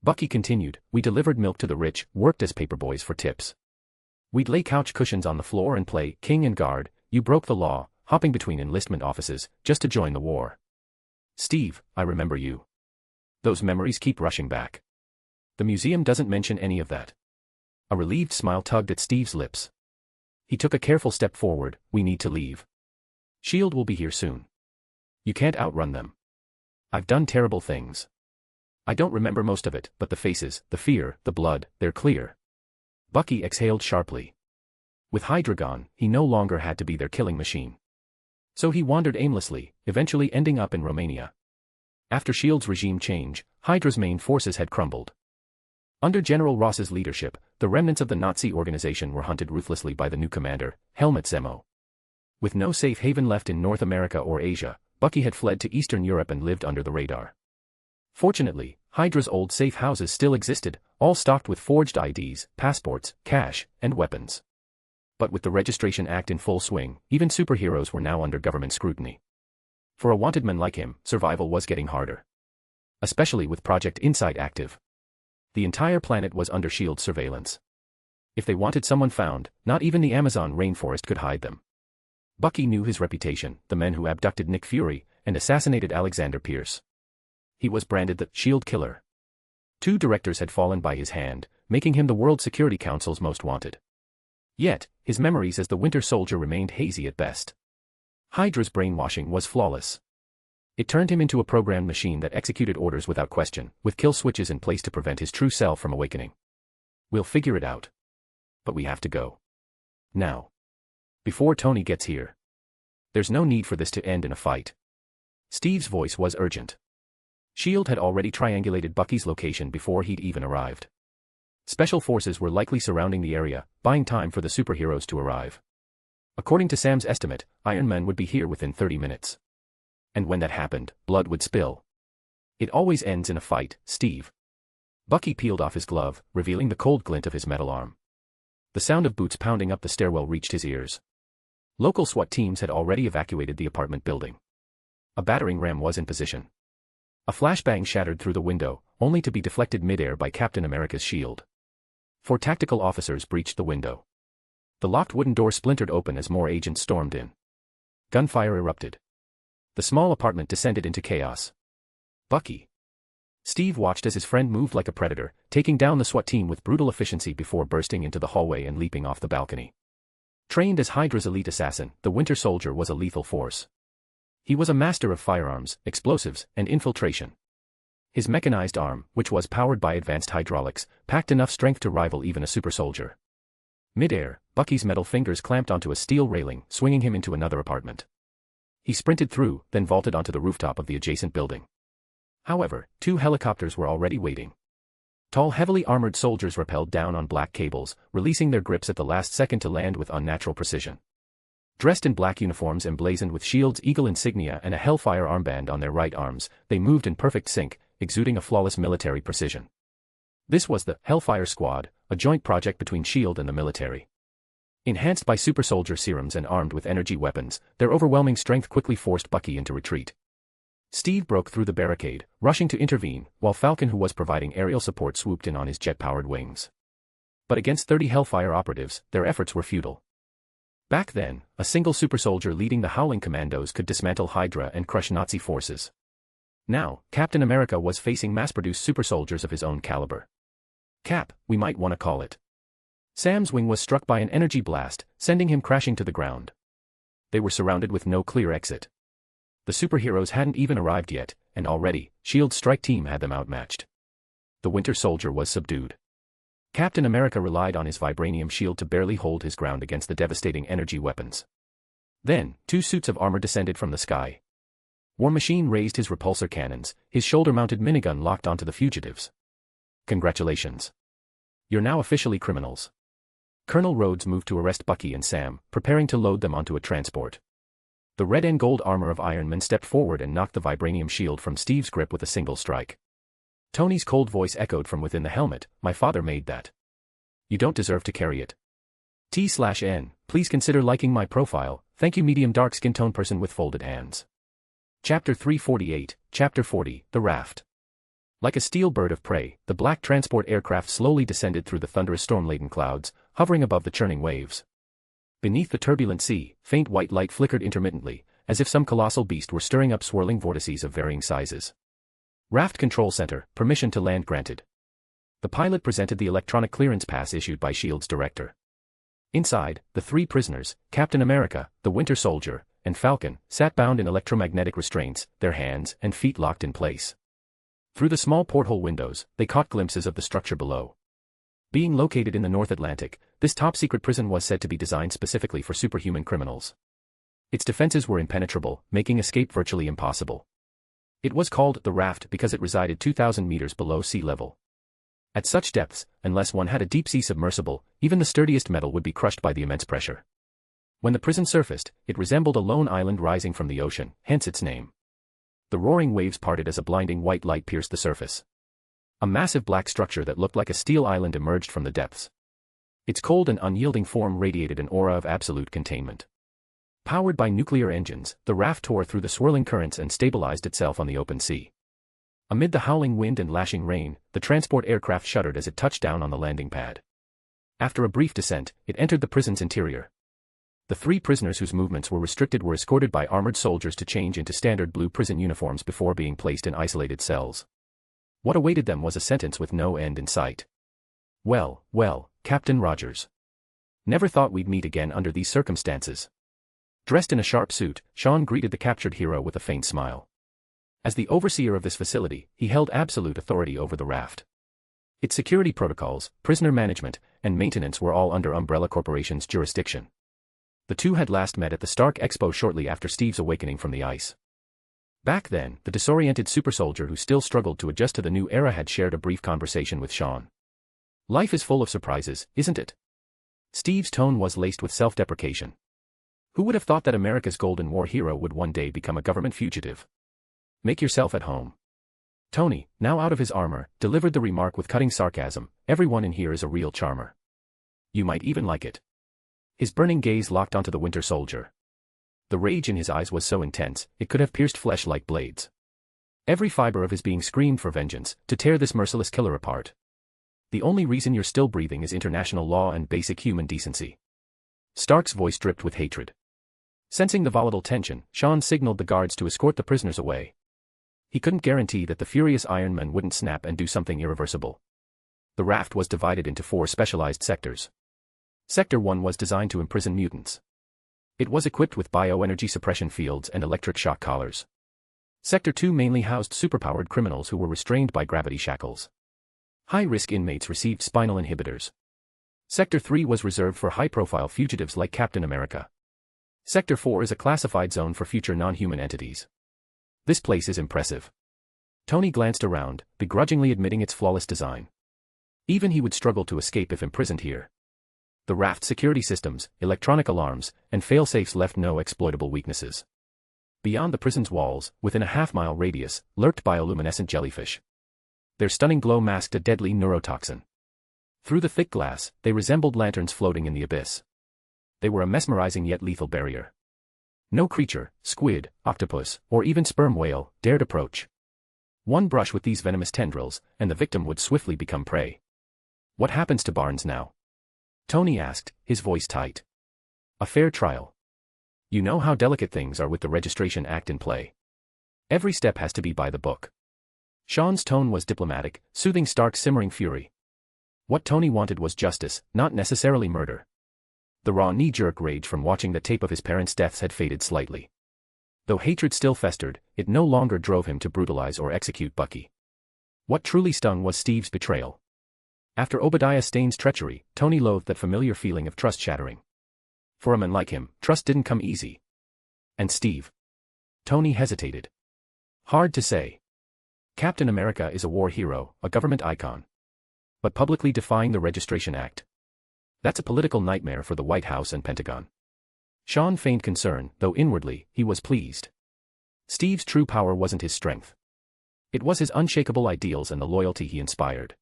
Bucky continued, we delivered milk to the rich, worked as paperboys for tips. We'd lay couch cushions on the floor and play king and guard, you broke the law, hopping between enlistment offices, just to join the war. Steve, I remember you. Those memories keep rushing back. The museum doesn't mention any of that. A relieved smile tugged at Steve's lips. He took a careful step forward, we need to leave. S.H.I.E.L.D. will be here soon. You can't outrun them. I've done terrible things. I don't remember most of it, but the faces, the fear, the blood, they're clear. Bucky exhaled sharply. With Hydra gone, he no longer had to be their killing machine. So he wandered aimlessly, eventually ending up in Romania. After S.H.I.E.L.D.'s regime change, Hydra's main forces had crumbled. Under General Ross's leadership, the remnants of the Nazi organization were hunted ruthlessly by the new commander, Helmut Zemo. With no safe haven left in North America or Asia, Bucky had fled to Eastern Europe and lived under the radar. Fortunately, Hydra's old safe houses still existed, all stocked with forged IDs, passports, cash, and weapons. But with the Registration Act in full swing, even superheroes were now under government scrutiny. For a wanted man like him, survival was getting harder. Especially with Project Insight active. The entire planet was under S.H.I.E.L.D. surveillance. If they wanted someone found, not even the Amazon rainforest could hide them. Bucky knew his reputation, the men who abducted Nick Fury and assassinated Alexander Pierce. He was branded the S.H.I.E.L.D. killer. 2 directors had fallen by his hand, making him the World Security Council's most wanted. Yet, his memories as the Winter Soldier remained hazy at best. Hydra's brainwashing was flawless. It turned him into a programmed machine that executed orders without question, with kill switches in place to prevent his true self from awakening. We'll figure it out. But we have to go. Now. Before Tony gets here. There's no need for this to end in a fight. Steve's voice was urgent. S.H.I.E.L.D. had already triangulated Bucky's location before he'd even arrived. Special forces were likely surrounding the area, buying time for the superheroes to arrive. According to Sam's estimate, Iron Man would be here within 30 minutes. And when that happened, blood would spill. It always ends in a fight, Steve. Bucky peeled off his glove, revealing the cold glint of his metal arm. The sound of boots pounding up the stairwell reached his ears. Local SWAT teams had already evacuated the apartment building. A battering ram was in position. A flashbang shattered through the window, only to be deflected midair by Captain America's shield. 4 tactical officers breached the window. The locked wooden door splintered open as more agents stormed in. Gunfire erupted. The small apartment descended into chaos. Bucky. Steve watched as his friend moved like a predator, taking down the SWAT team with brutal efficiency before bursting into the hallway and leaping off the balcony. Trained as Hydra's elite assassin, the Winter Soldier was a lethal force. He was a master of firearms, explosives, and infiltration. His mechanized arm, which was powered by advanced hydraulics, packed enough strength to rival even a super soldier. Mid-air, Bucky's metal fingers clamped onto a steel railing, swinging him into another apartment. He sprinted through, then vaulted onto the rooftop of the adjacent building. However, 2 helicopters were already waiting. Tall, heavily armored soldiers rappelled down on black cables, releasing their grips at the last second to land with unnatural precision. Dressed in black uniforms emblazoned with shields, eagle insignia, and a Hellfire armband on their right arms, they moved in perfect sync, exuding a flawless military precision. This was the Hellfire Squad, a joint project between SHIELD and the military. Enhanced by super soldier serums and armed with energy weapons, their overwhelming strength quickly forced Bucky into retreat. Steve broke through the barricade, rushing to intervene, while Falcon, who was providing aerial support, swooped in on his jet-powered wings. But against 30 Hellfire operatives, their efforts were futile. Back then, a single super soldier leading the Howling Commandos could dismantle Hydra and crush Nazi forces. Now, Captain America was facing mass-produced super soldiers of his own caliber. Cap, we might want to call it. Sam's wing was struck by an energy blast, sending him crashing to the ground. They were surrounded with no clear exit. The superheroes hadn't even arrived yet, and already, SHIELD's strike team had them outmatched. The Winter Soldier was subdued. Captain America relied on his vibranium shield to barely hold his ground against the devastating energy weapons. Then, 2 suits of armor descended from the sky. War Machine raised his repulsor cannons, his shoulder-mounted minigun locked onto the fugitives. Congratulations. You're now officially criminals. Colonel Rhodes moved to arrest Bucky and Sam, preparing to load them onto a transport. The red and gold armor of Iron Man stepped forward and knocked the vibranium shield from Steve's grip with a single strike. Tony's cold voice echoed from within the helmet, "My father made that. You don't deserve to carry it. T/N, please consider liking my profile, thank you medium dark skin tone person with folded hands." Chapter 348, Chapter 40, The Raft. Like a steel bird of prey, the black transport aircraft slowly descended through the thunderous storm-laden clouds, hovering above the churning waves. Beneath the turbulent sea, faint white light flickered intermittently, as if some colossal beast were stirring up swirling vortices of varying sizes. Raft Control Center, permission to land granted. The pilot presented the electronic clearance pass issued by SHIELD's director. Inside, the 3 prisoners, Captain America, the Winter Soldier, and Falcon, sat bound in electromagnetic restraints, their hands and feet locked in place. Through the small porthole windows, they caught glimpses of the structure below. Being located in the North Atlantic, this top-secret prison was said to be designed specifically for superhuman criminals. Its defenses were impenetrable, making escape virtually impossible. It was called the Raft because it resided 2,000 meters below sea level. At such depths, unless one had a deep-sea submersible, even the sturdiest metal would be crushed by the immense pressure. When the prison surfaced, it resembled a lone island rising from the ocean, hence its name. The roaring waves parted as a blinding white light pierced the surface. A massive black structure that looked like a steel island emerged from the depths. Its cold and unyielding form radiated an aura of absolute containment. Powered by nuclear engines, the raft tore through the swirling currents and stabilized itself on the open sea. Amid the howling wind and lashing rain, the transport aircraft shuddered as it touched down on the landing pad. After a brief descent, it entered the prison's interior. The 3 prisoners whose movements were restricted were escorted by armored soldiers to change into standard blue prison uniforms before being placed in isolated cells. What awaited them was a sentence with no end in sight. Well, Captain Rogers. Never thought we'd meet again under these circumstances. Dressed in a sharp suit, Sean greeted the captured hero with a faint smile. As the overseer of this facility, he held absolute authority over the raft. Its security protocols, prisoner management, and maintenance were all under Umbrella Corporation's jurisdiction. The 2 had last met at the Stark Expo shortly after Steve's awakening from the ice. Back then, the disoriented super soldier who still struggled to adjust to the new era had shared a brief conversation with Sean. Life is full of surprises, isn't it? Steve's tone was laced with self-deprecation. Who would have thought that America's Golden War hero would one day become a government fugitive? Make yourself at home. Tony, now out of his armor, delivered the remark with cutting sarcasm, everyone in here is a real charmer. You might even like it. His burning gaze locked onto the Winter Soldier. The rage in his eyes was so intense, it could have pierced flesh like blades. Every fiber of his being screamed for vengeance, to tear this merciless killer apart. The only reason you're still breathing is international law and basic human decency. Stark's voice dripped with hatred. Sensing the volatile tension, Sean signaled the guards to escort the prisoners away. He couldn't guarantee that the furious Iron Man wouldn't snap and do something irreversible. The raft was divided into 4 specialized sectors. Sector 1 was designed to imprison mutants. It was equipped with bioenergy suppression fields and electric shock collars. Sector 2 mainly housed superpowered criminals who were restrained by gravity shackles. High-risk inmates received spinal inhibitors. Sector 3 was reserved for high-profile fugitives like Captain America. Sector 4 is a classified zone for future non-human entities. This place is impressive. Tony glanced around, begrudgingly admitting its flawless design. Even he would struggle to escape if imprisoned here. The raft's security systems, electronic alarms, and fail-safes left no exploitable weaknesses. Beyond the prison's walls, within a half-mile radius, lurked bioluminescent jellyfish. Their stunning glow masked a deadly neurotoxin. Through the thick glass, they resembled lanterns floating in the abyss. They were a mesmerizing yet lethal barrier. No creature, squid, octopus, or even sperm whale, dared approach. One brush with these venomous tendrils, and the victim would swiftly become prey. What happens to Barnes now? Tony asked, his voice tight. A fair trial. You know how delicate things are with the Registration Act in play. Every step has to be by the book. Sean's tone was diplomatic, soothing Stark's simmering fury. What Tony wanted was justice, not necessarily murder. The raw knee-jerk rage from watching the tape of his parents' deaths had faded slightly. Though hatred still festered, it no longer drove him to brutalize or execute Bucky. What truly stung was Steve's betrayal. After Obadiah Stane's treachery, Tony loathed that familiar feeling of trust shattering. For a man like him, trust didn't come easy. And Steve? Tony hesitated. Hard to say. Captain America is a war hero, a government icon. But publicly defying the Registration Act. That's a political nightmare for the White House and Pentagon. Sean feigned concern, though inwardly, he was pleased. Steve's true power wasn't his strength. It was his unshakable ideals and the loyalty he inspired.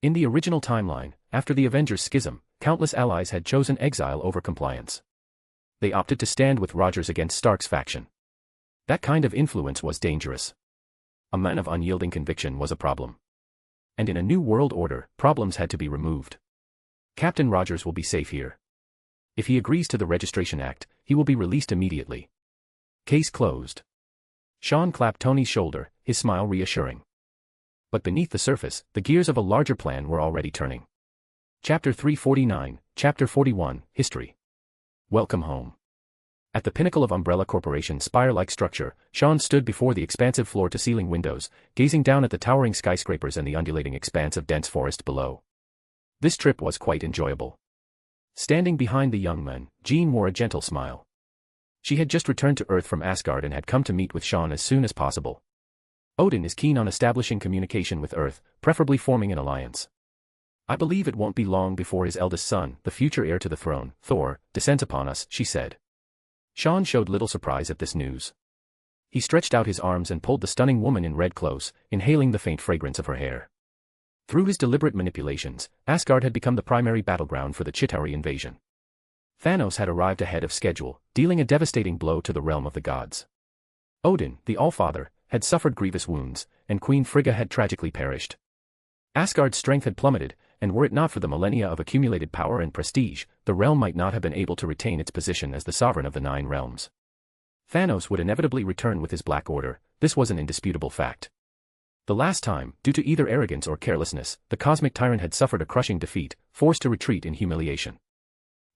In the original timeline, after the Avengers schism, countless allies had chosen exile over compliance. They opted to stand with Rogers against Stark's faction. That kind of influence was dangerous. A man of unyielding conviction was a problem. And in a new world order, problems had to be removed. Captain Rogers will be safe here. If he agrees to the Registration Act, he will be released immediately. Case closed. Sean clapped Tony's shoulder, his smile reassuring. But beneath the surface, the gears of a larger plan were already turning. Chapter 349, Chapter 41, History. Welcome home. At the pinnacle of Umbrella Corporation's spire-like structure, Sean stood before the expansive floor-to-ceiling windows, gazing down at the towering skyscrapers and the undulating expanse of dense forest below. This trip was quite enjoyable. Standing behind the young man, Jean wore a gentle smile. She had just returned to Earth from Asgard and had come to meet with Sean as soon as possible. Odin is keen on establishing communication with Earth, preferably forming an alliance. I believe it won't be long before his eldest son, the future heir to the throne, Thor, descends upon us, she said. Sean showed little surprise at this news. He stretched out his arms and pulled the stunning woman in red close, inhaling the faint fragrance of her hair. Through his deliberate manipulations, Asgard had become the primary battleground for the Chitauri invasion. Thanos had arrived ahead of schedule, dealing a devastating blow to the realm of the gods. Odin, the Allfather, had suffered grievous wounds, and Queen Frigga had tragically perished. Asgard's strength had plummeted, and were it not for the millennia of accumulated power and prestige, the realm might not have been able to retain its position as the sovereign of the 9 realms. Thanos would inevitably return with his Black Order, this was an indisputable fact. The last time, due to either arrogance or carelessness, the cosmic tyrant had suffered a crushing defeat, forced to retreat in humiliation.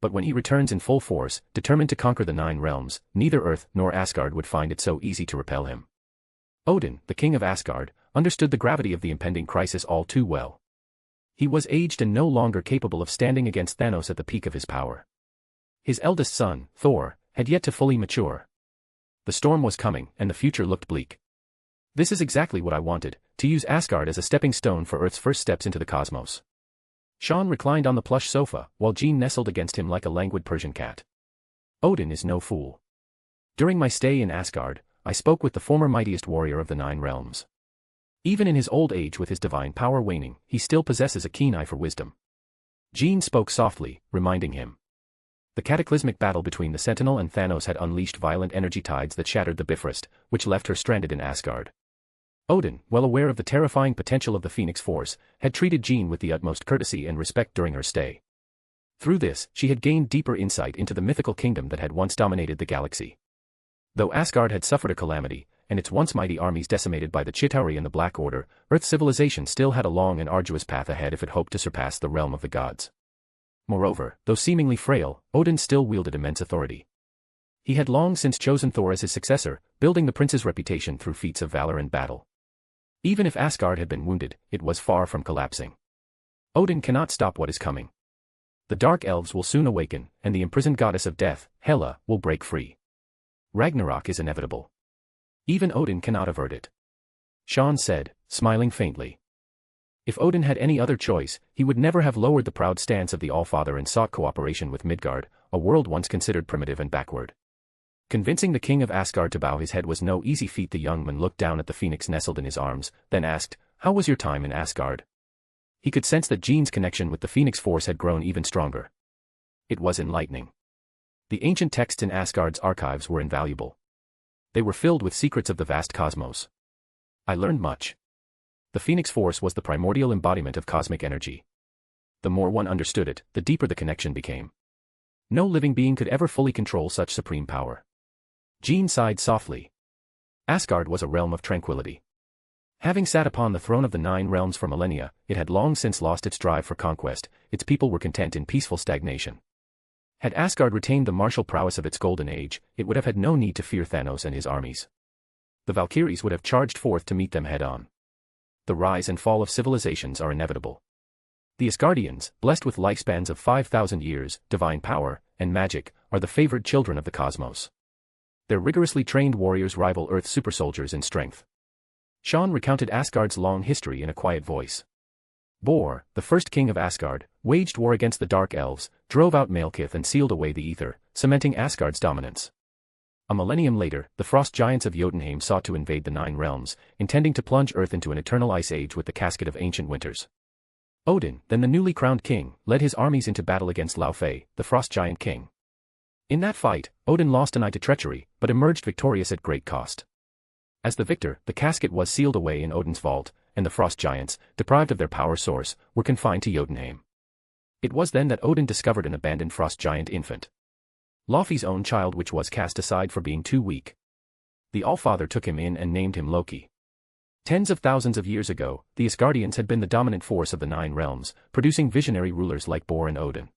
But when he returns in full force, determined to conquer the 9 realms, neither Earth nor Asgard would find it so easy to repel him. Odin, the king of Asgard, understood the gravity of the impending crisis all too well. He was aged and no longer capable of standing against Thanos at the peak of his power. His eldest son, Thor, had yet to fully mature. The storm was coming, and the future looked bleak. This is exactly what I wanted, to use Asgard as a stepping stone for Earth's first steps into the cosmos. Sean reclined on the plush sofa, while Jean nestled against him like a languid Persian cat. Odin is no fool. During my stay in Asgard, I spoke with the former mightiest warrior of the 9 realms. Even in his old age with his divine power waning, he still possesses a keen eye for wisdom. Jean spoke softly, reminding him. The cataclysmic battle between the Sentinel and Thanos had unleashed violent energy tides that shattered the Bifrost, which left her stranded in Asgard. Odin, well aware of the terrifying potential of the Phoenix Force, had treated Jean with the utmost courtesy and respect during her stay. Through this, she had gained deeper insight into the mythical kingdom that had once dominated the galaxy. Though Asgard had suffered a calamity, and its once mighty armies decimated by the Chitauri and the Black Order, Earth's civilization still had a long and arduous path ahead if it hoped to surpass the realm of the gods. Moreover, though seemingly frail, Odin still wielded immense authority. He had long since chosen Thor as his successor, building the prince's reputation through feats of valor and battle. Even if Asgard had been wounded, it was far from collapsing. Odin cannot stop what is coming. The Dark Elves will soon awaken, and the imprisoned goddess of death, Hela, will break free. Ragnarok is inevitable. Even Odin cannot avert it. Sean said, smiling faintly. If Odin had any other choice, he would never have lowered the proud stance of the Allfather and sought cooperation with Midgard, a world once considered primitive and backward. Convincing the king of Asgard to bow his head was no easy feat. The young man looked down at the phoenix nestled in his arms, then asked, "How was your time in Asgard?" He could sense that Jean's connection with the Phoenix Force had grown even stronger. It was enlightening. The ancient texts in Asgard's archives were invaluable. They were filled with secrets of the vast cosmos. I learned much. The Phoenix Force was the primordial embodiment of cosmic energy. The more one understood it, the deeper the connection became. No living being could ever fully control such supreme power. Jean sighed softly. Asgard was a realm of tranquility. Having sat upon the throne of the Nine Realms for millennia, it had long since lost its drive for conquest. Its people were content in peaceful stagnation. Had Asgard retained the martial prowess of its golden age, it would have had no need to fear Thanos and his armies. The Valkyries would have charged forth to meet them head-on. The rise and fall of civilizations are inevitable. The Asgardians, blessed with lifespans of 5,000 years, divine power, and magic, are the favored children of the cosmos. Their rigorously trained warriors rival Earth's supersoldiers in strength. Sean recounted Asgard's long history in a quiet voice. Bor, the first king of Asgard, waged war against the Dark Elves, drove out Malekith and sealed away the Ether, cementing Asgard's dominance. A millennium later, the frost giants of Jotunheim sought to invade the Nine Realms, intending to plunge Earth into an eternal ice age with the casket of ancient winters. Odin, then the newly crowned king, led his armies into battle against Laufey, the frost giant king. In that fight, Odin lost an eye to treachery, but emerged victorious at great cost. As the victor, the casket was sealed away in Odin's vault, and the frost giants, deprived of their power source, were confined to Jotunheim. It was then that Odin discovered an abandoned frost giant infant. Laufey's own child, which was cast aside for being too weak. The Allfather took him in and named him Loki. Tens of thousands of years ago, the Asgardians had been the dominant force of the Nine Realms, producing visionary rulers like Bor and Odin.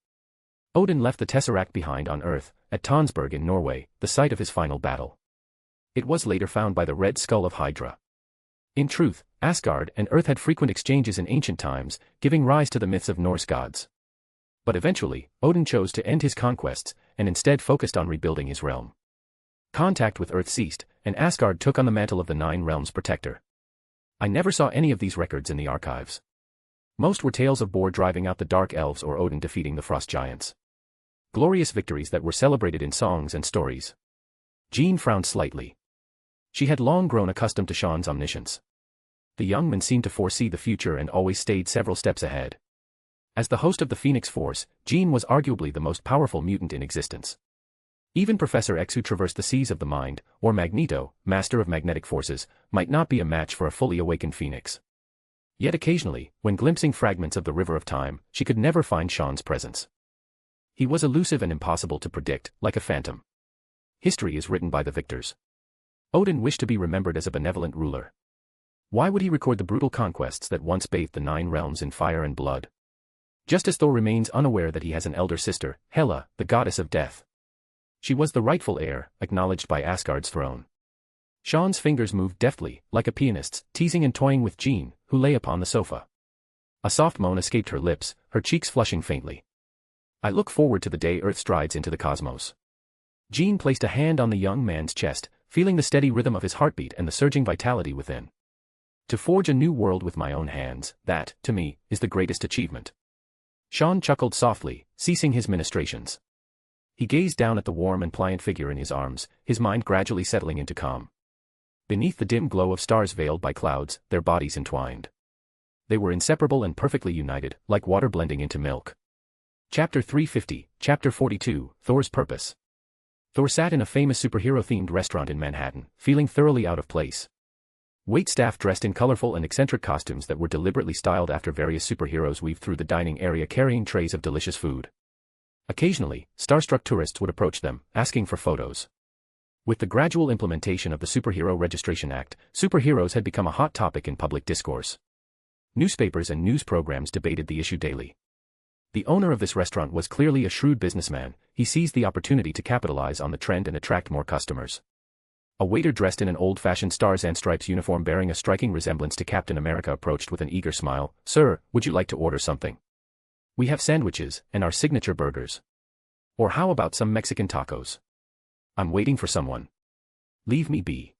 Odin left the Tesseract behind on Earth, at Tonsberg in Norway, the site of his final battle. It was later found by the Red Skull of Hydra. In truth, Asgard and Earth had frequent exchanges in ancient times, giving rise to the myths of Norse gods. But eventually, Odin chose to end his conquests, and instead focused on rebuilding his realm. Contact with Earth ceased, and Asgard took on the mantle of the Nine Realms protector. I never saw any of these records in the archives. Most were tales of Bor driving out the Dark Elves or Odin defeating the Frost Giants. Glorious victories that were celebrated in songs and stories. Jean frowned slightly. She had long grown accustomed to Sean's omniscience. The young man seemed to foresee the future and always stayed several steps ahead. As the host of the Phoenix Force, Jean was arguably the most powerful mutant in existence. Even Professor X, who traversed the seas of the mind, or Magneto, master of magnetic forces, might not be a match for a fully awakened Phoenix. Yet occasionally, when glimpsing fragments of the River of Time, she could never find Sean's presence. He was elusive and impossible to predict, like a phantom. History is written by the victors. Odin wished to be remembered as a benevolent ruler. Why would he record the brutal conquests that once bathed the Nine Realms in fire and blood? Just as Thor remains unaware that he has an elder sister, Hela, the goddess of death. She was the rightful heir, acknowledged by Asgard's throne. Sean's fingers moved deftly, like a pianist's, teasing and toying with Jean, who lay upon the sofa. A soft moan escaped her lips, her cheeks flushing faintly. I look forward to the day Earth strides into the cosmos. Jean placed a hand on the young man's chest, feeling the steady rhythm of his heartbeat and the surging vitality within. To forge a new world with my own hands, that, to me, is the greatest achievement. Sean chuckled softly, ceasing his ministrations. He gazed down at the warm and pliant figure in his arms, his mind gradually settling into calm. Beneath the dim glow of stars veiled by clouds, their bodies entwined. They were inseparable and perfectly united, like water blending into milk. Chapter 350, Chapter 42, Thor's Purpose. Thor sat in a famous superhero-themed restaurant in Manhattan, feeling thoroughly out of place. Waitstaff dressed in colorful and eccentric costumes that were deliberately styled after various superheroes weaved through the dining area carrying trays of delicious food. Occasionally, starstruck tourists would approach them, asking for photos. With the gradual implementation of the Superhero Registration Act, superheroes had become a hot topic in public discourse. Newspapers and news programs debated the issue daily. The owner of this restaurant was clearly a shrewd businessman. He seized the opportunity to capitalize on the trend and attract more customers. A waiter dressed in an old-fashioned Stars and Stripes uniform bearing a striking resemblance to Captain America approached with an eager smile. "Sir, would you like to order something? We have sandwiches, and our signature burgers. Or how about some Mexican tacos? I'm waiting for someone. Leave me be.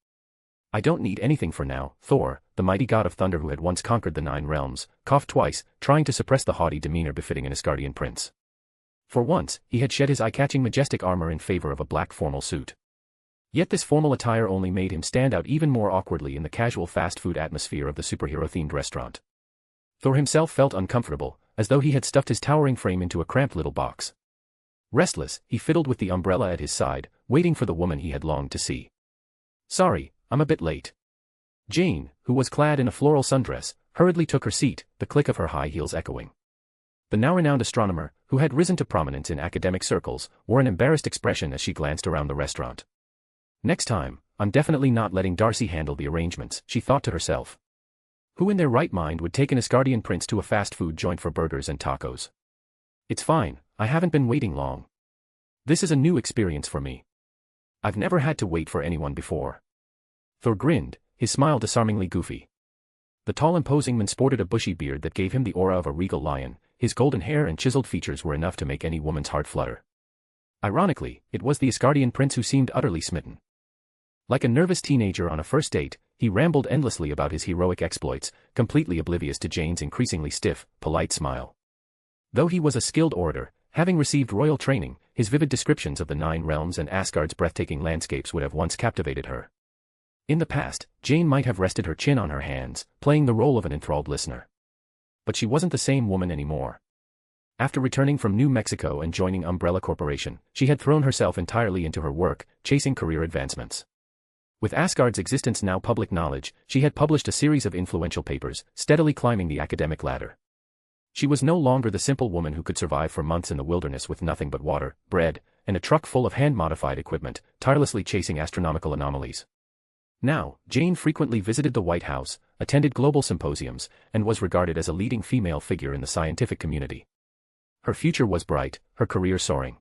I don't need anything for now." Thor, the mighty god of thunder who had once conquered the 9 realms, coughed twice, trying to suppress the haughty demeanor befitting an Asgardian prince. For once, he had shed his eye-catching majestic armor in favor of a black formal suit. Yet this formal attire only made him stand out even more awkwardly in the casual fast food atmosphere of the superhero-themed restaurant. Thor himself felt uncomfortable, as though he had stuffed his towering frame into a cramped little box. Restless, he fiddled with the umbrella at his side, waiting for the woman he had longed to see. "Sorry, I'm a bit late." Jane, who was clad in a floral sundress, hurriedly took her seat, the click of her high heels echoing. The now-renowned astronomer, who had risen to prominence in academic circles, wore an embarrassed expression as she glanced around the restaurant. "Next time, I'm definitely not letting Darcy handle the arrangements," she thought to herself. Who in their right mind would take an Asgardian prince to a fast food joint for burgers and tacos? "It's fine, I haven't been waiting long. This is a new experience for me. I've never had to wait for anyone before." Thor grinned, his smile disarmingly goofy. The tall imposing man sported a bushy beard that gave him the aura of a regal lion. His golden hair and chiseled features were enough to make any woman's heart flutter. Ironically, it was the Asgardian prince who seemed utterly smitten. Like a nervous teenager on a first date, he rambled endlessly about his heroic exploits, completely oblivious to Jane's increasingly stiff, polite smile. Though he was a skilled orator, having received royal training, his vivid descriptions of the 9 realms and Asgard's breathtaking landscapes would have once captivated her. In the past, Jane might have rested her chin on her hands, playing the role of an enthralled listener. But she wasn't the same woman anymore. After returning from New Mexico and joining Umbrella Corporation, she had thrown herself entirely into her work, chasing career advancements. With Asgard's existence now public knowledge, she had published a series of influential papers, steadily climbing the academic ladder. She was no longer the simple woman who could survive for months in the wilderness with nothing but water, bread, and a truck full of hand-modified equipment, tirelessly chasing astronomical anomalies. Now, Jane frequently visited the White House, attended global symposiums, and was regarded as a leading female figure in the scientific community. Her future was bright, her career soaring.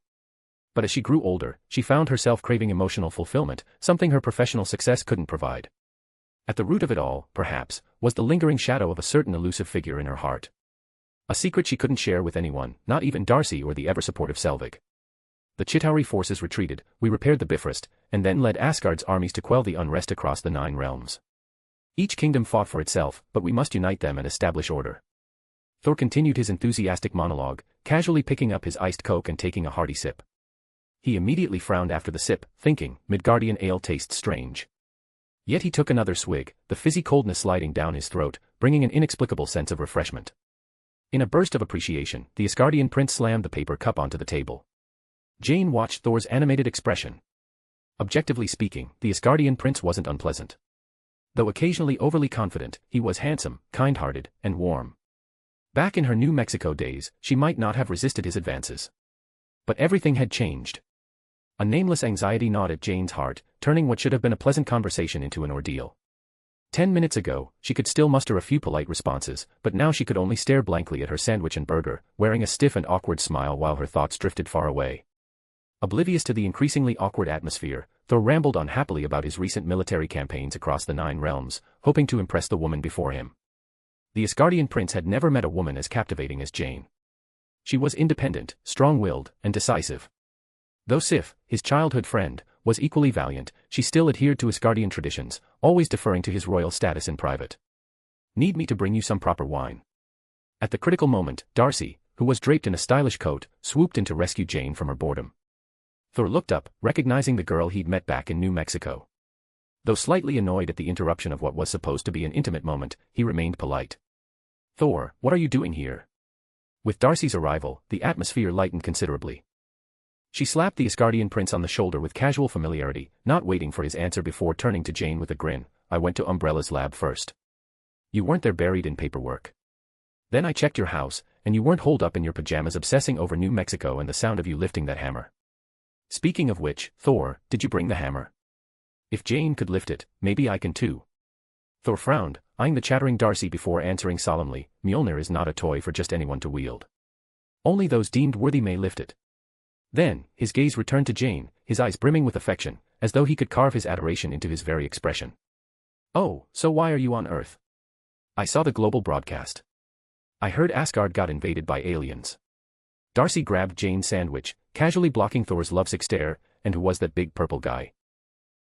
But as she grew older, she found herself craving emotional fulfillment, something her professional success couldn't provide. At the root of it all, perhaps, was the lingering shadow of a certain elusive figure in her heart. A secret she couldn't share with anyone, not even Darcy or the ever-supportive Selvig. The Chitauri forces retreated, we repaired the Bifrost, and then led Asgard's armies to quell the unrest across the 9 realms. Each kingdom fought for itself, but we must unite them and establish order. Thor continued his enthusiastic monologue, casually picking up his iced Coke and taking a hearty sip. He immediately frowned after the sip, thinking, Midgardian ale tastes strange. Yet he took another swig, the fizzy coldness sliding down his throat, bringing an inexplicable sense of refreshment. In a burst of appreciation, the Asgardian prince slammed the paper cup onto the table. Jane watched Thor's animated expression. Objectively speaking, the Asgardian prince wasn't unpleasant. Though occasionally overly confident, he was handsome, kind-hearted, and warm. Back in her New Mexico days, she might not have resisted his advances. But everything had changed. A nameless anxiety gnawed at Jane's heart, turning what should have been a pleasant conversation into an ordeal. 10 minutes ago, she could still muster a few polite responses, but now she could only stare blankly at her sandwich and burger, wearing a stiff and awkward smile while her thoughts drifted far away. Oblivious to the increasingly awkward atmosphere, Thor rambled on happily about his recent military campaigns across the 9 realms, hoping to impress the woman before him. The Asgardian prince had never met a woman as captivating as Jane. She was independent, strong-willed, and decisive. Though Sif, his childhood friend, was equally valiant, she still adhered to Asgardian traditions, always deferring to his royal status in private. "Need me to bring you some proper wine?" At the critical moment, Darcy, who was draped in a stylish coat, swooped in to rescue Jane from her boredom. Thor looked up, recognizing the girl he'd met back in New Mexico. Though slightly annoyed at the interruption of what was supposed to be an intimate moment, he remained polite. "Thor, what are you doing here?" With Darcy's arrival, the atmosphere lightened considerably. She slapped the Asgardian prince on the shoulder with casual familiarity, not waiting for his answer before turning to Jane with a grin. I went to Umbrella's lab first. You weren't there buried in paperwork. Then I checked your house, and you weren't holed up in your pajamas obsessing over New Mexico and the sound of you lifting that hammer. Speaking of which, Thor, did you bring the hammer? If Jane could lift it, maybe I can too. Thor frowned, eyeing the chattering Darcy before answering solemnly, Mjolnir is not a toy for just anyone to wield. Only those deemed worthy may lift it. Then, his gaze returned to Jane, his eyes brimming with affection, as though he could carve his adoration into his very expression. Oh, so why are you on Earth? I saw the global broadcast. I heard Asgard got invaded by aliens. Darcy grabbed Jane's sandwich, casually blocking Thor's lovesick stare, and who was that big purple guy?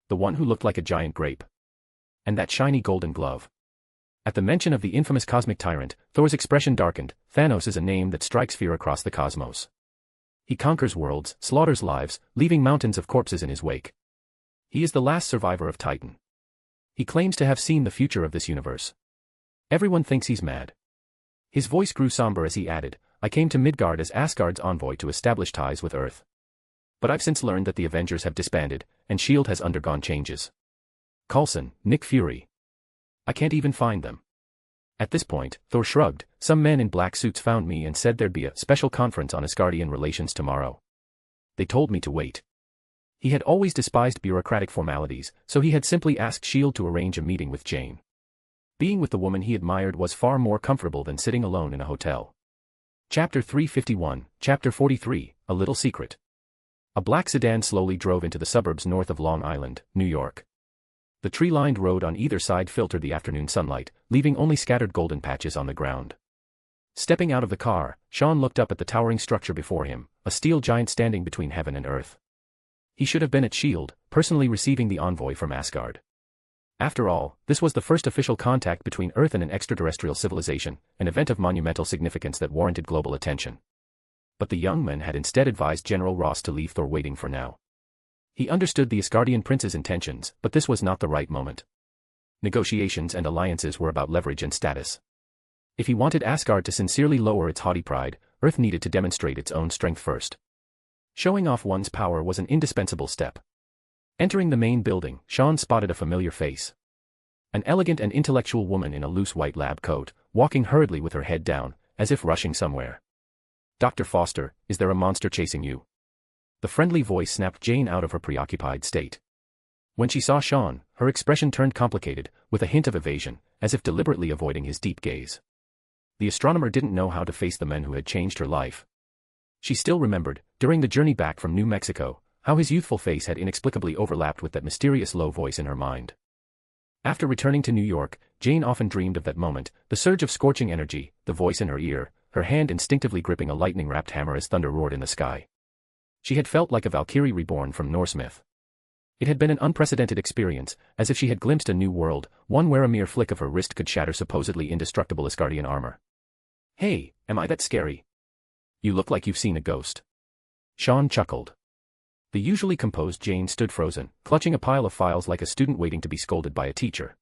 The one who looked like a giant grape. And that shiny golden glove. At the mention of the infamous cosmic tyrant, Thor's expression darkened. Thanos is a name that strikes fear across the cosmos. He conquers worlds, slaughters lives, leaving mountains of corpses in his wake. He is the last survivor of Titan. He claims to have seen the future of this universe. Everyone thinks he's mad. His voice grew somber as he added, I came to Midgard as Asgard's envoy to establish ties with Earth. But I've since learned that the Avengers have disbanded, and S.H.I.E.L.D. has undergone changes. Coulson, Nick Fury. I can't even find them. At this point, Thor shrugged, some men in black suits found me and said there'd be a special conference on Asgardian relations tomorrow. They told me to wait. He had always despised bureaucratic formalities, so he had simply asked S.H.I.E.L.D. to arrange a meeting with Jane. Being with the woman he admired was far more comfortable than sitting alone in a hotel. Chapter 351, Chapter 43, A Little Secret. A black sedan slowly drove into the suburbs north of Long Island, New York. The tree-lined road on either side filtered the afternoon sunlight, leaving only scattered golden patches on the ground. Stepping out of the car, Sean looked up at the towering structure before him, a steel giant standing between heaven and earth. He should have been at S.H.I.E.L.D., personally receiving the envoy from Asgard. After all, this was the first official contact between Earth and an extraterrestrial civilization, an event of monumental significance that warranted global attention. But the young man had instead advised General Ross to leave Thor waiting for now. He understood the Asgardian prince's intentions, but this was not the right moment. Negotiations and alliances were about leverage and status. If he wanted Asgard to sincerely lower its haughty pride, Earth needed to demonstrate its own strength first. Showing off one's power was an indispensable step. Entering the main building, Sean spotted a familiar face. An elegant and intellectual woman in a loose white lab coat, walking hurriedly with her head down, as if rushing somewhere. Dr. Foster, is there a monster chasing you? The friendly voice snapped Jane out of her preoccupied state. When she saw Sean, her expression turned complicated, with a hint of evasion, as if deliberately avoiding his deep gaze. The astronomer didn't know how to face the men who had changed her life. She still remembered, during the journey back from New Mexico, how his youthful face had inexplicably overlapped with that mysterious low voice in her mind. After returning to New York, Jane often dreamed of that moment, the surge of scorching energy, the voice in her ear, her hand instinctively gripping a lightning-wrapped hammer as thunder roared in the sky. She had felt like a Valkyrie reborn from Norse myth. It had been an unprecedented experience, as if she had glimpsed a new world, one where a mere flick of her wrist could shatter supposedly indestructible Asgardian armor. Hey, am I that scary? You look like you've seen a ghost. Sean chuckled. The usually composed Jane stood frozen, clutching a pile of files like a student waiting to be scolded by a teacher.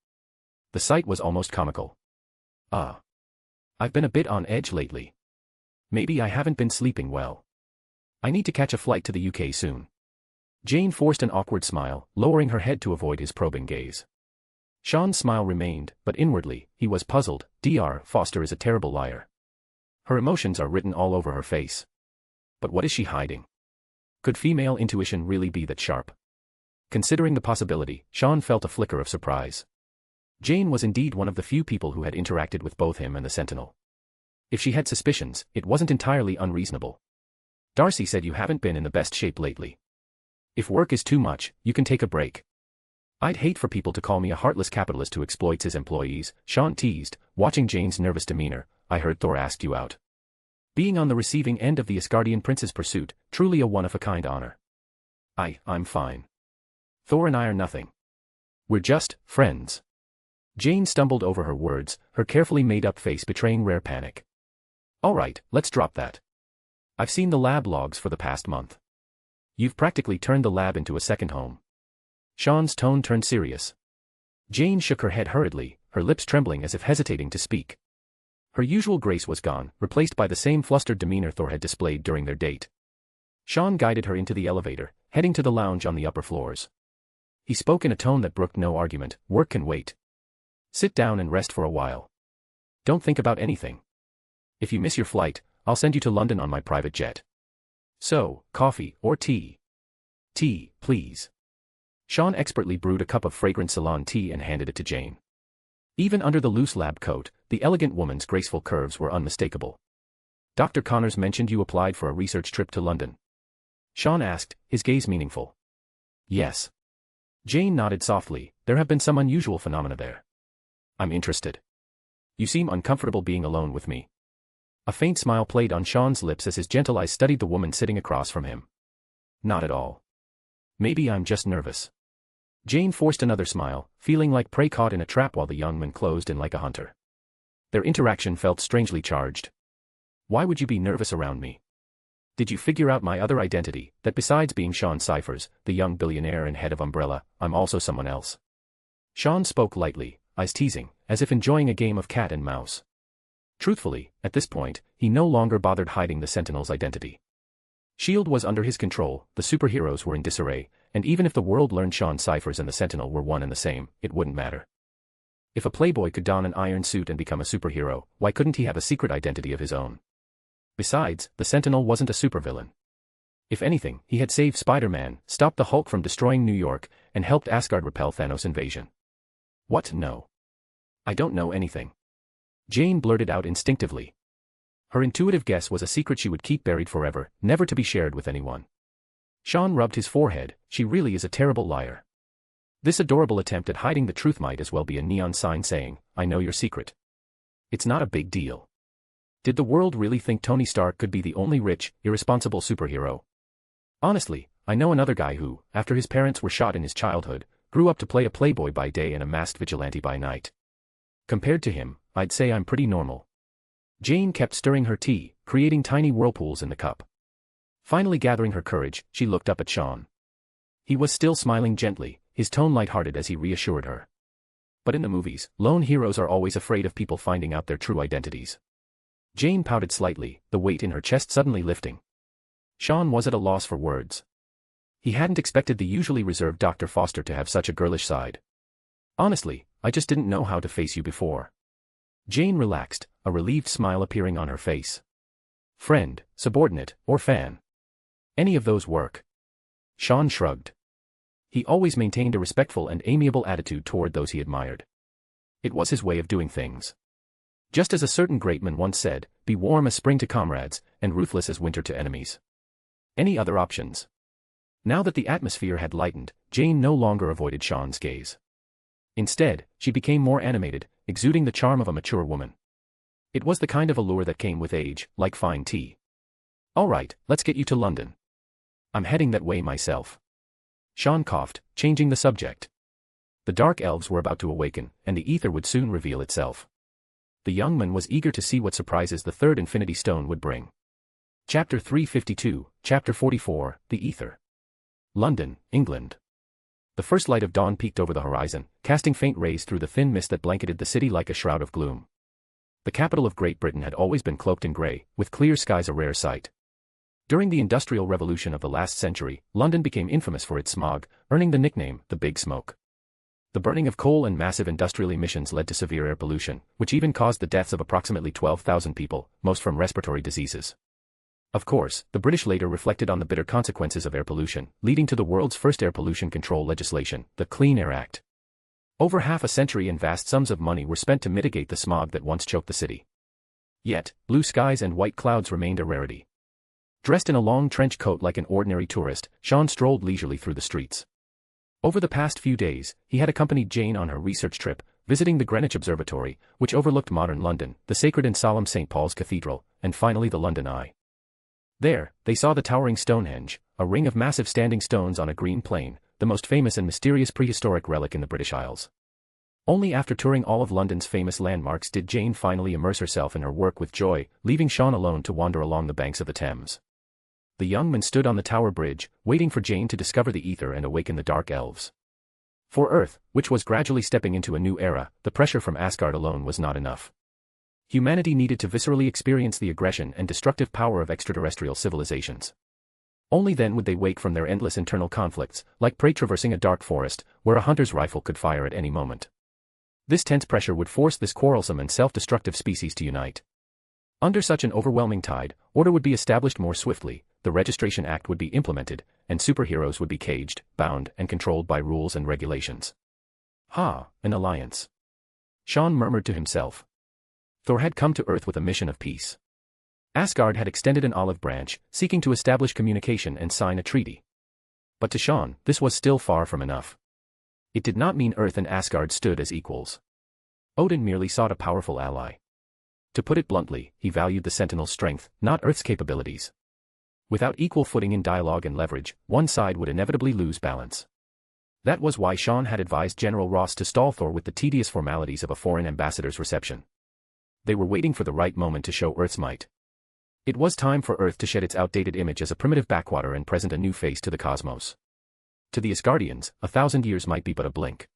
The sight was almost comical. I've been a bit on edge lately. Maybe I haven't been sleeping well. I need to catch a flight to the UK soon. Jane forced an awkward smile, lowering her head to avoid his probing gaze. Sean's smile remained, but inwardly, he was puzzled. Dr. Foster is a terrible liar. Her emotions are written all over her face. But what is she hiding? Could female intuition really be that sharp? Considering the possibility, Sean felt a flicker of surprise. Jane was indeed one of the few people who had interacted with both him and the Sentinel. If she had suspicions, it wasn't entirely unreasonable. Darcy said you haven't been in the best shape lately. If work is too much, you can take a break. I'd hate for people to call me a heartless capitalist who exploits his employees, Sean teased, watching Jane's nervous demeanor. I heard Thor asked you out. Being on the receiving end of the Asgardian prince's pursuit, truly a one-of-a-kind honor. I'm fine. Thor and I are nothing. We're just friends. Jane stumbled over her words, her carefully made-up face betraying rare panic. All right, let's drop that. I've seen the lab logs for the past month. You've practically turned the lab into a second home. Sean's tone turned serious. Jane shook her head hurriedly, her lips trembling as if hesitating to speak. Her usual grace was gone, replaced by the same flustered demeanor Thor had displayed during their date. Sean guided her into the elevator, heading to the lounge on the upper floors. He spoke in a tone that brooked no argument. Work can wait. Sit down and rest for a while. Don't think about anything. If you miss your flight, I'll send you to London on my private jet. So, coffee or tea? Tea, please. Sean expertly brewed a cup of fragrant Ceylon tea and handed it to Jane. Even under the loose lab coat, the elegant woman's graceful curves were unmistakable. Dr. Connors mentioned you applied for a research trip to London. Sean asked, his gaze meaningful. Yes. Jane nodded softly. There have been some unusual phenomena there. I'm interested. You seem uncomfortable being alone with me. A faint smile played on Sean's lips as his gentle eyes studied the woman sitting across from him. Not at all. Maybe I'm just nervous. Jane forced another smile, feeling like prey caught in a trap while the young man closed in like a hunter. Their interaction felt strangely charged. Why would you be nervous around me? Did you figure out my other identity, that besides being Sean Cyphers, the young billionaire and head of Umbrella, I'm also someone else? Sean spoke lightly, eyes teasing, as if enjoying a game of cat and mouse. Truthfully, at this point, he no longer bothered hiding the Sentinel's identity. S.H.I.E.L.D. was under his control, the superheroes were in disarray, and even if the world learned Sean Cyphers and the Sentinel were one and the same, it wouldn't matter. If a playboy could don an iron suit and become a superhero, why couldn't he have a secret identity of his own? Besides, the Sentinel wasn't a supervillain. If anything, he had saved Spider-Man, stopped the Hulk from destroying New York, and helped Asgard repel Thanos' invasion. What? No. I don't know anything. Jane blurted out instinctively. Her intuitive guess was a secret she would keep buried forever, never to be shared with anyone. Sean rubbed his forehead. She really is a terrible liar. This adorable attempt at hiding the truth might as well be a neon sign saying, I know your secret. It's not a big deal. Did the world really think Tony Stark could be the only rich, irresponsible superhero? Honestly, I know another guy who, after his parents were shot in his childhood, grew up to play a playboy by day and a masked vigilante by night. Compared to him, I'd say I'm pretty normal. Jane kept stirring her tea, creating tiny whirlpools in the cup. Finally gathering her courage, she looked up at Sean. He was still smiling gently, his tone lighthearted as he reassured her. But in the movies, lone heroes are always afraid of people finding out their true identities. Jane pouted slightly, the weight in her chest suddenly lifting. Sean was at a loss for words. He hadn't expected the usually reserved Dr. Foster to have such a girlish side. Honestly, I just didn't know how to face you before. Jane relaxed, a relieved smile appearing on her face. Friend, subordinate, or fan? Any of those work. Sean shrugged. He always maintained a respectful and amiable attitude toward those he admired. It was his way of doing things. Just as a certain great man once said, be warm as spring to comrades, and ruthless as winter to enemies. Any other options? Now that the atmosphere had lightened, Jane no longer avoided Sean's gaze. Instead, she became more animated, exuding the charm of a mature woman. It was the kind of allure that came with age, like fine tea. All right, let's get you to London. I'm heading that way myself. Sean coughed, changing the subject. The dark elves were about to awaken, and the ether would soon reveal itself. The young man was eager to see what surprises the third Infinity Stone would bring. Chapter 352, Chapter 44, The Ether. London, England. The first light of dawn peeked over the horizon, casting faint rays through the thin mist that blanketed the city like a shroud of gloom. The capital of Great Britain had always been cloaked in grey, with clear skies a rare sight. During the Industrial Revolution of the last century, London became infamous for its smog, earning the nickname, the Big Smoke. The burning of coal and massive industrial emissions led to severe air pollution, which even caused the deaths of approximately 12,000 people, most from respiratory diseases. Of course, the British later reflected on the bitter consequences of air pollution, leading to the world's first air pollution control legislation, the Clean Air Act. Over half a century and vast sums of money were spent to mitigate the smog that once choked the city. Yet, blue skies and white clouds remained a rarity. Dressed in a long trench coat like an ordinary tourist, Sean strolled leisurely through the streets. Over the past few days, he had accompanied Jane on her research trip, visiting the Greenwich Observatory, which overlooked modern London, the sacred and solemn St. Paul's Cathedral, and finally the London Eye. There, they saw the towering Stonehenge, a ring of massive standing stones on a green plain, the most famous and mysterious prehistoric relic in the British Isles. Only after touring all of London's famous landmarks did Jane finally immerse herself in her work with joy, leaving Sean alone to wander along the banks of the Thames. The young man stood on the Tower Bridge, waiting for Jane to discover the ether and awaken the dark elves. For Earth, which was gradually stepping into a new era, the pressure from Asgard alone was not enough. Humanity needed to viscerally experience the aggression and destructive power of extraterrestrial civilizations. Only then would they wake from their endless internal conflicts, like prey traversing a dark forest, where a hunter's rifle could fire at any moment. This tense pressure would force this quarrelsome and self-destructive species to unite. Under such an overwhelming tide, order would be established more swiftly, the Registration Act would be implemented, and superheroes would be caged, bound, and controlled by rules and regulations. An alliance. Sean murmured to himself. Thor had come to Earth with a mission of peace. Asgard had extended an olive branch, seeking to establish communication and sign a treaty. But to Sean, this was still far from enough. It did not mean Earth and Asgard stood as equals. Odin merely sought a powerful ally. To put it bluntly, he valued the Sentinel's strength, not Earth's capabilities. Without equal footing in dialogue and leverage, one side would inevitably lose balance. That was why Sean had advised General Ross to stall Thor with the tedious formalities of a foreign ambassador's reception. They were waiting for the right moment to show Earth's might. It was time for Earth to shed its outdated image as a primitive backwater and present a new face to the cosmos. To the Asgardians, 1,000 years might be but a blink.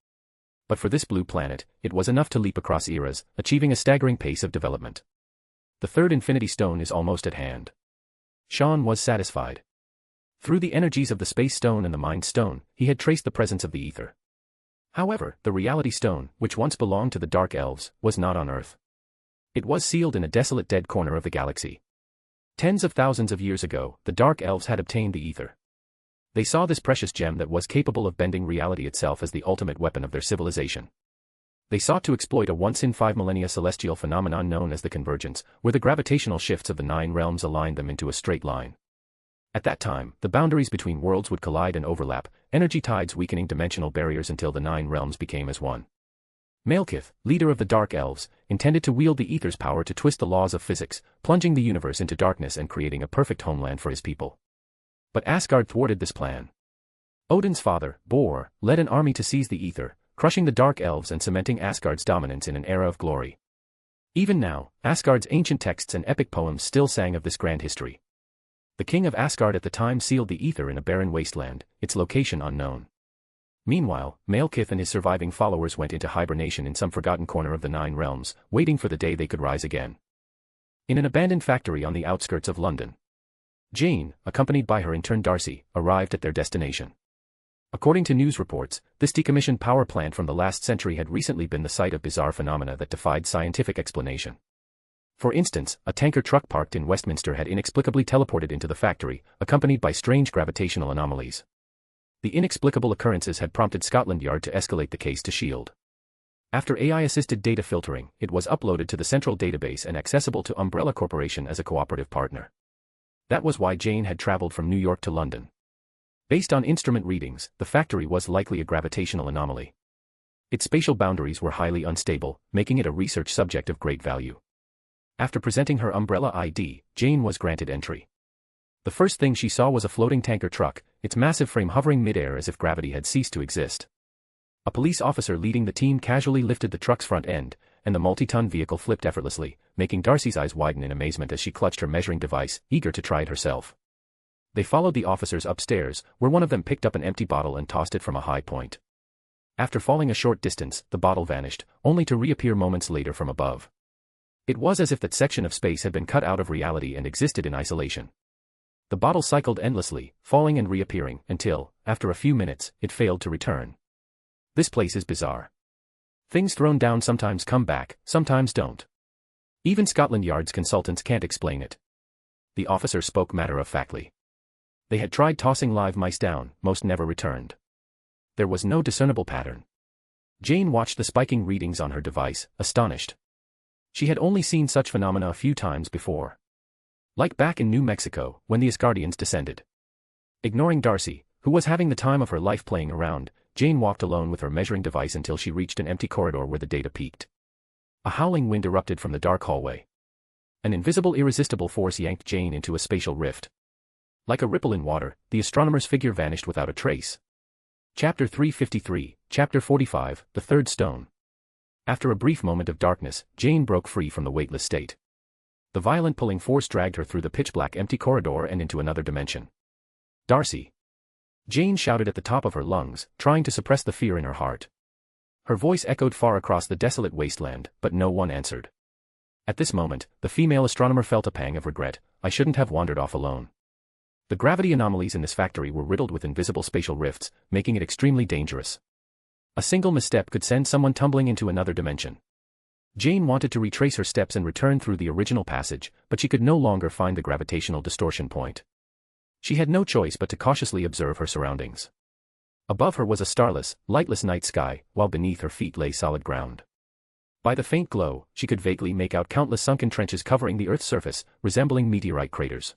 But for this blue planet, it was enough to leap across eras, achieving a staggering pace of development. The third Infinity Stone is almost at hand. Sean was satisfied. Through the energies of the Space Stone and the Mind Stone, he had traced the presence of the Ether. However, the Reality Stone, which once belonged to the Dark Elves, was not on Earth. It was sealed in a desolate dead corner of the galaxy. Tens of thousands of years ago, the Dark Elves had obtained the Ether. They saw this precious gem that was capable of bending reality itself as the ultimate weapon of their civilization. They sought to exploit a once-in-5 millennia celestial phenomenon known as the convergence, where the gravitational shifts of the 9 realms aligned them into a straight line. At that time, the boundaries between worlds would collide and overlap, energy tides weakening dimensional barriers until the 9 realms became as one. Malekith, leader of the Dark Elves, intended to wield the Ether's power to twist the laws of physics, plunging the universe into darkness and creating a perfect homeland for his people. But Asgard thwarted this plan. Odin's father, Bor, led an army to seize the Ether, crushing the Dark Elves and cementing Asgard's dominance in an era of glory. Even now, Asgard's ancient texts and epic poems still sang of this grand history. The king of Asgard at the time sealed the Ether in a barren wasteland, its location unknown. Meanwhile, Malekith and his surviving followers went into hibernation in some forgotten corner of the 9 realms, waiting for the day they could rise again. In an abandoned factory on the outskirts of London, Jane, accompanied by her intern Darcy, arrived at their destination. According to news reports, this decommissioned power plant from the last century had recently been the site of bizarre phenomena that defied scientific explanation. For instance, a tanker truck parked in Westminster had inexplicably teleported into the factory, accompanied by strange gravitational anomalies. The inexplicable occurrences had prompted Scotland Yard to escalate the case to S.H.I.E.L.D. After AI-assisted data filtering, it was uploaded to the central database and accessible to Umbrella Corporation as a cooperative partner. That was why Jane had traveled from New York to London. Based on instrument readings, the factory was likely a gravitational anomaly. Its spatial boundaries were highly unstable, making it a research subject of great value. After presenting her Umbrella ID, Jane was granted entry. The first thing she saw was a floating tanker truck, its massive frame hovering mid-air as if gravity had ceased to exist. A police officer leading the team casually lifted the truck's front end, and the multi-ton vehicle flipped effortlessly, making Darcy's eyes widen in amazement as she clutched her measuring device, eager to try it herself. They followed the officers upstairs, where one of them picked up an empty bottle and tossed it from a high point. After falling a short distance, the bottle vanished, only to reappear moments later from above. It was as if that section of space had been cut out of reality and existed in isolation. The bottle cycled endlessly, falling and reappearing, until, after a few minutes, it failed to return. This place is bizarre. Things thrown down sometimes come back, sometimes don't. Even Scotland Yard's consultants can't explain it. The officer spoke matter-of-factly. They had tried tossing live mice down, most never returned. There was no discernible pattern. Jane watched the spiking readings on her device, astonished. She had only seen such phenomena a few times before. Like back in New Mexico, when the Asgardians descended. Ignoring Darcy, who was having the time of her life playing around, Jane walked alone with her measuring device until she reached an empty corridor where the data peaked. A howling wind erupted from the dark hallway. An invisible irresistible force yanked Jane into a spatial rift. Like a ripple in water, the astronomer's figure vanished without a trace. Chapter 353, Chapter 45, The Third Stone. After a brief moment of darkness, Jane broke free from the weightless state. The violent pulling force dragged her through the pitch-black empty corridor and into another dimension. Darcy! Jane shouted at the top of her lungs, trying to suppress the fear in her heart. Her voice echoed far across the desolate wasteland, but no one answered. At this moment, the female astronomer felt a pang of regret. I shouldn't have wandered off alone. The gravity anomalies in this factory were riddled with invisible spatial rifts, making it extremely dangerous. A single misstep could send someone tumbling into another dimension. Jane wanted to retrace her steps and return through the original passage, but she could no longer find the gravitational distortion point. She had no choice but to cautiously observe her surroundings. Above her was a starless, lightless night sky, while beneath her feet lay solid ground. By the faint glow, she could vaguely make out countless sunken trenches covering the Earth's surface, resembling meteorite craters.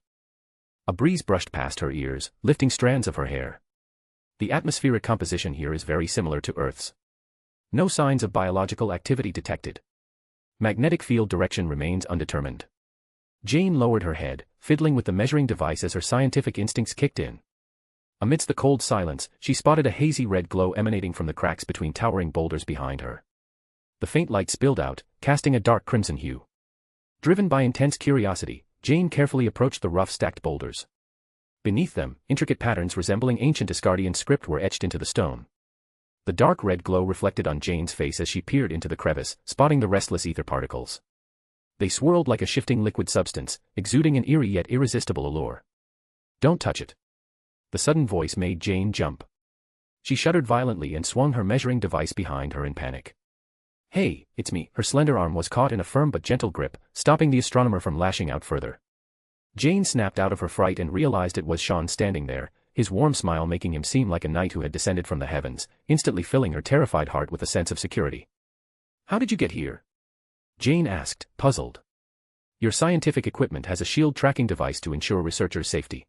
A breeze brushed past her ears, lifting strands of her hair. The atmospheric composition here is very similar to Earth's. No signs of biological activity detected. Magnetic field direction remains undetermined. Jane lowered her head, fiddling with the measuring device as her scientific instincts kicked in. Amidst the cold silence, she spotted a hazy red glow emanating from the cracks between towering boulders behind her. The faint light spilled out, casting a dark crimson hue. Driven by intense curiosity, Jane carefully approached the rough stacked boulders. Beneath them, intricate patterns resembling ancient Asgardian script were etched into the stone. The dark red glow reflected on Jane's face as she peered into the crevice, spotting the restless ether particles. They swirled like a shifting liquid substance, exuding an eerie yet irresistible allure. "Don't touch it." The sudden voice made Jane jump. She shuddered violently and swung her measuring device behind her in panic. "Hey, it's me." Her slender arm was caught in a firm but gentle grip, stopping the astronomer from lashing out further. Jane snapped out of her fright and realized it was Sean standing there, his warm smile making him seem like a knight who had descended from the heavens, instantly filling her terrified heart with a sense of security. "How did you get here?" Jane asked, puzzled. "Your scientific equipment has a shield tracking device to ensure researchers' safety.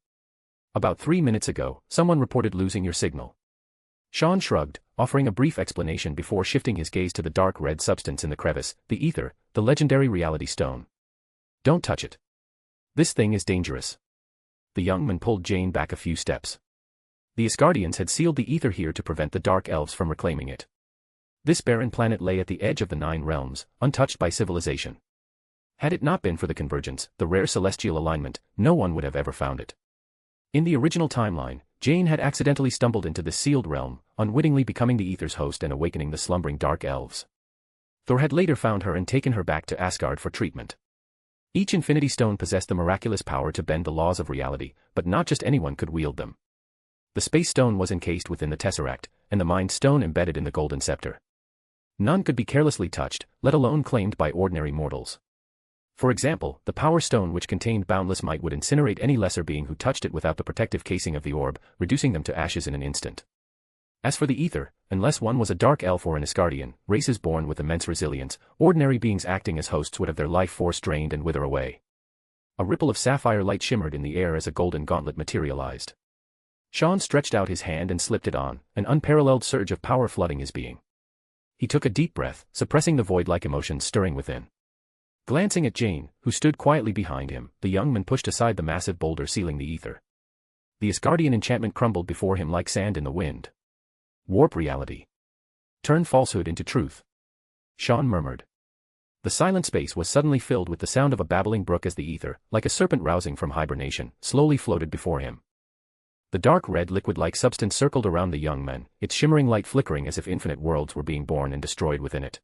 About 3 minutes ago, someone reported losing your signal." Sean shrugged, offering a brief explanation before shifting his gaze to the dark red substance in the crevice, the ether, the legendary reality stone. "Don't touch it. This thing is dangerous." The young man pulled Jane back a few steps. The Asgardians had sealed the ether here to prevent the Dark Elves from reclaiming it. This barren planet lay at the edge of the 9 realms, untouched by civilization. Had it not been for the convergence, the rare celestial alignment, no one would have ever found it. In the original timeline, Jane had accidentally stumbled into this sealed realm, unwittingly becoming the ether's host and awakening the slumbering Dark Elves. Thor had later found her and taken her back to Asgard for treatment. Each Infinity Stone possessed the miraculous power to bend the laws of reality, but not just anyone could wield them. The Space Stone was encased within the Tesseract, and the Mind Stone embedded in the Golden Scepter. None could be carelessly touched, let alone claimed by ordinary mortals. For example, the Power Stone, which contained boundless might, would incinerate any lesser being who touched it without the protective casing of the orb, reducing them to ashes in an instant. As for the ether, unless one was a Dark Elf or an Asgardian, races born with immense resilience, ordinary beings acting as hosts would have their life force drained and wither away. A ripple of sapphire light shimmered in the air as a golden gauntlet materialized. Sean stretched out his hand and slipped it on, an unparalleled surge of power flooding his being. He took a deep breath, suppressing the void-like emotions stirring within. Glancing at Jane, who stood quietly behind him, the young man pushed aside the massive boulder sealing the ether. The Asgardian enchantment crumbled before him like sand in the wind. "Warp reality. Turn falsehood into truth," Sean murmured. The silent space was suddenly filled with the sound of a babbling brook as the ether, like a serpent rousing from hibernation, slowly floated before him. The dark red liquid-like substance circled around the young man, its shimmering light flickering as if infinite worlds were being born and destroyed within it.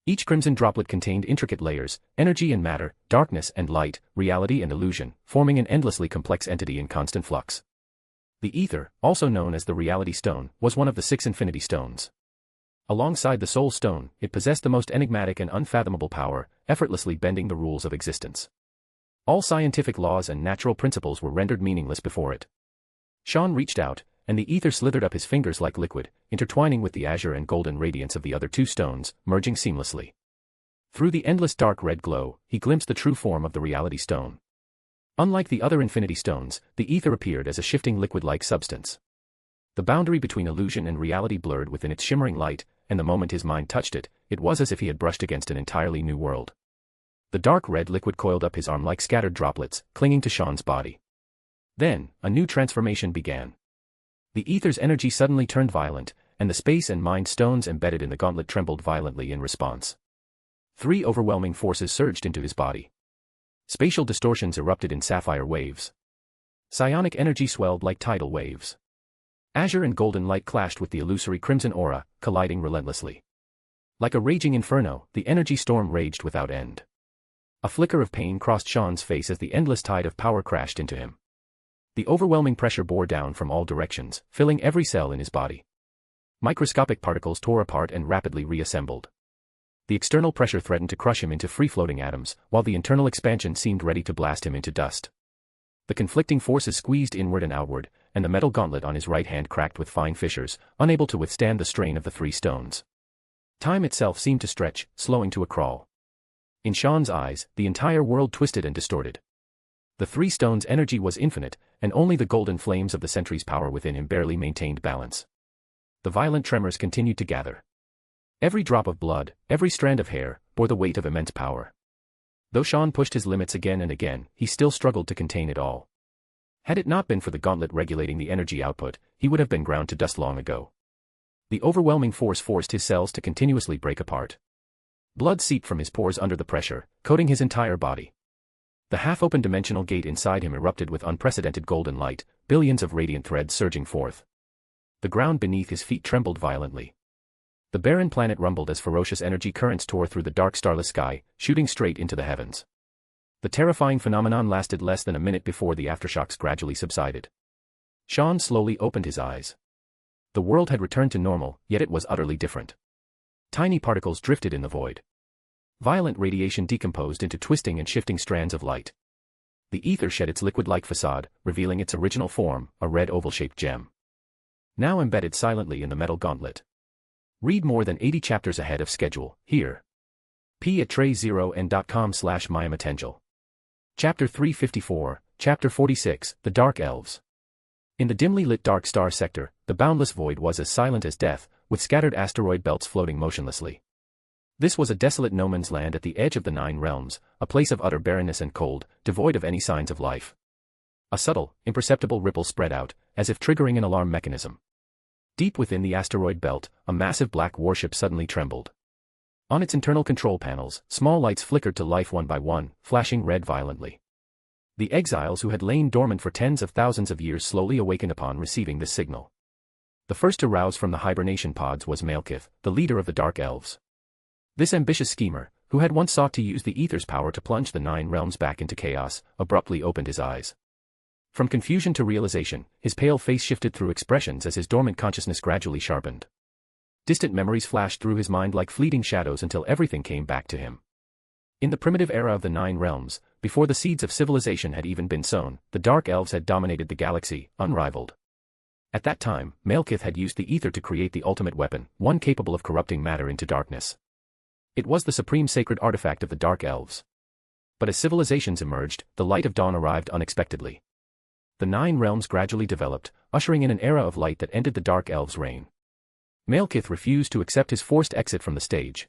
Each crimson droplet contained intricate layers, energy and matter, darkness and light, reality and illusion, forming an endlessly complex entity in constant flux. The ether, also known as the Reality Stone, was one of the 6 Infinity Stones. Alongside the Soul Stone, it possessed the most enigmatic and unfathomable power, effortlessly bending the rules of existence. All scientific laws and natural principles were rendered meaningless before it. Sean reached out, and the ether slithered up his fingers like liquid, intertwining with the azure and golden radiance of the other 2 stones, merging seamlessly. Through the endless dark red glow, he glimpsed the true form of the Reality Stone. Unlike the other Infinity Stones, the ether appeared as a shifting liquid-like substance. The boundary between illusion and reality blurred within its shimmering light, and the moment his mind touched it, it was as if he had brushed against an entirely new world. The dark red liquid coiled up his arm like scattered droplets, clinging to Sean's body. Then, a new transformation began. The ether's energy suddenly turned violent, and the space and mind stones embedded in the gauntlet trembled violently in response. 3 overwhelming forces surged into his body. Spatial distortions erupted in sapphire waves. Psionic energy swelled like tidal waves. Azure and golden light clashed with the illusory crimson aura, colliding relentlessly. Like a raging inferno, the energy storm raged without end. A flicker of pain crossed Sean's face as the endless tide of power crashed into him. The overwhelming pressure bore down from all directions, filling every cell in his body. Microscopic particles tore apart and rapidly reassembled. The external pressure threatened to crush him into free-floating atoms, while the internal expansion seemed ready to blast him into dust. The conflicting forces squeezed inward and outward, and the metal gauntlet on his right hand cracked with fine fissures, unable to withstand the strain of the 3 stones. Time itself seemed to stretch, slowing to a crawl. In Sean's eyes, the entire world twisted and distorted. The 3 stones' energy was infinite, and only the golden flames of the Sentry's power within him barely maintained balance. The violent tremors continued to gather. Every drop of blood, every strand of hair, bore the weight of immense power. Though Sean pushed his limits again and again, he still struggled to contain it all. Had it not been for the gauntlet regulating the energy output, he would have been ground to dust long ago. The overwhelming force forced his cells to continuously break apart. Blood seeped from his pores under the pressure, coating his entire body. The half-open dimensional gate inside him erupted with unprecedented golden light, billions of radiant threads surging forth. The ground beneath his feet trembled violently. The barren planet rumbled as ferocious energy currents tore through the dark starless sky, shooting straight into the heavens. The terrifying phenomenon lasted less than a minute before the aftershocks gradually subsided. Sean slowly opened his eyes. The world had returned to normal, yet it was utterly different. Tiny particles drifted in the void. Violent radiation decomposed into twisting and shifting strands of light. The ether shed its liquid-like facade, revealing its original form, a red oval-shaped gem. Now embedded silently in the metal gauntlet. Read more than 80 chapters ahead of schedule, here. p@tray0n.com/myamatengel. Chapter 354, Chapter 46, The Dark Elves. In the dimly lit dark star sector, the boundless void was as silent as death, with scattered asteroid belts floating motionlessly. This was a desolate no man's land at the edge of the 9 realms, a place of utter barrenness and cold, devoid of any signs of life. A subtle, imperceptible ripple spread out, as if triggering an alarm mechanism. Deep within the asteroid belt, a massive black warship suddenly trembled. On its internal control panels, small lights flickered to life one by one, flashing red violently. The exiles who had lain dormant for tens of thousands of years slowly awakened upon receiving this signal. The first to rouse from the hibernation pods was Malekith, the leader of the Dark Elves. This ambitious schemer, who had once sought to use the ether's power to plunge the 9 realms back into chaos, abruptly opened his eyes. From confusion to realization, his pale face shifted through expressions as his dormant consciousness gradually sharpened. Distant memories flashed through his mind like fleeting shadows until everything came back to him. In the primitive era of the 9 realms, before the seeds of civilization had even been sown, the Dark Elves had dominated the galaxy, unrivaled. At that time, Malekith had used the ether to create the ultimate weapon, one capable of corrupting matter into darkness. It was the supreme sacred artifact of the Dark Elves. But as civilizations emerged, the light of dawn arrived unexpectedly. The 9 realms gradually developed, ushering in an era of light that ended the Dark Elves' reign. Malekith refused to accept his forced exit from the stage.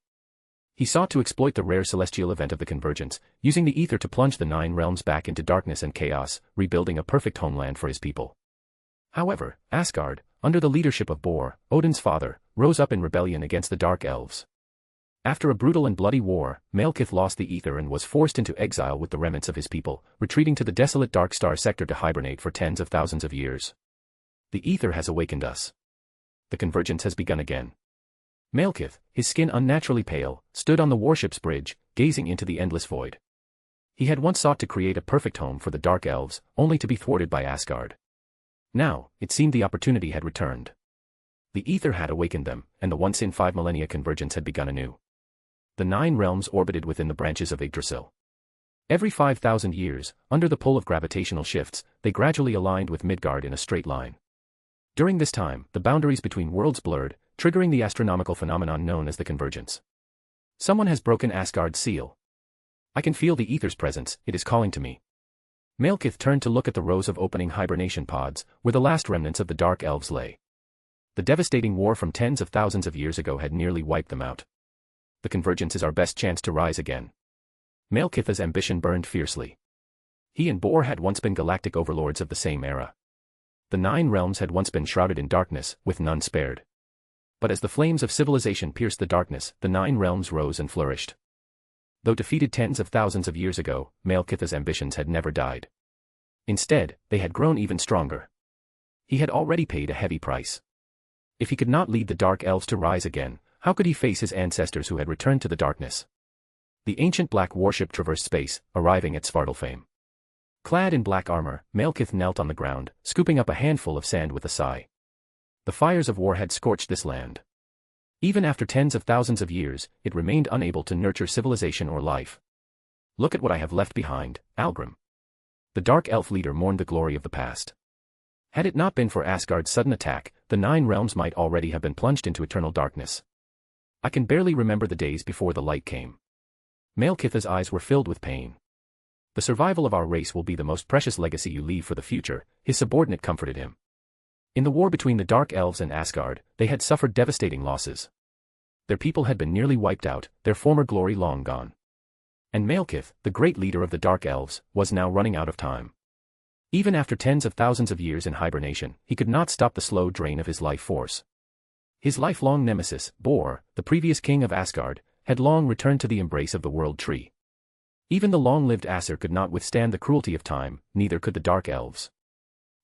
He sought to exploit the rare celestial event of the convergence, using the ether to plunge the 9 realms back into darkness and chaos, rebuilding a perfect homeland for his people. However, Asgard, under the leadership of Bor, Odin's father, rose up in rebellion against the Dark Elves. After a brutal and bloody war, Malekith lost the ether and was forced into exile with the remnants of his people, retreating to the desolate Dark Star sector to hibernate for tens of thousands of years. The ether has awakened us. The convergence has begun again. Malekith, his skin unnaturally pale, stood on the warship's bridge, gazing into the endless void. He had once sought to create a perfect home for the Dark Elves, only to be thwarted by Asgard. Now, it seemed the opportunity had returned. The ether had awakened them, and the once in 5 millennia convergence had begun anew. The 9 realms orbited within the branches of Yggdrasil. Every 5,000 years, under the pull of gravitational shifts, they gradually aligned with Midgard in a straight line. During this time, the boundaries between worlds blurred, triggering the astronomical phenomenon known as the convergence. Someone has broken Asgard's seal. I can feel the ether's presence, it is calling to me. Malekith turned to look at the rows of opening hibernation pods, where the last remnants of the Dark Elves lay. The devastating war from tens of thousands of years ago had nearly wiped them out. The convergence is our best chance to rise again. Malekith's ambition burned fiercely. He and Bor had once been galactic overlords of the same era. The 9 realms had once been shrouded in darkness, with none spared. But as the flames of civilization pierced the darkness, the 9 realms rose and flourished. Though defeated tens of thousands of years ago, Malekith's ambitions had never died. Instead, they had grown even stronger. He had already paid a heavy price. If he could not lead the Dark Elves to rise again, how could he face his ancestors who had returned to the darkness? The ancient black warship traversed space, arriving at Svartalfheim. Clad in black armor, Malekith knelt on the ground, scooping up a handful of sand with a sigh. The fires of war had scorched this land. Even after tens of thousands of years, it remained unable to nurture civilization or life. Look at what I have left behind, Algrim. The Dark Elf leader mourned the glory of the past. Had it not been for Asgard's sudden attack, the Nine Realms might already have been plunged into eternal darkness. I can barely remember the days before the light came. Malekith's eyes were filled with pain. The survival of our race will be the most precious legacy you leave for the future, his subordinate comforted him. In the war between the Dark Elves and Asgard, they had suffered devastating losses. Their people had been nearly wiped out, their former glory long gone. And Malekith, the great leader of the Dark Elves, was now running out of time. Even after tens of thousands of years in hibernation, he could not stop the slow drain of his life force. His lifelong nemesis, Bor, the previous king of Asgard, had long returned to the embrace of the World Tree. Even the long-lived Aesir could not withstand the cruelty of time, neither could the Dark Elves.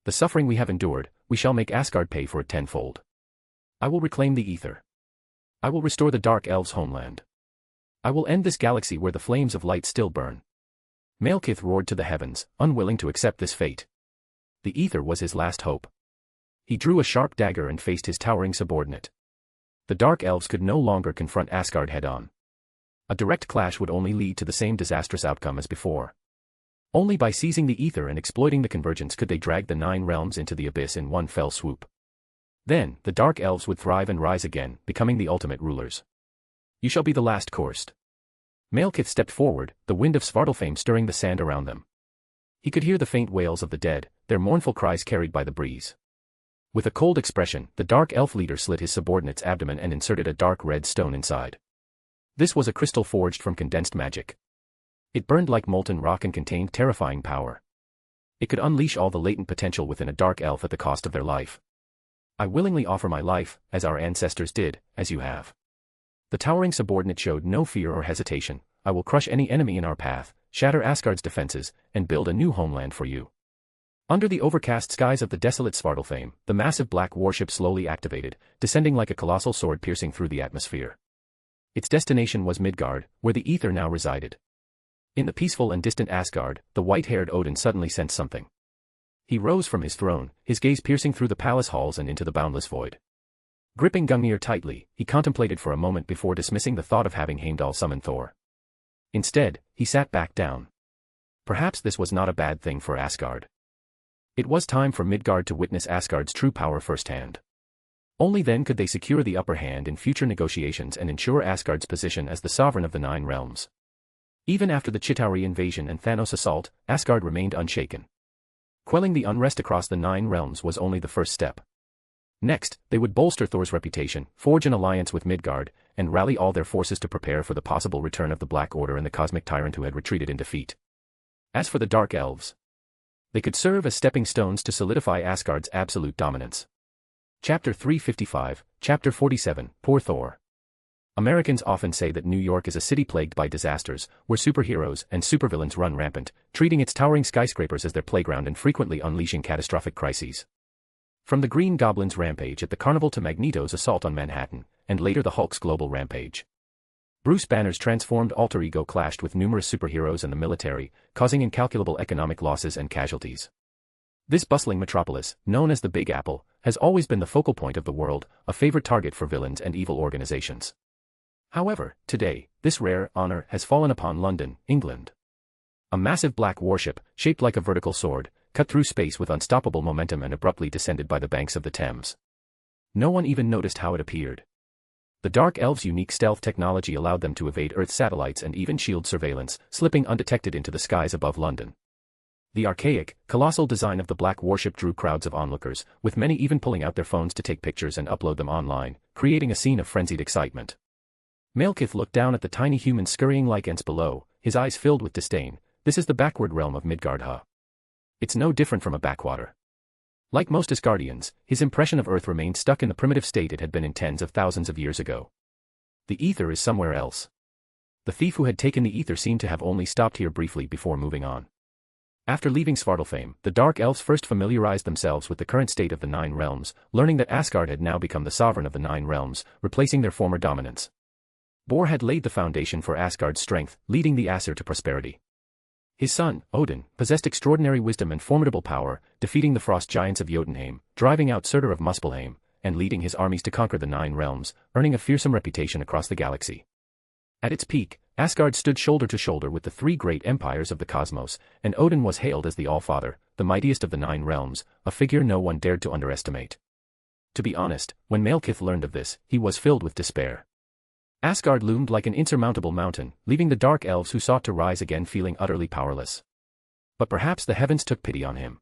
The suffering we have endured, we shall make Asgard pay for it tenfold. I will reclaim the ether. I will restore the Dark Elves' homeland. I will end this galaxy where the flames of light still burn. Malekith roared to the heavens, unwilling to accept this fate. The ether was his last hope. He drew a sharp dagger and faced his towering subordinate. The Dark Elves could no longer confront Asgard head-on. A direct clash would only lead to the same disastrous outcome as before. Only by seizing the ether and exploiting the convergence could they drag the Nine Realms into the abyss in one fell swoop. Then, the Dark Elves would thrive and rise again, becoming the ultimate rulers. You shall be the last cursed. Malekith stepped forward, the wind of Svartalfheim stirring the sand around them. He could hear the faint wails of the dead, their mournful cries carried by the breeze. With a cold expression, the Dark Elf leader slit his subordinate's abdomen and inserted a dark red stone inside. This was a crystal forged from condensed magic. It burned like molten rock and contained terrifying power. It could unleash all the latent potential within a Dark Elf at the cost of their life. I willingly offer my life, as our ancestors did, as you have. The towering subordinate showed no fear or hesitation. I will crush any enemy in our path, shatter Asgard's defenses, and build a new homeland for you. Under the overcast skies of the desolate Svartalfheim, the massive black warship slowly activated, descending like a colossal sword piercing through the atmosphere. Its destination was Midgard, where the ether now resided. In the peaceful and distant Asgard, the white-haired Odin suddenly sensed something. He rose from his throne, his gaze piercing through the palace halls and into the boundless void. Gripping Gungnir tightly, he contemplated for a moment before dismissing the thought of having Heimdall summon Thor. Instead, he sat back down. Perhaps this was not a bad thing for Asgard. It was time for Midgard to witness Asgard's true power firsthand. Only then could they secure the upper hand in future negotiations and ensure Asgard's position as the sovereign of the Nine Realms. Even after the Chitauri invasion and Thanos' assault, Asgard remained unshaken. Quelling the unrest across the Nine Realms was only the first step. Next, they would bolster Thor's reputation, forge an alliance with Midgard, and rally all their forces to prepare for the possible return of the Black Order and the cosmic tyrant who had retreated in defeat. As for the Dark Elves, they could serve as stepping stones to solidify Asgard's absolute dominance. Chapter 355, Chapter 47, Poor Thor. Americans often say that New York is a city plagued by disasters, where superheroes and supervillains run rampant, treating its towering skyscrapers as their playground and frequently unleashing catastrophic crises. From the Green Goblin's rampage at the Carnival to Magneto's assault on Manhattan, and later the Hulk's global rampage. Bruce Banner's transformed alter ego clashed with numerous superheroes and the military, causing incalculable economic losses and casualties. This bustling metropolis, known as the Big Apple, has always been the focal point of the world, a favorite target for villains and evil organizations. However, today, this rare honor has fallen upon London, England. A massive black warship, shaped like a vertical sword, cut through space with unstoppable momentum and abruptly descended by the banks of the Thames. No one even noticed how it appeared. The Dark Elves' unique stealth technology allowed them to evade Earth satellites and even shield surveillance, slipping undetected into the skies above London. The archaic, colossal design of the black warship drew crowds of onlookers, with many even pulling out their phones to take pictures and upload them online, creating a scene of frenzied excitement. Malekith looked down at the tiny humans scurrying like ants below, his eyes filled with disdain. This is the backward realm of Midgard, huh? It's no different from a backwater. Like most Asgardians, his impression of Earth remained stuck in the primitive state it had been in tens of thousands of years ago. The ether is somewhere else. The thief who had taken the ether seemed to have only stopped here briefly before moving on. After leaving Svartalfheim, the Dark Elves first familiarized themselves with the current state of the Nine Realms, learning that Asgard had now become the sovereign of the Nine Realms, replacing their former dominance. Bor had laid the foundation for Asgard's strength, leading the Aesir to prosperity. His son, Odin, possessed extraordinary wisdom and formidable power, defeating the frost giants of Jotunheim, driving out Surtur of Muspelheim, and leading his armies to conquer the Nine Realms, earning a fearsome reputation across the galaxy. At its peak, Asgard stood shoulder to shoulder with the three great empires of the cosmos, and Odin was hailed as the All-Father, the mightiest of the Nine Realms, a figure no one dared to underestimate. To be honest, when Malekith learned of this, he was filled with despair. Asgard loomed like an insurmountable mountain, leaving the Dark Elves who sought to rise again feeling utterly powerless. But perhaps the heavens took pity on him.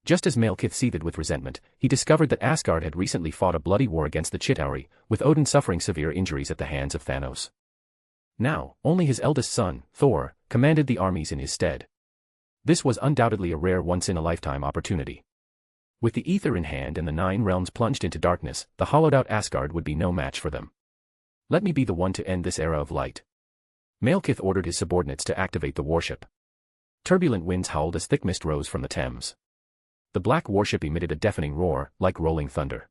Just as Malekith seethed with resentment, he discovered that Asgard had recently fought a bloody war against the Chitauri, with Odin suffering severe injuries at the hands of Thanos. Now, only his eldest son, Thor, commanded the armies in his stead. This was undoubtedly a rare once-in-a-lifetime opportunity. With the ether in hand and the Nine Realms plunged into darkness, the hollowed-out Asgard would be no match for them. Let me be the one to end this era of light. Malekith ordered his subordinates to activate the warship. Turbulent winds howled as thick mist rose from the Thames. The black warship emitted a deafening roar, like rolling thunder.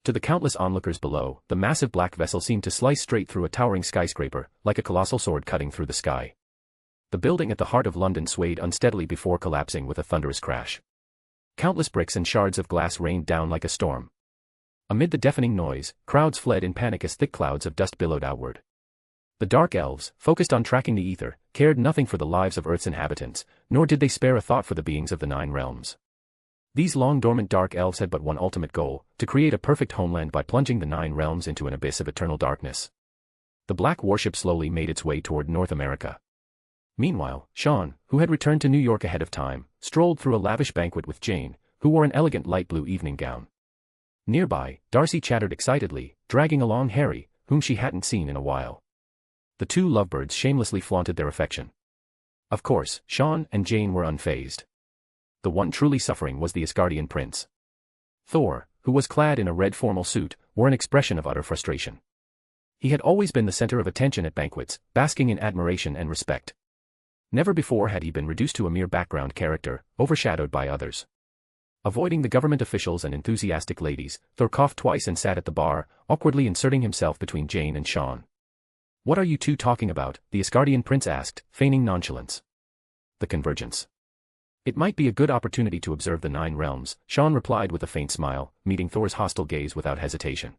To the countless onlookers below, the massive black vessel seemed to slice straight through a towering skyscraper, like a colossal sword cutting through the sky. The building at the heart of London swayed unsteadily before collapsing with a thunderous crash. Countless bricks and shards of glass rained down like a storm. Amid the deafening noise, crowds fled in panic as thick clouds of dust billowed outward. The Dark Elves, focused on tracking the ether, cared nothing for the lives of Earth's inhabitants, nor did they spare a thought for the beings of the Nine Realms. These long-dormant Dark Elves had but one ultimate goal, to create a perfect homeland by plunging the Nine Realms into an abyss of eternal darkness. The black warship slowly made its way toward North America. Meanwhile, Sean, who had returned to New York ahead of time, strolled through a lavish banquet with Jane, who wore an elegant light blue evening gown. Nearby, Darcy chattered excitedly, dragging along Harry, whom she hadn't seen in a while. The two lovebirds shamelessly flaunted their affection. Of course, Sean and Jane were unfazed. The one truly suffering was the Asgardian prince. Thor, who was clad in a red formal suit, wore an expression of utter frustration. He had always been the center of attention at banquets, basking in admiration and respect. Never before had he been reduced to a mere background character, overshadowed by others. Avoiding the government officials and enthusiastic ladies, Thor coughed twice and sat at the bar, awkwardly inserting himself between Jane and Sean. "What are you two talking about?" the Asgardian prince asked, feigning nonchalance. "The convergence. It might be a good opportunity to observe the Nine Realms," Sean replied with a faint smile, meeting Thor's hostile gaze without hesitation.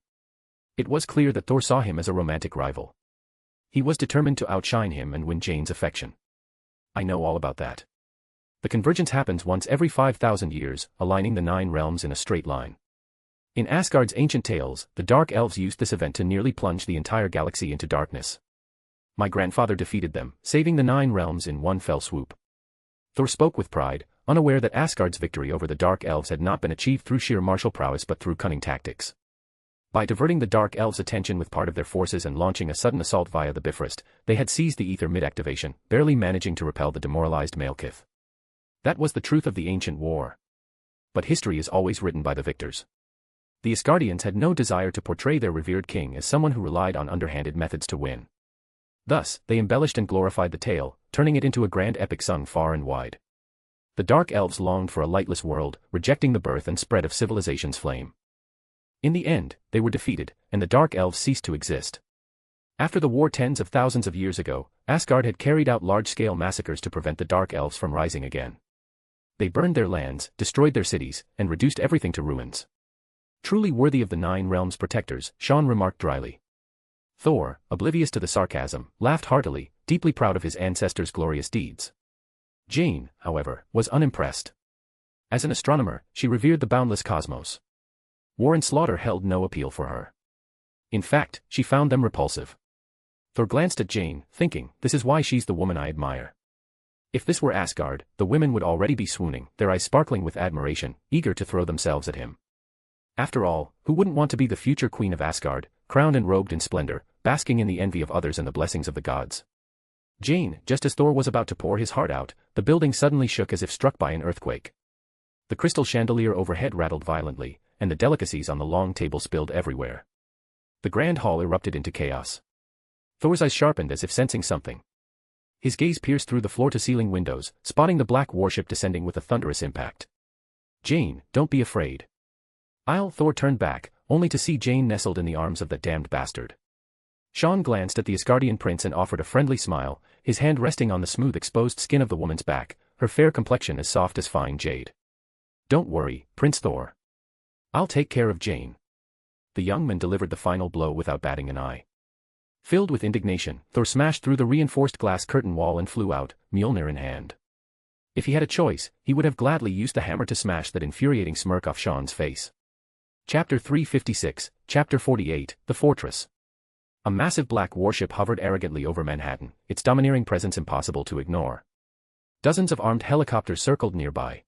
It was clear that Thor saw him as a romantic rival. He was determined to outshine him and win Jane's affection. "I know all about that. The convergence happens once every 5,000 years, aligning the Nine Realms in a straight line. In Asgard's ancient tales, the Dark Elves used this event to nearly plunge the entire galaxy into darkness. My grandfather defeated them, saving the Nine Realms in one fell swoop." Thor spoke with pride, unaware that Asgard's victory over the Dark Elves had not been achieved through sheer martial prowess but through cunning tactics. By diverting the Dark Elves' attention with part of their forces and launching a sudden assault via the Bifrost, they had seized the ether mid-activation, barely managing to repel the demoralized Malekith. That was the truth of the ancient war. But history is always written by the victors. The Asgardians had no desire to portray their revered king as someone who relied on underhanded methods to win. Thus, they embellished and glorified the tale, turning it into a grand epic sung far and wide. The Dark Elves longed for a lightless world, rejecting the birth and spread of civilization's flame. In the end, they were defeated, and the Dark Elves ceased to exist. After the war tens of thousands of years ago, Asgard had carried out large-scale massacres to prevent the Dark Elves from rising again. They burned their lands, destroyed their cities, and reduced everything to ruins. Truly worthy of the Nine Realms' protectors, Sean remarked dryly. Thor, oblivious to the sarcasm, laughed heartily, deeply proud of his ancestors' glorious deeds. Jane, however, was unimpressed. As an astronomer, she revered the boundless cosmos. War and slaughter held no appeal for her. In fact, she found them repulsive. Thor glanced at Jane, thinking, this is why she's the woman I admire. If this were Asgard, the women would already be swooning, their eyes sparkling with admiration, eager to throw themselves at him. After all, who wouldn't want to be the future queen of Asgard, crowned and robed in splendor, basking in the envy of others and the blessings of the gods? Jane, just as Thor was about to pour his heart out, the building suddenly shook as if struck by an earthquake. The crystal chandelier overhead rattled violently, and the delicacies on the long table spilled everywhere. The grand hall erupted into chaos. Thor's eyes sharpened as if sensing something. His gaze pierced through the floor-to-ceiling windows, spotting the black warship descending with a thunderous impact. "Jane, don't be afraid." Thor turned back, only to see Jane nestled in the arms of that damned bastard. Sean glanced at the Asgardian prince and offered a friendly smile, his hand resting on the smooth exposed skin of the woman's back, her fair complexion as soft as fine jade. "Don't worry, Prince Thor. I'll take care of Jane." The young man delivered the final blow without batting an eye. Filled with indignation, Thor smashed through the reinforced glass curtain wall and flew out, Mjolnir in hand. If he had a choice, he would have gladly used the hammer to smash that infuriating smirk off Sean's face. Chapter 356, Chapter 48, The Fortress. A massive black warship hovered arrogantly over Manhattan, its domineering presence impossible to ignore. Dozens of armed helicopters circled nearby.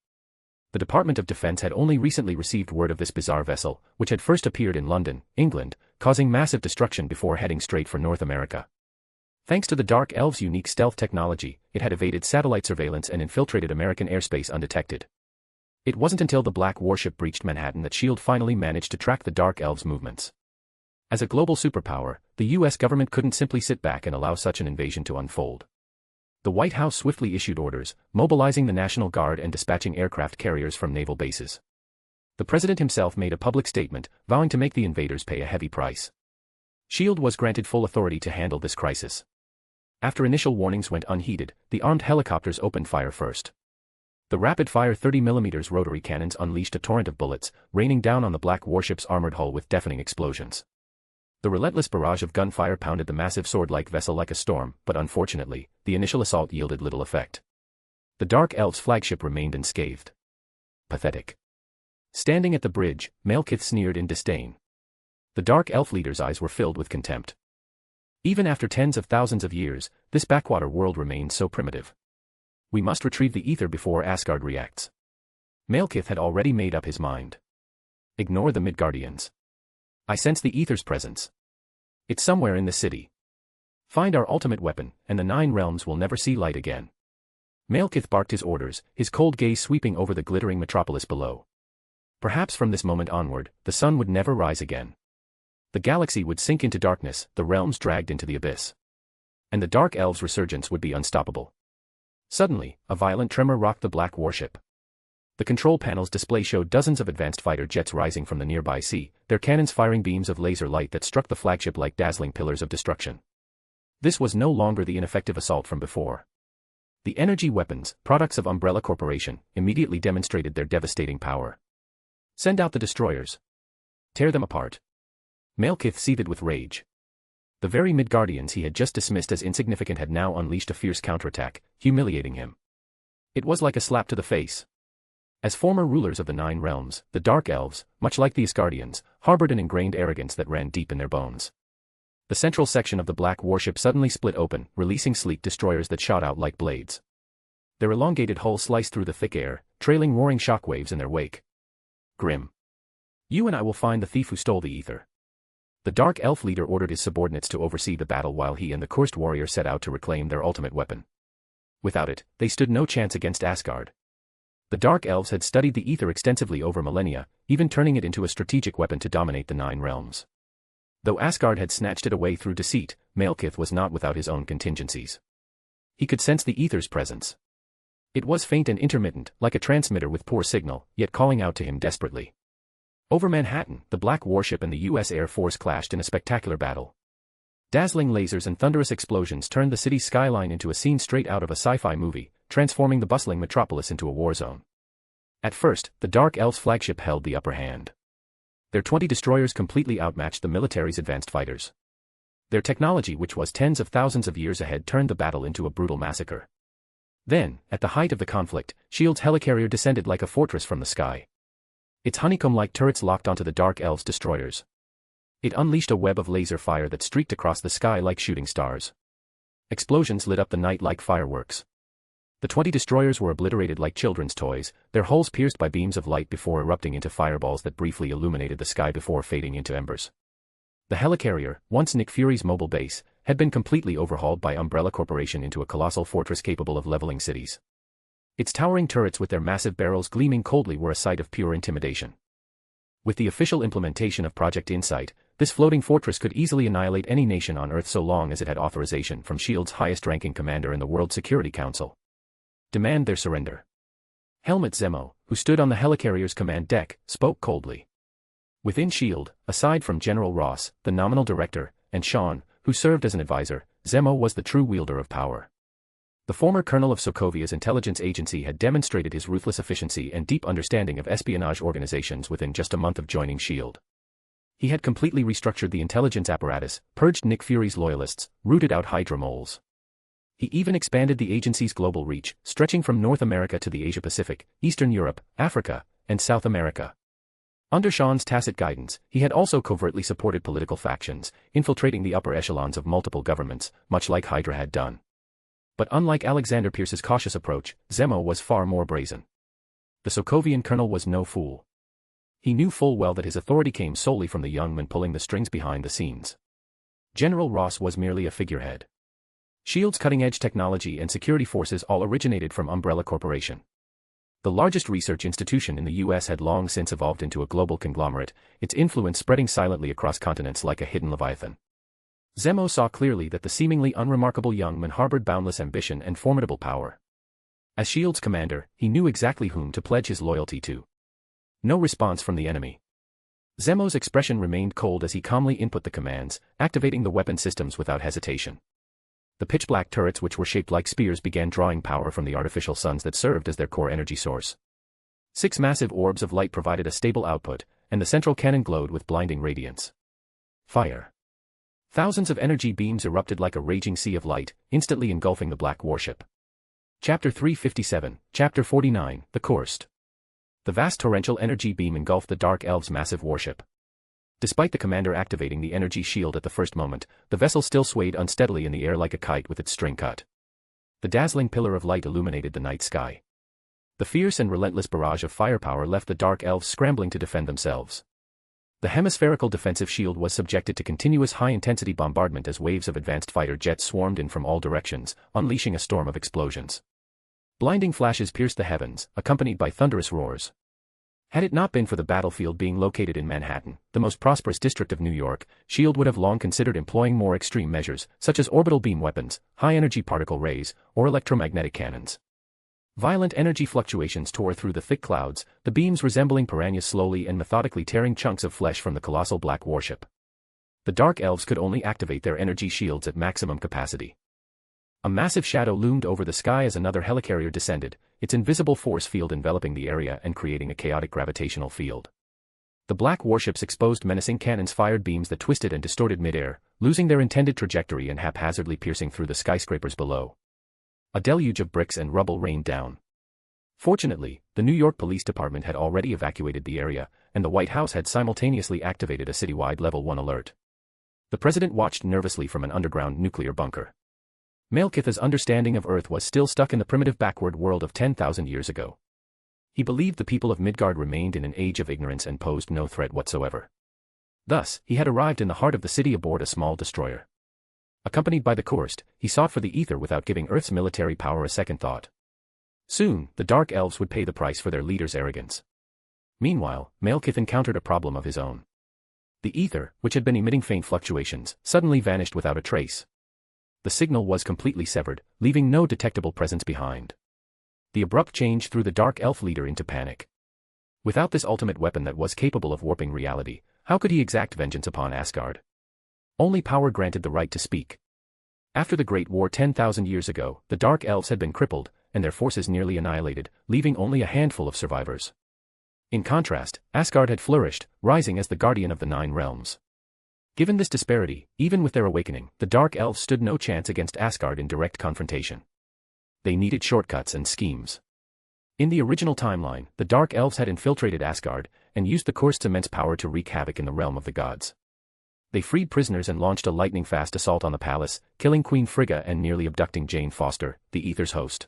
The Department of Defense had only recently received word of this bizarre vessel, which had first appeared in London, England, causing massive destruction before heading straight for North America. Thanks to the Dark Elves' unique stealth technology, it had evaded satellite surveillance and infiltrated American airspace undetected. It wasn't until the black warship breached Manhattan that S.H.I.E.L.D. finally managed to track the Dark Elves' movements. As a global superpower, the U.S. government couldn't simply sit back and allow such an invasion to unfold. The White House swiftly issued orders, mobilizing the National Guard and dispatching aircraft carriers from naval bases. The president himself made a public statement, vowing to make the invaders pay a heavy price. S.H.I.E.L.D. was granted full authority to handle this crisis. After initial warnings went unheeded, the armed helicopters opened fire first. The rapid-fire 30mm rotary cannons unleashed a torrent of bullets, raining down on the black warship's armored hull with deafening explosions. The relentless barrage of gunfire pounded the massive sword-like vessel like a storm, but unfortunately, the initial assault yielded little effect. The Dark Elves' flagship remained unscathed. Pathetic. Standing at the bridge, Malekith sneered in disdain. The Dark Elf leader's eyes were filled with contempt. Even after tens of thousands of years, this backwater world remains so primitive. We must retrieve the ether before Asgard reacts. Malekith had already made up his mind. Ignore the Midgardians. I sense the ether's presence. It's somewhere in the city. Find our ultimate weapon, and the 9 realms will never see light again. Malekith barked his orders, his cold gaze sweeping over the glittering metropolis below. Perhaps from this moment onward, the sun would never rise again. The galaxy would sink into darkness, the realms dragged into the abyss. And the Dark Elves' resurgence would be unstoppable. Suddenly, a violent tremor rocked the black warship. The control panel's display showed dozens of advanced fighter jets rising from the nearby sea, their cannons firing beams of laser light that struck the flagship like dazzling pillars of destruction. This was no longer the ineffective assault from before. The energy weapons, products of Umbrella Corporation, immediately demonstrated their devastating power. Send out the destroyers. Tear them apart. Malekith seethed with rage. The very Midgardians he had just dismissed as insignificant had now unleashed a fierce counterattack, humiliating him. It was like a slap to the face. As former rulers of the 9 realms, the Dark Elves, much like the Asgardians, harbored an ingrained arrogance that ran deep in their bones. The central section of the black warship suddenly split open, releasing sleek destroyers that shot out like blades. Their elongated hull sliced through the thick air, trailing roaring shockwaves in their wake. Grim. You and I will find the thief who stole the ether. The Dark Elf leader ordered his subordinates to oversee the battle while he and the cursed warrior set out to reclaim their ultimate weapon. Without it, they stood no chance against Asgard. The Dark Elves had studied the ether extensively over millennia, even turning it into a strategic weapon to dominate the 9 realms. Though Asgard had snatched it away through deceit, Malekith was not without his own contingencies. He could sense the ether's presence. It was faint and intermittent, like a transmitter with poor signal, yet calling out to him desperately. Over Manhattan, the black warship and the U.S. Air Force clashed in a spectacular battle. Dazzling lasers and thunderous explosions turned the city's skyline into a scene straight out of a sci-fi movie, transforming the bustling metropolis into a war zone. At first, the Dark Elves' flagship held the upper hand. Their 20 destroyers completely outmatched the military's advanced fighters. Their technology, which was tens of thousands of years ahead, turned the battle into a brutal massacre. Then, at the height of the conflict, S.H.I.E.L.D.'s helicarrier descended like a fortress from the sky. Its honeycomb-like turrets locked onto the Dark Elves' destroyers. It unleashed a web of laser fire that streaked across the sky like shooting stars. Explosions lit up the night like fireworks. The 20 destroyers were obliterated like children's toys, their hulls pierced by beams of light before erupting into fireballs that briefly illuminated the sky before fading into embers. The helicarrier, once Nick Fury's mobile base, had been completely overhauled by Umbrella Corporation into a colossal fortress capable of leveling cities. Its towering turrets with their massive barrels gleaming coldly were a sight of pure intimidation. With the official implementation of Project Insight, this floating fortress could easily annihilate any nation on Earth so long as it had authorization from S.H.I.E.L.D.'s highest-ranking commander in the World Security Council. Demand their surrender. Helmut Zemo, who stood on the helicarrier's command deck, spoke coldly. Within S.H.I.E.L.D., aside from General Ross, the nominal director, and Sean, who served as an advisor, Zemo was the true wielder of power. The former colonel of Sokovia's intelligence agency had demonstrated his ruthless efficiency and deep understanding of espionage organizations within just a month of joining S.H.I.E.L.D. He had completely restructured the intelligence apparatus, purged Nick Fury's loyalists, rooted out Hydra moles. He even expanded the agency's global reach, stretching from North America to the Asia-Pacific, Eastern Europe, Africa, and South America. Under Sean's tacit guidance, he had also covertly supported political factions, infiltrating the upper echelons of multiple governments, much like Hydra had done. But unlike Alexander Pierce's cautious approach, Zemo was far more brazen. The Sokovian colonel was no fool. He knew full well that his authority came solely from the young man pulling the strings behind the scenes. General Ross was merely a figurehead. S.H.I.E.L.D.'s cutting-edge technology and security forces all originated from Umbrella Corporation. The largest research institution in the U.S. had long since evolved into a global conglomerate, its influence spreading silently across continents like a hidden leviathan. Zemo saw clearly that the seemingly unremarkable young man harbored boundless ambition and formidable power. As S.H.I.E.L.D.'s commander, he knew exactly whom to pledge his loyalty to. No response from the enemy. Zemo's expression remained cold as he calmly input the commands, activating the weapon systems without hesitation. The pitch-black turrets, which were shaped like spears, began drawing power from the artificial suns that served as their core energy source. 6 massive orbs of light provided a stable output, and the central cannon glowed with blinding radiance. Fire. Thousands of energy beams erupted like a raging sea of light, instantly engulfing the black warship. Chapter 357, Chapter 49, The Cursed. The vast torrential energy beam engulfed the Dark Elves' massive warship. Despite the commander activating the energy shield at the first moment, the vessel still swayed unsteadily in the air like a kite with its string cut. The dazzling pillar of light illuminated the night sky. The fierce and relentless barrage of firepower left the Dark Elves scrambling to defend themselves. The hemispherical defensive shield was subjected to continuous high-intensity bombardment as waves of advanced fighter jets swarmed in from all directions, unleashing a storm of explosions. Blinding flashes pierced the heavens, accompanied by thunderous roars. Had it not been for the battlefield being located in Manhattan, the most prosperous district of New York, S.H.I.E.L.D. would have long considered employing more extreme measures, such as orbital beam weapons, high-energy particle rays, or electromagnetic cannons. Violent energy fluctuations tore through the thick clouds, the beams resembling piranhas slowly and methodically tearing chunks of flesh from the colossal black warship. The Dark Elves could only activate their energy shields at maximum capacity. A massive shadow loomed over the sky as another helicarrier descended, its invisible force field enveloping the area and creating a chaotic gravitational field. The black warship's exposed menacing cannons fired beams that twisted and distorted midair, losing their intended trajectory and haphazardly piercing through the skyscrapers below. A deluge of bricks and rubble rained down. Fortunately, the New York Police Department had already evacuated the area, and the White House had simultaneously activated a citywide Level 1 alert. The president watched nervously from an underground nuclear bunker. Malekith's understanding of Earth was still stuck in the primitive backward world of 10,000 years ago. He believed the people of Midgard remained in an age of ignorance and posed no threat whatsoever. Thus, he had arrived in the heart of the city aboard a small destroyer. Accompanied by the Cursed, he sought for the ether without giving Earth's military power a second thought. Soon, the Dark Elves would pay the price for their leader's arrogance. Meanwhile, Malekith encountered a problem of his own. The ether, which had been emitting faint fluctuations, suddenly vanished without a trace. The signal was completely severed, leaving no detectable presence behind. The abrupt change threw the Dark Elf leader into panic. Without this ultimate weapon that was capable of warping reality, how could he exact vengeance upon Asgard? Only power granted the right to speak. After the Great War 10,000 years ago, the Dark Elves had been crippled, and their forces nearly annihilated, leaving only a handful of survivors. In contrast, Asgard had flourished, rising as the guardian of the 9 realms. Given this disparity, even with their awakening, the Dark Elves stood no chance against Asgard in direct confrontation. They needed shortcuts and schemes. In the original timeline, the Dark Elves had infiltrated Asgard, and used the Cursed immense power to wreak havoc in the realm of the gods. They freed prisoners and launched a lightning-fast assault on the palace, killing Queen Frigga and nearly abducting Jane Foster, the Ether's host.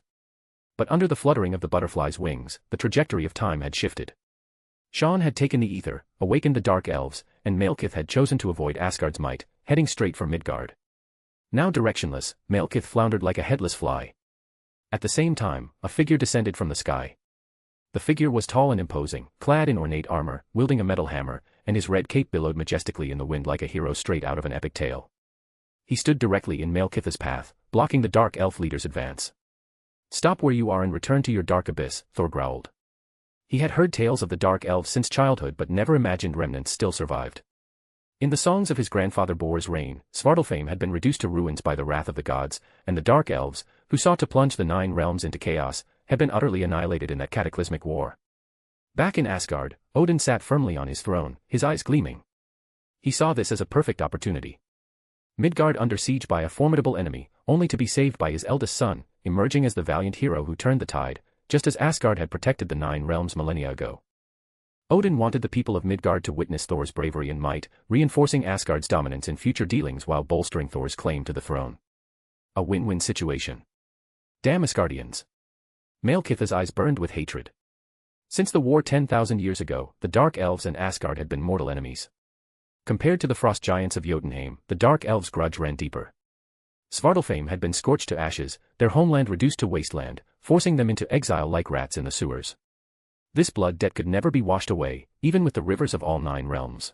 But under the fluttering of the butterfly's wings, the trajectory of time had shifted. Sean had taken the ether, awakened the Dark Elves, and Malekith had chosen to avoid Asgard's might, heading straight for Midgard. Now directionless, Malekith floundered like a headless fly. At the same time, a figure descended from the sky. The figure was tall and imposing, clad in ornate armor, wielding a metal hammer, and his red cape billowed majestically in the wind like a hero straight out of an epic tale. He stood directly in Malekith's path, blocking the Dark Elf leader's advance. "Stop where you are and return to your dark abyss," Thor growled. He had heard tales of the Dark Elves since childhood but never imagined remnants still survived. In the songs of his grandfather Bor's reign, Svartalfheim had been reduced to ruins by the wrath of the gods, and the Dark Elves, who sought to plunge the 9 realms into chaos, had been utterly annihilated in that cataclysmic war. Back in Asgard, Odin sat firmly on his throne, his eyes gleaming. He saw this as a perfect opportunity. Midgard under siege by a formidable enemy, only to be saved by his eldest son, emerging as the valiant hero who turned the tide, just as Asgard had protected the 9 realms millennia ago. Odin wanted the people of Midgard to witness Thor's bravery and might, reinforcing Asgard's dominance in future dealings while bolstering Thor's claim to the throne. A win-win situation. Damn Asgardians. Malekith's eyes burned with hatred. Since the war 10,000 years ago, the Dark Elves and Asgard had been mortal enemies. Compared to the frost giants of Jotunheim, the Dark Elves' grudge ran deeper. Svartalfheim had been scorched to ashes, their homeland reduced to wasteland, forcing them into exile like rats in the sewers. This blood debt could never be washed away, even with the rivers of all 9 realms.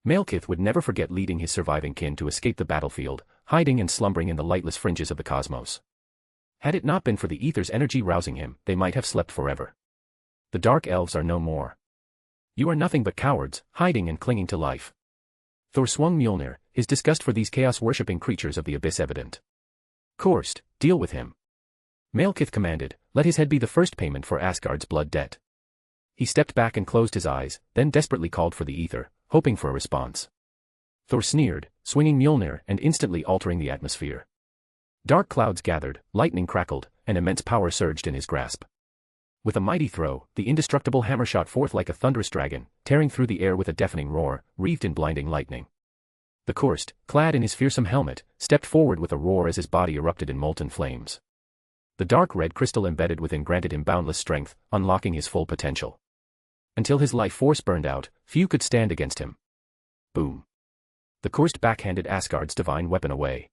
Malekith would never forget leading his surviving kin to escape the battlefield, hiding and slumbering in the lightless fringes of the cosmos. Had it not been for the ether's energy rousing him, they might have slept forever. The Dark Elves are no more. You are nothing but cowards, hiding and clinging to life. Thor swung Mjolnir, his disgust for these chaos-worshipping creatures of the abyss evident. Cursed, deal with him. Malekith commanded, let his head be the first payment for Asgard's blood debt. He stepped back and closed his eyes, then desperately called for the ether, hoping for a response. Thor sneered, swinging Mjolnir and instantly altering the atmosphere. Dark clouds gathered, lightning crackled, and immense power surged in his grasp. With a mighty throw, the indestructible hammer shot forth like a thunderous dragon, tearing through the air with a deafening roar, wreathed in blinding lightning. The Cursed, clad in his fearsome helmet, stepped forward with a roar as his body erupted in molten flames. The dark red crystal embedded within granted him boundless strength, unlocking his full potential. Until his life force burned out, few could stand against him. Boom. The Cursed backhanded Asgard's divine weapon away.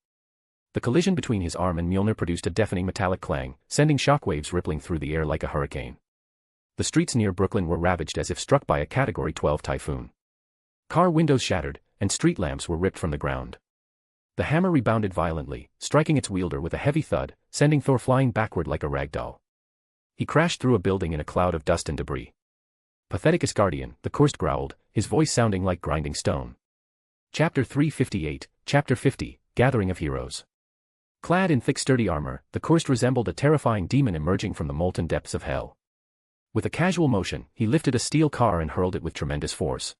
The collision between his arm and Mjolnir produced a deafening metallic clang, sending shockwaves rippling through the air like a hurricane. The streets near Brooklyn were ravaged as if struck by a Category 12 typhoon. Car windows shattered, and street lamps were ripped from the ground. The hammer rebounded violently, striking its wielder with a heavy thud, sending Thor flying backward like a rag doll. He crashed through a building in a cloud of dust and debris. Pathetic Asgardian, the Cursed growled, his voice sounding like grinding stone. Chapter 358, Chapter 50, Gathering of Heroes. Clad in thick sturdy armor, the Cursed resembled a terrifying demon emerging from the molten depths of hell. With a casual motion, he lifted a steel car and hurled it with tremendous force.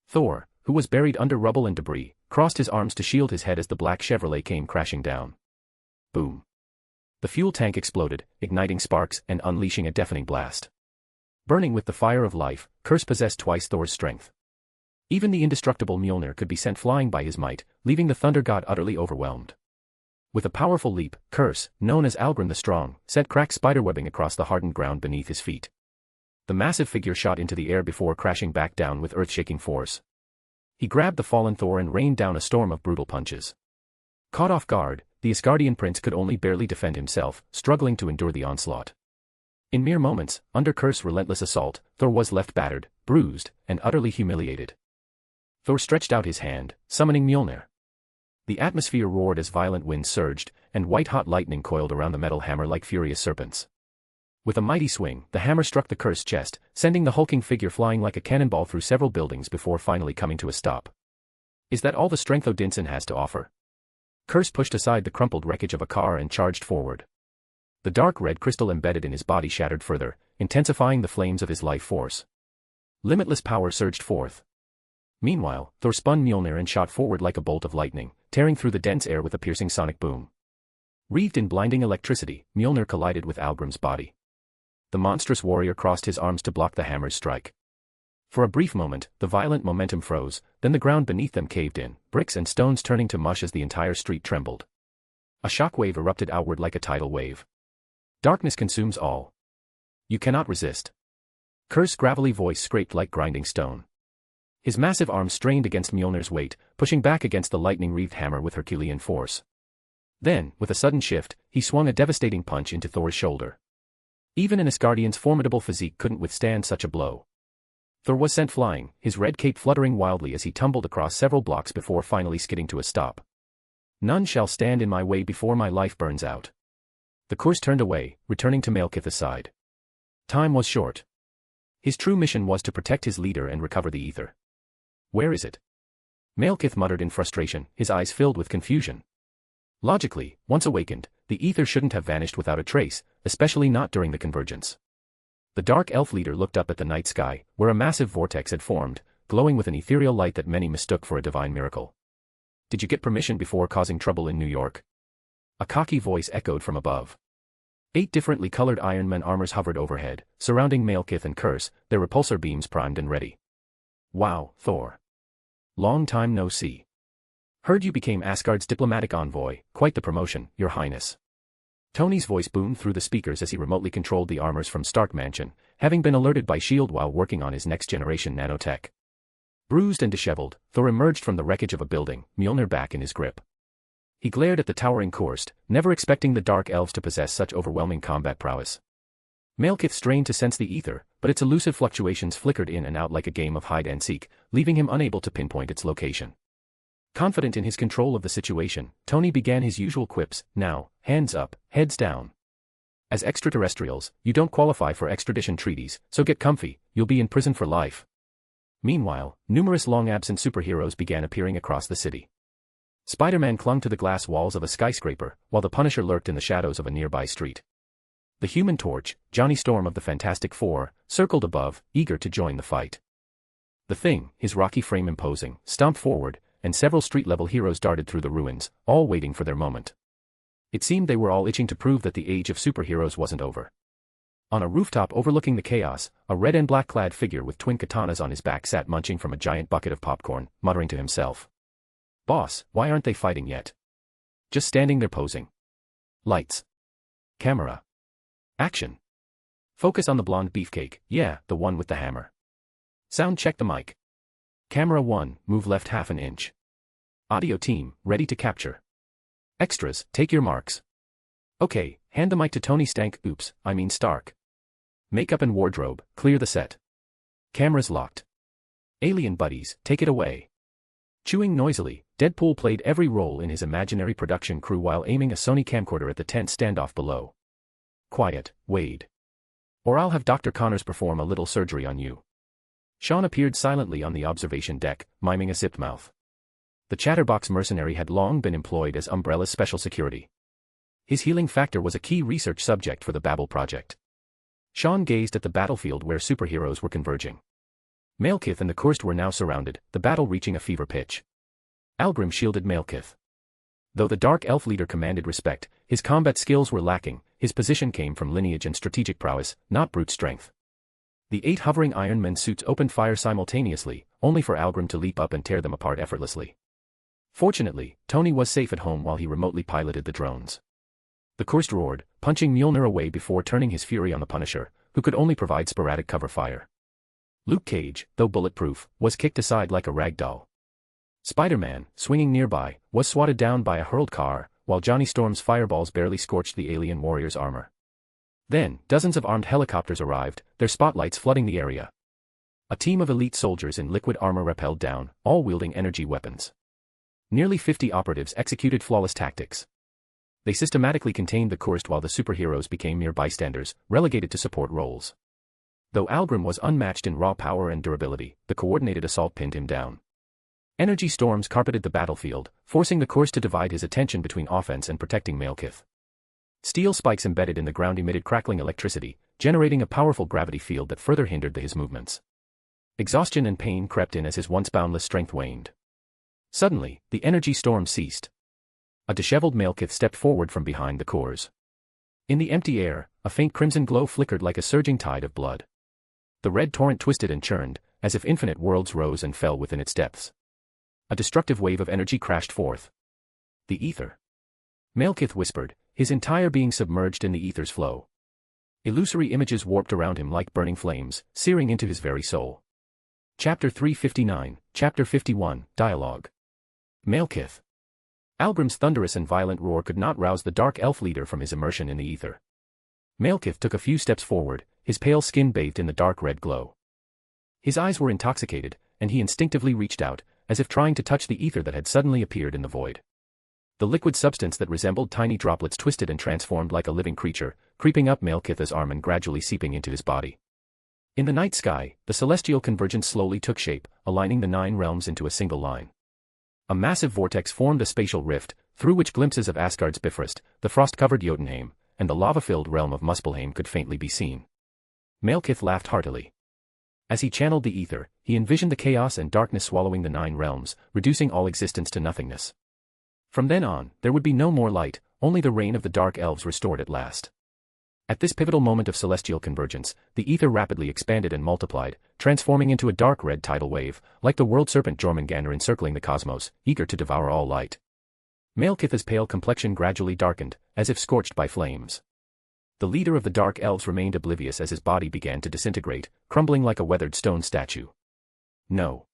Thor, who was buried under rubble and debris, crossed his arms to shield his head as the black Chevrolet came crashing down. Boom. The fuel tank exploded, igniting sparks and unleashing a deafening blast. Burning with the fire of life, Curse possessed twice Thor's strength. Even the indestructible Mjolnir could be sent flying by his might, leaving the Thunder God utterly overwhelmed. With a powerful leap, Curse, known as Algrim the Strong, sent cracked spiderwebbing across the hardened ground beneath his feet. The massive figure shot into the air before crashing back down with earth-shaking force. He grabbed the fallen Thor and rained down a storm of brutal punches. Caught off guard, the Asgardian prince could only barely defend himself, struggling to endure the onslaught. In mere moments, under Curse's relentless assault, Thor was left battered, bruised, and utterly humiliated. Thor stretched out his hand, summoning Mjolnir. The atmosphere roared as violent winds surged, and white-hot lightning coiled around the metal hammer like furious serpents. With a mighty swing, the hammer struck the Cursed chest, sending the hulking figure flying like a cannonball through several buildings before finally coming to a stop. Is that all the strength Odinson has to offer? Curse pushed aside the crumpled wreckage of a car and charged forward. The dark red crystal embedded in his body shattered further, intensifying the flames of his life force. Limitless power surged forth. Meanwhile, Thor spun Mjolnir and shot forward like a bolt of lightning, tearing through the dense air with a piercing sonic boom. Wreathed in blinding electricity, Mjolnir collided with Algrim's body. The monstrous warrior crossed his arms to block the hammer's strike. For a brief moment, the violent momentum froze, then the ground beneath them caved in, bricks and stones turning to mush as the entire street trembled. A shockwave erupted outward like a tidal wave. Darkness consumes all. You cannot resist. Curse's gravelly voice scraped like grinding stone. His massive arms strained against Mjolnir's weight, pushing back against the lightning-wreathed hammer with Herculean force. Then, with a sudden shift, he swung a devastating punch into Thor's shoulder. Even an Asgardian's formidable physique couldn't withstand such a blow. Thor was sent flying, his red cape fluttering wildly as he tumbled across several blocks before finally skidding to a stop. None shall stand in my way before my life burns out. The Cursed turned away, returning to Malekith's side. Time was short. His true mission was to protect his leader and recover the ether. Where is it? Malekith muttered in frustration, his eyes filled with confusion. Logically, once awakened, the ether shouldn't have vanished without a trace, especially not during the convergence. The dark elf leader looked up at the night sky, where a massive vortex had formed, glowing with an ethereal light that many mistook for a divine miracle. "Did you get permission before causing trouble in New York?" A cocky voice echoed from above. 8 differently colored Iron Man armors hovered overhead, surrounding Malekith and Curse, their repulsor beams primed and ready. "Wow, Thor. Long time no see. Heard you became Asgard's diplomatic envoy, quite the promotion, Your Highness." Tony's voice boomed through the speakers as he remotely controlled the armors from Stark Mansion, having been alerted by S.H.I.E.L.D. while working on his next-generation nanotech. Bruised and disheveled, Thor emerged from the wreckage of a building, Mjolnir back in his grip. He glared at the towering Kurst, never expecting the Dark Elves to possess such overwhelming combat prowess. Malekith strained to sense the ether, but its elusive fluctuations flickered in and out like a game of hide-and-seek, leaving him unable to pinpoint its location. Confident in his control of the situation, Tony began his usual quips, "Now, hands up, heads down. As extraterrestrials, you don't qualify for extradition treaties, so get comfy, you'll be in prison for life." Meanwhile, numerous long-absent superheroes began appearing across the city. Spider-Man clung to the glass walls of a skyscraper, while the Punisher lurked in the shadows of a nearby street. The Human Torch, Johnny Storm of the Fantastic Four, circled above, eager to join the fight. The Thing, his rocky frame imposing, stomped forward, and several street-level heroes darted through the ruins, all waiting for their moment. It seemed they were all itching to prove that the age of superheroes wasn't over. On a rooftop overlooking the chaos, a red and black-clad figure with twin katanas on his back sat munching from a giant bucket of popcorn, muttering to himself. "Boss, why aren't they fighting yet? Just standing there posing. Lights. Camera. Action. Focus on the blonde beefcake, yeah, the one with the hammer. Sound check the mic. Camera 1, move left half an inch. Audio team, ready to capture. Extras, take your marks. Okay, hand the mic to Tony Stark. Makeup and wardrobe, clear the set. Cameras locked. Alien buddies, take it away." Chewing noisily, Deadpool played every role in his imaginary production crew while aiming a Sony camcorder at the tense standoff below. "Quiet, Wade. Or I'll have Dr. Connors perform a little surgery on you." Sean appeared silently on the observation deck, miming a zipped mouth. The Chatterbox mercenary had long been employed as Umbrella's special security. His healing factor was a key research subject for the Babel project. Sean gazed at the battlefield where superheroes were converging. Malekith and the Kurst were now surrounded, the battle reaching a fever pitch. Algrim shielded Malekith. Though the Dark Elf leader commanded respect, his combat skills were lacking, his position came from lineage and strategic prowess, not brute strength. The 8 hovering Iron Man suits opened fire simultaneously, only for Algrim to leap up and tear them apart effortlessly. Fortunately, Tony was safe at home while he remotely piloted the drones. The Kurst roared, punching Mjolnir away before turning his fury on the Punisher, who could only provide sporadic cover fire. Luke Cage, though bulletproof, was kicked aside like a rag doll. Spider-Man, swinging nearby, was swatted down by a hurled car, while Johnny Storm's fireballs barely scorched the alien warrior's armor. Then, dozens of armed helicopters arrived, their spotlights flooding the area. A team of elite soldiers in liquid armor rappelled down, all wielding energy weapons. Nearly 50 operatives executed flawless tactics. They systematically contained the Kurst while the superheroes became mere bystanders, relegated to support roles. Though Algrim was unmatched in raw power and durability, the coordinated assault pinned him down. Energy storms carpeted the battlefield, forcing the Kurst to divide his attention between offense and protecting Malekith. Steel spikes embedded in the ground emitted crackling electricity, generating a powerful gravity field that further hindered his movements. Exhaustion and pain crept in as his once boundless strength waned. Suddenly, the energy storm ceased. A disheveled Malekith stepped forward from behind the cores. In the empty air, a faint crimson glow flickered like a surging tide of blood. The red torrent twisted and churned, as if infinite worlds rose and fell within its depths. A destructive wave of energy crashed forth. The ether. Malekith whispered, his entire being submerged in the ether's flow. Illusory images warped around him like burning flames, searing into his very soul. Chapter 359, Chapter 51, Dialogue. Malekith. Algrim's thunderous and violent roar could not rouse the Dark Elf leader from his immersion in the ether. Malekith took a few steps forward, his pale skin bathed in the dark red glow. His eyes were intoxicated, and he instinctively reached out, as if trying to touch the ether that had suddenly appeared in the void. The liquid substance that resembled tiny droplets twisted and transformed like a living creature, creeping up Malekith's arm and gradually seeping into his body. In the night sky, the celestial convergence slowly took shape, aligning the 9 realms into a single line. A massive vortex formed a spatial rift, through which glimpses of Asgard's Bifrost, the frost-covered Jotunheim, and the lava-filled realm of Muspelheim could faintly be seen. Malekith laughed heartily. As he channeled the ether, he envisioned the chaos and darkness swallowing the 9 realms, reducing all existence to nothingness. From then on, there would be no more light, only the reign of the Dark Elves restored at last. At this pivotal moment of celestial convergence, the ether rapidly expanded and multiplied, transforming into a dark red tidal wave, like the world serpent Jormungandr encircling the cosmos, eager to devour all light. Malekith's pale complexion gradually darkened, as if scorched by flames. The leader of the Dark Elves remained oblivious as his body began to disintegrate, crumbling like a weathered stone statue. No.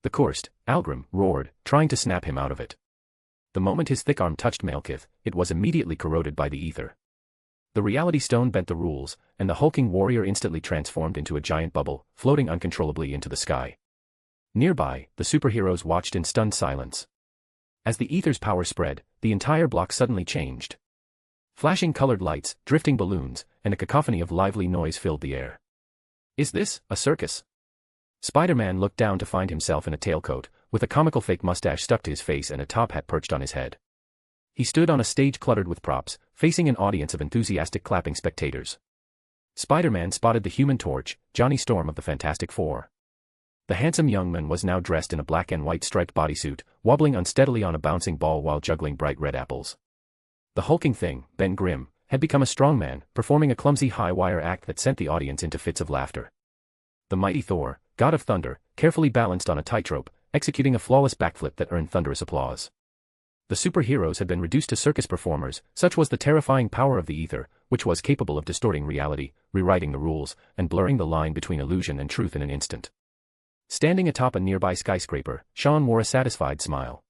The cursed, Algrim, roared, trying to snap him out of it. The moment his thick arm touched Malekith, it was immediately corroded by the ether. The reality stone bent the rules, and the hulking warrior instantly transformed into a giant bubble, floating uncontrollably into the sky. Nearby, the superheroes watched in stunned silence. As the ether's power spread, the entire block suddenly changed. Flashing colored lights, drifting balloons, and a cacophony of lively noise filled the air. Is this a circus? Spider-Man looked down to find himself in a tailcoat, with a comical fake mustache stuck to his face and a top hat perched on his head. He stood on a stage cluttered with props, facing an audience of enthusiastic clapping spectators. Spider-Man spotted the Human Torch, Johnny Storm of the Fantastic Four. The handsome young man was now dressed in a black and white striped bodysuit, wobbling unsteadily on a bouncing ball while juggling bright red apples. The hulking thing, Ben Grimm, had become a strongman, performing a clumsy high-wire act that sent the audience into fits of laughter. The mighty Thor, god of thunder, carefully balanced on a tightrope, executing a flawless backflip that earned thunderous applause. The superheroes had been reduced to circus performers, such was the terrifying power of the ether, which was capable of distorting reality, rewriting the rules, and blurring the line between illusion and truth in an instant. Standing atop a nearby skyscraper, Sean wore a satisfied smile.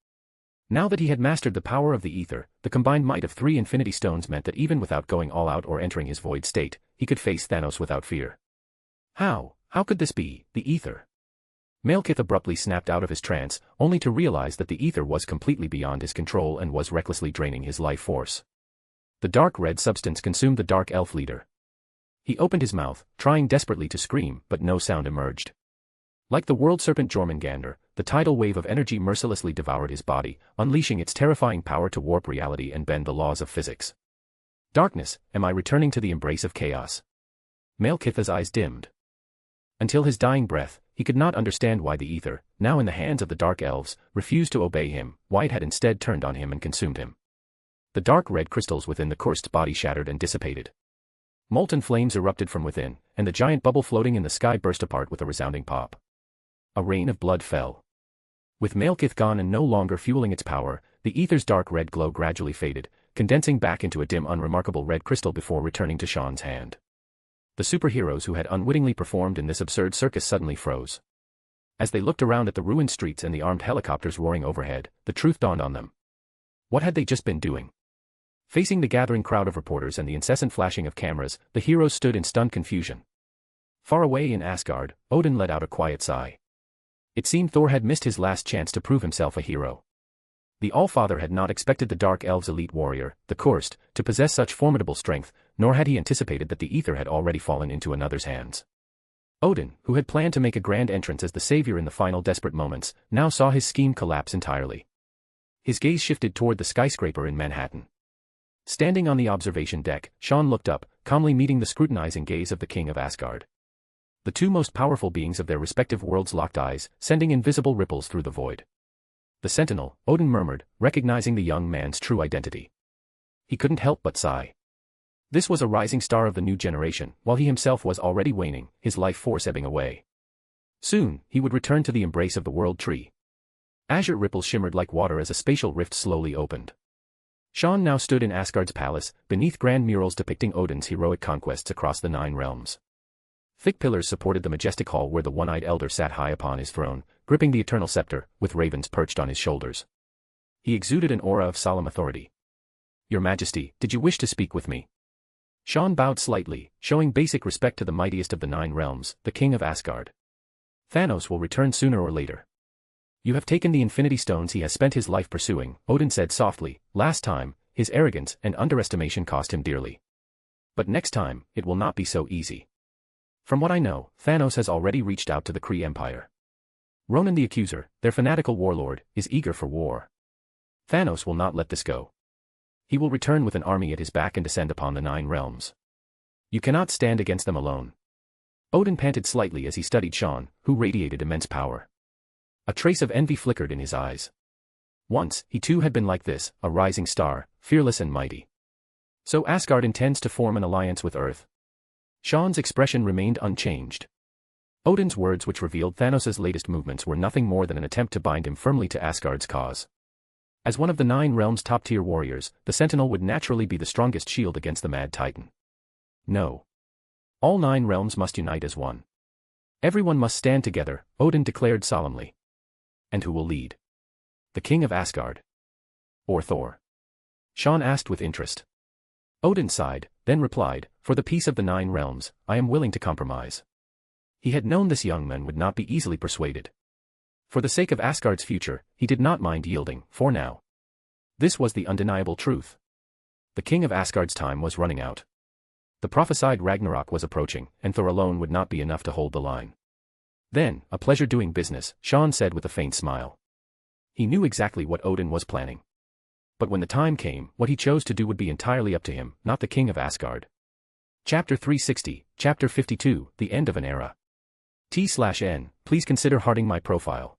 Now that he had mastered the power of the ether, the combined might of 3 Infinity Stones meant that even without going all out or entering his void state, he could face Thanos without fear. How could this be, the ether? Malekith abruptly snapped out of his trance, only to realize that the ether was completely beyond his control and was recklessly draining his life force. The dark red substance consumed the Dark Elf leader. He opened his mouth, trying desperately to scream, but no sound emerged. Like the world serpent Jormungandr, the tidal wave of energy mercilessly devoured his body, unleashing its terrifying power to warp reality and bend the laws of physics. Darkness, am I returning to the embrace of chaos? Malekith's eyes dimmed. Until his dying breath, he could not understand why the ether, now in the hands of the Dark Elves, refused to obey him, why it had instead turned on him and consumed him. The dark red crystals within the cursed body shattered and dissipated. Molten flames erupted from within, and the giant bubble floating in the sky burst apart with a resounding pop. A rain of blood fell. With Malekith gone and no longer fueling its power, the ether's dark red glow gradually faded, condensing back into a dim unremarkable red crystal before returning to Sean's hand. The superheroes who had unwittingly performed in this absurd circus suddenly froze. As they looked around at the ruined streets and the armed helicopters roaring overhead, the truth dawned on them. What had they just been doing? Facing the gathering crowd of reporters and the incessant flashing of cameras, the heroes stood in stunned confusion. Far away in Asgard, Odin let out a quiet sigh. It seemed Thor had missed his last chance to prove himself a hero. The All-Father had not expected the Dark Elves' elite warrior, the Cursed, to possess such formidable strength, nor had he anticipated that the ether had already fallen into another's hands. Odin, who had planned to make a grand entrance as the savior in the final desperate moments, now saw his scheme collapse entirely. His gaze shifted toward the skyscraper in Manhattan. Standing on the observation deck, Sean looked up, calmly meeting the scrutinizing gaze of the king of Asgard. The 2 most powerful beings of their respective worlds locked eyes, sending invisible ripples through the void. The Sentinel, Odin murmured, recognizing the young man's true identity. He couldn't help but sigh. This was a rising star of the new generation, while he himself was already waning, his life force ebbing away. Soon, he would return to the embrace of the World Tree. Azure ripples shimmered like water as a spatial rift slowly opened. Sean now stood in Asgard's palace, beneath grand murals depicting Odin's heroic conquests across the 9 realms. Thick pillars supported the majestic hall where the one-eyed elder sat high upon his throne, gripping the eternal scepter, with ravens perched on his shoulders. He exuded an aura of solemn authority. Your Majesty, did you wish to speak with me? Sean bowed slightly, showing basic respect to the mightiest of the 9 realms, the King of Asgard. Thanos will return sooner or later. You have taken the Infinity Stones he has spent his life pursuing, Odin said softly. Last time, his arrogance and underestimation cost him dearly. But next time, it will not be so easy. From what I know, Thanos has already reached out to the Kree Empire. Ronan the Accuser, their fanatical warlord, is eager for war. Thanos will not let this go. He will return with an army at his back and descend upon the 9 realms. You cannot stand against them alone. Odin panted slightly as he studied Sean, who radiated immense power. A trace of envy flickered in his eyes. Once, he too had been like this, a rising star, fearless and mighty. So Asgard intends to form an alliance with Earth. Sean's expression remained unchanged. Odin's words, which revealed Thanos' latest movements, were nothing more than an attempt to bind him firmly to Asgard's cause. As one of the 9 realms' top-tier warriors, the Sentinel would naturally be the strongest shield against the Mad Titan. No. All 9 realms must unite as one. Everyone must stand together, Odin declared solemnly. And who will lead? The King of Asgard? Or Thor? Sean asked with interest. Odin sighed, then replied, for the peace of the 9 realms, I am willing to compromise. He had known this young man would not be easily persuaded. For the sake of Asgard's future, he did not mind yielding, for now. This was the undeniable truth. The King of Asgard's time was running out. The prophesied Ragnarok was approaching, and Thor alone would not be enough to hold the line. Then, a pleasure doing business, Sean said with a faint smile. He knew exactly what Odin was planning. But when the time came, what he chose to do would be entirely up to him, not the King of Asgard. Chapter 360, Chapter 52, The End of an Era. T/N, please consider hearting my profile.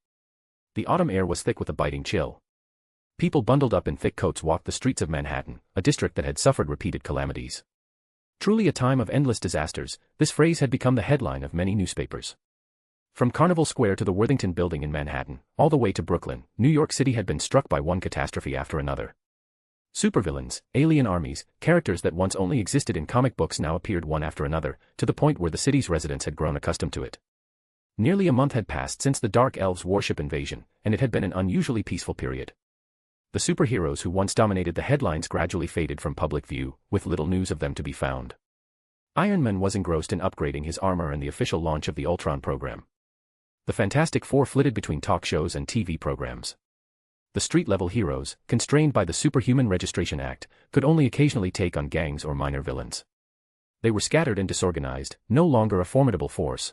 The autumn air was thick with a biting chill. People bundled up in thick coats walked the streets of Manhattan, a district that had suffered repeated calamities. Truly a time of endless disasters, this phrase had become the headline of many newspapers. From Carnival Square to the Worthington Building in Manhattan, all the way to Brooklyn, New York City had been struck by one catastrophe after another. Supervillains, alien armies, characters that once only existed in comic books now appeared one after another, to the point where the city's residents had grown accustomed to it. Nearly a month had passed since the Dark Elves' warship invasion, and it had been an unusually peaceful period. The superheroes who once dominated the headlines gradually faded from public view, with little news of them to be found. Iron Man was engrossed in upgrading his armor and the official launch of the Ultron program. The Fantastic Four flitted between talk shows and TV programs. The street-level heroes, constrained by the Superhuman Registration Act, could only occasionally take on gangs or minor villains. They were scattered and disorganized, no longer a formidable force.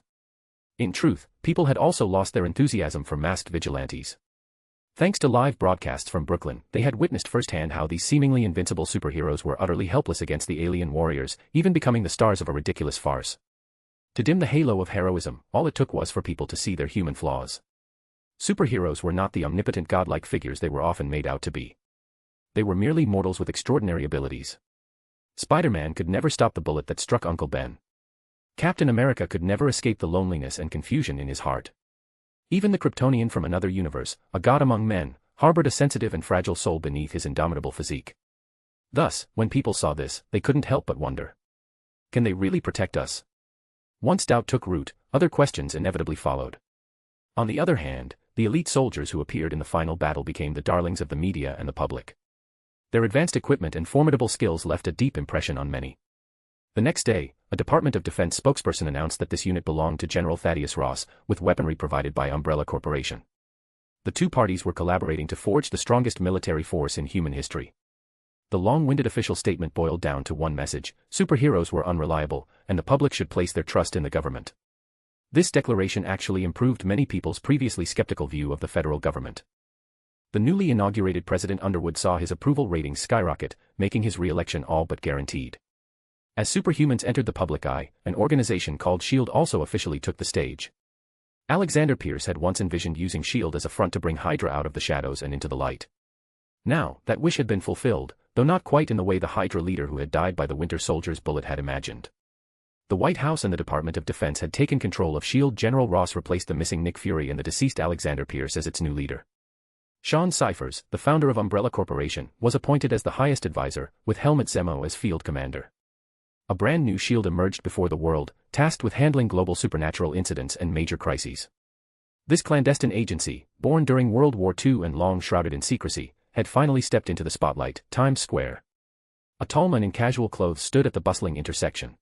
In truth, people had also lost their enthusiasm for masked vigilantes. Thanks to live broadcasts from Brooklyn, they had witnessed firsthand how these seemingly invincible superheroes were utterly helpless against the alien warriors, even becoming the stars of a ridiculous farce. To dim the halo of heroism, all it took was for people to see their human flaws. Superheroes were not the omnipotent godlike figures they were often made out to be. They were merely mortals with extraordinary abilities. Spider-Man could never stop the bullet that struck Uncle Ben. Captain America could never escape the loneliness and confusion in his heart. Even the Kryptonian from another universe, a god among men, harbored a sensitive and fragile soul beneath his indomitable physique. Thus, when people saw this, they couldn't help but wonder. Can they really protect us? Once doubt took root, other questions inevitably followed. On the other hand, the elite soldiers who appeared in the final battle became the darlings of the media and the public. Their advanced equipment and formidable skills left a deep impression on many. The next day, a Department of Defense spokesperson announced that this unit belonged to General Thaddeus Ross, with weaponry provided by Umbrella Corporation. The two parties were collaborating to forge the strongest military force in human history. The long-winded official statement boiled down to one message: superheroes were unreliable, and the public should place their trust in the government. This declaration actually improved many people's previously skeptical view of the federal government. The newly inaugurated President Underwood saw his approval ratings skyrocket, making his re-election all but guaranteed. As superhumans entered the public eye, an organization called S.H.I.E.L.D. also officially took the stage. Alexander Pierce had once envisioned using S.H.I.E.L.D. as a front to bring Hydra out of the shadows and into the light. Now, that wish had been fulfilled, though not quite in the way the Hydra leader who had died by the Winter Soldier's bullet had imagined. The White House and the Department of Defense had taken control of S.H.I.E.L.D. General Ross replaced the missing Nick Fury and the deceased Alexander Pierce as its new leader. Sean Cyphers, the founder of Umbrella Corporation, was appointed as the highest advisor, with Helmut Zemo as field commander. A brand new S.H.I.E.L.D. emerged before the world, tasked with handling global supernatural incidents and major crises. This clandestine agency, born during World War II and long shrouded in secrecy, had finally stepped into the spotlight, Times Square. A tall man in casual clothes stood at the bustling intersection.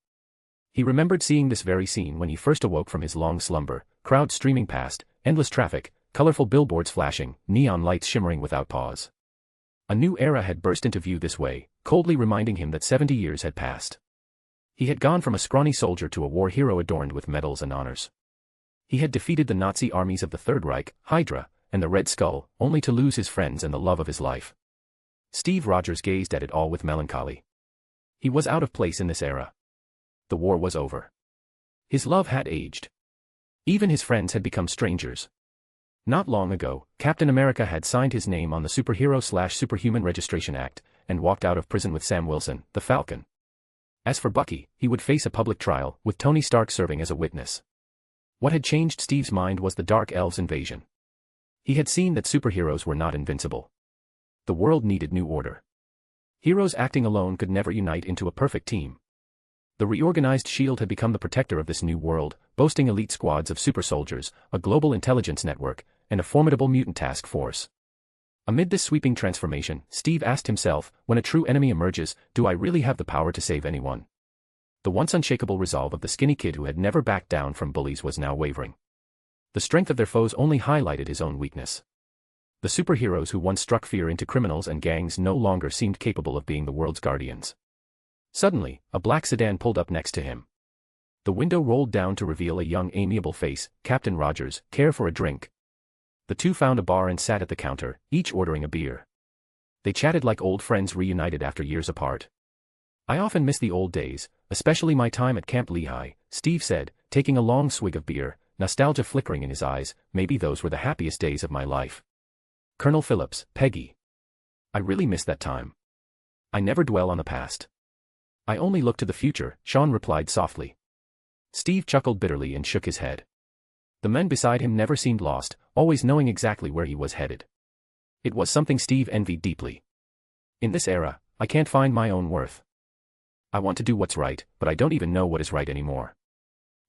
He remembered seeing this very scene when he first awoke from his long slumber, crowds streaming past, endless traffic, colorful billboards flashing, neon lights shimmering without pause. A new era had burst into view this way, coldly reminding him that 70 years had passed. He had gone from a scrawny soldier to a war hero adorned with medals and honors. He had defeated the Nazi armies of the Third Reich, Hydra, and the Red Skull, only to lose his friends and the love of his life. Steve Rogers gazed at it all with melancholy. He was out of place in this era. The war was over. His love had aged. Even his friends had become strangers. Not long ago, Captain America had signed his name on the Superhero/Superhuman Registration Act, and walked out of prison with Sam Wilson, the Falcon. As for Bucky, he would face a public trial, with Tony Stark serving as a witness. What had changed Steve's mind was the Dark Elves' invasion. He had seen that superheroes were not invincible. The world needed new order. Heroes acting alone could never unite into a perfect team. The reorganized S.H.I.E.L.D. had become the protector of this new world, boasting elite squads of super soldiers, a global intelligence network, and a formidable mutant task force. Amid this sweeping transformation, Steve asked himself, when a true enemy emerges, do I really have the power to save anyone? The once unshakable resolve of the skinny kid who had never backed down from bullies was now wavering. The strength of their foes only highlighted his own weakness. The superheroes who once struck fear into criminals and gangs no longer seemed capable of being the world's guardians. Suddenly, a black sedan pulled up next to him. The window rolled down to reveal a young amiable face. Captain Rogers, care for a drink? The two found a bar and sat at the counter, each ordering a beer. They chatted like old friends reunited after years apart. I often miss the old days, especially my time at Camp Lehigh, Steve said, taking a long swig of beer, nostalgia flickering in his eyes. Maybe those were the happiest days of my life. Colonel Phillips, Peggy. I really miss that time. I never dwell on the past. I only look to the future, Sean replied softly. Steve chuckled bitterly and shook his head. The men beside him never seemed lost, always knowing exactly where he was headed. It was something Steve envied deeply. In this era, I can't find my own worth. I want to do what's right, but I don't even know what is right anymore.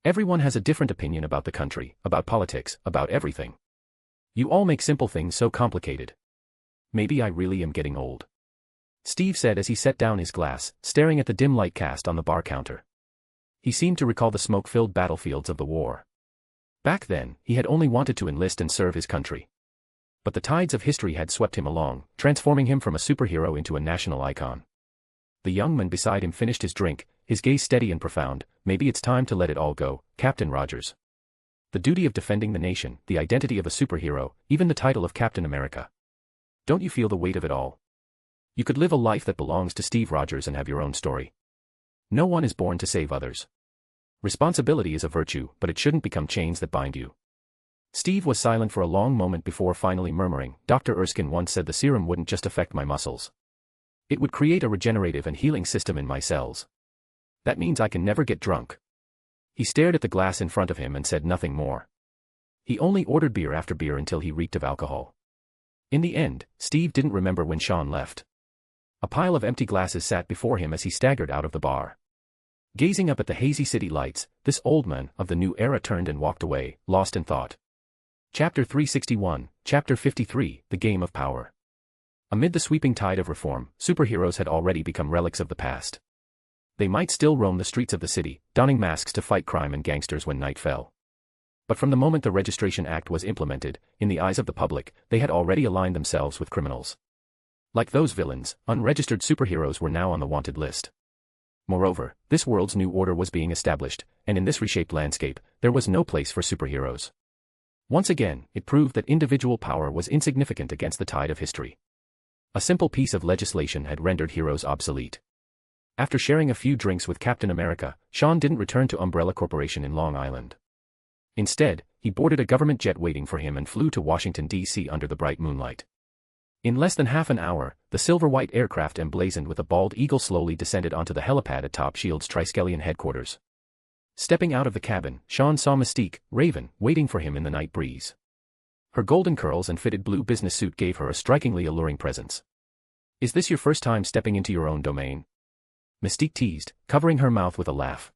Everyone has a different opinion about the country, about politics, about everything. You all make simple things so complicated. Maybe I really am getting old. Steve said as he set down his glass, staring at the dim light cast on the bar counter. He seemed to recall the smoke-filled battlefields of the war. Back then, he had only wanted to enlist and serve his country. But the tides of history had swept him along, transforming him from a superhero into a national icon. The young man beside him finished his drink, his gaze steady and profound. Maybe it's time to let it all go, Captain Rogers. The duty of defending the nation, the identity of a superhero, even the title of Captain America. Don't you feel the weight of it all? You could live a life that belongs to Steve Rogers and have your own story. No one is born to save others. Responsibility is a virtue, but it shouldn't become chains that bind you. Steve was silent for a long moment before finally murmuring, Dr. Erskine once said the serum wouldn't just affect my muscles. It would create a regenerative and healing system in my cells. That means I can never get drunk. He stared at the glass in front of him and said nothing more. He only ordered beer after beer until he reeked of alcohol. In the end, Steve didn't remember when Sean left. A pile of empty glasses sat before him as he staggered out of the bar. Gazing up at the hazy city lights, this old man of the new era turned and walked away, lost in thought. Chapter 361, Chapter 53, The Game of Power. Amid the sweeping tide of reform, superheroes had already become relics of the past. They might still roam the streets of the city, donning masks to fight crime and gangsters when night fell. But from the moment the Registration Act was implemented, in the eyes of the public, they had already aligned themselves with criminals. Like those villains, unregistered superheroes were now on the wanted list. Moreover, this world's new order was being established, and in this reshaped landscape, there was no place for superheroes. Once again, it proved that individual power was insignificant against the tide of history. A simple piece of legislation had rendered heroes obsolete. After sharing a few drinks with Captain America, Sean didn't return to Umbrella Corporation in Long Island. Instead, he boarded a government jet waiting for him and flew to Washington, D.C. under the bright moonlight. In less than half an hour, the silver-white aircraft emblazoned with a bald eagle slowly descended onto the helipad atop S.H.I.E.L.D.'s Triskelion headquarters. Stepping out of the cabin, Sean saw Mystique, Raven, waiting for him in the night breeze. Her golden curls and fitted blue business suit gave her a strikingly alluring presence. Is this your first time stepping into your own domain? Mystique teased, covering her mouth with a laugh.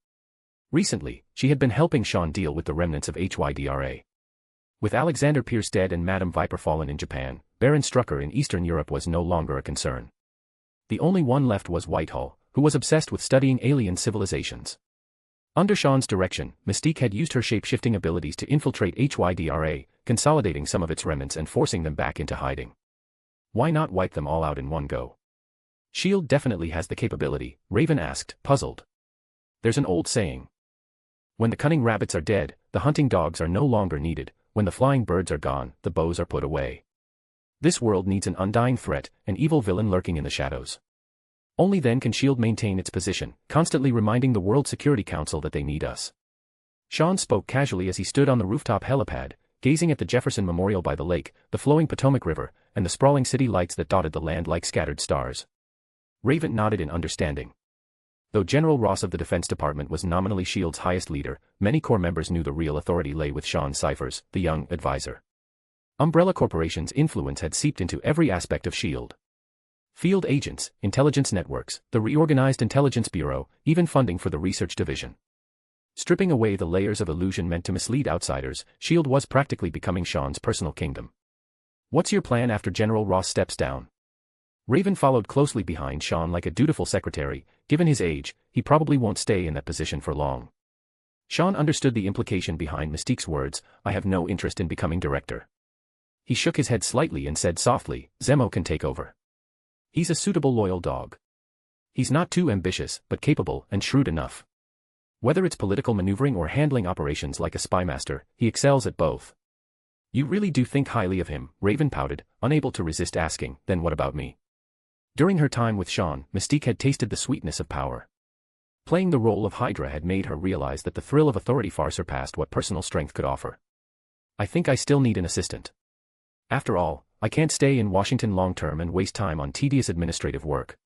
Recently, she had been helping Sean deal with the remnants of HYDRA. With Alexander Pierce dead and Madame Viper fallen in Japan, Baron Strucker in Eastern Europe was no longer a concern. The only one left was Whitehall, who was obsessed with studying alien civilizations. Under Sean's direction, Mystique had used her shape-shifting abilities to infiltrate HYDRA, consolidating some of its remnants and forcing them back into hiding. Why not wipe them all out in one go? S.H.I.E.L.D. definitely has the capability, Raven asked, puzzled. There's an old saying. When the cunning rabbits are dead, the hunting dogs are no longer needed. When the flying birds are gone, the bows are put away. This world needs an undying threat, an evil villain lurking in the shadows. Only then can S.H.I.E.L.D. maintain its position, constantly reminding the World Security Council that they need us. Sean spoke casually as he stood on the rooftop helipad, gazing at the Jefferson Memorial by the lake, the flowing Potomac River, and the sprawling city lights that dotted the land like scattered stars. Raven nodded in understanding. Though General Ross of the Defense Department was nominally S.H.I.E.L.D.'s highest leader, many Corps members knew the real authority lay with Sean Cyphers, the young advisor. Umbrella Corporation's influence had seeped into every aspect of S.H.I.E.L.D. Field agents, intelligence networks, the reorganized Intelligence Bureau, even funding for the Research Division. Stripping away the layers of illusion meant to mislead outsiders, S.H.I.E.L.D. was practically becoming Sean's personal kingdom. What's your plan after General Ross steps down? Raven followed closely behind Sean like a dutiful secretary. Given his age, he probably won't stay in that position for long. Sean understood the implication behind Mystique's words, I have no interest in becoming director. He shook his head slightly and said softly, Zemo can take over. He's a suitable loyal dog. He's not too ambitious, but capable and shrewd enough. Whether it's political maneuvering or handling operations like a spymaster, he excels at both. You really do think highly of him, Raven pouted, unable to resist asking, then what about me? During her time with Sean, Mystique had tasted the sweetness of power. Playing the role of Hydra had made her realize that the thrill of authority far surpassed what personal strength could offer. I think I still need an assistant. After all, I can't stay in Washington long-term and waste time on tedious administrative work.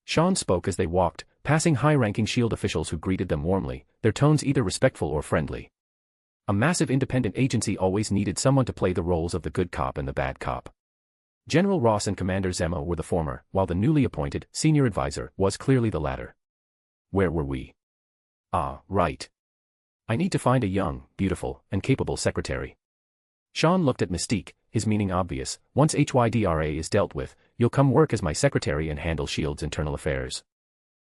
Sean spoke as they walked, passing high-ranking S.H.I.E.L.D. officials who greeted them warmly, their tones either respectful or friendly. A massive independent agency always needed someone to play the roles of the good cop and the bad cop. General Ross and Commander Zemo were the former, while the newly appointed, senior advisor, was clearly the latter. Where were we? Ah, right. I need to find a young, beautiful, and capable secretary. Sean looked at Mystique, his meaning obvious. Once HYDRA is dealt with, you'll come work as my secretary and handle S.H.I.E.L.D.'s internal affairs.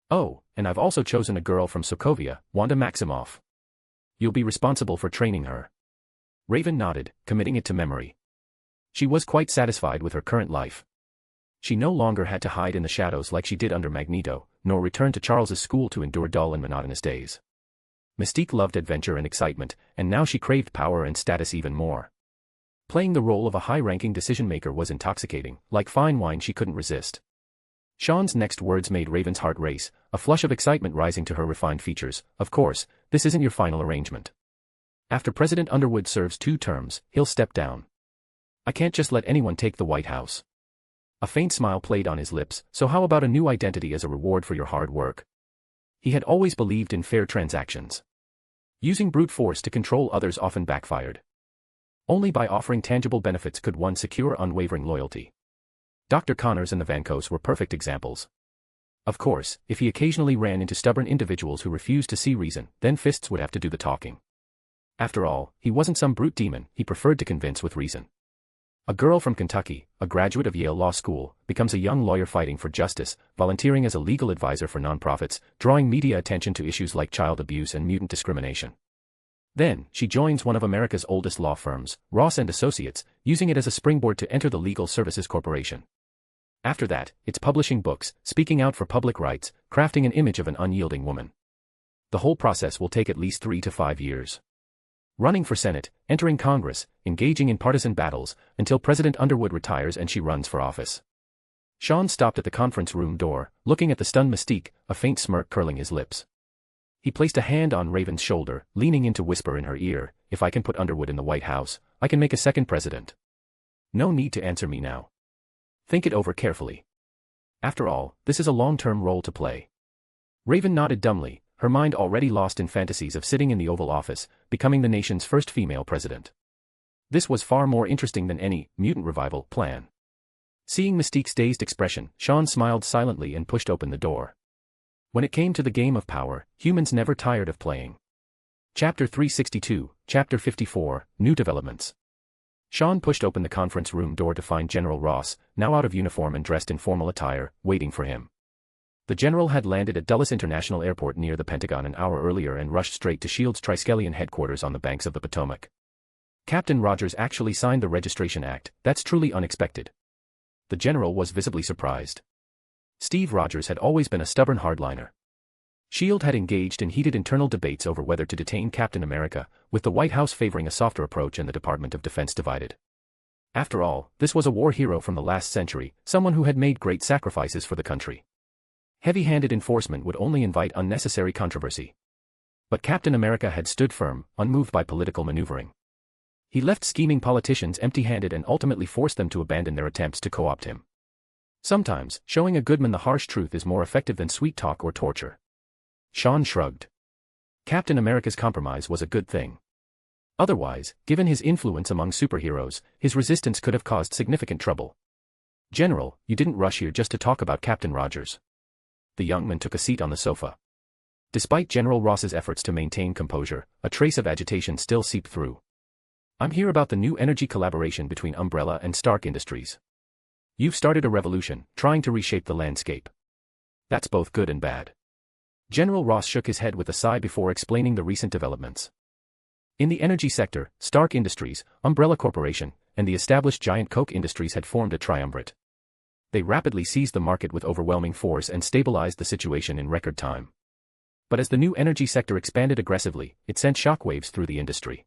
Oh, and I've also chosen a girl from Sokovia, Wanda Maximoff. You'll be responsible for training her. Raven nodded, committing it to memory. She was quite satisfied with her current life. She no longer had to hide in the shadows like she did under Magneto, nor return to Charles's school to endure dull and monotonous days. Mystique loved adventure and excitement, and now she craved power and status even more. Playing the role of a high-ranking decision-maker was intoxicating, like fine wine she couldn't resist. Sean's next words made Raven's heart race, a flush of excitement rising to her refined features. Of course, this isn't your final arrangement. After President Underwood serves 2 terms, he'll step down. I can't just let anyone take the White House. A faint smile played on his lips, so how about a new identity as a reward for your hard work? He had always believed in fair transactions. Using brute force to control others often backfired. Only by offering tangible benefits could one secure unwavering loyalty. Dr. Connors and the Vancos were perfect examples. Of course, if he occasionally ran into stubborn individuals who refused to see reason, then fists would have to do the talking. After all, he wasn't some brute demon, he preferred to convince with reason. A girl from Kentucky, a graduate of Yale Law School, becomes a young lawyer fighting for justice, volunteering as a legal advisor for nonprofits, drawing media attention to issues like child abuse and mutant discrimination. Then, she joins one of America's oldest law firms, Ross & Associates, using it as a springboard to enter the Legal Services Corporation. After that, it's publishing books, speaking out for public rights, crafting an image of an unyielding woman. The whole process will take at least 3 to 5 years. Running for Senate, entering Congress, engaging in partisan battles, until President Underwood retires and she runs for office. Sean stopped at the conference room door, looking at the stunned Mystique, a faint smirk curling his lips. He placed a hand on Raven's shoulder, leaning in to whisper in her ear, if I can put Underwood in the White House, I can make a second president. No need to answer me now. Think it over carefully. After all, this is a long-term role to play. Raven nodded dumbly, her mind already lost in fantasies of sitting in the Oval Office, becoming the nation's first female president. This was far more interesting than any mutant revival plan. Seeing Mystique's dazed expression, Sean smiled silently and pushed open the door. When it came to the game of power, humans never tired of playing. Chapter 362, Chapter 54, New Developments. Sean pushed open the conference room door to find General Ross, now out of uniform and dressed in formal attire, waiting for him. The general had landed at Dulles International Airport near the Pentagon an hour earlier and rushed straight to S.H.I.E.L.D.'s Triskelion headquarters on the banks of the Potomac. Captain Rogers actually signed the Registration Act, that's truly unexpected. The general was visibly surprised. Steve Rogers had always been a stubborn hardliner. SHIELD had engaged in heated internal debates over whether to detain Captain America, with the White House favoring a softer approach and the Department of Defense divided. After all, this was a war hero from the last century, someone who had made great sacrifices for the country. Heavy-handed enforcement would only invite unnecessary controversy. But Captain America had stood firm, unmoved by political maneuvering. He left scheming politicians empty-handed and ultimately forced them to abandon their attempts to co-opt him. Sometimes, showing a good man the harsh truth is more effective than sweet talk or torture. Sean shrugged. Captain America's compromise was a good thing. Otherwise, given his influence among superheroes, his resistance could have caused significant trouble. General, you didn't rush here just to talk about Captain Rogers. The young man took a seat on the sofa. Despite General Ross's efforts to maintain composure, a trace of agitation still seeped through. I'm here about the new energy collaboration between Umbrella and Stark Industries. You've started a revolution, trying to reshape the landscape. That's both good and bad. General Ross shook his head with a sigh before explaining the recent developments. In the energy sector, Stark Industries, Umbrella Corporation, and the established giant Koch Industries had formed a triumvirate. They rapidly seized the market with overwhelming force and stabilized the situation in record time. But as the new energy sector expanded aggressively, it sent shockwaves through the industry.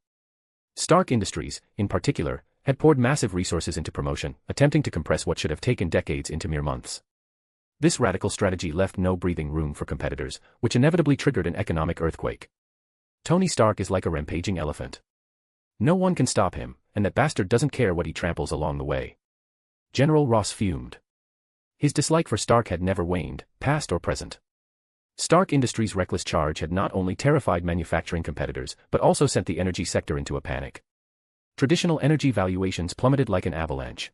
Stark Industries, in particular, had poured massive resources into promotion, attempting to compress what should have taken decades into mere months. This radical strategy left no breathing room for competitors, which inevitably triggered an economic earthquake. Tony Stark is like a rampaging elephant. No one can stop him, and that bastard doesn't care what he tramples along the way. General Ross fumed. His dislike for Stark had never waned, past or present. Stark Industries' reckless charge had not only terrified manufacturing competitors, but also sent the energy sector into a panic. Traditional energy valuations plummeted like an avalanche.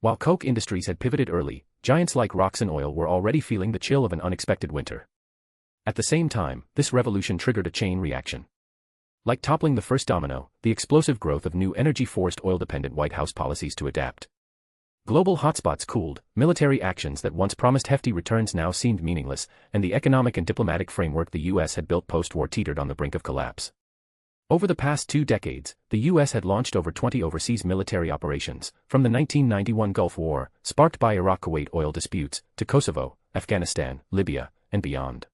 While Koch Industries had pivoted early, giants like Roxxon Oil were already feeling the chill of an unexpected winter. At the same time, this revolution triggered a chain reaction. Like toppling the first domino, the explosive growth of new energy forced oil-dependent White House policies to adapt. Global hotspots cooled, military actions that once promised hefty returns now seemed meaningless, and the economic and diplomatic framework the U.S. had built post-war teetered on the brink of collapse. Over the past 2 decades, the U.S. had launched over 20 overseas military operations, from the 1991 Gulf War, sparked by Iraq-Kuwait oil disputes, to Kosovo, Afghanistan, Libya, and beyond.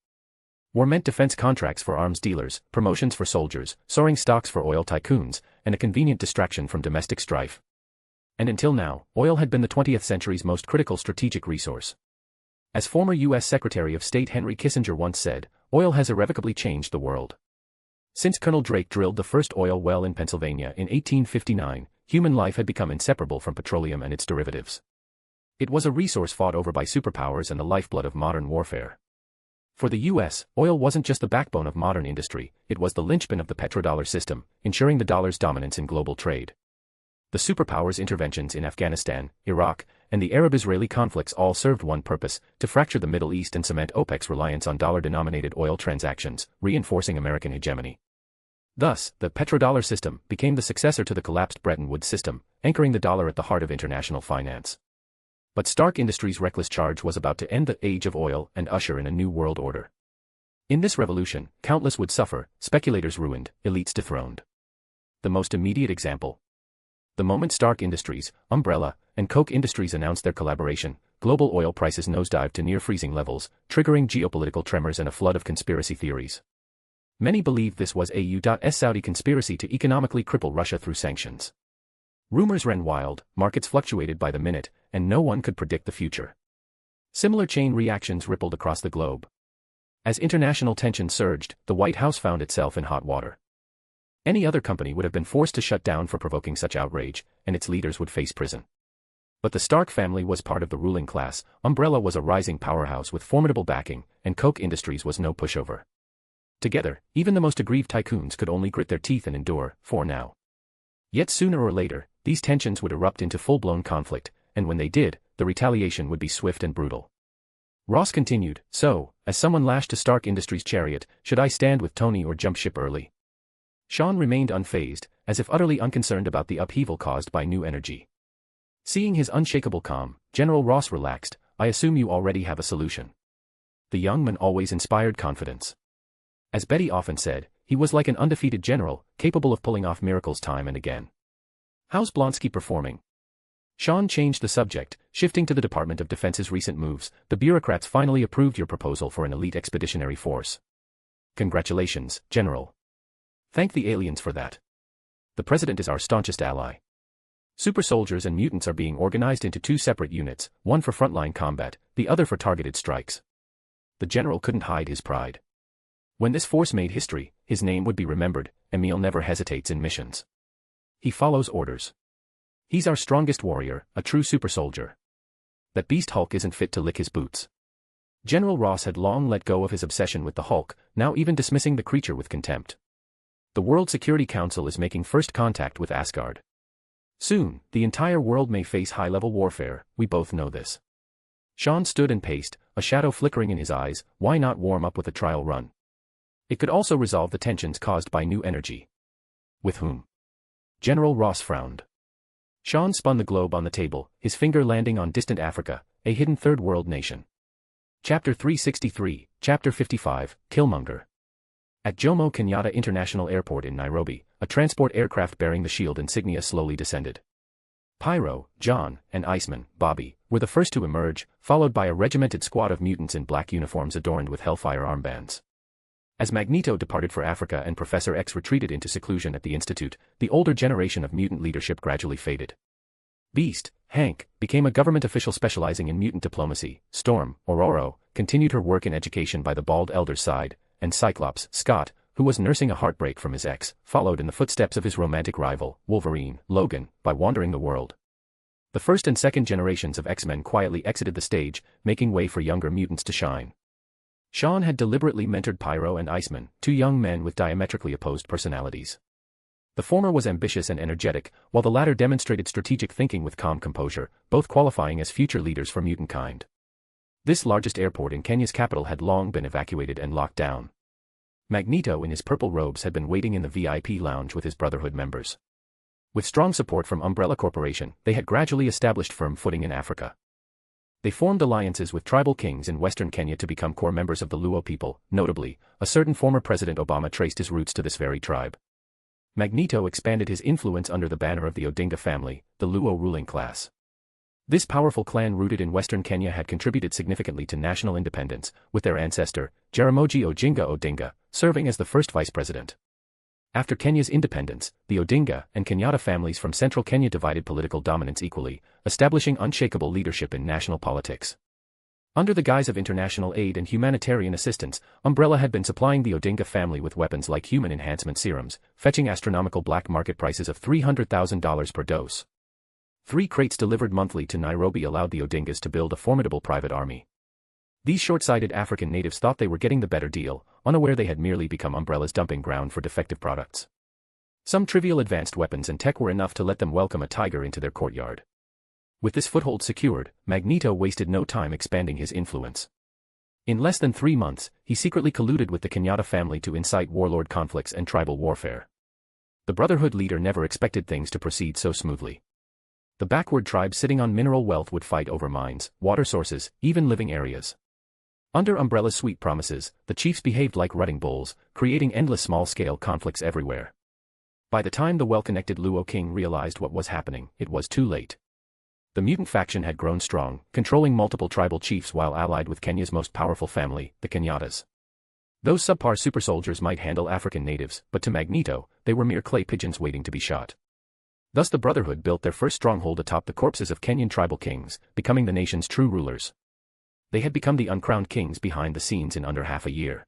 War meant defense contracts for arms dealers, promotions for soldiers, soaring stocks for oil tycoons, and a convenient distraction from domestic strife. And until now, oil had been the 20th century's most critical strategic resource. As former U.S. Secretary of State Henry Kissinger once said, oil has irrevocably changed the world. Since Colonel Drake drilled the first oil well in Pennsylvania in 1859, human life had become inseparable from petroleum and its derivatives. It was a resource fought over by superpowers and the lifeblood of modern warfare. For the U.S., oil wasn't just the backbone of modern industry, it was the linchpin of the petrodollar system, ensuring the dollar's dominance in global trade. The superpowers' interventions in Afghanistan, Iraq, and the Arab-Israeli conflicts all served one purpose: to fracture the Middle East and cement OPEC's reliance on dollar-denominated oil transactions, reinforcing American hegemony. Thus, the petrodollar system became the successor to the collapsed Bretton Woods system, anchoring the dollar at the heart of international finance. But Stark Industries' reckless charge was about to end the age of oil and usher in a new world order. In this revolution, countless would suffer, speculators ruined, elites dethroned. The most immediate example. The moment Stark Industries, Umbrella, and Koch Industries announced their collaboration, global oil prices nosedived to near-freezing levels, triggering geopolitical tremors and a flood of conspiracy theories. Many believed this was a U.S. Saudi conspiracy to economically cripple Russia through sanctions. Rumors ran wild, markets fluctuated by the minute, and no one could predict the future. Similar chain reactions rippled across the globe. As international tension surged, the White House found itself in hot water. Any other company would have been forced to shut down for provoking such outrage, and its leaders would face prison. But the Stark family was part of the ruling class, Umbrella was a rising powerhouse with formidable backing, and Koch Industries was no pushover. Together, even the most aggrieved tycoons could only grit their teeth and endure, for now. Yet sooner or later, these tensions would erupt into full-blown conflict, and when they did, the retaliation would be swift and brutal. Ross continued, "So, as someone lashed to Stark Industries' chariot, should I stand with Tony or jump ship early?" Sean remained unfazed, as if utterly unconcerned about the upheaval caused by new energy. Seeing his unshakable calm, General Ross relaxed. "I assume you already have a solution." The young man always inspired confidence. As Betty often said, he was like an undefeated general, capable of pulling off miracles time and again. "How's Blonsky performing?" Sean changed the subject, Shifting to the Department of Defense's recent moves, the bureaucrats finally approved your proposal for an elite expeditionary force. Congratulations, General. Thank the aliens for that. The President is our staunchest ally. Super soldiers and mutants are being organized into 2 separate units, one for frontline combat, the other for targeted strikes. The General couldn't hide his pride. When this force made history, his name would be remembered. Emil never hesitates in missions. He follows orders. He's our strongest warrior, a true super soldier. That beast Hulk isn't fit to lick his boots. General Ross had long let go of his obsession with the Hulk, now even dismissing the creature with contempt. The World Security Council is making first contact with Asgard. Soon, the entire world may face high-level warfare, we both know this. Sean stood and paced, a shadow flickering in his eyes. Why not warm up with a trial run? It could also resolve the tensions caused by new energy. With whom? General Ross frowned. Sean spun the globe on the table, his finger landing on distant Africa, a hidden third world nation. Chapter 363, Chapter 55, Killmonger. At Jomo Kenyatta International Airport in Nairobi, a transport aircraft bearing the shield insignia slowly descended. Pyro, John, and Iceman, Bobby, were the first to emerge, followed by a regimented squad of mutants in black uniforms adorned with Hellfire armbands. As Magneto departed for Africa and Professor X retreated into seclusion at the Institute, the older generation of mutant leadership gradually faded. Beast, Hank, became a government official specializing in mutant diplomacy. Storm, Ororo, continued her work in education by the bald elder's side, and Cyclops, Scott, who was nursing a heartbreak from his ex, followed in the footsteps of his romantic rival, Wolverine, Logan, by wandering the world. The first and second generations of X-Men quietly exited the stage, making way for younger mutants to shine. Sean had deliberately mentored Pyro and Iceman, 2 young men with diametrically opposed personalities. The former was ambitious and energetic, while the latter demonstrated strategic thinking with calm composure, both qualifying as future leaders for mutant kind. This largest airport in Kenya's capital had long been evacuated and locked down. Magneto in his purple robes had been waiting in the VIP lounge with his Brotherhood members. With strong support from Umbrella Corporation, they had gradually established firm footing in Africa. They formed alliances with tribal kings in western Kenya to become core members of the Luo people. Notably, a certain former President Obama traced his roots to this very tribe. Magneto expanded his influence under the banner of the Odinga family, the Luo ruling class. This powerful clan rooted in western Kenya had contributed significantly to national independence, with their ancestor, Jaramogi Oginga Odinga, serving as the first vice president. After Kenya's independence, the Odinga and Kenyatta families from central Kenya divided political dominance equally, establishing unshakable leadership in national politics. Under the guise of international aid and humanitarian assistance, Umbrella had been supplying the Odinga family with weapons like human enhancement serums, fetching astronomical black market prices of $300,000 per dose. 3 crates delivered monthly to Nairobi allowed the Odingas to build a formidable private army. These short-sighted African natives thought they were getting the better deal, unaware they had merely become Umbrella's dumping ground for defective products. Some trivial advanced weapons and tech were enough to let them welcome a tiger into their courtyard. With this foothold secured, Magneto wasted no time expanding his influence. In less than 3 months, he secretly colluded with the Kenyatta family to incite warlord conflicts and tribal warfare. The Brotherhood leader never expected things to proceed so smoothly. The backward tribes sitting on mineral wealth would fight over mines, water sources, even living areas. Under Umbrella's sweet promises, the chiefs behaved like rutting bulls, creating endless small-scale conflicts everywhere. By the time the well-connected Luo king realized what was happening, it was too late. The mutant faction had grown strong, controlling multiple tribal chiefs while allied with Kenya's most powerful family, the Kenyattas. Those subpar super soldiers might handle African natives, but to Magneto, they were mere clay pigeons waiting to be shot. Thus the Brotherhood built their first stronghold atop the corpses of Kenyan tribal kings, becoming the nation's true rulers. They had become the uncrowned kings behind the scenes in under half a year.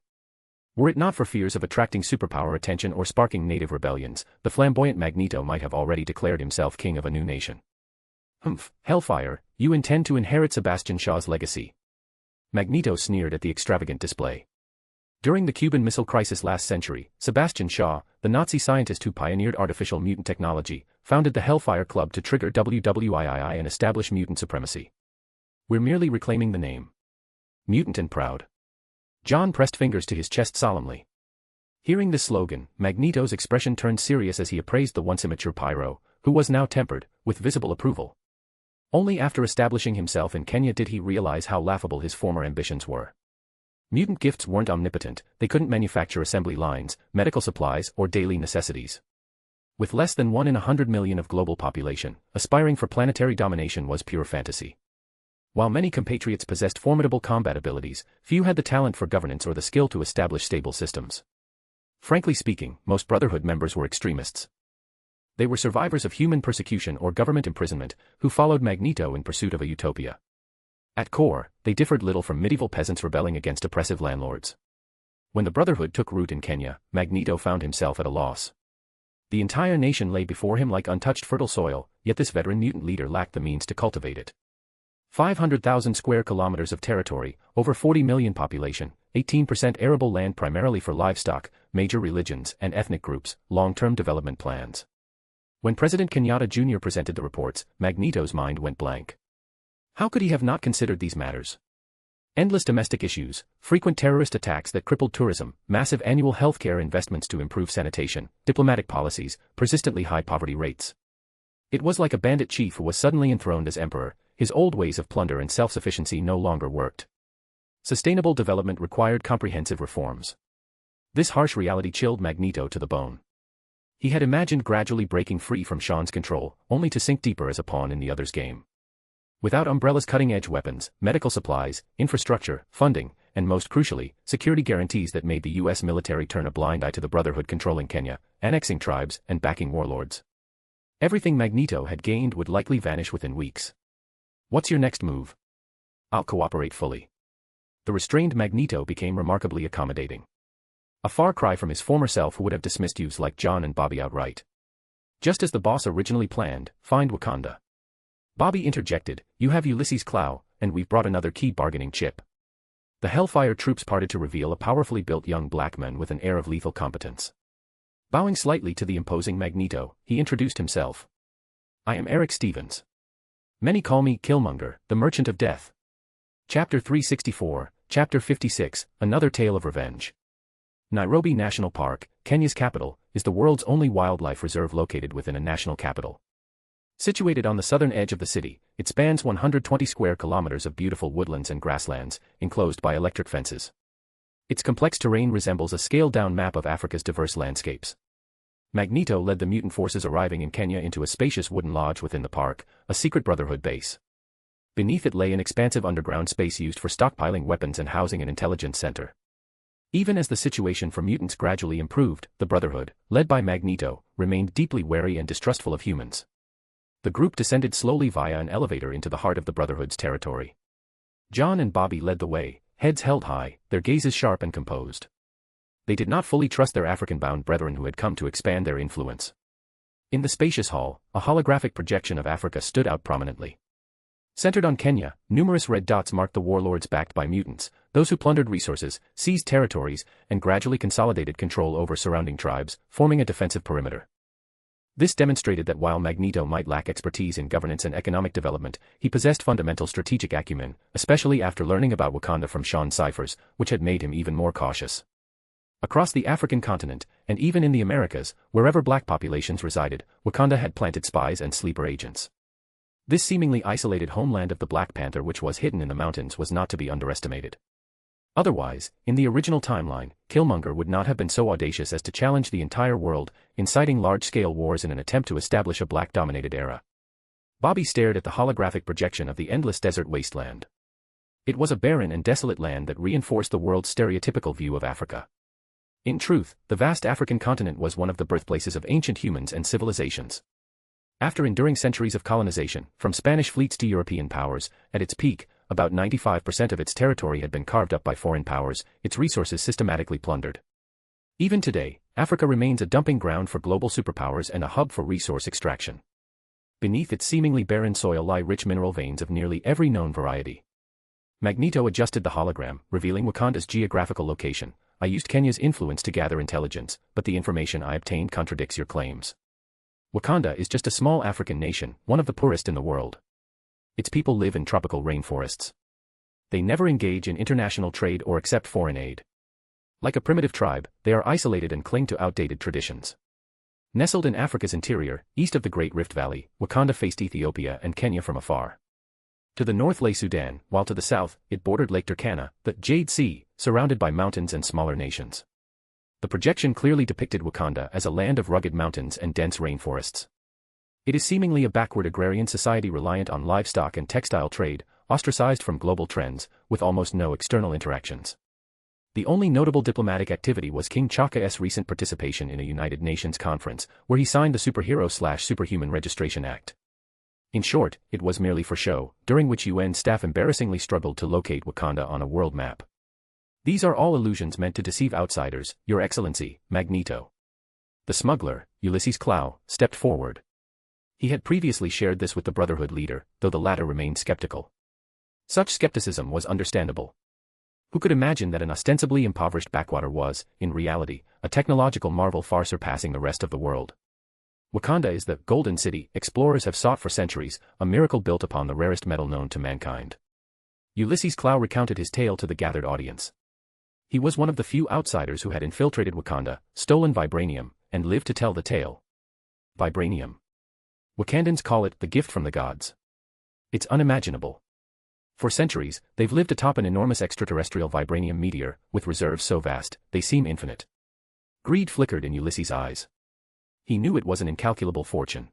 Were it not for fears of attracting superpower attention or sparking native rebellions, the flamboyant Magneto might have already declared himself king of a new nation. Humph, Hellfire, you intend to inherit Sebastian Shaw's legacy. Magneto sneered at the extravagant display. During the Cuban Missile Crisis last century, Sebastian Shaw, the Nazi scientist who pioneered artificial mutant technology, founded the Hellfire Club to trigger WWII and establish mutant supremacy. We're merely reclaiming the name. Mutant and proud. John pressed fingers to his chest solemnly. Hearing this slogan, Magneto's expression turned serious as he appraised the once immature Pyro, who was now tempered, with visible approval. Only after establishing himself in Kenya did he realize how laughable his former ambitions were. Mutant gifts weren't omnipotent, they couldn't manufacture assembly lines, medical supplies, or daily necessities. With less than 1 in 100 million of global population, aspiring for planetary domination was pure fantasy. While many compatriots possessed formidable combat abilities, few had the talent for governance or the skill to establish stable systems. Frankly speaking, most Brotherhood members were extremists. They were survivors of human persecution or government imprisonment, who followed Magneto in pursuit of a utopia. At core, they differed little from medieval peasants rebelling against oppressive landlords. When the Brotherhood took root in Kenya, Magneto found himself at a loss. The entire nation lay before him like untouched fertile soil, yet this veteran mutant leader lacked the means to cultivate it. 500,000 square kilometers of territory, over 40 million population, 18% arable land primarily for livestock, major religions and ethnic groups, long-term development plans. When President Kenyatta Jr. presented the reports, Magneto's mind went blank. How could he have not considered these matters? Endless domestic issues, frequent terrorist attacks that crippled tourism, massive annual healthcare investments to improve sanitation, diplomatic policies, persistently high poverty rates. It was like a bandit chief who was suddenly enthroned as emperor. His old ways of plunder and self-sufficiency no longer worked. Sustainable development required comprehensive reforms. This harsh reality chilled Magneto to the bone. He had imagined gradually breaking free from Sean's control, only to sink deeper as a pawn in the other's game. Without Umbrella's cutting-edge weapons, medical supplies, infrastructure, funding, and most crucially, security guarantees that made the U.S. military turn a blind eye to the Brotherhood controlling Kenya, annexing tribes, and backing warlords. Everything Magneto had gained would likely vanish within weeks. What's your next move? I'll cooperate fully. The restrained Magneto became remarkably accommodating. A far cry from his former self who would have dismissed youths like John and Bobby outright. Just as the boss originally planned, find Wakanda. Bobby interjected, you have Ulysses Clow, and we've brought another key bargaining chip. The Hellfire troops parted to reveal a powerfully built young black man with an air of lethal competence. Bowing slightly to the imposing Magneto, he introduced himself. I am Eric Stevens. Many call me Killmonger, the Merchant of Death. Chapter 364, Chapter 56, Another Tale of Revenge. Nairobi National Park, Kenya's capital, is the world's only wildlife reserve located within a national capital. Situated on the southern edge of the city, it spans 120 square kilometers of beautiful woodlands and grasslands, enclosed by electric fences. Its complex terrain resembles a scaled-down map of Africa's diverse landscapes. Magneto led the mutant forces arriving in Kenya into a spacious wooden lodge within the park, a secret Brotherhood base. Beneath it lay an expansive underground space used for stockpiling weapons and housing an intelligence center. Even as the situation for mutants gradually improved, the Brotherhood, led by Magneto, remained deeply wary and distrustful of humans. The group descended slowly via an elevator into the heart of the Brotherhood's territory. John and Bobby led the way, heads held high, their gazes sharp and composed. They did not fully trust their African-bound brethren who had come to expand their influence. In the spacious hall, a holographic projection of Africa stood out prominently. Centered on Kenya, numerous red dots marked the warlords backed by mutants, those who plundered resources, seized territories, and gradually consolidated control over surrounding tribes, forming a defensive perimeter. This demonstrated that while Magneto might lack expertise in governance and economic development, he possessed fundamental strategic acumen, especially after learning about Wakanda from Sean's ciphers, which had made him even more cautious. Across the African continent, and even in the Americas, wherever black populations resided, Wakanda had planted spies and sleeper agents. This seemingly isolated homeland of the Black Panther, which was hidden in the mountains, was not to be underestimated. Otherwise, in the original timeline, Killmonger would not have been so audacious as to challenge the entire world, inciting large-scale wars in an attempt to establish a black-dominated era. Bobby stared at the holographic projection of the endless desert wasteland. It was a barren and desolate land that reinforced the world's stereotypical view of Africa. In truth, the vast African continent was one of the birthplaces of ancient humans and civilizations. After enduring centuries of colonization, from Spanish fleets to European powers, at its peak, about 95% of its territory had been carved up by foreign powers, its resources systematically plundered. Even today, Africa remains a dumping ground for global superpowers and a hub for resource extraction. Beneath its seemingly barren soil lie rich mineral veins of nearly every known variety. Magneto adjusted the hologram, revealing Wakanda's geographical location. I used Kenya's influence to gather intelligence, but the information I obtained contradicts your claims. Wakanda is just a small African nation, one of the poorest in the world. Its people live in tropical rainforests. They never engage in international trade or accept foreign aid. Like a primitive tribe, they are isolated and cling to outdated traditions. Nestled in Africa's interior, east of the Great Rift Valley, Wakanda faced Ethiopia and Kenya from afar. To the north lay Sudan, while to the south, it bordered Lake Turkana, the Jade Sea, surrounded by mountains and smaller nations. The projection clearly depicted Wakanda as a land of rugged mountains and dense rainforests. It is seemingly a backward agrarian society reliant on livestock and textile trade, ostracized from global trends, with almost no external interactions. The only notable diplomatic activity was King Chaka's recent participation in a United Nations conference, where he signed the Superhero/Superhuman Registration Act. In short, it was merely for show, during which UN staff embarrassingly struggled to locate Wakanda on a world map. These are all illusions meant to deceive outsiders, Your Excellency, Magneto. The smuggler, Ulysses Klaue, stepped forward. He had previously shared this with the Brotherhood leader, though the latter remained skeptical. Such skepticism was understandable. Who could imagine that an ostensibly impoverished backwater was, in reality, a technological marvel far surpassing the rest of the world? Wakanda is the Golden City explorers have sought for centuries, a miracle built upon the rarest metal known to mankind. Ulysses Klaue recounted his tale to the gathered audience. He was one of the few outsiders who had infiltrated Wakanda, stolen vibranium, and lived to tell the tale. Vibranium. Wakandans call it the gift from the gods. It's unimaginable. For centuries, they've lived atop an enormous extraterrestrial vibranium meteor, with reserves so vast, they seem infinite. Greed flickered in Ulysses' eyes. He knew it was an incalculable fortune.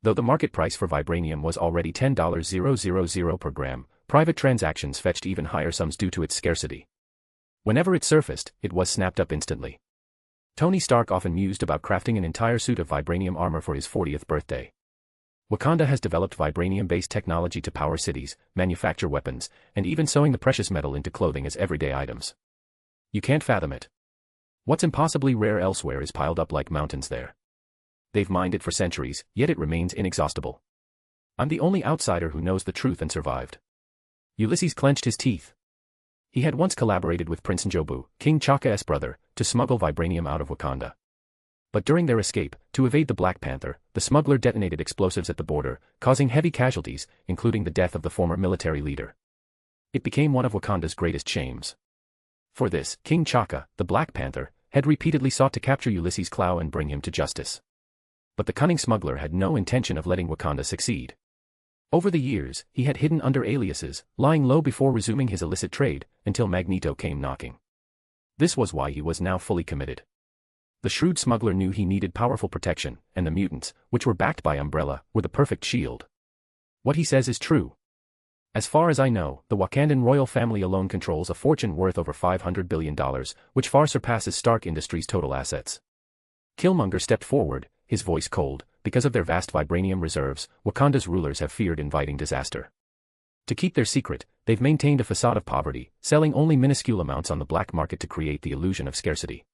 Though the market price for vibranium was already $10,000 per gram, private transactions fetched even higher sums due to its scarcity. Whenever it surfaced, it was snapped up instantly. Tony Stark often mused about crafting an entire suit of vibranium armor for his 40th birthday. Wakanda has developed vibranium-based technology to power cities, manufacture weapons, and even sewing the precious metal into clothing as everyday items. You can't fathom it. What's impossibly rare elsewhere is piled up like mountains there. They've mined it for centuries, yet it remains inexhaustible. I'm the only outsider who knows the truth and survived. Ulysses clenched his teeth. He had once collaborated with Prince Njobu, King Chaka's brother, to smuggle vibranium out of Wakanda. But during their escape, to evade the Black Panther, the smuggler detonated explosives at the border, causing heavy casualties, including the death of the former military leader. It became one of Wakanda's greatest shames. For this, King Chaka, the Black Panther, had repeatedly sought to capture Ulysses Klaue and bring him to justice. But the cunning smuggler had no intention of letting Wakanda succeed. Over the years, he had hidden under aliases, lying low before resuming his illicit trade, until Magneto came knocking. This was why he was now fully committed. The shrewd smuggler knew he needed powerful protection, and the mutants, which were backed by Umbrella, were the perfect shield. What he says is true. As far as I know, the Wakandan royal family alone controls a fortune worth over $500 billion, which far surpasses Stark Industries' total assets. Killmonger stepped forward, his voice cold. Because of their vast vibranium reserves, Wakanda's rulers have feared inviting disaster. To keep their secret, they've maintained a facade of poverty, selling only minuscule amounts on the black market to create the illusion of scarcity.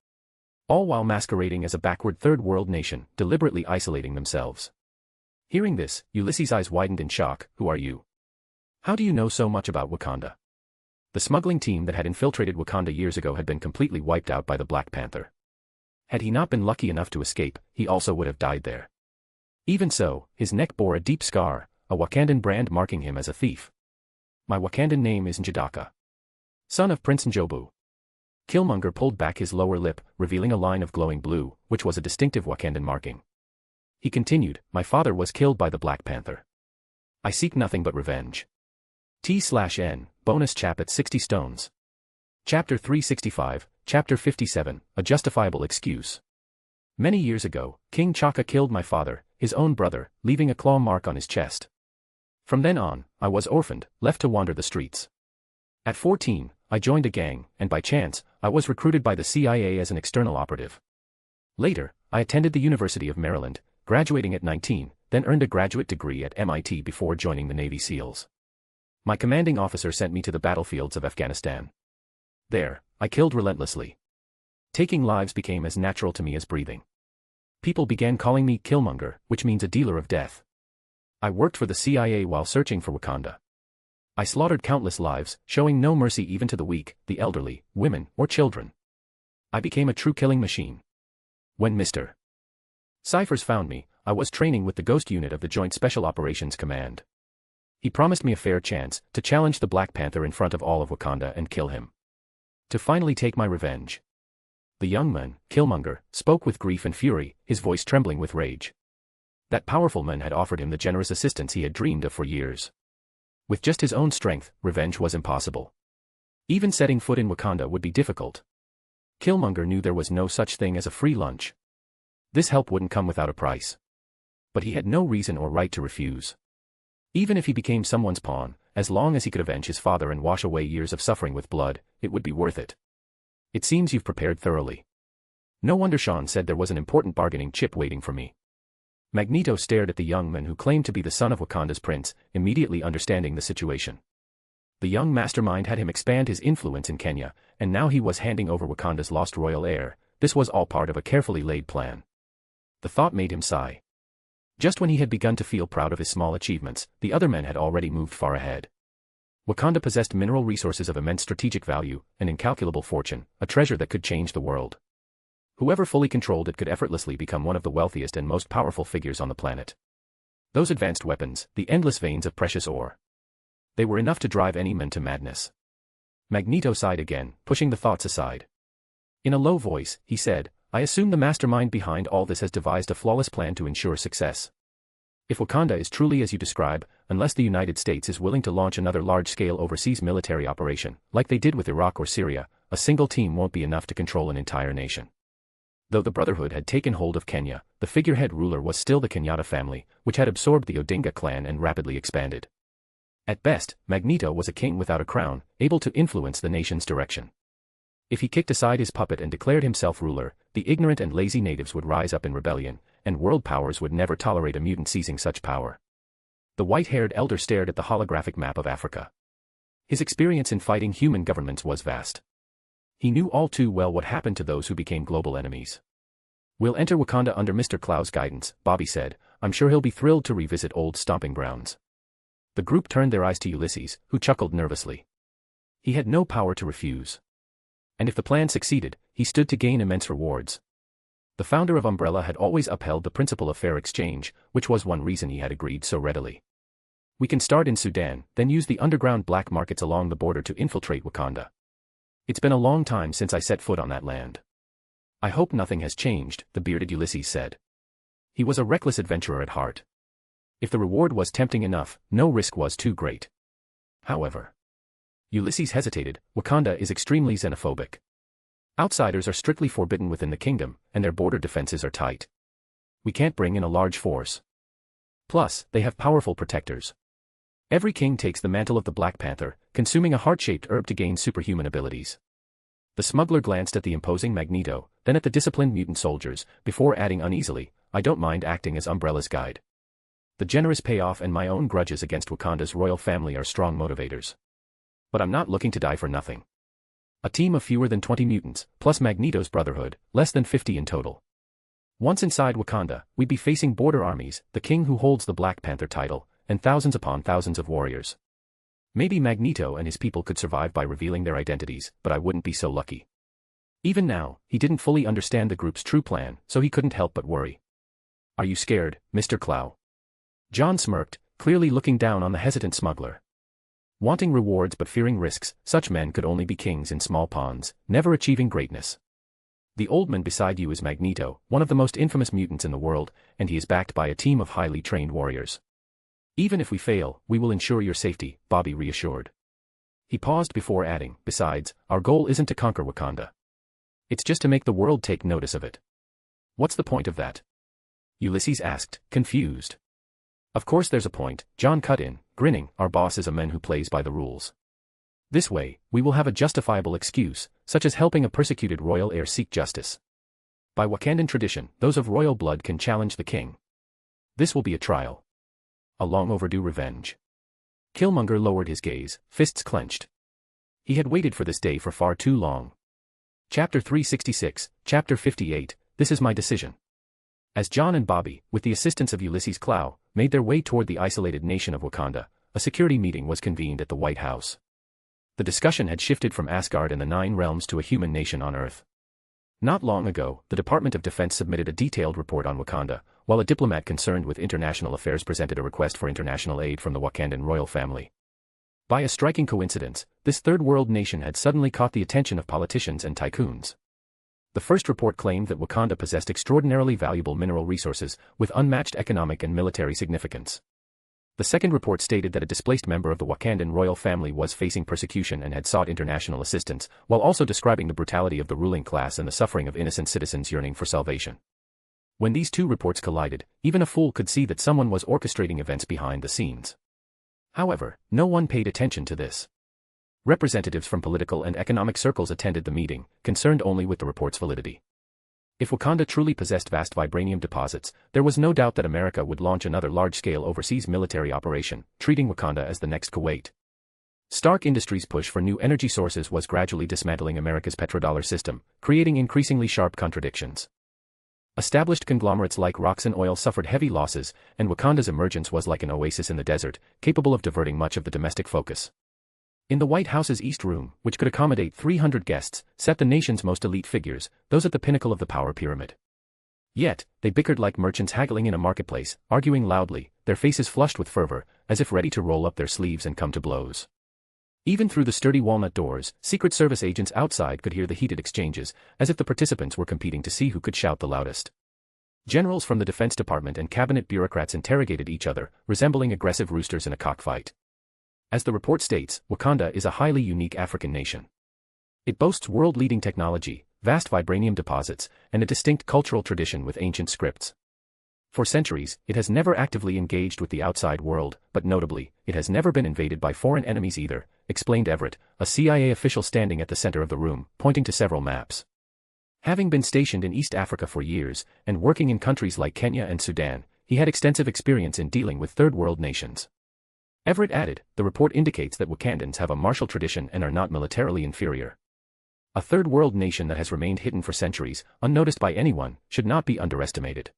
All while masquerading as a backward third-world nation, deliberately isolating themselves. Hearing this, Ulysses' eyes widened in shock. Who are you? How do you know so much about Wakanda? The smuggling team that had infiltrated Wakanda years ago had been completely wiped out by the Black Panther. Had he not been lucky enough to escape, he also would have died there. Even so, his neck bore a deep scar, a Wakandan brand marking him as a thief. My Wakandan name is Njidaka. Son of Prince Njobu. Killmonger pulled back his lower lip, revealing a line of glowing blue, which was a distinctive Wakandan marking. He continued, my father was killed by the Black Panther. I seek nothing but revenge. T/N, bonus chap at 60 stones. Chapter 365, Chapter 57, A Justifiable Excuse. Many years ago, King Chaka killed my father, his own brother, leaving a claw mark on his chest. From then on, I was orphaned, left to wander the streets. At 14, I joined a gang, and by chance, I was recruited by the CIA as an external operative. Later, I attended the University of Maryland, graduating at 19, then earned a graduate degree at MIT before joining the Navy SEALs. My commanding officer sent me to the battlefields of Afghanistan. There, I killed relentlessly. Taking lives became as natural to me as breathing. People began calling me Killmonger, which means a dealer of death. I worked for the CIA while searching for Wakanda. I slaughtered countless lives, showing no mercy even to the weak, the elderly, women, or children. I became a true killing machine. When Mr. Cyphers found me, I was training with the Ghost Unit of the Joint Special Operations Command. He promised me a fair chance to challenge the Black Panther in front of all of Wakanda and kill him. To finally take my revenge. The young man, Killmonger, spoke with grief and fury, his voice trembling with rage. That powerful man had offered him the generous assistance he had dreamed of for years. With just his own strength, revenge was impossible. Even setting foot in Wakanda would be difficult. Killmonger knew there was no such thing as a free lunch. This help wouldn't come without a price. But he had no reason or right to refuse. Even if he became someone's pawn, as long as he could avenge his father and wash away years of suffering with blood, it would be worth it. It seems you've prepared thoroughly. No wonder Sean said there was an important bargaining chip waiting for me. Magneto stared at the young man who claimed to be the son of Wakanda's prince, immediately understanding the situation. The young mastermind had him expand his influence in Kenya, and now he was handing over Wakanda's lost royal heir. This was all part of a carefully laid plan. The thought made him sigh. Just when he had begun to feel proud of his small achievements, the other men had already moved far ahead. Wakanda possessed mineral resources of immense strategic value, an incalculable fortune, a treasure that could change the world. Whoever fully controlled it could effortlessly become one of the wealthiest and most powerful figures on the planet. Those advanced weapons, the endless veins of precious ore. They were enough to drive any man to madness. Magneto sighed again, pushing the thoughts aside. In a low voice, he said, I assume the mastermind behind all this has devised a flawless plan to ensure success. If Wakanda is truly as you describe, unless the United States is willing to launch another large-scale overseas military operation, like they did with Iraq or Syria, a single team won't be enough to control an entire nation. Though the Brotherhood had taken hold of Kenya, the figurehead ruler was still the Kenyatta family, which had absorbed the Odinga clan and rapidly expanded. At best, Magneto was a king without a crown, able to influence the nation's direction. If he kicked aside his puppet and declared himself ruler, the ignorant and lazy natives would rise up in rebellion, and world powers would never tolerate a mutant seizing such power. The white-haired elder stared at the holographic map of Africa. His experience in fighting human governments was vast. He knew all too well what happened to those who became global enemies. We'll enter Wakanda under Mr. Klau's guidance, Bobby said. I'm sure he'll be thrilled to revisit old stomping grounds. The group turned their eyes to Ulysses, who chuckled nervously. He had no power to refuse. And if the plan succeeded, he stood to gain immense rewards. The founder of Umbrella had always upheld the principle of fair exchange, which was one reason he had agreed so readily. We can start in Sudan, then use the underground black markets along the border to infiltrate Wakanda. It's been a long time since I set foot on that land. I hope nothing has changed, the bearded Ulysses said. He was a reckless adventurer at heart. If the reward was tempting enough, no risk was too great. However, Ulysses hesitated. Wakanda is extremely xenophobic. Outsiders are strictly forbidden within the kingdom, and their border defenses are tight. We can't bring in a large force. Plus, they have powerful protectors. Every king takes the mantle of the Black Panther, consuming a heart-shaped herb to gain superhuman abilities. The smuggler glanced at the imposing Magneto, then at the disciplined mutant soldiers, before adding uneasily, I don't mind acting as Umbrella's guide. The generous payoff and my own grudges against Wakanda's royal family are strong motivators. But I'm not looking to die for nothing. A team of fewer than 20 mutants, plus Magneto's Brotherhood, less than 50 in total. Once inside Wakanda, we'd be facing border armies, the king who holds the Black Panther title, and thousands upon thousands of warriors. Maybe Magneto and his people could survive by revealing their identities, but I wouldn't be so lucky. Even now, he didn't fully understand the group's true plan, so he couldn't help but worry. Are you scared, Mr. Klau? John smirked, clearly looking down on the hesitant smuggler. Wanting rewards but fearing risks, such men could only be kings in small ponds, never achieving greatness. The old man beside you is Magneto, one of the most infamous mutants in the world, and he is backed by a team of highly trained warriors. Even if we fail, we will ensure your safety, Bobby reassured. He paused before adding, besides, our goal isn't to conquer Wakanda. It's just to make the world take notice of it. What's the point of that? Ulysses asked, confused. Of course there's a point, John cut in, grinning, our boss is a man who plays by the rules. This way, we will have a justifiable excuse, such as helping a persecuted royal heir seek justice. By Wakandan tradition, those of royal blood can challenge the king. This will be a trial. A long overdue revenge. Killmonger lowered his gaze, fists clenched. He had waited for this day for far too long. Chapter 366, Chapter 58, This is my decision. As John and Bobby, with the assistance of Ulysses Klau, made their way toward the isolated nation of Wakanda, a security meeting was convened at the White House. The discussion had shifted from Asgard and the Nine Realms to a human nation on Earth. Not long ago, the Department of Defense submitted a detailed report on Wakanda, while a diplomat concerned with international affairs presented a request for international aid from the Wakandan royal family. By a striking coincidence, this third-world nation had suddenly caught the attention of politicians and tycoons. The first report claimed that Wakanda possessed extraordinarily valuable mineral resources, with unmatched economic and military significance. The second report stated that a displaced member of the Wakandan royal family was facing persecution and had sought international assistance, while also describing the brutality of the ruling class and the suffering of innocent citizens yearning for salvation. When these two reports collided, even a fool could see that someone was orchestrating events behind the scenes. However, no one paid attention to this. Representatives from political and economic circles attended the meeting, concerned only with the report's validity. If Wakanda truly possessed vast vibranium deposits, there was no doubt that America would launch another large-scale overseas military operation, treating Wakanda as the next Kuwait. Stark Industries' push for new energy sources was gradually dismantling America's petrodollar system, creating increasingly sharp contradictions. Established conglomerates like Roxxon Oil suffered heavy losses, and Wakanda's emergence was like an oasis in the desert, capable of diverting much of the domestic focus. In the White House's East Room, which could accommodate 300 guests, sat the nation's most elite figures, those at the pinnacle of the power pyramid. Yet, they bickered like merchants haggling in a marketplace, arguing loudly, their faces flushed with fervor, as if ready to roll up their sleeves and come to blows. Even through the sturdy walnut doors, Secret Service agents outside could hear the heated exchanges, as if the participants were competing to see who could shout the loudest. Generals from the Defense Department and cabinet bureaucrats interrogated each other, resembling aggressive roosters in a cockfight. As the report states, Wakanda is a highly unique African nation. It boasts world-leading technology, vast vibranium deposits, and a distinct cultural tradition with ancient scripts. For centuries, it has never actively engaged with the outside world, but notably, it has never been invaded by foreign enemies either, explained Everett, a CIA official standing at the center of the room, pointing to several maps. Having been stationed in East Africa for years, and working in countries like Kenya and Sudan, he had extensive experience in dealing with third-world nations. Everett added, the report indicates that Wakandans have a martial tradition and are not militarily inferior. A third-world nation that has remained hidden for centuries, unnoticed by anyone, should not be underestimated.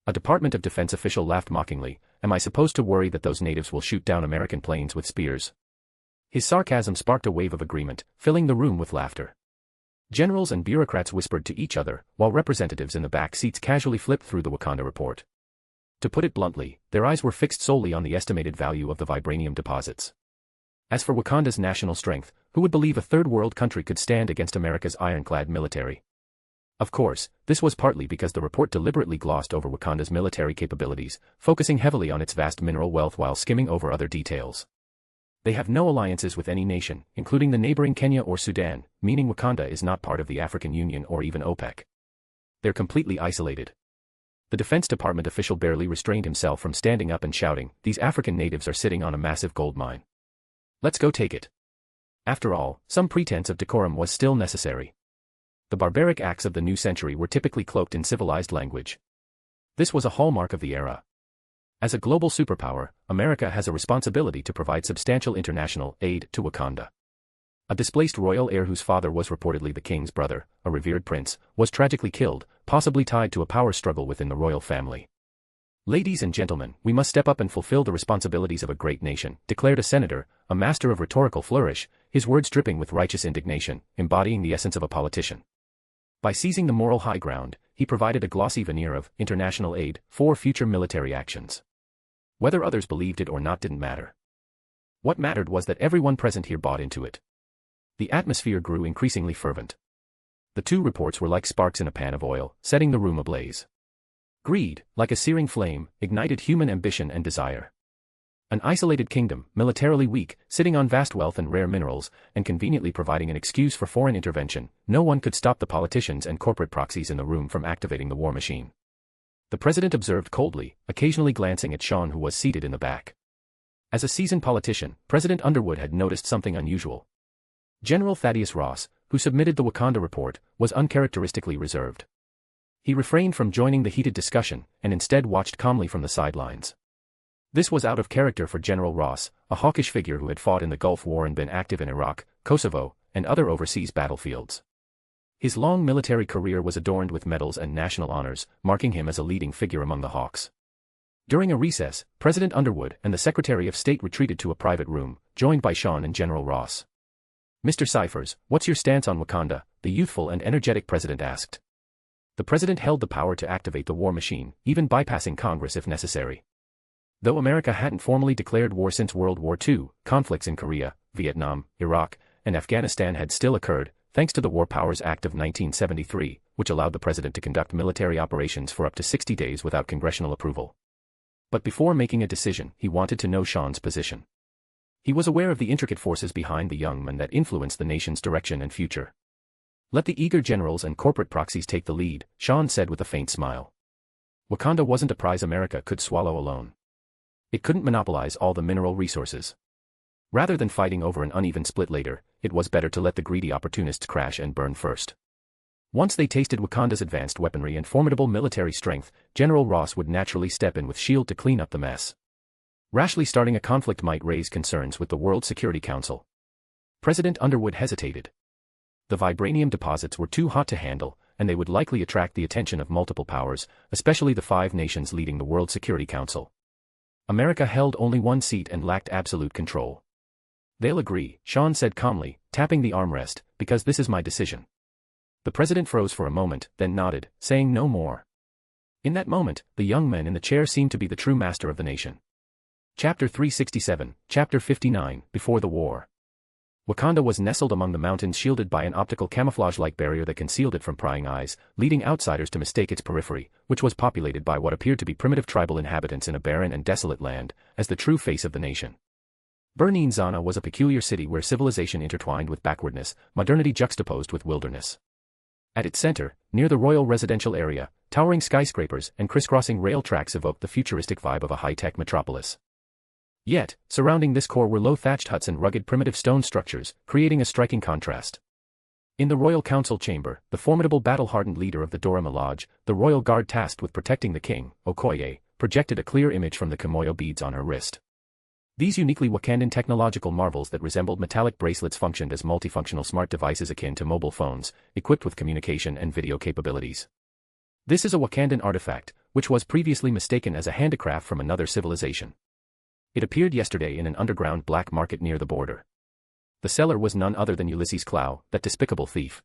A Department of Defense official laughed mockingly, am I supposed to worry that those natives will shoot down American planes with spears? His sarcasm sparked a wave of agreement, filling the room with laughter. Generals and bureaucrats whispered to each other, while representatives in the back seats casually flipped through the Wakanda report. To put it bluntly, their eyes were fixed solely on the estimated value of the vibranium deposits. As for Wakanda's national strength, who would believe a third-world country could stand against America's ironclad military? Of course, this was partly because the report deliberately glossed over Wakanda's military capabilities, focusing heavily on its vast mineral wealth while skimming over other details. They have no alliances with any nation, including the neighboring Kenya or Sudan, meaning Wakanda is not part of the African Union or even OPEC. They're completely isolated. The Defense Department official barely restrained himself from standing up and shouting, these African natives are sitting on a massive gold mine. Let's go take it. After all, some pretense of decorum was still necessary. The barbaric acts of the new century were typically cloaked in civilized language. This was a hallmark of the era. As a global superpower, America has a responsibility to provide substantial international aid to Wakanda. A displaced royal heir whose father was reportedly the king's brother, a revered prince, was tragically killed, possibly tied to a power struggle within the royal family. Ladies and gentlemen, we must step up and fulfill the responsibilities of a great nation, declared a senator, a master of rhetorical flourish, his words dripping with righteous indignation, embodying the essence of a politician. By seizing the moral high ground, he provided a glossy veneer of international aid for future military actions. Whether others believed it or not didn't matter. What mattered was that everyone present here bought into it. The atmosphere grew increasingly fervent. The two reports were like sparks in a pan of oil, setting the room ablaze. Greed, like a searing flame, ignited human ambition and desire. An isolated kingdom, militarily weak, sitting on vast wealth and rare minerals, and conveniently providing an excuse for foreign intervention, no one could stop the politicians and corporate proxies in the room from activating the war machine. The president observed coldly, occasionally glancing at Sean who was seated in the back. As a seasoned politician, President Underwood had noticed something unusual. General Thaddeus Ross, who submitted the Wakanda report, was uncharacteristically reserved. He refrained from joining the heated discussion, and instead watched calmly from the sidelines. This was out of character for General Ross, a hawkish figure who had fought in the Gulf War and been active in Iraq, Kosovo, and other overseas battlefields. His long military career was adorned with medals and national honors, marking him as a leading figure among the Hawks. During a recess, President Underwood and the Secretary of State retreated to a private room, joined by Sean and General Ross. Mr. Cyphers, what's your stance on Wakanda? The youthful and energetic president asked. The president held the power to activate the war machine, even bypassing Congress if necessary. Though America hadn't formally declared war since World War II, conflicts in Korea, Vietnam, Iraq, and Afghanistan had still occurred, thanks to the War Powers Act of 1973, which allowed the president to conduct military operations for up to 60 days without congressional approval. But before making a decision, he wanted to know Sean's position. He was aware of the intricate forces behind the young men that influenced the nation's direction and future. Let the eager generals and corporate proxies take the lead, Sean said with a faint smile. Wakanda wasn't a prize America could swallow alone. It couldn't monopolize all the mineral resources. Rather than fighting over an uneven split later, it was better to let the greedy opportunists crash and burn first. Once they tasted Wakanda's advanced weaponry and formidable military strength, General Ross would naturally step in with S.H.I.E.L.D. to clean up the mess. Rashly starting a conflict might raise concerns with the World Security Council. President Underwood hesitated. The vibranium deposits were too hot to handle, and they would likely attract the attention of multiple powers, especially the 5 nations leading the World Security Council. America held only 1 seat and lacked absolute control. They'll agree, Sean said calmly, tapping the armrest, because this is my decision. The president froze for a moment, then nodded, saying no more. In that moment, the young man in the chair seemed to be the true master of the nation. Chapter 367, Chapter 59, Before the War. Wakanda was nestled among the mountains, shielded by an optical camouflage-like barrier that concealed it from prying eyes, leading outsiders to mistake its periphery, which was populated by what appeared to be primitive tribal inhabitants in a barren and desolate land, as the true face of the nation. Burning Zana was a peculiar city where civilization intertwined with backwardness, modernity juxtaposed with wilderness. At its center, near the royal residential area, towering skyscrapers and crisscrossing rail tracks evoked the futuristic vibe of a high-tech metropolis. Yet, surrounding this core were low thatched huts and rugged primitive stone structures, creating a striking contrast. In the royal council chamber, the formidable battle-hardened leader of the Dora Milaje, the royal guard tasked with protecting the king, Okoye, projected a clear image from the Kimoyo beads on her wrist. These uniquely Wakandan technological marvels that resembled metallic bracelets functioned as multifunctional smart devices akin to mobile phones, equipped with communication and video capabilities. This is a Wakandan artifact, which was previously mistaken as a handicraft from another civilization. It appeared yesterday in an underground black market near the border. The seller was none other than Ulysses Clow, that despicable thief.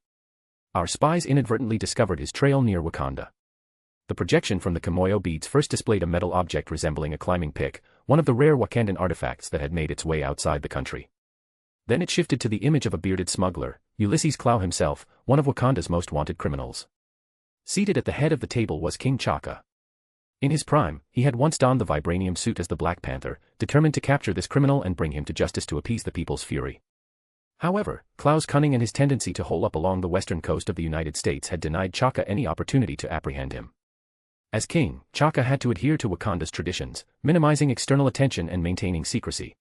Our spies inadvertently discovered his trail near Wakanda. The projection from the Kimoyo beads first displayed a metal object resembling a climbing pick, one of the rare Wakandan artifacts that had made its way outside the country. Then it shifted to the image of a bearded smuggler, Ulysses Clow himself, one of Wakanda's most wanted criminals. Seated at the head of the table was King Chaka. In his prime, he had once donned the vibranium suit as the Black Panther, determined to capture this criminal and bring him to justice to appease the people's fury. However, Clow's cunning and his tendency to hole up along the western coast of the United States had denied Chaka any opportunity to apprehend him. As king, Chaka had to adhere to Wakanda's traditions, minimizing external attention and maintaining secrecy.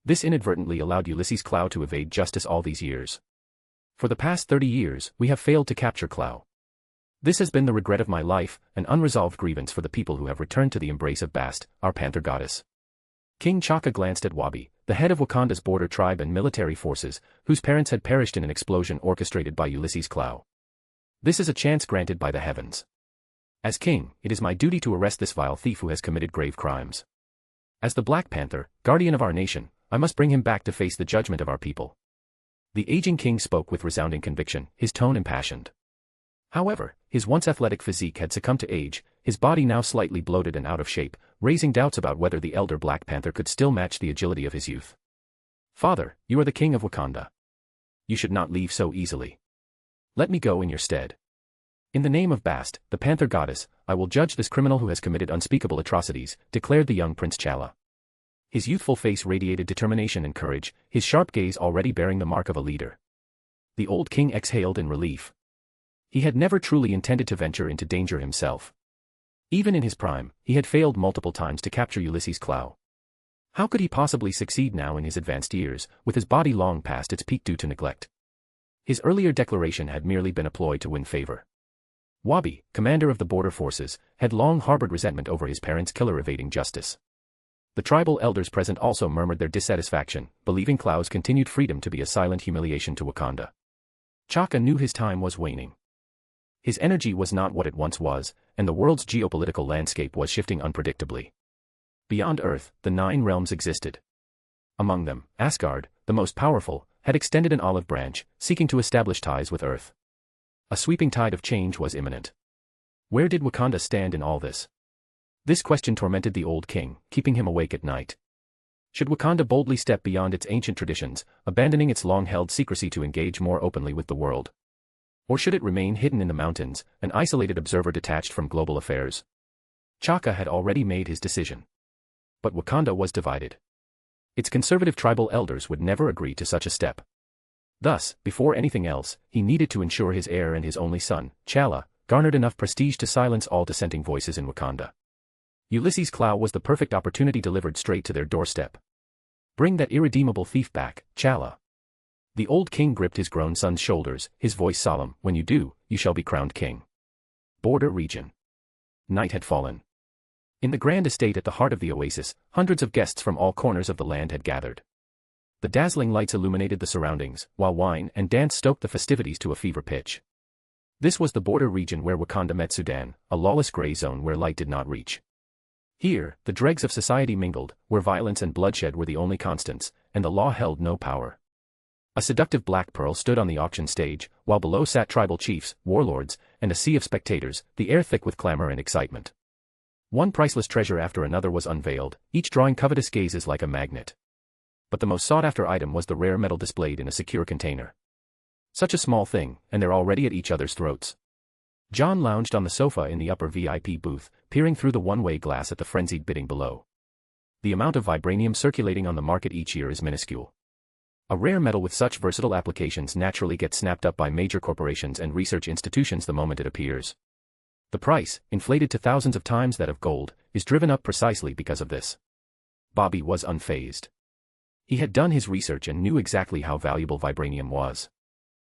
This inadvertently allowed Ulysses Clow to evade justice all these years. For the past 30 years, we have failed to capture Clow. This has been the regret of my life, an unresolved grievance for the people who have returned to the embrace of Bast, our panther goddess. King Chaka glanced at Wabi, the head of Wakanda's border tribe and military forces, whose parents had perished in an explosion orchestrated by Ulysses Clow. This is a chance granted by the heavens. As king, it is my duty to arrest this vile thief who has committed grave crimes. As the Black Panther, guardian of our nation, I must bring him back to face the judgment of our people. The aging king spoke with resounding conviction, his tone impassioned. However, his once athletic physique had succumbed to age, his body now slightly bloated and out of shape, raising doubts about whether the elder Black Panther could still match the agility of his youth. Father, you are the king of Wakanda. You should not leave so easily. Let me go in your stead. In the name of Bast, the panther goddess, I will judge this criminal who has committed unspeakable atrocities, declared the young Prince T'Challa. His youthful face radiated determination and courage, his sharp gaze already bearing the mark of a leader. The old king exhaled in relief. He had never truly intended to venture into danger himself. Even in his prime, he had failed multiple times to capture Ulysses Clow. How could he possibly succeed now in his advanced years, with his body long past its peak due to neglect? His earlier declaration had merely been a ploy to win favor. Wabi, commander of the border forces, had long harbored resentment over his parents' killer evading justice. The tribal elders present also murmured their dissatisfaction, believing Clow's continued freedom to be a silent humiliation to Wakanda. Chaka knew his time was waning. His energy was not what it once was, and the world's geopolitical landscape was shifting unpredictably. Beyond Earth, the 9 realms existed. Among them, Asgard, the most powerful, had extended an olive branch, seeking to establish ties with Earth. A sweeping tide of change was imminent. Where did Wakanda stand in all this? This question tormented the old king, keeping him awake at night. Should Wakanda boldly step beyond its ancient traditions, abandoning its long-held secrecy to engage more openly with the world? Or should it remain hidden in the mountains, an isolated observer detached from global affairs? Chaka had already made his decision. But Wakanda was divided. Its conservative tribal elders would never agree to such a step. Thus, before anything else, he needed to ensure his heir and his only son, T'Challa, garnered enough prestige to silence all dissenting voices in Wakanda. Ulysses' Clow was the perfect opportunity delivered straight to their doorstep. Bring that irredeemable thief back, T'Challa. The old king gripped his grown son's shoulders, his voice solemn. When you do, you shall be crowned king. Border region. Night had fallen. In the grand estate at the heart of the oasis, hundreds of guests from all corners of the land had gathered. The dazzling lights illuminated the surroundings, while wine and dance stoked the festivities to a fever pitch. This was the border region where Wakanda met Sudan, a lawless gray zone where light did not reach. Here, the dregs of society mingled, where violence and bloodshed were the only constants, and the law held no power. A seductive black pearl stood on the auction stage, while below sat tribal chiefs, warlords, and a sea of spectators, the air thick with clamor and excitement. One priceless treasure after another was unveiled, each drawing covetous gazes like a magnet. But the most sought-after item was the rare metal displayed in a secure container. Such a small thing, and they're already at each other's throats. John lounged on the sofa in the upper VIP booth, peering through the one-way glass at the frenzied bidding below. The amount of vibranium circulating on the market each year is minuscule. A rare metal with such versatile applications naturally gets snapped up by major corporations and research institutions the moment it appears. The price, inflated to thousands of times that of gold, is driven up precisely because of this. Bobby was unfazed. He had done his research and knew exactly how valuable vibranium was.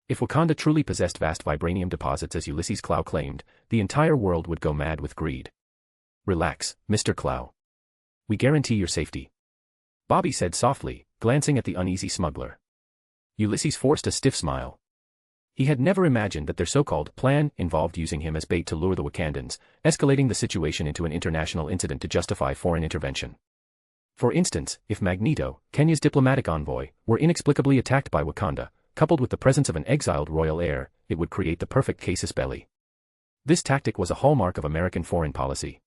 If Wakanda truly possessed vast vibranium deposits as Ulysses Clow claimed, the entire world would go mad with greed. Relax, Mr. Clow. We guarantee your safety. Bobby said softly, glancing at the uneasy smuggler. Ulysses forced a stiff smile. He had never imagined that their so-called plan involved using him as bait to lure the Wakandans, escalating the situation into an international incident to justify foreign intervention. For instance, if Magneto, Kenya's diplomatic envoy, were inexplicably attacked by Wakanda, coupled with the presence of an exiled royal heir, it would create the perfect casus belli. This tactic was a hallmark of American foreign policy.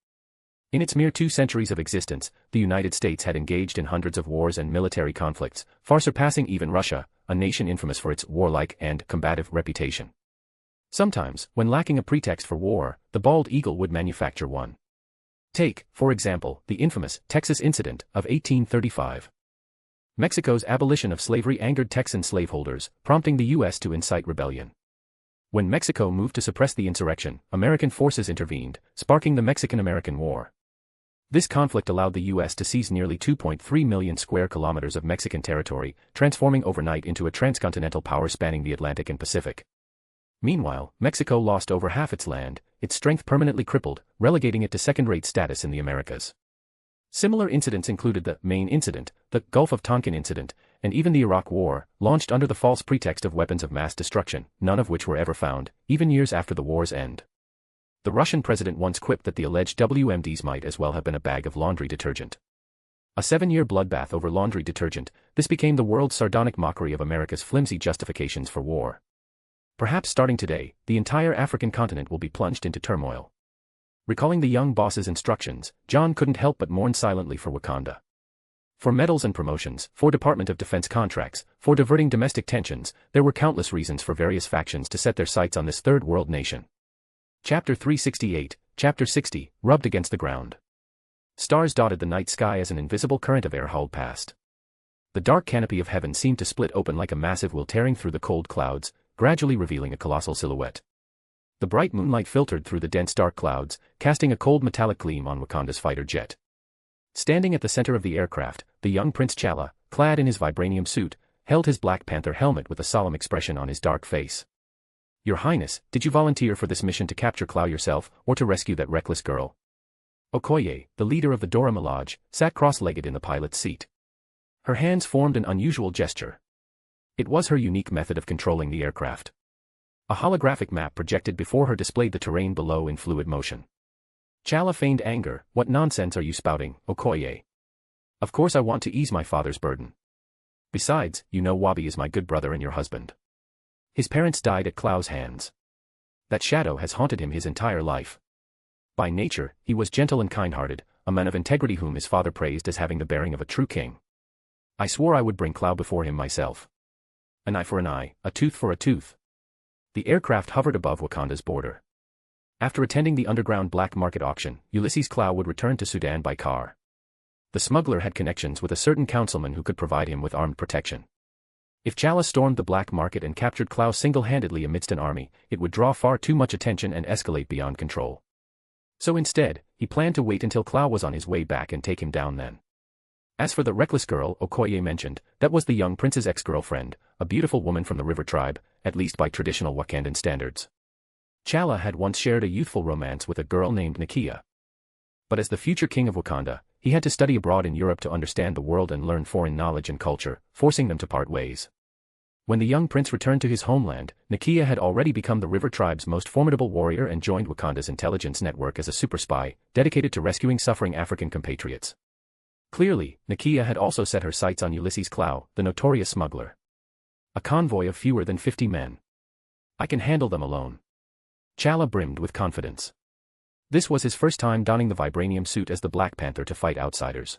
In its mere 2 centuries of existence, the United States had engaged in hundreds of wars and military conflicts, far surpassing even Russia, a nation infamous for its warlike and combative reputation. Sometimes, when lacking a pretext for war, the bald eagle would manufacture one. Take, for example, the infamous Texas Incident of 1835. Mexico's abolition of slavery angered Texan slaveholders, prompting the U.S. to incite rebellion. When Mexico moved to suppress the insurrection, American forces intervened, sparking the Mexican-American War. This conflict allowed the U.S. to seize nearly 2.3 million square kilometers of Mexican territory, transforming overnight into a transcontinental power spanning the Atlantic and Pacific. Meanwhile, Mexico lost over half its land, its strength permanently crippled, relegating it to second-rate status in the Americas. Similar incidents included the Maine Incident, the Gulf of Tonkin Incident, and even the Iraq War, launched under the false pretext of weapons of mass destruction, none of which were ever found, even years after the war's end. The Russian president once quipped that the alleged WMDs might as well have been a bag of laundry detergent. A 7-year bloodbath over laundry detergent, this became the world's sardonic mockery of America's flimsy justifications for war. Perhaps starting today, the entire African continent will be plunged into turmoil. Recalling the young boss's instructions, John couldn't help but mourn silently for Wakanda. For medals and promotions, for Department of Defense contracts, for diverting domestic tensions, there were countless reasons for various factions to set their sights on this third world nation. Chapter 368, Chapter 60, rubbed against the ground. Stars dotted the night sky as an invisible current of air howled past. The dark canopy of heaven seemed to split open like a massive will tearing through the cold clouds, gradually revealing a colossal silhouette. The bright moonlight filtered through the dense dark clouds, casting a cold metallic gleam on Wakanda's fighter jet. Standing at the center of the aircraft, the young Prince T'Challa, clad in his vibranium suit, held his Black Panther helmet with a solemn expression on his dark face. Your Highness, did you volunteer for this mission to capture Clow yourself, or to rescue that reckless girl? Okoye, the leader of the Dora Milaje, sat cross-legged in the pilot's seat. Her hands formed an unusual gesture. It was her unique method of controlling the aircraft. A holographic map projected before her displayed the terrain below in fluid motion. T'Challa feigned anger. What nonsense are you spouting, Okoye? Of course I want to ease my father's burden. Besides, you know Wabi is my good brother and your husband. His parents died at Clow's hands. That shadow has haunted him his entire life. By nature, he was gentle and kind-hearted, a man of integrity whom his father praised as having the bearing of a true king. I swore I would bring Clow before him myself. An eye for an eye, a tooth for a tooth. The aircraft hovered above Wakanda's border. After attending the underground black market auction, Ulysses Clow would return to Sudan by car. The smuggler had connections with a certain councilman who could provide him with armed protection. If Chala stormed the black market and captured Clow single-handedly amidst an army, it would draw far too much attention and escalate beyond control. So instead, he planned to wait until Clow was on his way back and take him down then. As for the reckless girl Okoye mentioned, that was the young prince's ex-girlfriend, a beautiful woman from the river tribe, at least by traditional Wakandan standards. Chala had once shared a youthful romance with a girl named Nakia. But as the future king of Wakanda, he had to study abroad in Europe to understand the world and learn foreign knowledge and culture, forcing them to part ways. When the young prince returned to his homeland, Nakia had already become the river tribe's most formidable warrior and joined Wakanda's intelligence network as a super spy, dedicated to rescuing suffering African compatriots. Clearly, Nakia had also set her sights on Ulysses Clow, the notorious smuggler. A convoy of fewer than 50 men. I can handle them alone. Chala brimmed with confidence. This was his first time donning the vibranium suit as the Black Panther to fight outsiders.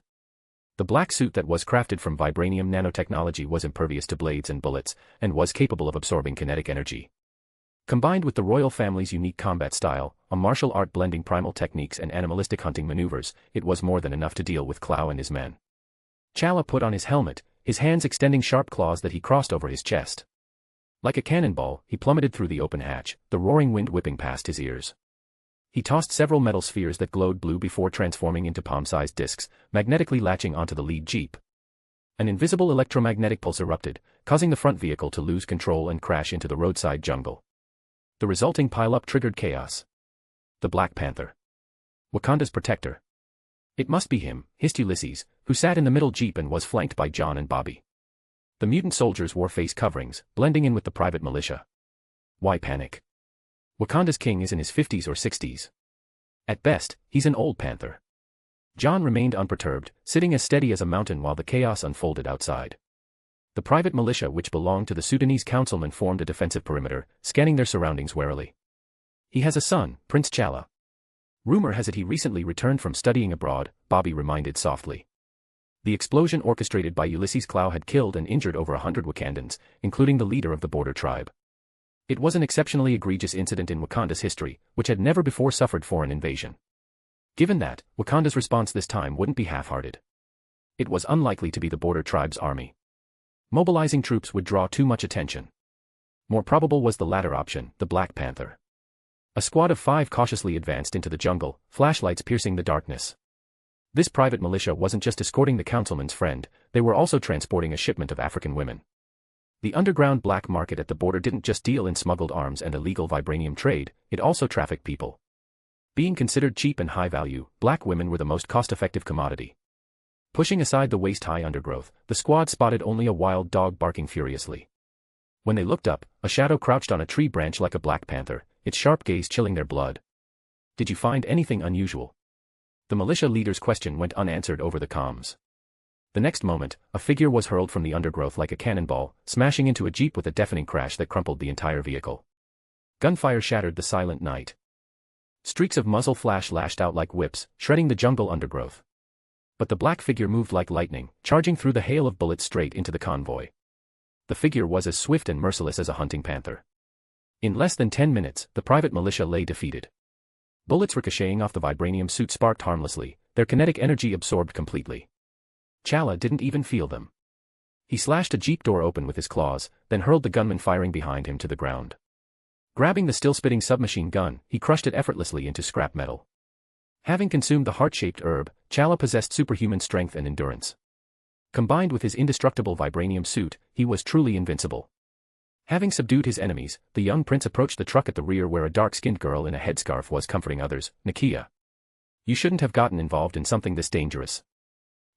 The black suit that was crafted from vibranium nanotechnology was impervious to blades and bullets, and was capable of absorbing kinetic energy. Combined with the royal family's unique combat style, a martial art blending primal techniques and animalistic hunting maneuvers, it was more than enough to deal with Clow and his men. Chala put on his helmet, his hands extending sharp claws that he crossed over his chest. Like a cannonball, he plummeted through the open hatch, the roaring wind whipping past his ears. He tossed several metal spheres that glowed blue before transforming into palm-sized discs, magnetically latching onto the lead jeep. An invisible electromagnetic pulse erupted, causing the front vehicle to lose control and crash into the roadside jungle. The resulting pile-up triggered chaos. The Black Panther. Wakanda's protector. It must be him, hissed Ulysses, who sat in the middle jeep and was flanked by John and Bobby. The mutant soldiers wore face coverings, blending in with the private militia. Why panic? Wakanda's king is in his 50s or 60s. At best, he's an old panther. John remained unperturbed, sitting as steady as a mountain while the chaos unfolded outside. The private militia which belonged to the Sudanese councilmen formed a defensive perimeter, scanning their surroundings warily. He has a son, Prince Chala. Rumor has it he recently returned from studying abroad, Bobby reminded softly. The explosion orchestrated by Ulysses Clow had killed and injured over 100 Wakandans, including the leader of the border tribe. It was an exceptionally egregious incident in Wakanda's history, which had never before suffered foreign invasion. Given that, Wakanda's response this time wouldn't be half-hearted. It was unlikely to be the border tribe's army. Mobilizing troops would draw too much attention. More probable was the latter option, the Black Panther. A squad of 5 cautiously advanced into the jungle, flashlights piercing the darkness. This private militia wasn't just escorting the councilman's friend, they were also transporting a shipment of African women. The underground black market at the border didn't just deal in smuggled arms and illegal vibranium trade, it also trafficked people. Being considered cheap and high value, black women were the most cost-effective commodity. Pushing aside the waist-high undergrowth, the squad spotted only a wild dog barking furiously. When they looked up, a shadow crouched on a tree branch like a black panther, its sharp gaze chilling their blood. Did you find anything unusual? The militia leader's question went unanswered over the comms. The next moment, a figure was hurled from the undergrowth like a cannonball, smashing into a jeep with a deafening crash that crumpled the entire vehicle. Gunfire shattered the silent night. Streaks of muzzle flash lashed out like whips, shredding the jungle undergrowth. But the black figure moved like lightning, charging through the hail of bullets straight into the convoy. The figure was as swift and merciless as a hunting panther. In less than 10 minutes, the private militia lay defeated. Bullets ricocheting off the vibranium suit sparked harmlessly, their kinetic energy absorbed completely. Chala didn't even feel them. He slashed a jeep door open with his claws, then hurled the gunman firing behind him to the ground. Grabbing the still-spitting submachine gun, he crushed it effortlessly into scrap metal. Having consumed the heart-shaped herb, Chala possessed superhuman strength and endurance. Combined with his indestructible vibranium suit, he was truly invincible. Having subdued his enemies, the young prince approached the truck at the rear where a dark-skinned girl in a headscarf was comforting others, Nakia. You shouldn't have gotten involved in something this dangerous.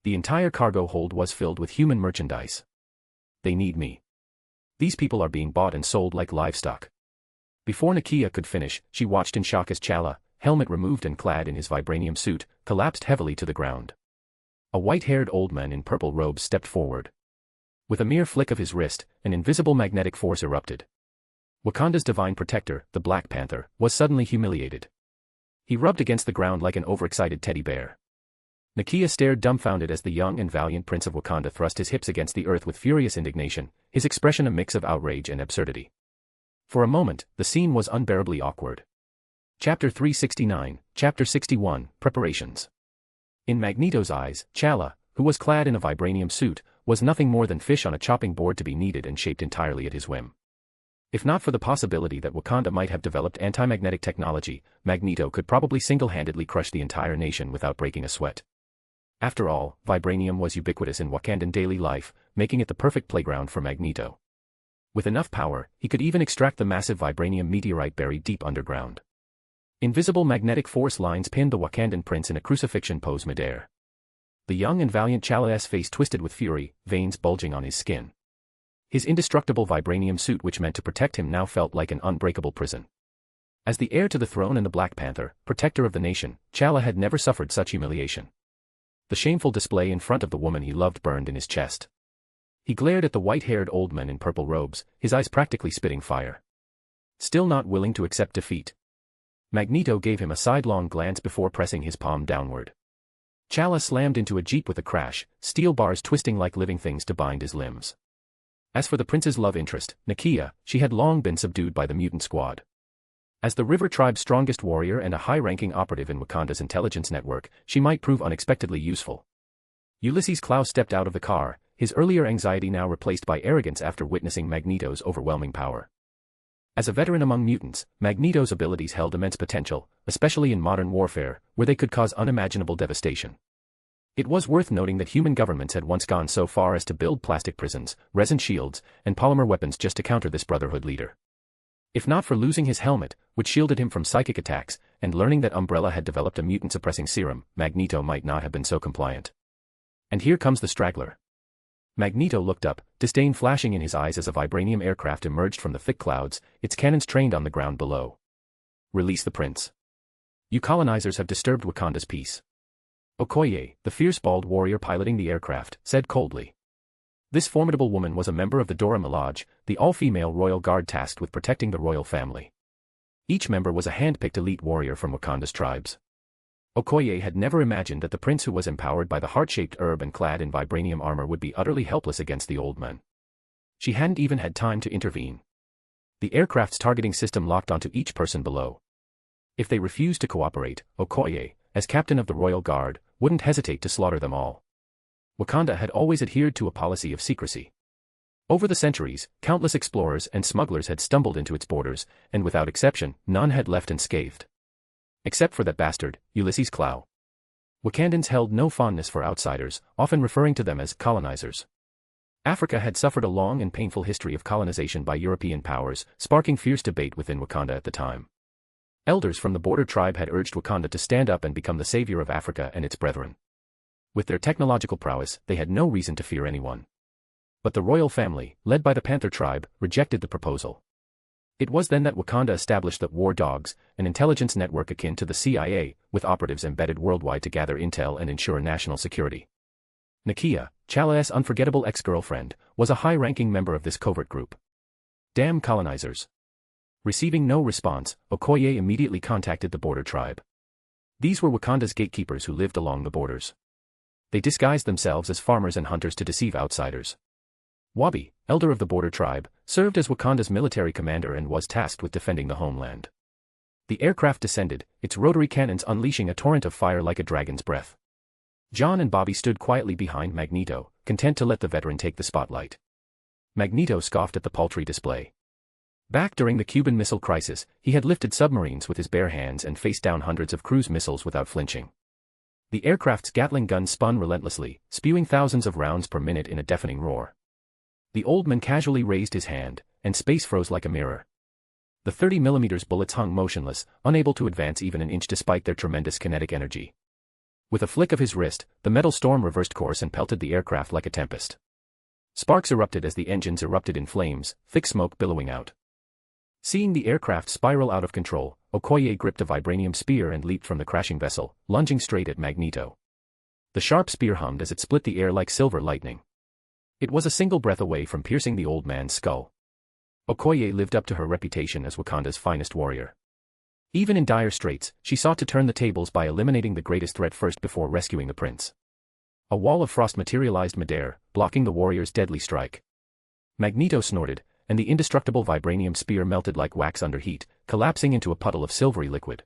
The entire cargo hold was filled with human merchandise. They need me. These people are being bought and sold like livestock. Before Nakia could finish, she watched in shock as Chala, helmet removed and clad in his vibranium suit, collapsed heavily to the ground. A white-haired old man in purple robes stepped forward. With a mere flick of his wrist, an invisible magnetic force erupted. Wakanda's divine protector, the Black Panther, was suddenly humiliated. He rubbed against the ground like an overexcited teddy bear. Nakia stared dumbfounded as the young and valiant Prince of Wakanda thrust his hips against the earth with furious indignation, his expression a mix of outrage and absurdity. For a moment, the scene was unbearably awkward. Chapter 369, Chapter 61, Preparations. In Magneto's eyes, Chala, who was clad in a vibranium suit, was nothing more than fish on a chopping board to be kneaded and shaped entirely at his whim. If not for the possibility that Wakanda might have developed anti-magnetic technology, Magneto could probably single-handedly crush the entire nation without breaking a sweat. After all, vibranium was ubiquitous in Wakandan daily life, making it the perfect playground for Magneto. With enough power, he could even extract the massive vibranium meteorite buried deep underground. Invisible magnetic force lines pinned the Wakandan prince in a crucifixion pose midair. The young and valiant T'Challa's face twisted with fury, veins bulging on his skin. His indestructible vibranium suit, which meant to protect him, now felt like an unbreakable prison. As the heir to the throne and the Black Panther, protector of the nation, T'Challa had never suffered such humiliation. The shameful display in front of the woman he loved burned in his chest. He glared at the white-haired old man in purple robes, his eyes practically spitting fire. Still not willing to accept defeat, Magneto gave him a sidelong glance before pressing his palm downward. T'Challa slammed into a jeep with a crash, steel bars twisting like living things to bind his limbs. As for the prince's love interest, Nakia, she had long been subdued by the mutant squad. As the River Tribe's strongest warrior and a high-ranking operative in Wakanda's intelligence network, she might prove unexpectedly useful. Ulysses Klaue stepped out of the car, his earlier anxiety now replaced by arrogance after witnessing Magneto's overwhelming power. As a veteran among mutants, Magneto's abilities held immense potential, especially in modern warfare, where they could cause unimaginable devastation. It was worth noting that human governments had once gone so far as to build plastic prisons, resin shields, and polymer weapons just to counter this Brotherhood leader. If not for losing his helmet, which shielded him from psychic attacks, and learning that Umbrella had developed a mutant-suppressing serum, Magneto might not have been so compliant. And here comes the straggler. Magneto looked up, disdain flashing in his eyes as a vibranium aircraft emerged from the thick clouds, its cannons trained on the ground below. Release the prince. You colonizers have disturbed Wakanda's peace. Okoye, the fierce bald warrior piloting the aircraft, said coldly. This formidable woman was a member of the Dora Milaje, the all-female royal guard tasked with protecting the royal family. Each member was a hand-picked elite warrior from Wakanda's tribes. Okoye had never imagined that the prince, who was empowered by the heart-shaped herb and clad in vibranium armor, would be utterly helpless against the old man. She hadn't even had time to intervene. The aircraft's targeting system locked onto each person below. If they refused to cooperate, Okoye, as captain of the royal guard, wouldn't hesitate to slaughter them all. Wakanda had always adhered to a policy of secrecy. Over the centuries, countless explorers and smugglers had stumbled into its borders, and without exception, none had left unscathed. Except for that bastard, Ulysses Klaue. Wakandans held no fondness for outsiders, often referring to them as colonizers. Africa had suffered a long and painful history of colonization by European powers, sparking fierce debate within Wakanda at the time. Elders from the border tribe had urged Wakanda to stand up and become the savior of Africa and its brethren. With their technological prowess, they had no reason to fear anyone. But the royal family, led by the Panther tribe, rejected the proposal. It was then that Wakanda established the War Dogs, an intelligence network akin to the CIA, with operatives embedded worldwide to gather intel and ensure national security. Nakia, T'Challa's unforgettable ex-girlfriend, was a high-ranking member of this covert group. Damn colonizers. Receiving no response, Okoye immediately contacted the border tribe. These were Wakanda's gatekeepers who lived along the borders. They disguised themselves as farmers and hunters to deceive outsiders. Wabi, elder of the border tribe, served as Wakanda's military commander and was tasked with defending the homeland. The aircraft descended, its rotary cannons unleashing a torrent of fire like a dragon's breath. John and Bobby stood quietly behind Magneto, content to let the veteran take the spotlight. Magneto scoffed at the paltry display. Back during the Cuban Missile Crisis, he had lifted submarines with his bare hands and faced down hundreds of cruise missiles without flinching. The aircraft's Gatling guns spun relentlessly, spewing thousands of rounds per minute in a deafening roar. The old man casually raised his hand, and space froze like a mirror. The 30mm bullets hung motionless, unable to advance even an inch despite their tremendous kinetic energy. With a flick of his wrist, the metal storm reversed course and pelted the aircraft like a tempest. Sparks erupted as the engines erupted in flames, thick smoke billowing out. Seeing the aircraft spiral out of control, Okoye gripped a vibranium spear and leaped from the crashing vessel, lunging straight at Magneto. The sharp spear hummed as it split the air like silver lightning. It was a single breath away from piercing the old man's skull. Okoye lived up to her reputation as Wakanda's finest warrior. Even in dire straits, she sought to turn the tables by eliminating the greatest threat first before rescuing the prince. A wall of frost materialized midair, blocking the warrior's deadly strike. Magneto snorted, and the indestructible vibranium spear melted like wax under heat, collapsing into a puddle of silvery liquid.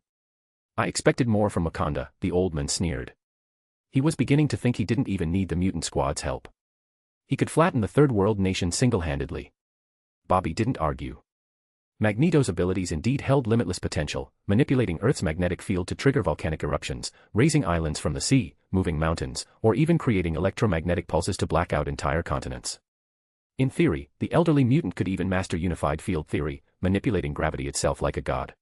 I expected more from Wakanda, the old man sneered. He was beginning to think he didn't even need the mutant squad's help. He could flatten the Third World nation single-handedly. Bobby didn't argue. Magneto's abilities indeed held limitless potential, manipulating Earth's magnetic field to trigger volcanic eruptions, raising islands from the sea, moving mountains, or even creating electromagnetic pulses to black out entire continents. In theory, the elderly mutant could even master unified field theory, manipulating gravity itself like a god.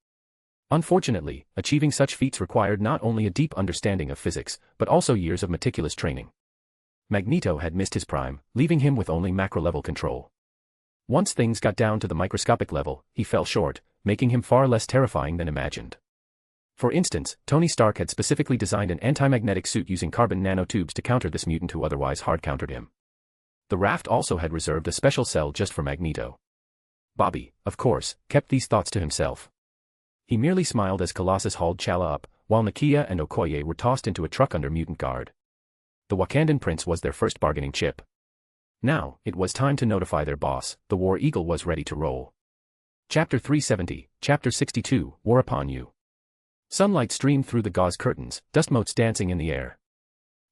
Unfortunately, achieving such feats required not only a deep understanding of physics, but also years of meticulous training. Magneto had missed his prime, leaving him with only macro-level control. Once things got down to the microscopic level, he fell short, making him far less terrifying than imagined. For instance, Tony Stark had specifically designed an anti-magnetic suit using carbon nanotubes to counter this mutant who otherwise hard-countered him. The Raft also had reserved a special cell just for Magneto. Bobby, of course, kept these thoughts to himself. He merely smiled as Colossus hauled T'Challa up, while Nakia and Okoye were tossed into a truck under mutant guard. The Wakandan prince was their first bargaining chip. Now, it was time to notify their boss. The War Eagle was ready to roll. Chapter 370, Chapter 62, War Upon You. Sunlight streamed through the gauze curtains, dust motes dancing in the air.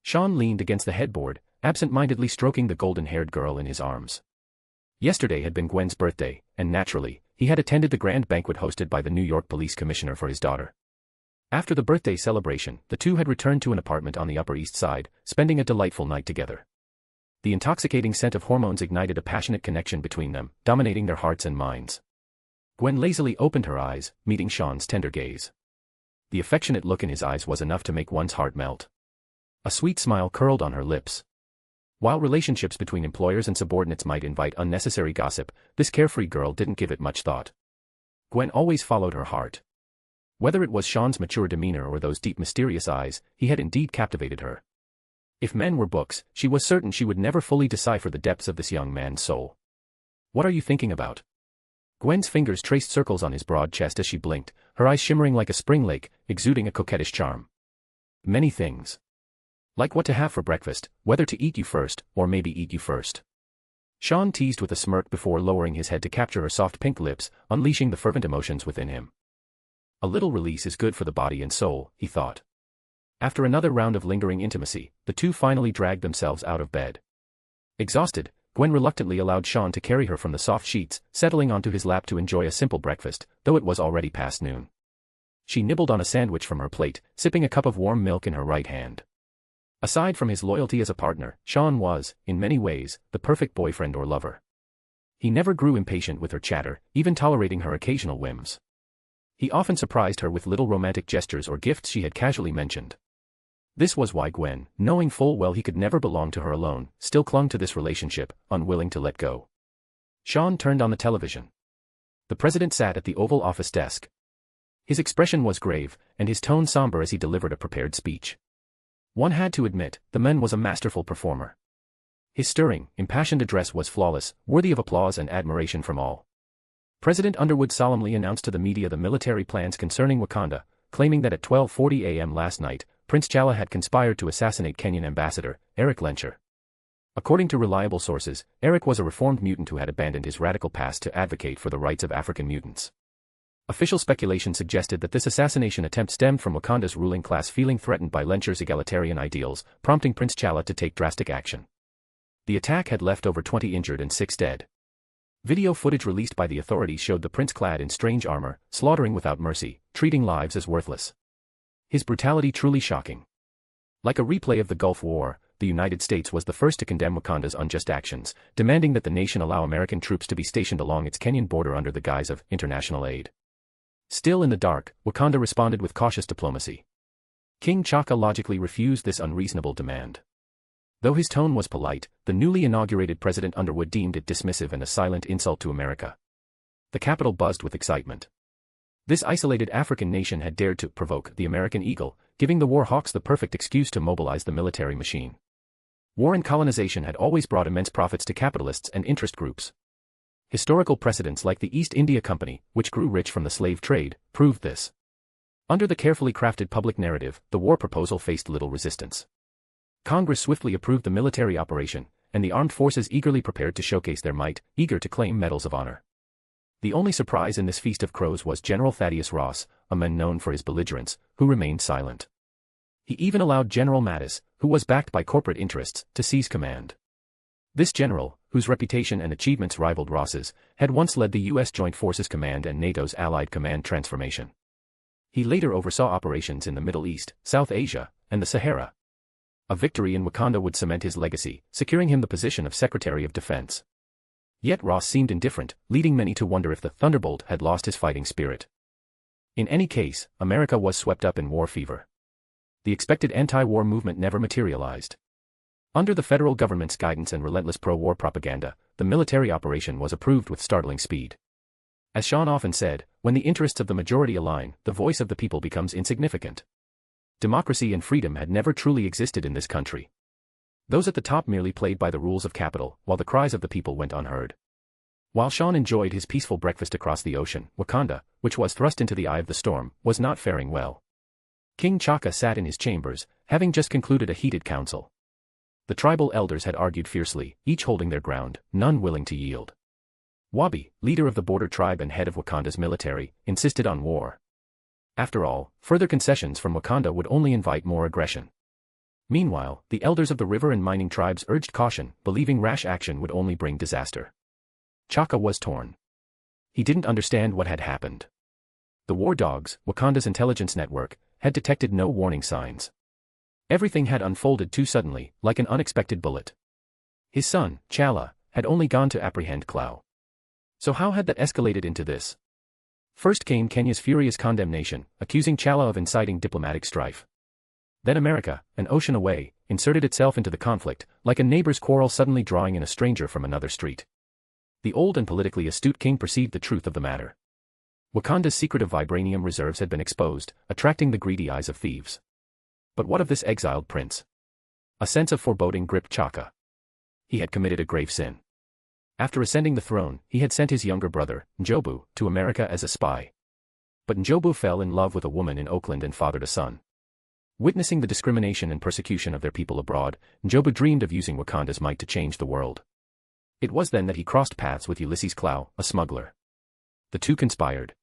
Sean leaned against the headboard, absent-mindedly stroking the golden-haired girl in his arms. Yesterday had been Gwen's birthday, and naturally, he had attended the grand banquet hosted by the New York Police Commissioner for his daughter. After the birthday celebration, the two had returned to an apartment on the Upper East Side, spending a delightful night together. The intoxicating scent of hormones ignited a passionate connection between them, dominating their hearts and minds. Gwen lazily opened her eyes, meeting Sean's tender gaze. The affectionate look in his eyes was enough to make one's heart melt. A sweet smile curled on her lips. While relationships between employers and subordinates might invite unnecessary gossip, this carefree girl didn't give it much thought. Gwen always followed her heart. Whether it was Sean's mature demeanor or those deep mysterious eyes, he had indeed captivated her. If men were books, she was certain she would never fully decipher the depths of this young man's soul. What are you thinking about? Gwen's fingers traced circles on his broad chest as she blinked, her eyes shimmering like a spring lake, exuding a coquettish charm. Many things. Like what to have for breakfast, whether to eat you first, or maybe eat you first. Sean teased with a smirk before lowering his head to capture her soft pink lips, unleashing the fervent emotions within him. A little release is good for the body and soul, he thought. After another round of lingering intimacy, the two finally dragged themselves out of bed. Exhausted, Gwen reluctantly allowed Sean to carry her from the soft sheets, settling onto his lap to enjoy a simple breakfast, though it was already past noon. She nibbled on a sandwich from her plate, sipping a cup of warm milk in her right hand. Aside from his loyalty as a partner, Sean was, in many ways, the perfect boyfriend or lover. He never grew impatient with her chatter, even tolerating her occasional whims. He often surprised her with little romantic gestures or gifts she had casually mentioned. This was why Gwen, knowing full well he could never belong to her alone, still clung to this relationship, unwilling to let go. Sean turned on the television. The president sat at the Oval Office desk. His expression was grave, and his tone somber as he delivered a prepared speech. One had to admit, the man was a masterful performer. His stirring, impassioned address was flawless, worthy of applause and admiration from all. President Underwood solemnly announced to the media the military plans concerning Wakanda, claiming that at 12:40 a.m. last night, Prince T'Challa had conspired to assassinate Kenyan ambassador, Eric Lencher. According to reliable sources, Eric was a reformed mutant who had abandoned his radical past to advocate for the rights of African mutants. Official speculation suggested that this assassination attempt stemmed from Wakanda's ruling class feeling threatened by Lencher's egalitarian ideals, prompting Prince T'Challa to take drastic action. The attack had left over 20 injured and 6 dead. Video footage released by the authorities showed the prince clad in strange armor, slaughtering without mercy, treating lives as worthless. His brutality truly shocking. Like a replay of the Gulf War, the United States was the first to condemn Wakanda's unjust actions, demanding that the nation allow American troops to be stationed along its Kenyan border under the guise of international aid. Still in the dark, Wakanda responded with cautious diplomacy. King T'Chaka logically refused this unreasonable demand. Though his tone was polite, the newly inaugurated President Underwood deemed it dismissive and a silent insult to America. The capital buzzed with excitement. This isolated African nation had dared to provoke the American eagle, giving the war hawks the perfect excuse to mobilize the military machine. War and colonization had always brought immense profits to capitalists and interest groups. Historical precedents like the East India Company, which grew rich from the slave trade, proved this. Under the carefully crafted public narrative, the war proposal faced little resistance. Congress swiftly approved the military operation, and the armed forces eagerly prepared to showcase their might, eager to claim medals of honor. The only surprise in this feast of crows was General Thaddeus Ross, a man known for his belligerence, who remained silent. He even allowed General Mattis, who was backed by corporate interests, to seize command. This general, whose reputation and achievements rivaled Ross's, had once led the U.S. Joint Forces Command and NATO's Allied Command transformation. He later oversaw operations in the Middle East, South Asia, and the Sahara. A victory in Wakanda would cement his legacy, securing him the position of Secretary of Defense. Yet Ross seemed indifferent, leading many to wonder if the Thunderbolt had lost his fighting spirit. In any case, America was swept up in war fever. The expected anti-war movement never materialized. Under the federal government's guidance and relentless pro-war propaganda, the military operation was approved with startling speed. As Sean often said, when the interests of the majority align, the voice of the people becomes insignificant. Democracy and freedom had never truly existed in this country. Those at the top merely played by the rules of capital, while the cries of the people went unheard. While Sean enjoyed his peaceful breakfast across the ocean, Wakanda, which was thrust into the eye of the storm, was not faring well. King T'Chaka sat in his chambers, having just concluded a heated council. The tribal elders had argued fiercely, each holding their ground, none willing to yield. Wabi, leader of the border tribe and head of Wakanda's military, insisted on war. After all, further concessions from Wakanda would only invite more aggression. Meanwhile, the elders of the river and mining tribes urged caution, believing rash action would only bring disaster. T'Chaka was torn. He didn't understand what had happened. The war dogs, Wakanda's intelligence network, had detected no warning signs. Everything had unfolded too suddenly, like an unexpected bullet. His son, T'Challa, had only gone to apprehend Clow. So how had that escalated into this? First came Kenya's furious condemnation, accusing T'Challa of inciting diplomatic strife. Then America, an ocean away, inserted itself into the conflict, like a neighbor's quarrel suddenly drawing in a stranger from another street. The old and politically astute king perceived the truth of the matter. Wakanda's secretive vibranium reserves had been exposed, attracting the greedy eyes of thieves. But what of this exiled prince? A sense of foreboding gripped T'Chaka. He had committed a grave sin. After ascending the throne, he had sent his younger brother, N'Jobu, to America as a spy. But N'Jobu fell in love with a woman in Oakland and fathered a son. Witnessing the discrimination and persecution of their people abroad, N'Jobu dreamed of using Wakanda's might to change the world. It was then that he crossed paths with Ulysses Clow, a smuggler. The two conspired.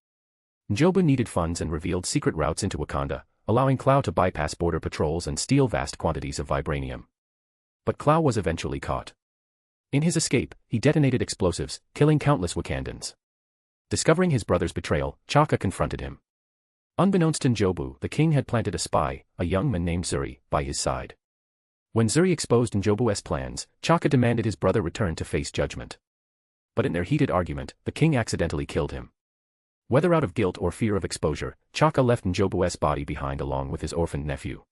N'Jobu needed funds and revealed secret routes into Wakanda, allowing Clow to bypass border patrols and steal vast quantities of vibranium. But Clow was eventually caught. In his escape, he detonated explosives, killing countless Wakandans. Discovering his brother's betrayal, T'Chaka confronted him. Unbeknownst to N'Jobu, the king had planted a spy, a young man named Zuri, by his side. When Zuri exposed N'Jobu's plans, T'Chaka demanded his brother return to face judgment. But in their heated argument, the king accidentally killed him. Whether out of guilt or fear of exposure, T'Chaka left N'Jobu's body behind along with his orphaned nephew.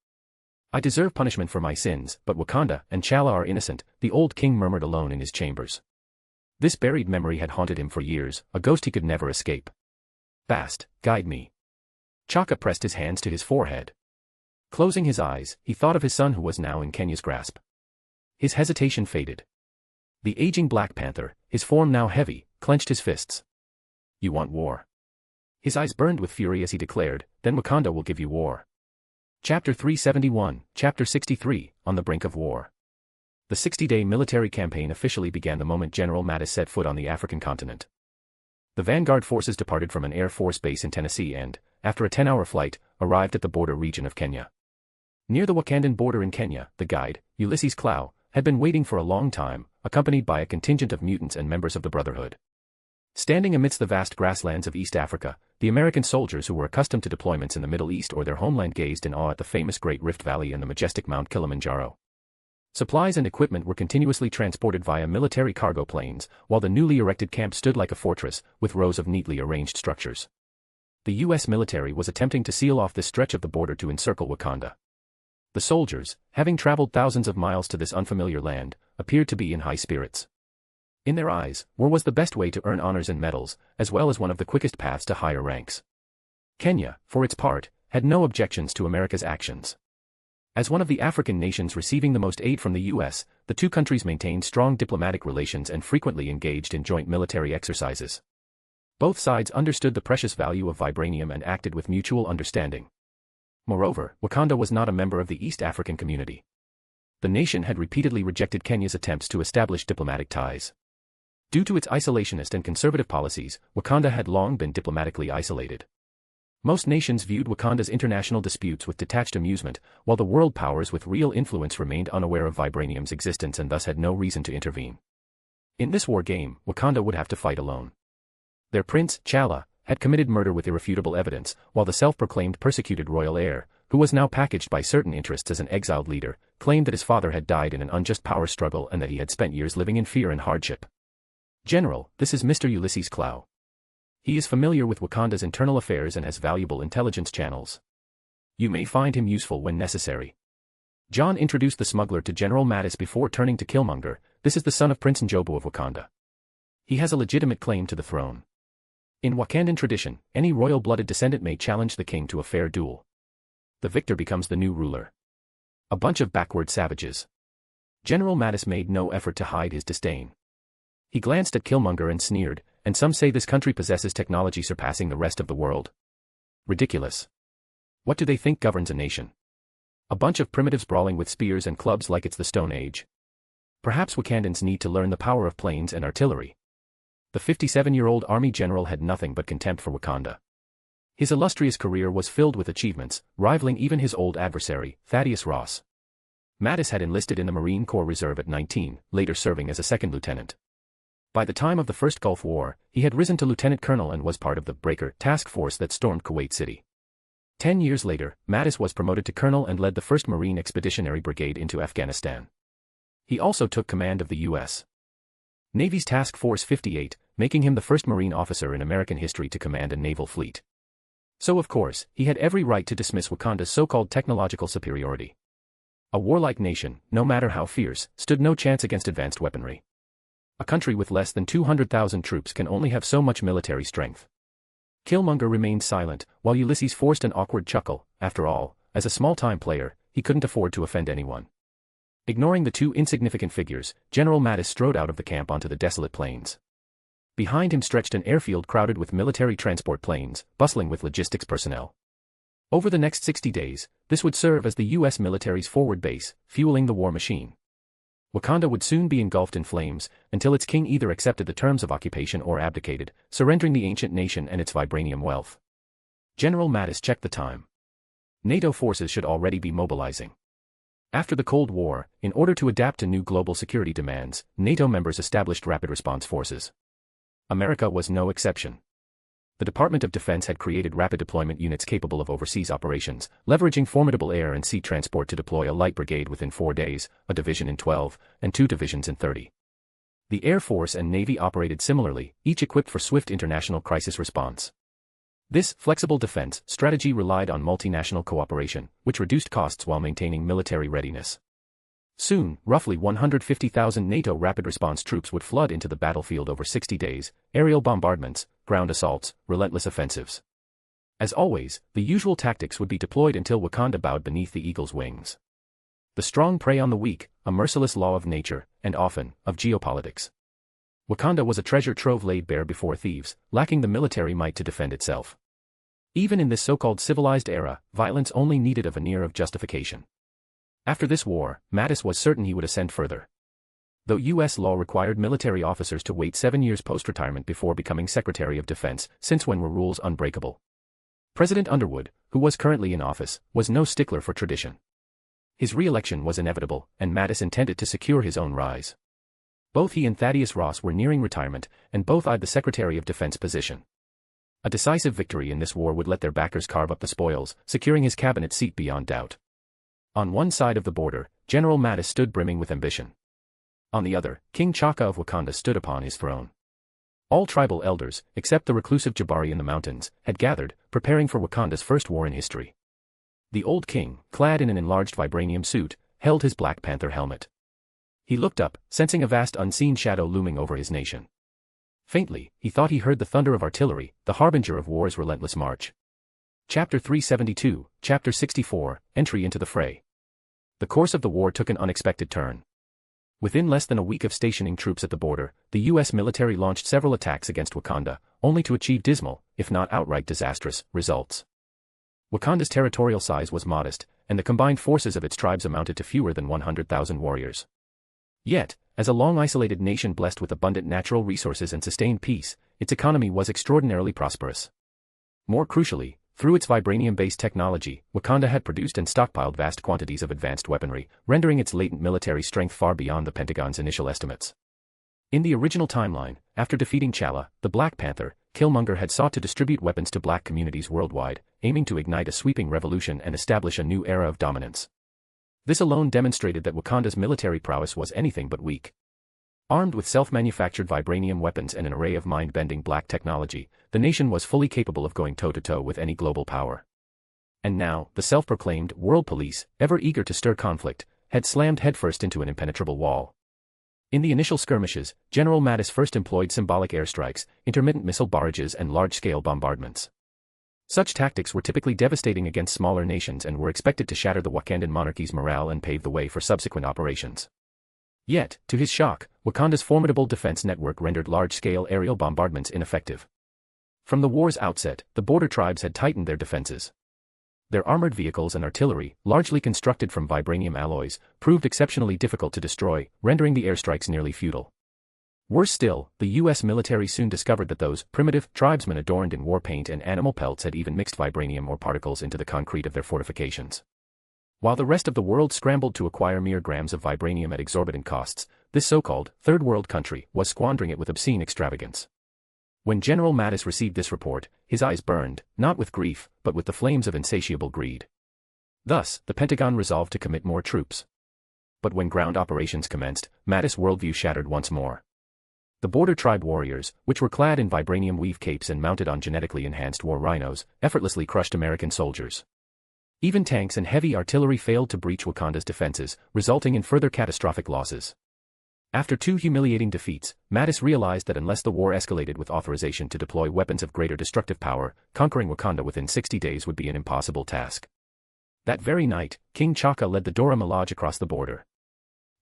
I deserve punishment for my sins, but Wakanda and T'Challa are innocent, the old king murmured alone in his chambers. This buried memory had haunted him for years, a ghost he could never escape. Bast, guide me. T'Chaka pressed his hands to his forehead. Closing his eyes, he thought of his son who was now in Kenya's grasp. His hesitation faded. The aging Black Panther, his form now heavy, clenched his fists. You want war? His eyes burned with fury as he declared, then Wakanda will give you war. Chapter 371, Chapter 63, On the Brink of War. The 60-day military campaign officially began the moment General Mattis set foot on the African continent. The vanguard forces departed from an Air Force base in Tennessee and, after a 10-hour flight, arrived at the border region of Kenya. Near the Wakandan border in Kenya, the guide, Ulysses Clow, had been waiting for a long time, accompanied by a contingent of mutants and members of the Brotherhood. Standing amidst the vast grasslands of East Africa, the American soldiers who were accustomed to deployments in the Middle East or their homeland gazed in awe at the famous Great Rift Valley and the majestic Mount Kilimanjaro. Supplies and equipment were continuously transported via military cargo planes, while the newly erected camp stood like a fortress, with rows of neatly arranged structures. The U.S. military was attempting to seal off this stretch of the border to encircle Wakanda. The soldiers, having traveled thousands of miles to this unfamiliar land, appeared to be in high spirits. In their eyes, war was the best way to earn honors and medals, as well as one of the quickest paths to higher ranks. Kenya, for its part, had no objections to America's actions. As one of the African nations receiving the most aid from the U.S., the two countries maintained strong diplomatic relations and frequently engaged in joint military exercises. Both sides understood the precious value of vibranium and acted with mutual understanding. Moreover, Wakanda was not a member of the East African community. The nation had repeatedly rejected Kenya's attempts to establish diplomatic ties. Due to its isolationist and conservative policies, Wakanda had long been diplomatically isolated. Most nations viewed Wakanda's international disputes with detached amusement, while the world powers with real influence remained unaware of vibranium's existence and thus had no reason to intervene. In this war game, Wakanda would have to fight alone. Their prince, T'Challa, had committed murder with irrefutable evidence, while the self-proclaimed persecuted royal heir, who was now packaged by certain interests as an exiled leader, claimed that his father had died in an unjust power struggle and that he had spent years living in fear and hardship. General, this is Mr. Ulysses Clow. He is familiar with Wakanda's internal affairs and has valuable intelligence channels. You may find him useful when necessary. John introduced the smuggler to General Mattis before turning to Killmonger. This is the son of Prince Njobu of Wakanda. He has a legitimate claim to the throne. In Wakandan tradition, any royal-blooded descendant may challenge the king to a fair duel. The victor becomes the new ruler. A bunch of backward savages. General Mattis made no effort to hide his disdain. He glanced at Killmonger and sneered, and some say this country possesses technology surpassing the rest of the world. Ridiculous. What do they think governs a nation? A bunch of primitives brawling with spears and clubs like it's the Stone Age. Perhaps Wakandans need to learn the power of planes and artillery. The 57-year-old army general had nothing but contempt for Wakanda. His illustrious career was filled with achievements, rivaling even his old adversary, Thaddeus Ross. Mattis had enlisted in the Marine Corps Reserve at 19, later serving as a second lieutenant. By the time of the First Gulf War, he had risen to lieutenant colonel and was part of the Breaker task force that stormed Kuwait City. 10 years later, Mattis was promoted to colonel and led the 1st Marine Expeditionary Brigade into Afghanistan. He also took command of the U.S. Navy's Task Force 58, making him the first Marine officer in American history to command a naval fleet. So of course, he had every right to dismiss Wakanda's so-called technological superiority. A warlike nation, no matter how fierce, stood no chance against advanced weaponry. A country with less than 200,000 troops can only have so much military strength. Killmonger remained silent, while Ulysses forced an awkward chuckle. After all, as a small-time player, he couldn't afford to offend anyone. Ignoring the two insignificant figures, General Mattis strode out of the camp onto the desolate plains. Behind him stretched an airfield crowded with military transport planes, bustling with logistics personnel. Over the next 60 days, this would serve as the U.S. military's forward base, fueling the war machine. Wakanda would soon be engulfed in flames, until its king either accepted the terms of occupation or abdicated, surrendering the ancient nation and its vibranium wealth. General Mattis checked the time. NATO forces should already be mobilizing. After the Cold War, in order to adapt to new global security demands, NATO members established rapid response forces. America was no exception. The Department of Defense had created rapid deployment units capable of overseas operations, leveraging formidable air and sea transport to deploy a light brigade within 4 days, a division in 12, and 2 divisions in 30. The Air Force and Navy operated similarly, each equipped for swift international crisis response. This flexible defense strategy relied on multinational cooperation, which reduced costs while maintaining military readiness. Soon, roughly 150,000 NATO rapid response troops would flood into the battlefield over 60 days, aerial bombardments, ground assaults, relentless offensives. As always, the usual tactics would be deployed until Wakanda bowed beneath the eagle's wings. The strong prey on the weak, a merciless law of nature, and often, of geopolitics. Wakanda was a treasure trove laid bare before thieves, lacking the military might to defend itself. Even in this so-called civilized era, violence only needed a veneer of justification. After this war, Mattis was certain he would ascend further. Though U.S. law required military officers to wait 7 years post-retirement before becoming Secretary of Defense, since when were rules unbreakable? President Underwood, who was currently in office, was no stickler for tradition. His re-election was inevitable, and Mattis intended to secure his own rise. Both he and Thaddeus Ross were nearing retirement, and both eyed the Secretary of Defense position. A decisive victory in this war would let their backers carve up the spoils, securing his cabinet seat beyond doubt. On one side of the border, General Mattis stood brimming with ambition. On the other, King T'Chaka of Wakanda stood upon his throne. All tribal elders, except the reclusive Jabari in the mountains, had gathered, preparing for Wakanda's first war in history. The old king, clad in an enlarged vibranium suit, held his Black Panther helmet. He looked up, sensing a vast unseen shadow looming over his nation. Faintly, he thought he heard the thunder of artillery, the harbinger of war's relentless march. Chapter 372, Chapter 64, Entry into the Fray. The course of the war took an unexpected turn. Within less than a week of stationing troops at the border, the U.S. military launched several attacks against Wakanda, only to achieve dismal, if not outright disastrous, results. Wakanda's territorial size was modest, and the combined forces of its tribes amounted to fewer than 100,000 warriors. Yet, as a long-isolated nation blessed with abundant natural resources and sustained peace, its economy was extraordinarily prosperous. More crucially, Through its vibranium-based technology, Wakanda had produced and stockpiled vast quantities of advanced weaponry, rendering its latent military strength far beyond the Pentagon's initial estimates. In the original timeline, after defeating T'Challa, the Black Panther, Killmonger had sought to distribute weapons to black communities worldwide, aiming to ignite a sweeping revolution and establish a new era of dominance. This alone demonstrated that Wakanda's military prowess was anything but weak. Armed with self-manufactured vibranium weapons and an array of mind-bending black technology, the nation was fully capable of going toe-to-toe with any global power. And now, the self-proclaimed world police, ever eager to stir conflict, had slammed headfirst into an impenetrable wall. In the initial skirmishes, General Mattis first employed symbolic airstrikes, intermittent missile barrages and large-scale bombardments. Such tactics were typically devastating against smaller nations and were expected to shatter the Wakandan monarchy's morale and pave the way for subsequent operations. Yet, to his shock, Wakanda's formidable defense network rendered large-scale aerial bombardments ineffective. From the war's outset, the border tribes had tightened their defenses. Their armored vehicles and artillery, largely constructed from vibranium alloys, proved exceptionally difficult to destroy, rendering the airstrikes nearly futile. Worse still, the U.S. military soon discovered that those primitive tribesmen adorned in war paint and animal pelts had even mixed vibranium ore particles into the concrete of their fortifications. While the rest of the world scrambled to acquire mere grams of vibranium at exorbitant costs, this so-called third world country was squandering it with obscene extravagance. When General Mattis received this report, his eyes burned, not with grief, but with the flames of insatiable greed. Thus, the Pentagon resolved to commit more troops. But when ground operations commenced, Mattis' worldview shattered once more. The border tribe warriors, which were clad in vibranium weave capes and mounted on genetically enhanced war rhinos, effortlessly crushed American soldiers. Even tanks and heavy artillery failed to breach Wakanda's defenses, resulting in further catastrophic losses. After 2 humiliating defeats, Mattis realized that unless the war escalated with authorization to deploy weapons of greater destructive power, conquering Wakanda within 60 days would be an impossible task. That very night, King T'Chaka led the Dora Milaje across the border.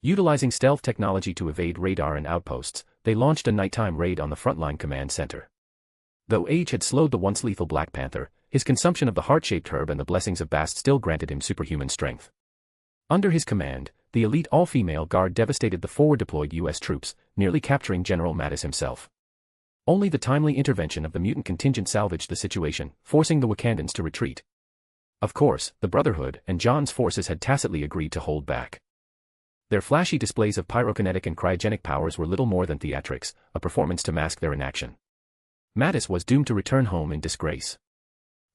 Utilizing stealth technology to evade radar and outposts, they launched a nighttime raid on the frontline command center. Though age had slowed the once lethal Black Panther, his consumption of the heart-shaped herb and the blessings of Bast still granted him superhuman strength. Under his command, the elite all-female guard devastated the forward-deployed U.S. troops, nearly capturing General Mattis himself. Only the timely intervention of the mutant contingent salvaged the situation, forcing the Wakandans to retreat. Of course, the Brotherhood and John's forces had tacitly agreed to hold back. Their flashy displays of pyrokinetic and cryogenic powers were little more than theatrics, a performance to mask their inaction. Mattis was doomed to return home in disgrace.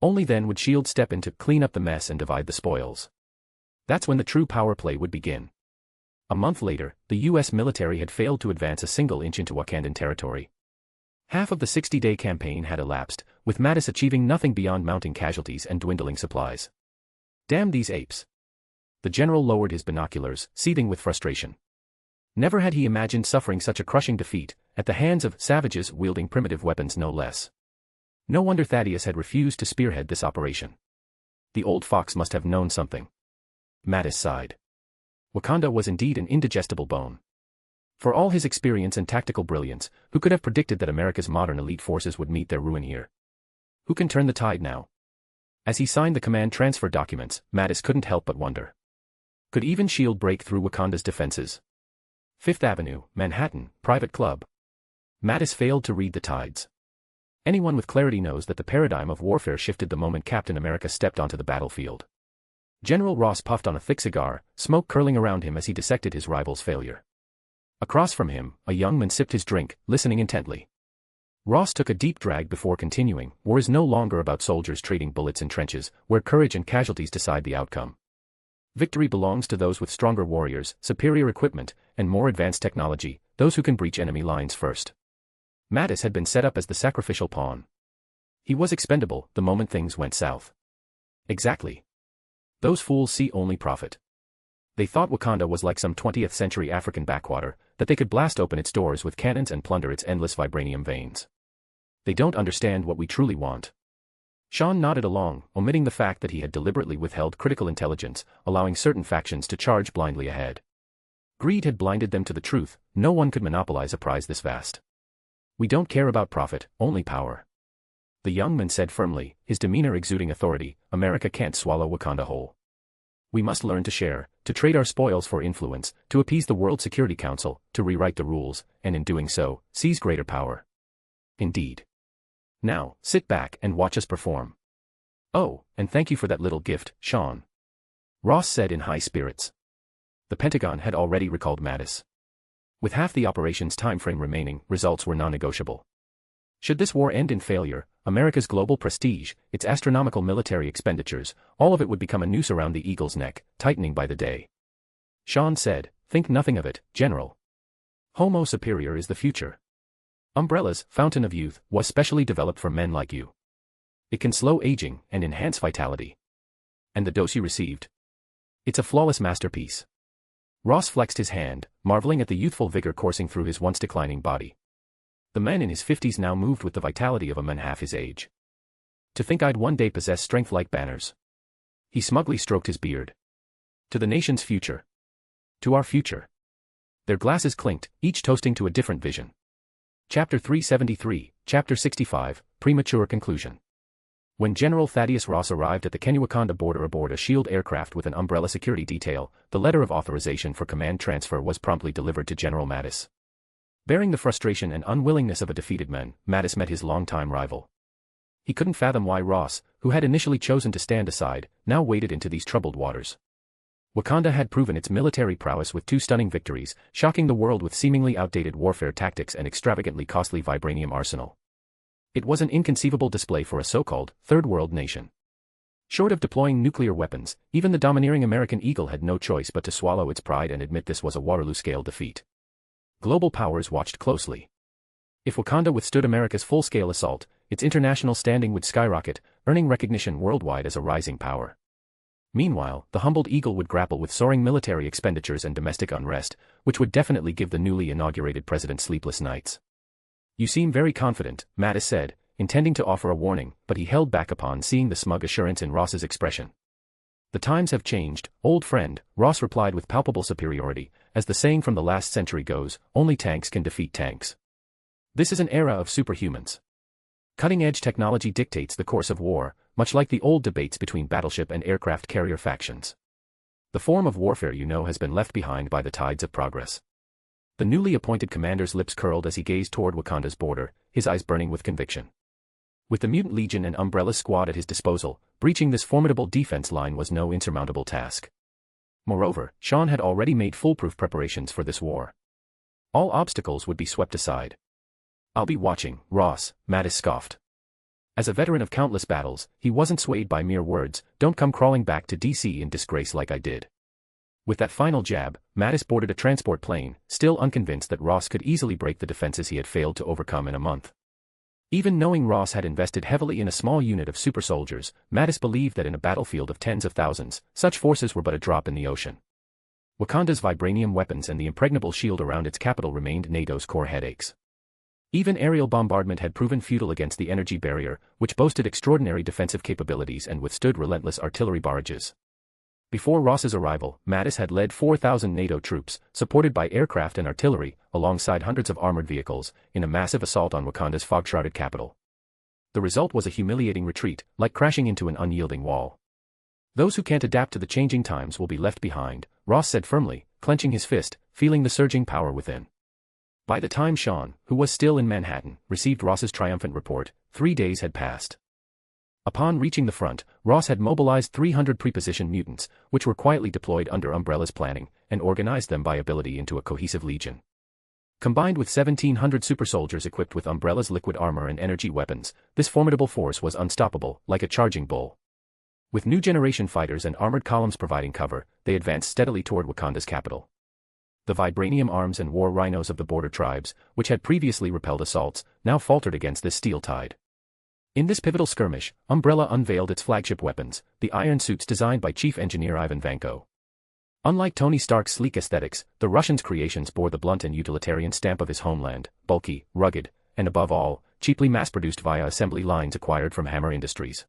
Only then would S.H.I.E.L.D. step in to clean up the mess and divide the spoils. That's when the true power play would begin. A month later, the U.S. military had failed to advance a single inch into Wakandan territory. Half of the 60-day campaign had elapsed, with Mattis achieving nothing beyond mounting casualties and dwindling supplies. Damn these apes. The general lowered his binoculars, seething with frustration. Never had he imagined suffering such a crushing defeat, at the hands of savages wielding primitive weapons no less. No wonder Thaddeus had refused to spearhead this operation. The old fox must have known something. Mattis sighed. Wakanda was indeed an indigestible bone. For all his experience and tactical brilliance, who could have predicted that America's modern elite forces would meet their ruin here? Who can turn the tide now? As he signed the command transfer documents, Mattis couldn't help but wonder. Could even S.H.I.E.L.D. break through Wakanda's defenses? Fifth Avenue, Manhattan, private club. Mattis failed to read the tides. Anyone with clarity knows that the paradigm of warfare shifted the moment Captain America stepped onto the battlefield. General Ross puffed on a thick cigar, smoke curling around him as he dissected his rival's failure. Across from him, a young man sipped his drink, listening intently. Ross took a deep drag before continuing. War is no longer about soldiers trading bullets in trenches, where courage and casualties decide the outcome. Victory belongs to those with stronger warriors, superior equipment, and more advanced technology, those who can breach enemy lines first. Mattis had been set up as the sacrificial pawn. He was expendable the moment things went south. Exactly. Those fools see only profit. They thought Wakanda was like some 20th century African backwater, that they could blast open its doors with cannons and plunder its endless vibranium veins. They don't understand what we truly want. Sean nodded along, omitting the fact that he had deliberately withheld critical intelligence, allowing certain factions to charge blindly ahead. Greed had blinded them to the truth. No one could monopolize a prize this vast. We don't care about profit, only power. The young man said firmly, his demeanor exuding authority. America can't swallow Wakanda whole. We must learn to share, to trade our spoils for influence, to appease the World Security Council, to rewrite the rules, and in doing so, seize greater power. Indeed. Now, sit back and watch us perform. "Oh, and thank you for that little gift, Sean," Ross said in high spirits. The Pentagon had already recalled Mattis. With half the operation's timeframe remaining, results were non-negotiable. Should this war end in failure, America's global prestige, its astronomical military expenditures, all of it would become a noose around the eagle's neck, tightening by the day. Sean said, "Think nothing of it, General. Homo superior is the future. Umbrella's fountain of youth was specially developed for men like you. It can slow aging and enhance vitality. And the dose you received? It's a flawless masterpiece." Ross flexed his hand, marveling at the youthful vigor coursing through his once declining body. The man in his 50s now moved with the vitality of a man half his age. "To think I'd one day possess strength like Banner's." He smugly stroked his beard. "To the nation's future. To our future." Their glasses clinked, each toasting to a different vision. Chapter 373, Chapter 65, Premature Conclusion. When General Thaddeus Ross arrived at the Kenya-Wakanda border aboard a SHIELD aircraft with an Umbrella security detail, the letter of authorization for command transfer was promptly delivered to General Mattis. Bearing the frustration and unwillingness of a defeated man, Mattis met his longtime rival. He couldn't fathom why Ross, who had initially chosen to stand aside, now waded into these troubled waters. Wakanda had proven its military prowess with 2 stunning victories, shocking the world with seemingly outdated warfare tactics and extravagantly costly vibranium arsenal. It was an inconceivable display for a so-called third world nation. Short of deploying nuclear weapons, even the domineering American eagle had no choice but to swallow its pride and admit this was a Waterloo-scale defeat. Global powers watched closely. If Wakanda withstood America's full-scale assault, its international standing would skyrocket, earning recognition worldwide as a rising power. Meanwhile, the humbled eagle would grapple with soaring military expenditures and domestic unrest, which would definitely give the newly inaugurated president sleepless nights. "You seem very confident," Mattis said, intending to offer a warning, but he held back upon seeing the smug assurance in Ross's expression. "The times have changed, old friend," Ross replied with palpable superiority, as the saying from the last century goes, "Only tanks can defeat tanks." This is an era of superhumans. Cutting-edge technology dictates the course of war, much like the old debates between battleship and aircraft carrier factions. The form of warfare you know has been left behind by the tides of progress. The newly appointed commander's lips curled as he gazed toward Wakanda's border, his eyes burning with conviction. With the Mutant Legion and Umbrella Squad at his disposal, breaching this formidable defense line was no insurmountable task. Moreover, Sean had already made foolproof preparations for this war. All obstacles would be swept aside. "I'll be watching, Ross," Mattis scoffed. As a veteran of countless battles, he wasn't swayed by mere words, "Don't come crawling back to DC in disgrace like I did." With that final jab, Mattis boarded a transport plane, still unconvinced that Ross could easily break the defenses he had failed to overcome in a month. Even knowing Ross had invested heavily in a small unit of super soldiers, Mattis believed that in a battlefield of tens of thousands, such forces were but a drop in the ocean. Wakanda's vibranium weapons and the impregnable shield around its capital remained NATO's core headaches. Even aerial bombardment had proven futile against the energy barrier, which boasted extraordinary defensive capabilities and withstood relentless artillery barrages. Before Ross's arrival, Mattis had led 4,000 NATO troops, supported by aircraft and artillery, alongside hundreds of armored vehicles, in a massive assault on Wakanda's fog-shrouded capital. The result was a humiliating retreat, like crashing into an unyielding wall. "Those who can't adapt to the changing times will be left behind," Ross said firmly, clenching his fist, feeling the surging power within. By the time Sean, who was still in Manhattan, received Ross's triumphant report, 3 days had passed. Upon reaching the front, Ross had mobilized 300 prepositioned mutants, which were quietly deployed under Umbrella's planning, and organized them by ability into a cohesive legion. Combined with 1,700 super soldiers equipped with Umbrella's liquid armor and energy weapons, this formidable force was unstoppable, like a charging bull. With new generation fighters and armored columns providing cover, they advanced steadily toward Wakanda's capital. The vibranium arms and war rhinos of the border tribes, which had previously repelled assaults, now faltered against this steel tide. In this pivotal skirmish, Umbrella unveiled its flagship weapons, the iron suits designed by Chief Engineer Ivan Vanko. Unlike Tony Stark's sleek aesthetics, the Russian's creations bore the blunt and utilitarian stamp of his homeland, bulky, rugged, and above all, cheaply mass-produced via assembly lines acquired from Hammer Industries.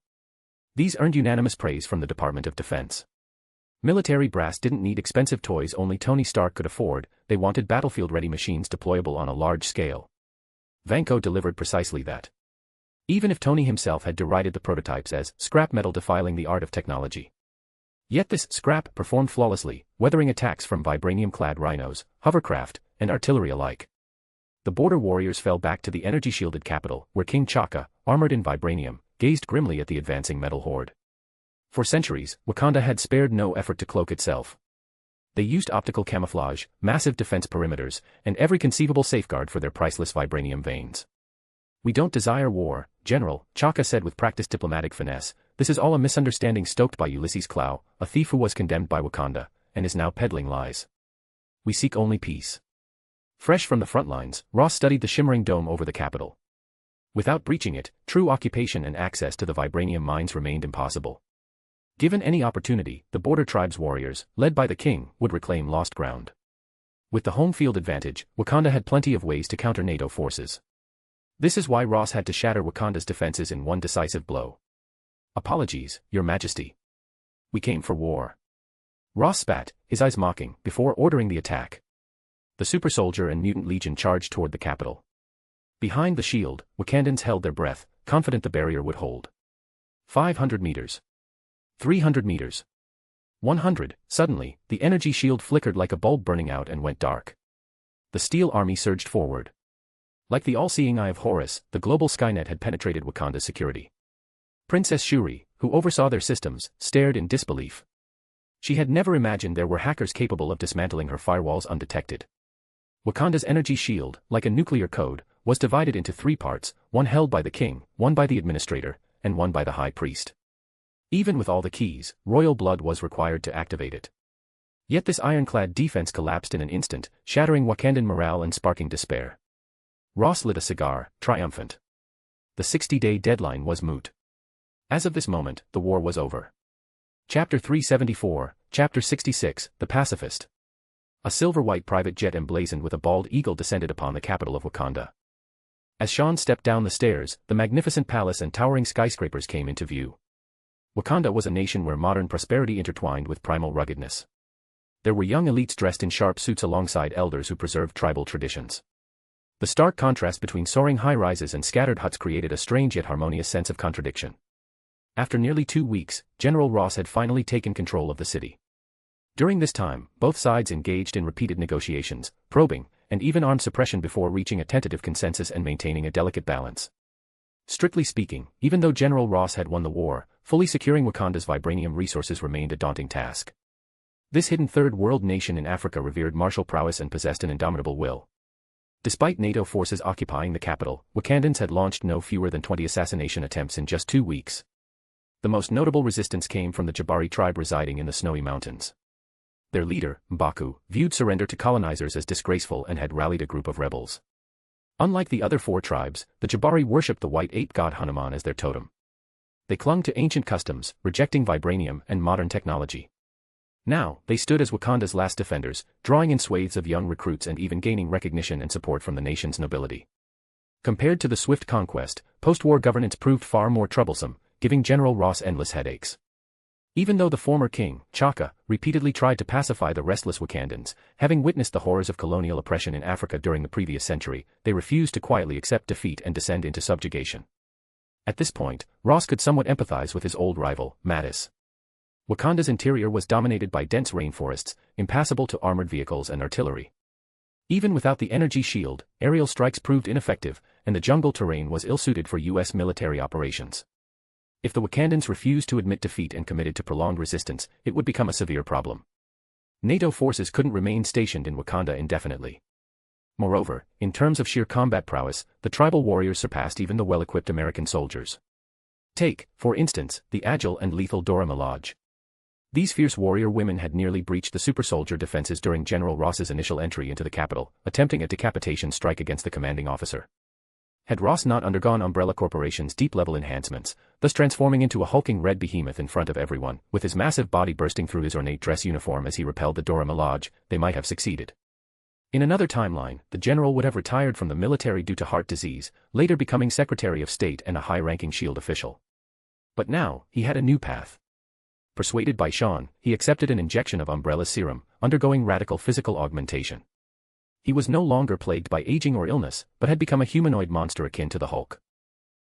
These earned unanimous praise from the Department of Defense. Military brass didn't need expensive toys only Tony Stark could afford, they wanted battlefield-ready machines deployable on a large scale. Vanko delivered precisely that. Even if Tony himself had derided the prototypes as scrap metal defiling the art of technology. Yet this scrap performed flawlessly, weathering attacks from vibranium-clad rhinos, hovercraft, and artillery alike. The border warriors fell back to the energy-shielded capital, where King Chaka, armored in vibranium, gazed grimly at the advancing metal horde. For centuries, Wakanda had spared no effort to cloak itself. They used optical camouflage, massive defense perimeters, and every conceivable safeguard for their priceless vibranium veins. "We don't desire war, General," Chaka said with practiced diplomatic finesse. "This is all a misunderstanding stoked by Ulysses Clow, a thief who was condemned by Wakanda, and is now peddling lies. We seek only peace." Fresh from the front lines, Ross studied the shimmering dome over the capital. Without breaching it, true occupation and access to the vibranium mines remained impossible. Given any opportunity, the border tribes' warriors, led by the king, would reclaim lost ground. With the home field advantage, Wakanda had plenty of ways to counter NATO forces. This is why Ross had to shatter Wakanda's defenses in one decisive blow. "Apologies, Your Majesty. We came for war." Ross spat, his eyes mocking, before ordering the attack. The super soldier and mutant legion charged toward the capital. Behind the shield, Wakandans held their breath, confident the barrier would hold. 500 meters. 300 meters. 100, suddenly, the energy shield flickered like a bulb burning out and went dark. The steel army surged forward. Like the all-seeing eye of Horus, the global Skynet had penetrated Wakanda's security. Princess Shuri, who oversaw their systems, stared in disbelief. She had never imagined there were hackers capable of dismantling her firewalls undetected. Wakanda's energy shield, like a nuclear code, was divided into 3 parts, one held by the king, one by the administrator, and one by the high priest. Even with all the keys, royal blood was required to activate it. Yet this ironclad defense collapsed in an instant, shattering Wakandan morale and sparking despair. Ross lit a cigar, triumphant. The 60-day deadline was moot. As of this moment, the war was over. Chapter 374, Chapter 66, The Pacifist. A silver-white private jet emblazoned with a bald eagle descended upon the capital of Wakanda. As Sean stepped down the stairs, the magnificent palace and towering skyscrapers came into view. Wakanda was a nation where modern prosperity intertwined with primal ruggedness. There were young elites dressed in sharp suits alongside elders who preserved tribal traditions. The stark contrast between soaring high-rises and scattered huts created a strange yet harmonious sense of contradiction. After nearly 2 weeks, General Ross had finally taken control of the city. During this time, both sides engaged in repeated negotiations, probing, and even armed suppression before reaching a tentative consensus and maintaining a delicate balance. Strictly speaking, even though General Ross had won the war, fully securing Wakanda's vibranium resources remained a daunting task. This hidden third-world nation in Africa revered martial prowess and possessed an indomitable will. Despite NATO forces occupying the capital, Wakandans had launched no fewer than 20 assassination attempts in just 2 weeks. The most notable resistance came from the Jabari tribe residing in the snowy mountains. Their leader, M'Baku, viewed surrender to colonizers as disgraceful and had rallied a group of rebels. Unlike the other 4 tribes, the Jabari worshipped the white ape god Hanuman as their totem. They clung to ancient customs, rejecting vibranium and modern technology. Now, they stood as Wakanda's last defenders, drawing in swathes of young recruits and even gaining recognition and support from the nation's nobility. Compared to the swift conquest, post-war governance proved far more troublesome, giving General Ross endless headaches. Even though the former king, Chaka, repeatedly tried to pacify the restless Wakandans, having witnessed the horrors of colonial oppression in Africa during the previous century, they refused to quietly accept defeat and descend into subjugation. At this point, Ross could somewhat empathize with his old rival, Mattis. Wakanda's interior was dominated by dense rainforests, impassable to armored vehicles and artillery. Even without the energy shield, aerial strikes proved ineffective, and the jungle terrain was ill-suited for U.S. military operations. If the Wakandans refused to admit defeat and committed to prolonged resistance, it would become a severe problem. NATO forces couldn't remain stationed in Wakanda indefinitely. Moreover, in terms of sheer combat prowess, the tribal warriors surpassed even the well-equipped American soldiers. Take, for instance, the agile and lethal Dora Milaje. These fierce warrior women had nearly breached the super soldier defenses during General Ross's initial entry into the capital, attempting a decapitation strike against the commanding officer. Had Ross not undergone Umbrella Corporation's deep-level enhancements, thus transforming into a hulking red behemoth in front of everyone, with his massive body bursting through his ornate dress uniform as he repelled the Dora Milaje, they might have succeeded. In another timeline, the general would have retired from the military due to heart disease, later becoming Secretary of State and a high-ranking SHIELD official. But now, he had a new path. Persuaded by Sean, he accepted an injection of Umbrella's serum, undergoing radical physical augmentation. He was no longer plagued by aging or illness, but had become a humanoid monster akin to the Hulk.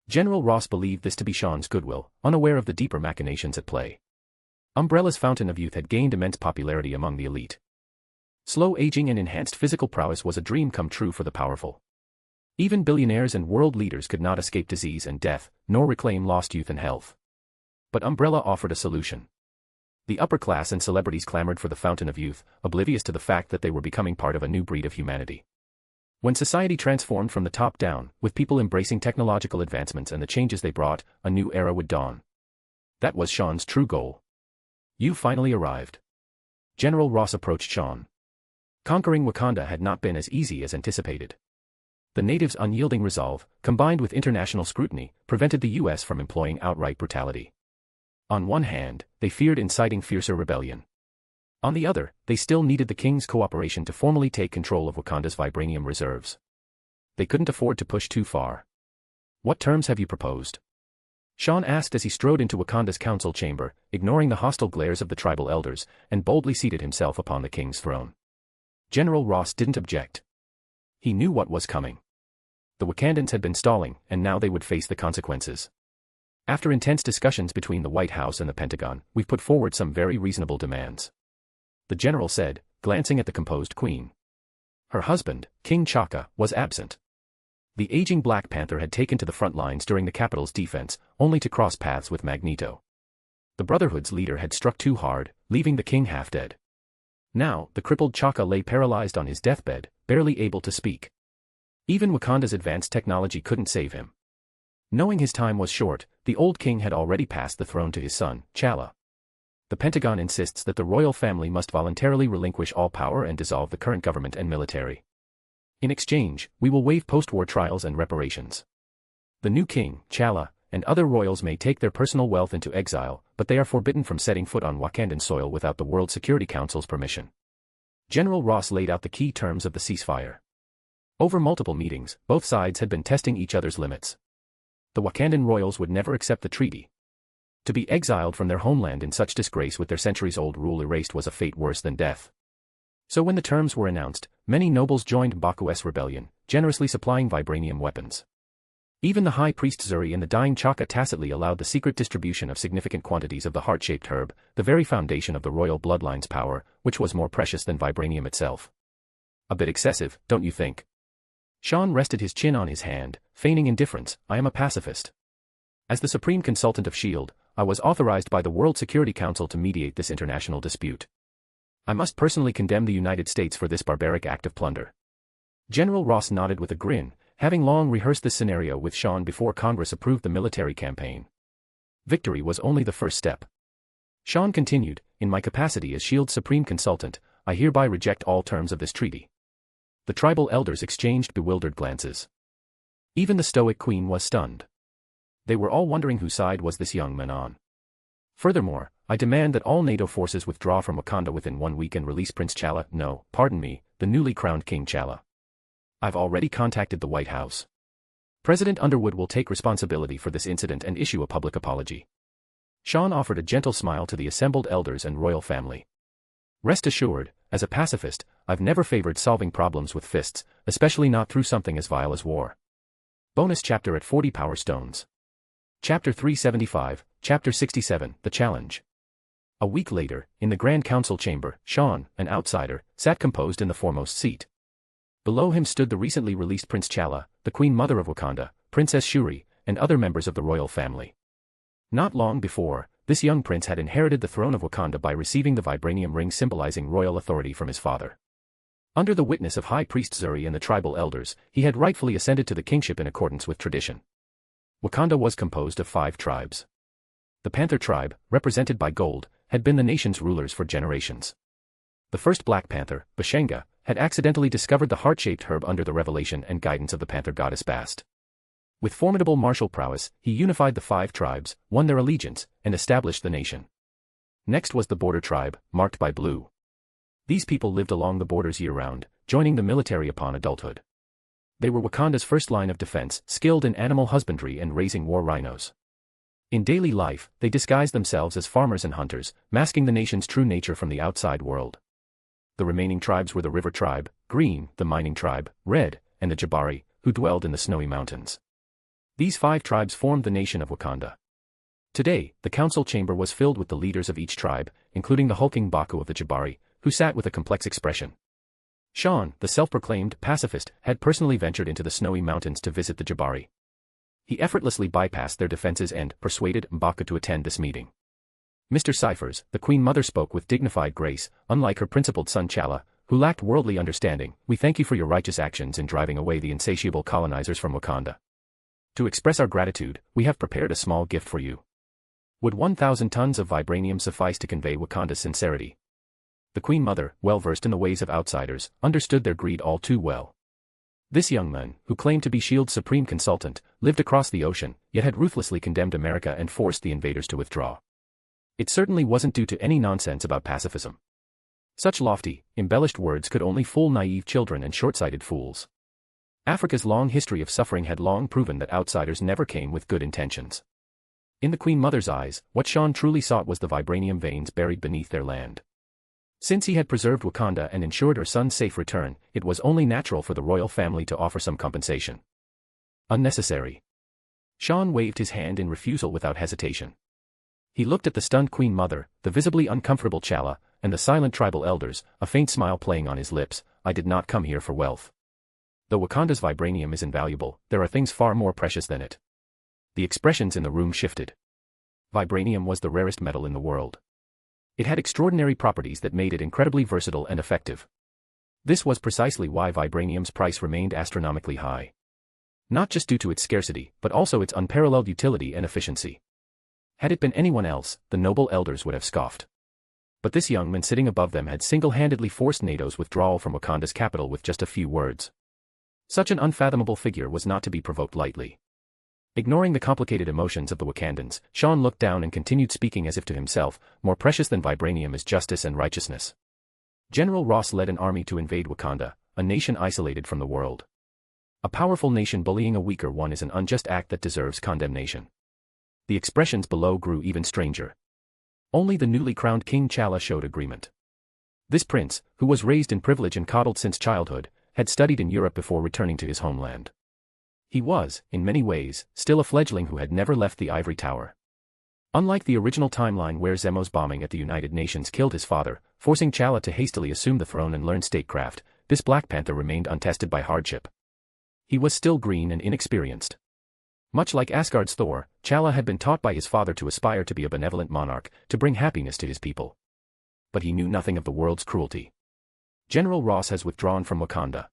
General Ross believed this to be Sean's goodwill, unaware of the deeper machinations at play. Umbrella's fountain of youth had gained immense popularity among the elite. Slow aging and enhanced physical prowess was a dream come true for the powerful. Even billionaires and world leaders could not escape disease and death, nor reclaim lost youth and health. But Umbrella offered a solution. The upper class and celebrities clamored for the Fountain of Youth, oblivious to the fact that they were becoming part of a new breed of humanity. When society transformed from the top down, with people embracing technological advancements and the changes they brought, a new era would dawn. That was Sean's true goal. You finally arrived. General Ross approached Sean. Conquering Wakanda had not been as easy as anticipated. The natives' unyielding resolve, combined with international scrutiny, prevented the U.S. from employing outright brutality. On one hand, they feared inciting fiercer rebellion. On the other, they still needed the king's cooperation to formally take control of Wakanda's vibranium reserves. They couldn't afford to push too far. What terms have you proposed? Sean asked as he strode into Wakanda's council chamber, ignoring the hostile glares of the tribal elders, and boldly seated himself upon the king's throne. General Ross didn't object. He knew what was coming. The Wakandans had been stalling, and now they would face the consequences. After intense discussions between the White House and the Pentagon, we've put forward some very reasonable demands. The general said, glancing at the composed queen. Her husband, King T'Chaka, was absent. The aging Black Panther had taken to the front lines during the capital's defense, only to cross paths with Magneto. The Brotherhood's leader had struck too hard, leaving the king half dead. Now, the crippled T'Chaka lay paralyzed on his deathbed, barely able to speak. Even Wakanda's advanced technology couldn't save him. Knowing his time was short, the old king had already passed the throne to his son, T'Challa. The Pentagon insists that the royal family must voluntarily relinquish all power and dissolve the current government and military. In exchange, we will waive post-war trials and reparations. The new king, T'Challa, and other royals may take their personal wealth into exile, but they are forbidden from setting foot on Wakandan soil without the World Security Council's permission. General Ross laid out the key terms of the ceasefire. Over multiple meetings, both sides had been testing each other's limits. The Wakandan royals would never accept the treaty. To be exiled from their homeland in such disgrace with their centuries-old rule erased was a fate worse than death. So when the terms were announced, many nobles joined M'Baku's rebellion, generously supplying vibranium weapons. Even the high priest Zuri and the dying T'Chaka tacitly allowed the secret distribution of significant quantities of the heart-shaped herb, the very foundation of the royal bloodline's power, which was more precious than vibranium itself. A bit excessive, don't you think? Sean rested his chin on his hand, feigning indifference. I am a pacifist. As the supreme consultant of S.H.I.E.L.D., I was authorized by the World Security Council to mediate this international dispute. I must personally condemn the United States for this barbaric act of plunder. General Ross nodded with a grin, having long rehearsed this scenario with Sean before Congress approved the military campaign. Victory was only the first step. Sean continued, in my capacity as S.H.I.E.L.D.'s supreme consultant, I hereby reject all terms of this treaty. The tribal elders exchanged bewildered glances. Even the stoic queen was stunned. They were all wondering whose side was this young man on. Furthermore, I demand that all NATO forces withdraw from Wakanda within 1 week and release Prince T'Challa, no, pardon me, the newly crowned King T'Challa. I've already contacted the White House. President Underwood will take responsibility for this incident and issue a public apology. Sean offered a gentle smile to the assembled elders and royal family. Rest assured, as a pacifist, I've never favored solving problems with fists, especially not through something as vile as war. Bonus chapter at 40 Power Stones. Chapter 375, Chapter 67, The Challenge. A week later, in the Grand Council chamber, Sean, an outsider, sat composed in the foremost seat. Below him stood the recently released Prince T'Challa, the Queen Mother of Wakanda, Princess Shuri, and other members of the royal family. Not long before, this young prince had inherited the throne of Wakanda by receiving the vibranium ring symbolizing royal authority from his father. Under the witness of High Priest Zuri and the tribal elders, he had rightfully ascended to the kingship in accordance with tradition. Wakanda was composed of 5 tribes. The Panther tribe, represented by Gold, had been the nation's rulers for generations. The first Black Panther, Bashenga, had accidentally discovered the heart-shaped herb under the revelation and guidance of the Panther goddess Bast. With formidable martial prowess, he unified the 5 tribes, won their allegiance, and established the nation. Next was the Border tribe, marked by Blue. These people lived along the borders year-round, joining the military upon adulthood. They were Wakanda's first line of defense, skilled in animal husbandry and raising war rhinos. In daily life, they disguised themselves as farmers and hunters, masking the nation's true nature from the outside world. The remaining tribes were the River tribe, Green, the Mining tribe, Red, and the Jabari, who dwelled in the snowy mountains. These 5 tribes formed the nation of Wakanda. Today, the council chamber was filled with the leaders of each tribe, including the hulking Baku of the Jabari, who sat with a complex expression. Sean, the self-proclaimed pacifist, had personally ventured into the snowy mountains to visit the Jabari. He effortlessly bypassed their defenses and persuaded M'Baka to attend this meeting. Mr. Cyphers, the Queen Mother spoke with dignified grace, unlike her principled son Chala, who lacked worldly understanding. We thank you for your righteous actions in driving away the insatiable colonizers from Wakanda. To express our gratitude, we have prepared a small gift for you. Would 1,000 tons of vibranium suffice to convey Wakanda's sincerity? The Queen Mother, well versed in the ways of outsiders, understood their greed all too well. This young man, who claimed to be S.H.I.E.L.'s supreme consultant, lived across the ocean, yet had ruthlessly condemned America and forced the invaders to withdraw. It certainly wasn't due to any nonsense about pacifism. Such lofty, embellished words could only fool naive children and short-sighted fools. Africa's long history of suffering had long proven that outsiders never came with good intentions. In the Queen Mother's eyes, what Sean truly sought was the vibranium veins buried beneath their land. Since he had preserved Wakanda and ensured her son's safe return, it was only natural for the royal family to offer some compensation. Unnecessary. Sean waved his hand in refusal without hesitation. He looked at the stunned Queen Mother, the visibly uncomfortable Chala, and the silent tribal elders, a faint smile playing on his lips. I did not come here for wealth. Though Wakanda's vibranium is invaluable, there are things far more precious than it. The expressions in the room shifted. Vibranium was the rarest metal in the world. It had extraordinary properties that made it incredibly versatile and effective. This was precisely why vibranium's price remained astronomically high. Not just due to its scarcity, but also its unparalleled utility and efficiency. Had it been anyone else, the noble elders would have scoffed. But this young man sitting above them had single-handedly forced NATO's withdrawal from Wakanda's capital with just a few words. Such an unfathomable figure was not to be provoked lightly. Ignoring the complicated emotions of the Wakandans, Sean looked down and continued speaking as if to himself. More precious than vibranium is justice and righteousness. General Ross led an army to invade Wakanda, a nation isolated from the world. A powerful nation bullying a weaker one is an unjust act that deserves condemnation. The expressions below grew even stranger. Only the newly crowned King Chala showed agreement. This prince, who was raised in privilege and coddled since childhood, had studied in Europe before returning to his homeland. He was, in many ways, still a fledgling who had never left the ivory tower. Unlike the original timeline where Zemo's bombing at the United Nations killed his father, forcing Chala to hastily assume the throne and learn statecraft, this Black Panther remained untested by hardship. He was still green and inexperienced. Much like Asgard's Thor, Chala had been taught by his father to aspire to be a benevolent monarch, to bring happiness to his people. But he knew nothing of the world's cruelty. General Ross has withdrawn from Wakanda.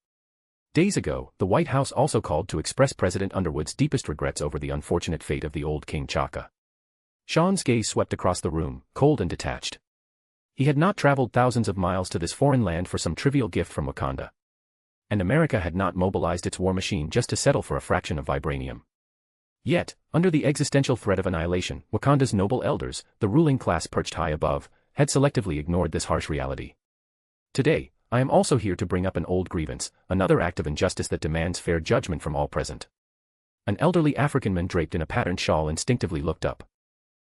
Days ago, the White House also called to express President Underwood's deepest regrets over the unfortunate fate of the old King Chaka. Sean's gaze swept across the room, cold and detached. He had not traveled thousands of miles to this foreign land for some trivial gift from Wakanda. And America had not mobilized its war machine just to settle for a fraction of vibranium. Yet, under the existential threat of annihilation, Wakanda's noble elders, the ruling class perched high above, had selectively ignored this harsh reality. Today, I am also here to bring up an old grievance, another act of injustice that demands fair judgment from all present. An elderly African man draped in a patterned shawl instinctively looked up.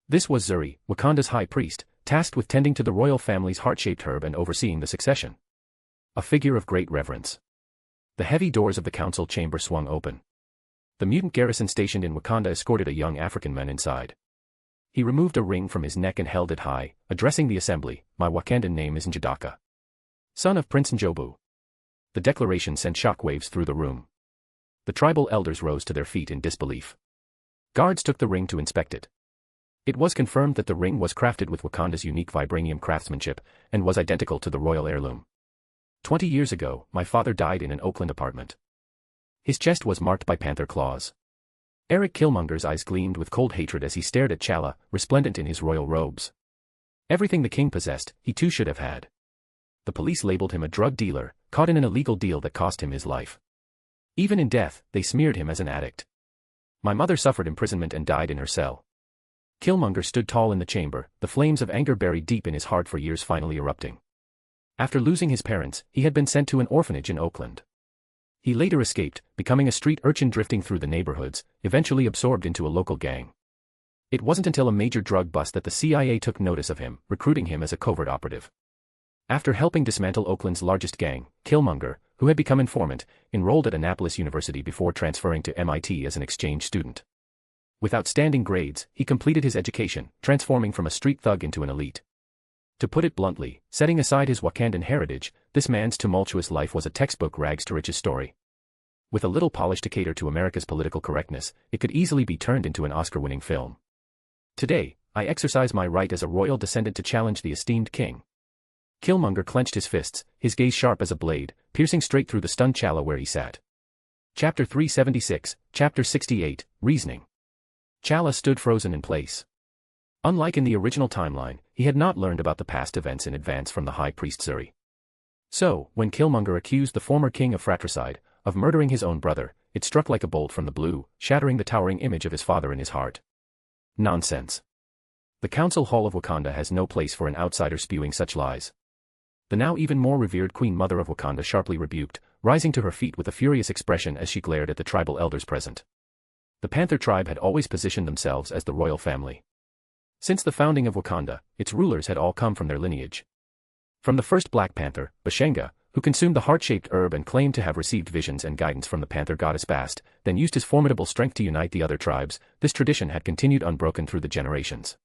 This was Zuri, Wakanda's high priest, tasked with tending to the royal family's heart-shaped herb and overseeing the succession. A figure of great reverence. The heavy doors of the council chamber swung open. The mutant garrison stationed in Wakanda escorted a young African man inside. He removed a ring from his neck and held it high, addressing the assembly. My Wakandan name is Njadaka, son of Prince Njobu. The declaration sent shockwaves through the room. The tribal elders rose to their feet in disbelief. Guards took the ring to inspect it. It was confirmed that the ring was crafted with Wakanda's unique vibranium craftsmanship, and was identical to the royal heirloom. 20 years ago, my father died in an Oakland apartment. His chest was marked by panther claws. Eric Killmonger's eyes gleamed with cold hatred as he stared at Chala, resplendent in his royal robes. Everything the king possessed, he too should have had. The police labeled him a drug dealer, caught in an illegal deal that cost him his life. Even in death, they smeared him as an addict. My mother suffered imprisonment and died in her cell. Killmonger stood tall in the chamber, the flames of anger buried deep in his heart for years finally erupting. After losing his parents, he had been sent to an orphanage in Oakland. He later escaped, becoming a street urchin drifting through the neighborhoods, eventually absorbed into a local gang. It wasn't until a major drug bust that the CIA took notice of him, recruiting him as a covert operative. After helping dismantle Oakland's largest gang, Killmonger, who had become informant, enrolled at Annapolis University before transferring to MIT as an exchange student. With outstanding grades, he completed his education, transforming from a street thug into an elite. To put it bluntly, setting aside his Wakandan heritage, this man's tumultuous life was a textbook rags to riches story. With a little polish to cater to America's political correctness, it could easily be turned into an Oscar-winning film. Today, I exercise my right as a royal descendant to challenge the esteemed king. Killmonger clenched his fists, his gaze sharp as a blade, piercing straight through the stunned Chala where he sat. Chapter 376, Chapter 68, Reasoning. Chala stood frozen in place. Unlike in the original timeline, he had not learned about the past events in advance from the High Priest Suri. So, when Killmonger accused the former king of fratricide, of murdering his own brother, it struck like a bolt from the blue, shattering the towering image of his father in his heart. Nonsense. The Council Hall of Wakanda has no place for an outsider spewing such lies. The now even more revered Queen Mother of Wakanda sharply rebuked, rising to her feet with a furious expression as she glared at the tribal elders present. The Panther tribe had always positioned themselves as the royal family. Since the founding of Wakanda, its rulers had all come from their lineage. From the first Black Panther, Bashenga, who consumed the heart-shaped herb and claimed to have received visions and guidance from the Panther goddess Bast, then used his formidable strength to unite the other tribes, this tradition had continued unbroken through the generations.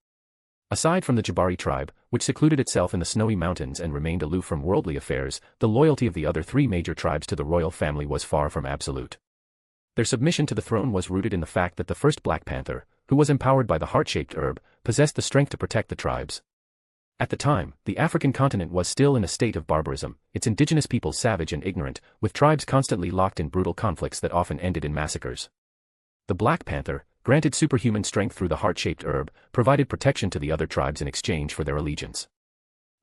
Aside from the Jabari tribe, which secluded itself in the snowy mountains and remained aloof from worldly affairs, the loyalty of the other three major tribes to the royal family was far from absolute. Their submission to the throne was rooted in the fact that the first Black Panther, who was empowered by the heart-shaped herb, possessed the strength to protect the tribes. At the time, the African continent was still in a state of barbarism, its indigenous peoples savage and ignorant, with tribes constantly locked in brutal conflicts that often ended in massacres. The Black Panther, granted superhuman strength through the heart-shaped herb, provided protection to the other tribes in exchange for their allegiance.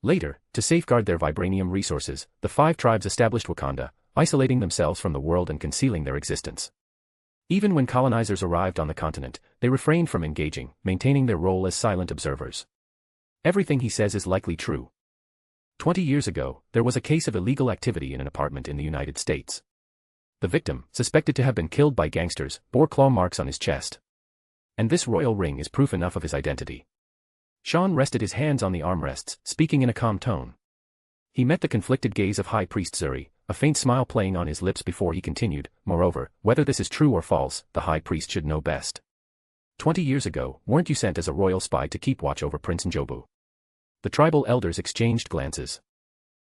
Later, to safeguard their vibranium resources, the 5 tribes established Wakanda, isolating themselves from the world and concealing their existence. Even when colonizers arrived on the continent, they refrained from engaging, maintaining their role as silent observers. Everything he says is likely true. 20 years ago, there was a case of illegal activity in an apartment in the United States. The victim, suspected to have been killed by gangsters, bore claw marks on his chest. And this royal ring is proof enough of his identity. Sean rested his hands on the armrests, speaking in a calm tone. He met the conflicted gaze of High Priest Suri, a faint smile playing on his lips before he continued. Moreover, whether this is true or false, the High Priest should know best. 20 years ago, weren't you sent as a royal spy to keep watch over Prince Njobu? The tribal elders exchanged glances.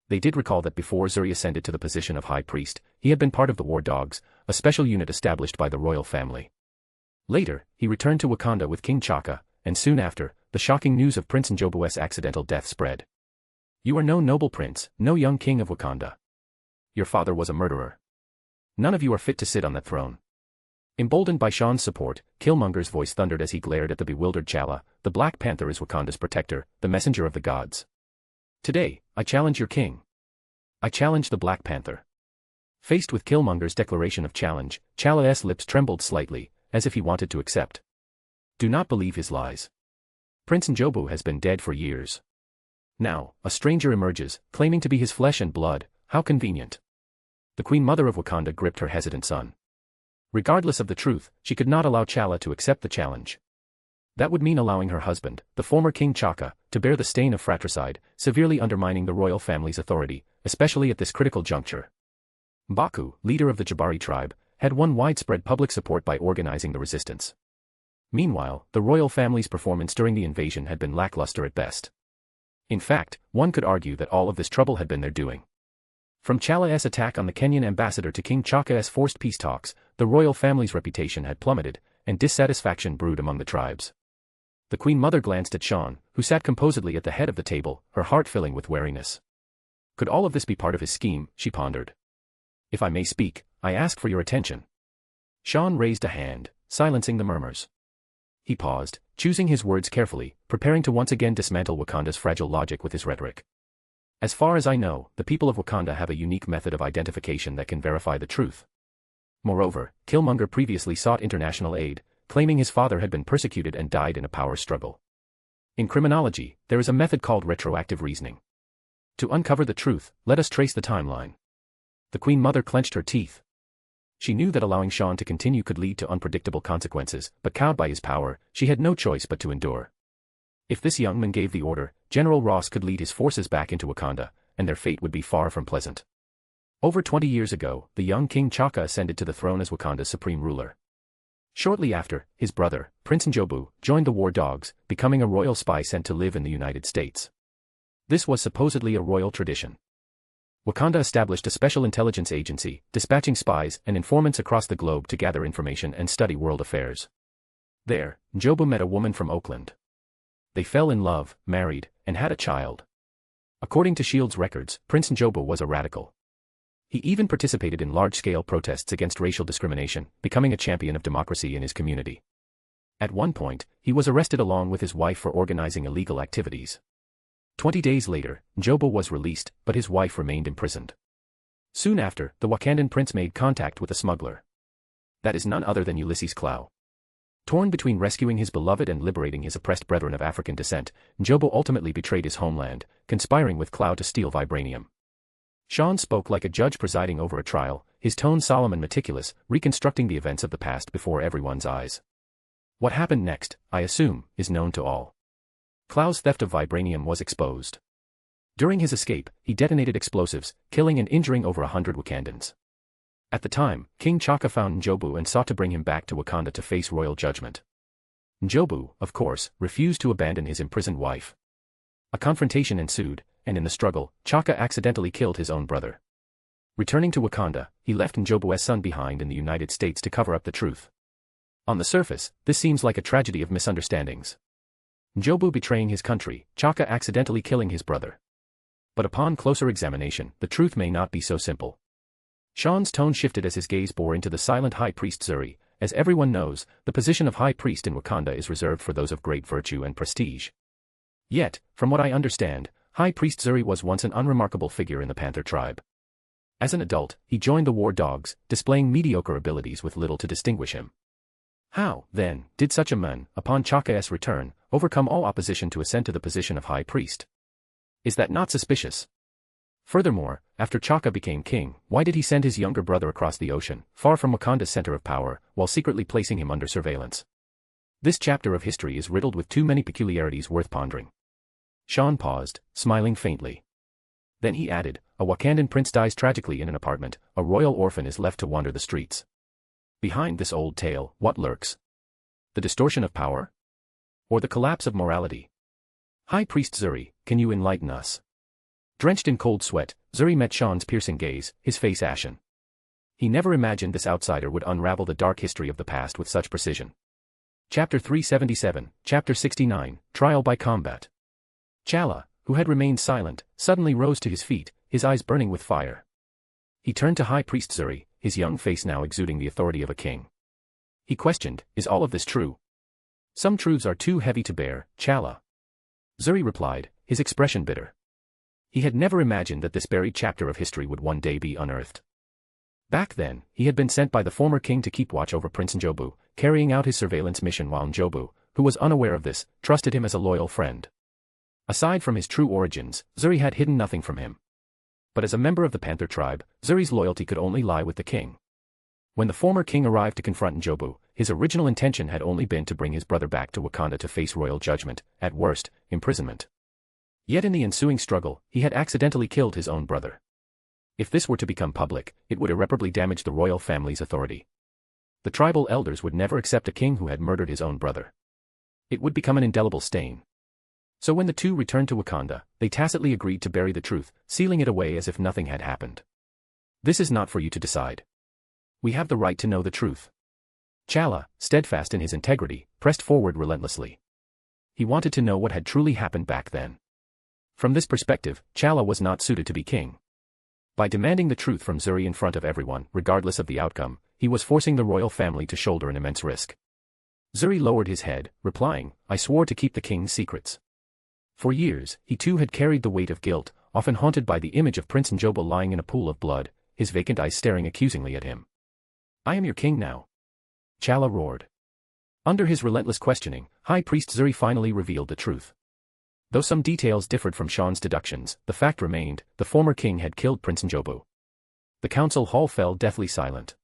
They did recall that before Suri ascended to the position of High Priest, he had been part of the War Dogs, a special unit established by the royal family. Later, he returned to Wakanda with King T'Chaka, and soon after, the shocking news of Prince Njobu's accidental death spread. You are no noble prince, no young king of Wakanda. Your father was a murderer. None of you are fit to sit on that throne. Emboldened by Sean's support, Killmonger's voice thundered as he glared at the bewildered Chala. The Black Panther is Wakanda's protector, the messenger of the gods. Today, I challenge your king. I challenge the Black Panther. Faced with Killmonger's declaration of challenge, Chala's lips trembled slightly, as if he wanted to accept. Do not believe his lies. Prince Njobu has been dead for years. Now, a stranger emerges, claiming to be his flesh and blood. How convenient. The Queen Mother of Wakanda gripped her hesitant son. Regardless of the truth, she could not allow Chala to accept the challenge. That would mean allowing her husband, the former King T'Chaka, to bear the stain of fratricide, severely undermining the royal family's authority, especially at this critical juncture. M'Baku, leader of the Jabari tribe, had won widespread public support by organizing the resistance. Meanwhile, the royal family's performance during the invasion had been lackluster at best. In fact, one could argue that all of this trouble had been their doing. From Chala's attack on the Kenyan ambassador to King T'Chaka's forced peace talks, the royal family's reputation had plummeted, and dissatisfaction brewed among the tribes. The Queen Mother glanced at Sean, who sat composedly at the head of the table, her heart filling with wariness. Could all of this be part of his scheme, she pondered. If I may speak, I ask for your attention. Sean raised a hand, silencing the murmurs. He paused, choosing his words carefully, preparing to once again dismantle Wakanda's fragile logic with his rhetoric. As far as I know, the people of Wakanda have a unique method of identification that can verify the truth. Moreover, Killmonger previously sought international aid, claiming his father had been persecuted and died in a power struggle. In criminology, there is a method called retroactive reasoning. To uncover the truth, let us trace the timeline. The Queen Mother clenched her teeth. She knew that allowing Sean to continue could lead to unpredictable consequences, but cowed by his power, she had no choice but to endure. If this young man gave the order, General Ross could lead his forces back into Wakanda, and their fate would be far from pleasant. Over 20 years ago, the young King T'Chaka ascended to the throne as Wakanda's supreme ruler. Shortly after, his brother, Prince Njobu, joined the War Dogs, becoming a royal spy sent to live in the United States. This was supposedly a royal tradition. Wakanda established a special intelligence agency, dispatching spies and informants across the globe to gather information and study world affairs. There, Njobu met a woman from Oakland. They fell in love, married, and had a child. According to S.H.I.E.L.D.'s records, Prince Njobu was a radical. He even participated in large-scale protests against racial discrimination, becoming a champion of democracy in his community. At one point, he was arrested along with his wife for organizing illegal activities. 20 days later, Njobu was released, but his wife remained imprisoned. Soon after, the Wakandan prince made contact with a smuggler. That is none other than Ulysses Klaue. Torn between rescuing his beloved and liberating his oppressed brethren of African descent, Njobu ultimately betrayed his homeland, conspiring with Klaue to steal vibranium. Sean spoke like a judge presiding over a trial, his tone solemn and meticulous, reconstructing the events of the past before everyone's eyes. What happened next, I assume, is known to all. Klaue's theft of vibranium was exposed. During his escape, he detonated explosives, killing and injuring over 100 Wakandans. At the time, King T'Chaka found Njobu and sought to bring him back to Wakanda to face royal judgment. Njobu, of course, refused to abandon his imprisoned wife. A confrontation ensued, and in the struggle, T'Chaka accidentally killed his own brother. Returning to Wakanda, he left Njobu's son behind in the United States to cover up the truth. On the surface, this seems like a tragedy of misunderstandings. Njobu betraying his country, T'Chaka accidentally killing his brother. But upon closer examination, the truth may not be so simple. Sean's tone shifted as his gaze bore into the silent High Priest Zuri. As everyone knows, the position of High Priest in Wakanda is reserved for those of great virtue and prestige. Yet, from what I understand, High Priest Zuri was once an unremarkable figure in the Panther tribe. As an adult, he joined the War Dogs, displaying mediocre abilities with little to distinguish him. How, then, did such a man, upon T'Chaka's return, overcome all opposition to ascend to the position of High Priest? Is that not suspicious? Furthermore, after T'Chaka became king, why did he send his younger brother across the ocean, far from Wakanda's center of power, while secretly placing him under surveillance? This chapter of history is riddled with too many peculiarities worth pondering. Sean paused, smiling faintly. Then he added, a Wakandan prince dies tragically in an apartment, a royal orphan is left to wander the streets. Behind this old tale, what lurks? The distortion of power? Or the collapse of morality? High Priest Zuri, can you enlighten us? Drenched in cold sweat, Zuri met Sean's piercing gaze, his face ashen. He never imagined this outsider would unravel the dark history of the past with such precision. Chapter 377, Chapter 69, Trial by Combat. T'Challa, who had remained silent, suddenly rose to his feet, his eyes burning with fire. He turned to High Priest Zuri, his young face now exuding the authority of a king. He questioned, is all of this true? Some truths are too heavy to bear, T'Challa. Zuri replied, his expression bitter. He had never imagined that this buried chapter of history would one day be unearthed. Back then, he had been sent by the former king to keep watch over Prince Njobu, carrying out his surveillance mission while Njobu, who was unaware of this, trusted him as a loyal friend. Aside from his true origins, Zuri had hidden nothing from him. But as a member of the Panther tribe, Zuri's loyalty could only lie with the king. When the former king arrived to confront Njobu, his original intention had only been to bring his brother back to Wakanda to face royal judgment, at worst, imprisonment. Yet in the ensuing struggle, he had accidentally killed his own brother. If this were to become public, it would irreparably damage the royal family's authority. The tribal elders would never accept a king who had murdered his own brother. It would become an indelible stain. So when the two returned to Wakanda, they tacitly agreed to bury the truth, sealing it away as if nothing had happened. This is not for you to decide. We have the right to know the truth. T'Challa, steadfast in his integrity, pressed forward relentlessly. He wanted to know what had truly happened back then. From this perspective, T'Challa was not suited to be king. By demanding the truth from Zuri in front of everyone, regardless of the outcome, he was forcing the royal family to shoulder an immense risk. Zuri lowered his head, replying, I swore to keep the king's secrets. For years, he too had carried the weight of guilt, often haunted by the image of Prince Njobu lying in a pool of blood, his vacant eyes staring accusingly at him. I am your king now. T'Challa roared. Under his relentless questioning, High Priest Zuri finally revealed the truth. Though some details differed from Sean's deductions, the fact remained, the former king had killed Prince Njobu. The council hall fell deathly silent.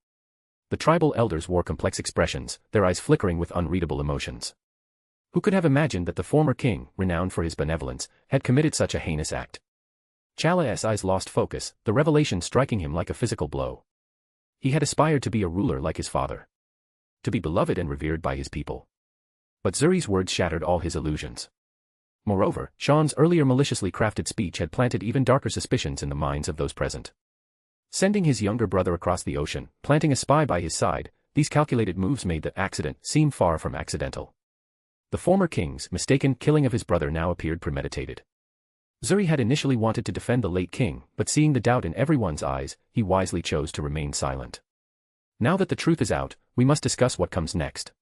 The tribal elders wore complex expressions, their eyes flickering with unreadable emotions. Who could have imagined that the former king, renowned for his benevolence, had committed such a heinous act? T'Challa's eyes lost focus, the revelation striking him like a physical blow. He had aspired to be a ruler like his father. To be beloved and revered by his people. But Zuri's words shattered all his illusions. Moreover, Sean's earlier maliciously crafted speech had planted even darker suspicions in the minds of those present. Sending his younger brother across the ocean, planting a spy by his side, these calculated moves made the accident seem far from accidental. The former king's mistaken killing of his brother now appeared premeditated. Zuri had initially wanted to defend the late king, but seeing the doubt in everyone's eyes, he wisely chose to remain silent. Now that the truth is out, we must discuss what comes next.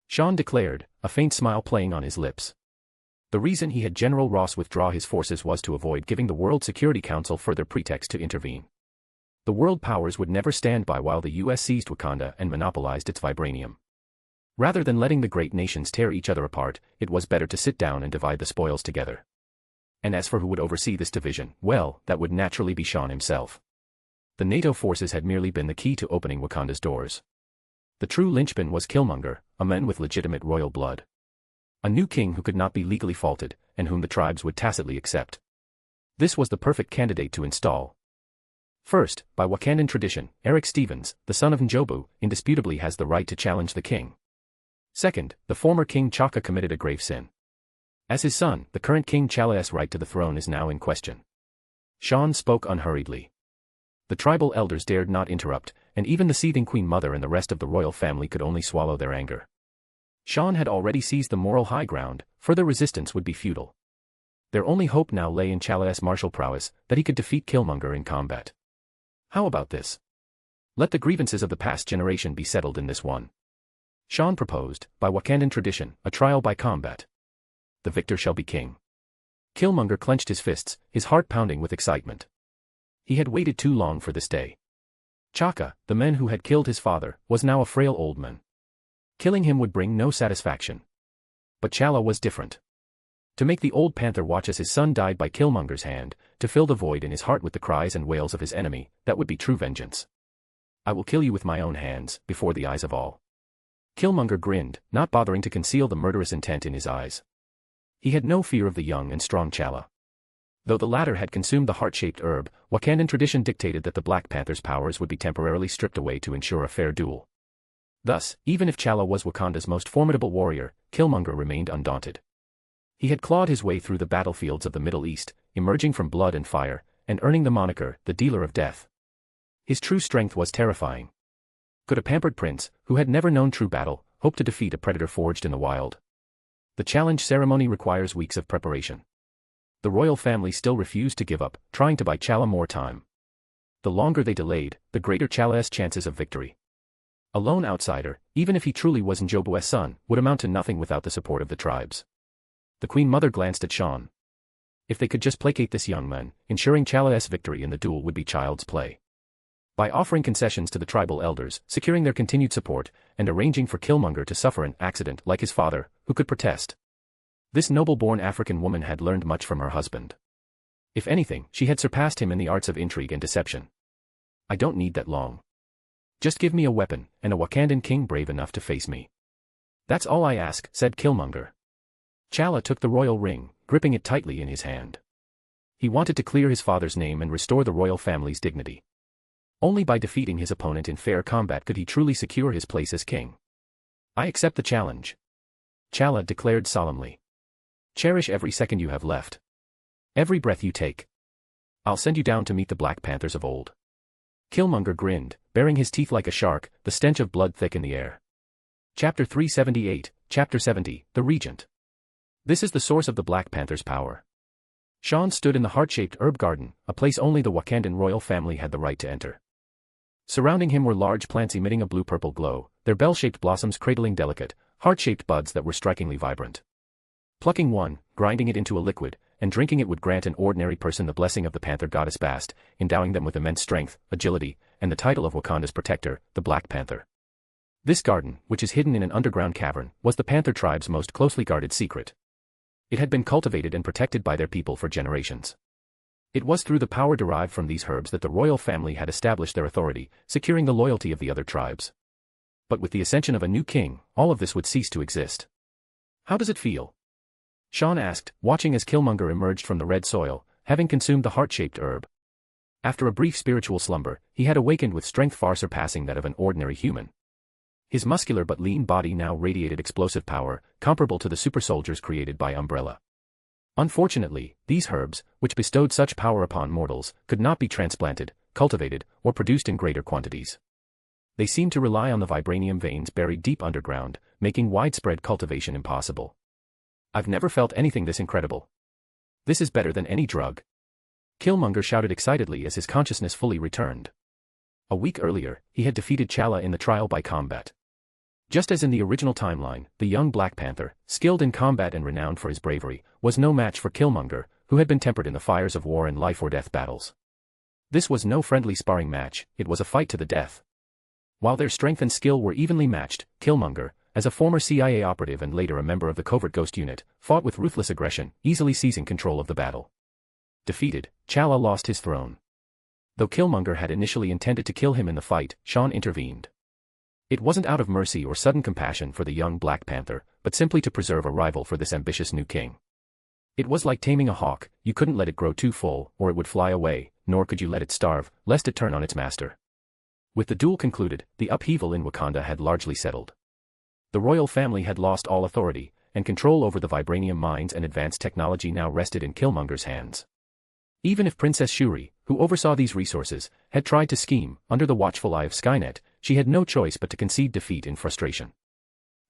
Sean declared, a faint smile playing on his lips. The reason he had General Ross withdraw his forces was to avoid giving the World Security Council further pretext to intervene. The world powers would never stand by while the US seized Wakanda and monopolized its vibranium. Rather than letting the great nations tear each other apart, it was better to sit down and divide the spoils together. And as for who would oversee this division, well, that would naturally be Sean himself. The NATO forces had merely been the key to opening Wakanda's doors. The true linchpin was Killmonger, a man with legitimate royal blood. A new king who could not be legally faulted, and whom the tribes would tacitly accept. This was the perfect candidate to install. First, by Wakandan tradition, Eric Stevens, the son of Njobu, indisputably has the right to challenge the king. Second, the former King T'Chaka committed a grave sin. As his son, the current King T'Challa's right to the throne is now in question. Sean spoke unhurriedly. The tribal elders dared not interrupt, and even the seething Queen Mother and the rest of the royal family could only swallow their anger. Sean had already seized the moral high ground, further resistance would be futile. Their only hope now lay in T'Challa's martial prowess, that he could defeat Killmonger in combat. How about this? Let the grievances of the past generation be settled in this one. Sean proposed, by Wakandan tradition, a trial by combat. The victor shall be king. Killmonger clenched his fists, his heart pounding with excitement. He had waited too long for this day. T'Chaka, the man who had killed his father, was now a frail old man. Killing him would bring no satisfaction. But T'Challa was different. To make the old panther watch as his son died by Killmonger's hand, to fill the void in his heart with the cries and wails of his enemy, that would be true vengeance. I will kill you with my own hands, before the eyes of all. Killmonger grinned, not bothering to conceal the murderous intent in his eyes. He had no fear of the young and strong T'Challa. Though the latter had consumed the heart-shaped herb, Wakandan tradition dictated that the Black Panther's powers would be temporarily stripped away to ensure a fair duel. Thus, even if T'Challa was Wakanda's most formidable warrior, Killmonger remained undaunted. He had clawed his way through the battlefields of the Middle East, emerging from blood and fire, and earning the moniker, the Dealer of Death. His true strength was terrifying. Could a pampered prince, who had never known true battle, hope to defeat a predator forged in the wild? The challenge ceremony requires weeks of preparation. The royal family still refused to give up, trying to buy T'Challa more time. The longer they delayed, the greater T'Challa's chances of victory. A lone outsider, even if he truly was Njobu's son, would amount to nothing without the support of the tribes. The Queen Mother glanced at Sean. If they could just placate this young man, ensuring T'Challa's victory in the duel would be child's play. By offering concessions to the tribal elders, securing their continued support, and arranging for Killmonger to suffer an accident like his father, who could protest. This noble-born African woman had learned much from her husband. If anything, she had surpassed him in the arts of intrigue and deception. I don't need that long. Just give me a weapon, and a Wakandan king brave enough to face me. That's all I ask, said Killmonger. T'Challa took the royal ring, gripping it tightly in his hand. He wanted to clear his father's name and restore the royal family's dignity. Only by defeating his opponent in fair combat could he truly secure his place as king. I accept the challenge. T'Challa declared solemnly. Cherish every second you have left. Every breath you take. I'll send you down to meet the Black Panthers of old. Killmonger grinned, baring his teeth like a shark, the stench of blood thick in the air. Chapter 378, Chapter 70, The Regent. This is the source of the Black Panther's power. Sean stood in the heart-shaped herb garden, a place only the Wakandan royal family had the right to enter. Surrounding him were large plants emitting a blue-purple glow, their bell-shaped blossoms cradling delicate, heart-shaped buds that were strikingly vibrant. Plucking one, grinding it into a liquid, and drinking it would grant an ordinary person the blessing of the panther goddess Bast, endowing them with immense strength, agility, and the title of Wakanda's protector, the Black Panther. This garden, which is hidden in an underground cavern, was the Panther tribe's most closely guarded secret. It had been cultivated and protected by their people for generations. It was through the power derived from these herbs that the royal family had established their authority, securing the loyalty of the other tribes. But with the ascension of a new king, all of this would cease to exist. How does it feel? Sean asked, watching as Killmonger emerged from the red soil, having consumed the heart-shaped herb. After a brief spiritual slumber, he had awakened with strength far surpassing that of an ordinary human. His muscular but lean body now radiated explosive power, comparable to the super soldiers created by Umbrella. Unfortunately, these herbs, which bestowed such power upon mortals, could not be transplanted, cultivated, or produced in greater quantities. They seemed to rely on the vibranium veins buried deep underground, making widespread cultivation impossible. I've never felt anything this incredible. This is better than any drug. Killmonger shouted excitedly as his consciousness fully returned. A week earlier, he had defeated T'Challa in the trial by combat. Just as in the original timeline, the young Black Panther, skilled in combat and renowned for his bravery, was no match for Killmonger, who had been tempered in the fires of war and life-or-death battles. This was no friendly sparring match, it was a fight to the death. While their strength and skill were evenly matched, Killmonger, as a former CIA operative and later a member of the covert Ghost Unit, fought with ruthless aggression, easily seizing control of the battle. Defeated, T'Challa lost his throne. Though Killmonger had initially intended to kill him in the fight, Sean intervened. It wasn't out of mercy or sudden compassion for the young Black Panther, but simply to preserve a rival for this ambitious new king. It was like taming a hawk, you couldn't let it grow too full, or it would fly away, nor could you let it starve, lest it turn on its master. With the duel concluded, the upheaval in Wakanda had largely settled. The royal family had lost all authority, and control over the vibranium mines and advanced technology now rested in Killmonger's hands. Even if Princess Shuri, who oversaw these resources, had tried to scheme, under the watchful eye of Skynet, she had no choice but to concede defeat in frustration.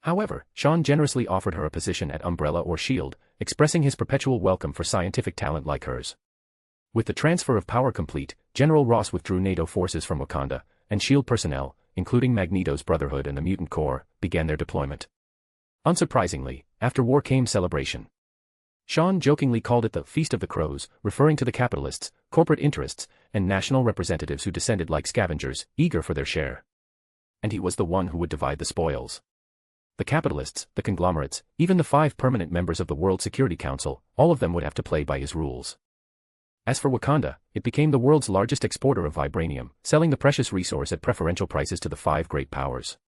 However, Sean generously offered her a position at Umbrella or S.H.I.E.L.D., expressing his perpetual welcome for scientific talent like hers. With the transfer of power complete, General Ross withdrew NATO forces from Wakanda, and S.H.I.E.L.D. personnel, including Magneto's Brotherhood and the Mutant Corps, began their deployment. Unsurprisingly, after war came celebration. Sean jokingly called it the Feast of the Crows, referring to the capitalists, corporate interests, and national representatives who descended like scavengers, eager for their share. And he was the one who would divide the spoils. The capitalists, the conglomerates, even the 5 permanent members of the World Security Council, all of them would have to play by his rules. As for Wakanda, it became the world's largest exporter of vibranium, selling the precious resource at preferential prices to the 5 great powers.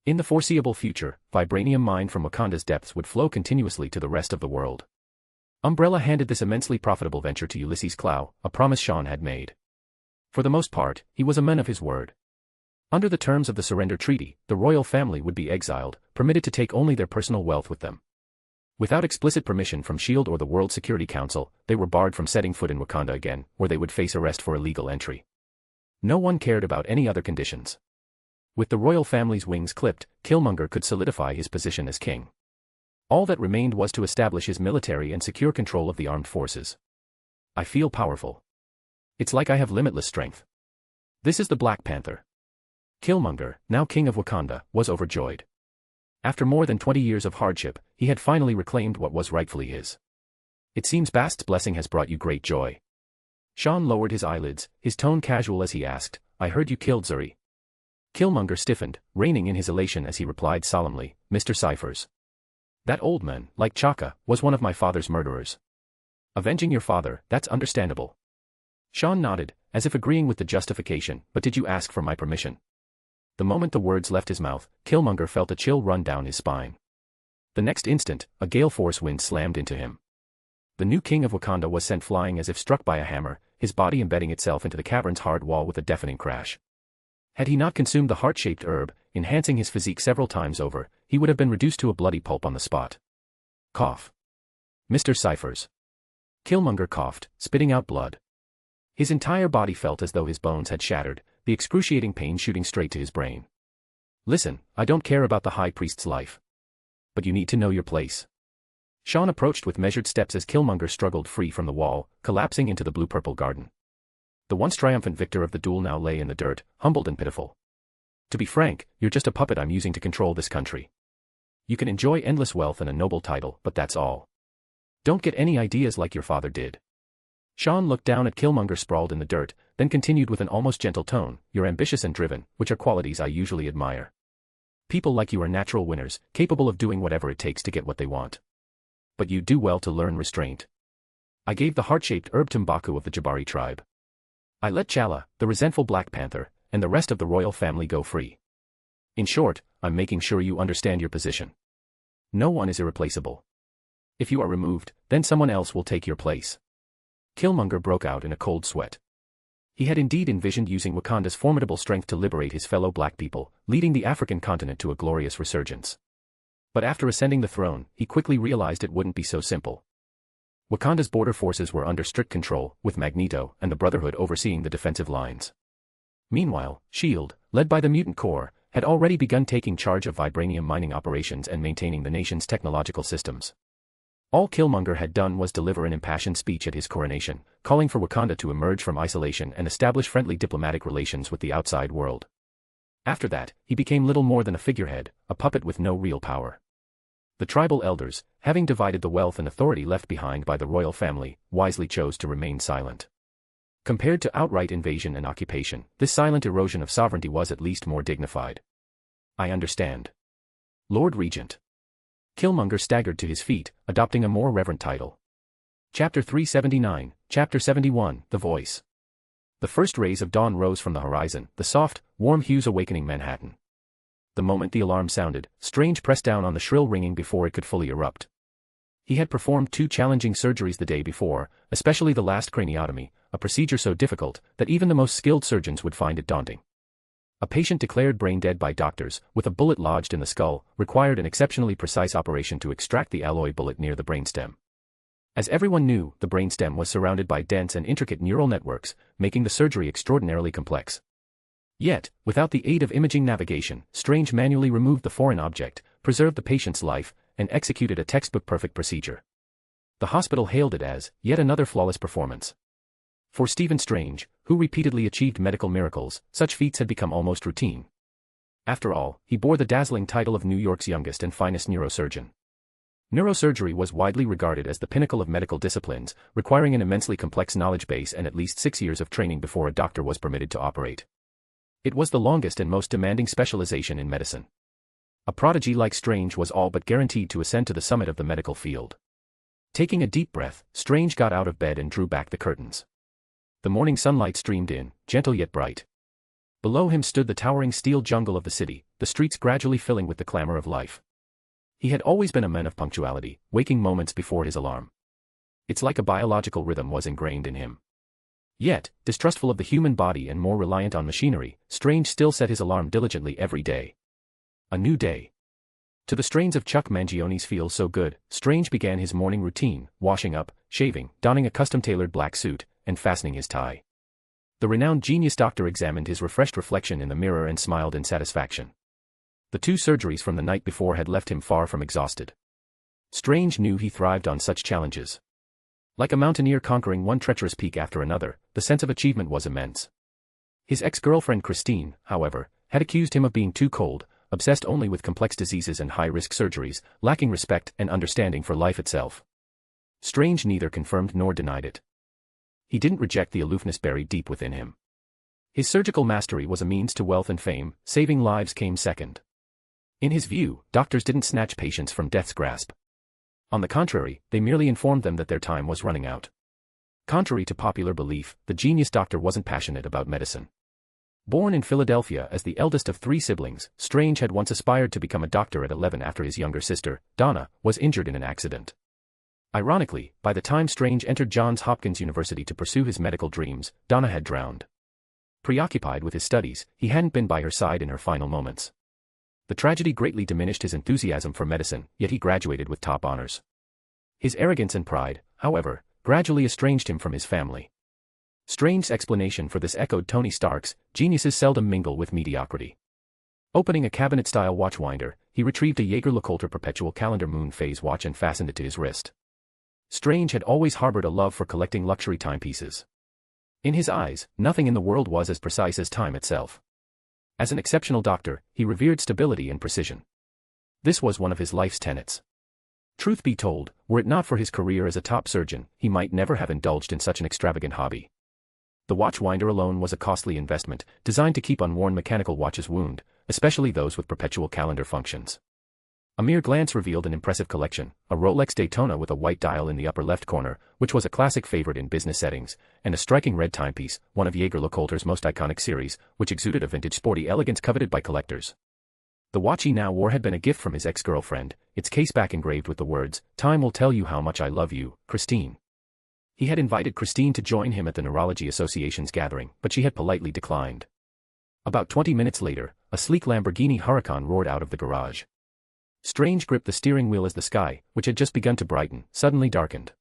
In the foreseeable future, vibranium mined from Wakanda's depths would flow continuously to the rest of the world. Umbrella handed this immensely profitable venture to Ulysses Klaue, a promise Sean had made. For the most part, he was a man of his word. Under the terms of the surrender treaty, the royal family would be exiled, permitted to take only their personal wealth with them. Without explicit permission from S.H.I.E.L.D. or the World Security Council, they were barred from setting foot in Wakanda again, or they would face arrest for illegal entry. No one cared about any other conditions. With the royal family's wings clipped, Killmonger could solidify his position as king. All that remained was to establish his military and secure control of the armed forces. I feel powerful. It's like I have limitless strength. This is the Black Panther. Killmonger, now king of Wakanda, was overjoyed. After more than 20 years of hardship, he had finally reclaimed what was rightfully his. It seems Bast's blessing has brought you great joy. Sean lowered his eyelids, his tone casual as he asked, I heard you killed Zuri. Killmonger stiffened, reigning in his elation as he replied solemnly, Mr. Cyphers. That old man, like Chaka, was one of my father's murderers. Avenging your father, that's understandable. Sean nodded, as if agreeing with the justification, but did you ask for my permission? The moment the words left his mouth, Killmonger felt a chill run down his spine. The next instant, a gale force wind slammed into him. The new king of Wakanda was sent flying as if struck by a hammer, his body embedding itself into the cavern's hard wall with a deafening crash. Had he not consumed the heart-shaped herb, enhancing his physique several times over, he would have been reduced to a bloody pulp on the spot. Cough. Mr. Cyphers. Killmonger coughed, spitting out blood. His entire body felt as though his bones had shattered, the excruciating pain shooting straight to his brain. Listen, I don't care about the High Priest's life. But you need to know your place. Sean approached with measured steps as Killmonger struggled free from the wall, collapsing into the blue-purple garden. The once triumphant victor of the duel now lay in the dirt, humbled and pitiful. To be frank, you're just a puppet I'm using to control this country. You can enjoy endless wealth and a noble title, but that's all. Don't get any ideas like your father did. Sean looked down at Killmonger sprawled in the dirt, then continued with an almost gentle tone, you're ambitious and driven, which are qualities I usually admire. People like you are natural winners, capable of doing whatever it takes to get what they want. But you do well to learn restraint. I gave the heart-shaped herb to M'Baku of the Jabari tribe. I let T'Challa, the resentful Black Panther, and the rest of the royal family go free. In short, I'm making sure you understand your position. No one is irreplaceable. If you are removed, then someone else will take your place. Killmonger broke out in a cold sweat. He had indeed envisioned using Wakanda's formidable strength to liberate his fellow black people, leading the African continent to a glorious resurgence. But after ascending the throne, he quickly realized it wouldn't be so simple. Wakanda's border forces were under strict control, with Magneto and the Brotherhood overseeing the defensive lines. Meanwhile, S.H.I.E.L.D., led by the Mutant Corps, had already begun taking charge of vibranium mining operations and maintaining the nation's technological systems. All Killmonger had done was deliver an impassioned speech at his coronation, calling for Wakanda to emerge from isolation and establish friendly diplomatic relations with the outside world. After that, he became little more than a figurehead, a puppet with no real power. The tribal elders, having divided the wealth and authority left behind by the royal family, wisely chose to remain silent. Compared to outright invasion and occupation, this silent erosion of sovereignty was at least more dignified. I understand. Lord Regent. Killmonger staggered to his feet, adopting a more reverent title. Chapter 379, Chapter 71, The Voice. The first rays of dawn rose from the horizon, the soft, warm hues awakening Manhattan. The moment the alarm sounded, Strange pressed down on the shrill ringing before it could fully erupt. He had performed 2 challenging surgeries the day before, especially the last craniotomy, a procedure so difficult that even the most skilled surgeons would find it daunting. A patient declared brain dead by doctors, with a bullet lodged in the skull, required an exceptionally precise operation to extract the alloy bullet near the brainstem. As everyone knew, the brainstem was surrounded by dense and intricate neural networks, making the surgery extraordinarily complex. Yet, without the aid of imaging navigation, Strange manually removed the foreign object, preserved the patient's life, and executed a textbook-perfect procedure. The hospital hailed it as yet another flawless performance. For Stephen Strange, who repeatedly achieved medical miracles, such feats had become almost routine. After all, he bore the dazzling title of New York's youngest and finest neurosurgeon. Neurosurgery was widely regarded as the pinnacle of medical disciplines, requiring an immensely complex knowledge base and at least 6 years of training before a doctor was permitted to operate. It was the longest and most demanding specialization in medicine. A prodigy like Strange was all but guaranteed to ascend to the summit of the medical field. Taking a deep breath, Strange got out of bed and drew back the curtains. The morning sunlight streamed in, gentle yet bright. Below him stood the towering steel jungle of the city, the streets gradually filling with the clamor of life. He had always been a man of punctuality, waking moments before his alarm. It's like a biological rhythm was ingrained in him. Yet, distrustful of the human body and more reliant on machinery, Strange still set his alarm diligently every day. A new day. To the strains of Chuck Mangione's Feel So Good, Strange began his morning routine, washing up, shaving, donning a custom-tailored black suit, and fastening his tie. The renowned genius doctor examined his refreshed reflection in the mirror and smiled in satisfaction. The 2 surgeries from the night before had left him far from exhausted. Strange knew he thrived on such challenges. Like a mountaineer conquering one treacherous peak after another, the sense of achievement was immense. His ex-girlfriend Christine, however, had accused him of being too cold, obsessed only with complex diseases and high-risk surgeries, lacking respect and understanding for life itself. Strange neither confirmed nor denied it. He didn't reject the aloofness buried deep within him. His surgical mastery was a means to wealth and fame, saving lives came second. In his view, doctors didn't snatch patients from death's grasp. On the contrary, they merely informed them that their time was running out. Contrary to popular belief, the genius doctor wasn't passionate about medicine. Born in Philadelphia as the eldest of 3 siblings, Strange had once aspired to become a doctor at 11 after his younger sister, Donna, was injured in an accident. Ironically, by the time Strange entered Johns Hopkins University to pursue his medical dreams, Donna had drowned. Preoccupied with his studies, he hadn't been by her side in her final moments. The tragedy greatly diminished his enthusiasm for medicine, yet he graduated with top honors. His arrogance and pride, however, gradually estranged him from his family. Strange's explanation for this echoed Tony Stark's, "Geniuses seldom mingle with mediocrity." Opening a cabinet-style watchwinder, he retrieved a Jaeger-LeCoultre perpetual calendar moon phase watch and fastened it to his wrist. Strange had always harbored a love for collecting luxury timepieces. In his eyes, nothing in the world was as precise as time itself. As an exceptional doctor, he revered stability and precision. This was one of his life's tenets. Truth be told, were it not for his career as a top surgeon, he might never have indulged in such an extravagant hobby. The watchwinder alone was a costly investment, designed to keep unworn mechanical watches wound, especially those with perpetual calendar functions. A mere glance revealed an impressive collection, a Rolex Daytona with a white dial in the upper left corner, which was a classic favorite in business settings, and a striking red timepiece, one of Jaeger-LeCoultre's most iconic series, which exuded a vintage sporty elegance coveted by collectors. The watch he now wore had been a gift from his ex-girlfriend, its caseback engraved with the words, "Time will tell you how much I love you, Christine." He had invited Christine to join him at the Neurology Association's gathering, but she had politely declined. About 20 minutes later, a sleek Lamborghini Huracan roared out of the garage. Strange gripped the steering wheel as the sky, which had just begun to brighten, suddenly darkened.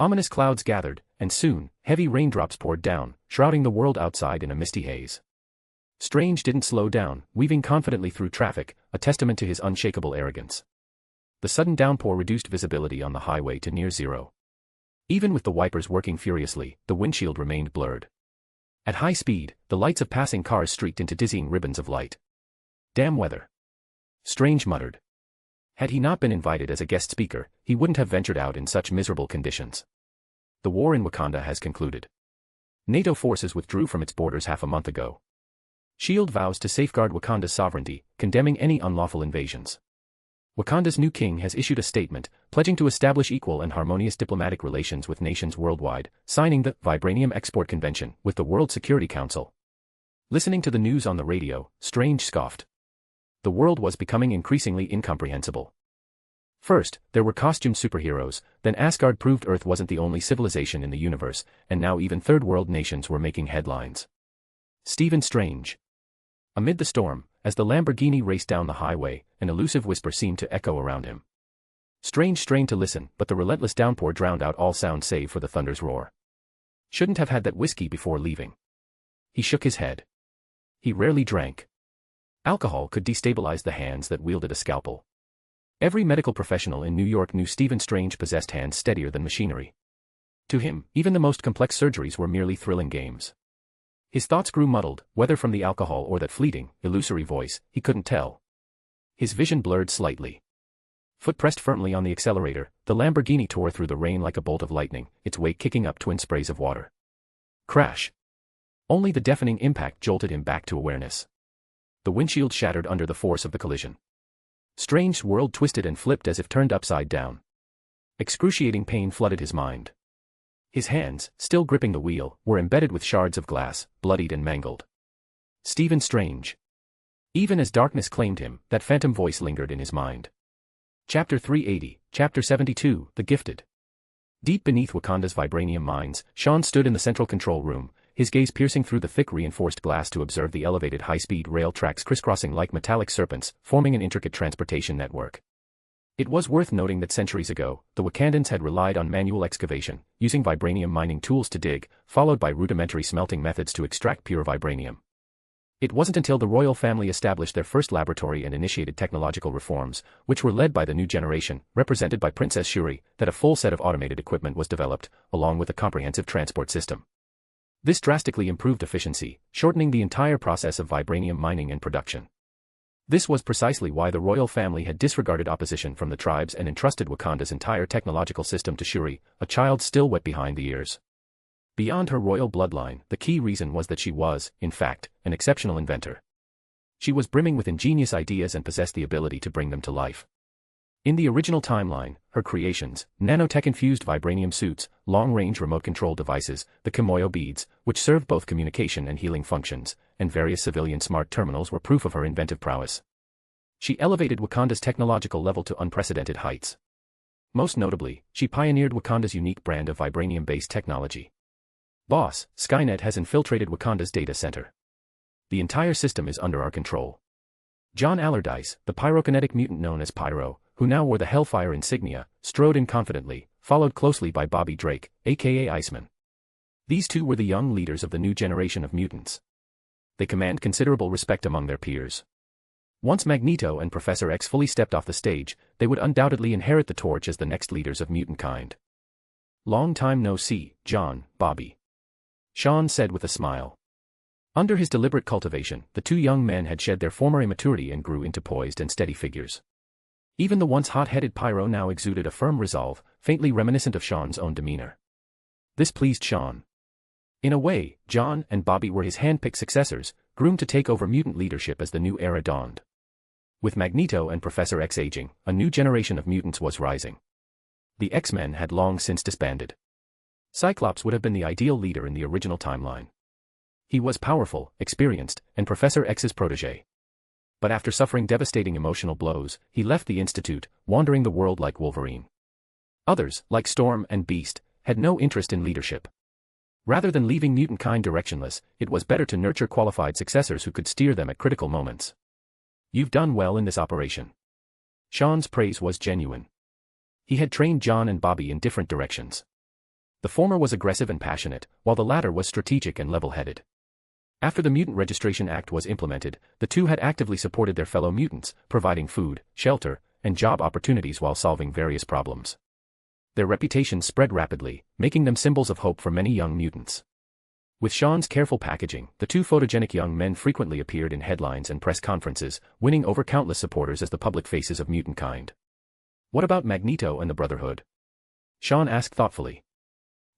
Ominous clouds gathered, and soon, heavy raindrops poured down, shrouding the world outside in a misty haze. Strange didn't slow down, weaving confidently through traffic, a testament to his unshakable arrogance. The sudden downpour reduced visibility on the highway to near zero. Even with the wipers working furiously, the windshield remained blurred. At high speed, the lights of passing cars streaked into dizzying ribbons of light. Damn weather. Strange muttered. Had he not been invited as a guest speaker, he wouldn't have ventured out in such miserable conditions. The war in Wakanda has concluded. NATO forces withdrew from its borders half a month ago. SHIELD vows to safeguard Wakanda's sovereignty, condemning any unlawful invasions. Wakanda's new king has issued a statement, pledging to establish equal and harmonious diplomatic relations with nations worldwide, signing the Vibranium Export Convention with the World Security Council. Listening to the news on the radio, Strange scoffed. The world was becoming increasingly incomprehensible. First, there were costume superheroes, then Asgard proved Earth wasn't the only civilization in the universe, and now even third-world nations were making headlines. Stephen Strange. Amid the storm, as the Lamborghini raced down the highway, an elusive whisper seemed to echo around him. Strange strained to listen, but the relentless downpour drowned out all sound save for the thunder's roar. Shouldn't have had that whiskey before leaving. He shook his head. He rarely drank. Alcohol could destabilize the hands that wielded a scalpel. Every medical professional in New York knew Stephen Strange possessed hands steadier than machinery. To him, even the most complex surgeries were merely thrilling games. His thoughts grew muddled, whether from the alcohol or that fleeting, illusory voice, he couldn't tell. His vision blurred slightly. Foot pressed firmly on the accelerator, the Lamborghini tore through the rain like a bolt of lightning, its wake kicking up twin sprays of water. Crash. Only the deafening impact jolted him back to awareness. The windshield shattered under the force of the collision. Strange's world twisted and flipped as if turned upside down. Excruciating pain flooded his mind. His hands, still gripping the wheel, were embedded with shards of glass, bloodied and mangled. Stephen Strange. Even as darkness claimed him, that phantom voice lingered in his mind. Chapter 380, Chapter 72, The Gifted. Deep beneath Wakanda's vibranium mines, Sean stood in the central control room, his gaze piercing through the thick reinforced glass to observe the elevated high-speed rail tracks crisscrossing like metallic serpents, forming an intricate transportation network. It was worth noting that centuries ago, the Wakandans had relied on manual excavation, using vibranium mining tools to dig, followed by rudimentary smelting methods to extract pure vibranium. It wasn't until the royal family established their first laboratory and initiated technological reforms, which were led by the new generation, represented by Princess Shuri, that a full set of automated equipment was developed, along with a comprehensive transport system. This drastically improved efficiency, shortening the entire process of vibranium mining and production. This was precisely why the royal family had disregarded opposition from the tribes and entrusted Wakanda's entire technological system to Shuri, a child still wet behind the ears. Beyond her royal bloodline, the key reason was that she was, in fact, an exceptional inventor. She was brimming with ingenious ideas and possessed the ability to bring them to life. In the original timeline, her creations, nanotech-infused vibranium suits, long-range remote control devices, the Kimoyo beads, which served both communication and healing functions, and various civilian smart terminals were proof of her inventive prowess. She elevated Wakanda's technological level to unprecedented heights. Most notably, she pioneered Wakanda's unique brand of vibranium-based technology. Boss, Skynet has infiltrated Wakanda's data center. The entire system is under our control. John Allardyce, the pyrokinetic mutant known as Pyro, who now wore the Hellfire insignia, strode in confidently, followed closely by Bobby Drake, aka Iceman. These two were the young leaders of the new generation of mutants. They command considerable respect among their peers. Once Magneto and Professor X fully stepped off the stage, they would undoubtedly inherit the torch as the next leaders of mutant kind. Long time no see, John, Bobby. Sean said with a smile. Under his deliberate cultivation, the two young men had shed their former immaturity and grew into poised and steady figures. Even the once hot-headed Pyro now exuded a firm resolve, faintly reminiscent of Sean's own demeanor. This pleased Sean. In a way, John and Bobby were his hand-picked successors, groomed to take over mutant leadership as the new era dawned. With Magneto and Professor X aging, a new generation of mutants was rising. The X-Men had long since disbanded. Cyclops would have been the ideal leader in the original timeline. He was powerful, experienced, and Professor X's protégé. But after suffering devastating emotional blows, he left the Institute, wandering the world like Wolverine. Others, like Storm and Beast, had no interest in leadership. Rather than leaving mutant kind directionless, it was better to nurture qualified successors who could steer them at critical moments. You've done well in this operation. Sean's praise was genuine. He had trained John and Bobby in different directions. The former was aggressive and passionate, while the latter was strategic and level-headed. After the Mutant Registration Act was implemented, the two had actively supported their fellow mutants, providing food, shelter, and job opportunities while solving various problems. Their reputation spread rapidly, making them symbols of hope for many young mutants. With Sean's careful packaging, the two photogenic young men frequently appeared in headlines and press conferences, winning over countless supporters as the public faces of mutant kind. What about Magneto and the Brotherhood? Sean asked thoughtfully.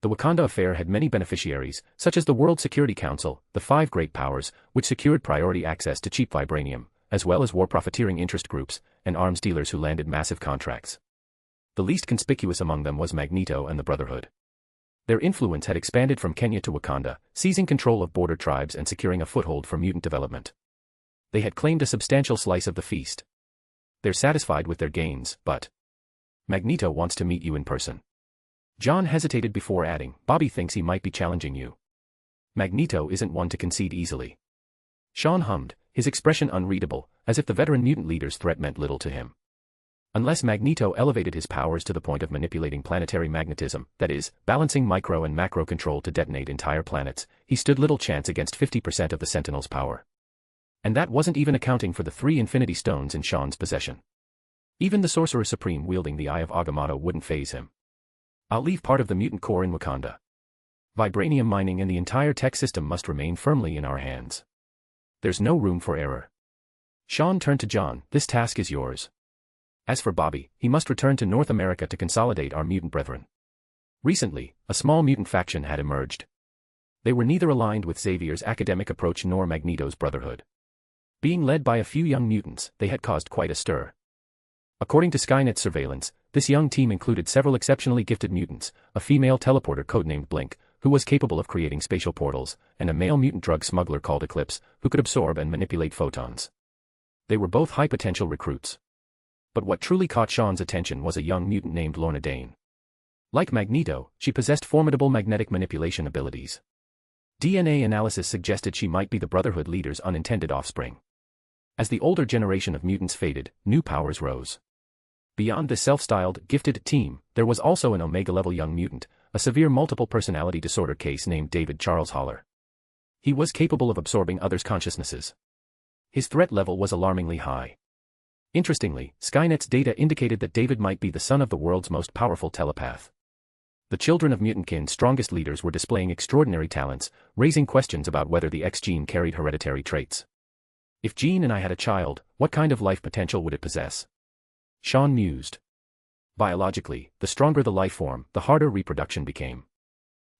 The Wakanda affair had many beneficiaries, such as the World Security Council, the Five Great Powers, which secured priority access to cheap vibranium, as well as war profiteering interest groups, and arms dealers who landed massive contracts. The least conspicuous among them was Magneto and the Brotherhood. Their influence had expanded from Kenya to Wakanda, seizing control of border tribes and securing a foothold for mutant development. They had claimed a substantial slice of the feast. They're satisfied with their gains, but Magneto wants to meet you in person. John hesitated before adding, Bobby thinks he might be challenging you. Magneto isn't one to concede easily. Sean hummed, his expression unreadable, as if the veteran mutant leader's threat meant little to him. Unless Magneto elevated his powers to the point of manipulating planetary magnetism, that is, balancing micro and macro control to detonate entire planets, he stood little chance against 50% of the Sentinel's power. And that wasn't even accounting for the 3 Infinity Stones in Sean's possession. Even the Sorcerer Supreme wielding the Eye of Agamotto wouldn't faze him. I'll leave part of the mutant core in Wakanda. Vibranium mining and the entire tech system must remain firmly in our hands. There's no room for error. Sean turned to John, this task is yours. As for Bobby, he must return to North America to consolidate our mutant brethren. Recently, a small mutant faction had emerged. They were neither aligned with Xavier's academic approach nor Magneto's Brotherhood. Being led by a few young mutants, they had caused quite a stir. According to Skynet's surveillance, this young team included several exceptionally gifted mutants, a female teleporter codenamed Blink, who was capable of creating spatial portals, and a male mutant drug smuggler called Eclipse, who could absorb and manipulate photons. They were both high-potential recruits. But what truly caught Sean's attention was a young mutant named Lorna Dane. Like Magneto, she possessed formidable magnetic manipulation abilities. DNA analysis suggested she might be the Brotherhood leader's unintended offspring. As the older generation of mutants faded, new powers rose. Beyond the self-styled, gifted team, there was also an Omega-level young mutant, a severe multiple personality disorder case named David Charles Haller. He was capable of absorbing others' consciousnesses. His threat level was alarmingly high. Interestingly, Skynet's data indicated that David might be the son of the world's most powerful telepath. The children of mutantkin's strongest leaders were displaying extraordinary talents, raising questions about whether the X gene carried hereditary traits. If Jean and I had a child, what kind of life potential would it possess? Sean mused. Biologically, the stronger the life form, the harder reproduction became.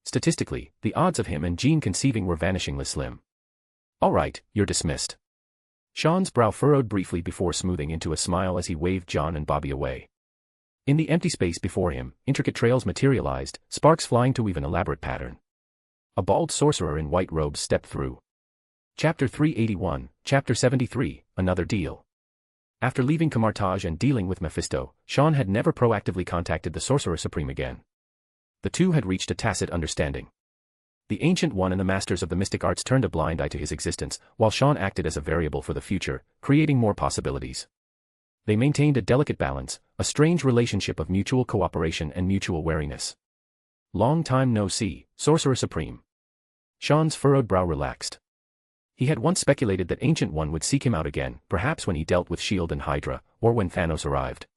Statistically, the odds of him and Jean conceiving were vanishingly slim. All right, you're dismissed. Sean's brow furrowed briefly before smoothing into a smile as he waved John and Bobby away. In the empty space before him, intricate trails materialized, sparks flying to weave an elaborate pattern. A bald sorcerer in white robes stepped through. Chapter 381, Chapter 73, Another Deal. After leaving Camartage and dealing with Mephisto, Sean had never proactively contacted the Sorcerer Supreme again. The two had reached a tacit understanding. The Ancient One and the Masters of the Mystic Arts turned a blind eye to his existence, while Sean acted as a variable for the future, creating more possibilities. They maintained a delicate balance, a strange relationship of mutual cooperation and mutual wariness. Long time no see, Sorcerer Supreme. Sean's furrowed brow relaxed. He had once speculated that Ancient One would seek him out again, perhaps when he dealt with S.H.I.E.L.D. and Hydra, or when Thanos arrived.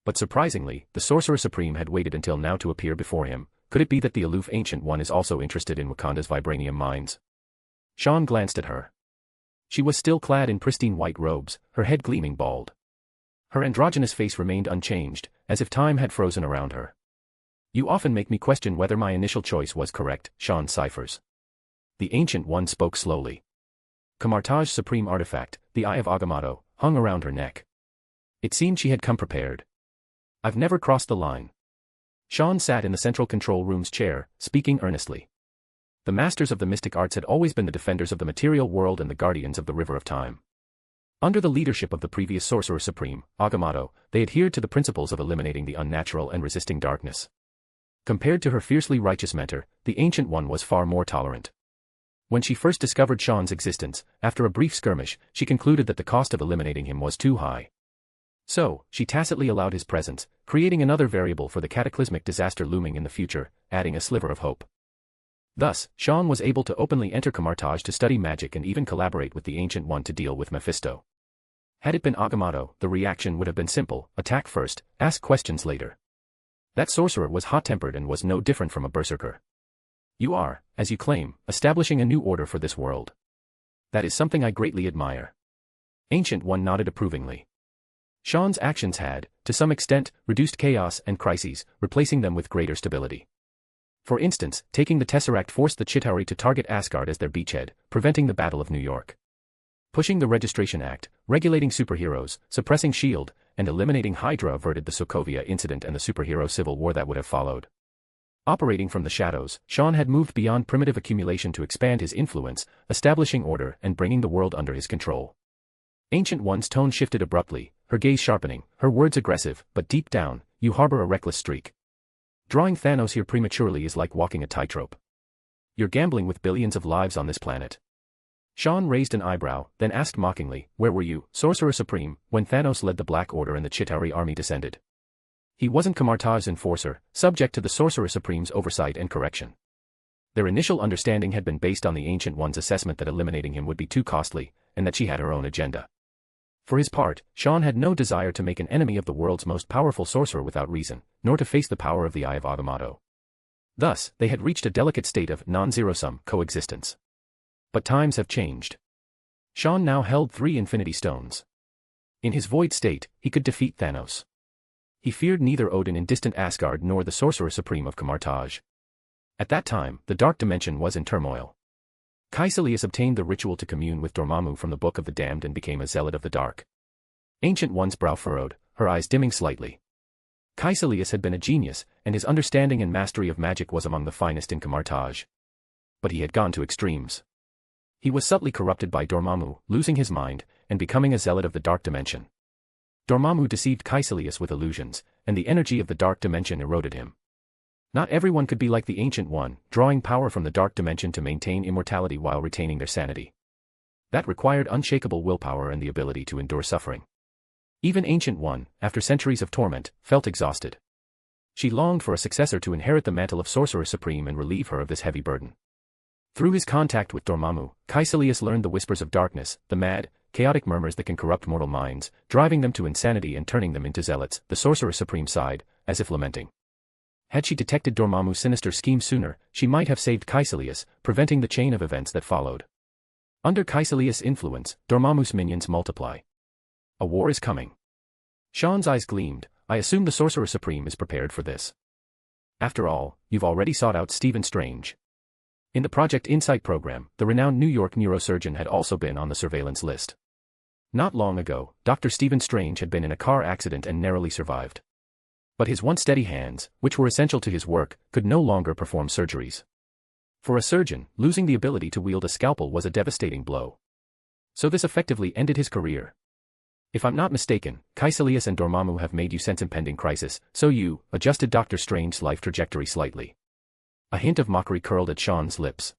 But surprisingly, the Sorcerer Supreme had waited until now to appear before him. Could it be that the aloof Ancient One is also interested in Wakanda's vibranium mines? Sean glanced at her. She was still clad in pristine white robes, her head gleaming bald. Her androgynous face remained unchanged, as if time had frozen around her. You often make me question whether my initial choice was correct, Sean ciphers. The Ancient One spoke slowly. Camartage's supreme artifact, the Eye of Agamotto, hung around her neck. It seemed she had come prepared. I've never crossed the line. Sean sat in the central control room's chair, speaking earnestly. The Masters of the Mystic Arts had always been the defenders of the material world and the guardians of the River of Time. Under the leadership of the previous Sorcerer Supreme, Agamotto, they adhered to the principles of eliminating the unnatural and resisting darkness. Compared to her fiercely righteous mentor, the Ancient One was far more tolerant. When she first discovered Sean's existence, after a brief skirmish, she concluded that the cost of eliminating him was too high. So, she tacitly allowed his presence, creating another variable for the cataclysmic disaster looming in the future, adding a sliver of hope. Thus, Sean was able to openly enter Camartage to study magic and even collaborate with the Ancient One to deal with Mephisto. Had it been Agamotto, the reaction would have been simple: attack first, ask questions later. That sorcerer was hot-tempered and was no different from a berserker. You are, as you claim, establishing a new order for this world. That is something I greatly admire. Ancient One nodded approvingly. Sean's actions had, to some extent, reduced chaos and crises, replacing them with greater stability. For instance, taking the Tesseract forced the Chitauri to target Asgard as their beachhead, preventing the Battle of New York. Pushing the Registration Act, regulating superheroes, suppressing S.H.I.E.L.D., and eliminating Hydra averted the Sokovia incident and the superhero civil war that would have followed. Operating from the shadows, Sean had moved beyond primitive accumulation to expand his influence, establishing order and bringing the world under his control. Ancient One's tone shifted abruptly, her gaze sharpening, her words aggressive, but deep down, you harbor a reckless streak. Drawing Thanos here prematurely is like walking a tightrope. You're gambling with billions of lives on this planet. Sean raised an eyebrow, then asked mockingly, where were you, Sorcerer Supreme, when Thanos led the Black Order and the Chitauri army descended? He wasn't Camartage's enforcer, subject to the Sorcerer Supreme's oversight and correction. Their initial understanding had been based on the Ancient One's assessment that eliminating him would be too costly, and that she had her own agenda. For his part, Sean had no desire to make an enemy of the world's most powerful sorcerer without reason, nor to face the power of the Eye of Agamotto. Thus, they had reached a delicate state of non-zero-sum coexistence. But times have changed. Sean now held 3 Infinity Stones. In his void state, he could defeat Thanos. He feared neither Odin in distant Asgard nor the Sorcerer Supreme of Camartage. At that time, the Dark Dimension was in turmoil. Caecilius obtained the ritual to commune with Dormammu from the Book of the Damned and became a zealot of the dark. Ancient One's brow furrowed, her eyes dimming slightly. Caecilius had been a genius, and his understanding and mastery of magic was among the finest in Camartage. But he had gone to extremes. He was subtly corrupted by Dormammu, losing his mind, and becoming a zealot of the Dark Dimension. Dormammu deceived Caecilius with illusions, and the energy of the Dark Dimension eroded him. Not everyone could be like the Ancient One, drawing power from the Dark Dimension to maintain immortality while retaining their sanity. That required unshakable willpower and the ability to endure suffering. Even Ancient One, after centuries of torment, felt exhausted. She longed for a successor to inherit the mantle of Sorcerer Supreme and relieve her of this heavy burden. Through his contact with Dormammu, Caecilius learned the whispers of darkness, the mad, chaotic murmurs that can corrupt mortal minds, driving them to insanity and turning them into zealots. The Sorcerer Supreme sighed, as if lamenting. Had she detected Dormammu's sinister scheme sooner, she might have saved Caecilius, preventing the chain of events that followed. Under Caecilius' influence, Dormammu's minions multiply. A war is coming. Sean's eyes gleamed. I assume the Sorcerer Supreme is prepared for this. After all, you've already sought out Stephen Strange. In the Project Insight program, the renowned New York neurosurgeon had also been on the surveillance list. Not long ago, Dr. Stephen Strange had been in a car accident and narrowly survived. But his once steady hands, which were essential to his work, could no longer perform surgeries. For a surgeon, losing the ability to wield a scalpel was a devastating blow. So this effectively ended his career. If I'm not mistaken, Caecilius and Dormammu have made you sense impending crisis, so you adjusted Dr. Strange's life trajectory slightly. A hint of mockery curled at Sean's lips.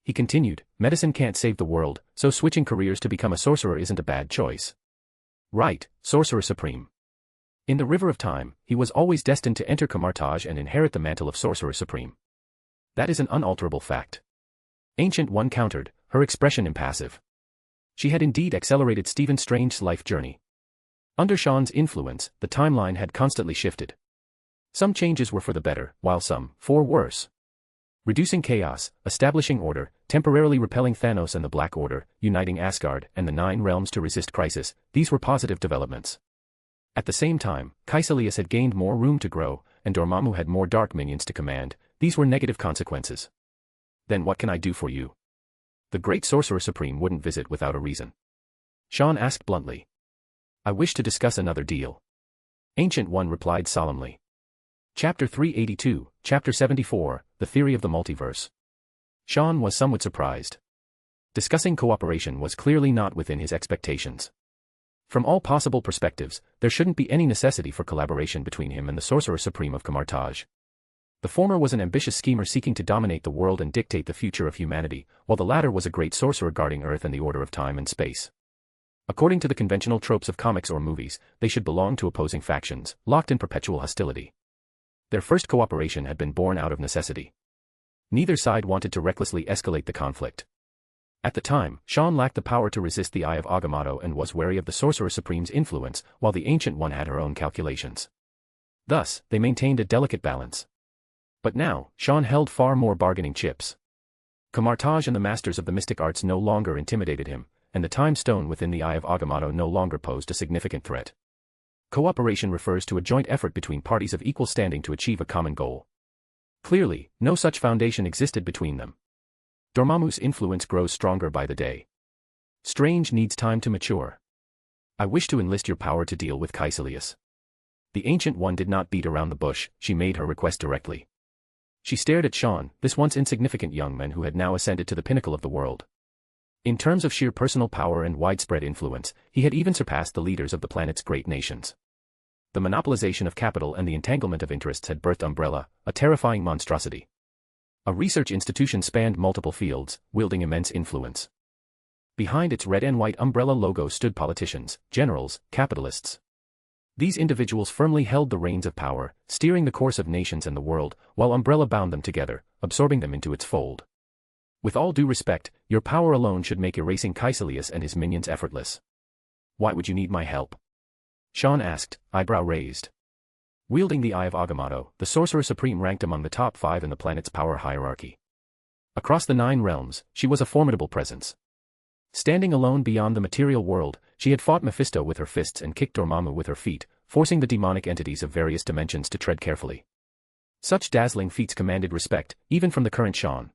He continued, medicine can't save the world, so switching careers to become a sorcerer isn't a bad choice. Right, Sorcerer Supreme. In the River of Time, he was always destined to enter Camartage and inherit the mantle of Sorcerer Supreme. That is an unalterable fact. Ancient One countered, her expression impassive. She had indeed accelerated Stephen Strange's life journey. Under Sean's influence, the timeline had constantly shifted. Some changes were for the better, while some, for worse. Reducing chaos, establishing order, temporarily repelling Thanos and the Black Order, uniting Asgard and the 9 realms to resist crisis, these were positive developments. At the same time, Caecilius had gained more room to grow, and Dormammu had more dark minions to command. These were negative consequences. Then what can I do for you? The great Sorcerer Supreme wouldn't visit without a reason. Sean asked bluntly. I wish to discuss another deal. Ancient One replied solemnly. Chapter 382, Chapter 74, The Theory of the Multiverse. Sean was somewhat surprised. Discussing cooperation was clearly not within his expectations. From all possible perspectives, there shouldn't be any necessity for collaboration between him and the Sorcerer Supreme of Camartage. The former was an ambitious schemer seeking to dominate the world and dictate the future of humanity, while the latter was a great sorcerer guarding Earth and the order of time and space. According to the conventional tropes of comics or movies, they should belong to opposing factions, locked in perpetual hostility. Their first cooperation had been born out of necessity. Neither side wanted to recklessly escalate the conflict. At the time, Sean lacked the power to resist the Eye of Agamotto and was wary of the Sorcerer Supreme's influence, while the Ancient One had her own calculations. Thus, they maintained a delicate balance. But now, Sean held far more bargaining chips. Camartage and the masters of the mystic arts no longer intimidated him, and the time stone within the Eye of Agamotto no longer posed a significant threat. Cooperation refers to a joint effort between parties of equal standing to achieve a common goal. Clearly, no such foundation existed between them. Dormammu's influence grows stronger by the day. Strange needs time to mature. I wish to enlist your power to deal with Caecilius. The Ancient One did not beat around the bush, she made her request directly. She stared at Sean, this once insignificant young man who had now ascended to the pinnacle of the world. In terms of sheer personal power and widespread influence, he had even surpassed the leaders of the planet's great nations. The monopolization of capital and the entanglement of interests had birthed Umbrella, a terrifying monstrosity. A research institution spanned multiple fields, wielding immense influence. Behind its red and white umbrella logo stood politicians, generals, capitalists. These individuals firmly held the reins of power, steering the course of nations and the world, while Umbrella bound them together, absorbing them into its fold. With all due respect, your power alone should make erasing Caecilius and his minions effortless. Why would you need my help? Sean asked, eyebrow raised. Wielding the Eye of Agamotto, the Sorcerer Supreme ranked among the top 5 in the planet's power hierarchy. Across the 9 realms, she was a formidable presence. Standing alone beyond the material world, she had fought Mephisto with her fists and kicked Dormammu with her feet, forcing the demonic entities of various dimensions to tread carefully. Such dazzling feats commanded respect, even from the current Sean.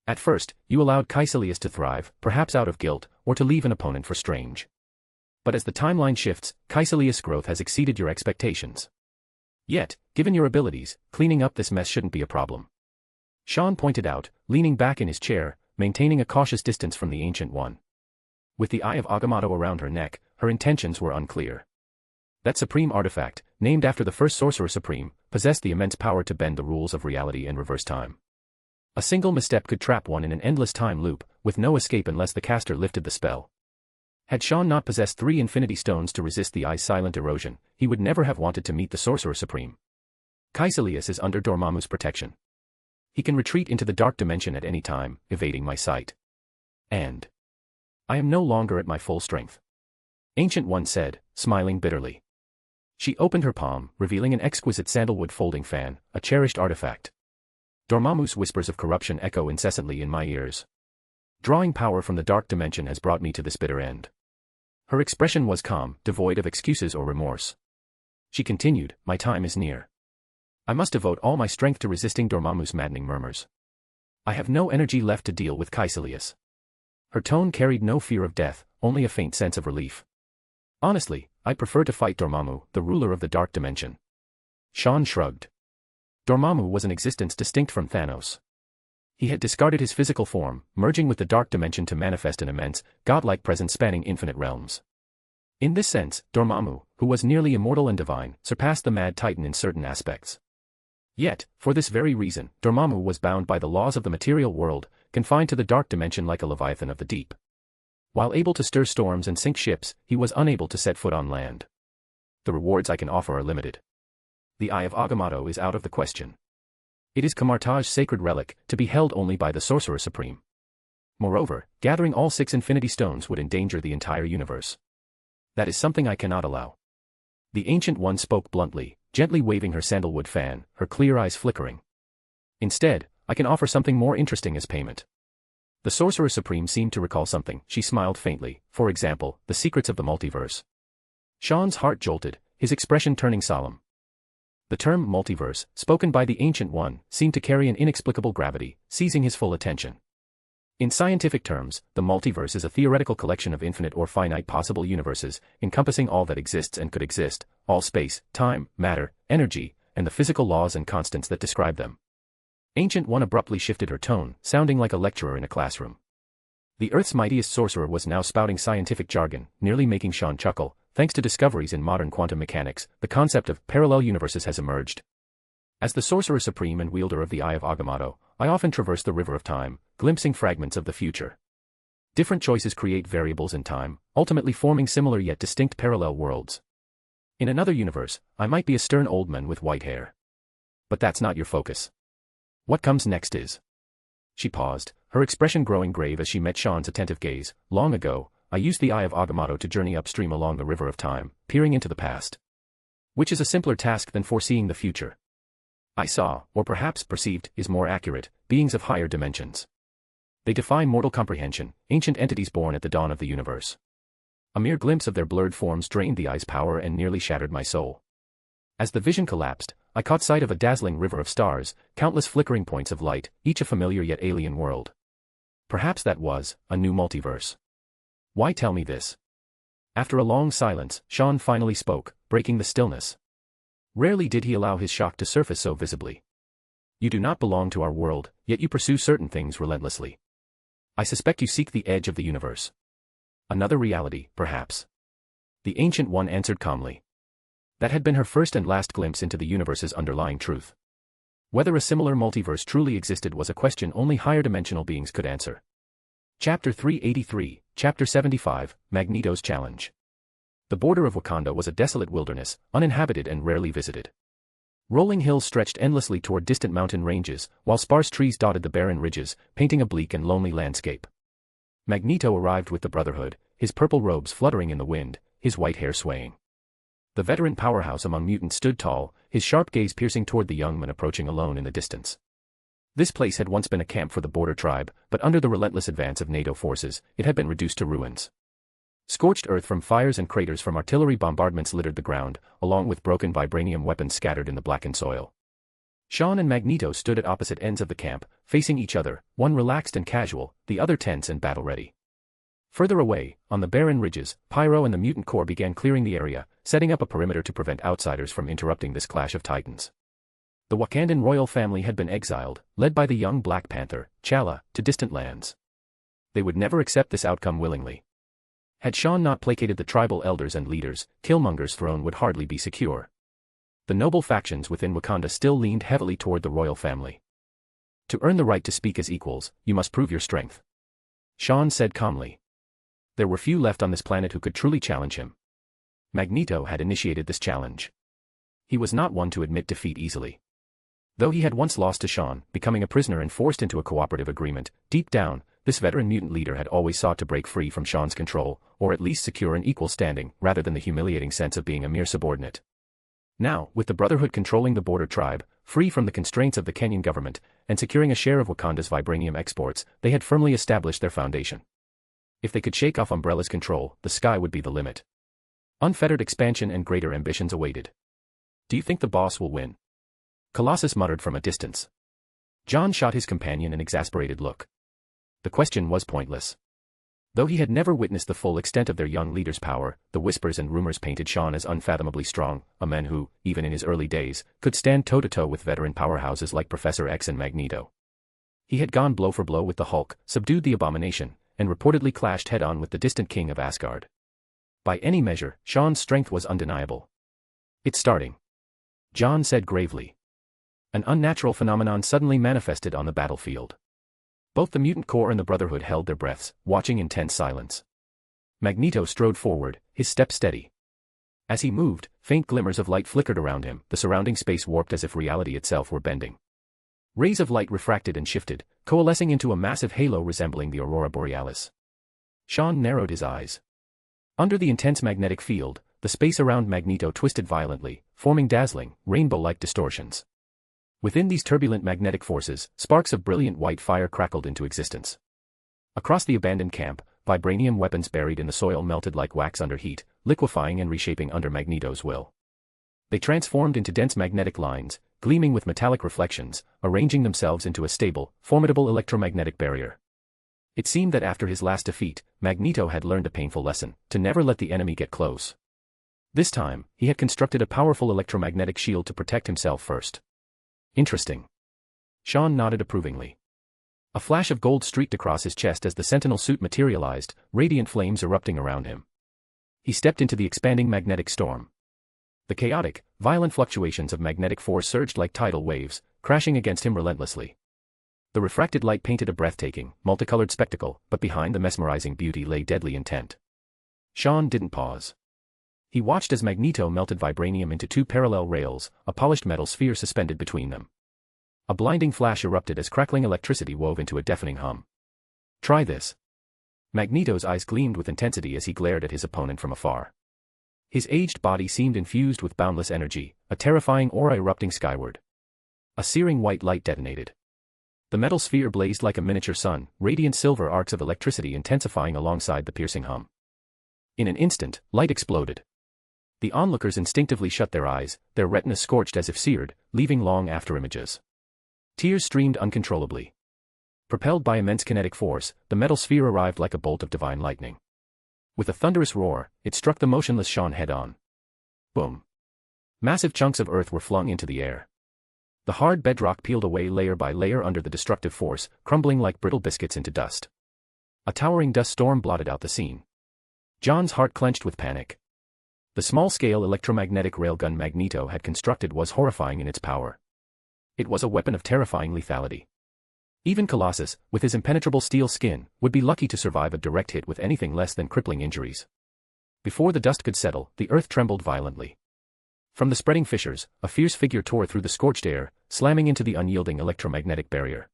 At first, you allowed Caecilius to thrive, perhaps out of guilt, or to leave an opponent for strange. But as the timeline shifts, Caecilius' growth has exceeded your expectations. Yet, given your abilities, cleaning up this mess shouldn't be a problem. Sean pointed out, leaning back in his chair, maintaining a cautious distance from the Ancient One. With the Eye of Agamotto around her neck, her intentions were unclear. That supreme artifact, named after the first Sorcerer Supreme, possessed the immense power to bend the rules of reality and reverse time. A single misstep could trap one in an endless time loop, with no escape unless the caster lifted the spell. Had Sean not possessed 3 Infinity Stones to resist the Eye's silent erosion, he would never have wanted to meet the Sorcerer Supreme. Caecilius is under Dormammu's protection. He can retreat into the dark dimension at any time, evading my sight. And I am no longer at my full strength. Ancient One said, smiling bitterly. She opened her palm, revealing an exquisite sandalwood folding fan, a cherished artifact. Dormammu's whispers of corruption echo incessantly in my ears. Drawing power from the dark dimension has brought me to this bitter end. Her expression was calm, devoid of excuses or remorse. She continued, my time is near. I must devote all my strength to resisting Dormammu's maddening murmurs. I have no energy left to deal with Caecilius. Her tone carried no fear of death, only a faint sense of relief. Honestly, I'd prefer to fight Dormammu, the ruler of the dark dimension. Sean shrugged. Dormammu was an existence distinct from Thanos. He had discarded his physical form, merging with the dark dimension to manifest an immense, godlike presence spanning infinite realms. In this sense, Dormammu, who was nearly immortal and divine, surpassed the Mad Titan in certain aspects. Yet, for this very reason, Dormammu was bound by the laws of the material world, confined to the dark dimension like a leviathan of the deep. While able to stir storms and sink ships, he was unable to set foot on land. The rewards I can offer are limited. The Eye of Agamotto is out of the question. It is Camartage's sacred relic, to be held only by the Sorcerer Supreme. Moreover, gathering all 6 Infinity Stones would endanger the entire universe. That is something I cannot allow. The Ancient One spoke bluntly, gently waving her sandalwood fan, her clear eyes flickering. Instead, I can offer something more interesting as payment. The Sorcerer Supreme seemed to recall something, she smiled faintly, for example, the secrets of the multiverse. Sean's heart jolted, his expression turning solemn. The term multiverse, spoken by the Ancient One, seemed to carry an inexplicable gravity, seizing his full attention. In scientific terms, the multiverse is a theoretical collection of infinite or finite possible universes, encompassing all that exists and could exist, all space, time, matter, energy, and the physical laws and constants that describe them. Ancient One abruptly shifted her tone, sounding like a lecturer in a classroom. The Earth's mightiest sorcerer was now spouting scientific jargon, nearly making Sean chuckle. Thanks to discoveries in modern quantum mechanics, the concept of parallel universes has emerged. As the Sorcerer Supreme and wielder of the Eye of Agamotto, I often traverse the river of time, glimpsing fragments of the future. Different choices create variables in time, ultimately forming similar yet distinct parallel worlds. In another universe, I might be a stern old man with white hair. But that's not your focus. What comes next is. She paused, her expression growing grave as she met Sean's attentive gaze. Long ago, I used the Eye of Agamotto to journey upstream along the river of time, peering into the past. Which is a simpler task than foreseeing the future. I saw, or perhaps perceived, is more accurate, beings of higher dimensions. They defy mortal comprehension, ancient entities born at the dawn of the universe. A mere glimpse of their blurred forms drained the eye's power and nearly shattered my soul. As the vision collapsed, I caught sight of a dazzling river of stars, countless flickering points of light, each a familiar yet alien world. Perhaps that was a new multiverse. Why tell me this? After a long silence, Sean finally spoke, breaking the stillness. Rarely did he allow his shock to surface so visibly. You do not belong to our world, yet you pursue certain things relentlessly. I suspect you seek the edge of the universe. Another reality, perhaps. The Ancient One answered calmly. That had been her first and last glimpse into the universe's underlying truth. Whether a similar multiverse truly existed was a question only higher-dimensional beings could answer. Chapter 383, Chapter 75, Magneto's Challenge. The border of Wakanda was a desolate wilderness, uninhabited and rarely visited. Rolling hills stretched endlessly toward distant mountain ranges, while sparse trees dotted the barren ridges, painting a bleak and lonely landscape. Magneto arrived with the Brotherhood, his purple robes fluttering in the wind, his white hair swaying. The veteran powerhouse among mutants stood tall, his sharp gaze piercing toward the young man approaching alone in the distance. This place had once been a camp for the border tribe, but under the relentless advance of NATO forces, it had been reduced to ruins. Scorched earth from fires and craters from artillery bombardments littered the ground, along with broken vibranium weapons scattered in the blackened soil. Sean and Magneto stood at opposite ends of the camp, facing each other, one relaxed and casual, the other tense and battle-ready. Further away, on the barren ridges, Pyro and the mutant corps began clearing the area, setting up a perimeter to prevent outsiders from interrupting this clash of titans. The Wakandan royal family had been exiled, led by the young Black Panther, T'Challa, to distant lands. They would never accept this outcome willingly. Had Sean not placated the tribal elders and leaders, Killmonger's throne would hardly be secure. The noble factions within Wakanda still leaned heavily toward the royal family. To earn the right to speak as equals, you must prove your strength. Sean said calmly. There were few left on this planet who could truly challenge him. Magneto had initiated this challenge. He was not one to admit defeat easily. Though he had once lost to Sean, becoming a prisoner and forced into a cooperative agreement, deep down, this veteran mutant leader had always sought to break free from Sean's control, or at least secure an equal standing, rather than the humiliating sense of being a mere subordinate. Now, with the Brotherhood controlling the border tribe, free from the constraints of the Kenyan government, and securing a share of Wakanda's vibranium exports, they had firmly established their foundation. If they could shake off Umbrella's control, the sky would be the limit. Unfettered expansion and greater ambitions awaited. Do you think the boss will win? Colossus muttered from a distance. John shot his companion an exasperated look. The question was pointless. Though he had never witnessed the full extent of their young leader's power, the whispers and rumors painted Sean as unfathomably strong, a man who, even in his early days, could stand toe-to-toe with veteran powerhouses like Professor X and Magneto. He had gone blow for blow with the Hulk, subdued the Abomination, and reportedly clashed head-on with the distant king of Asgard. By any measure, Sean's strength was undeniable. It's starting. John said gravely. An unnatural phenomenon suddenly manifested on the battlefield. Both the mutant corps and the Brotherhood held their breaths, watching in tense silence. Magneto strode forward, his step steady. As he moved, faint glimmers of light flickered around him, the surrounding space warped as if reality itself were bending. Rays of light refracted and shifted, coalescing into a massive halo resembling the aurora borealis. Sean narrowed his eyes. Under the intense magnetic field, the space around Magneto twisted violently, forming dazzling, rainbow-like distortions. Within these turbulent magnetic forces, sparks of brilliant white fire crackled into existence. Across the abandoned camp, vibranium weapons buried in the soil melted like wax under heat, liquefying and reshaping under Magneto's will. They transformed into dense magnetic lines, gleaming with metallic reflections, arranging themselves into a stable, formidable electromagnetic barrier. It seemed that after his last defeat, Magneto had learned a painful lesson, to never let the enemy get close. This time, he had constructed a powerful electromagnetic shield to protect himself first. Interesting. Sean nodded approvingly. A flash of gold streaked across his chest as the Sentinel suit materialized, radiant flames erupting around him. He stepped into the expanding magnetic storm. The chaotic, violent fluctuations of magnetic force surged like tidal waves, crashing against him relentlessly. The refracted light painted a breathtaking, multicolored spectacle, but behind the mesmerizing beauty lay deadly intent. Sean didn't pause. He watched as Magneto melted vibranium into two parallel rails, a polished metal sphere suspended between them. A blinding flash erupted as crackling electricity wove into a deafening hum. Try this. Magneto's eyes gleamed with intensity as he glared at his opponent from afar. His aged body seemed infused with boundless energy, a terrifying aura erupting skyward. A searing white light detonated. The metal sphere blazed like a miniature sun, radiant silver arcs of electricity intensifying alongside the piercing hum. In an instant, light exploded. The onlookers instinctively shut their eyes, their retinas scorched as if seared, leaving long afterimages. Tears streamed uncontrollably. Propelled by immense kinetic force, the metal sphere arrived like a bolt of divine lightning. With a thunderous roar, it struck the motionless Sean head-on. Boom. Massive chunks of earth were flung into the air. The hard bedrock peeled away layer by layer under the destructive force, crumbling like brittle biscuits into dust. A towering dust storm blotted out the scene. John's heart clenched with panic. The small-scale electromagnetic railgun Magneto had constructed was horrifying in its power. It was a weapon of terrifying lethality. Even Colossus, with his impenetrable steel skin, would be lucky to survive a direct hit with anything less than crippling injuries. Before the dust could settle, the earth trembled violently. From the spreading fissures, a fierce figure tore through the scorched air, slamming into the unyielding electromagnetic barrier.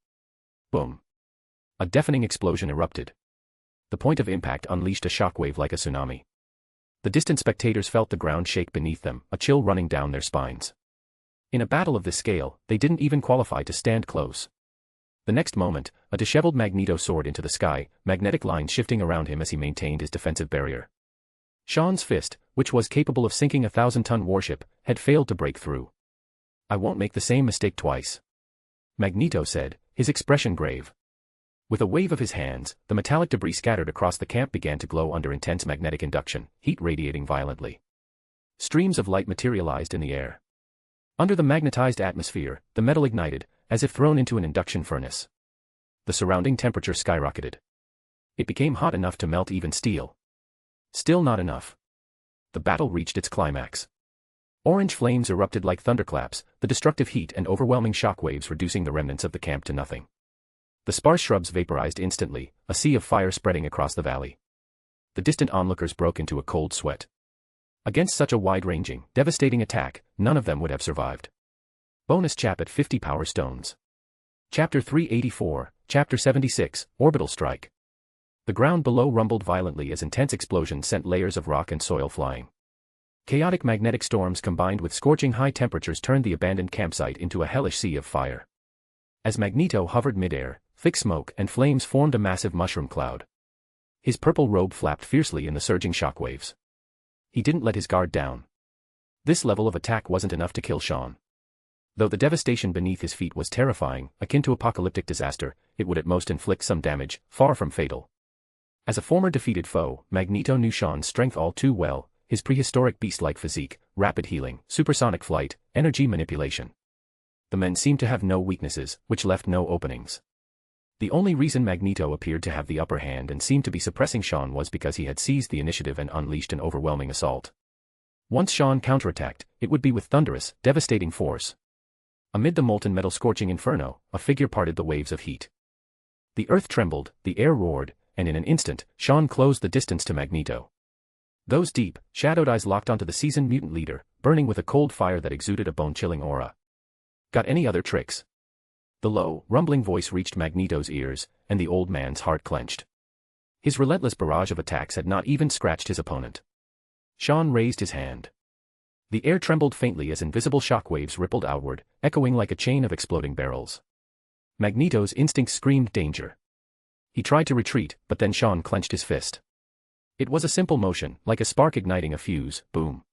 Boom. A deafening explosion erupted. The point of impact unleashed a shockwave like a tsunami. The distant spectators felt the ground shake beneath them, a chill running down their spines. In a battle of this scale, they didn't even qualify to stand close. The next moment, a disheveled Magneto soared into the sky, magnetic lines shifting around him as he maintained his defensive barrier. Sean's fist, which was capable of sinking a 1,000-ton warship, had failed to break through. "I won't make the same mistake twice," Magneto said, his expression grave. With a wave of his hands, the metallic debris scattered across the camp began to glow under intense magnetic induction, heat radiating violently. Streams of light materialized in the air. Under the magnetized atmosphere, the metal ignited, as if thrown into an induction furnace. The surrounding temperature skyrocketed. It became hot enough to melt even steel. Still not enough. The battle reached its climax. Orange flames erupted like thunderclaps, the destructive heat and overwhelming shockwaves reducing the remnants of the camp to nothing. The sparse shrubs vaporized instantly, a sea of fire spreading across the valley. The distant onlookers broke into a cold sweat. Against such a wide-ranging, devastating attack, none of them would have survived. Bonus chap at 50 power stones. Chapter 384, Chapter 76, Orbital Strike. The ground below rumbled violently as intense explosions sent layers of rock and soil flying. Chaotic magnetic storms combined with scorching high temperatures turned the abandoned campsite into a hellish sea of fire. As Magneto hovered midair, thick smoke and flames formed a massive mushroom cloud. His purple robe flapped fiercely in the surging shockwaves. He didn't let his guard down. This level of attack wasn't enough to kill Sean. Though the devastation beneath his feet was terrifying, akin to apocalyptic disaster, it would at most inflict some damage, far from fatal. As a former defeated foe, Magneto knew Sean's strength all too well, his prehistoric beast-like physique, rapid healing, supersonic flight, energy manipulation. The men seemed to have no weaknesses, which left no openings. The only reason Magneto appeared to have the upper hand and seemed to be suppressing Sean was because he had seized the initiative and unleashed an overwhelming assault. Once Sean counterattacked, it would be with thunderous, devastating force. Amid the molten metal scorching inferno, a figure parted the waves of heat. The earth trembled, the air roared, and in an instant, Sean closed the distance to Magneto. Those deep, shadowed eyes locked onto the seasoned mutant leader, burning with a cold fire that exuded a bone-chilling aura. "Got any other tricks?" The low, rumbling voice reached Magneto's ears, and the old man's heart clenched. His relentless barrage of attacks had not even scratched his opponent. Sean raised his hand. The air trembled faintly as invisible shockwaves rippled outward, echoing like a chain of exploding barrels. Magneto's instincts screamed danger. He tried to retreat, but then Sean clenched his fist. It was a simple motion, like a spark igniting a fuse, boom.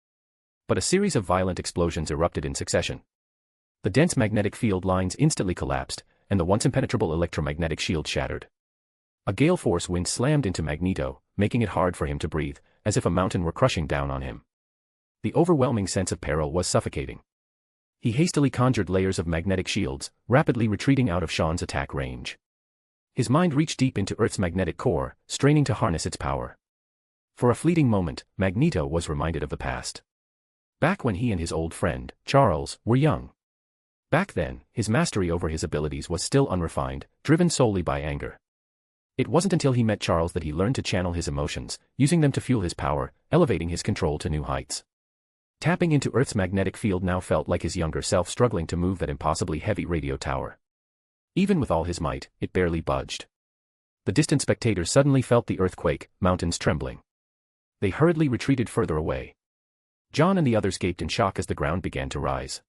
But a series of violent explosions erupted in succession. The dense magnetic field lines instantly collapsed, and the once impenetrable electromagnetic shield shattered. A gale force wind slammed into Magneto, making it hard for him to breathe, as if a mountain were crushing down on him. The overwhelming sense of peril was suffocating. He hastily conjured layers of magnetic shields, rapidly retreating out of Sean's attack range. His mind reached deep into Earth's magnetic core, straining to harness its power. For a fleeting moment, Magneto was reminded of the past. Back when he and his old friend, Charles, were young. Back then, his mastery over his abilities was still unrefined, driven solely by anger. It wasn't until he met Charles that he learned to channel his emotions, using them to fuel his power, elevating his control to new heights. Tapping into Earth's magnetic field now felt like his younger self struggling to move that impossibly heavy radio tower. Even with all his might, it barely budged. The distant spectators suddenly felt the earthquake, mountains trembling. They hurriedly retreated further away. John and the others gaped in shock as the ground began to rise.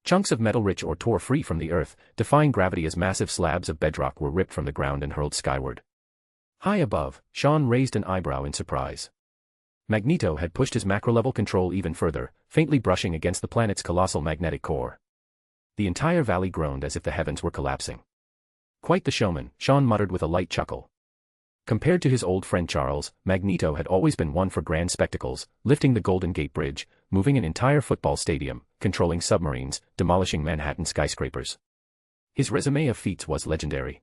Chunks of metal rich ore tore free from the earth, defying gravity as massive slabs of bedrock were ripped from the ground and hurled skyward. High above, Sean raised an eyebrow in surprise. Magneto had pushed his macro-level control even further, faintly brushing against the planet's colossal magnetic core. The entire valley groaned as if the heavens were collapsing. Quite the showman, Sean muttered with a light chuckle. Compared to his old friend Charles, Magneto had always been one for grand spectacles, lifting the Golden Gate Bridge, moving an entire football stadium, controlling submarines, demolishing Manhattan skyscrapers. His resume of feats was legendary.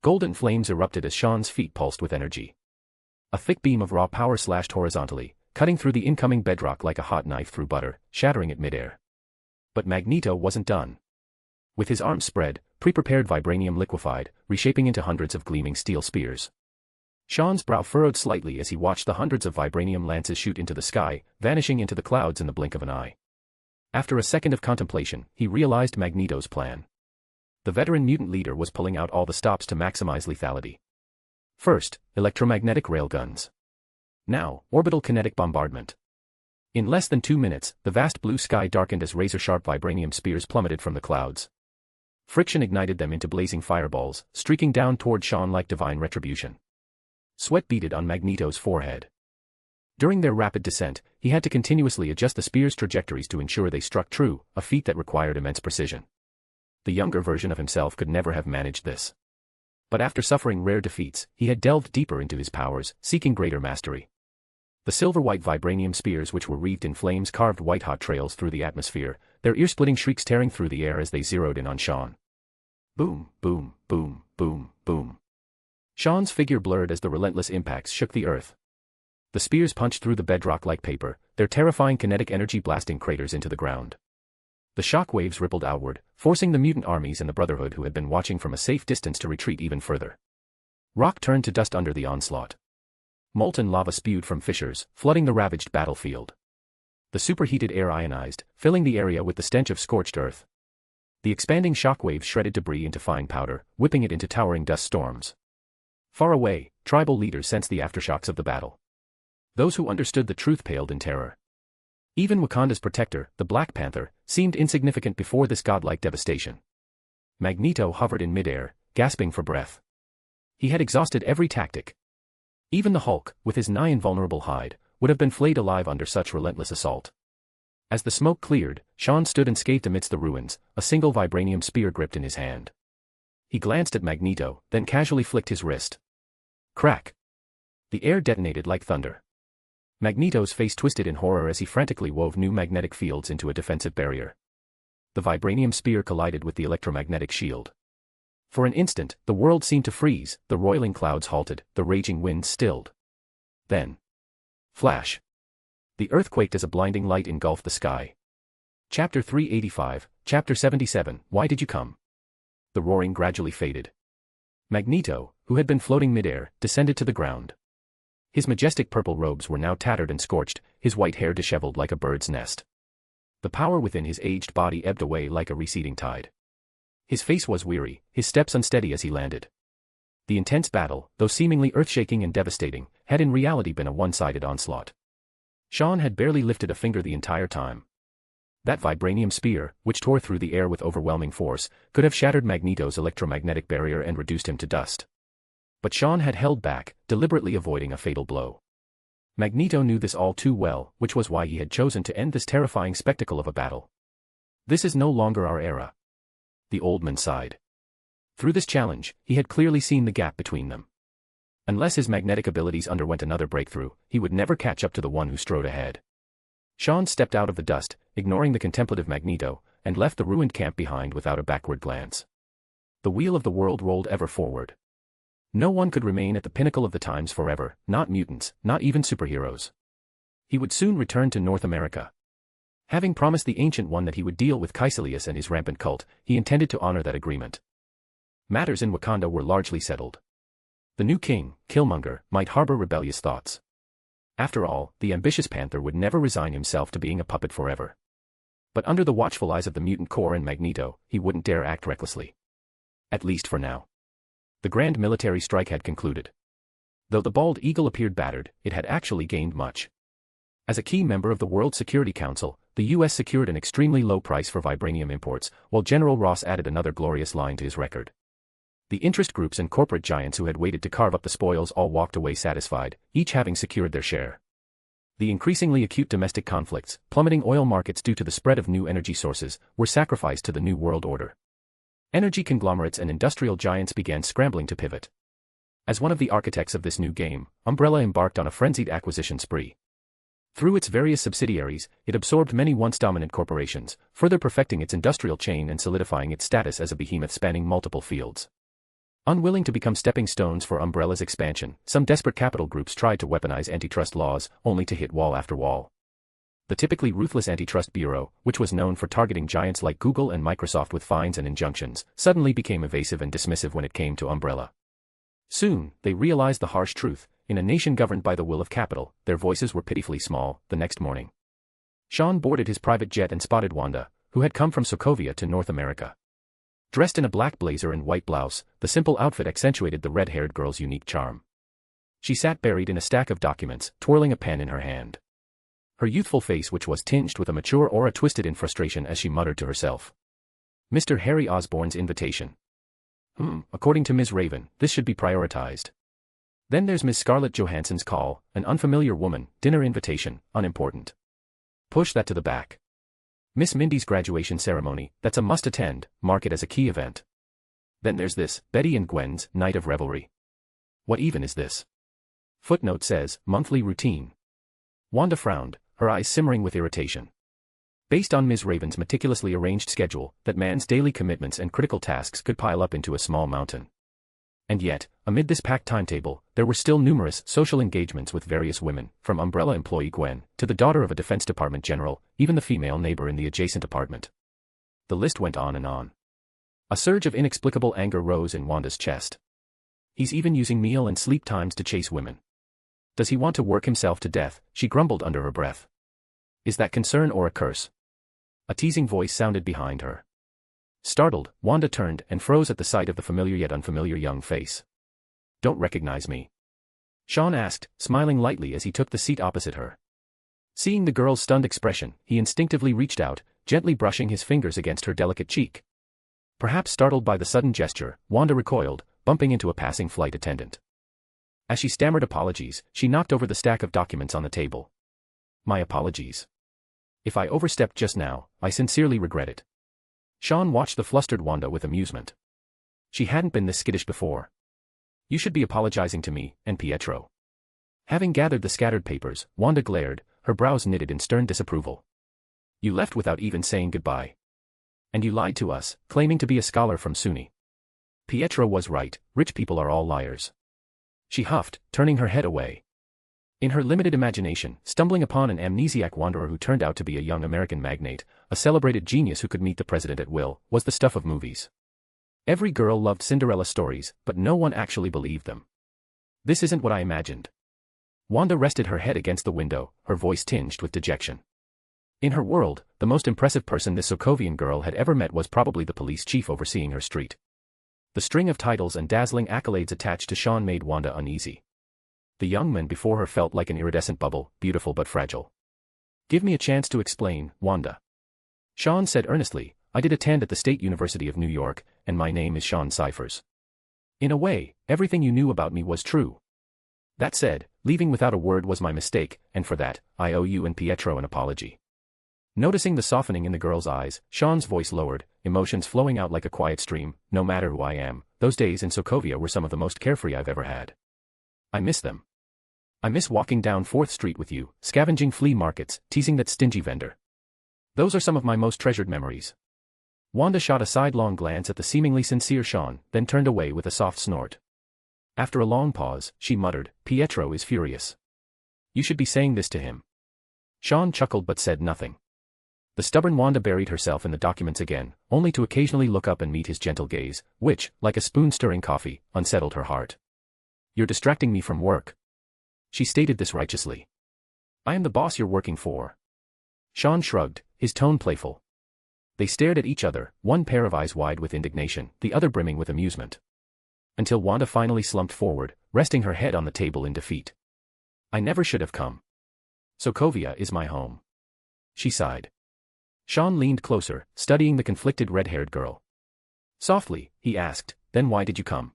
Golden flames erupted as Sean's feet pulsed with energy. A thick beam of raw power slashed horizontally, cutting through the incoming bedrock like a hot knife through butter, shattering it midair. But Magneto wasn't done. With his arms spread, pre-prepared vibranium liquefied, reshaping into hundreds of gleaming steel spears. Sean's brow furrowed slightly as he watched the hundreds of vibranium lances shoot into the sky, vanishing into the clouds in the blink of an eye. After a second of contemplation, he realized Magneto's plan. The veteran mutant leader was pulling out all the stops to maximize lethality. First, electromagnetic railguns. Now, orbital kinetic bombardment. In less than 2 minutes, the vast blue sky darkened as razor-sharp vibranium spears plummeted from the clouds. Friction ignited them into blazing fireballs, streaking down toward Sean like divine retribution. Sweat beaded on Magneto's forehead. During their rapid descent, he had to continuously adjust the spear's trajectories to ensure they struck true, a feat that required immense precision. The younger version of himself could never have managed this. But after suffering rare defeats, he had delved deeper into his powers, seeking greater mastery. The silver-white vibranium spears which were wreathed in flames carved white-hot trails through the atmosphere, their ear-splitting shrieks tearing through the air as they zeroed in on Sean. Boom, boom, boom, boom, boom. Sean's figure blurred as the relentless impacts shook the earth. The spears punched through the bedrock like paper, their terrifying kinetic energy blasting craters into the ground. The shock waves rippled outward, forcing the mutant armies and the Brotherhood who had been watching from a safe distance to retreat even further. Rock turned to dust under the onslaught. Molten lava spewed from fissures, flooding the ravaged battlefield. The superheated air ionized, filling the area with the stench of scorched earth. The expanding shock waves shredded debris into fine powder, whipping it into towering dust storms. Far away, tribal leaders sensed the aftershocks of the battle. Those who understood the truth paled in terror. Even Wakanda's protector, the Black Panther, seemed insignificant before this godlike devastation. Magneto hovered in midair, gasping for breath. He had exhausted every tactic. Even the Hulk, with his nigh invulnerable hide, would have been flayed alive under such relentless assault. As the smoke cleared, Sean stood unscathed amidst the ruins, a single vibranium spear gripped in his hand. He glanced at Magneto, then casually flicked his wrist. Crack! The air detonated like thunder. Magneto's face twisted in horror as he frantically wove new magnetic fields into a defensive barrier. The vibranium spear collided with the electromagnetic shield. For an instant, the world seemed to freeze, the roiling clouds halted, the raging winds stilled. Then. Flash! The earth quaked as a blinding light engulfed the sky. Chapter 385, Chapter 77, Why Did You Come? The roaring gradually faded. Magneto, who had been floating midair, descended to the ground. His majestic purple robes were now tattered and scorched, his white hair disheveled like a bird's nest. The power within his aged body ebbed away like a receding tide. His face was weary, his steps unsteady as he landed. The intense battle, though seemingly earth-shaking and devastating, had in reality been a one-sided onslaught. Sean had barely lifted a finger the entire time. That vibranium spear, which tore through the air with overwhelming force, could have shattered Magneto's electromagnetic barrier and reduced him to dust. But Sean had held back, deliberately avoiding a fatal blow. Magneto knew this all too well, which was why he had chosen to end this terrifying spectacle of a battle. This is no longer our era. The old man sighed. Through this challenge, he had clearly seen the gap between them. Unless his magnetic abilities underwent another breakthrough, he would never catch up to the one who strode ahead. Sean stepped out of the dust, ignoring the contemplative Magneto, and left the ruined camp behind without a backward glance. The wheel of the world rolled ever forward. No one could remain at the pinnacle of the times forever, not mutants, not even superheroes. He would soon return to North America. Having promised the Ancient One that he would deal with Caecilius and his rampant cult, he intended to honor that agreement. Matters in Wakanda were largely settled. The new king, Killmonger, might harbor rebellious thoughts. After all, the ambitious Panther would never resign himself to being a puppet forever. But under the watchful eyes of the Mutant Corps and Magneto, he wouldn't dare act recklessly. At least for now. The grand military strike had concluded. Though the bald eagle appeared battered, it had actually gained much. As a key member of the World Security Council, the U.S. secured an extremely low price for vibranium imports, while General Ross added another glorious line to his record. The interest groups and corporate giants who had waited to carve up the spoils all walked away satisfied, each having secured their share. The increasingly acute domestic conflicts, plummeting oil markets due to the spread of new energy sources, were sacrificed to the New World Order. Energy conglomerates and industrial giants began scrambling to pivot. As one of the architects of this new game, Umbrella embarked on a frenzied acquisition spree. Through its various subsidiaries, it absorbed many once dominant corporations, further perfecting its industrial chain and solidifying its status as a behemoth spanning multiple fields. Unwilling to become stepping stones for Umbrella's expansion, some desperate capital groups tried to weaponize antitrust laws, only to hit wall after wall. The typically ruthless Antitrust Bureau, which was known for targeting giants like Google and Microsoft with fines and injunctions, suddenly became evasive and dismissive when it came to Umbrella. Soon, they realized the harsh truth: in a nation governed by the will of capital, their voices were pitifully small. The next morning, Sean boarded his private jet and spotted Wanda, who had come from Sokovia to North America. Dressed in a black blazer and white blouse, the simple outfit accentuated the red-haired girl's unique charm. She sat buried in a stack of documents, twirling a pen in her hand. Her youthful face, which was tinged with a mature aura, twisted in frustration as she muttered to herself. Mr. Harry Osborn's invitation. According to Ms. Raven, this should be prioritized. Then there's Ms. Scarlett Johansson's call, an unfamiliar woman, dinner invitation, unimportant. Push that to the back. Miss Mindy's graduation ceremony, that's a must-attend, mark it as a key event. Then there's this, Betty and Gwen's, night of revelry. What even is this? Footnote says, monthly routine. Wanda frowned, her eyes simmering with irritation. Based on Ms. Raven's meticulously arranged schedule, that man's daily commitments and critical tasks could pile up into a small mountain. And yet, amid this packed timetable, there were still numerous social engagements with various women, from Umbrella employee Gwen, to the daughter of a Defense Department general, even the female neighbor in the adjacent apartment. The list went on and on. A surge of inexplicable anger rose in Wanda's chest. He's even using meal and sleep times to chase women. Does he want to work himself to death? She grumbled under her breath. Is that concern or a curse? A teasing voice sounded behind her. Startled, Wanda turned and froze at the sight of the familiar yet unfamiliar young face. Don't recognize me? Sean asked, smiling lightly as he took the seat opposite her. Seeing the girl's stunned expression, he instinctively reached out, gently brushing his fingers against her delicate cheek. Perhaps startled by the sudden gesture, Wanda recoiled, bumping into a passing flight attendant. As she stammered apologies, she knocked over the stack of documents on the table. My apologies. If I overstepped just now, I sincerely regret it. Sean watched the flustered Wanda with amusement. She hadn't been this skittish before. You should be apologizing to me, and Pietro. Having gathered the scattered papers, Wanda glared, her brows knitted in stern disapproval. You left without even saying goodbye. And you lied to us, claiming to be a scholar from SUNY. Pietro was right, rich people are all liars. She huffed, turning her head away. In her limited imagination, stumbling upon an amnesiac wanderer who turned out to be a young American magnate, a celebrated genius who could meet the president at will, was the stuff of movies. Every girl loved Cinderella stories, but no one actually believed them. This isn't what I imagined. Wanda rested her head against the window, her voice tinged with dejection. In her world, the most impressive person this Sokovian girl had ever met was probably the police chief overseeing her street. The string of titles and dazzling accolades attached to Sean made Wanda uneasy. The young man before her felt like an iridescent bubble, beautiful but fragile. Give me a chance to explain, Wanda. Sean said earnestly, I did attend at the State University of New York, and my name is Sean Cyphers. In a way, everything you knew about me was true. That said, leaving without a word was my mistake, and for that, I owe you and Pietro an apology. Noticing the softening in the girl's eyes, Sean's voice lowered, emotions flowing out like a quiet stream. No matter who I am, those days in Sokovia were some of the most carefree I've ever had. I miss them. I miss walking down 4th Street with you, scavenging flea markets, teasing that stingy vendor. Those are some of my most treasured memories. Wanda shot a sidelong glance at the seemingly sincere Sean, then turned away with a soft snort. After a long pause, she muttered, Pietro is furious. You should be saying this to him. Sean chuckled but said nothing. The stubborn Wanda buried herself in the documents again, only to occasionally look up and meet his gentle gaze, which, like a spoon stirring coffee, unsettled her heart. "You're distracting me from work." She stated this righteously. "I am the boss you're working for." Sean shrugged, his tone playful. They stared at each other, one pair of eyes wide with indignation, the other brimming with amusement. Until Wanda finally slumped forward, resting her head on the table in defeat. "I never should have come. Sokovia is my home." She sighed. Sean leaned closer, studying the conflicted red-haired girl. Softly, he asked, "Then why did you come?"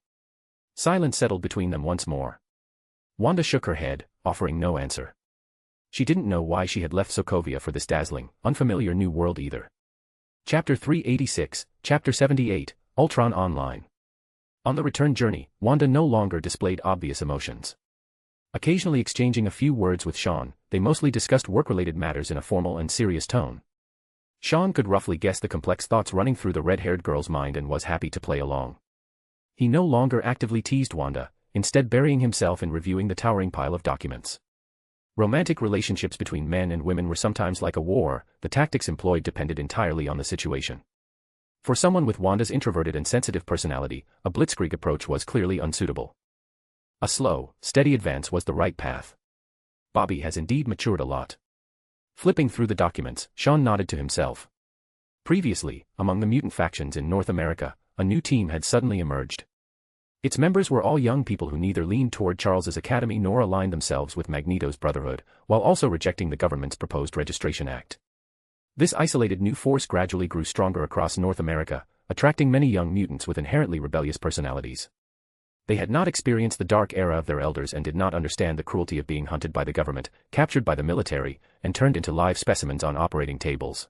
Silence settled between them once more. Wanda shook her head, offering no answer. She didn't know why she had left Sokovia for this dazzling, unfamiliar new world either. Chapter 386, Chapter 78, Ultron Online. On the return journey, Wanda no longer displayed obvious emotions. Occasionally exchanging a few words with Sean, they mostly discussed work-related matters in a formal and serious tone. Sean could roughly guess the complex thoughts running through the red-haired girl's mind and was happy to play along. He no longer actively teased Wanda, instead burying himself in reviewing the towering pile of documents. Romantic relationships between men and women were sometimes like a war, the tactics employed depended entirely on the situation. For someone with Wanda's introverted and sensitive personality, a blitzkrieg approach was clearly unsuitable. A slow, steady advance was the right path. Bobby has indeed matured a lot. Flipping through the documents, Sean nodded to himself. Previously, among the mutant factions in North America, a new team had suddenly emerged. Its members were all young people who neither leaned toward Charles's academy nor aligned themselves with Magneto's Brotherhood, while also rejecting the government's proposed Registration Act. This isolated new force gradually grew stronger across North America, attracting many young mutants with inherently rebellious personalities. They had not experienced the dark era of their elders and did not understand the cruelty of being hunted by the government, captured by the military, and turned into live specimens on operating tables.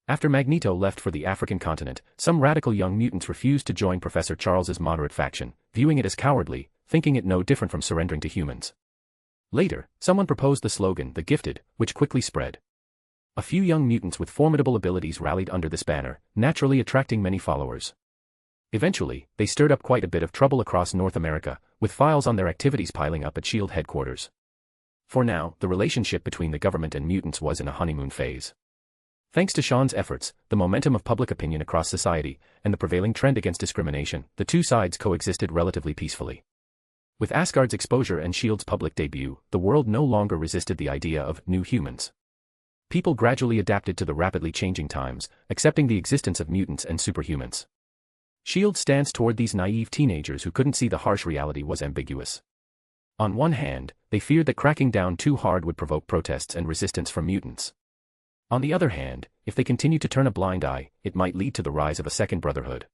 After Magneto left for the African continent, some radical young mutants refused to join Professor Charles's moderate faction, viewing it as cowardly, thinking it no different from surrendering to humans. Later, someone proposed the slogan, "The Gifted," which quickly spread. A few young mutants with formidable abilities rallied under this banner, naturally attracting many followers. Eventually, they stirred up quite a bit of trouble across North America, with files on their activities piling up at SHIELD headquarters. For now, the relationship between the government and mutants was in a honeymoon phase. Thanks to Sean's efforts, the momentum of public opinion across society, and the prevailing trend against discrimination, the two sides coexisted relatively peacefully. With Asgard's exposure and SHIELD's public debut, the world no longer resisted the idea of new humans. People gradually adapted to the rapidly changing times, accepting the existence of mutants and superhumans. SHIELD's stance toward these naive teenagers who couldn't see the harsh reality was ambiguous. On one hand, they feared that cracking down too hard would provoke protests and resistance from mutants. On the other hand, if they continued to turn a blind eye, it might lead to the rise of a second brotherhood.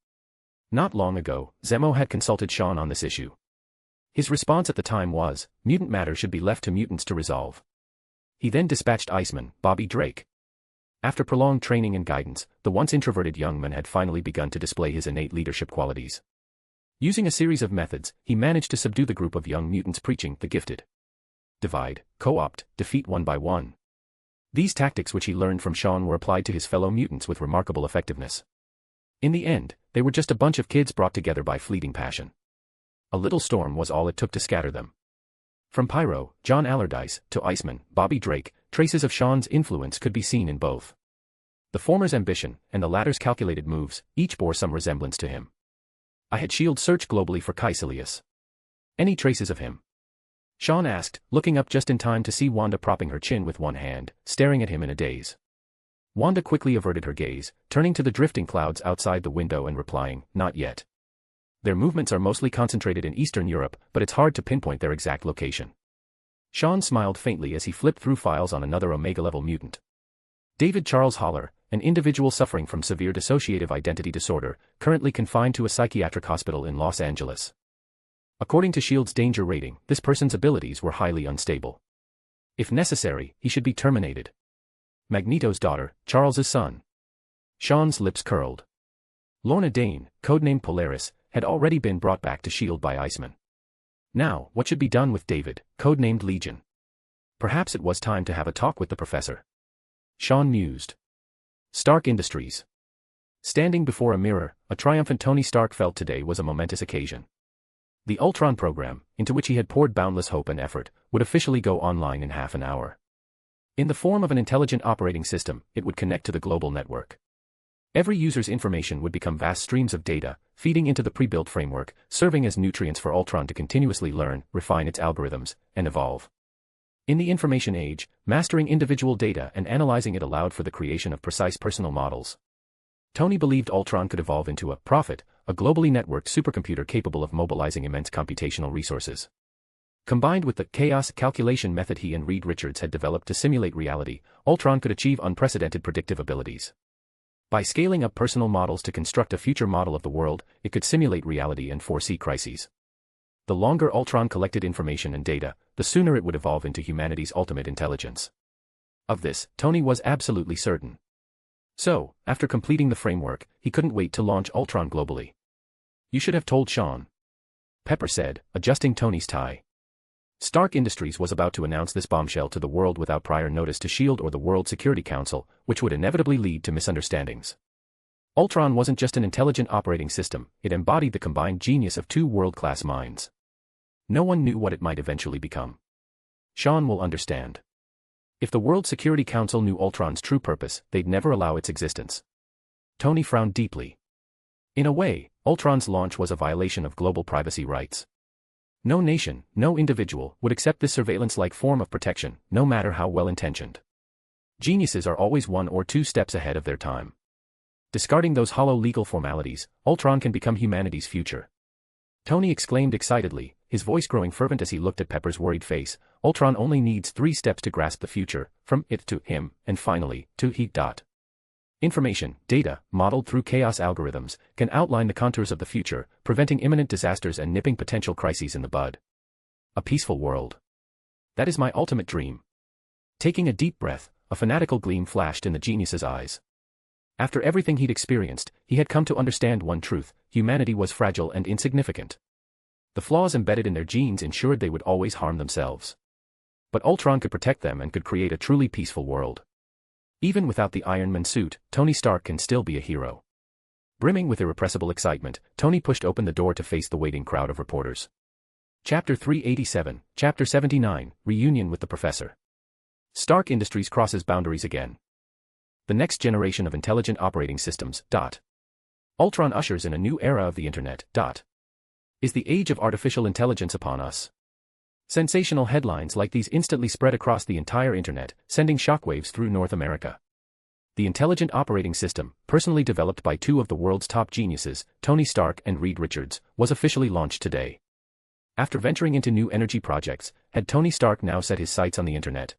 Not long ago, Zemo had consulted Sean on this issue. His response at the time was, mutant matter should be left to mutants to resolve. He then dispatched Iceman, Bobby Drake. After prolonged training and guidance, the once introverted young man had finally begun to display his innate leadership qualities. Using a series of methods, he managed to subdue the group of young mutants preaching the gifted. Divide, co-opt, defeat one by one. These tactics which he learned from Sean were applied to his fellow mutants with remarkable effectiveness. In the end, they were just a bunch of kids brought together by fleeting passion. A little storm was all it took to scatter them. From Pyro, John Allardyce, to Iceman, Bobby Drake, traces of Sean's influence could be seen in both. The former's ambition, and the latter's calculated moves, each bore some resemblance to him. I had SHIELD search globally for Caecilius. Any traces of him? Sean asked, looking up just in time to see Wanda propping her chin with one hand, staring at him in a daze. Wanda quickly averted her gaze, turning to the drifting clouds outside the window and replying, "Not yet. Their movements are mostly concentrated in Eastern Europe, but it's hard to pinpoint their exact location." Sean smiled faintly as he flipped through files on another Omega-level mutant. David Charles Haller, an individual suffering from severe dissociative identity disorder, currently confined to a psychiatric hospital in Los Angeles. According to SHIELD's danger rating, this person's abilities were highly unstable. If necessary, he should be terminated. Magneto's daughter, Charles's son. Sean's lips curled. Lorna Dane, codenamed Polaris, had already been brought back to SHIELD by Iceman. Now, what should be done with David, codenamed Legion? Perhaps it was time to have a talk with the professor. Sean mused. Stark Industries. Standing before a mirror, a triumphant Tony Stark felt today was a momentous occasion. The Ultron program, into which he had poured boundless hope and effort, would officially go online in half an hour. In the form of an intelligent operating system, it would connect to the global network. Every user's information would become vast streams of data, feeding into the pre-built framework, serving as nutrients for Ultron to continuously learn, refine its algorithms, and evolve. In the information age, mastering individual data and analyzing it allowed for the creation of precise personal models. Tony believed Ultron could evolve into a prophet, a globally networked supercomputer capable of mobilizing immense computational resources. Combined with the chaos calculation method he and Reed Richards had developed to simulate reality, Ultron could achieve unprecedented predictive abilities. By scaling up personal models to construct a future model of the world, it could simulate reality and foresee crises. The longer Ultron collected information and data, the sooner it would evolve into humanity's ultimate intelligence. Of this, Tony was absolutely certain. So, after completing the framework, he couldn't wait to launch Ultron globally. "You should have told Sean," Pepper said, adjusting Tony's tie. Stark Industries was about to announce this bombshell to the world without prior notice to SHIELD or the World Security Council, which would inevitably lead to misunderstandings. Ultron wasn't just an intelligent operating system, it embodied the combined genius of two world-class minds. No one knew what it might eventually become. Sean will understand. If the World Security Council knew Ultron's true purpose, they'd never allow its existence. Tony frowned deeply. In a way, Ultron's launch was a violation of global privacy rights. No nation, no individual, would accept this surveillance-like form of protection, no matter how well-intentioned. Geniuses are always 1 or 2 steps ahead of their time. Discarding those hollow legal formalities, Ultron can become humanity's future. Tony exclaimed excitedly, his voice growing fervent as he looked at Pepper's worried face. Ultron only needs 3 steps to grasp the future, from it to him, and finally, to he. Information, data, modeled through chaos algorithms, can outline the contours of the future, preventing imminent disasters and nipping potential crises in the bud. A peaceful world. That is my ultimate dream. Taking a deep breath, a fanatical gleam flashed in the genius's eyes. After everything he'd experienced, he had come to understand one truth: humanity was fragile and insignificant. The flaws embedded in their genes ensured they would always harm themselves. But Ultron could protect them and could create a truly peaceful world. Even without the Iron Man suit, Tony Stark can still be a hero. Brimming with irrepressible excitement, Tony pushed open the door to face the waiting crowd of reporters. Chapter 387, Chapter 79, Reunion with the Professor. Stark Industries crosses boundaries again. The next generation of intelligent operating systems. Ultron ushers in a new era of the Internet. Is the age of artificial intelligence upon us? Sensational headlines like these instantly spread across the entire Internet, sending shockwaves through North America. The intelligent operating system, personally developed by 2 of the world's top geniuses, Tony Stark and Reed Richards, was officially launched today. After venturing into new energy projects, had Tony Stark now set his sights on the Internet?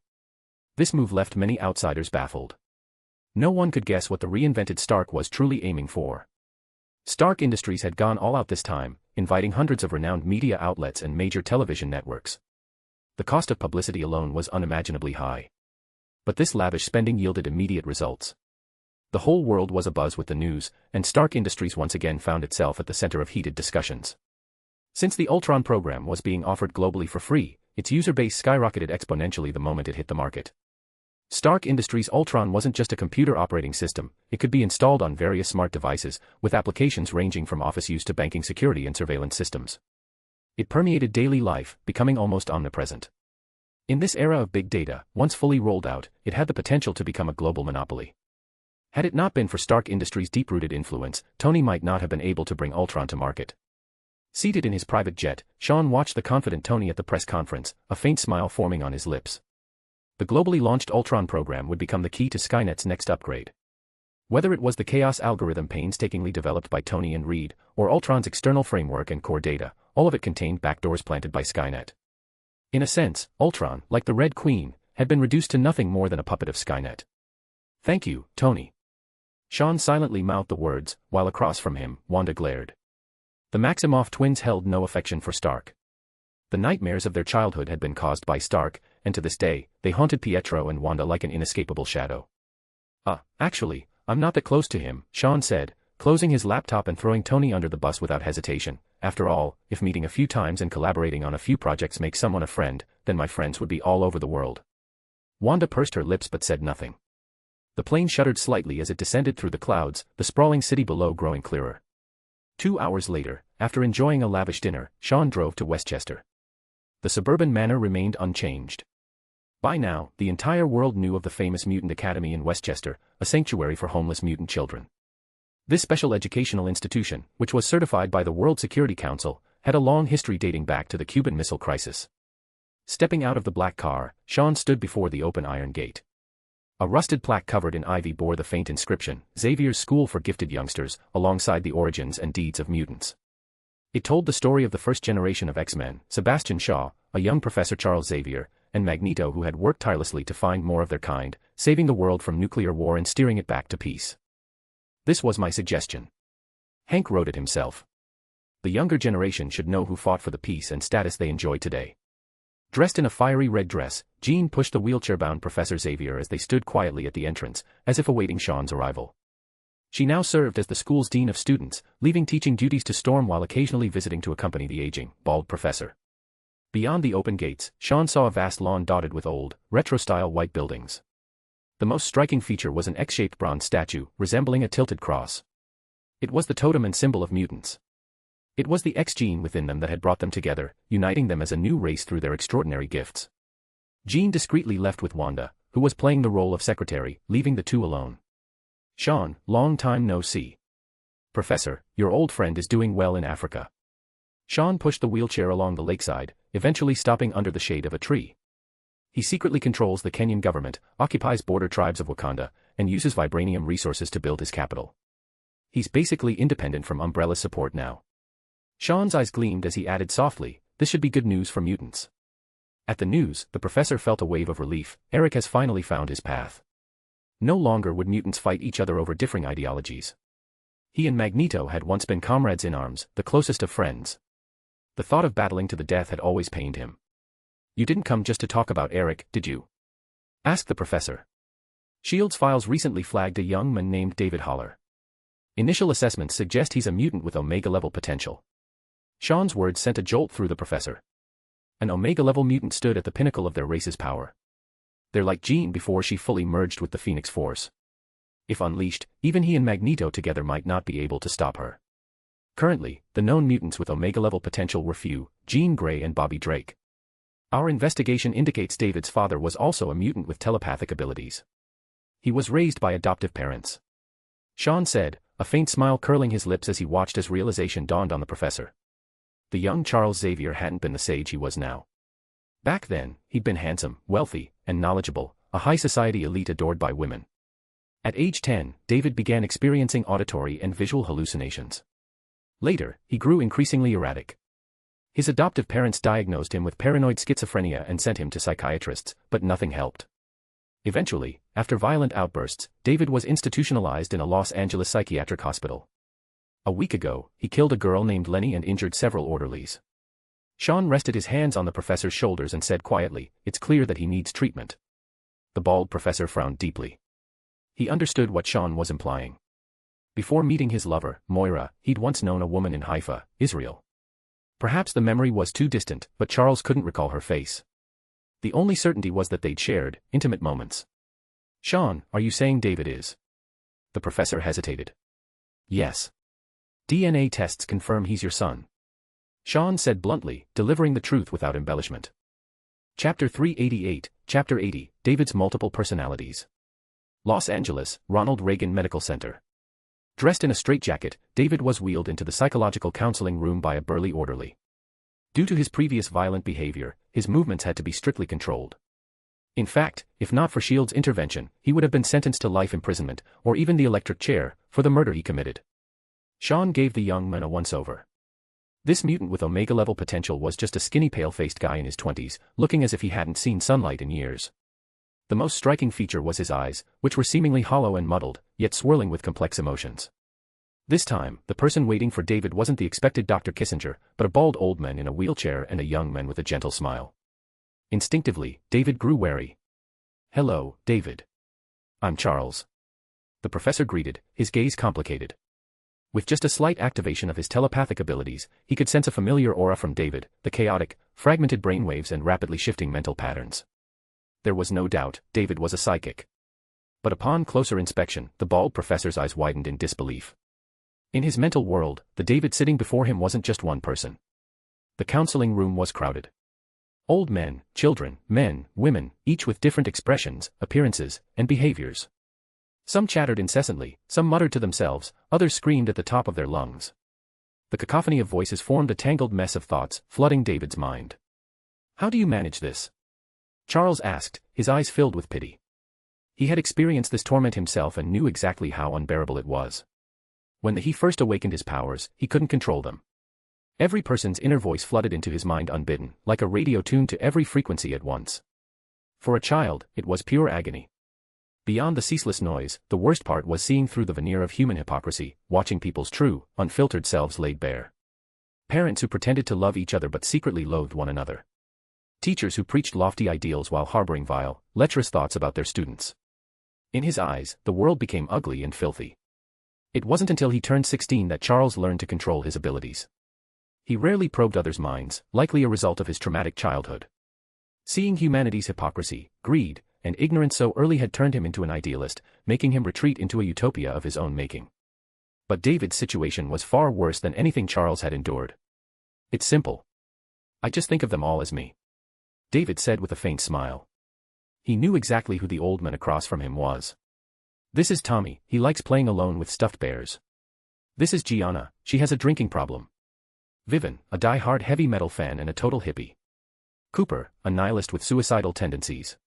This move left many outsiders baffled. No one could guess what the reinvented Stark was truly aiming for. Stark Industries had gone all out this time, inviting hundreds of renowned media outlets and major television networks. The cost of publicity alone was unimaginably high. But this lavish spending yielded immediate results. The whole world was abuzz with the news, and Stark Industries once again found itself at the center of heated discussions. Since the Ultron program was being offered globally for free, its user base skyrocketed exponentially the moment it hit the market. Stark Industries' Ultron wasn't just a computer operating system, it could be installed on various smart devices, with applications ranging from office use to banking security and surveillance systems. It permeated daily life, becoming almost omnipresent. In this era of big data, once fully rolled out, it had the potential to become a global monopoly. Had it not been for Stark Industries' deep-rooted influence, Tony might not have been able to bring Ultron to market. Seated in his private jet, Sean watched the confident Tony at the press conference, a faint smile forming on his lips. The globally launched Ultron program would become the key to Skynet's next upgrade. Whether it was the chaos algorithm painstakingly developed by Tony and Reed, or Ultron's external framework and core data, all of it contained backdoors planted by Skynet. In a sense, Ultron, like the Red Queen, had been reduced to nothing more than a puppet of Skynet. "Thank you, Tony." Sean silently mouthed the words, while across from him, Wanda glared. The Maximoff twins held no affection for Stark. The nightmares of their childhood had been caused by Stark, and to this day, they haunted Pietro and Wanda like an inescapable shadow. Actually, I'm not that close to him," Sean said, closing his laptop and throwing Tony under the bus without hesitation. "After all, if meeting a few times and collaborating on a few projects makes someone a friend, then my friends would be all over the world." Wanda pursed her lips but said nothing. The plane shuddered slightly as it descended through the clouds, the sprawling city below growing clearer. 2 hours later, after enjoying a lavish dinner, Sean drove to Westchester. The suburban manor remained unchanged. By now, the entire world knew of the famous Mutant Academy in Westchester, a sanctuary for homeless mutant children. This special educational institution, which was certified by the World Security Council, had a long history dating back to the Cuban Missile Crisis. Stepping out of the black car, Sean stood before the open iron gate. A rusted plaque covered in ivy bore the faint inscription, Xavier's School for Gifted Youngsters, alongside the origins and deeds of mutants. It told the story of the first generation of X-Men, Sebastian Shaw, a young Professor Charles Xavier, and Magneto who had worked tirelessly to find more of their kind, saving the world from nuclear war and steering it back to peace. This was my suggestion. Hank wrote it himself. The younger generation should know who fought for the peace and status they enjoy today. Dressed in a fiery red dress, Jean pushed the wheelchair-bound Professor Xavier as they stood quietly at the entrance, as if awaiting Sean's arrival. She now served as the school's dean of students, leaving teaching duties to Storm while occasionally visiting to accompany the aging, bald professor. Beyond the open gates, Sean saw a vast lawn dotted with old, retro-style white buildings. The most striking feature was an X-shaped bronze statue, resembling a tilted cross. It was the totem and symbol of mutants. It was the X gene within them that had brought them together, uniting them as a new race through their extraordinary gifts. Jean discreetly left with Wanda, who was playing the role of secretary, leaving the two alone. Sean, long time no see. Professor, your old friend is doing well in Africa. Sean pushed the wheelchair along the lakeside, eventually stopping under the shade of a tree. He secretly controls the Kenyan government, occupies border tribes of Wakanda, and uses vibranium resources to build his capital. He's basically independent from Umbrella's support now. Sean's eyes gleamed as he added softly, this should be good news for mutants. At the news, the professor felt a wave of relief. Eric has finally found his path. No longer would mutants fight each other over differing ideologies. He and Magneto had once been comrades in arms, the closest of friends. The thought of battling to the death had always pained him. You didn't come just to talk about Eric, did you? Asked the professor. S.H.I.E.L.D.'s files recently flagged a young man named David Haller. Initial assessments suggest he's a mutant with Omega-level potential. Sean's words sent a jolt through the professor. An Omega-level mutant stood at the pinnacle of their race's power. They're like Jean before she fully merged with the Phoenix Force. If unleashed, even he and Magneto together might not be able to stop her. Currently, the known mutants with Omega-level potential were few, Jean Grey and Bobby Drake. Our investigation indicates David's father was also a mutant with telepathic abilities. He was raised by adoptive parents. Sean said, a faint smile curling his lips as he watched as realization dawned on the professor. The young Charles Xavier hadn't been the sage he was now. Back then, he'd been handsome, wealthy, and knowledgeable, a high society elite adored by women. At age 10, David began experiencing auditory and visual hallucinations. Later, he grew increasingly erratic. His adoptive parents diagnosed him with paranoid schizophrenia and sent him to psychiatrists, but nothing helped. Eventually, after violent outbursts, David was institutionalized in a Los Angeles psychiatric hospital. A week ago, he killed a girl named Lenny and injured several orderlies. Sean rested his hands on the professor's shoulders and said quietly, it's clear that he needs treatment. The bald professor frowned deeply. He understood what Sean was implying. Before meeting his lover, Moira, he'd once known a woman in Haifa, Israel. Perhaps the memory was too distant, but Charles couldn't recall her face. The only certainty was that they'd shared intimate moments. Sean, are you saying David is? The professor hesitated. Yes. DNA tests confirm he's your son. Sean said bluntly, delivering the truth without embellishment. Chapter 388, Chapter 80, David's Multiple Personalities. Los Angeles, Ronald Reagan Medical Center. Dressed in a straitjacket, David was wheeled into the psychological counseling room by a burly orderly. Due to his previous violent behavior, his movements had to be strictly controlled. In fact, if not for S.H.I.E.L.D.'s intervention, he would have been sentenced to life imprisonment, or even the electric chair, for the murder he committed. Sean gave the young man a once-over. This mutant with Omega-level potential was just a skinny pale-faced guy in his 20s, looking as if he hadn't seen sunlight in years. The most striking feature was his eyes, which were seemingly hollow and muddled, yet swirling with complex emotions. This time, the person waiting for David wasn't the expected Dr. Kissinger, but a bald old man in a wheelchair and a young man with a gentle smile. Instinctively, David grew wary. Hello, David. I'm Charles. The professor greeted, his gaze complicated. With just a slight activation of his telepathic abilities, he could sense a familiar aura from David, the chaotic, fragmented brainwaves and rapidly shifting mental patterns. There was no doubt, David was a psychic. But upon closer inspection, the bald professor's eyes widened in disbelief. In his mental world, the David sitting before him wasn't just one person. The counseling room was crowded. Old men, children, men, women, each with different expressions, appearances, and behaviors. Some chattered incessantly, some muttered to themselves, others screamed at the top of their lungs. The cacophony of voices formed a tangled mess of thoughts, flooding David's mind. "How do you manage this?" Charles asked, his eyes filled with pity. He had experienced this torment himself and knew exactly how unbearable it was. When he first awakened his powers, he couldn't control them. Every person's inner voice flooded into his mind unbidden, like a radio tuned to every frequency at once. For a child, it was pure agony. Beyond the ceaseless noise, the worst part was seeing through the veneer of human hypocrisy, watching people's true, unfiltered selves laid bare. Parents who pretended to love each other but secretly loathed one another. Teachers who preached lofty ideals while harboring vile, lecherous thoughts about their students. In his eyes, the world became ugly and filthy. It wasn't until he turned 16 that Charles learned to control his abilities. He rarely probed others' minds, likely a result of his traumatic childhood. Seeing humanity's hypocrisy, greed, and ignorance so early had turned him into an idealist, making him retreat into a utopia of his own making. But David's situation was far worse than anything Charles had endured. "It's simple. I just think of them all as me," David said with a faint smile. He knew exactly who the old man across from him was. "This is Tommy, he likes playing alone with stuffed bears. This is Gianna, she has a drinking problem. Vivian, a die-hard heavy metal fan and a total hippie. Cooper, a nihilist with suicidal tendencies."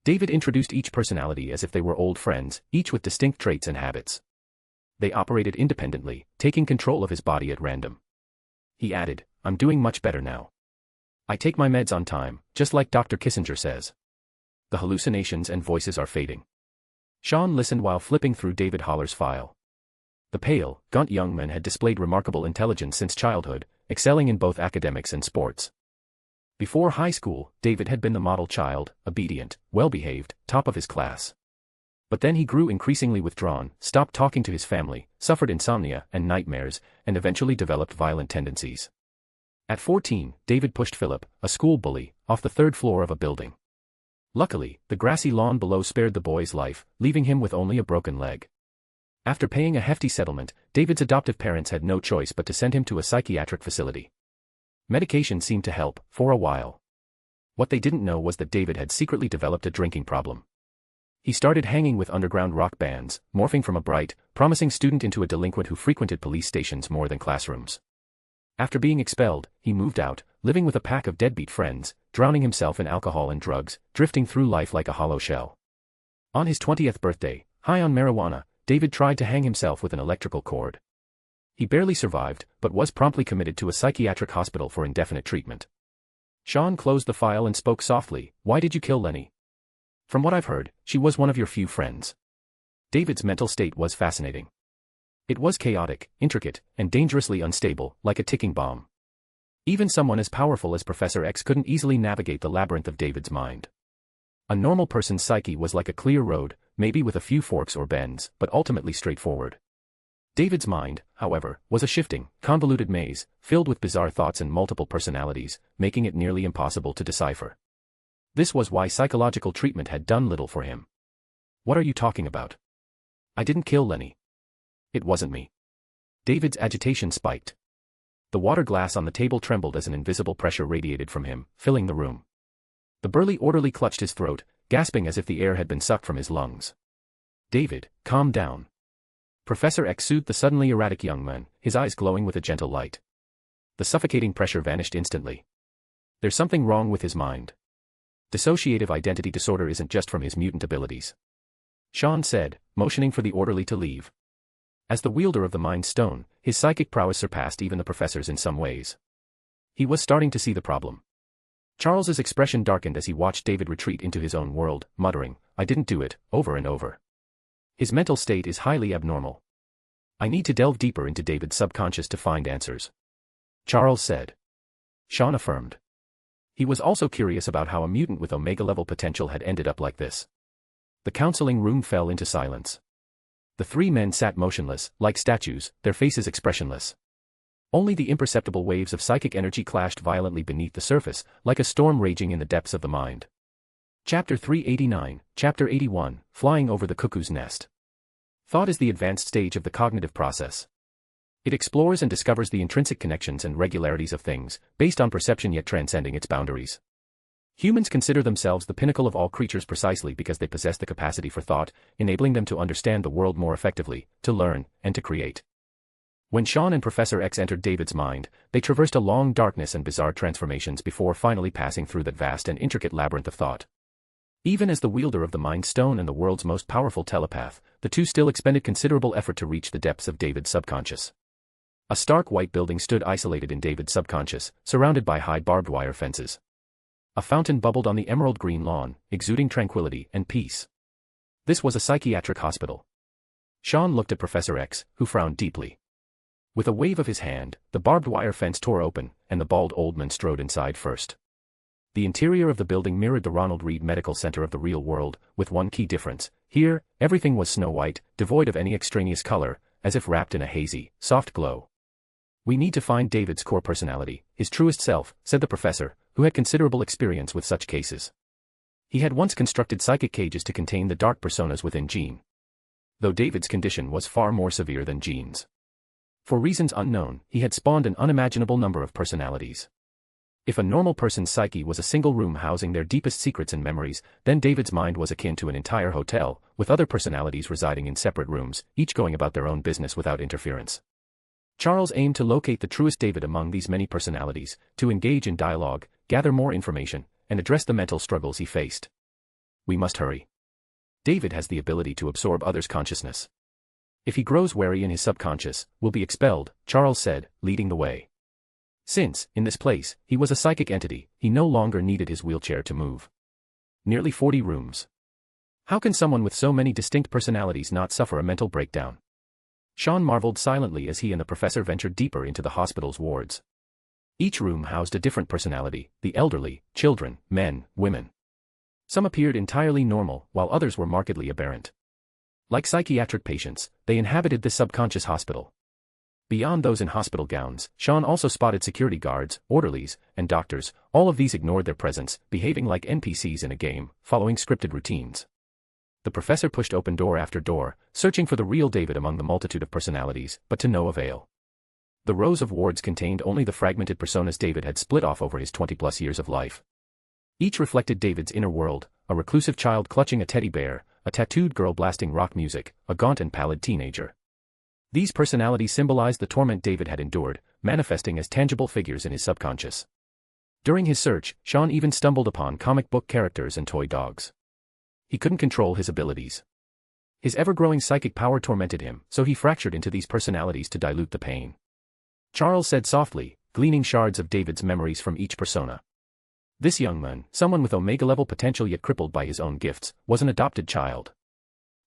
David introduced each personality as if they were old friends, each with distinct traits and habits. They operated independently, taking control of his body at random. He added, "I'm doing much better now. I take my meds on time, just like Dr. Kissinger says. The hallucinations and voices are fading." Sean listened while flipping through David Haller's file. The pale, gaunt young man had displayed remarkable intelligence since childhood, excelling in both academics and sports. Before high school, David had been the model child, obedient, well-behaved, top of his class. But then he grew increasingly withdrawn, stopped talking to his family, suffered insomnia and nightmares, and eventually developed violent tendencies. At 14, David pushed Philip, a school bully, off the third floor of a building. Luckily, the grassy lawn below spared the boy's life, leaving him with only a broken leg. After paying a hefty settlement, David's adoptive parents had no choice but to send him to a psychiatric facility. Medication seemed to help, for a while. What they didn't know was that David had secretly developed a drinking problem. He started hanging with underground rock bands, morphing from a bright, promising student into a delinquent who frequented police stations more than classrooms. After being expelled, he moved out, living with a pack of deadbeat friends, drowning himself in alcohol and drugs, drifting through life like a hollow shell. On his 20th birthday, high on marijuana, David tried to hang himself with an electrical cord. He barely survived, but was promptly committed to a psychiatric hospital for indefinite treatment. Sean closed the file and spoke softly, "Why did you kill Lenny?" "From what I've heard, she was one of your few friends." David's mental state was fascinating. It was chaotic, intricate, and dangerously unstable, like a ticking bomb. Even someone as powerful as Professor X couldn't easily navigate the labyrinth of David's mind. A normal person's psyche was like a clear road, maybe with a few forks or bends, but ultimately straightforward. David's mind, however, was a shifting, convoluted maze, filled with bizarre thoughts and multiple personalities, making it nearly impossible to decipher. This was why psychological treatment had done little for him. "What are you talking about? I didn't kill Lenny. It wasn't me." David's agitation spiked. The water glass on the table trembled as an invisible pressure radiated from him, filling the room. The burly orderly clutched his throat, gasping as if the air had been sucked from his lungs. "David, calm down." Professor X soothed the suddenly erratic young man, his eyes glowing with a gentle light. The suffocating pressure vanished instantly. "There's something wrong with his mind. Dissociative identity disorder isn't just from his mutant abilities," Sean said, motioning for the orderly to leave. As the wielder of the Mind Stone, his psychic prowess surpassed even the professor's in some ways. He was starting to see the problem. Charles's expression darkened as he watched David retreat into his own world, muttering, "I didn't do it," over and over. His mental state is highly abnormal. "I need to delve deeper into David's subconscious to find answers," Charles said. Sean affirmed. He was also curious about how a mutant with Omega-level potential had ended up like this. The counseling room fell into silence. The three men sat motionless, like statues, their faces expressionless. Only the imperceptible waves of psychic energy clashed violently beneath the surface, like a storm raging in the depths of the mind. Chapter 389, Chapter 81, Flying Over the Cuckoo's Nest. Thought is the advanced stage of the cognitive process. It explores and discovers the intrinsic connections and regularities of things, based on perception yet transcending its boundaries. Humans consider themselves the pinnacle of all creatures precisely because they possess the capacity for thought, enabling them to understand the world more effectively, to learn, and to create. When Sean and Professor X entered David's mind, they traversed a long darkness and bizarre transformations before finally passing through that vast and intricate labyrinth of thought. Even as the wielder of the Mind Stone and the world's most powerful telepath, the two still expended considerable effort to reach the depths of David's subconscious. A stark white building stood isolated in David's subconscious, surrounded by high barbed wire fences. A fountain bubbled on the emerald green lawn, exuding tranquility and peace. This was a psychiatric hospital. Sean looked at Professor X, who frowned deeply. With a wave of his hand, the barbed wire fence tore open, and the bald old man strode inside first. The interior of the building mirrored the Ronald Reed Medical Center of the real world, with one key difference. Here, everything was snow white, devoid of any extraneous color, as if wrapped in a hazy, soft glow. "We need to find David's core personality, his truest self," said the professor, who had considerable experience with such cases. He had once constructed psychic cages to contain the dark personas within Jean. Though David's condition was far more severe than Jean's. For reasons unknown, he had spawned an unimaginable number of personalities. If a normal person's psyche was a single room housing their deepest secrets and memories, then David's mind was akin to an entire hotel, with other personalities residing in separate rooms, each going about their own business without interference. Charles aimed to locate the truest David among these many personalities, to engage in dialogue, gather more information, and address the mental struggles he faced. "We must hurry. David has the ability to absorb others' consciousness. If he grows wary in his subconscious, will be expelled," Charles said, leading the way. Since, in this place, he was a psychic entity, he no longer needed his wheelchair to move. Nearly 40 rooms. How can someone with so many distinct personalities not suffer a mental breakdown? Sean marveled silently as he and the professor ventured deeper into the hospital's wards. Each room housed a different personality, the elderly, children, men, women. Some appeared entirely normal, while others were markedly aberrant. Like psychiatric patients, they inhabited this subconscious hospital. Beyond those in hospital gowns, Sean also spotted security guards, orderlies, and doctors. All of these ignored their presence, behaving like NPCs in a game, following scripted routines. The professor pushed open door after door, searching for the real David among the multitude of personalities, but to no avail. The rows of wards contained only the fragmented personas David had split off over his 20-plus years of life. Each reflected David's inner world, a reclusive child clutching a teddy bear, a tattooed girl blasting rock music, a gaunt and pallid teenager. These personalities symbolized the torment David had endured, manifesting as tangible figures in his subconscious. During his search, Sean even stumbled upon comic book characters and toy dogs. He couldn't control his abilities. His ever-growing psychic power tormented him, so he fractured into these personalities to dilute the pain. Charles said softly, gleaning shards of David's memories from each persona. This young man, someone with Omega-level potential yet crippled by his own gifts, was an adopted child.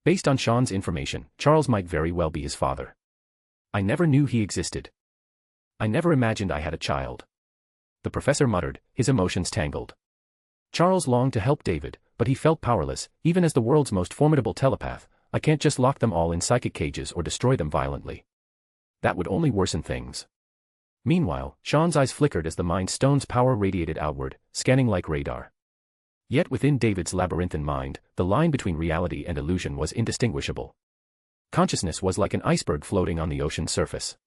Based on Sean's information, Charles might very well be his father. "I never knew he existed. I never imagined I had a child," the professor muttered, his emotions tangled. Charles longed to help David, but he felt powerless, even as the world's most formidable telepath. "I can't just lock them all in psychic cages or destroy them violently. That would only worsen things." Meanwhile, Sean's eyes flickered as the Mind Stone's power radiated outward, scanning like radar. Yet within David's labyrinthine mind, the line between reality and illusion was indistinguishable. Consciousness was like an iceberg floating on the ocean's surface.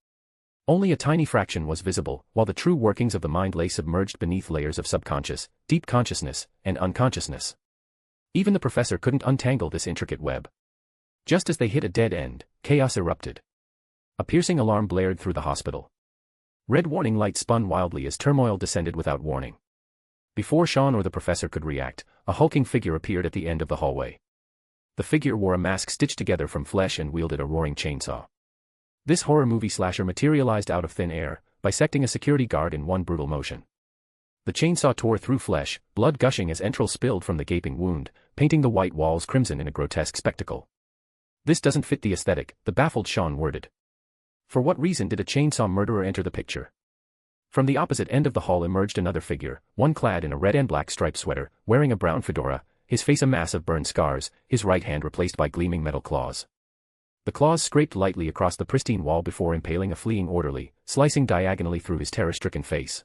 Only a tiny fraction was visible, while the true workings of the mind lay submerged beneath layers of subconscious, deep consciousness, and unconsciousness. Even the professor couldn't untangle this intricate web. Just as they hit a dead end, chaos erupted. A piercing alarm blared through the hospital. Red warning lights spun wildly as turmoil descended without warning. Before Sean or the professor could react, a hulking figure appeared at the end of the hallway. The figure wore a mask stitched together from flesh and wielded a roaring chainsaw. This horror movie slasher materialized out of thin air, bisecting a security guard in one brutal motion. The chainsaw tore through flesh, blood gushing as entrails spilled from the gaping wound, painting the white walls crimson in a grotesque spectacle. "This doesn't fit the aesthetic," the baffled Sean worded. For what reason did a chainsaw murderer enter the picture? From the opposite end of the hall emerged another figure, one clad in a red and black striped sweater, wearing a brown fedora, his face a mass of burned scars, his right hand replaced by gleaming metal claws. The claws scraped lightly across the pristine wall before impaling a fleeing orderly, slicing diagonally through his terror-stricken face.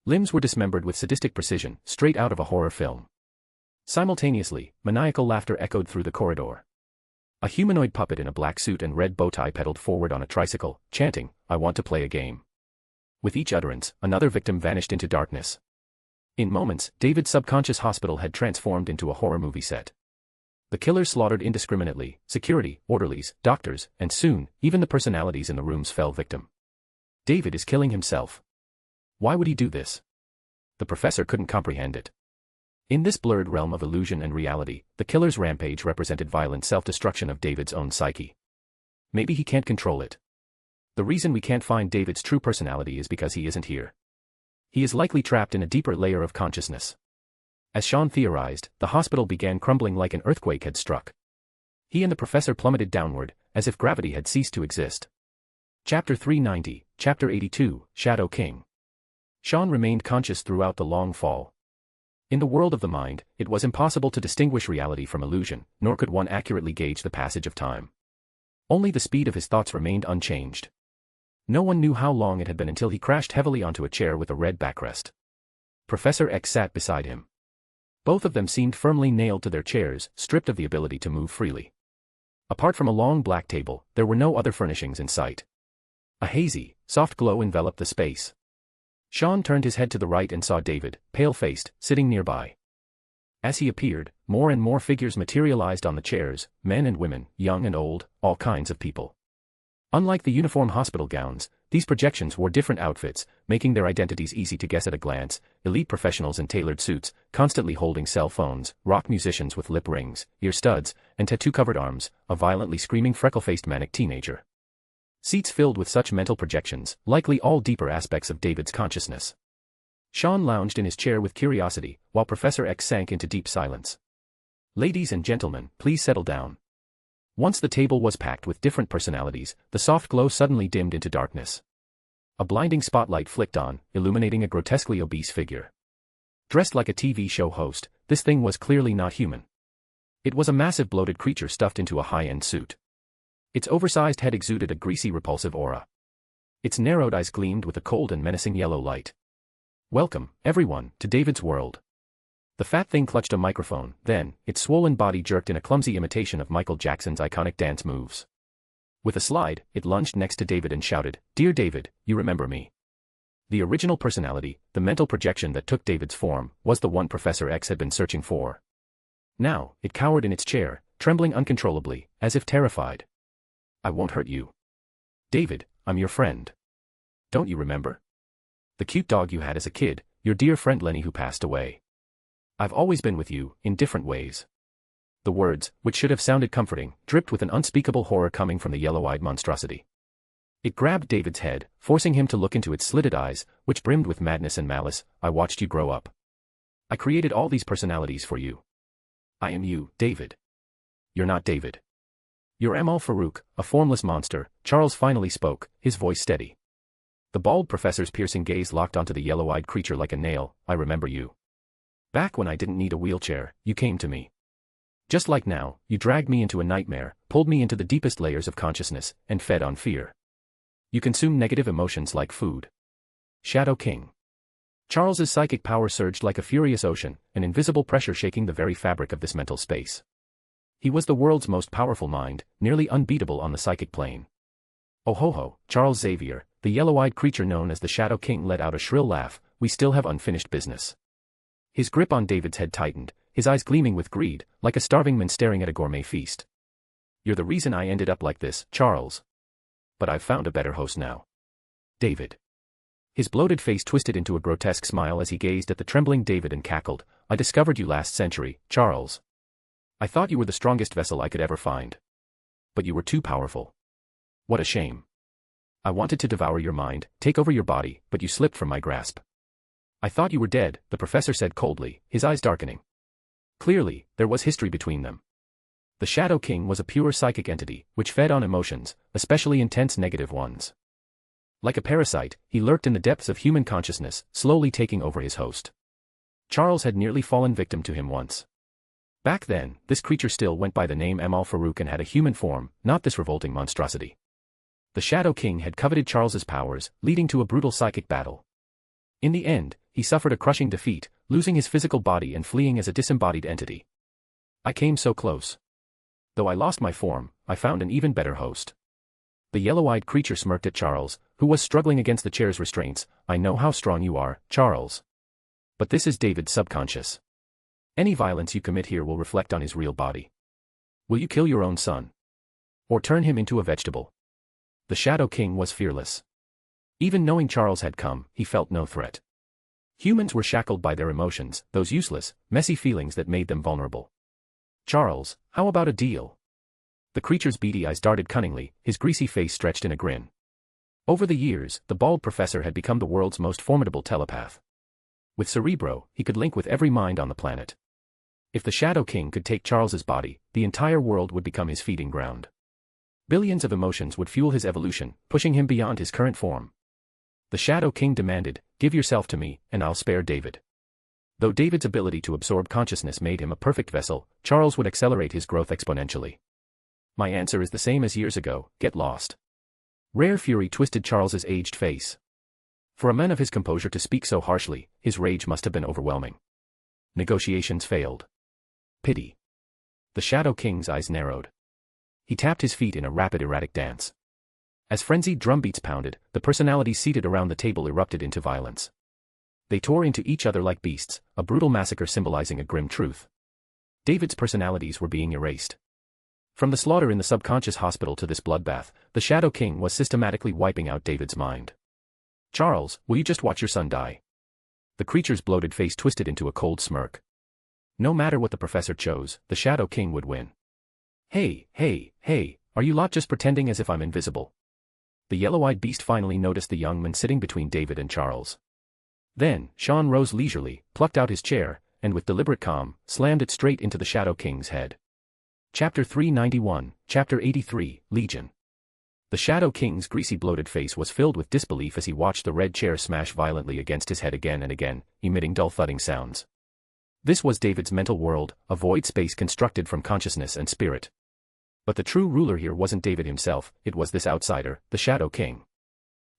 Limbs were dismembered with sadistic precision, straight out of a horror film. Simultaneously, maniacal laughter echoed through the corridor. A humanoid puppet in a black suit and red bow tie pedaled forward on a tricycle, chanting, "I want to play a game." With each utterance, another victim vanished into darkness. In moments, David's subconscious hospital had transformed into a horror movie set. The killers slaughtered indiscriminately, security, orderlies, doctors, and soon, even the personalities in the rooms fell victim. David is killing himself. Why would he do this? The professor couldn't comprehend it. In this blurred realm of illusion and reality, the killer's rampage represented violent self-destruction of David's own psyche. Maybe he can't control it. The reason we can't find David's true personality is because he isn't here. He is likely trapped in a deeper layer of consciousness. As Sean theorized, the hospital began crumbling like an earthquake had struck. He and the professor plummeted downward, as if gravity had ceased to exist. Chapter 390, Chapter 82, Shadow King. Sean remained conscious throughout the long fall. In the world of the mind, it was impossible to distinguish reality from illusion, nor could one accurately gauge the passage of time. Only the speed of his thoughts remained unchanged. No one knew how long it had been until he crashed heavily onto a chair with a red backrest. Professor X sat beside him. Both of them seemed firmly nailed to their chairs, stripped of the ability to move freely. Apart from a long black table, there were no other furnishings in sight. A hazy, soft glow enveloped the space. Sean turned his head to the right and saw David, pale-faced, sitting nearby. As he appeared, more and more figures materialized on the chairs, men and women, young and old, all kinds of people. Unlike the uniform hospital gowns, these projections wore different outfits, making their identities easy to guess at a glance: elite professionals in tailored suits, constantly holding cell phones, rock musicians with lip rings, ear studs, and tattoo-covered arms, a violently screaming freckle-faced manic teenager. Seats filled with such mental projections, likely all deeper aspects of David's consciousness. Sean lounged in his chair with curiosity, while Professor X sank into deep silence. "Ladies and gentlemen, please settle down." Once the table was packed with different personalities, the soft glow suddenly dimmed into darkness. A blinding spotlight flicked on, illuminating a grotesquely obese figure. Dressed like a TV show host, this thing was clearly not human. It was a massive bloated creature stuffed into a high-end suit. Its oversized head exuded a greasy, repulsive aura. Its narrowed eyes gleamed with a cold and menacing yellow light. "Welcome, everyone, to David's world." The fat thing clutched a microphone, then, its swollen body jerked in a clumsy imitation of Michael Jackson's iconic dance moves. With a slide, it lunged next to David and shouted, "Dear David, you remember me." The original personality, the mental projection that took David's form, was the one Professor X had been searching for. Now, it cowered in its chair, trembling uncontrollably, as if terrified. "I won't hurt you. David, I'm your friend. Don't you remember? The cute dog you had as a kid, your dear friend Lenny who passed away. I've always been with you, in different ways." The words, which should have sounded comforting, dripped with an unspeakable horror coming from the yellow-eyed monstrosity. It grabbed David's head, forcing him to look into its slitted eyes, which brimmed with madness and malice. "I watched you grow up. I created all these personalities for you. I am you, David. You're not David. You're Amal Farouk, a formless monster." Charles finally spoke, his voice steady. The bald professor's piercing gaze locked onto the yellow-eyed creature like a nail. "I remember you. Back when I didn't need a wheelchair, you came to me. Just like now, you dragged me into a nightmare, pulled me into the deepest layers of consciousness, and fed on fear. You consumed negative emotions like food." Shadow King. Charles's psychic power surged like a furious ocean, an invisible pressure shaking the very fabric of this mental space. He was the world's most powerful mind, nearly unbeatable on the psychic plane. "Oh ho ho, Charles Xavier," the yellow-eyed creature known as the Shadow King let out a shrill laugh. "We still have unfinished business." His grip on David's head tightened, his eyes gleaming with greed, like a starving man staring at a gourmet feast. "You're the reason I ended up like this, Charles. But I've found a better host now. David." His bloated face twisted into a grotesque smile as he gazed at the trembling David and cackled, "I discovered you last century, Charles. I thought you were the strongest vessel I could ever find. But you were too powerful. What a shame. I wanted to devour your mind, take over your body, but you slipped from my grasp." "I thought you were dead," the professor said coldly, his eyes darkening. Clearly, there was history between them. The Shadow King was a pure psychic entity, which fed on emotions, especially intense negative ones. Like a parasite, he lurked in the depths of human consciousness, slowly taking over his host. Charles had nearly fallen victim to him once. Back then, this creature still went by the name Amal Farouk and had a human form, not this revolting monstrosity. The Shadow King had coveted Charles's powers, leading to a brutal psychic battle. In the end, he suffered a crushing defeat, losing his physical body and fleeing as a disembodied entity. "I came so close. Though I lost my form, I found an even better host." The yellow-eyed creature smirked at Charles, who was struggling against the chair's restraints. "I know how strong you are, Charles. But this is David's subconscious. Any violence you commit here will reflect on his real body. Will you kill your own son? Or turn him into a vegetable? The Shadow King was fearless. Even knowing Charles had come, he felt no threat. Humans were shackled by their emotions, those useless, messy feelings that made them vulnerable. Charles, how about a deal? The creature's beady eyes darted cunningly, his greasy face stretched in a grin. Over the years, the bald professor had become the world's most formidable telepath. With Cerebro, he could link with every mind on the planet. If the Shadow King could take Charles's body, the entire world would become his feeding ground. Billions of emotions would fuel his evolution, pushing him beyond his current form. The Shadow King demanded, "Give yourself to me, and I'll spare David." Though David's ability to absorb consciousness made him a perfect vessel, Charles would accelerate his growth exponentially. My answer is the same as years ago, get lost. Rare fury twisted Charles's aged face. For a man of his composure to speak so harshly, his rage must have been overwhelming. Negotiations failed. Pity. The Shadow King's eyes narrowed. He tapped his feet in a rapid erratic dance. As frenzied drumbeats pounded, the personalities seated around the table erupted into violence. They tore into each other like beasts, a brutal massacre symbolizing a grim truth. David's personalities were being erased. From the slaughter in the subconscious hospital to this bloodbath, the Shadow King was systematically wiping out David's mind. "Charles, will you just watch your son die?" The creature's bloated face twisted into a cold smirk. No matter what the professor chose, the Shadow King would win. Hey, are you lot just pretending as if I'm invisible?" The yellow-eyed beast finally noticed the young man sitting between David and Charles. Then, Sean rose leisurely, plucked out his chair, and with deliberate calm, slammed it straight into the Shadow King's head. Chapter 391, Chapter 83, Legion. The Shadow King's greasy bloated face was filled with disbelief as he watched the red chair smash violently against his head again and again, emitting dull thudding sounds. This was David's mental world, a void space constructed from consciousness and spirit. But the true ruler here wasn't David himself, it was this outsider, the Shadow King.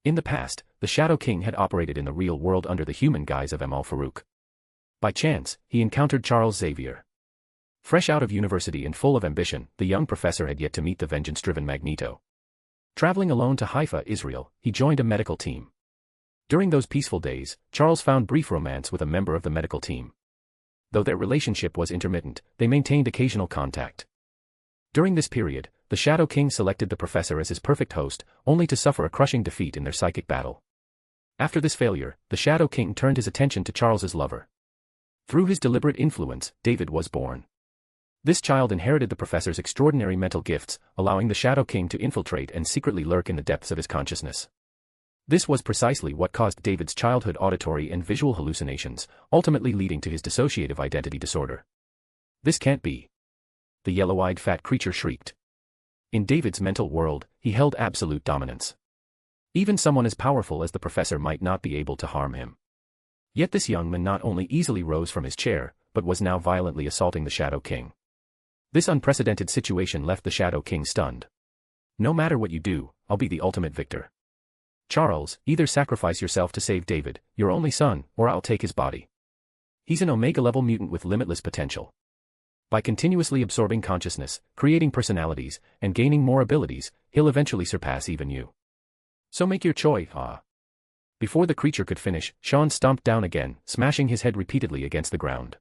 In the past, the Shadow King had operated in the real world under the human guise of Farouk. By chance, he encountered Charles Xavier. Fresh out of university and full of ambition, the young professor had yet to meet the vengeance-driven Magneto. Traveling alone to Haifa, Israel, he joined a medical team. During those peaceful days, Charles found brief romance with a member of the medical team. Though their relationship was intermittent, they maintained occasional contact. During this period, the Shadow King selected the professor as his perfect host, only to suffer a crushing defeat in their psychic battle. After this failure, the Shadow King turned his attention to Charles's lover. Through his deliberate influence, David was born. This child inherited the professor's extraordinary mental gifts, allowing the Shadow King to infiltrate and secretly lurk in the depths of his consciousness. This was precisely what caused David's childhood auditory and visual hallucinations, ultimately leading to his dissociative identity disorder. "This can't be." The yellow-eyed fat creature shrieked. In David's mental world, he held absolute dominance. Even someone as powerful as the professor might not be able to harm him. Yet this young man not only easily rose from his chair, but was now violently assaulting the Shadow King. This unprecedented situation left the Shadow King stunned. "No matter what you do, I'll be the ultimate victor. Charles, either sacrifice yourself to save David, your only son, or I'll take his body. He's an Omega-level mutant with limitless potential. By continuously absorbing consciousness, creating personalities, and gaining more abilities, he'll eventually surpass even you. So make your choice, Before the creature could finish, Sean stomped down again, smashing his head repeatedly against the ground.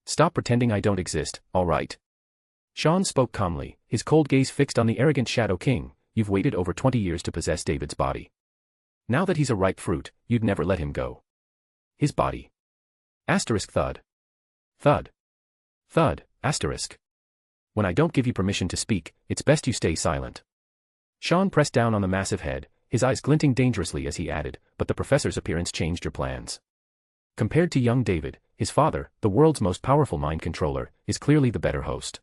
"Stop pretending I don't exist, all right?" Sean spoke calmly, his cold gaze fixed on the arrogant Shadow King. "You've waited over 20 years to possess David's body. Now that he's a ripe fruit, you'd never let him go. His body." Asterisk thud. Thud. Thud, asterisk. "When I don't give you permission to speak, it's best you stay silent." Sean pressed down on the massive head, his eyes glinting dangerously as he added, "But the professor's appearance changed your plans. Compared to young David, his father, the world's most powerful mind controller, is clearly the better host.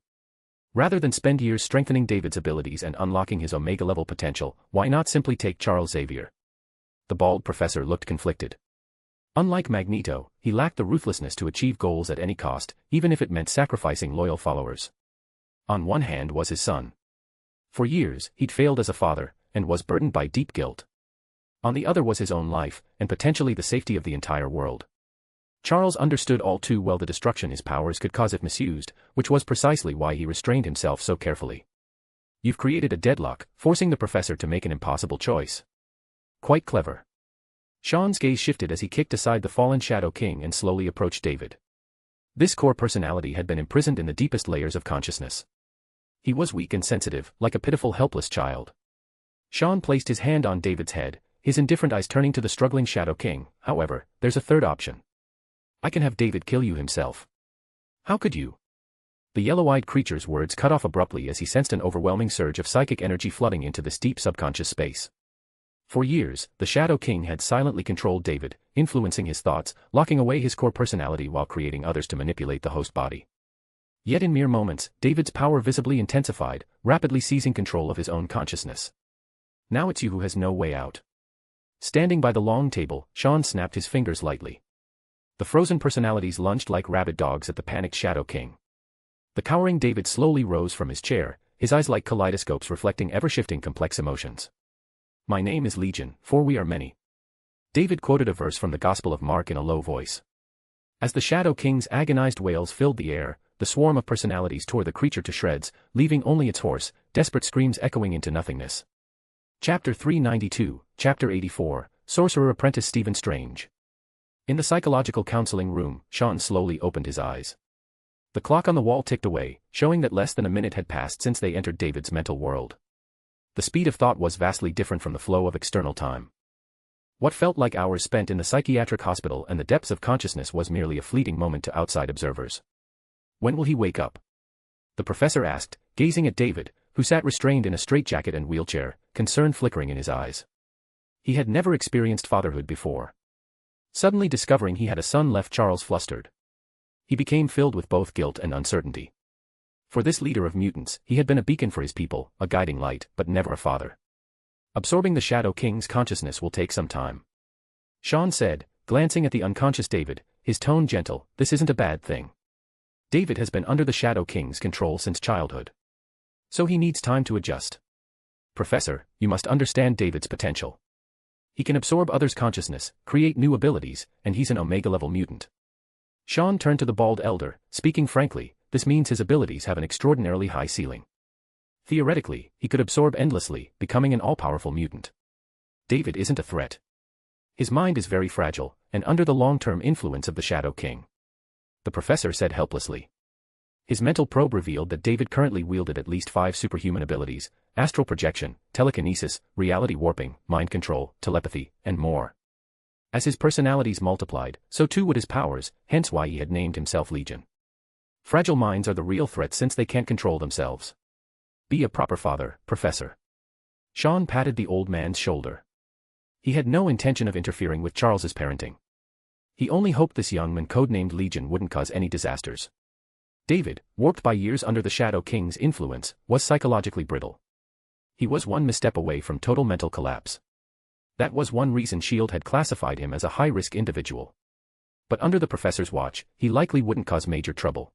Rather than spend years strengthening David's abilities and unlocking his Omega-level potential, why not simply take Charles Xavier?" The bald professor looked conflicted. Unlike Magneto, he lacked the ruthlessness to achieve goals at any cost, even if it meant sacrificing loyal followers. On one hand was his son. For years, he'd failed as a father, and was burdened by deep guilt. On the other was his own life, and potentially the safety of the entire world. Charles understood all too well the destruction his powers could cause if misused, which was precisely why he restrained himself so carefully. "You've created a deadlock, forcing the professor to make an impossible choice. Quite clever." Sean's gaze shifted as he kicked aside the fallen Shadow King and slowly approached David. This core personality had been imprisoned in the deepest layers of consciousness. He was weak and sensitive, like a pitiful helpless child. Sean placed his hand on David's head, his indifferent eyes turning to the struggling Shadow King. However, there's a third option. I can have David kill you himself. How could you? The yellow-eyed creature's words cut off abruptly as he sensed an overwhelming surge of psychic energy flooding into this deep subconscious space. For years, the Shadow King had silently controlled David, influencing his thoughts, locking away his core personality while creating others to manipulate the host body. Yet in mere moments, David's power visibly intensified, rapidly seizing control of his own consciousness. Now it's you who has no way out. Standing by the long table, Sean snapped his fingers lightly. The frozen personalities lunged like rabid dogs at the panicked Shadow King. The cowering David slowly rose from his chair, his eyes like kaleidoscopes reflecting ever-shifting complex emotions. My name is Legion, for we are many. David quoted a verse from the Gospel of Mark in a low voice. As the Shadow King's agonized wails filled the air, the swarm of personalities tore the creature to shreds, leaving only its hoarse, desperate screams echoing into nothingness. Chapter 392, Chapter 84, Sorcerer Apprentice Stephen Strange. In the psychological counseling room, Sean slowly opened his eyes. The clock on the wall ticked away, showing that less than a minute had passed since they entered David's mental world. The speed of thought was vastly different from the flow of external time. What felt like hours spent in the psychiatric hospital and the depths of consciousness was merely a fleeting moment to outside observers. When will he wake up? The professor asked, gazing at David, who sat restrained in a straitjacket and wheelchair, concern flickering in his eyes. He had never experienced fatherhood before. Suddenly discovering he had a son left Charles flustered. He became filled with both guilt and uncertainty. For this leader of mutants, he had been a beacon for his people, a guiding light, but never a father. Absorbing the Shadow King's consciousness will take some time. Sean said, glancing at the unconscious David, his tone gentle, this isn't a bad thing. David has been under the Shadow King's control since childhood. So he needs time to adjust. Professor, you must understand David's potential. He can absorb others' consciousness, create new abilities, and he's an Omega-level mutant. Sean turned to the bald elder, speaking frankly, this means his abilities have an extraordinarily high ceiling. Theoretically, he could absorb endlessly, becoming an all-powerful mutant. David isn't a threat. His mind is very fragile, and under the long-term influence of the Shadow King. The professor said helplessly. His mental probe revealed that David currently wielded at least 5 superhuman abilities: astral projection, telekinesis, reality warping, mind control, telepathy, and more. As his personalities multiplied, so too would his powers, hence why he had named himself Legion. Fragile minds are the real threat since they can't control themselves. Be a proper father, Professor. Sean patted the old man's shoulder. He had no intention of interfering with Charles's parenting. He only hoped this young man codenamed Legion wouldn't cause any disasters. David, warped by years under the Shadow King's influence, was psychologically brittle. He was one misstep away from total mental collapse. That was one reason S.H.I.E.L.D. had classified him as a high-risk individual. But under the professor's watch, he likely wouldn't cause major trouble.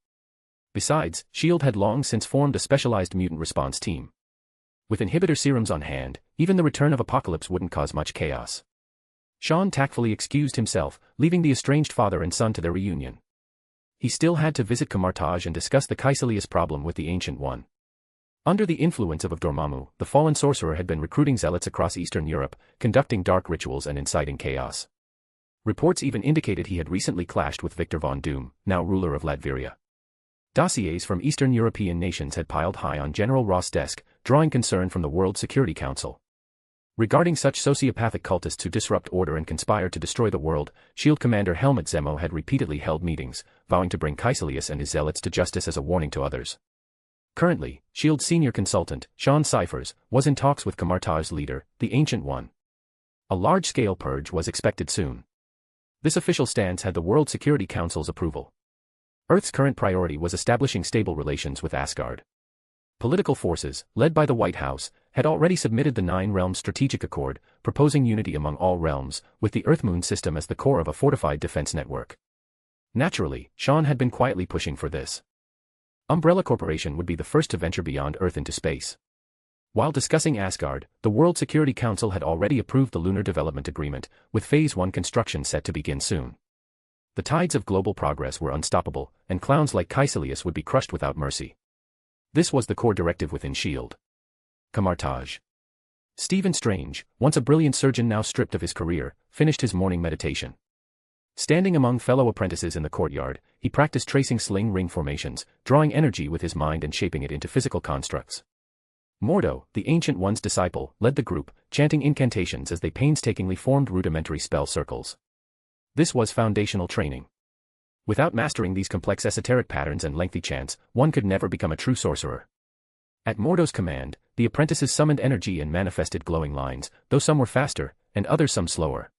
Besides, S.H.I.E.L.D. had long since formed a specialized mutant response team. With inhibitor serums on hand, even the return of Apocalypse wouldn't cause much chaos. Sean tactfully excused himself, leaving the estranged father and son to their reunion. He still had to visit Camartage and discuss the Caecilius problem with the Ancient One. Under the influence of Dormammu, the fallen sorcerer had been recruiting zealots across Eastern Europe, conducting dark rituals and inciting chaos. Reports even indicated he had recently clashed with Victor von Doom, now ruler of Latveria. Dossiers from Eastern European nations had piled high on General Ross' desk, drawing concern from the World Security Council. Regarding such sociopathic cultists who disrupt order and conspire to destroy the world, S.H.I.E.L.D. Commander Helmut Zemo had repeatedly held meetings, vowing to bring Caecilius and his zealots to justice as a warning to others. Currently, S.H.I.E.L.D. senior consultant, Sean Cyphers, was in talks with Camartage's leader, the Ancient One. A large-scale purge was expected soon. This official stance had the World Security Council's approval. Earth's current priority was establishing stable relations with Asgard. Political forces, led by the White House, had already submitted the Nine Realms Strategic Accord, proposing unity among all realms, with the Earth-Moon system as the core of a fortified defense network. Naturally, Sean had been quietly pushing for this. Umbrella Corporation would be the first to venture beyond Earth into space. While discussing Asgard, the World Security Council had already approved the Lunar Development Agreement, with Phase 1 construction set to begin soon. The tides of global progress were unstoppable, and clowns like Caecilius would be crushed without mercy. This was the core directive within S.H.I.E.L.D. Camartage. Stephen Strange, once a brilliant surgeon now stripped of his career, finished his morning meditation. Standing among fellow apprentices in the courtyard, he practiced tracing sling ring formations, drawing energy with his mind and shaping it into physical constructs. Mordo, the Ancient One's disciple, led the group, chanting incantations as they painstakingly formed rudimentary spell circles. This was foundational training. Without mastering these complex esoteric patterns and lengthy chants, one could never become a true sorcerer. At Mordo's command, the apprentices summoned energy and manifested glowing lines, though some were faster, and others some slower.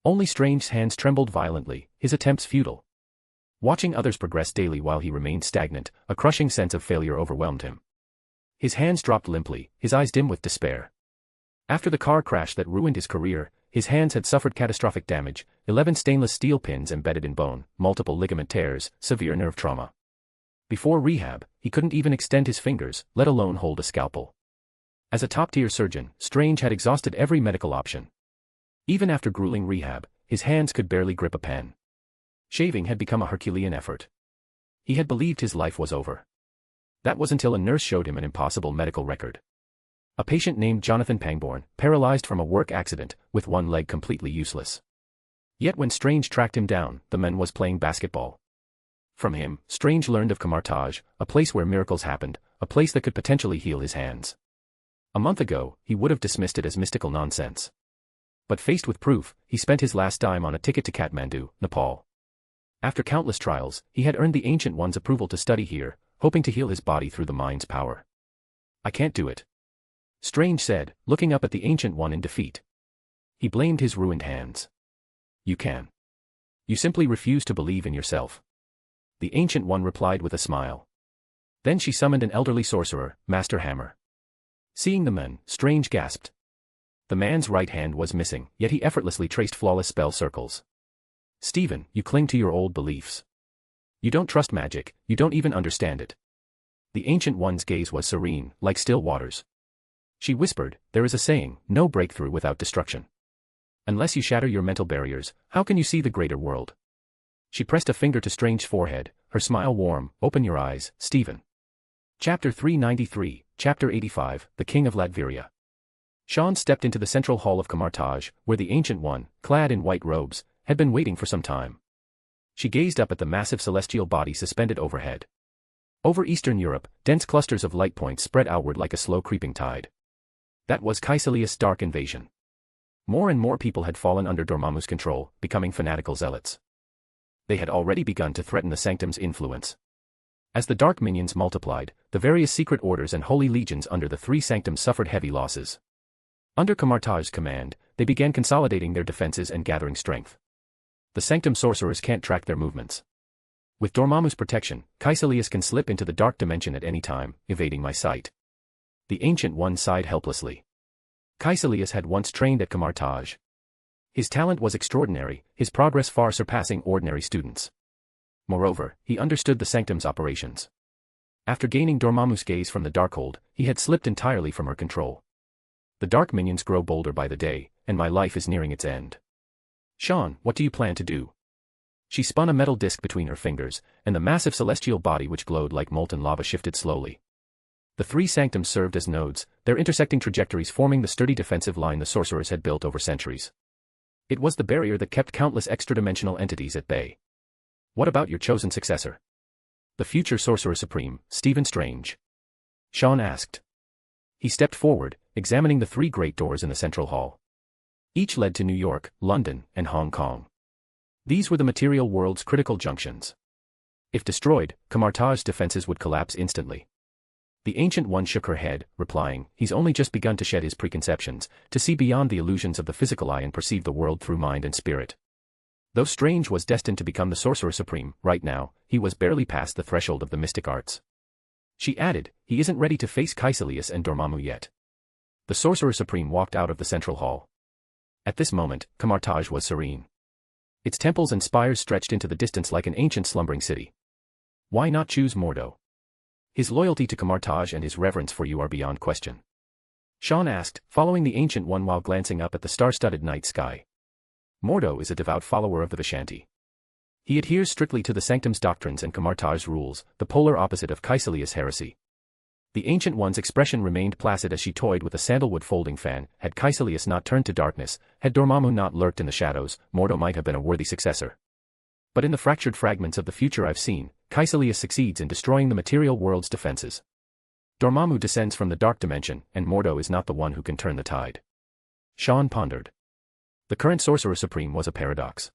Only Strange's hands trembled violently, his attempts futile. Watching others progress daily while he remained stagnant, a crushing sense of failure overwhelmed him. His hands dropped limply, his eyes dim with despair. After the car crash that ruined his career, his hands had suffered catastrophic damage, 11 stainless steel pins embedded in bone, multiple ligament tears, severe nerve trauma. Before rehab, he couldn't even extend his fingers, let alone hold a scalpel. As a top-tier surgeon, Strange had exhausted every medical option. Even after grueling rehab, his hands could barely grip a pen. Shaving had become a Herculean effort. He had believed his life was over. That was until a nurse showed him an impossible medical record. A patient named Jonathan Pangborn, paralyzed from a work accident, with one leg completely useless. Yet when Strange tracked him down, the man was playing basketball. From him, Strange learned of Camartage, a place where miracles happened, a place that could potentially heal his hands. A month ago, he would have dismissed it as mystical nonsense. But faced with proof, he spent his last dime on a ticket to Kathmandu, Nepal. After countless trials, he had earned the Ancient One's approval to study here, hoping to heal his body through the mind's power. I can't do it, Strange said, looking up at the Ancient One in defeat. He blamed his ruined hands. You can. You simply refuse to believe in yourself. The Ancient One replied with a smile. Then she summoned an elderly sorcerer, Master Hammer. Seeing the man, Strange gasped. The man's right hand was missing, yet he effortlessly traced flawless spell circles. Stephen, you cling to your old beliefs. You don't trust magic, you don't even understand it. The Ancient One's gaze was serene, like still waters. She whispered, there is a saying, no breakthrough without destruction. Unless you shatter your mental barriers, how can you see the greater world? She pressed a finger to Strange's forehead, her smile warm. Open your eyes, Stephen. Chapter 393, Chapter 85, The King of Latveria. Sean stepped into the central hall of Camartage, where the Ancient One, clad in white robes, had been waiting for some time. She gazed up at the massive celestial body suspended overhead. Over Eastern Europe, dense clusters of light points spread outward like a slow creeping tide. That was Caecilius' dark invasion. More and more people had fallen under Dormammu's control, becoming fanatical zealots. They had already begun to threaten the Sanctum's influence. As the dark minions multiplied, the various secret orders and holy legions under the three Sanctums suffered heavy losses. Under Camartage's command, they began consolidating their defenses and gathering strength. The Sanctum sorcerers can't track their movements. With Dormammu's protection, Caecilius can slip into the dark dimension at any time, evading my sight. The Ancient One sighed helplessly. Caecilius had once trained at Camartage. His talent was extraordinary, his progress far surpassing ordinary students. Moreover, he understood the Sanctum's operations. After gaining Dormammu's gaze from the Darkhold, he had slipped entirely from her control. The dark minions grow bolder by the day, and my life is nearing its end. Sean, what do you plan to do? She spun a metal disc between her fingers, and the massive celestial body which glowed like molten lava shifted slowly. The three Sanctums served as nodes, their intersecting trajectories forming the sturdy defensive line the sorcerers had built over centuries. It was the barrier that kept countless extra-dimensional entities at bay. What about your chosen successor? The future Sorcerer Supreme, Stephen Strange. Sean asked. He stepped forward, examining the three great doors in the central hall. Each led to New York, London, and Hong Kong. These were the material world's critical junctions. If destroyed, Camartage's defenses would collapse instantly. The Ancient One shook her head, replying, he's only just begun to shed his preconceptions, to see beyond the illusions of the physical eye and perceive the world through mind and spirit. Though Strange was destined to become the Sorcerer Supreme, right now, he was barely past the threshold of the mystic arts. She added, he isn't ready to face Caecilius and Dormammu yet. The Sorcerer Supreme walked out of the central hall. At this moment, Camartage was serene. Its temples and spires stretched into the distance like an ancient slumbering city. Why not choose Mordo? His loyalty to Camartage and his reverence for you are beyond question. Sean asked, following the Ancient One while glancing up at the star-studded night sky. Mordo is a devout follower of the Vishanti. He adheres strictly to the Sanctum's doctrines and Camartage's rules, the polar opposite of Caecilius' heresy. The Ancient One's expression remained placid as she toyed with a sandalwood folding fan. Had Caecilius not turned to darkness, had Dormammu not lurked in the shadows, Mordo might have been a worthy successor. But in the fractured fragments of the future I've seen, Caecilius succeeds in destroying the material world's defenses. Dormammu descends from the dark dimension, and Mordo is not the one who can turn the tide. Sean pondered. The current Sorcerer Supreme was a paradox.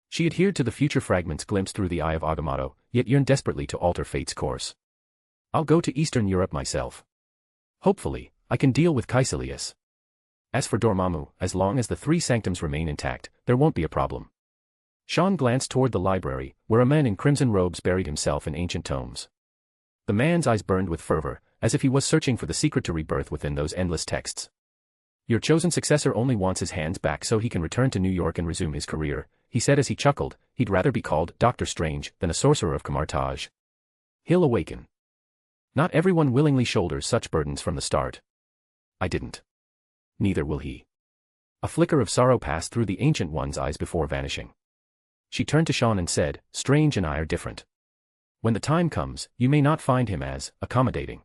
She adhered to the future fragments glimpsed through the eye of Agamotto, yet yearned desperately to alter fate's course. I'll go to Eastern Europe myself. Hopefully, I can deal with Caecilius. As for Dormammu, as long as the three sanctums remain intact, there won't be a problem. Sean glanced toward the library, where a man in crimson robes buried himself in ancient tomes. The man's eyes burned with fervor, as if he was searching for the secret to rebirth within those endless texts. Your chosen successor only wants his hands back so he can return to New York and resume his career, he said as he chuckled. He'd rather be called Doctor Strange than a sorcerer of Camartage. He'll awaken. Not everyone willingly shoulders such burdens from the start. I didn't. Neither will he. A flicker of sorrow passed through the Ancient One's eyes before vanishing. She turned to Sean and said, Strange and I are different. When the time comes, you may not find him as accommodating.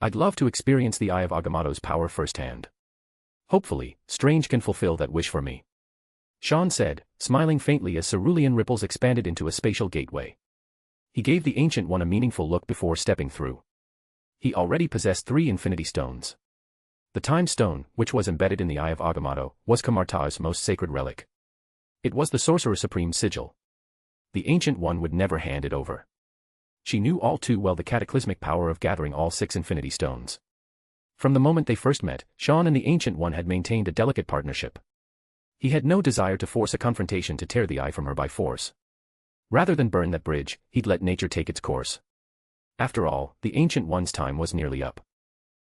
I'd love to experience the Eye of Agamotto's power firsthand. Hopefully, Strange can fulfill that wish for me. Sean said, smiling faintly as cerulean ripples expanded into a spatial gateway. He gave the Ancient One a meaningful look before stepping through. He already possessed 3 Infinity Stones. The Time Stone, which was embedded in the Eye of Agamotto, was Camartage's most sacred relic. It was the Sorcerer Supreme's sigil. The Ancient One would never hand it over. She knew all too well the cataclysmic power of gathering all 6 Infinity Stones. From the moment they first met, Sean and the Ancient One had maintained a delicate partnership. He had no desire to force a confrontation to tear the eye from her by force. Rather than burn that bridge, he'd let nature take its course. After all, the Ancient One's time was nearly up.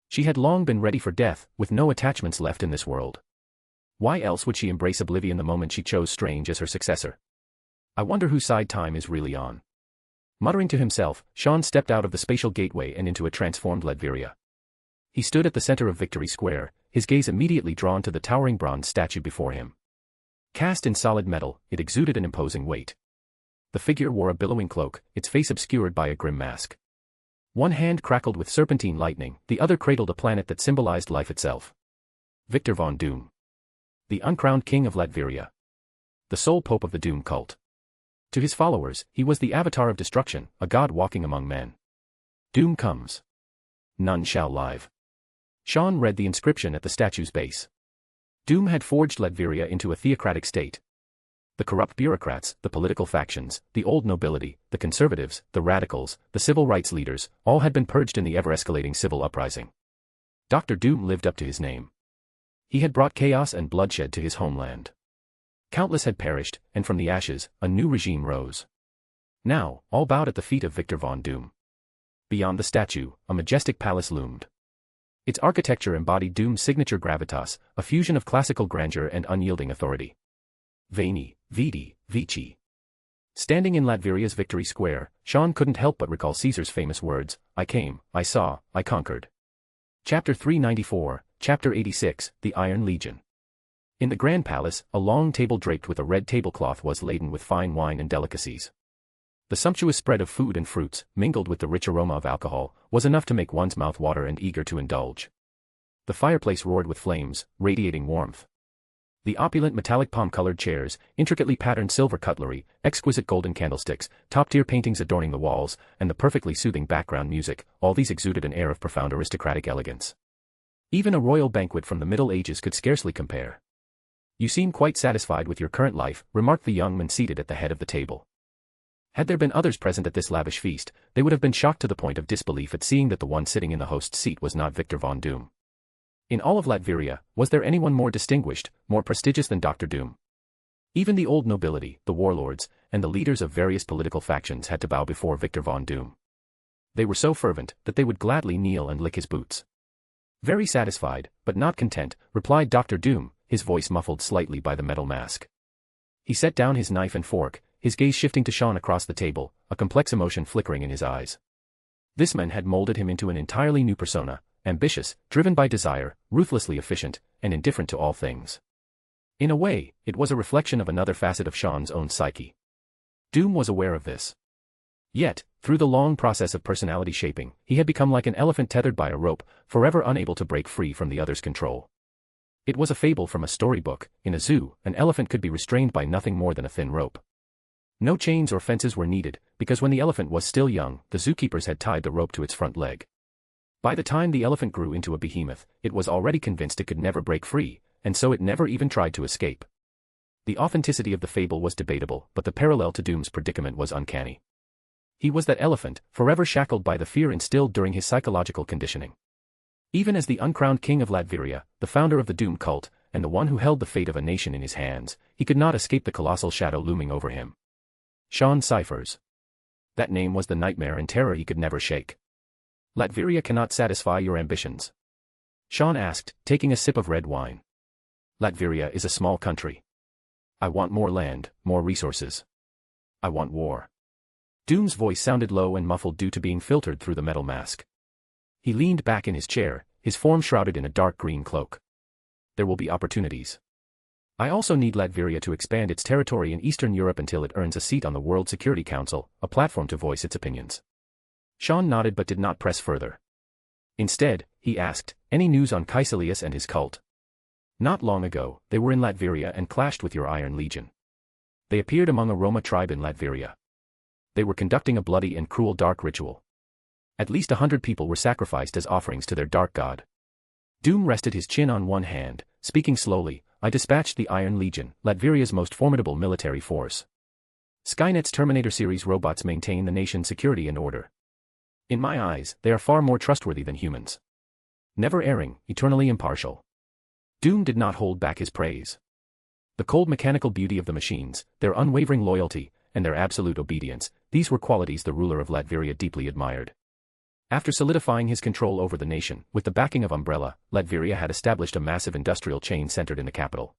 She had long been ready for death, with no attachments left in this world. Why else would she embrace oblivion the moment she chose Strange as her successor? I wonder whose side time is really on. Muttering to himself, Sean stepped out of the spatial gateway and into a transformed Latveria. He stood at the center of Victory Square, his gaze immediately drawn to the towering bronze statue before him. Cast in solid metal, it exuded an imposing weight. The figure wore a billowing cloak, its face obscured by a grim mask. One hand crackled with serpentine lightning, the other cradled a planet that symbolized life itself. Victor Von Doom. The uncrowned king of Latveria. The sole pope of the Doom cult. To his followers, he was the avatar of destruction, a god walking among men. Doom comes. None shall live. Sean read the inscription at the statue's base. Doom had forged Latveria into a theocratic state. The corrupt bureaucrats, the political factions, the old nobility, the conservatives, the radicals, the civil rights leaders, all had been purged in the ever-escalating civil uprising. Dr. Doom lived up to his name. He had brought chaos and bloodshed to his homeland. Countless had perished, and from the ashes, a new regime rose. Now, all bowed at the feet of Victor Von Doom. Beyond the statue, a majestic palace loomed. Its architecture embodied Doom's signature gravitas, a fusion of classical grandeur and unyielding authority. Veni, Vidi, Vici. Standing in Latveria's Victory Square, Sean couldn't help but recall Caesar's famous words, I came, I saw, I conquered. Chapter 394, Chapter 86, The Iron Legion. In the Grand Palace, a long table draped with a red tablecloth was laden with fine wine and delicacies. The sumptuous spread of food and fruits, mingled with the rich aroma of alcohol, was enough to make one's mouth water and eager to indulge. The fireplace roared with flames, radiating warmth. The opulent metallic palm-colored chairs, intricately patterned silver cutlery, exquisite golden candlesticks, top-tier paintings adorning the walls, and the perfectly soothing background music, all these exuded an air of profound aristocratic elegance. Even a royal banquet from the Middle Ages could scarcely compare. You seem quite satisfied with your current life, remarked the young man seated at the head of the table. Had there been others present at this lavish feast, they would have been shocked to the point of disbelief at seeing that the one sitting in the host's seat was not Victor Von Doom. In all of Latveria, was there anyone more distinguished, more prestigious than Dr. Doom? Even the old nobility, the warlords, and the leaders of various political factions had to bow before Victor Von Doom. They were so fervent that they would gladly kneel and lick his boots. Very satisfied, but not content, replied Dr. Doom, his voice muffled slightly by the metal mask. He set down his knife and fork, his gaze shifting to Sean across the table, a complex emotion flickering in his eyes. This man had molded him into an entirely new persona, ambitious, driven by desire, ruthlessly efficient, and indifferent to all things. In a way, it was a reflection of another facet of Sean's own psyche. Doom was aware of this. Yet, through the long process of personality shaping, he had become like an elephant tethered by a rope, forever unable to break free from the other's control. It was a fable from a storybook. In a zoo, an elephant could be restrained by nothing more than a thin rope. No chains or fences were needed, because when the elephant was still young, the zookeepers had tied the rope to its front leg. By the time the elephant grew into a behemoth, it was already convinced it could never break free, and so it never even tried to escape. The authenticity of the fable was debatable, but the parallel to Doom's predicament was uncanny. He was that elephant, forever shackled by the fear instilled during his psychological conditioning. Even as the uncrowned king of Latveria, the founder of the Doom cult, and the one who held the fate of a nation in his hands, he could not escape the colossal shadow looming over him. Sean Cyphers. That name was the nightmare and terror he could never shake. Latveria cannot satisfy your ambitions? Sean asked, taking a sip of red wine. Latveria is a small country. I want more land, more resources. I want war. Doom's voice sounded low and muffled due to being filtered through the metal mask. He leaned back in his chair, his form shrouded in a dark green cloak. There will be opportunities. I also need Latveria to expand its territory in Eastern Europe until it earns a seat on the World Security Council, a platform to voice its opinions. Sean nodded but did not press further. Instead, he asked, any news on Caecilius and his cult? Not long ago, they were in Latveria and clashed with your Iron Legion. They appeared among a Roma tribe in Latveria. They were conducting a bloody and cruel dark ritual. At least 100 people were sacrificed as offerings to their dark god. Doom rested his chin on one hand, speaking slowly, I dispatched the Iron Legion, Latveria's most formidable military force. Skynet's Terminator series robots maintain the nation's security and order. In my eyes, they are far more trustworthy than humans. Never erring, eternally impartial. Doom did not hold back his praise. The cold mechanical beauty of the machines, their unwavering loyalty, and their absolute obedience, these were qualities the ruler of Latveria deeply admired. After solidifying his control over the nation, with the backing of Umbrella, Latveria had established a massive industrial chain centered in the capital.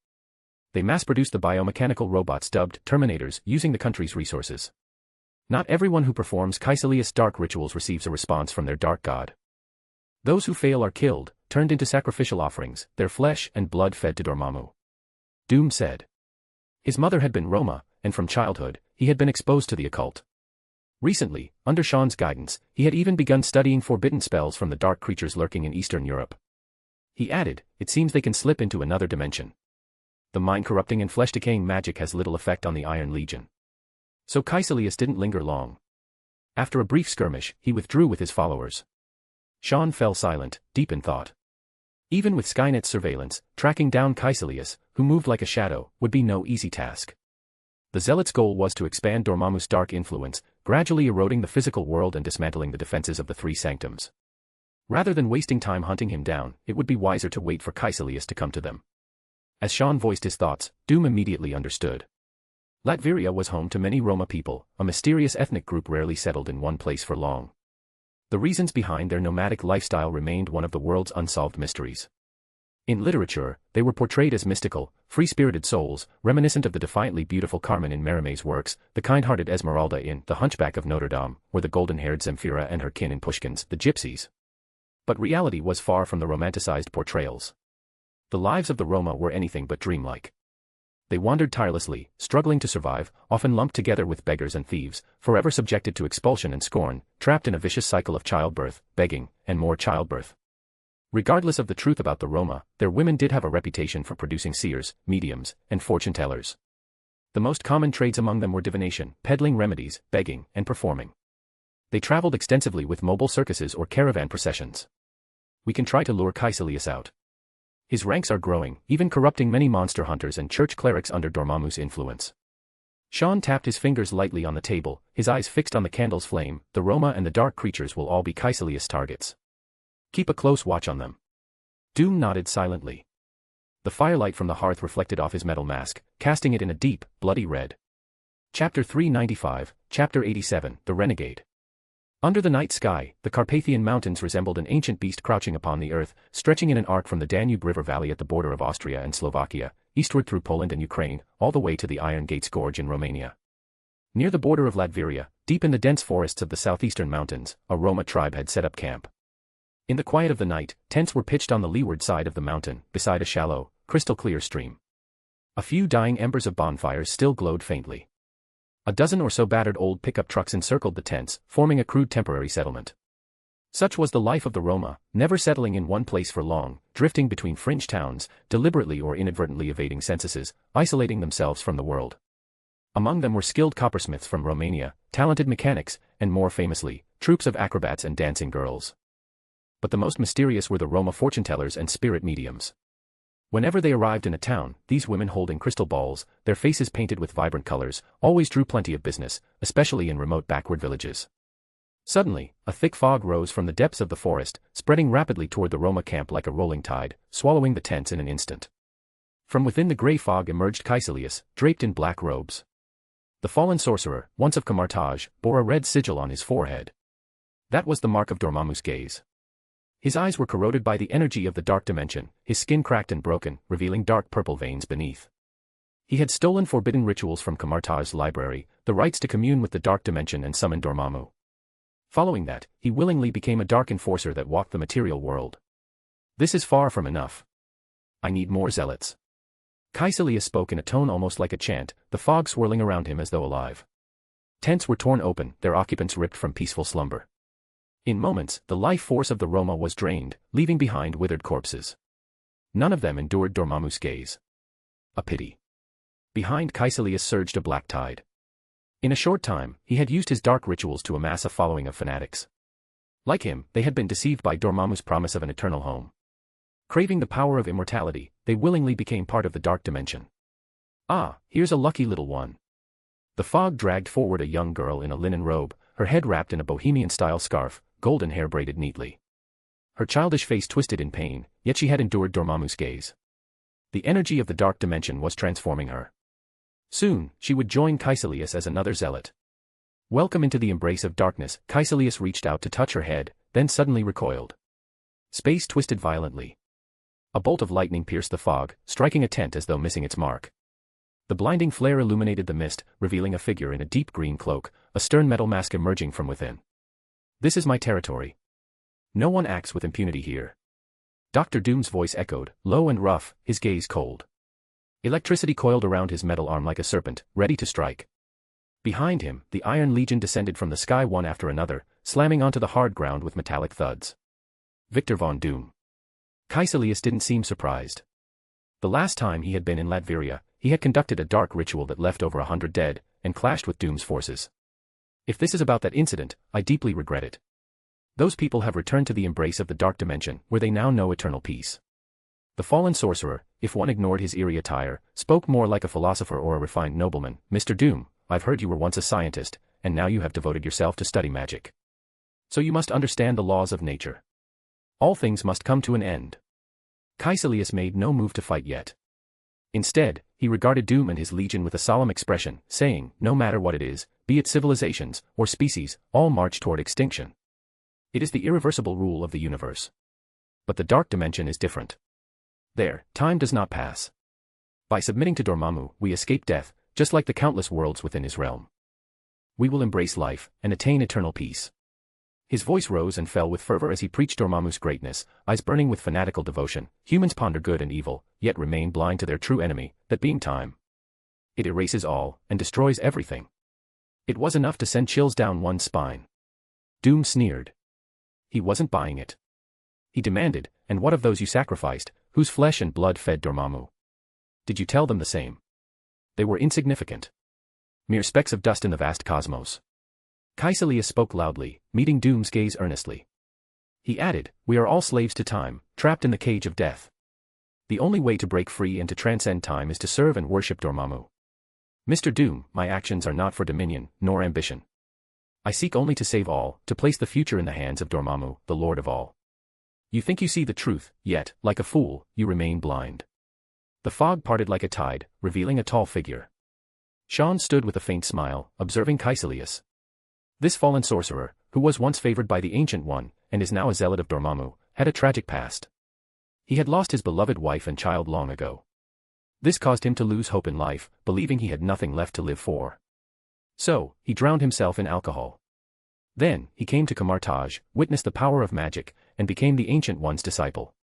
They mass-produced the biomechanical robots dubbed Terminators, using the country's resources. Not everyone who performs Caecilius' dark rituals receives a response from their dark god. Those who fail are killed, turned into sacrificial offerings, their flesh and blood fed to Dormammu. Doom said. His mother had been Roma, and from childhood, he had been exposed to the occult. Recently, under Sean's guidance, he had even begun studying forbidden spells from the dark creatures lurking in Eastern Europe. He added, it seems they can slip into another dimension. The mind-corrupting and flesh-decaying magic has little effect on the Iron Legion. So Caecilius didn't linger long. After a brief skirmish, he withdrew with his followers. Sean fell silent, deep in thought. Even with Skynet's surveillance, tracking down Caecilius, who moved like a shadow, would be no easy task. The Zealot's goal was to expand Dormammu's dark influence, gradually eroding the physical world and dismantling the defenses of the three sanctums. Rather than wasting time hunting him down, it would be wiser to wait for Caecilius to come to them. As Sean voiced his thoughts, Doom immediately understood. Latveria was home to many Roma people, a mysterious ethnic group rarely settled in one place for long. The reasons behind their nomadic lifestyle remained one of the world's unsolved mysteries. In literature, they were portrayed as mystical, free-spirited souls, reminiscent of the defiantly beautiful Carmen in Mérimée works, the kind-hearted Esmeralda in The Hunchback of Notre Dame, or the golden-haired Zemfira and her kin in Pushkin's The Gypsies. But reality was far from the romanticized portrayals. The lives of the Roma were anything but dreamlike. They wandered tirelessly, struggling to survive, often lumped together with beggars and thieves, forever subjected to expulsion and scorn, trapped in a vicious cycle of childbirth, begging, and more childbirth. Regardless of the truth about the Roma, their women did have a reputation for producing seers, mediums, and fortune-tellers. The most common trades among them were divination, peddling remedies, begging, and performing. They traveled extensively with mobile circuses or caravan processions. We can try to lure Caecilius out. His ranks are growing, even corrupting many monster hunters and church clerics under Dormammu's influence. Sean tapped his fingers lightly on the table, his eyes fixed on the candle's flame. The Roma and the dark creatures will all be Caecilius' targets. Keep a close watch on them. Doom nodded silently. The firelight from the hearth reflected off his metal mask, casting it in a deep, bloody red. Chapter 395, Chapter 87, The Renegade. Under the night sky, the Carpathian Mountains resembled an ancient beast crouching upon the earth, stretching in an arc from the Danube River Valley at the border of Austria and Slovakia, eastward through Poland and Ukraine, all the way to the Iron Gates Gorge in Romania. Near the border of Latveria, deep in the dense forests of the southeastern mountains, a Roma tribe had set up camp. In the quiet of the night, tents were pitched on the leeward side of the mountain, beside a shallow, crystal-clear stream. A few dying embers of bonfires still glowed faintly. A dozen or so battered old pickup trucks encircled the tents, forming a crude temporary settlement. Such was the life of the Roma, never settling in one place for long, drifting between fringe towns, deliberately or inadvertently evading censuses, isolating themselves from the world. Among them were skilled coppersmiths from Romania, talented mechanics, and more famously, troops of acrobats and dancing girls. But the most mysterious were the Roma fortune-tellers and spirit mediums. Whenever they arrived in a town, these women holding crystal balls, their faces painted with vibrant colors, always drew plenty of business, especially in remote backward villages. Suddenly, a thick fog rose from the depths of the forest, spreading rapidly toward the Roma camp like a rolling tide, swallowing the tents in an instant. From within the gray fog emerged Caecilius, draped in black robes. The fallen sorcerer, once of Camartage, bore a red sigil on his forehead. That was the mark of Dormammu's gaze. His eyes were corroded by the energy of the dark dimension, his skin cracked and broken, revealing dark purple veins beneath. He had stolen forbidden rituals from Camartage's library, the rights to commune with the dark dimension and summon Dormammu. Following that, he willingly became a dark enforcer that walked the material world. This is far from enough. I need more zealots. Caecilius spoke in a tone almost like a chant, the fog swirling around him as though alive. Tents were torn open, their occupants ripped from peaceful slumber. In moments, the life force of the Roma was drained, leaving behind withered corpses. None of them endured Dormammu's gaze. A pity. Behind Caecilius surged a black tide. In a short time, he had used his dark rituals to amass a following of fanatics. Like him, they had been deceived by Dormammu's promise of an eternal home. Craving the power of immortality, they willingly became part of the dark dimension. Ah, here's a lucky little one. The fog dragged forward a young girl in a linen robe, her head wrapped in a bohemian-style scarf, golden hair braided neatly. Her childish face twisted in pain, yet she had endured Dormammu's gaze. The energy of the dark dimension was transforming her. Soon, she would join Caecilius as another zealot. Welcome into the embrace of darkness, Caecilius reached out to touch her head, then suddenly recoiled. Space twisted violently. A bolt of lightning pierced the fog, striking a tent as though missing its mark. The blinding flare illuminated the mist, revealing a figure in a deep green cloak, a stern metal mask emerging from within. This is my territory. No one acts with impunity here. Dr. Doom's voice echoed, low and rough, his gaze cold. Electricity coiled around his metal arm like a serpent, ready to strike. Behind him, the Iron Legion descended from the sky one after another, slamming onto the hard ground with metallic thuds. Victor von Doom. Caecilius didn't seem surprised. The last time he had been in Latveria, he had conducted a dark ritual that left over 100 dead, and clashed with Doom's forces. If this is about that incident, I deeply regret it. Those people have returned to the embrace of the dark dimension, where they now know eternal peace. The fallen sorcerer, if one ignored his eerie attire, spoke more like a philosopher or a refined nobleman. Mr. Doom, I've heard you were once a scientist, and now you have devoted yourself to study magic. So you must understand the laws of nature. All things must come to an end. Caecilius made no move to fight yet. Instead, he regarded Doom and his legion with a solemn expression, saying, no matter what it is, be it civilizations, or species, all march toward extinction. It is the irreversible rule of the universe. But the dark dimension is different. There, time does not pass. By submitting to Dormammu, we escape death, just like the countless worlds within his realm. We will embrace life, and attain eternal peace. His voice rose and fell with fervor as he preached Dormammu's greatness, eyes burning with fanatical devotion. Humans ponder good and evil, yet remain blind to their true enemy, that being time. It erases all, and destroys everything. It was enough to send chills down one's spine. Doom sneered. He wasn't buying it. He demanded, and what of those you sacrificed, whose flesh and blood fed Dormammu? Did you tell them the same? They were insignificant. Mere specks of dust in the vast cosmos. Caecilius spoke loudly, meeting Doom's gaze earnestly. He added, we are all slaves to time, trapped in the cage of death. The only way to break free and to transcend time is to serve and worship Dormammu. Mr. Doom, my actions are not for dominion, nor ambition. I seek only to save all, to place the future in the hands of Dormammu, the Lord of all. You think you see the truth, yet, like a fool, you remain blind. The fog parted like a tide, revealing a tall figure. Sean stood with a faint smile, observing Caecilius. This fallen sorcerer, who was once favored by the Ancient One, and is now a zealot of Dormammu, had a tragic past. He had lost his beloved wife and child long ago. This caused him to lose hope in life, believing he had nothing left to live for. So, he drowned himself in alcohol. Then, he came to Camartage, witnessed the power of magic, and became the Ancient One's disciple.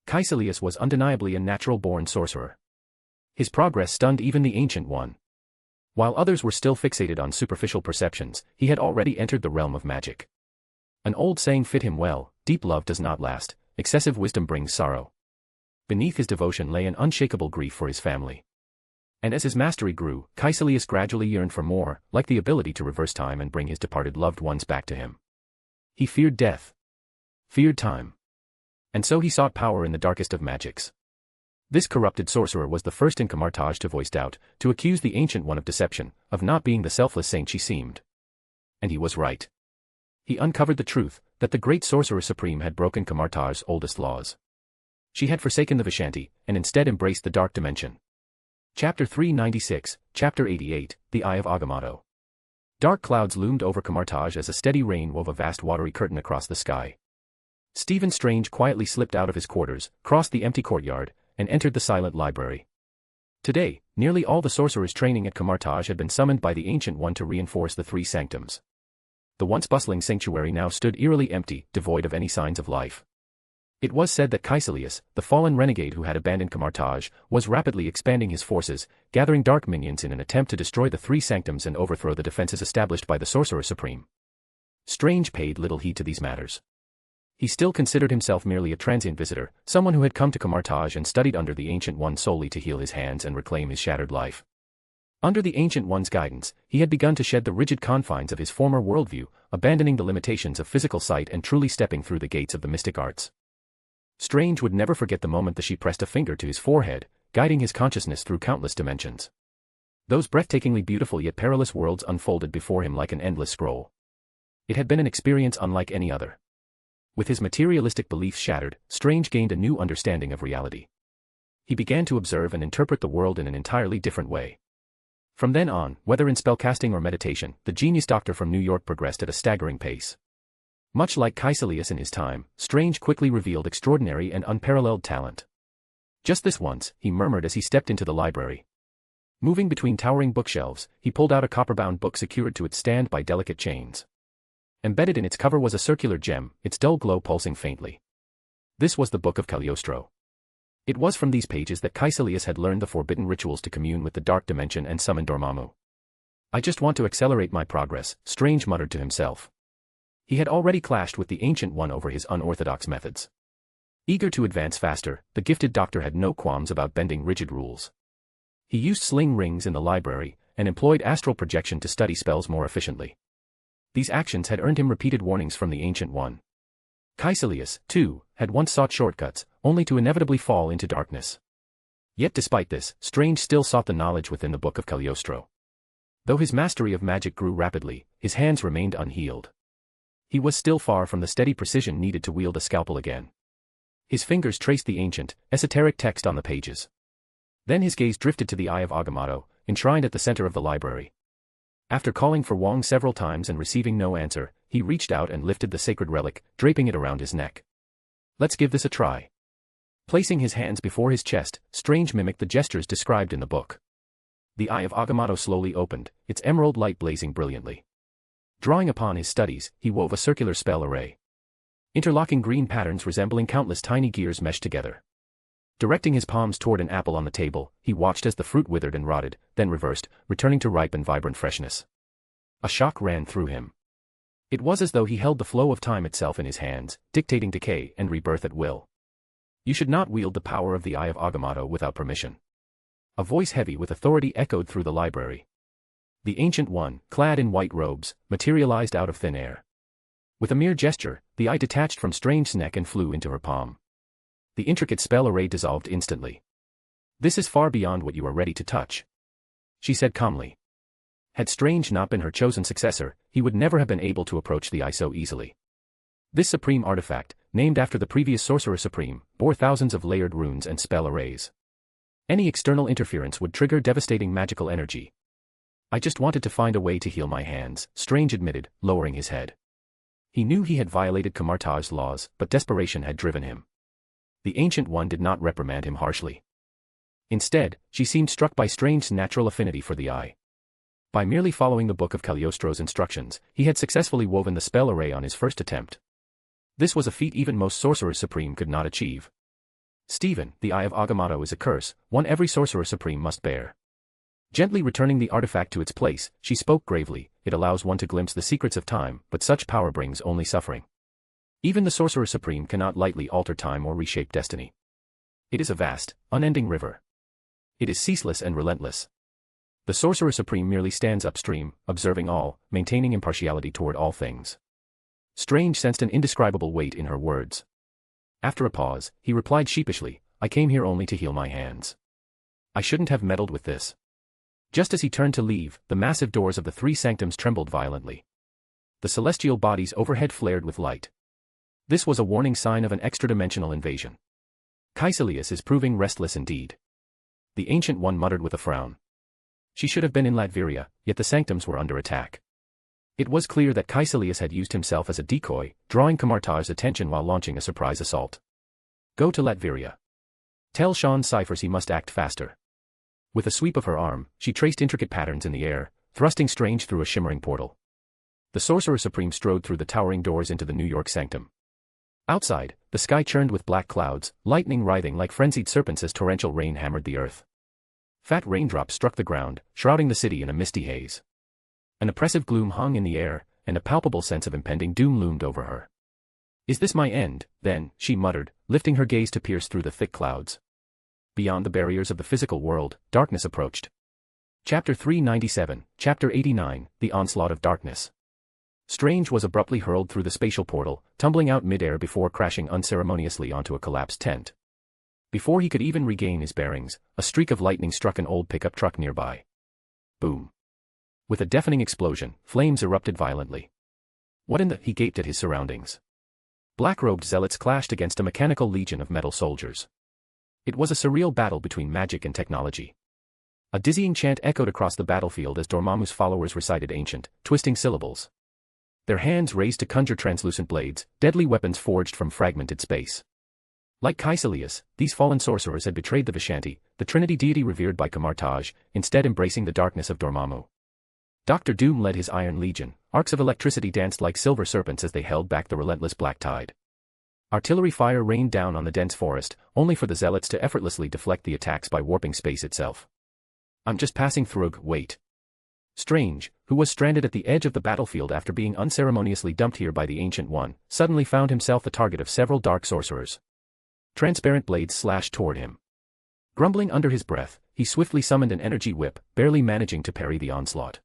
Caecilius was undeniably a natural-born sorcerer. His progress stunned even the Ancient One. While others were still fixated on superficial perceptions, he had already entered the realm of magic. An old saying fit him well: deep love does not last, excessive wisdom brings sorrow. Beneath his devotion lay an unshakable grief for his family. And as his mastery grew, Caecilius gradually yearned for more, like the ability to reverse time and bring his departed loved ones back to him. He feared death. Feared time. And so he sought power in the darkest of magics. This corrupted sorcerer was the first in Camartage to voice doubt, to accuse the Ancient One of deception, of not being the selfless saint she seemed. And he was right. He uncovered the truth, that the great Sorcerer Supreme had broken Camartage's oldest laws. She had forsaken the Vishanti, and instead embraced the dark dimension. Chapter 396, Chapter 88, The Eye of Agamotto. Dark clouds loomed over Camartage as a steady rain wove a vast watery curtain across the sky. Stephen Strange quietly slipped out of his quarters, crossed the empty courtyard, and entered the silent library. Today, nearly all the sorcerers training at Camartage had been summoned by the Ancient One to reinforce the three sanctums. The once bustling sanctuary now stood eerily empty, devoid of any signs of life. It was said that Caecilius, the fallen renegade who had abandoned Camartage, was rapidly expanding his forces, gathering dark minions in an attempt to destroy the three sanctums and overthrow the defenses established by the Sorcerer Supreme. Strange paid little heed to these matters. He still considered himself merely a transient visitor, someone who had come to Camartage and studied under the Ancient One solely to heal his hands and reclaim his shattered life. Under the Ancient One's guidance, he had begun to shed the rigid confines of his former worldview, abandoning the limitations of physical sight and truly stepping through the gates of the mystic arts. Strange would never forget the moment that she pressed a finger to his forehead, guiding his consciousness through countless dimensions. Those breathtakingly beautiful yet perilous worlds unfolded before him like an endless scroll. It had been an experience unlike any other. With his materialistic beliefs shattered, Strange gained a new understanding of reality. He began to observe and interpret the world in an entirely different way. From then on, whether in spellcasting or meditation, the genius doctor from New York progressed at a staggering pace. Much like Caecilius in his time, Strange quickly revealed extraordinary and unparalleled talent. Just this once, he murmured as he stepped into the library. Moving between towering bookshelves, he pulled out a copper-bound book secured to its stand by delicate chains. Embedded in its cover was a circular gem, its dull glow pulsing faintly. This was the Book of Cagliostro. It was from these pages that Caecilius had learned the forbidden rituals to commune with the dark dimension and summon Dormammu. I just want to accelerate my progress, Strange muttered to himself. He had already clashed with the Ancient One over his unorthodox methods. Eager to advance faster, the gifted doctor had no qualms about bending rigid rules. He used sling rings in the library, and employed astral projection to study spells more efficiently. These actions had earned him repeated warnings from the Ancient One. Caecilius, too, had once sought shortcuts, only to inevitably fall into darkness. Yet despite this, Strange still sought the knowledge within the Book of Cagliostro. Though his mastery of magic grew rapidly, his hands remained unhealed. He was still far from the steady precision needed to wield a scalpel again. His fingers traced the ancient, esoteric text on the pages. Then his gaze drifted to the Eye of Agamotto, enshrined at the center of the library. After calling for Wong several times and receiving no answer, he reached out and lifted the sacred relic, draping it around his neck. Let's give this a try. Placing his hands before his chest, Strange mimicked the gestures described in the book. The Eye of Agamotto slowly opened, its emerald light blazing brilliantly. Drawing upon his studies, he wove a circular spell array. Interlocking green patterns resembling countless tiny gears meshed together. Directing his palms toward an apple on the table, he watched as the fruit withered and rotted, then reversed, returning to ripe and vibrant freshness. A shock ran through him. It was as though he held the flow of time itself in his hands, dictating decay and rebirth at will. You should not wield the power of the Eye of Agamotto without permission. A voice heavy with authority echoed through the library. The Ancient One, clad in white robes, materialized out of thin air. With a mere gesture, the eye detached from Strange's neck and flew into her palm. The intricate spell array dissolved instantly. This is far beyond what you are ready to touch, she said calmly. Had Strange not been her chosen successor, he would never have been able to approach the eye so easily. This supreme artifact, named after the previous Sorcerer Supreme, bore thousands of layered runes and spell arrays. Any external interference would trigger devastating magical energy. I just wanted to find a way to heal my hands, Strange admitted, lowering his head. He knew he had violated Camartage's laws, but desperation had driven him. The Ancient One did not reprimand him harshly. Instead, she seemed struck by Strange's natural affinity for the eye. By merely following the Book of Cagliostro's instructions, he had successfully woven the spell array on his first attempt. This was a feat even most Sorcerers Supreme could not achieve. Stephen, the Eye of Agamotto is a curse, one every Sorcerer Supreme must bear. Gently returning the artifact to its place, she spoke gravely, "It allows one to glimpse the secrets of time, but such power brings only suffering. Even the Sorcerer Supreme cannot lightly alter time or reshape destiny. It is a vast, unending river. It is ceaseless and relentless. The Sorcerer Supreme merely stands upstream, observing all, maintaining impartiality toward all things." Strange sensed an indescribable weight in her words. After a pause, he replied sheepishly, "I came here only to heal my hands. I shouldn't have meddled with this." Just as he turned to leave, the massive doors of the three sanctums trembled violently. The celestial bodies overhead flared with light. This was a warning sign of an extra-dimensional invasion. "Caecilius is proving restless indeed," the Ancient One muttered with a frown. She should have been in Latveria, yet the sanctums were under attack. It was clear that Caecilius had used himself as a decoy, drawing Kamartaj's attention while launching a surprise assault. "Go to Latveria. Tell Sean Cyphers he must act faster." With a sweep of her arm, she traced intricate patterns in the air, thrusting Strange through a shimmering portal. The Sorcerer Supreme strode through the towering doors into the New York sanctum. Outside, the sky churned with black clouds, lightning writhing like frenzied serpents as torrential rain hammered the earth. Fat raindrops struck the ground, shrouding the city in a misty haze. An oppressive gloom hung in the air, and a palpable sense of impending doom loomed over her. "Is this my end, then?" she muttered, lifting her gaze to pierce through the thick clouds. Beyond the barriers of the physical world, darkness approached. Chapter 397, Chapter 89, The Onslaught of Darkness. Strange was abruptly hurled through the spatial portal, tumbling out mid-air before crashing unceremoniously onto a collapsed tent. Before he could even regain his bearings, a streak of lightning struck an old pickup truck nearby. Boom. With a deafening explosion, flames erupted violently. "What in the—" he gaped at his surroundings. Black-robed zealots clashed against a mechanical legion of metal soldiers. It was a surreal battle between magic and technology. A dizzying chant echoed across the battlefield as Dormammu's followers recited ancient, twisting syllables. Their hands raised to conjure translucent blades, deadly weapons forged from fragmented space. Like Caecilius, these fallen sorcerers had betrayed the Vishanti, the Trinity deity revered by Kamartaj, instead embracing the darkness of Dormammu. Dr. Doom led his Iron Legion, arcs of electricity danced like silver serpents as they held back the relentless black tide. Artillery fire rained down on the dense forest, only for the zealots to effortlessly deflect the attacks by warping space itself. "I'm just passing through, wait." Strange, who was stranded at the edge of the battlefield after being unceremoniously dumped here by the Ancient One, suddenly found himself the target of several dark sorcerers. Transparent blades slashed toward him. Grumbling under his breath, he swiftly summoned an energy whip, barely managing to parry the onslaught.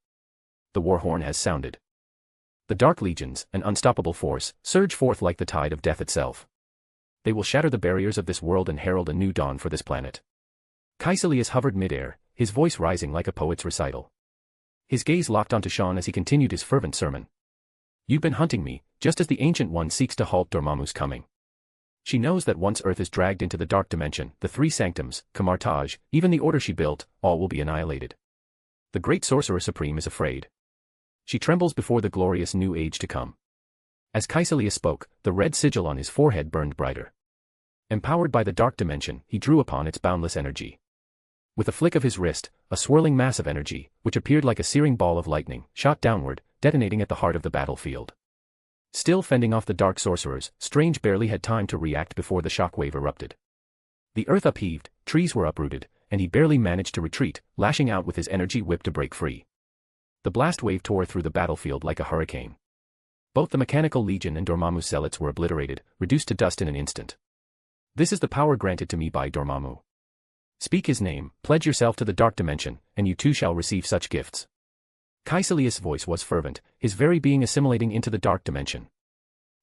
The war horn has sounded. The Dark Legions, an unstoppable force, surge forth like the tide of death itself. They will shatter the barriers of this world and herald a new dawn for this planet. Caecilius hovered midair, his voice rising like a poet's recital. His gaze locked onto Sean as he continued his fervent sermon. "You've been hunting me, just as the Ancient One seeks to halt Dormammu's coming. She knows that once Earth is dragged into the dark dimension, the three sanctums, Kamartaj, even the order she built, all will be annihilated. The great Sorcerer Supreme is afraid. She trembles before the glorious new age to come." As Caecilius spoke, the red sigil on his forehead burned brighter. Empowered by the dark dimension, he drew upon its boundless energy. With a flick of his wrist, a swirling mass of energy, which appeared like a searing ball of lightning, shot downward, detonating at the heart of the battlefield. Still fending off the dark sorcerers, Strange barely had time to react before the shockwave erupted. The earth upheaved, trees were uprooted, and he barely managed to retreat, lashing out with his energy whip to break free. The blast wave tore through the battlefield like a hurricane. Both the Mechanical Legion and Dormammu's zealots were obliterated, reduced to dust in an instant. "This is the power granted to me by Dormammu. Speak his name, pledge yourself to the dark dimension, and you too shall receive such gifts." Caecilius' voice was fervent, his very being assimilating into the dark dimension.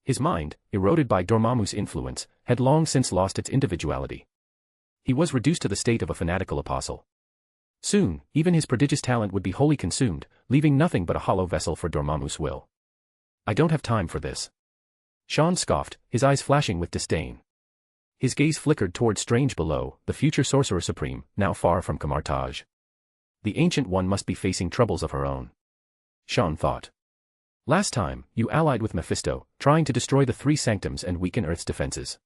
His mind, eroded by Dormammu's influence, had long since lost its individuality. He was reduced to the state of a fanatical apostle. Soon, even his prodigious talent would be wholly consumed, leaving nothing but a hollow vessel for Dormammu's will. "I don't have time for this." Sean scoffed, his eyes flashing with disdain. His gaze flickered toward Strange below, the future Sorcerer Supreme, now far from Kamartaj. The Ancient One must be facing troubles of her own. Sean thought. "Last time, you allied with Mephisto, trying to destroy the three sanctums and weaken Earth's defenses.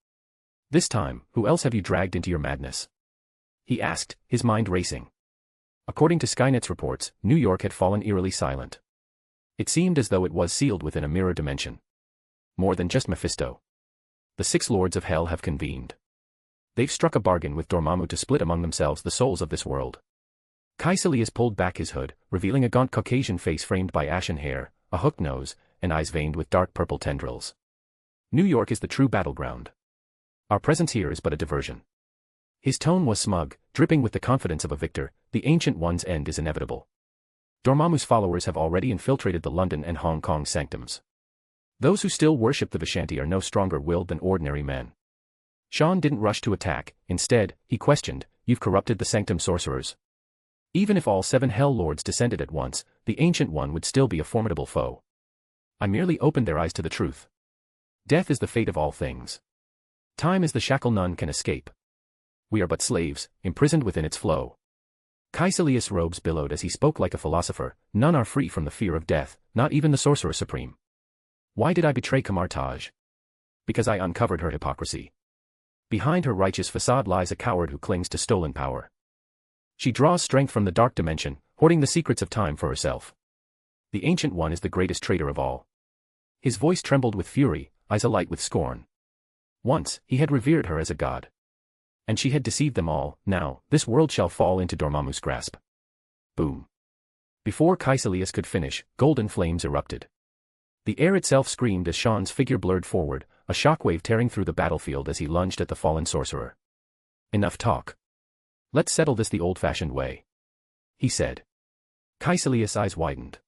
This time, who else have you dragged into your madness?" he asked, his mind racing. According to Skynet's reports, New York had fallen eerily silent. It seemed as though it was sealed within a mirror dimension. More than just Mephisto. The six lords of hell have convened. They've struck a bargain with Dormammu to split among themselves the souls of this world. Caecilius pulled back his hood, revealing a gaunt Caucasian face framed by ashen hair, a hooked nose, and eyes veined with dark purple tendrils. New York is the true battleground. Our presence here is but a diversion. His tone was smug, dripping with the confidence of a victor. The Ancient One's end is inevitable. Dormammu's followers have already infiltrated the London and Hong Kong sanctums. Those who still worship the Vishanti are no stronger-willed than ordinary men. Sean didn't rush to attack. Instead, he questioned, "You've corrupted the sanctum sorcerers." Even if all 7 Hell Lords descended at once, the Ancient One would still be a formidable foe. I merely opened their eyes to the truth. Death is the fate of all things. Time is the shackle none can escape. We are but slaves, imprisoned within its flow. Caecilius' robes billowed as he spoke like a philosopher. None are free from the fear of death, not even the Sorcerer Supreme. Why did I betray Camartage? Because I uncovered her hypocrisy. Behind her righteous facade lies a coward who clings to stolen power. She draws strength from the dark dimension, hoarding the secrets of time for herself. The Ancient One is the greatest traitor of all. His voice trembled with fury, eyes alight with scorn. Once, he had revered her as a god. And she had deceived them all. Now, this world shall fall into Dormammu's grasp. Boom. Before Caecilius could finish, golden flames erupted. The air itself screamed as Sean's figure blurred forward, a shockwave tearing through the battlefield as he lunged at the fallen sorcerer. Enough talk. Let's settle this the old-fashioned way, he said. Caecilius' eyes widened.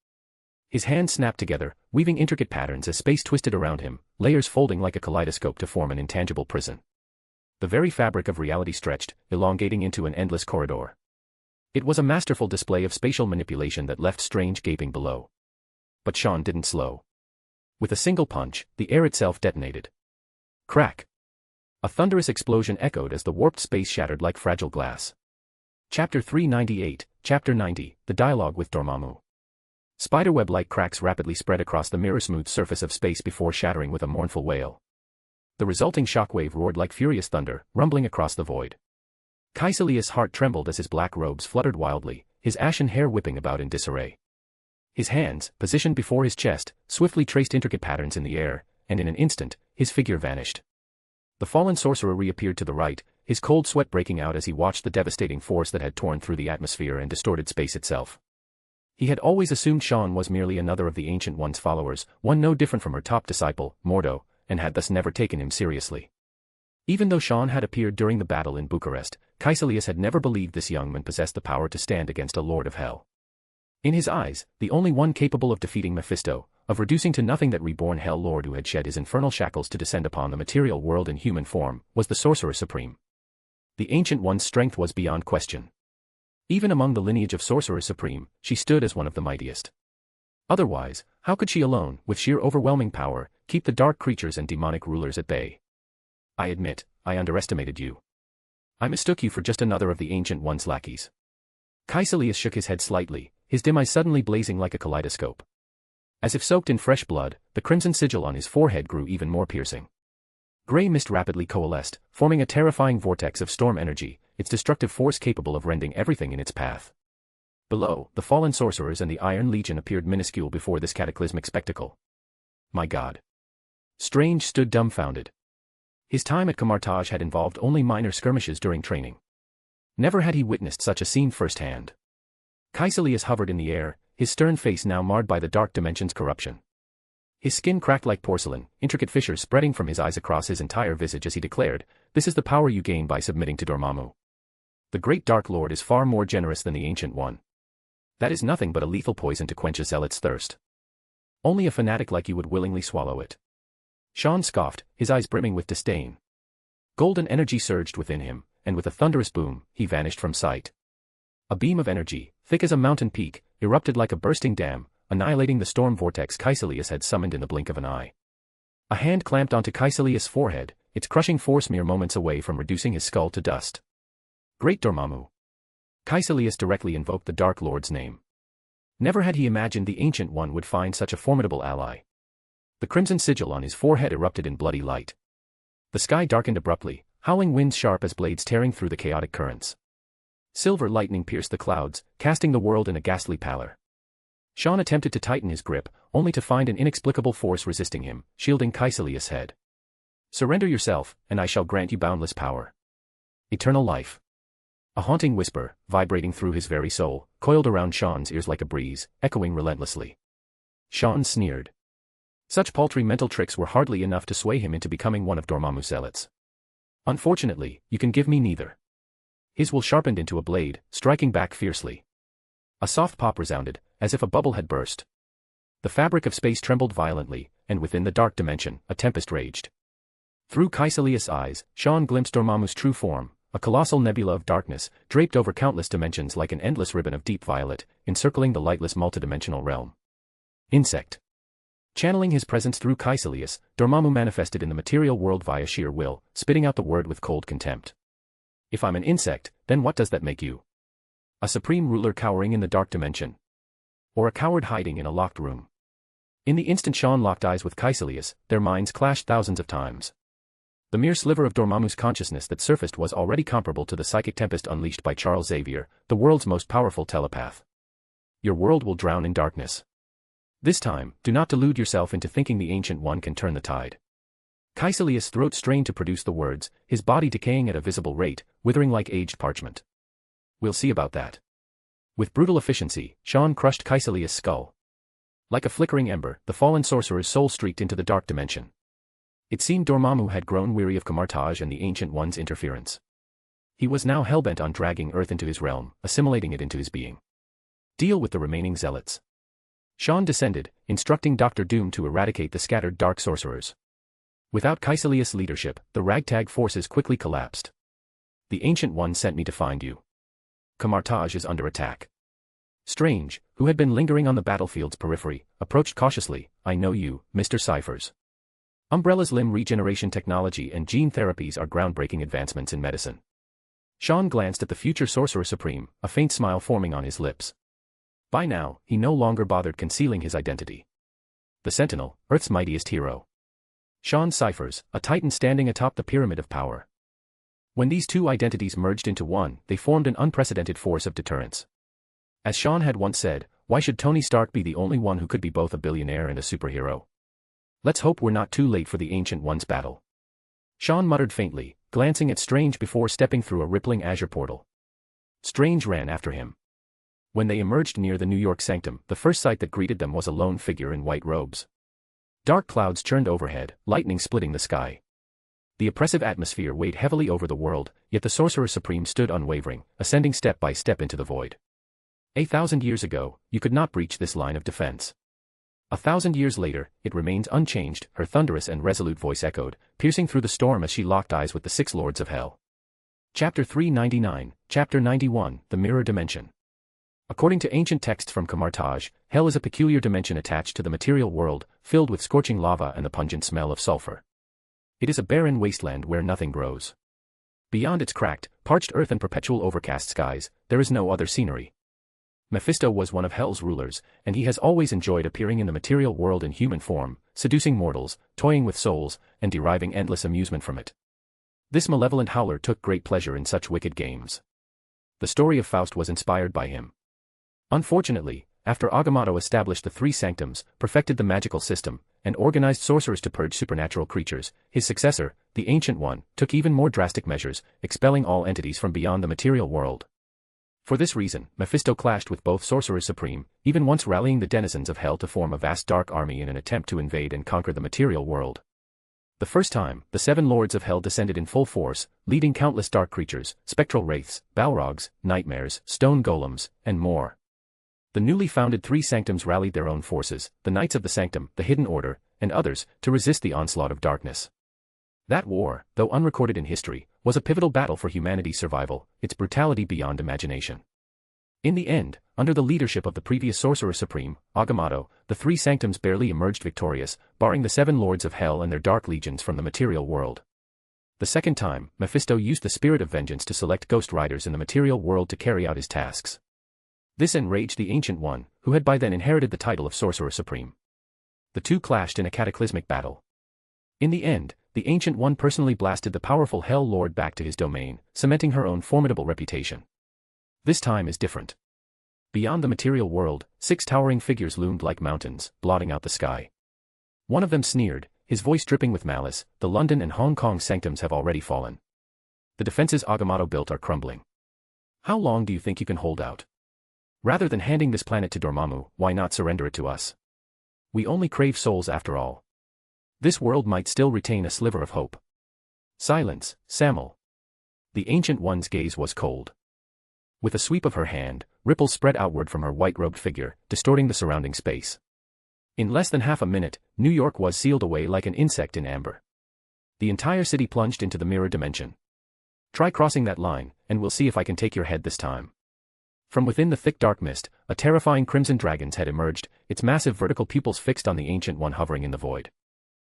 His hands snapped together, weaving intricate patterns as space twisted around him, layers folding like a kaleidoscope to form an intangible prison. The very fabric of reality stretched, elongating into an endless corridor. It was a masterful display of spatial manipulation that left Strange gaping below. But Sean didn't slow. With a single punch, the air itself detonated. Crack! A thunderous explosion echoed as the warped space shattered like fragile glass. Chapter 398, Chapter 90, The Dialogue with Dormammu. Spiderweb-like cracks rapidly spread across the mirror-smooth surface of space before shattering with a mournful wail. The resulting shockwave roared like furious thunder, rumbling across the void. Caecilius' heart trembled as his black robes fluttered wildly, his ashen hair whipping about in disarray. His hands, positioned before his chest, swiftly traced intricate patterns in the air, and in an instant, his figure vanished. The fallen sorcerer reappeared to the right, his cold sweat breaking out as he watched the devastating force that had torn through the atmosphere and distorted space itself. He had always assumed Sean was merely another of the Ancient One's followers, one no different from her top disciple, Mordo, and had thus never taken him seriously. Even though Sean had appeared during the battle in Bucharest, Caecilius had never believed this young man possessed the power to stand against a Lord of Hell. In his eyes, the only one capable of defeating Mephisto, of reducing to nothing that reborn Hell Lord who had shed his infernal shackles to descend upon the material world in human form, was the Sorcerer Supreme. The Ancient One's strength was beyond question. Even among the lineage of Sorcerer Supreme, she stood as one of the mightiest. Otherwise, how could she alone, with sheer overwhelming power, keep the dark creatures and demonic rulers at bay? I admit, I underestimated you. I mistook you for just another of the Ancient One's lackeys. Caecilius shook his head slightly, his dim eyes suddenly blazing like a kaleidoscope. As if soaked in fresh blood, the crimson sigil on his forehead grew even more piercing. Grey mist rapidly coalesced, forming a terrifying vortex of storm energy, its destructive force capable of rending everything in its path. Below, the fallen sorcerers and the Iron Legion appeared minuscule before this cataclysmic spectacle. My God. Strange stood dumbfounded. His time at Camartage had involved only minor skirmishes during training. Never had he witnessed such a scene firsthand. Caecilius hovered in the air, his stern face now marred by the dark dimension's corruption. His skin cracked like porcelain, intricate fissures spreading from his eyes across his entire visage as he declared, "This is the power you gain by submitting to Dormammu. The great Dark Lord is far more generous than the Ancient One. That is nothing but a lethal poison to quench a zealot's thirst. Only a fanatic like you would willingly swallow it." Sean scoffed, his eyes brimming with disdain. Golden energy surged within him, and with a thunderous boom, he vanished from sight. A beam of energy, thick as a mountain peak, erupted like a bursting dam, annihilating the storm vortex Caecilius had summoned in the blink of an eye. A hand clamped onto Caecilius' forehead, its crushing force mere moments away from reducing his skull to dust. Great Dormammu. Caecilius directly invoked the Dark Lord's name. Never had he imagined the Ancient One would find such a formidable ally. The crimson sigil on his forehead erupted in bloody light. The sky darkened abruptly, howling winds sharp as blades tearing through the chaotic currents. Silver lightning pierced the clouds, casting the world in a ghastly pallor. Sean attempted to tighten his grip, only to find an inexplicable force resisting him, shielding Caecilius' head. "Surrender yourself, and I shall grant you boundless power. Eternal life." A haunting whisper, vibrating through his very soul, coiled around Sean's ears like a breeze, echoing relentlessly. Sean sneered. Such paltry mental tricks were hardly enough to sway him into becoming one of Dormammu's zealots. Unfortunately, you can give me neither. His will sharpened into a blade, striking back fiercely. A soft pop resounded, as if a bubble had burst. The fabric of space trembled violently, and within the dark dimension, a tempest raged. Through Kaecilius' eyes, Sean glimpsed Dormammu's true form, a colossal nebula of darkness, draped over countless dimensions like an endless ribbon of deep violet, encircling the lightless multidimensional realm. Insect. Channeling his presence through Kaecilius, Dormammu manifested in the material world via sheer will, spitting out the word with cold contempt. If I'm an insect, then what does that make you? A supreme ruler cowering in the dark dimension? Or a coward hiding in a locked room? In the instant Sean locked eyes with Kaecilius, their minds clashed thousands of times. The mere sliver of Dormammu's consciousness that surfaced was already comparable to the psychic tempest unleashed by Charles Xavier, the world's most powerful telepath. Your world will drown in darkness. This time, do not delude yourself into thinking the Ancient One can turn the tide. Kaecilius' throat strained to produce the words, his body decaying at a visible rate, withering like aged parchment. We'll see about that. With brutal efficiency, Sean crushed Kaecilius' skull. Like a flickering ember, the fallen sorcerer's soul streaked into the dark dimension. It seemed Dormammu had grown weary of Camartage and the Ancient One's interference. He was now hellbent on dragging Earth into his realm, assimilating it into his being. Deal with the remaining zealots. Sean descended, instructing Dr. Doom to eradicate the scattered dark sorcerers. Without Kaecilius' leadership, the ragtag forces quickly collapsed. The Ancient One sent me to find you. Camartage is under attack. Strange, who had been lingering on the battlefield's periphery, approached cautiously. I know you, Mr. Cyphers. Umbrella's limb regeneration technology and gene therapies are groundbreaking advancements in medicine. Sean glanced at the future Sorcerer Supreme, a faint smile forming on his lips. By now, he no longer bothered concealing his identity. The Sentinel, Earth's mightiest hero. Sean Cyphers, a titan standing atop the pyramid of power. When these two identities merged into one, they formed an unprecedented force of deterrence. As Sean had once said, why should Tony Stark be the only one who could be both a billionaire and a superhero? Let's hope we're not too late for the Ancient One's battle. Sean muttered faintly, glancing at Strange before stepping through a rippling azure portal. Strange ran after him. When they emerged near the New York Sanctum, the first sight that greeted them was a lone figure in white robes. Dark clouds churned overhead, lightning splitting the sky. The oppressive atmosphere weighed heavily over the world, yet the Sorcerer Supreme stood unwavering, ascending step by step into the void. 1,000 years ago, you could not breach this line of defense. 1,000 years later, it remains unchanged, her thunderous and resolute voice echoed, piercing through the storm as she locked eyes with the 6 Lords of Hell. Chapter 399, Chapter 91, The Mirror Dimension. According to ancient texts from Camartage, Hell is a peculiar dimension attached to the material world, filled with scorching lava and the pungent smell of sulfur. It is a barren wasteland where nothing grows. Beyond its cracked, parched earth and perpetual overcast skies, there is no other scenery. Mephisto was one of Hell's rulers, and he has always enjoyed appearing in the material world in human form, seducing mortals, toying with souls, and deriving endless amusement from it. This malevolent howler took great pleasure in such wicked games. The story of Faust was inspired by him. Unfortunately, after Agamotto established the 3 sanctums, perfected the magical system, and organized sorcerers to purge supernatural creatures, his successor, the Ancient One, took even more drastic measures, expelling all entities from beyond the material world. For this reason, Mephisto clashed with both Sorcerers Supreme, even once rallying the denizens of Hell to form a vast dark army in an attempt to invade and conquer the material world. The first time, the 7 Lords of Hell descended in full force, leading countless dark creatures, spectral wraiths, balrogs, nightmares, stone golems, and more. The newly founded 3 sanctums rallied their own forces, the Knights of the Sanctum, the Hidden Order, and others, to resist the onslaught of darkness. That war, though unrecorded in history, was a pivotal battle for humanity's survival, its brutality beyond imagination. In the end, under the leadership of the previous Sorcerer Supreme, Agamotto, the 3 sanctums barely emerged victorious, barring the 7 Lords of Hell and their dark legions from the material world. The second time, Mephisto used the spirit of vengeance to select Ghost Riders in the material world to carry out his tasks. This enraged the Ancient One, who had by then inherited the title of Sorcerer Supreme. The two clashed in a cataclysmic battle. In the end, the Ancient One personally blasted the powerful Hell Lord back to his domain, cementing her own formidable reputation. This time is different. Beyond the material world, 6 towering figures loomed like mountains, blotting out the sky. One of them sneered, his voice dripping with malice, the London and Hong Kong sanctums have already fallen. The defenses Agamotto built are crumbling. How long do you think you can hold out? Rather than handing this planet to Dormammu, why not surrender it to us? We only crave souls after all. This world might still retain a sliver of hope. Silence, Samel. The Ancient One's gaze was cold. With a sweep of her hand, ripples spread outward from her white-robed figure, distorting the surrounding space. In less than half a minute, New York was sealed away like an insect in amber. The entire city plunged into the mirror dimension. Try crossing that line, and we'll see if I can take your head this time. From within the thick dark mist, a terrifying crimson dragon's head emerged, its massive vertical pupils fixed on the Ancient One hovering in the void.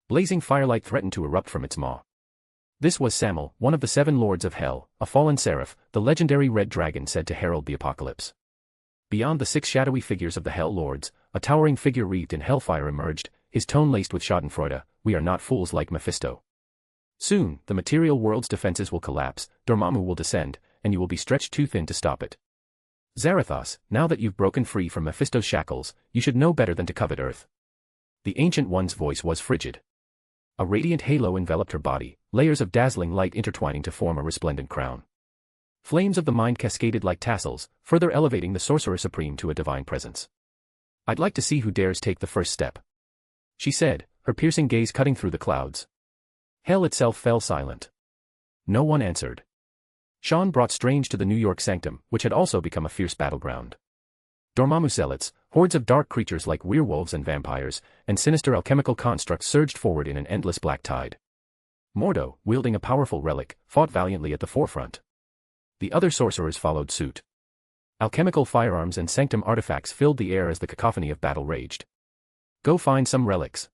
Blazing firelight threatened to erupt from its maw. This was Samel, one of the 7 lords of Hell, a fallen seraph, the legendary red dragon said to herald the apocalypse. Beyond the 6 shadowy figures of the Hell Lords, a towering figure wreathed in hellfire emerged, his tone laced with schadenfreude. We are not fools like Mephisto. Soon, the material world's defenses will collapse, Dormammu will descend, and you will be stretched too thin to stop it. Zarathos, now that you've broken free from Mephisto's shackles, you should know better than to covet Earth. The Ancient One's voice was frigid. A radiant halo enveloped her body, layers of dazzling light intertwining to form a resplendent crown. Flames of the mind cascaded like tassels, further elevating the Sorcerer Supreme to a divine presence. I'd like to see who dares take the first step, she said, her piercing gaze cutting through the clouds. Hell itself fell silent. No one answered. Sean brought Strange to the New York Sanctum, which had also become a fierce battleground. Dormammu zealots, hordes of dark creatures like werewolves and vampires, and sinister alchemical constructs surged forward in an endless black tide. Mordo, wielding a powerful relic, fought valiantly at the forefront. The other sorcerers followed suit. Alchemical firearms and sanctum artifacts filled the air as the cacophony of battle raged. Go find some relics,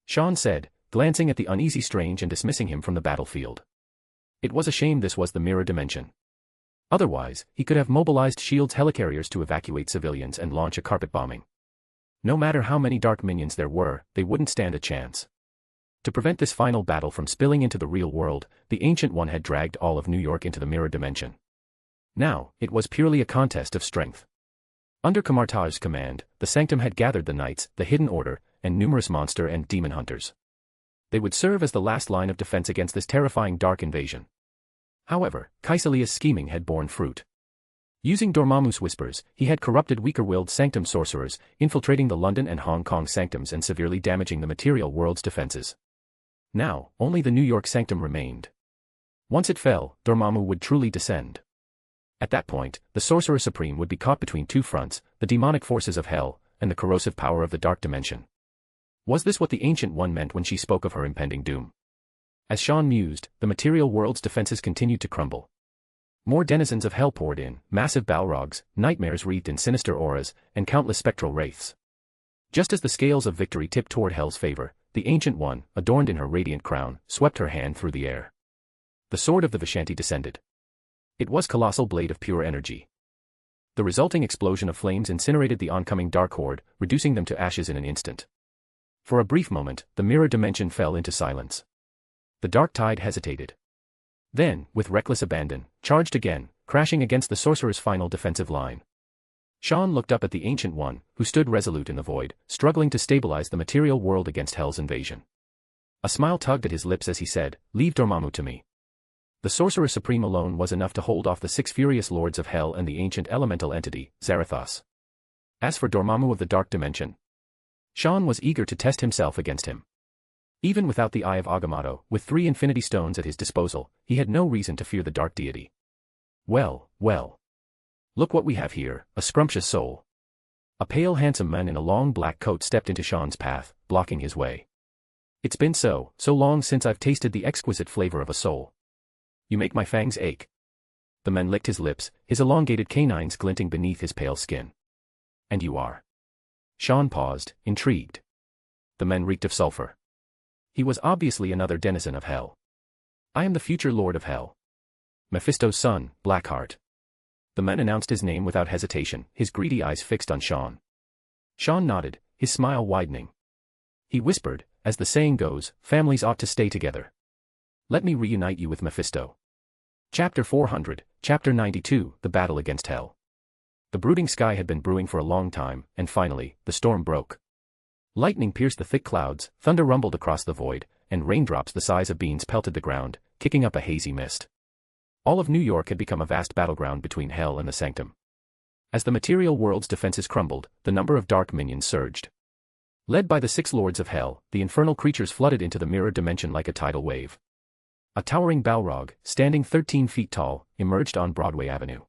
Sean said, glancing at the uneasy Strange and dismissing him from the battlefield. It was a shame this was the mirror dimension. Otherwise, he could have mobilized S.H.I.E.L.D.'s helicarriers to evacuate civilians and launch a carpet bombing. No matter how many dark minions there were, they wouldn't stand a chance. To prevent this final battle from spilling into the real world, the Ancient One had dragged all of New York into the mirror dimension. Now, it was purely a contest of strength. Under Kamartaj's command, the Sanctum had gathered the Knights, the Hidden Order, and numerous monster and demon hunters. They would serve as the last line of defense against this terrifying dark invasion. However, Kaisalia's scheming had borne fruit. Using Dormammu's whispers, he had corrupted weaker-willed Sanctum sorcerers, infiltrating the London and Hong Kong Sanctums and severely damaging the material world's defenses. Now, only the New York Sanctum remained. Once it fell, Dormammu would truly descend. At that point, the Sorcerer Supreme would be caught between 2 fronts, the demonic forces of hell, and the corrosive power of the Dark Dimension. Was this what the Ancient One meant when she spoke of her impending doom? As Sean mused, the material world's defenses continued to crumble. More denizens of hell poured in, massive balrogs, nightmares wreathed in sinister auras, and countless spectral wraiths. Just as the scales of victory tipped toward hell's favor, the Ancient One, adorned in her radiant crown, swept her hand through the air. The sword of the Vishanti descended. It was a colossal blade of pure energy. The resulting explosion of flames incinerated the oncoming dark horde, reducing them to ashes in an instant. For a brief moment, the mirror dimension fell into silence. The dark tide hesitated. Then, with reckless abandon, charged again, crashing against the sorcerer's final defensive line. Sean looked up at the Ancient One, who stood resolute in the void, struggling to stabilize the material world against hell's invasion. A smile tugged at his lips as he said, "Leave Dormammu to me." The Sorcerer Supreme alone was enough to hold off the 6 furious lords of hell and the ancient elemental entity, Zarathos. As for Dormammu of the Dark Dimension, Sean was eager to test himself against him. Even without the Eye of Agamotto, with 3 Infinity Stones at his disposal, he had no reason to fear the Dark Deity. Well, well. Look what we have here, a scrumptious soul. A pale handsome man in a long black coat stepped into Sean's path, blocking his way. It's been so long since I've tasted the exquisite flavor of a soul. You make my fangs ache. The man licked his lips, his elongated canines glinting beneath his pale skin. And you are? Sean paused, intrigued. The man reeked of sulfur. He was obviously another denizen of hell. I am the future Lord of Hell. Mephisto's son, Blackheart. The man announced his name without hesitation, his greedy eyes fixed on Sean. Sean nodded, his smile widening. He whispered, as the saying goes, families ought to stay together. Let me reunite you with Mephisto. Chapter 400, Chapter 92, The Battle Against Hell. The brooding sky had been brewing for a long time, and finally, the storm broke. Lightning pierced the thick clouds, thunder rumbled across the void, and raindrops the size of beans pelted the ground, kicking up a hazy mist. All of New York had become a vast battleground between Hell and the Sanctum. As the material world's defenses crumbled, the number of dark minions surged. Led by the 6 lords of Hell, the infernal creatures flooded into the mirror dimension like a tidal wave. A towering Balrog, standing 13 feet tall, emerged on Broadway Avenue.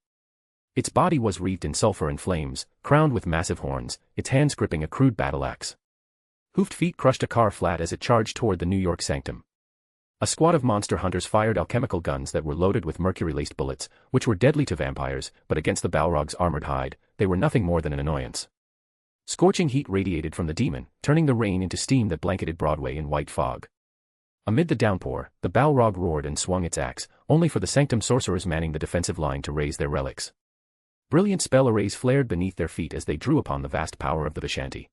Its body was wreathed in sulfur and flames, crowned with massive horns, its hands gripping a crude battle axe. Hoofed feet crushed a car flat as it charged toward the New York Sanctum. A squad of monster hunters fired alchemical guns that were loaded with mercury-laced bullets, which were deadly to vampires, but against the Balrog's armored hide, they were nothing more than an annoyance. Scorching heat radiated from the demon, turning the rain into steam that blanketed Broadway in white fog. Amid the downpour, the Balrog roared and swung its axe, only for the Sanctum sorcerers manning the defensive line to raise their relics. Brilliant spell arrays flared beneath their feet as they drew upon the vast power of the Vishanti.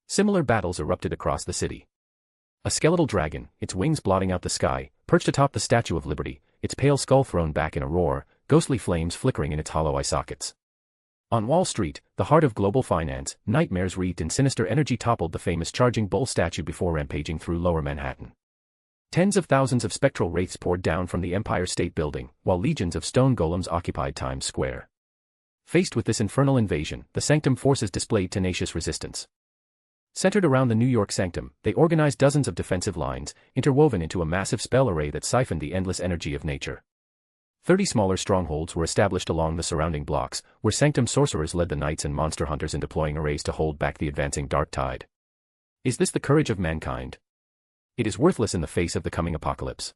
Similar battles erupted across the city. A skeletal dragon, its wings blotting out the sky, perched atop the Statue of Liberty, its pale skull thrown back in a roar, ghostly flames flickering in its hollow eye sockets. On Wall Street, the heart of global finance, nightmares wreathed in sinister energy toppled the famous Charging Bull statue before rampaging through lower Manhattan. Tens of thousands of spectral wraiths poured down from the Empire State Building, while legions of stone golems occupied Times Square. Faced with this infernal invasion, the Sanctum forces displayed tenacious resistance. Centered around the New York Sanctum, they organized dozens of defensive lines, interwoven into a massive spell array that siphoned the endless energy of nature. 30 smaller strongholds were established along the surrounding blocks, where Sanctum sorcerers led the knights and monster hunters in deploying arrays to hold back the advancing dark tide. Is this the courage of mankind? It is worthless in the face of the coming apocalypse.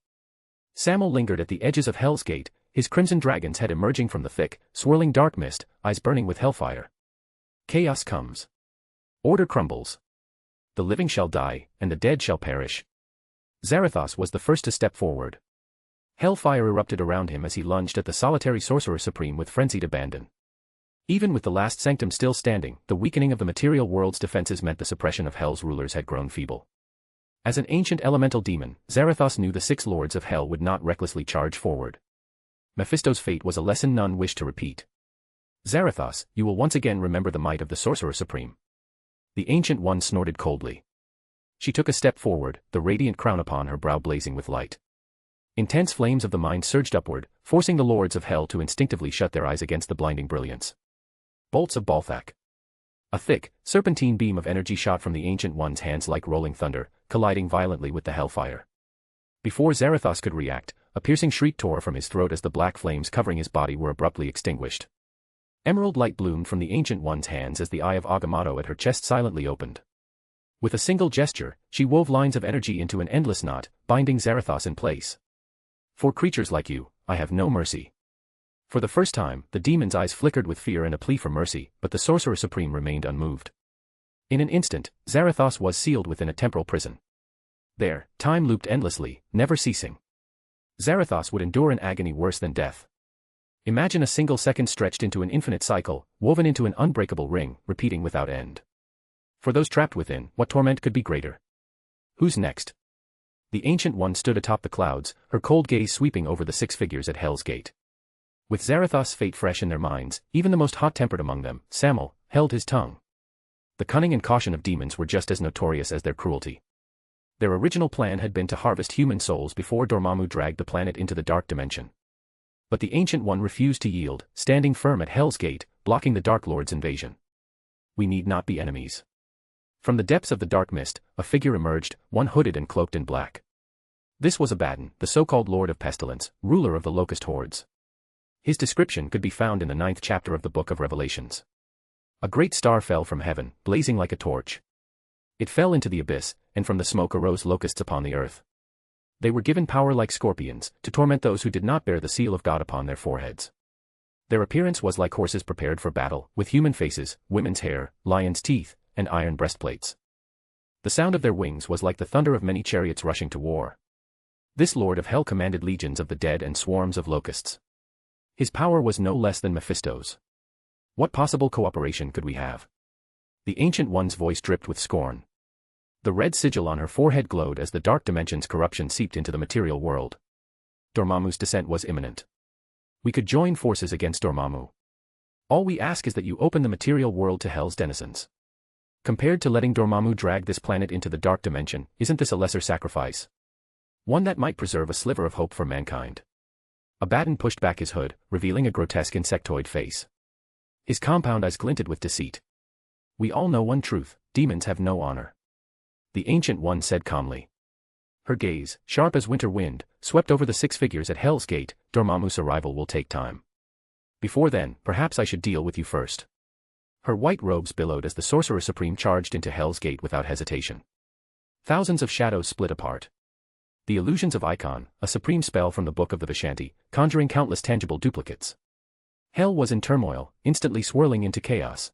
Samuel lingered at the edges of Hell's Gate, his crimson dragon's head emerging from the thick, swirling dark mist, eyes burning with hellfire. Chaos comes. Order crumbles. The living shall die, and the dead shall perish. Zarathos was the first to step forward. Hellfire erupted around him as he lunged at the solitary sorcerer supreme with frenzied abandon. Even with the last sanctum still standing, the weakening of the material world's defenses meant the suppression of Hell's rulers had grown feeble. As an ancient elemental demon, Zarathos knew the 6 lords of Hell would not recklessly charge forward. Mephisto's fate was a lesson none wished to repeat. Zarathos, you will once again remember the might of the sorcerer supreme. The Ancient One snorted coldly. She took a step forward, the radiant crown upon her brow blazing with light. Intense flames of the mind surged upward, forcing the lords of Hell to instinctively shut their eyes against the blinding brilliance. Bolts of Balthak. A thick, serpentine beam of energy shot from the Ancient One's hands like rolling thunder, colliding violently with the hellfire. Before Zarathos could react, a piercing shriek tore from his throat as the black flames covering his body were abruptly extinguished. Emerald light bloomed from the Ancient One's hands as the eye of Agamotto at her chest silently opened. With a single gesture, she wove lines of energy into an endless knot, binding Zarathos in place. For creatures like you, I have no mercy. For the first time, the demon's eyes flickered with fear and a plea for mercy, but the Sorcerer Supreme remained unmoved. In an instant, Zarathos was sealed within a temporal prison. There, time looped endlessly, never ceasing. Zarathos would endure an agony worse than death. Imagine a single second stretched into an infinite cycle, woven into an unbreakable ring, repeating without end. For those trapped within, what torment could be greater? Who's next? The Ancient One stood atop the clouds, her cold gaze sweeping over the 6 figures at Hell's Gate. With Zarathos' fate fresh in their minds, even the most hot-tempered among them, Samuel, held his tongue. The cunning and caution of demons were just as notorious as their cruelty. Their original plan had been to harvest human souls before Dormammu dragged the planet into the dark dimension. But the Ancient One refused to yield, standing firm at Hell's Gate, blocking the Dark Lord's invasion. We need not be enemies. From the depths of the dark mist, a figure emerged, one hooded and cloaked in black. This was Abaddon, the so-called Lord of Pestilence, ruler of the Locust Hordes. His description could be found in the 9th chapter of the Book of Revelations. A great star fell from heaven, blazing like a torch. It fell into the abyss, and from the smoke arose locusts upon the earth. They were given power like scorpions, to torment those who did not bear the seal of God upon their foreheads. Their appearance was like horses prepared for battle, with human faces, women's hair, lions' teeth, and iron breastplates. The sound of their wings was like the thunder of many chariots rushing to war. This Lord of Hell commanded legions of the dead and swarms of locusts. His power was no less than Mephisto's. What possible cooperation could we have? The Ancient One's voice dripped with scorn. The red sigil on her forehead glowed as the dark dimension's corruption seeped into the material world. Dormammu's descent was imminent. We could join forces against Dormammu. All we ask is that you open the material world to Hell's denizens. Compared to letting Dormammu drag this planet into the dark dimension, isn't this a lesser sacrifice? One that might preserve a sliver of hope for mankind. Abaddon pushed back his hood, revealing a grotesque insectoid face. His compound eyes glinted with deceit. We all know one truth, demons have no honor. The Ancient One said calmly. Her gaze, sharp as winter wind, swept over the six figures at Hell's Gate. Dormammu's arrival will take time. Before then, perhaps I should deal with you first. Her white robes billowed as the Sorcerer Supreme charged into Hell's Gate without hesitation. Thousands of shadows split apart. The illusions of Icon, a supreme spell from the Book of the Vishanti, conjuring countless tangible duplicates. Hell was in turmoil, instantly swirling into chaos.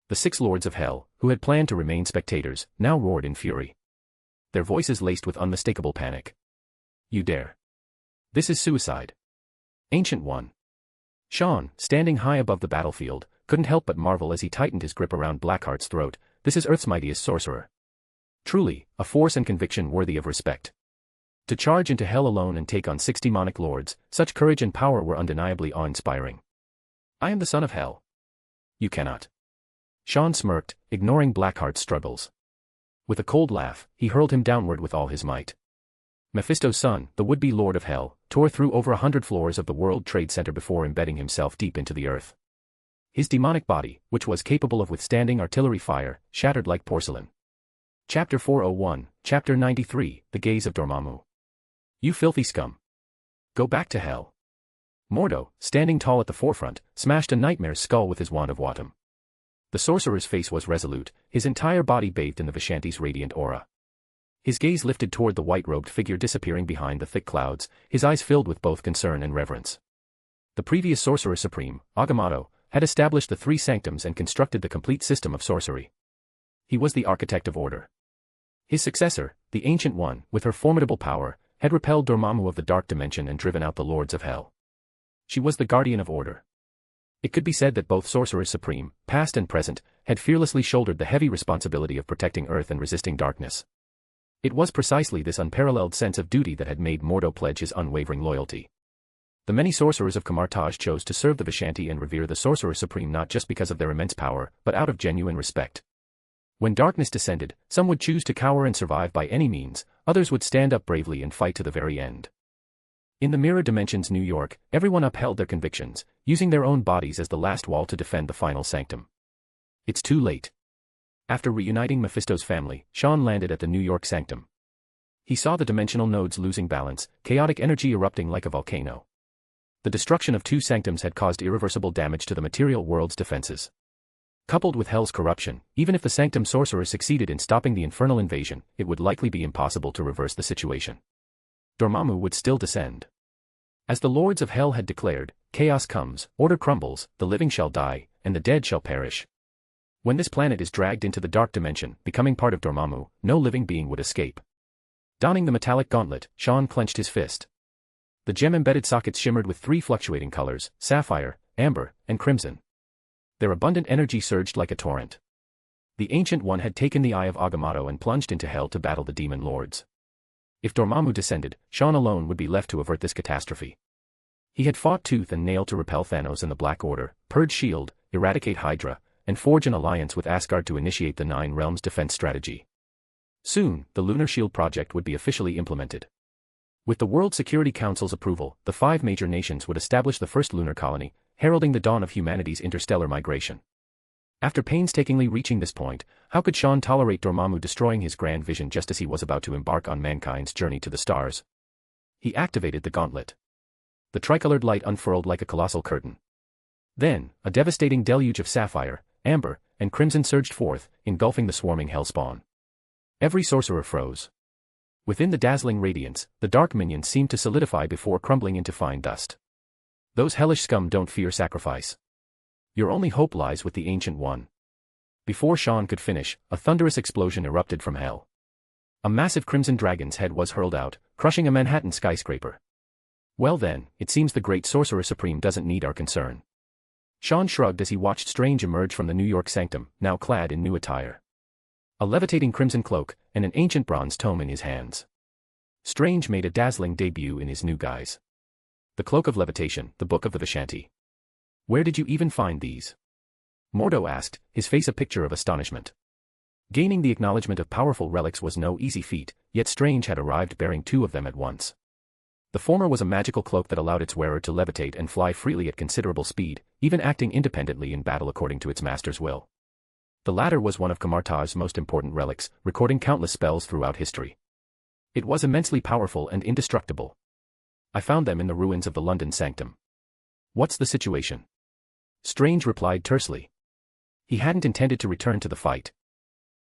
The six lords of Hell, who had planned to remain spectators, now roared in fury. Their voices laced with unmistakable panic. You dare. This is suicide. Ancient One. Sean, standing high above the battlefield, couldn't help but marvel as he tightened his grip around Blackheart's throat. This is Earth's mightiest sorcerer. Truly, a force and conviction worthy of respect. To charge into Hell alone and take on 6 demonic lords, such courage and power were undeniably awe-inspiring. I am the son of Hell. You cannot. Sean smirked, ignoring Blackheart's struggles. With a cold laugh, he hurled him downward with all his might. Mephisto's son, the would-be Lord of Hell, tore through over 100 floors of the World Trade Center before embedding himself deep into the earth. His demonic body, which was capable of withstanding artillery fire, shattered like porcelain. Chapter 401, Chapter 93, The Gaze of Dormammu. You filthy scum. Go back to hell. Mordo, standing tall at the forefront, smashed a nightmare's skull with his wand of Watum. The sorcerer's face was resolute, his entire body bathed in the Vishanti's radiant aura. His gaze lifted toward the white-robed figure disappearing behind the thick clouds, his eyes filled with both concern and reverence. The previous Sorcerer Supreme, Agamotto, had established the 3 sanctums and constructed the complete system of sorcery. He was the architect of order. His successor, the Ancient One, with her formidable power, had repelled Dormammu of the Dark Dimension and driven out the Lords of Hell. She was the guardian of order. It could be said that both Sorcerers Supreme, past and present, had fearlessly shouldered the heavy responsibility of protecting Earth and resisting darkness. It was precisely this unparalleled sense of duty that had made Mordo pledge his unwavering loyalty. The many sorcerers of Kamartaj chose to serve the Vishanti and revere the Sorcerer Supreme not just because of their immense power, but out of genuine respect. When darkness descended, some would choose to cower and survive by any means, others would stand up bravely and fight to the very end. In the Mirror Dimension's New York, everyone upheld their convictions, using their own bodies as the last wall to defend the final sanctum. It's too late. After reuniting Mephisto's family, Sean landed at the New York sanctum. He saw the dimensional nodes losing balance, chaotic energy erupting like a volcano. The destruction of 2 sanctums had caused irreversible damage to the material world's defenses. Coupled with Hell's corruption, even if the Sanctum Sorcerer succeeded in stopping the infernal invasion, it would likely be impossible to reverse the situation. Dormammu would still descend. As the Lords of Hell had declared, chaos comes, order crumbles, the living shall die, and the dead shall perish. When this planet is dragged into the Dark Dimension, becoming part of Dormammu, no living being would escape. Donning the metallic gauntlet, Sean clenched his fist. The gem-embedded sockets shimmered with 3 fluctuating colors, sapphire, amber, and crimson. Their abundant energy surged like a torrent. The Ancient One had taken the Eye of Agamotto and plunged into Hell to battle the Demon Lords. If Dormammu descended, Sean alone would be left to avert this catastrophe. He had fought tooth and nail to repel Thanos and the Black Order, purge S.H.I.E.L.D., eradicate Hydra, and forge an alliance with Asgard to initiate the 9 Realms defense strategy. Soon, the Lunar Shield project would be officially implemented. With the World Security Council's approval, the 5 major nations would establish the first lunar colony, heralding the dawn of humanity's interstellar migration. After painstakingly reaching this point, how could Sean tolerate Dormammu destroying his grand vision just as he was about to embark on mankind's journey to the stars? He activated the gauntlet. The tricolored light unfurled like a colossal curtain. Then, a devastating deluge of sapphire, amber, and crimson surged forth, engulfing the swarming hellspawn. Every sorcerer froze. Within the dazzling radiance, the dark minions seemed to solidify before crumbling into fine dust. Those hellish scum don't fear sacrifice. Your only hope lies with the Ancient One. Before Sean could finish, a thunderous explosion erupted from hell. A massive crimson dragon's head was hurled out, crushing a Manhattan skyscraper. Well then, it seems the great Sorcerer Supreme doesn't need our concern. Sean shrugged as he watched Strange emerge from the New York sanctum, now clad in new attire. A levitating crimson cloak, and an ancient bronze tome in his hands. Strange made a dazzling debut in his new guise. The Cloak of Levitation, the Book of the Vishanti. Where did you even find these? Mordo asked, his face a picture of astonishment. Gaining the acknowledgement of powerful relics was no easy feat, yet Strange had arrived bearing 2 of them at once. The former was a magical cloak that allowed its wearer to levitate and fly freely at considerable speed, even acting independently in battle according to its master's will. The latter was one of Kamartaj's most important relics, recording countless spells throughout history. It was immensely powerful and indestructible. I found them in the ruins of the London Sanctum. What's the situation? Strange replied tersely. He hadn't intended to return to the fight.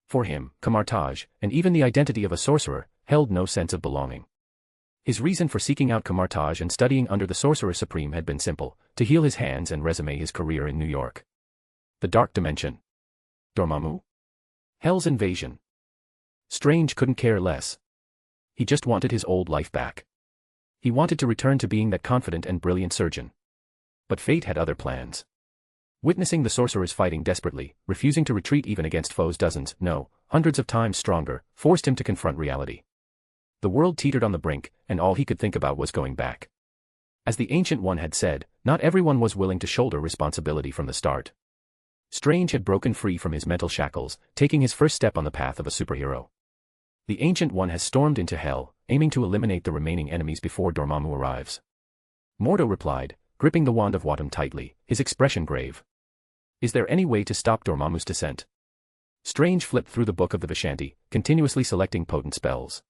For him, Kamartaj, and even the identity of a sorcerer, held no sense of belonging. His reason for seeking out Kamartaj and studying under the Sorcerer Supreme had been simple: to heal his hands and resume his career in New York. The Dark Dimension. Dormammu? Hell's invasion. Strange couldn't care less. He just wanted his old life back. He wanted to return to being that confident and brilliant surgeon. But fate had other plans. Witnessing the sorcerers fighting desperately, refusing to retreat even against foes dozens, no, hundreds of times stronger, forced him to confront reality. The world teetered on the brink, and all he could think about was going back. As the Ancient One had said, not everyone was willing to shoulder responsibility from the start. Strange had broken free from his mental shackles, taking his first step on the path of a superhero. The Ancient One has stormed into hell, aiming to eliminate the remaining enemies before Dormammu arrives. Mordo replied, gripping the wand of Watum tightly, his expression grave. Is there any way to stop Dormammu's descent? Strange flipped through the book of the Vishanti, continuously selecting potent spells.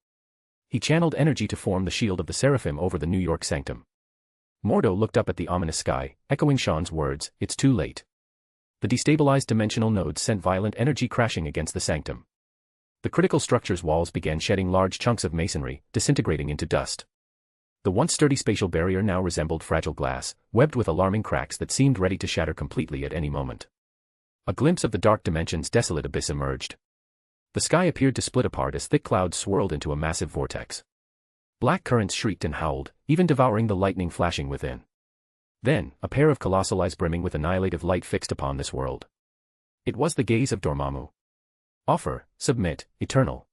He channeled energy to form the shield of the Seraphim over the New York Sanctum. Mordo looked up at the ominous sky, echoing Sean's words, "It's too late." The destabilized dimensional nodes sent violent energy crashing against the sanctum. The critical structure's walls began shedding large chunks of masonry, disintegrating into dust. The once sturdy spatial barrier now resembled fragile glass, webbed with alarming cracks that seemed ready to shatter completely at any moment. A glimpse of the dark dimension's desolate abyss emerged. The sky appeared to split apart as thick clouds swirled into a massive vortex. Black currents shrieked and howled, even devouring the lightning flashing within. Then, a pair of colossal eyes brimming with annihilative light fixed upon this world. It was the gaze of Dormammu. Offer, submit, eternal.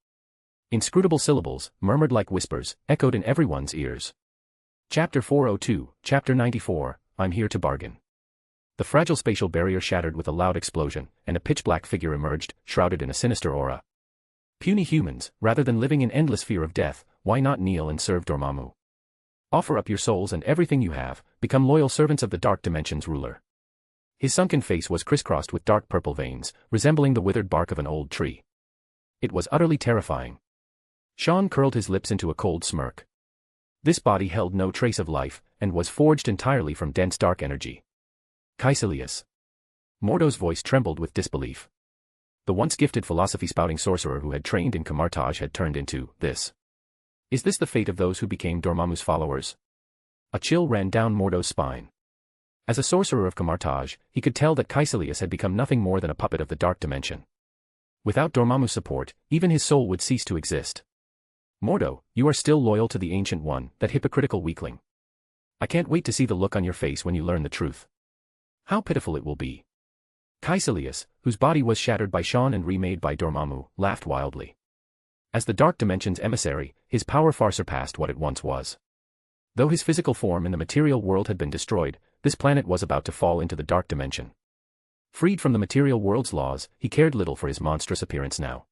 Inscrutable syllables, murmured like whispers, echoed in everyone's ears. Chapter 402, Chapter 94, I'm here to bargain. The fragile spatial barrier shattered with a loud explosion, and a pitch-black figure emerged, shrouded in a sinister aura. Puny humans, rather than living in endless fear of death, why not kneel and serve Dormammu? Offer up your souls and everything you have, become loyal servants of the Dark Dimension's ruler. His sunken face was crisscrossed with dark purple veins, resembling the withered bark of an old tree. It was utterly terrifying. Sean curled his lips into a cold smirk. This body held no trace of life, and was forged entirely from dense dark energy. Caecilius. Mordo's voice trembled with disbelief. The once gifted philosophy-spouting sorcerer who had trained in Kamartaj had turned into this. Is this the fate of those who became Dormammu's followers? A chill ran down Mordo's spine. As a sorcerer of Kamartaj, he could tell that Caecilius had become nothing more than a puppet of the Dark Dimension. Without Dormammu's support, even his soul would cease to exist. Mordo, you are still loyal to the Ancient One, that hypocritical weakling. I can't wait to see the look on your face when you learn the truth. How pitiful it will be. Caecilius, whose body was shattered by Sean and remade by Dormammu, laughed wildly. As the Dark Dimension's emissary, his power far surpassed what it once was. Though his physical form in the material world had been destroyed, this planet was about to fall into the Dark Dimension. Freed from the material world's laws, he cared little for his monstrous appearance now.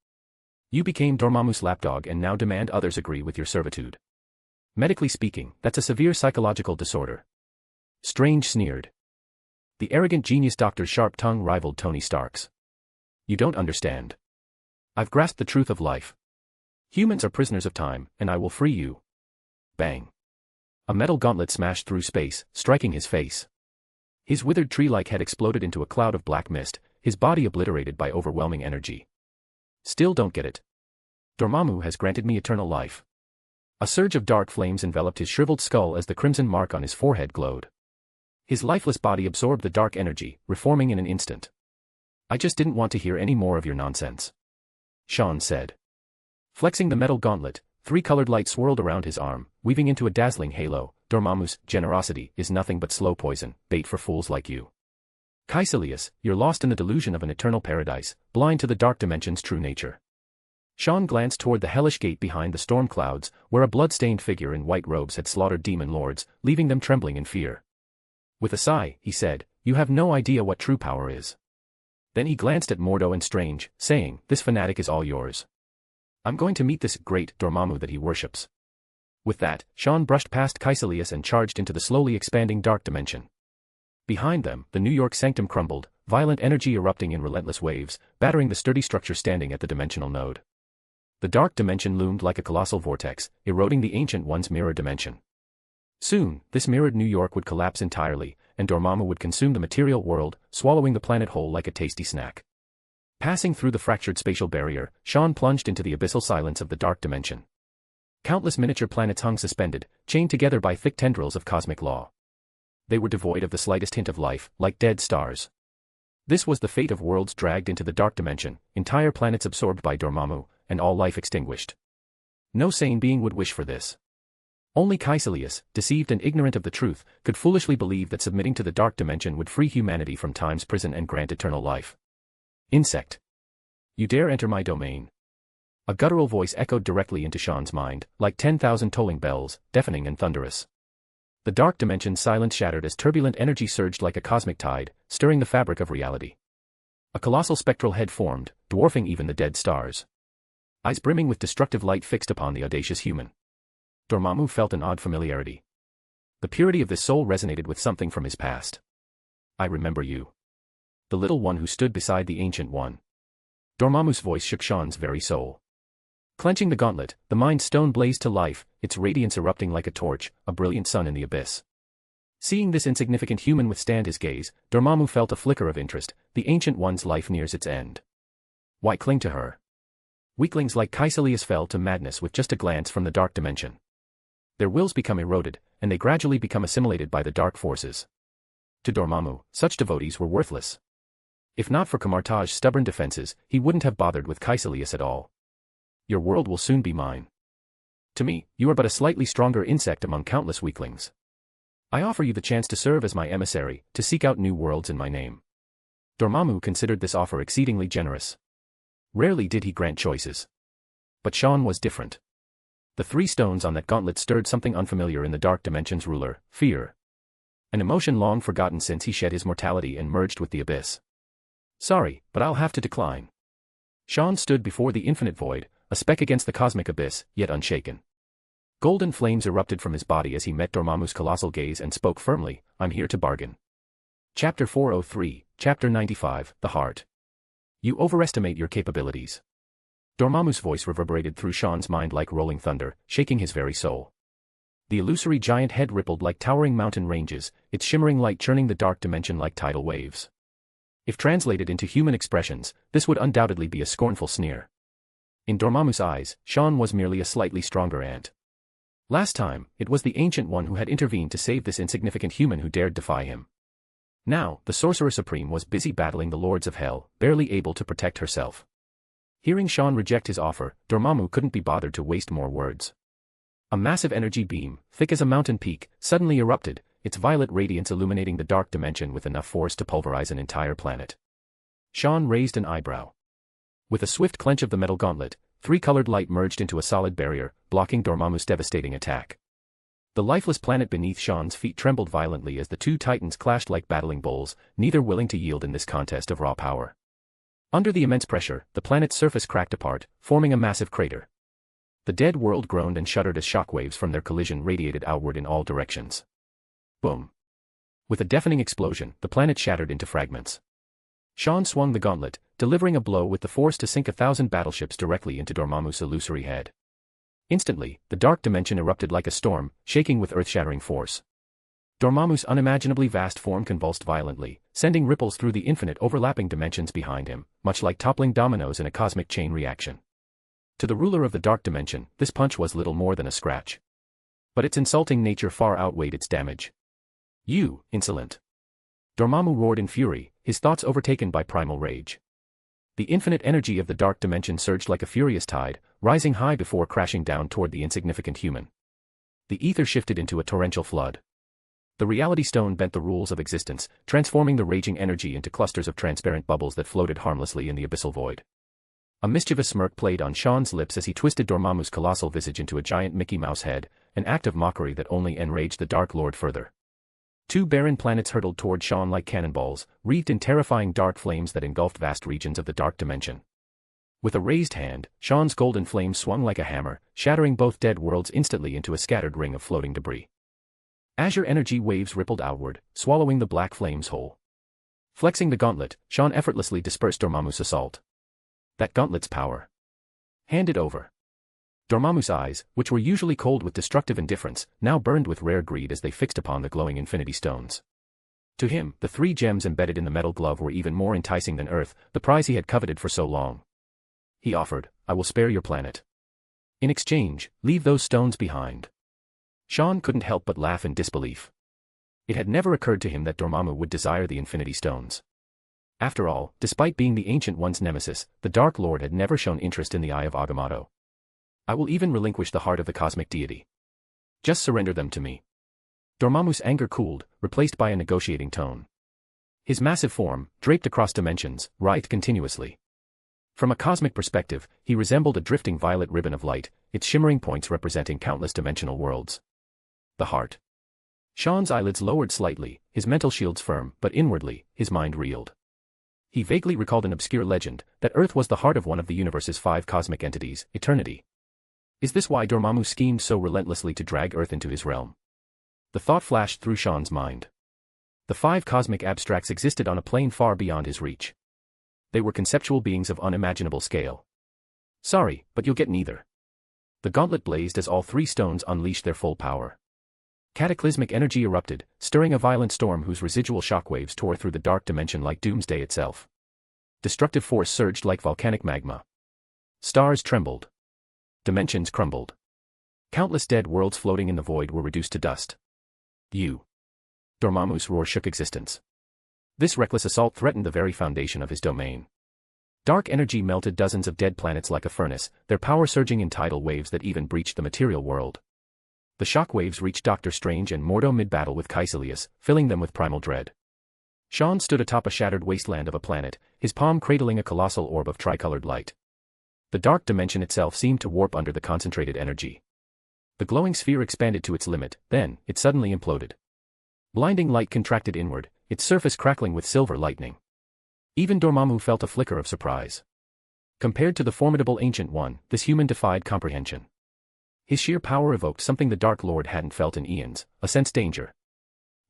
You became Dormammu's lapdog and now demand others agree with your servitude. Medically speaking, that's a severe psychological disorder. Strange sneered. The arrogant genius doctor's sharp tongue rivaled Tony Stark's. You don't understand. I've grasped the truth of life. Humans are prisoners of time, and I will free you. Bang. A metal gauntlet smashed through space, striking his face. His withered tree-like head exploded into a cloud of black mist, his body obliterated by overwhelming energy. Still don't get it. Dormammu has granted me eternal life. A surge of dark flames enveloped his shriveled skull as the crimson mark on his forehead glowed. His lifeless body absorbed the dark energy, reforming in an instant. I just didn't want to hear any more of your nonsense. Sean said. Flexing the metal gauntlet, 3 colored lights swirled around his arm, weaving into a dazzling halo. Dormammu's generosity is nothing but slow poison, bait for fools like you. Caecilius, you're lost in the delusion of an eternal paradise, blind to the Dark Dimension's true nature. Sean glanced toward the hellish gate behind the storm clouds, where a blood-stained figure in white robes had slaughtered demon lords, leaving them trembling in fear. With a sigh, he said, you have no idea what true power is. Then he glanced at Mordo and Strange, saying, this fanatic is all yours. I'm going to meet this great Dormammu that he worships. With that, Sean brushed past Caecilius and charged into the slowly expanding dark dimension. Behind them, the New York sanctum crumbled, violent energy erupting in relentless waves, battering the sturdy structure standing at the dimensional node. The dark dimension loomed like a colossal vortex, eroding the Ancient One's mirror dimension. Soon, this mirrored New York would collapse entirely, and Dormammu would consume the material world, swallowing the planet whole like a tasty snack. Passing through the fractured spatial barrier, Sean plunged into the abyssal silence of the dark dimension. Countless miniature planets hung suspended, chained together by thick tendrils of cosmic law. They were devoid of the slightest hint of life, like dead stars. This was the fate of worlds dragged into the dark dimension, entire planets absorbed by Dormammu, and all life extinguished. No sane being would wish for this. Only Caecilius, deceived and ignorant of the truth, could foolishly believe that submitting to the dark dimension would free humanity from time's prison and grant eternal life. Insect. You dare enter my domain? A guttural voice echoed directly into Sean's mind, like 10,000 tolling bells, deafening and thunderous. The dark dimension's silence shattered as turbulent energy surged like a cosmic tide, stirring the fabric of reality. A colossal spectral head formed, dwarfing even the dead stars. Eyes brimming with destructive light fixed upon the audacious human. Dormammu felt an odd familiarity. The purity of this soul resonated with something from his past. I remember you. The little one who stood beside the Ancient One. Dormammu's voice shook Sean's very soul. Clenching the gauntlet, the Mind Stone blazed to life, its radiance erupting like a torch, a brilliant sun in the abyss. Seeing this insignificant human withstand his gaze, Dormammu felt a flicker of interest. The Ancient One's life nears its end. Why cling to her? Weaklings like Caecilius fell to madness with just a glance from the dark dimension. Their wills become eroded, and they gradually become assimilated by the dark forces. To Dormammu, such devotees were worthless. If not for Camartage's stubborn defenses, he wouldn't have bothered with Caecilius at all. Your world will soon be mine. To me, you are but a slightly stronger insect among countless weaklings. I offer you the chance to serve as my emissary, to seek out new worlds in my name. Dormammu considered this offer exceedingly generous. Rarely did he grant choices. But Sean was different. The 3 stones on that gauntlet stirred something unfamiliar in the dark dimension's ruler, fear. An emotion long forgotten since he shed his mortality and merged with the abyss. Sorry, but I'll have to decline. Sean stood before the infinite void, a speck against the cosmic abyss, yet unshaken. Golden flames erupted from his body as he met Dormammu's colossal gaze and spoke firmly, I'm here to bargain. Chapter 403, Chapter 95, The Heart. You overestimate your capabilities. Dormammu's voice reverberated through Sean's mind like rolling thunder, shaking his very soul. The illusory giant head rippled like towering mountain ranges, its shimmering light churning the dark dimension like tidal waves. If translated into human expressions, this would undoubtedly be a scornful sneer. In Dormammu's eyes, Sean was merely a slightly stronger ant. Last time, it was the Ancient One who had intervened to save this insignificant human who dared defy him. Now, the Sorcerer Supreme was busy battling the Lords of Hell, barely able to protect herself. Hearing Sean reject his offer, Dormammu couldn't be bothered to waste more words. A massive energy beam, thick as a mountain peak, suddenly erupted, its violet radiance illuminating the dark dimension with enough force to pulverize an entire planet. Sean raised an eyebrow. With a swift clench of the metal gauntlet, 3-colored light merged into a solid barrier, blocking Dormammu's devastating attack. The lifeless planet beneath Sean's feet trembled violently as the 2 titans clashed like battling bulls, neither willing to yield in this contest of raw power. Under the immense pressure, the planet's surface cracked apart, forming a massive crater. The dead world groaned and shuddered as shockwaves from their collision radiated outward in all directions. Boom. With a deafening explosion, the planet shattered into fragments. Sean swung the gauntlet, delivering a blow with the force to sink 1,000 battleships directly into Dormammu's illusory head. Instantly, the dark dimension erupted like a storm, shaking with earth-shattering force. Dormammu's unimaginably vast form convulsed violently, sending ripples through the infinite overlapping dimensions behind him, much like toppling dominoes in a cosmic chain reaction. To the ruler of the dark dimension, this punch was little more than a scratch. But its insulting nature far outweighed its damage. You, insolent! Dormammu roared in fury, his thoughts overtaken by primal rage. The infinite energy of the dark dimension surged like a furious tide, rising high before crashing down toward the insignificant human. The ether shifted into a torrential flood. The reality stone bent the rules of existence, transforming the raging energy into clusters of transparent bubbles that floated harmlessly in the abyssal void. A mischievous smirk played on Sean's lips as he twisted Dormammu's colossal visage into a giant Mickey Mouse head, an act of mockery that only enraged the Dark Lord further. 2 barren planets hurtled toward Sean like cannonballs, wreathed in terrifying dark flames that engulfed vast regions of the dark dimension. With a raised hand, Sean's golden flame swung like a hammer, shattering both dead worlds instantly into a scattered ring of floating debris. Azure energy waves rippled outward, swallowing the black flames whole. Flexing the gauntlet, Sean effortlessly dispersed Dormammu's assault. That gauntlet's power. Hand it over. Dormammu's eyes, which were usually cold with destructive indifference, now burned with rare greed as they fixed upon the glowing infinity stones. To him, the 3 gems embedded in the metal glove were even more enticing than Earth, the prize he had coveted for so long. He offered, "I will spare your planet. In exchange, leave those stones behind." Sean couldn't help but laugh in disbelief. It had never occurred to him that Dormammu would desire the Infinity Stones. After all, despite being the Ancient One's nemesis, the Dark Lord had never shown interest in the Eye of Agamotto. "I will even relinquish the heart of the cosmic deity. Just surrender them to me." Dormammu's anger cooled, replaced by a negotiating tone. His massive form, draped across dimensions, writhed continuously. From a cosmic perspective, he resembled a drifting violet ribbon of light, its shimmering points representing countless dimensional worlds. The heart. Sean's eyelids lowered slightly, his mental shields firm, but inwardly, his mind reeled. He vaguely recalled an obscure legend, that Earth was the heart of one of the universe's 5 cosmic entities, eternity. Is this why Dormammu schemed so relentlessly to drag Earth into his realm? The thought flashed through Sean's mind. The 5 cosmic abstracts existed on a plane far beyond his reach. They were conceptual beings of unimaginable scale. "Sorry, but you'll get neither." The gauntlet blazed as all 3 stones unleashed their full power. Cataclysmic energy erupted, stirring a violent storm whose residual shockwaves tore through the dark dimension like doomsday itself. Destructive force surged like volcanic magma. Stars trembled. Dimensions crumbled. Countless dead worlds floating in the void were reduced to dust. Dormammu's roar shook existence. This reckless assault threatened the very foundation of his domain. Dark energy melted dozens of dead planets like a furnace, their power surging in tidal waves that even breached the material world. The shockwaves reached Doctor Strange and Mordo mid-battle with Caecilius, filling them with primal dread. Sean stood atop a shattered wasteland of a planet, his palm cradling a colossal orb of tricolored light. The dark dimension itself seemed to warp under the concentrated energy. The glowing sphere expanded to its limit, then, it suddenly imploded. Blinding light contracted inward, its surface crackling with silver lightning. Even Dormammu felt a flicker of surprise. Compared to the formidable Ancient One, this human defied comprehension. His sheer power evoked something the Dark Lord hadn't felt in eons, a sense danger.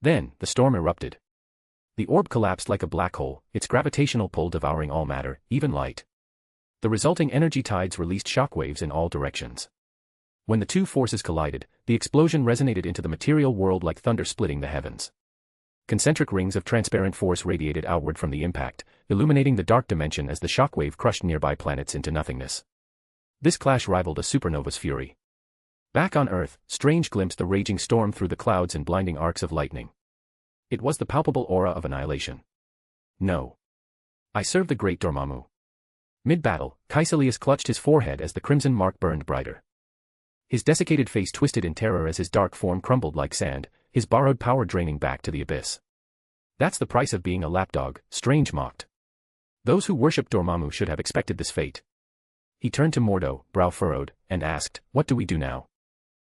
Then, the storm erupted. The orb collapsed like a black hole, its gravitational pull devouring all matter, even light. The resulting energy tides released shockwaves in all directions. When the 2 forces collided, the explosion resonated into the material world like thunder splitting the heavens. Concentric rings of transparent force radiated outward from the impact, illuminating the dark dimension as the shockwave crushed nearby planets into nothingness. This clash rivaled a supernova's fury. Back on Earth, Strange glimpsed the raging storm through the clouds in blinding arcs of lightning. It was the palpable aura of annihilation. "No. I serve the great Dormammu." Mid-battle, Caecilius clutched his forehead as the crimson mark burned brighter. His desiccated face twisted in terror as his dark form crumbled like sand, his borrowed power draining back to the abyss. "That's the price of being a lapdog," Strange mocked. Those who worshipped Dormammu should have expected this fate. He turned to Mordo, brow furrowed, and asked, "What do we do now?"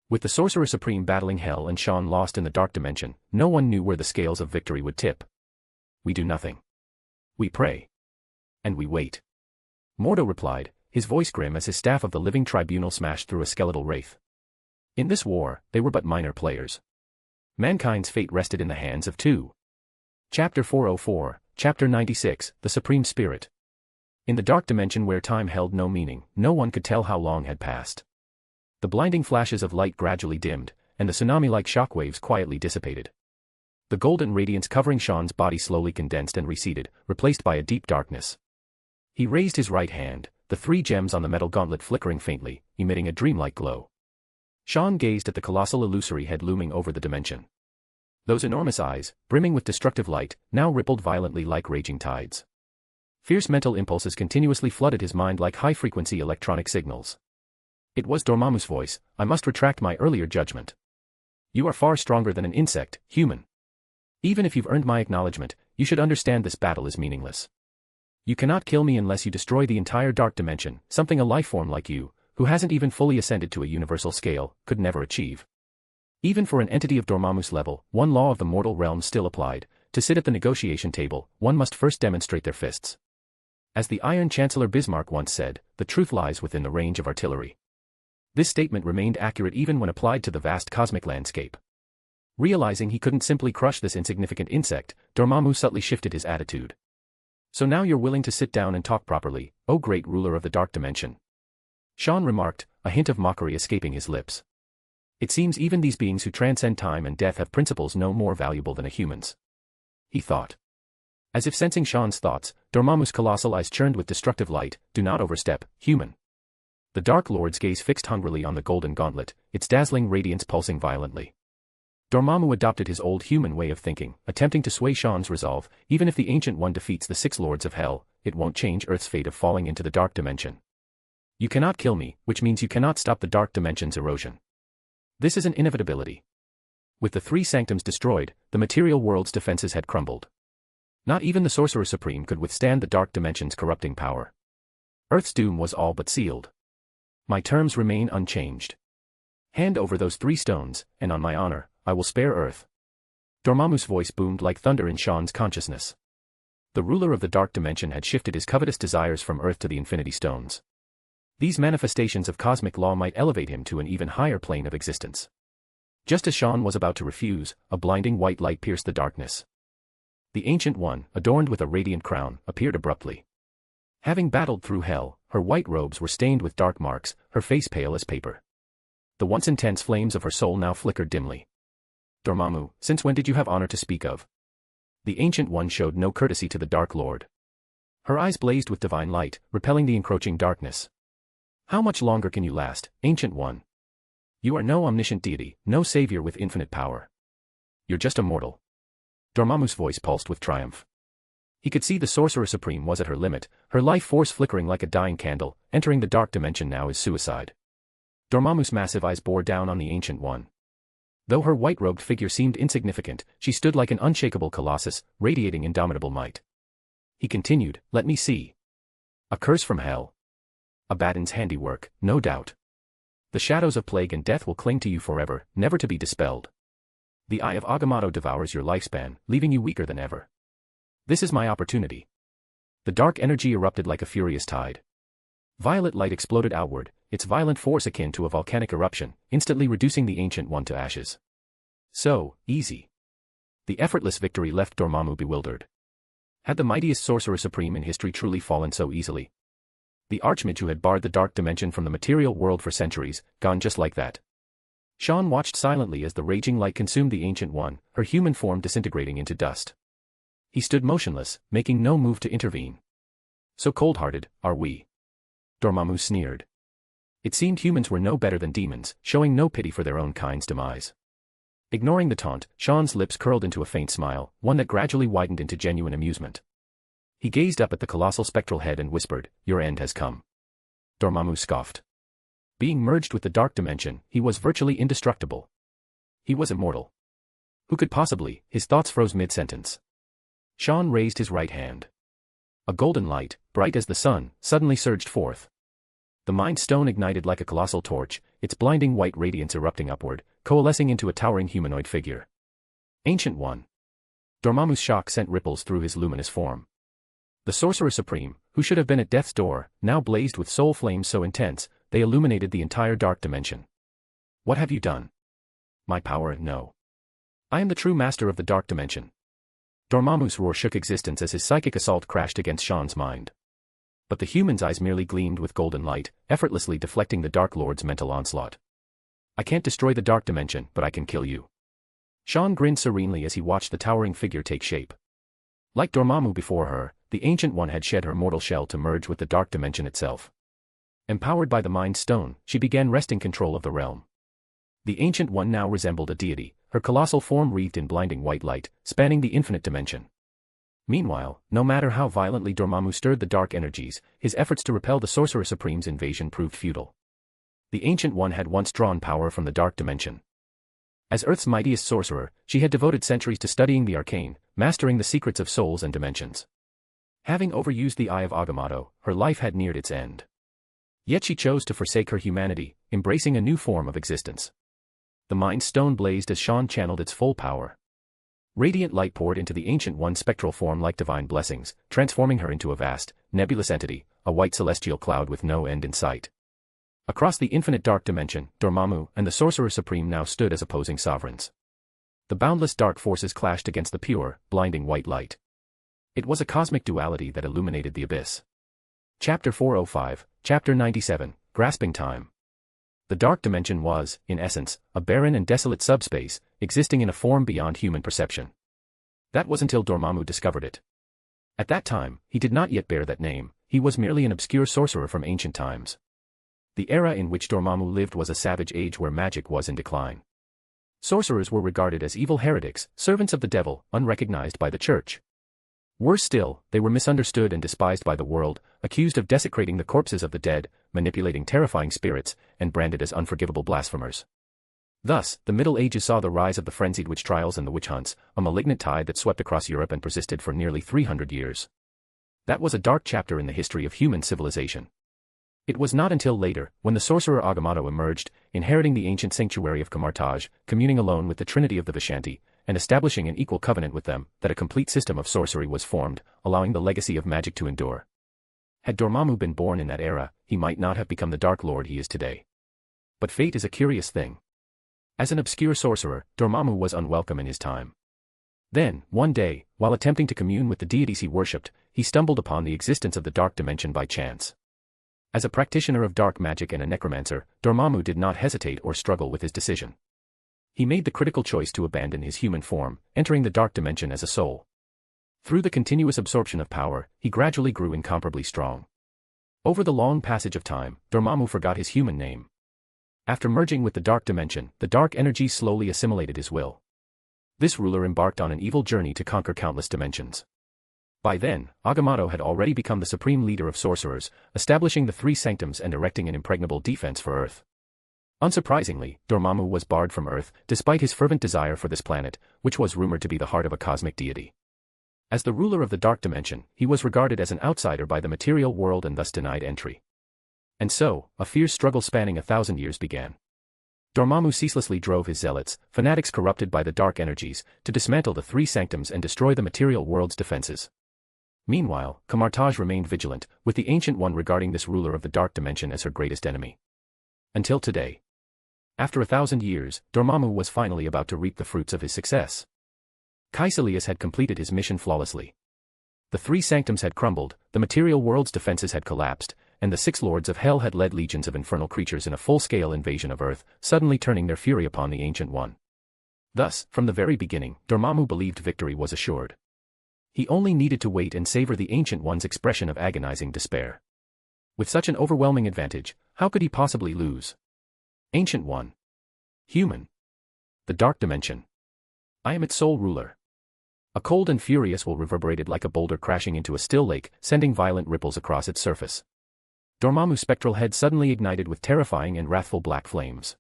With the Sorcerer Supreme battling hell and Sean lost in the dark dimension, no one knew where the scales of victory would tip. "We do nothing. We pray. And we wait." Mordo replied, his voice grim as his staff of the living tribunal smashed through a skeletal wraith. In this war, they were but minor players. Mankind's fate rested in the hands of 2. Chapter 404, Chapter 96, The Supreme Spirit. In the dark dimension where time held no meaning, no one could tell how long had passed. The blinding flashes of light gradually dimmed, and the tsunami-like shockwaves quietly dissipated. The golden radiance covering Sean's body slowly condensed and receded, replaced by a deep darkness. He raised his right hand, the 3 gems on the metal gauntlet flickering faintly, emitting a dreamlike glow. Sean gazed at the colossal illusory head looming over the dimension. Those enormous eyes, brimming with destructive light, now rippled violently like raging tides. Fierce mental impulses continuously flooded his mind like high-frequency electronic signals. It was Dormammu's voice, "I must retract my earlier judgment. You are far stronger than an insect, human. Even if you've earned my acknowledgement, you should understand this battle is meaningless. You cannot kill me unless you destroy the entire dark dimension, something a lifeform like you, who hasn't even fully ascended to a universal scale, could never achieve." Even for an entity of Dormammu's level, one law of the mortal realm still applied: to sit at the negotiation table, one must first demonstrate their fists. As the Iron Chancellor Bismarck once said, the truth lies within the range of artillery. This statement remained accurate even when applied to the vast cosmic landscape. Realizing he couldn't simply crush this insignificant insect, Dormammu subtly shifted his attitude. So now you're willing to sit down and talk properly, O great ruler of the dark dimension. Sean remarked, a hint of mockery escaping his lips. It seems even these beings who transcend time and death have principles no more valuable than a human's. He thought. As if sensing Sean's thoughts, Dormammu's colossal eyes churned with destructive light. Do not overstep, human. The Dark Lord's gaze fixed hungrily on the golden gauntlet, its dazzling radiance pulsing violently. Dormammu adopted his old human way of thinking, attempting to sway Sean's resolve. Even if the Ancient One defeats the 6 Lords of Hell, it won't change Earth's fate of falling into the Dark Dimension. You cannot kill me, which means you cannot stop the Dark Dimension's erosion. This is an inevitability. With the 3 sanctums destroyed, the material world's defenses had crumbled. Not even the Sorcerer Supreme could withstand the Dark Dimension's corrupting power. Earth's doom was all but sealed. My terms remain unchanged. Hand over those 3 stones, and on my honor, I will spare Earth. Dormammu's voice boomed like thunder in Sean's consciousness. The ruler of the Dark Dimension had shifted his covetous desires from Earth to the Infinity Stones. These manifestations of cosmic law might elevate him to an even higher plane of existence. Just as Sean was about to refuse, a blinding white light pierced the darkness. The Ancient One, adorned with a radiant crown, appeared abruptly. Having battled through hell, her white robes were stained with dark marks, her face pale as paper. The once intense flames of her soul now flickered dimly. Dormammu, since when did you have honor to speak of? The Ancient One showed no courtesy to the Dark Lord. Her eyes blazed with divine light, repelling the encroaching darkness. How much longer can you last, Ancient One? You are no omniscient deity, no savior with infinite power. You're just a mortal. Dormammu's voice pulsed with triumph. He could see the Sorcerer Supreme was at her limit, her life force flickering like a dying candle. Entering the Dark Dimension now is suicide. Dormammu's massive eyes bore down on the Ancient One. Though her white-robed figure seemed insignificant, she stood like an unshakable colossus, radiating indomitable might. He continued, let me see. A curse from hell. Abaddon's handiwork, no doubt. The shadows of plague and death will cling to you forever, never to be dispelled. The Eye of Agamotto devours your lifespan, leaving you weaker than ever. This is my opportunity. The dark energy erupted like a furious tide. Violet light exploded outward, its violent force akin to a volcanic eruption, instantly reducing the Ancient One to ashes. So, easy. The effortless victory left Dormammu bewildered. Had the mightiest Sorcerer Supreme in history truly fallen so easily? The Archmage who had barred the Dark Dimension from the material world for centuries, gone just like that. Sean watched silently as the raging light consumed the Ancient One, her human form disintegrating into dust. He stood motionless, making no move to intervene. So cold-hearted, are we? Dormammu sneered. It seemed humans were no better than demons, showing no pity for their own kind's demise. Ignoring the taunt, Sean's lips curled into a faint smile, one that gradually widened into genuine amusement. He gazed up at the colossal spectral head and whispered, your end has come. Dormammu scoffed. Being merged with the Dark Dimension, he was virtually indestructible. He was immortal. Who could possibly? His thoughts froze mid-sentence. Sean raised his right hand. A golden light, bright as the sun, suddenly surged forth. The Mind Stone ignited like a colossal torch, its blinding white radiance erupting upward, coalescing into a towering humanoid figure. Ancient One. Dormammu's shock sent ripples through his luminous form. The Sorcerer Supreme, who should have been at death's door, now blazed with soul flames so intense, they illuminated the entire Dark Dimension. What have you done? My power, no. I am the true master of the Dark Dimension. Dormammu's roar shook existence as his psychic assault crashed against Sean's mind. But the human's eyes merely gleamed with golden light, effortlessly deflecting the Dark Lord's mental onslaught. I can't destroy the Dark Dimension, but I can kill you. Sean grinned serenely as he watched the towering figure take shape. Like Dormammu before her, the Ancient One had shed her mortal shell to merge with the Dark Dimension itself. Empowered by the Mind Stone, she began wresting control of the realm. The Ancient One now resembled a deity, her colossal form wreathed in blinding white light, spanning the infinite dimension. Meanwhile, no matter how violently Dormammu stirred the dark energies, his efforts to repel the Sorcerer Supreme's invasion proved futile. The Ancient One had once drawn power from the Dark Dimension. As Earth's mightiest sorcerer, she had devoted centuries to studying the arcane, mastering the secrets of souls and dimensions. Having overused the Eye of Agamotto, her life had neared its end. Yet she chose to forsake her humanity, embracing a new form of existence. The Mind Stone blazed as Sean channeled its full power. Radiant light poured into the Ancient One's spectral form like divine blessings, transforming her into a vast, nebulous entity, a white celestial cloud with no end in sight. Across the infinite dark dimension, Dormammu and the Sorcerer Supreme now stood as opposing sovereigns. The boundless dark forces clashed against the pure, blinding white light. It was a cosmic duality that illuminated the abyss. Chapter 405, Chapter 97, Grasping Time. The dark dimension was, in essence, a barren and desolate subspace, existing in a form beyond human perception. That was until Dormammu discovered it. At that time, he did not yet bear that name, he was merely an obscure sorcerer from ancient times. The era in which Dormammu lived was a savage age where magic was in decline. Sorcerers were regarded as evil heretics, servants of the devil, unrecognized by the church. Worse still, they were misunderstood and despised by the world, accused of desecrating the corpses of the dead, manipulating terrifying spirits, and branded as unforgivable blasphemers. Thus, the Middle Ages saw the rise of the frenzied witch trials and the witch hunts, a malignant tide that swept across Europe and persisted for nearly 300 years. That was a dark chapter in the history of human civilization. It was not until later, when the sorcerer Agamotto emerged, inheriting the ancient sanctuary of Camartage, communing alone with the Trinity of the Vishanti, and establishing an equal covenant with them, that a complete system of sorcery was formed, allowing the legacy of magic to endure. Had Dormammu been born in that era, he might not have become the Dark Lord he is today. But fate is a curious thing. As an obscure sorcerer, Dormammu was unwelcome in his time. Then, one day, while attempting to commune with the deities he worshipped, he stumbled upon the existence of the dark dimension by chance. As a practitioner of dark magic and a necromancer, Dormammu did not hesitate or struggle with his decision. He made the critical choice to abandon his human form, entering the dark dimension as a soul. Through the continuous absorption of power, he gradually grew incomparably strong. Over the long passage of time, Dormammu forgot his human name. After merging with the dark dimension, the dark energy slowly assimilated his will. This ruler embarked on an evil journey to conquer countless dimensions. By then, Agamotto had already become the supreme leader of sorcerers, establishing the three sanctums and erecting an impregnable defense for Earth. Unsurprisingly, Dormammu was barred from Earth, despite his fervent desire for this planet, which was rumored to be the heart of a cosmic deity. As the ruler of the dark dimension, he was regarded as an outsider by the material world and thus denied entry. And so, a fierce struggle spanning 1,000 years began. Dormammu ceaselessly drove his zealots, fanatics corrupted by the dark energies, to dismantle the three sanctums and destroy the material world's defenses. Meanwhile, Camartage remained vigilant, with the Ancient One regarding this ruler of the dark dimension as her greatest enemy. Until today. After 1,000 years, Dormammu was finally about to reap the fruits of his success. Caecilius had completed his mission flawlessly. The three sanctums had crumbled, the material world's defenses had collapsed, and the six lords of hell had led legions of infernal creatures in a full-scale invasion of Earth, suddenly turning their fury upon the Ancient One. Thus, from the very beginning, Dormammu believed victory was assured. He only needed to wait and savor the Ancient One's expression of agonizing despair. With such an overwhelming advantage, how could he possibly lose? Ancient One. Human. The Dark Dimension. I am its sole ruler. A cold and furious will reverberated like a boulder crashing into a still lake, sending violent ripples across its surface. Dormammu's spectral head suddenly ignited with terrifying and wrathful black flames.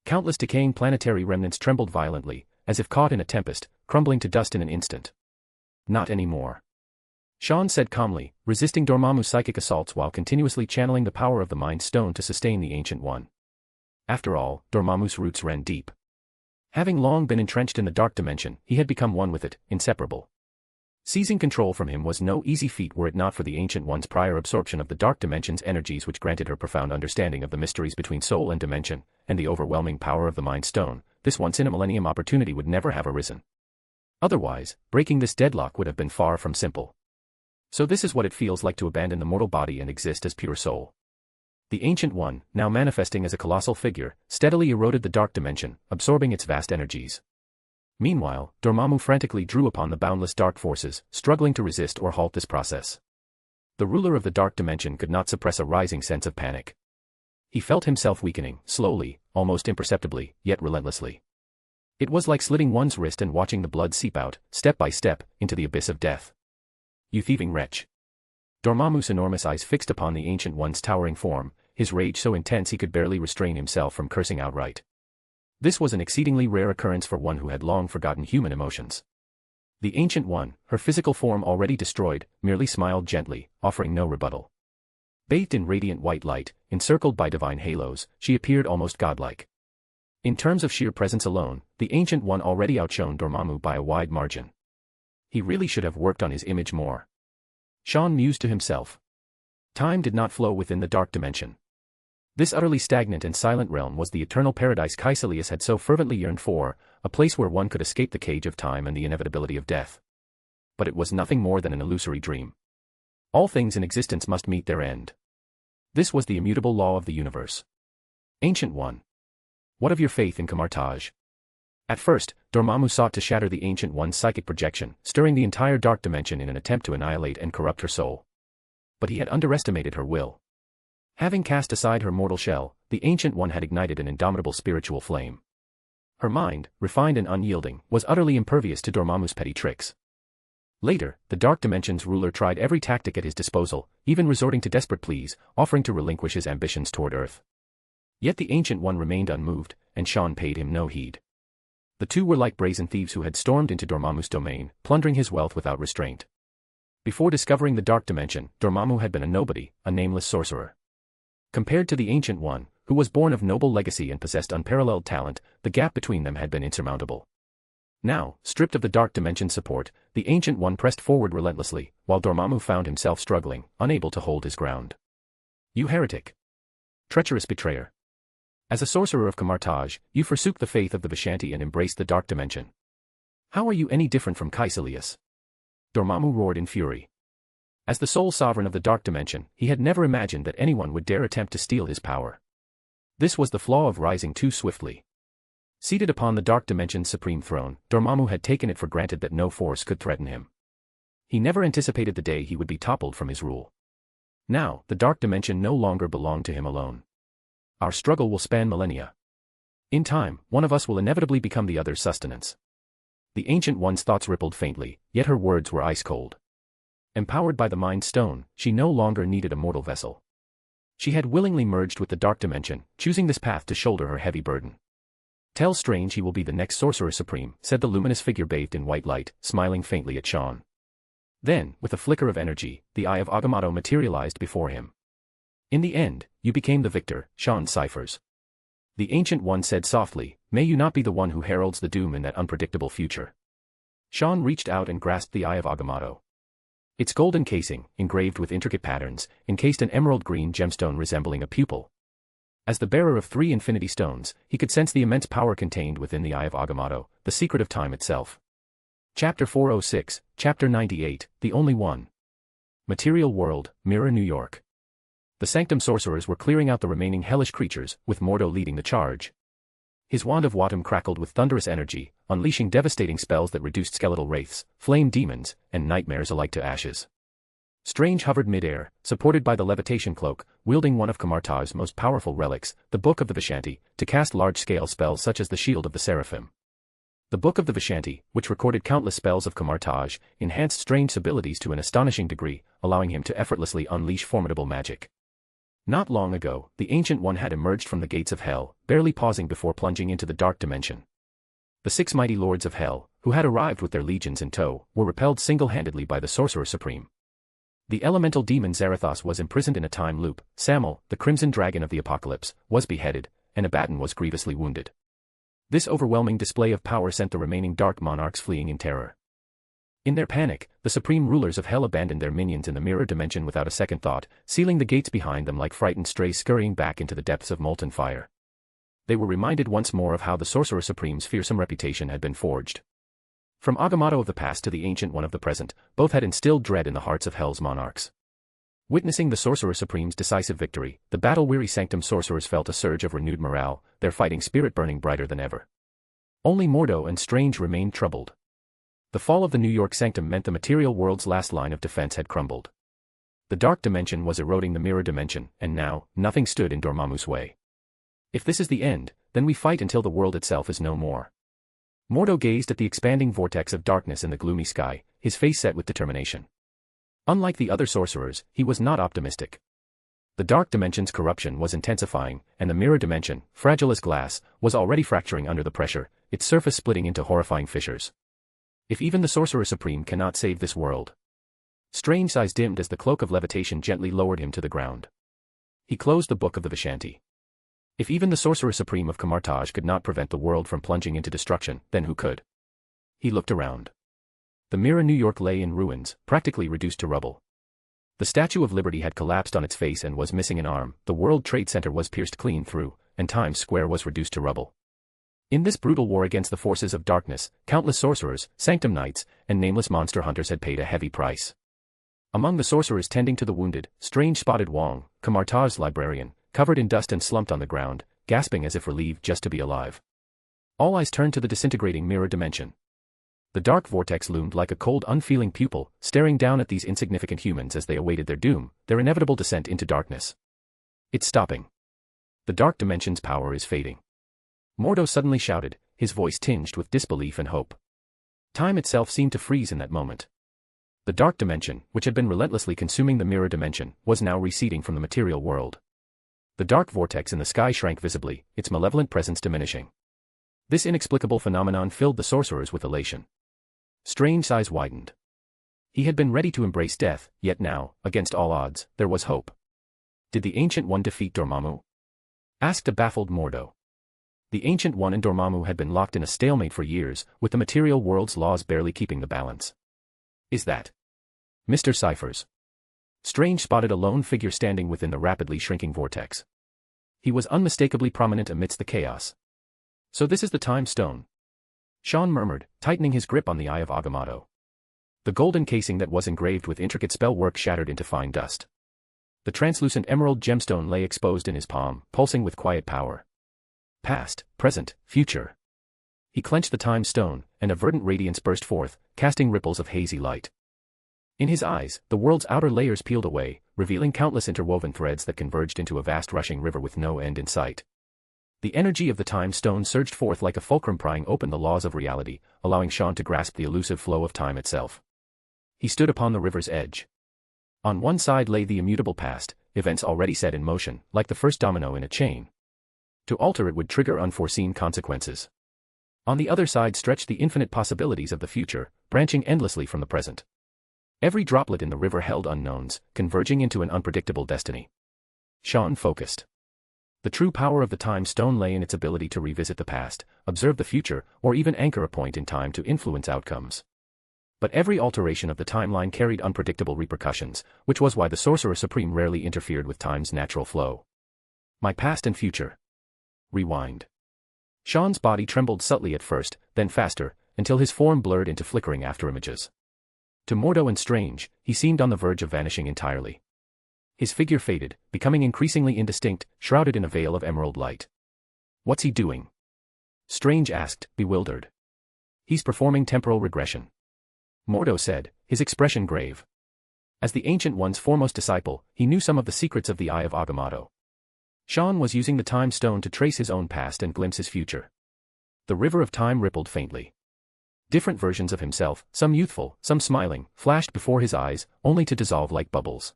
Countless decaying planetary remnants trembled violently, as if caught in a tempest, crumbling to dust in an instant. Not anymore. Sean said calmly, resisting Dormammu's psychic assaults while continuously channeling the power of the Mind Stone to sustain the Ancient One. After all, Dormammu's roots ran deep. Having long been entrenched in the dark dimension, he had become one with it, inseparable. Seizing control from him was no easy feat were it not for the Ancient One's prior absorption of the dark dimension's energies, which granted her profound understanding of the mysteries between soul and dimension, and the overwhelming power of the Mind Stone. This once-in-a-millennium opportunity would never have arisen. Otherwise, breaking this deadlock would have been far from simple. So this is what it feels like to abandon the mortal body and exist as pure soul. The Ancient One, now manifesting as a colossal figure, steadily eroded the dark dimension, absorbing its vast energies. Meanwhile, Dormammu frantically drew upon the boundless dark forces, struggling to resist or halt this process. The ruler of the dark dimension could not suppress a rising sense of panic. He felt himself weakening, slowly, almost imperceptibly, yet relentlessly. It was like slitting one's wrist and watching the blood seep out, step by step, into the abyss of death. You thieving wretch. Dormammu's enormous eyes fixed upon the Ancient One's towering form, his rage so intense he could barely restrain himself from cursing outright. This was an exceedingly rare occurrence for one who had long forgotten human emotions. The Ancient One, her physical form already destroyed, merely smiled gently, offering no rebuttal. Bathed in radiant white light, encircled by divine halos, she appeared almost godlike. In terms of sheer presence alone, the Ancient One already outshone Dormammu by a wide margin. He really should have worked on his image more. Sean mused to himself. Time did not flow within the dark dimension. This utterly stagnant and silent realm was the eternal paradise Caecilius had so fervently yearned for, a place where one could escape the cage of time and the inevitability of death. But it was nothing more than an illusory dream. All things in existence must meet their end. This was the immutable law of the universe. Ancient One. What of your faith in Camartage? At first, Dormammu sought to shatter the Ancient One's psychic projection, stirring the entire dark dimension in an attempt to annihilate and corrupt her soul. But he had underestimated her will. Having cast aside her mortal shell, the Ancient One had ignited an indomitable spiritual flame. Her mind, refined and unyielding, was utterly impervious to Dormammu's petty tricks. Later, the Dark Dimension's ruler tried every tactic at his disposal, even resorting to desperate pleas, offering to relinquish his ambitions toward Earth. Yet the Ancient One remained unmoved, and Sean paid him no heed. The two were like brazen thieves who had stormed into Dormammu's domain, plundering his wealth without restraint. Before discovering the Dark Dimension, Dormammu had been a nobody, a nameless sorcerer. Compared to the Ancient One, who was born of noble legacy and possessed unparalleled talent, the gap between them had been insurmountable. Now, stripped of the Dark Dimension's support, the Ancient One pressed forward relentlessly, while Dormammu found himself struggling, unable to hold his ground. You heretic! Treacherous betrayer! As a sorcerer of Camartage, you forsook the faith of the Vishanti and embraced the Dark Dimension. How are you any different from Caecilius? Dormammu roared in fury. As the sole sovereign of the Dark Dimension, he had never imagined that anyone would dare attempt to steal his power. This was the flaw of rising too swiftly. Seated upon the Dark Dimension's supreme throne, Dormammu had taken it for granted that no force could threaten him. He never anticipated the day he would be toppled from his rule. Now, the Dark Dimension no longer belonged to him alone. Our struggle will span millennia. In time, one of us will inevitably become the other's sustenance. The Ancient One's thoughts rippled faintly, yet her words were ice-cold. Empowered by the Mind Stone, she no longer needed a mortal vessel. She had willingly merged with the Dark Dimension, choosing this path to shoulder her heavy burden. Tell Strange he will be the next Sorcerer Supreme, said the luminous figure bathed in white light, smiling faintly at Sean. Then, with a flicker of energy, the Eye of Agamotto materialized before him. In the end, you became the victor, Sean Cyphers. The Ancient One said softly, may you not be the one who heralds the doom in that unpredictable future. Sean reached out and grasped the Eye of Agamotto. Its golden casing, engraved with intricate patterns, encased an emerald green gemstone resembling a pupil. As the bearer of 3 infinity stones, he could sense the immense power contained within the Eye of Agamotto, the secret of time itself. Chapter 406, Chapter 98, The Only One. Material World, Mirror, New York. The Sanctum sorcerers were clearing out the remaining hellish creatures, with Mordo leading the charge. His wand of Watum crackled with thunderous energy, unleashing devastating spells that reduced skeletal wraiths, flame demons, and nightmares alike to ashes. Strange hovered mid-air, supported by the levitation cloak, wielding one of Camartage's most powerful relics, the Book of the Vishanti, to cast large-scale spells such as the Shield of the Seraphim. The Book of the Vishanti, which recorded countless spells of Camartage, enhanced Strange's abilities to an astonishing degree, allowing him to effortlessly unleash formidable magic. Not long ago, the Ancient One had emerged from the gates of Hell, barely pausing before plunging into the Dark Dimension. The 6 mighty lords of Hell, who had arrived with their legions in tow, were repelled single-handedly by the Sorcerer Supreme. The elemental demon Zarathos was imprisoned in a time loop, Samel, the crimson dragon of the apocalypse, was beheaded, and Abaddon was grievously wounded. This overwhelming display of power sent the remaining Dark Monarchs fleeing in terror. In their panic, the supreme rulers of Hell abandoned their minions in the mirror dimension without a second thought, sealing the gates behind them like frightened strays scurrying back into the depths of molten fire. They were reminded once more of how the Sorcerer Supreme's fearsome reputation had been forged. From Agamotto of the past to the Ancient One of the present, both had instilled dread in the hearts of Hell's monarchs. Witnessing the Sorcerer Supreme's decisive victory, the battle-weary Sanctum sorcerers felt a surge of renewed morale, their fighting spirit burning brighter than ever. Only Mordo and Strange remained troubled. The fall of the New York Sanctum meant the material world's last line of defense had crumbled. The Dark Dimension was eroding the mirror dimension, and now, nothing stood in Dormammu's way. If this is the end, then we fight until the world itself is no more. Mordo gazed at the expanding vortex of darkness in the gloomy sky, his face set with determination. Unlike the other sorcerers, he was not optimistic. The Dark Dimension's corruption was intensifying, and the mirror dimension, fragile as glass, was already fracturing under the pressure, its surface splitting into horrifying fissures. If even the Sorcerer Supreme cannot save this world. Strange's eyes dimmed as the cloak of levitation gently lowered him to the ground. He closed the Book of the Vishanti. If even the Sorcerer Supreme of Camartage could not prevent the world from plunging into destruction, then who could? He looked around. The mirror New York lay in ruins, practically reduced to rubble. The Statue of Liberty had collapsed on its face and was missing an arm, the World Trade Center was pierced clean through, and Times Square was reduced to rubble. In this brutal war against the forces of darkness, countless sorcerers, sanctum knights, and nameless monster hunters had paid a heavy price. Among the sorcerers tending to the wounded, Strange spotted Wong, Kamartar's librarian, covered in dust and slumped on the ground, gasping as if relieved just to be alive. All eyes turned to the disintegrating mirror dimension. The dark vortex loomed like a cold, unfeeling pupil, staring down at these insignificant humans as they awaited their doom, their inevitable descent into darkness. It's stopping. The dark dimension's power is fading. Mordo suddenly shouted, his voice tinged with disbelief and hope. Time itself seemed to freeze in that moment. The dark dimension, which had been relentlessly consuming the mirror dimension, was now receding from the material world. The dark vortex in the sky shrank visibly, its malevolent presence diminishing. This inexplicable phenomenon filled the sorcerers with elation. Strange's eyes widened. He had been ready to embrace death, yet now, against all odds, there was hope. Did the Ancient One defeat Dormammu? Asked a baffled Mordo. The Ancient One and Dormammu had been locked in a stalemate for years, with the material world's laws barely keeping the balance. Is that Mr. Cyphers? Strange spotted a lone figure standing within the rapidly shrinking vortex. He was unmistakably prominent amidst the chaos. So this is the Time Stone? Sean murmured, tightening his grip on the Eye of Agamotto. The golden casing that was engraved with intricate spell work shattered into fine dust. The translucent emerald gemstone lay exposed in his palm, pulsing with quiet power. Past, present, future. He clenched the Time Stone, and a verdant radiance burst forth, casting ripples of hazy light. In his eyes, the world's outer layers peeled away, revealing countless interwoven threads that converged into a vast rushing river with no end in sight. The energy of the Time Stone surged forth like a fulcrum prying open the laws of reality, allowing Sean to grasp the elusive flow of time itself. He stood upon the river's edge. On one side lay the immutable past, events already set in motion, like the first domino in a chain. To alter it would trigger unforeseen consequences. On the other side stretched the infinite possibilities of the future, branching endlessly from the present. Every droplet in the river held unknowns, converging into an unpredictable destiny. Sean focused. The true power of the Time Stone lay in its ability to revisit the past, observe the future, or even anchor a point in time to influence outcomes. But every alteration of the timeline carried unpredictable repercussions, which was why the Sorcerer Supreme rarely interfered with time's natural flow. My past and future. Rewind. Sean's body trembled subtly at first, then faster, until his form blurred into flickering afterimages. To Mordo and Strange, he seemed on the verge of vanishing entirely. His figure faded, becoming increasingly indistinct, shrouded in a veil of emerald light. What's he doing? Strange asked, bewildered. He's performing temporal regression. Mordo said, his expression grave. As the Ancient One's foremost disciple, he knew some of the secrets of the Eye of Agamotto. Sean was using the Time Stone to trace his own past and glimpse his future. The river of time rippled faintly. Different versions of himself, some youthful, some smiling, flashed before his eyes, only to dissolve like bubbles.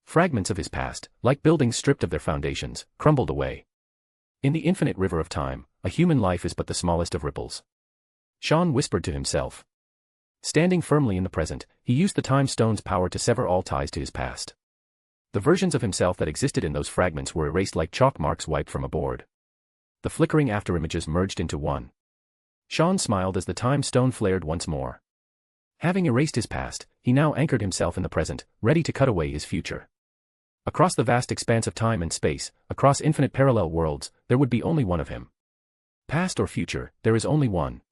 Fragments of his past, like buildings stripped of their foundations, crumbled away. In the infinite river of time, a human life is but the smallest of ripples. Sean whispered to himself. Standing firmly in the present, he used the Time Stone's power to sever all ties to his past. The versions of himself that existed in those fragments were erased like chalk marks wiped from a board. The flickering afterimages merged into one. Sean smiled as the Time Stone flared once more. Having erased his past, he now anchored himself in the present, ready to cut away his future. Across the vast expanse of time and space, across infinite parallel worlds, there would be only one of him. Past or future, there is only one,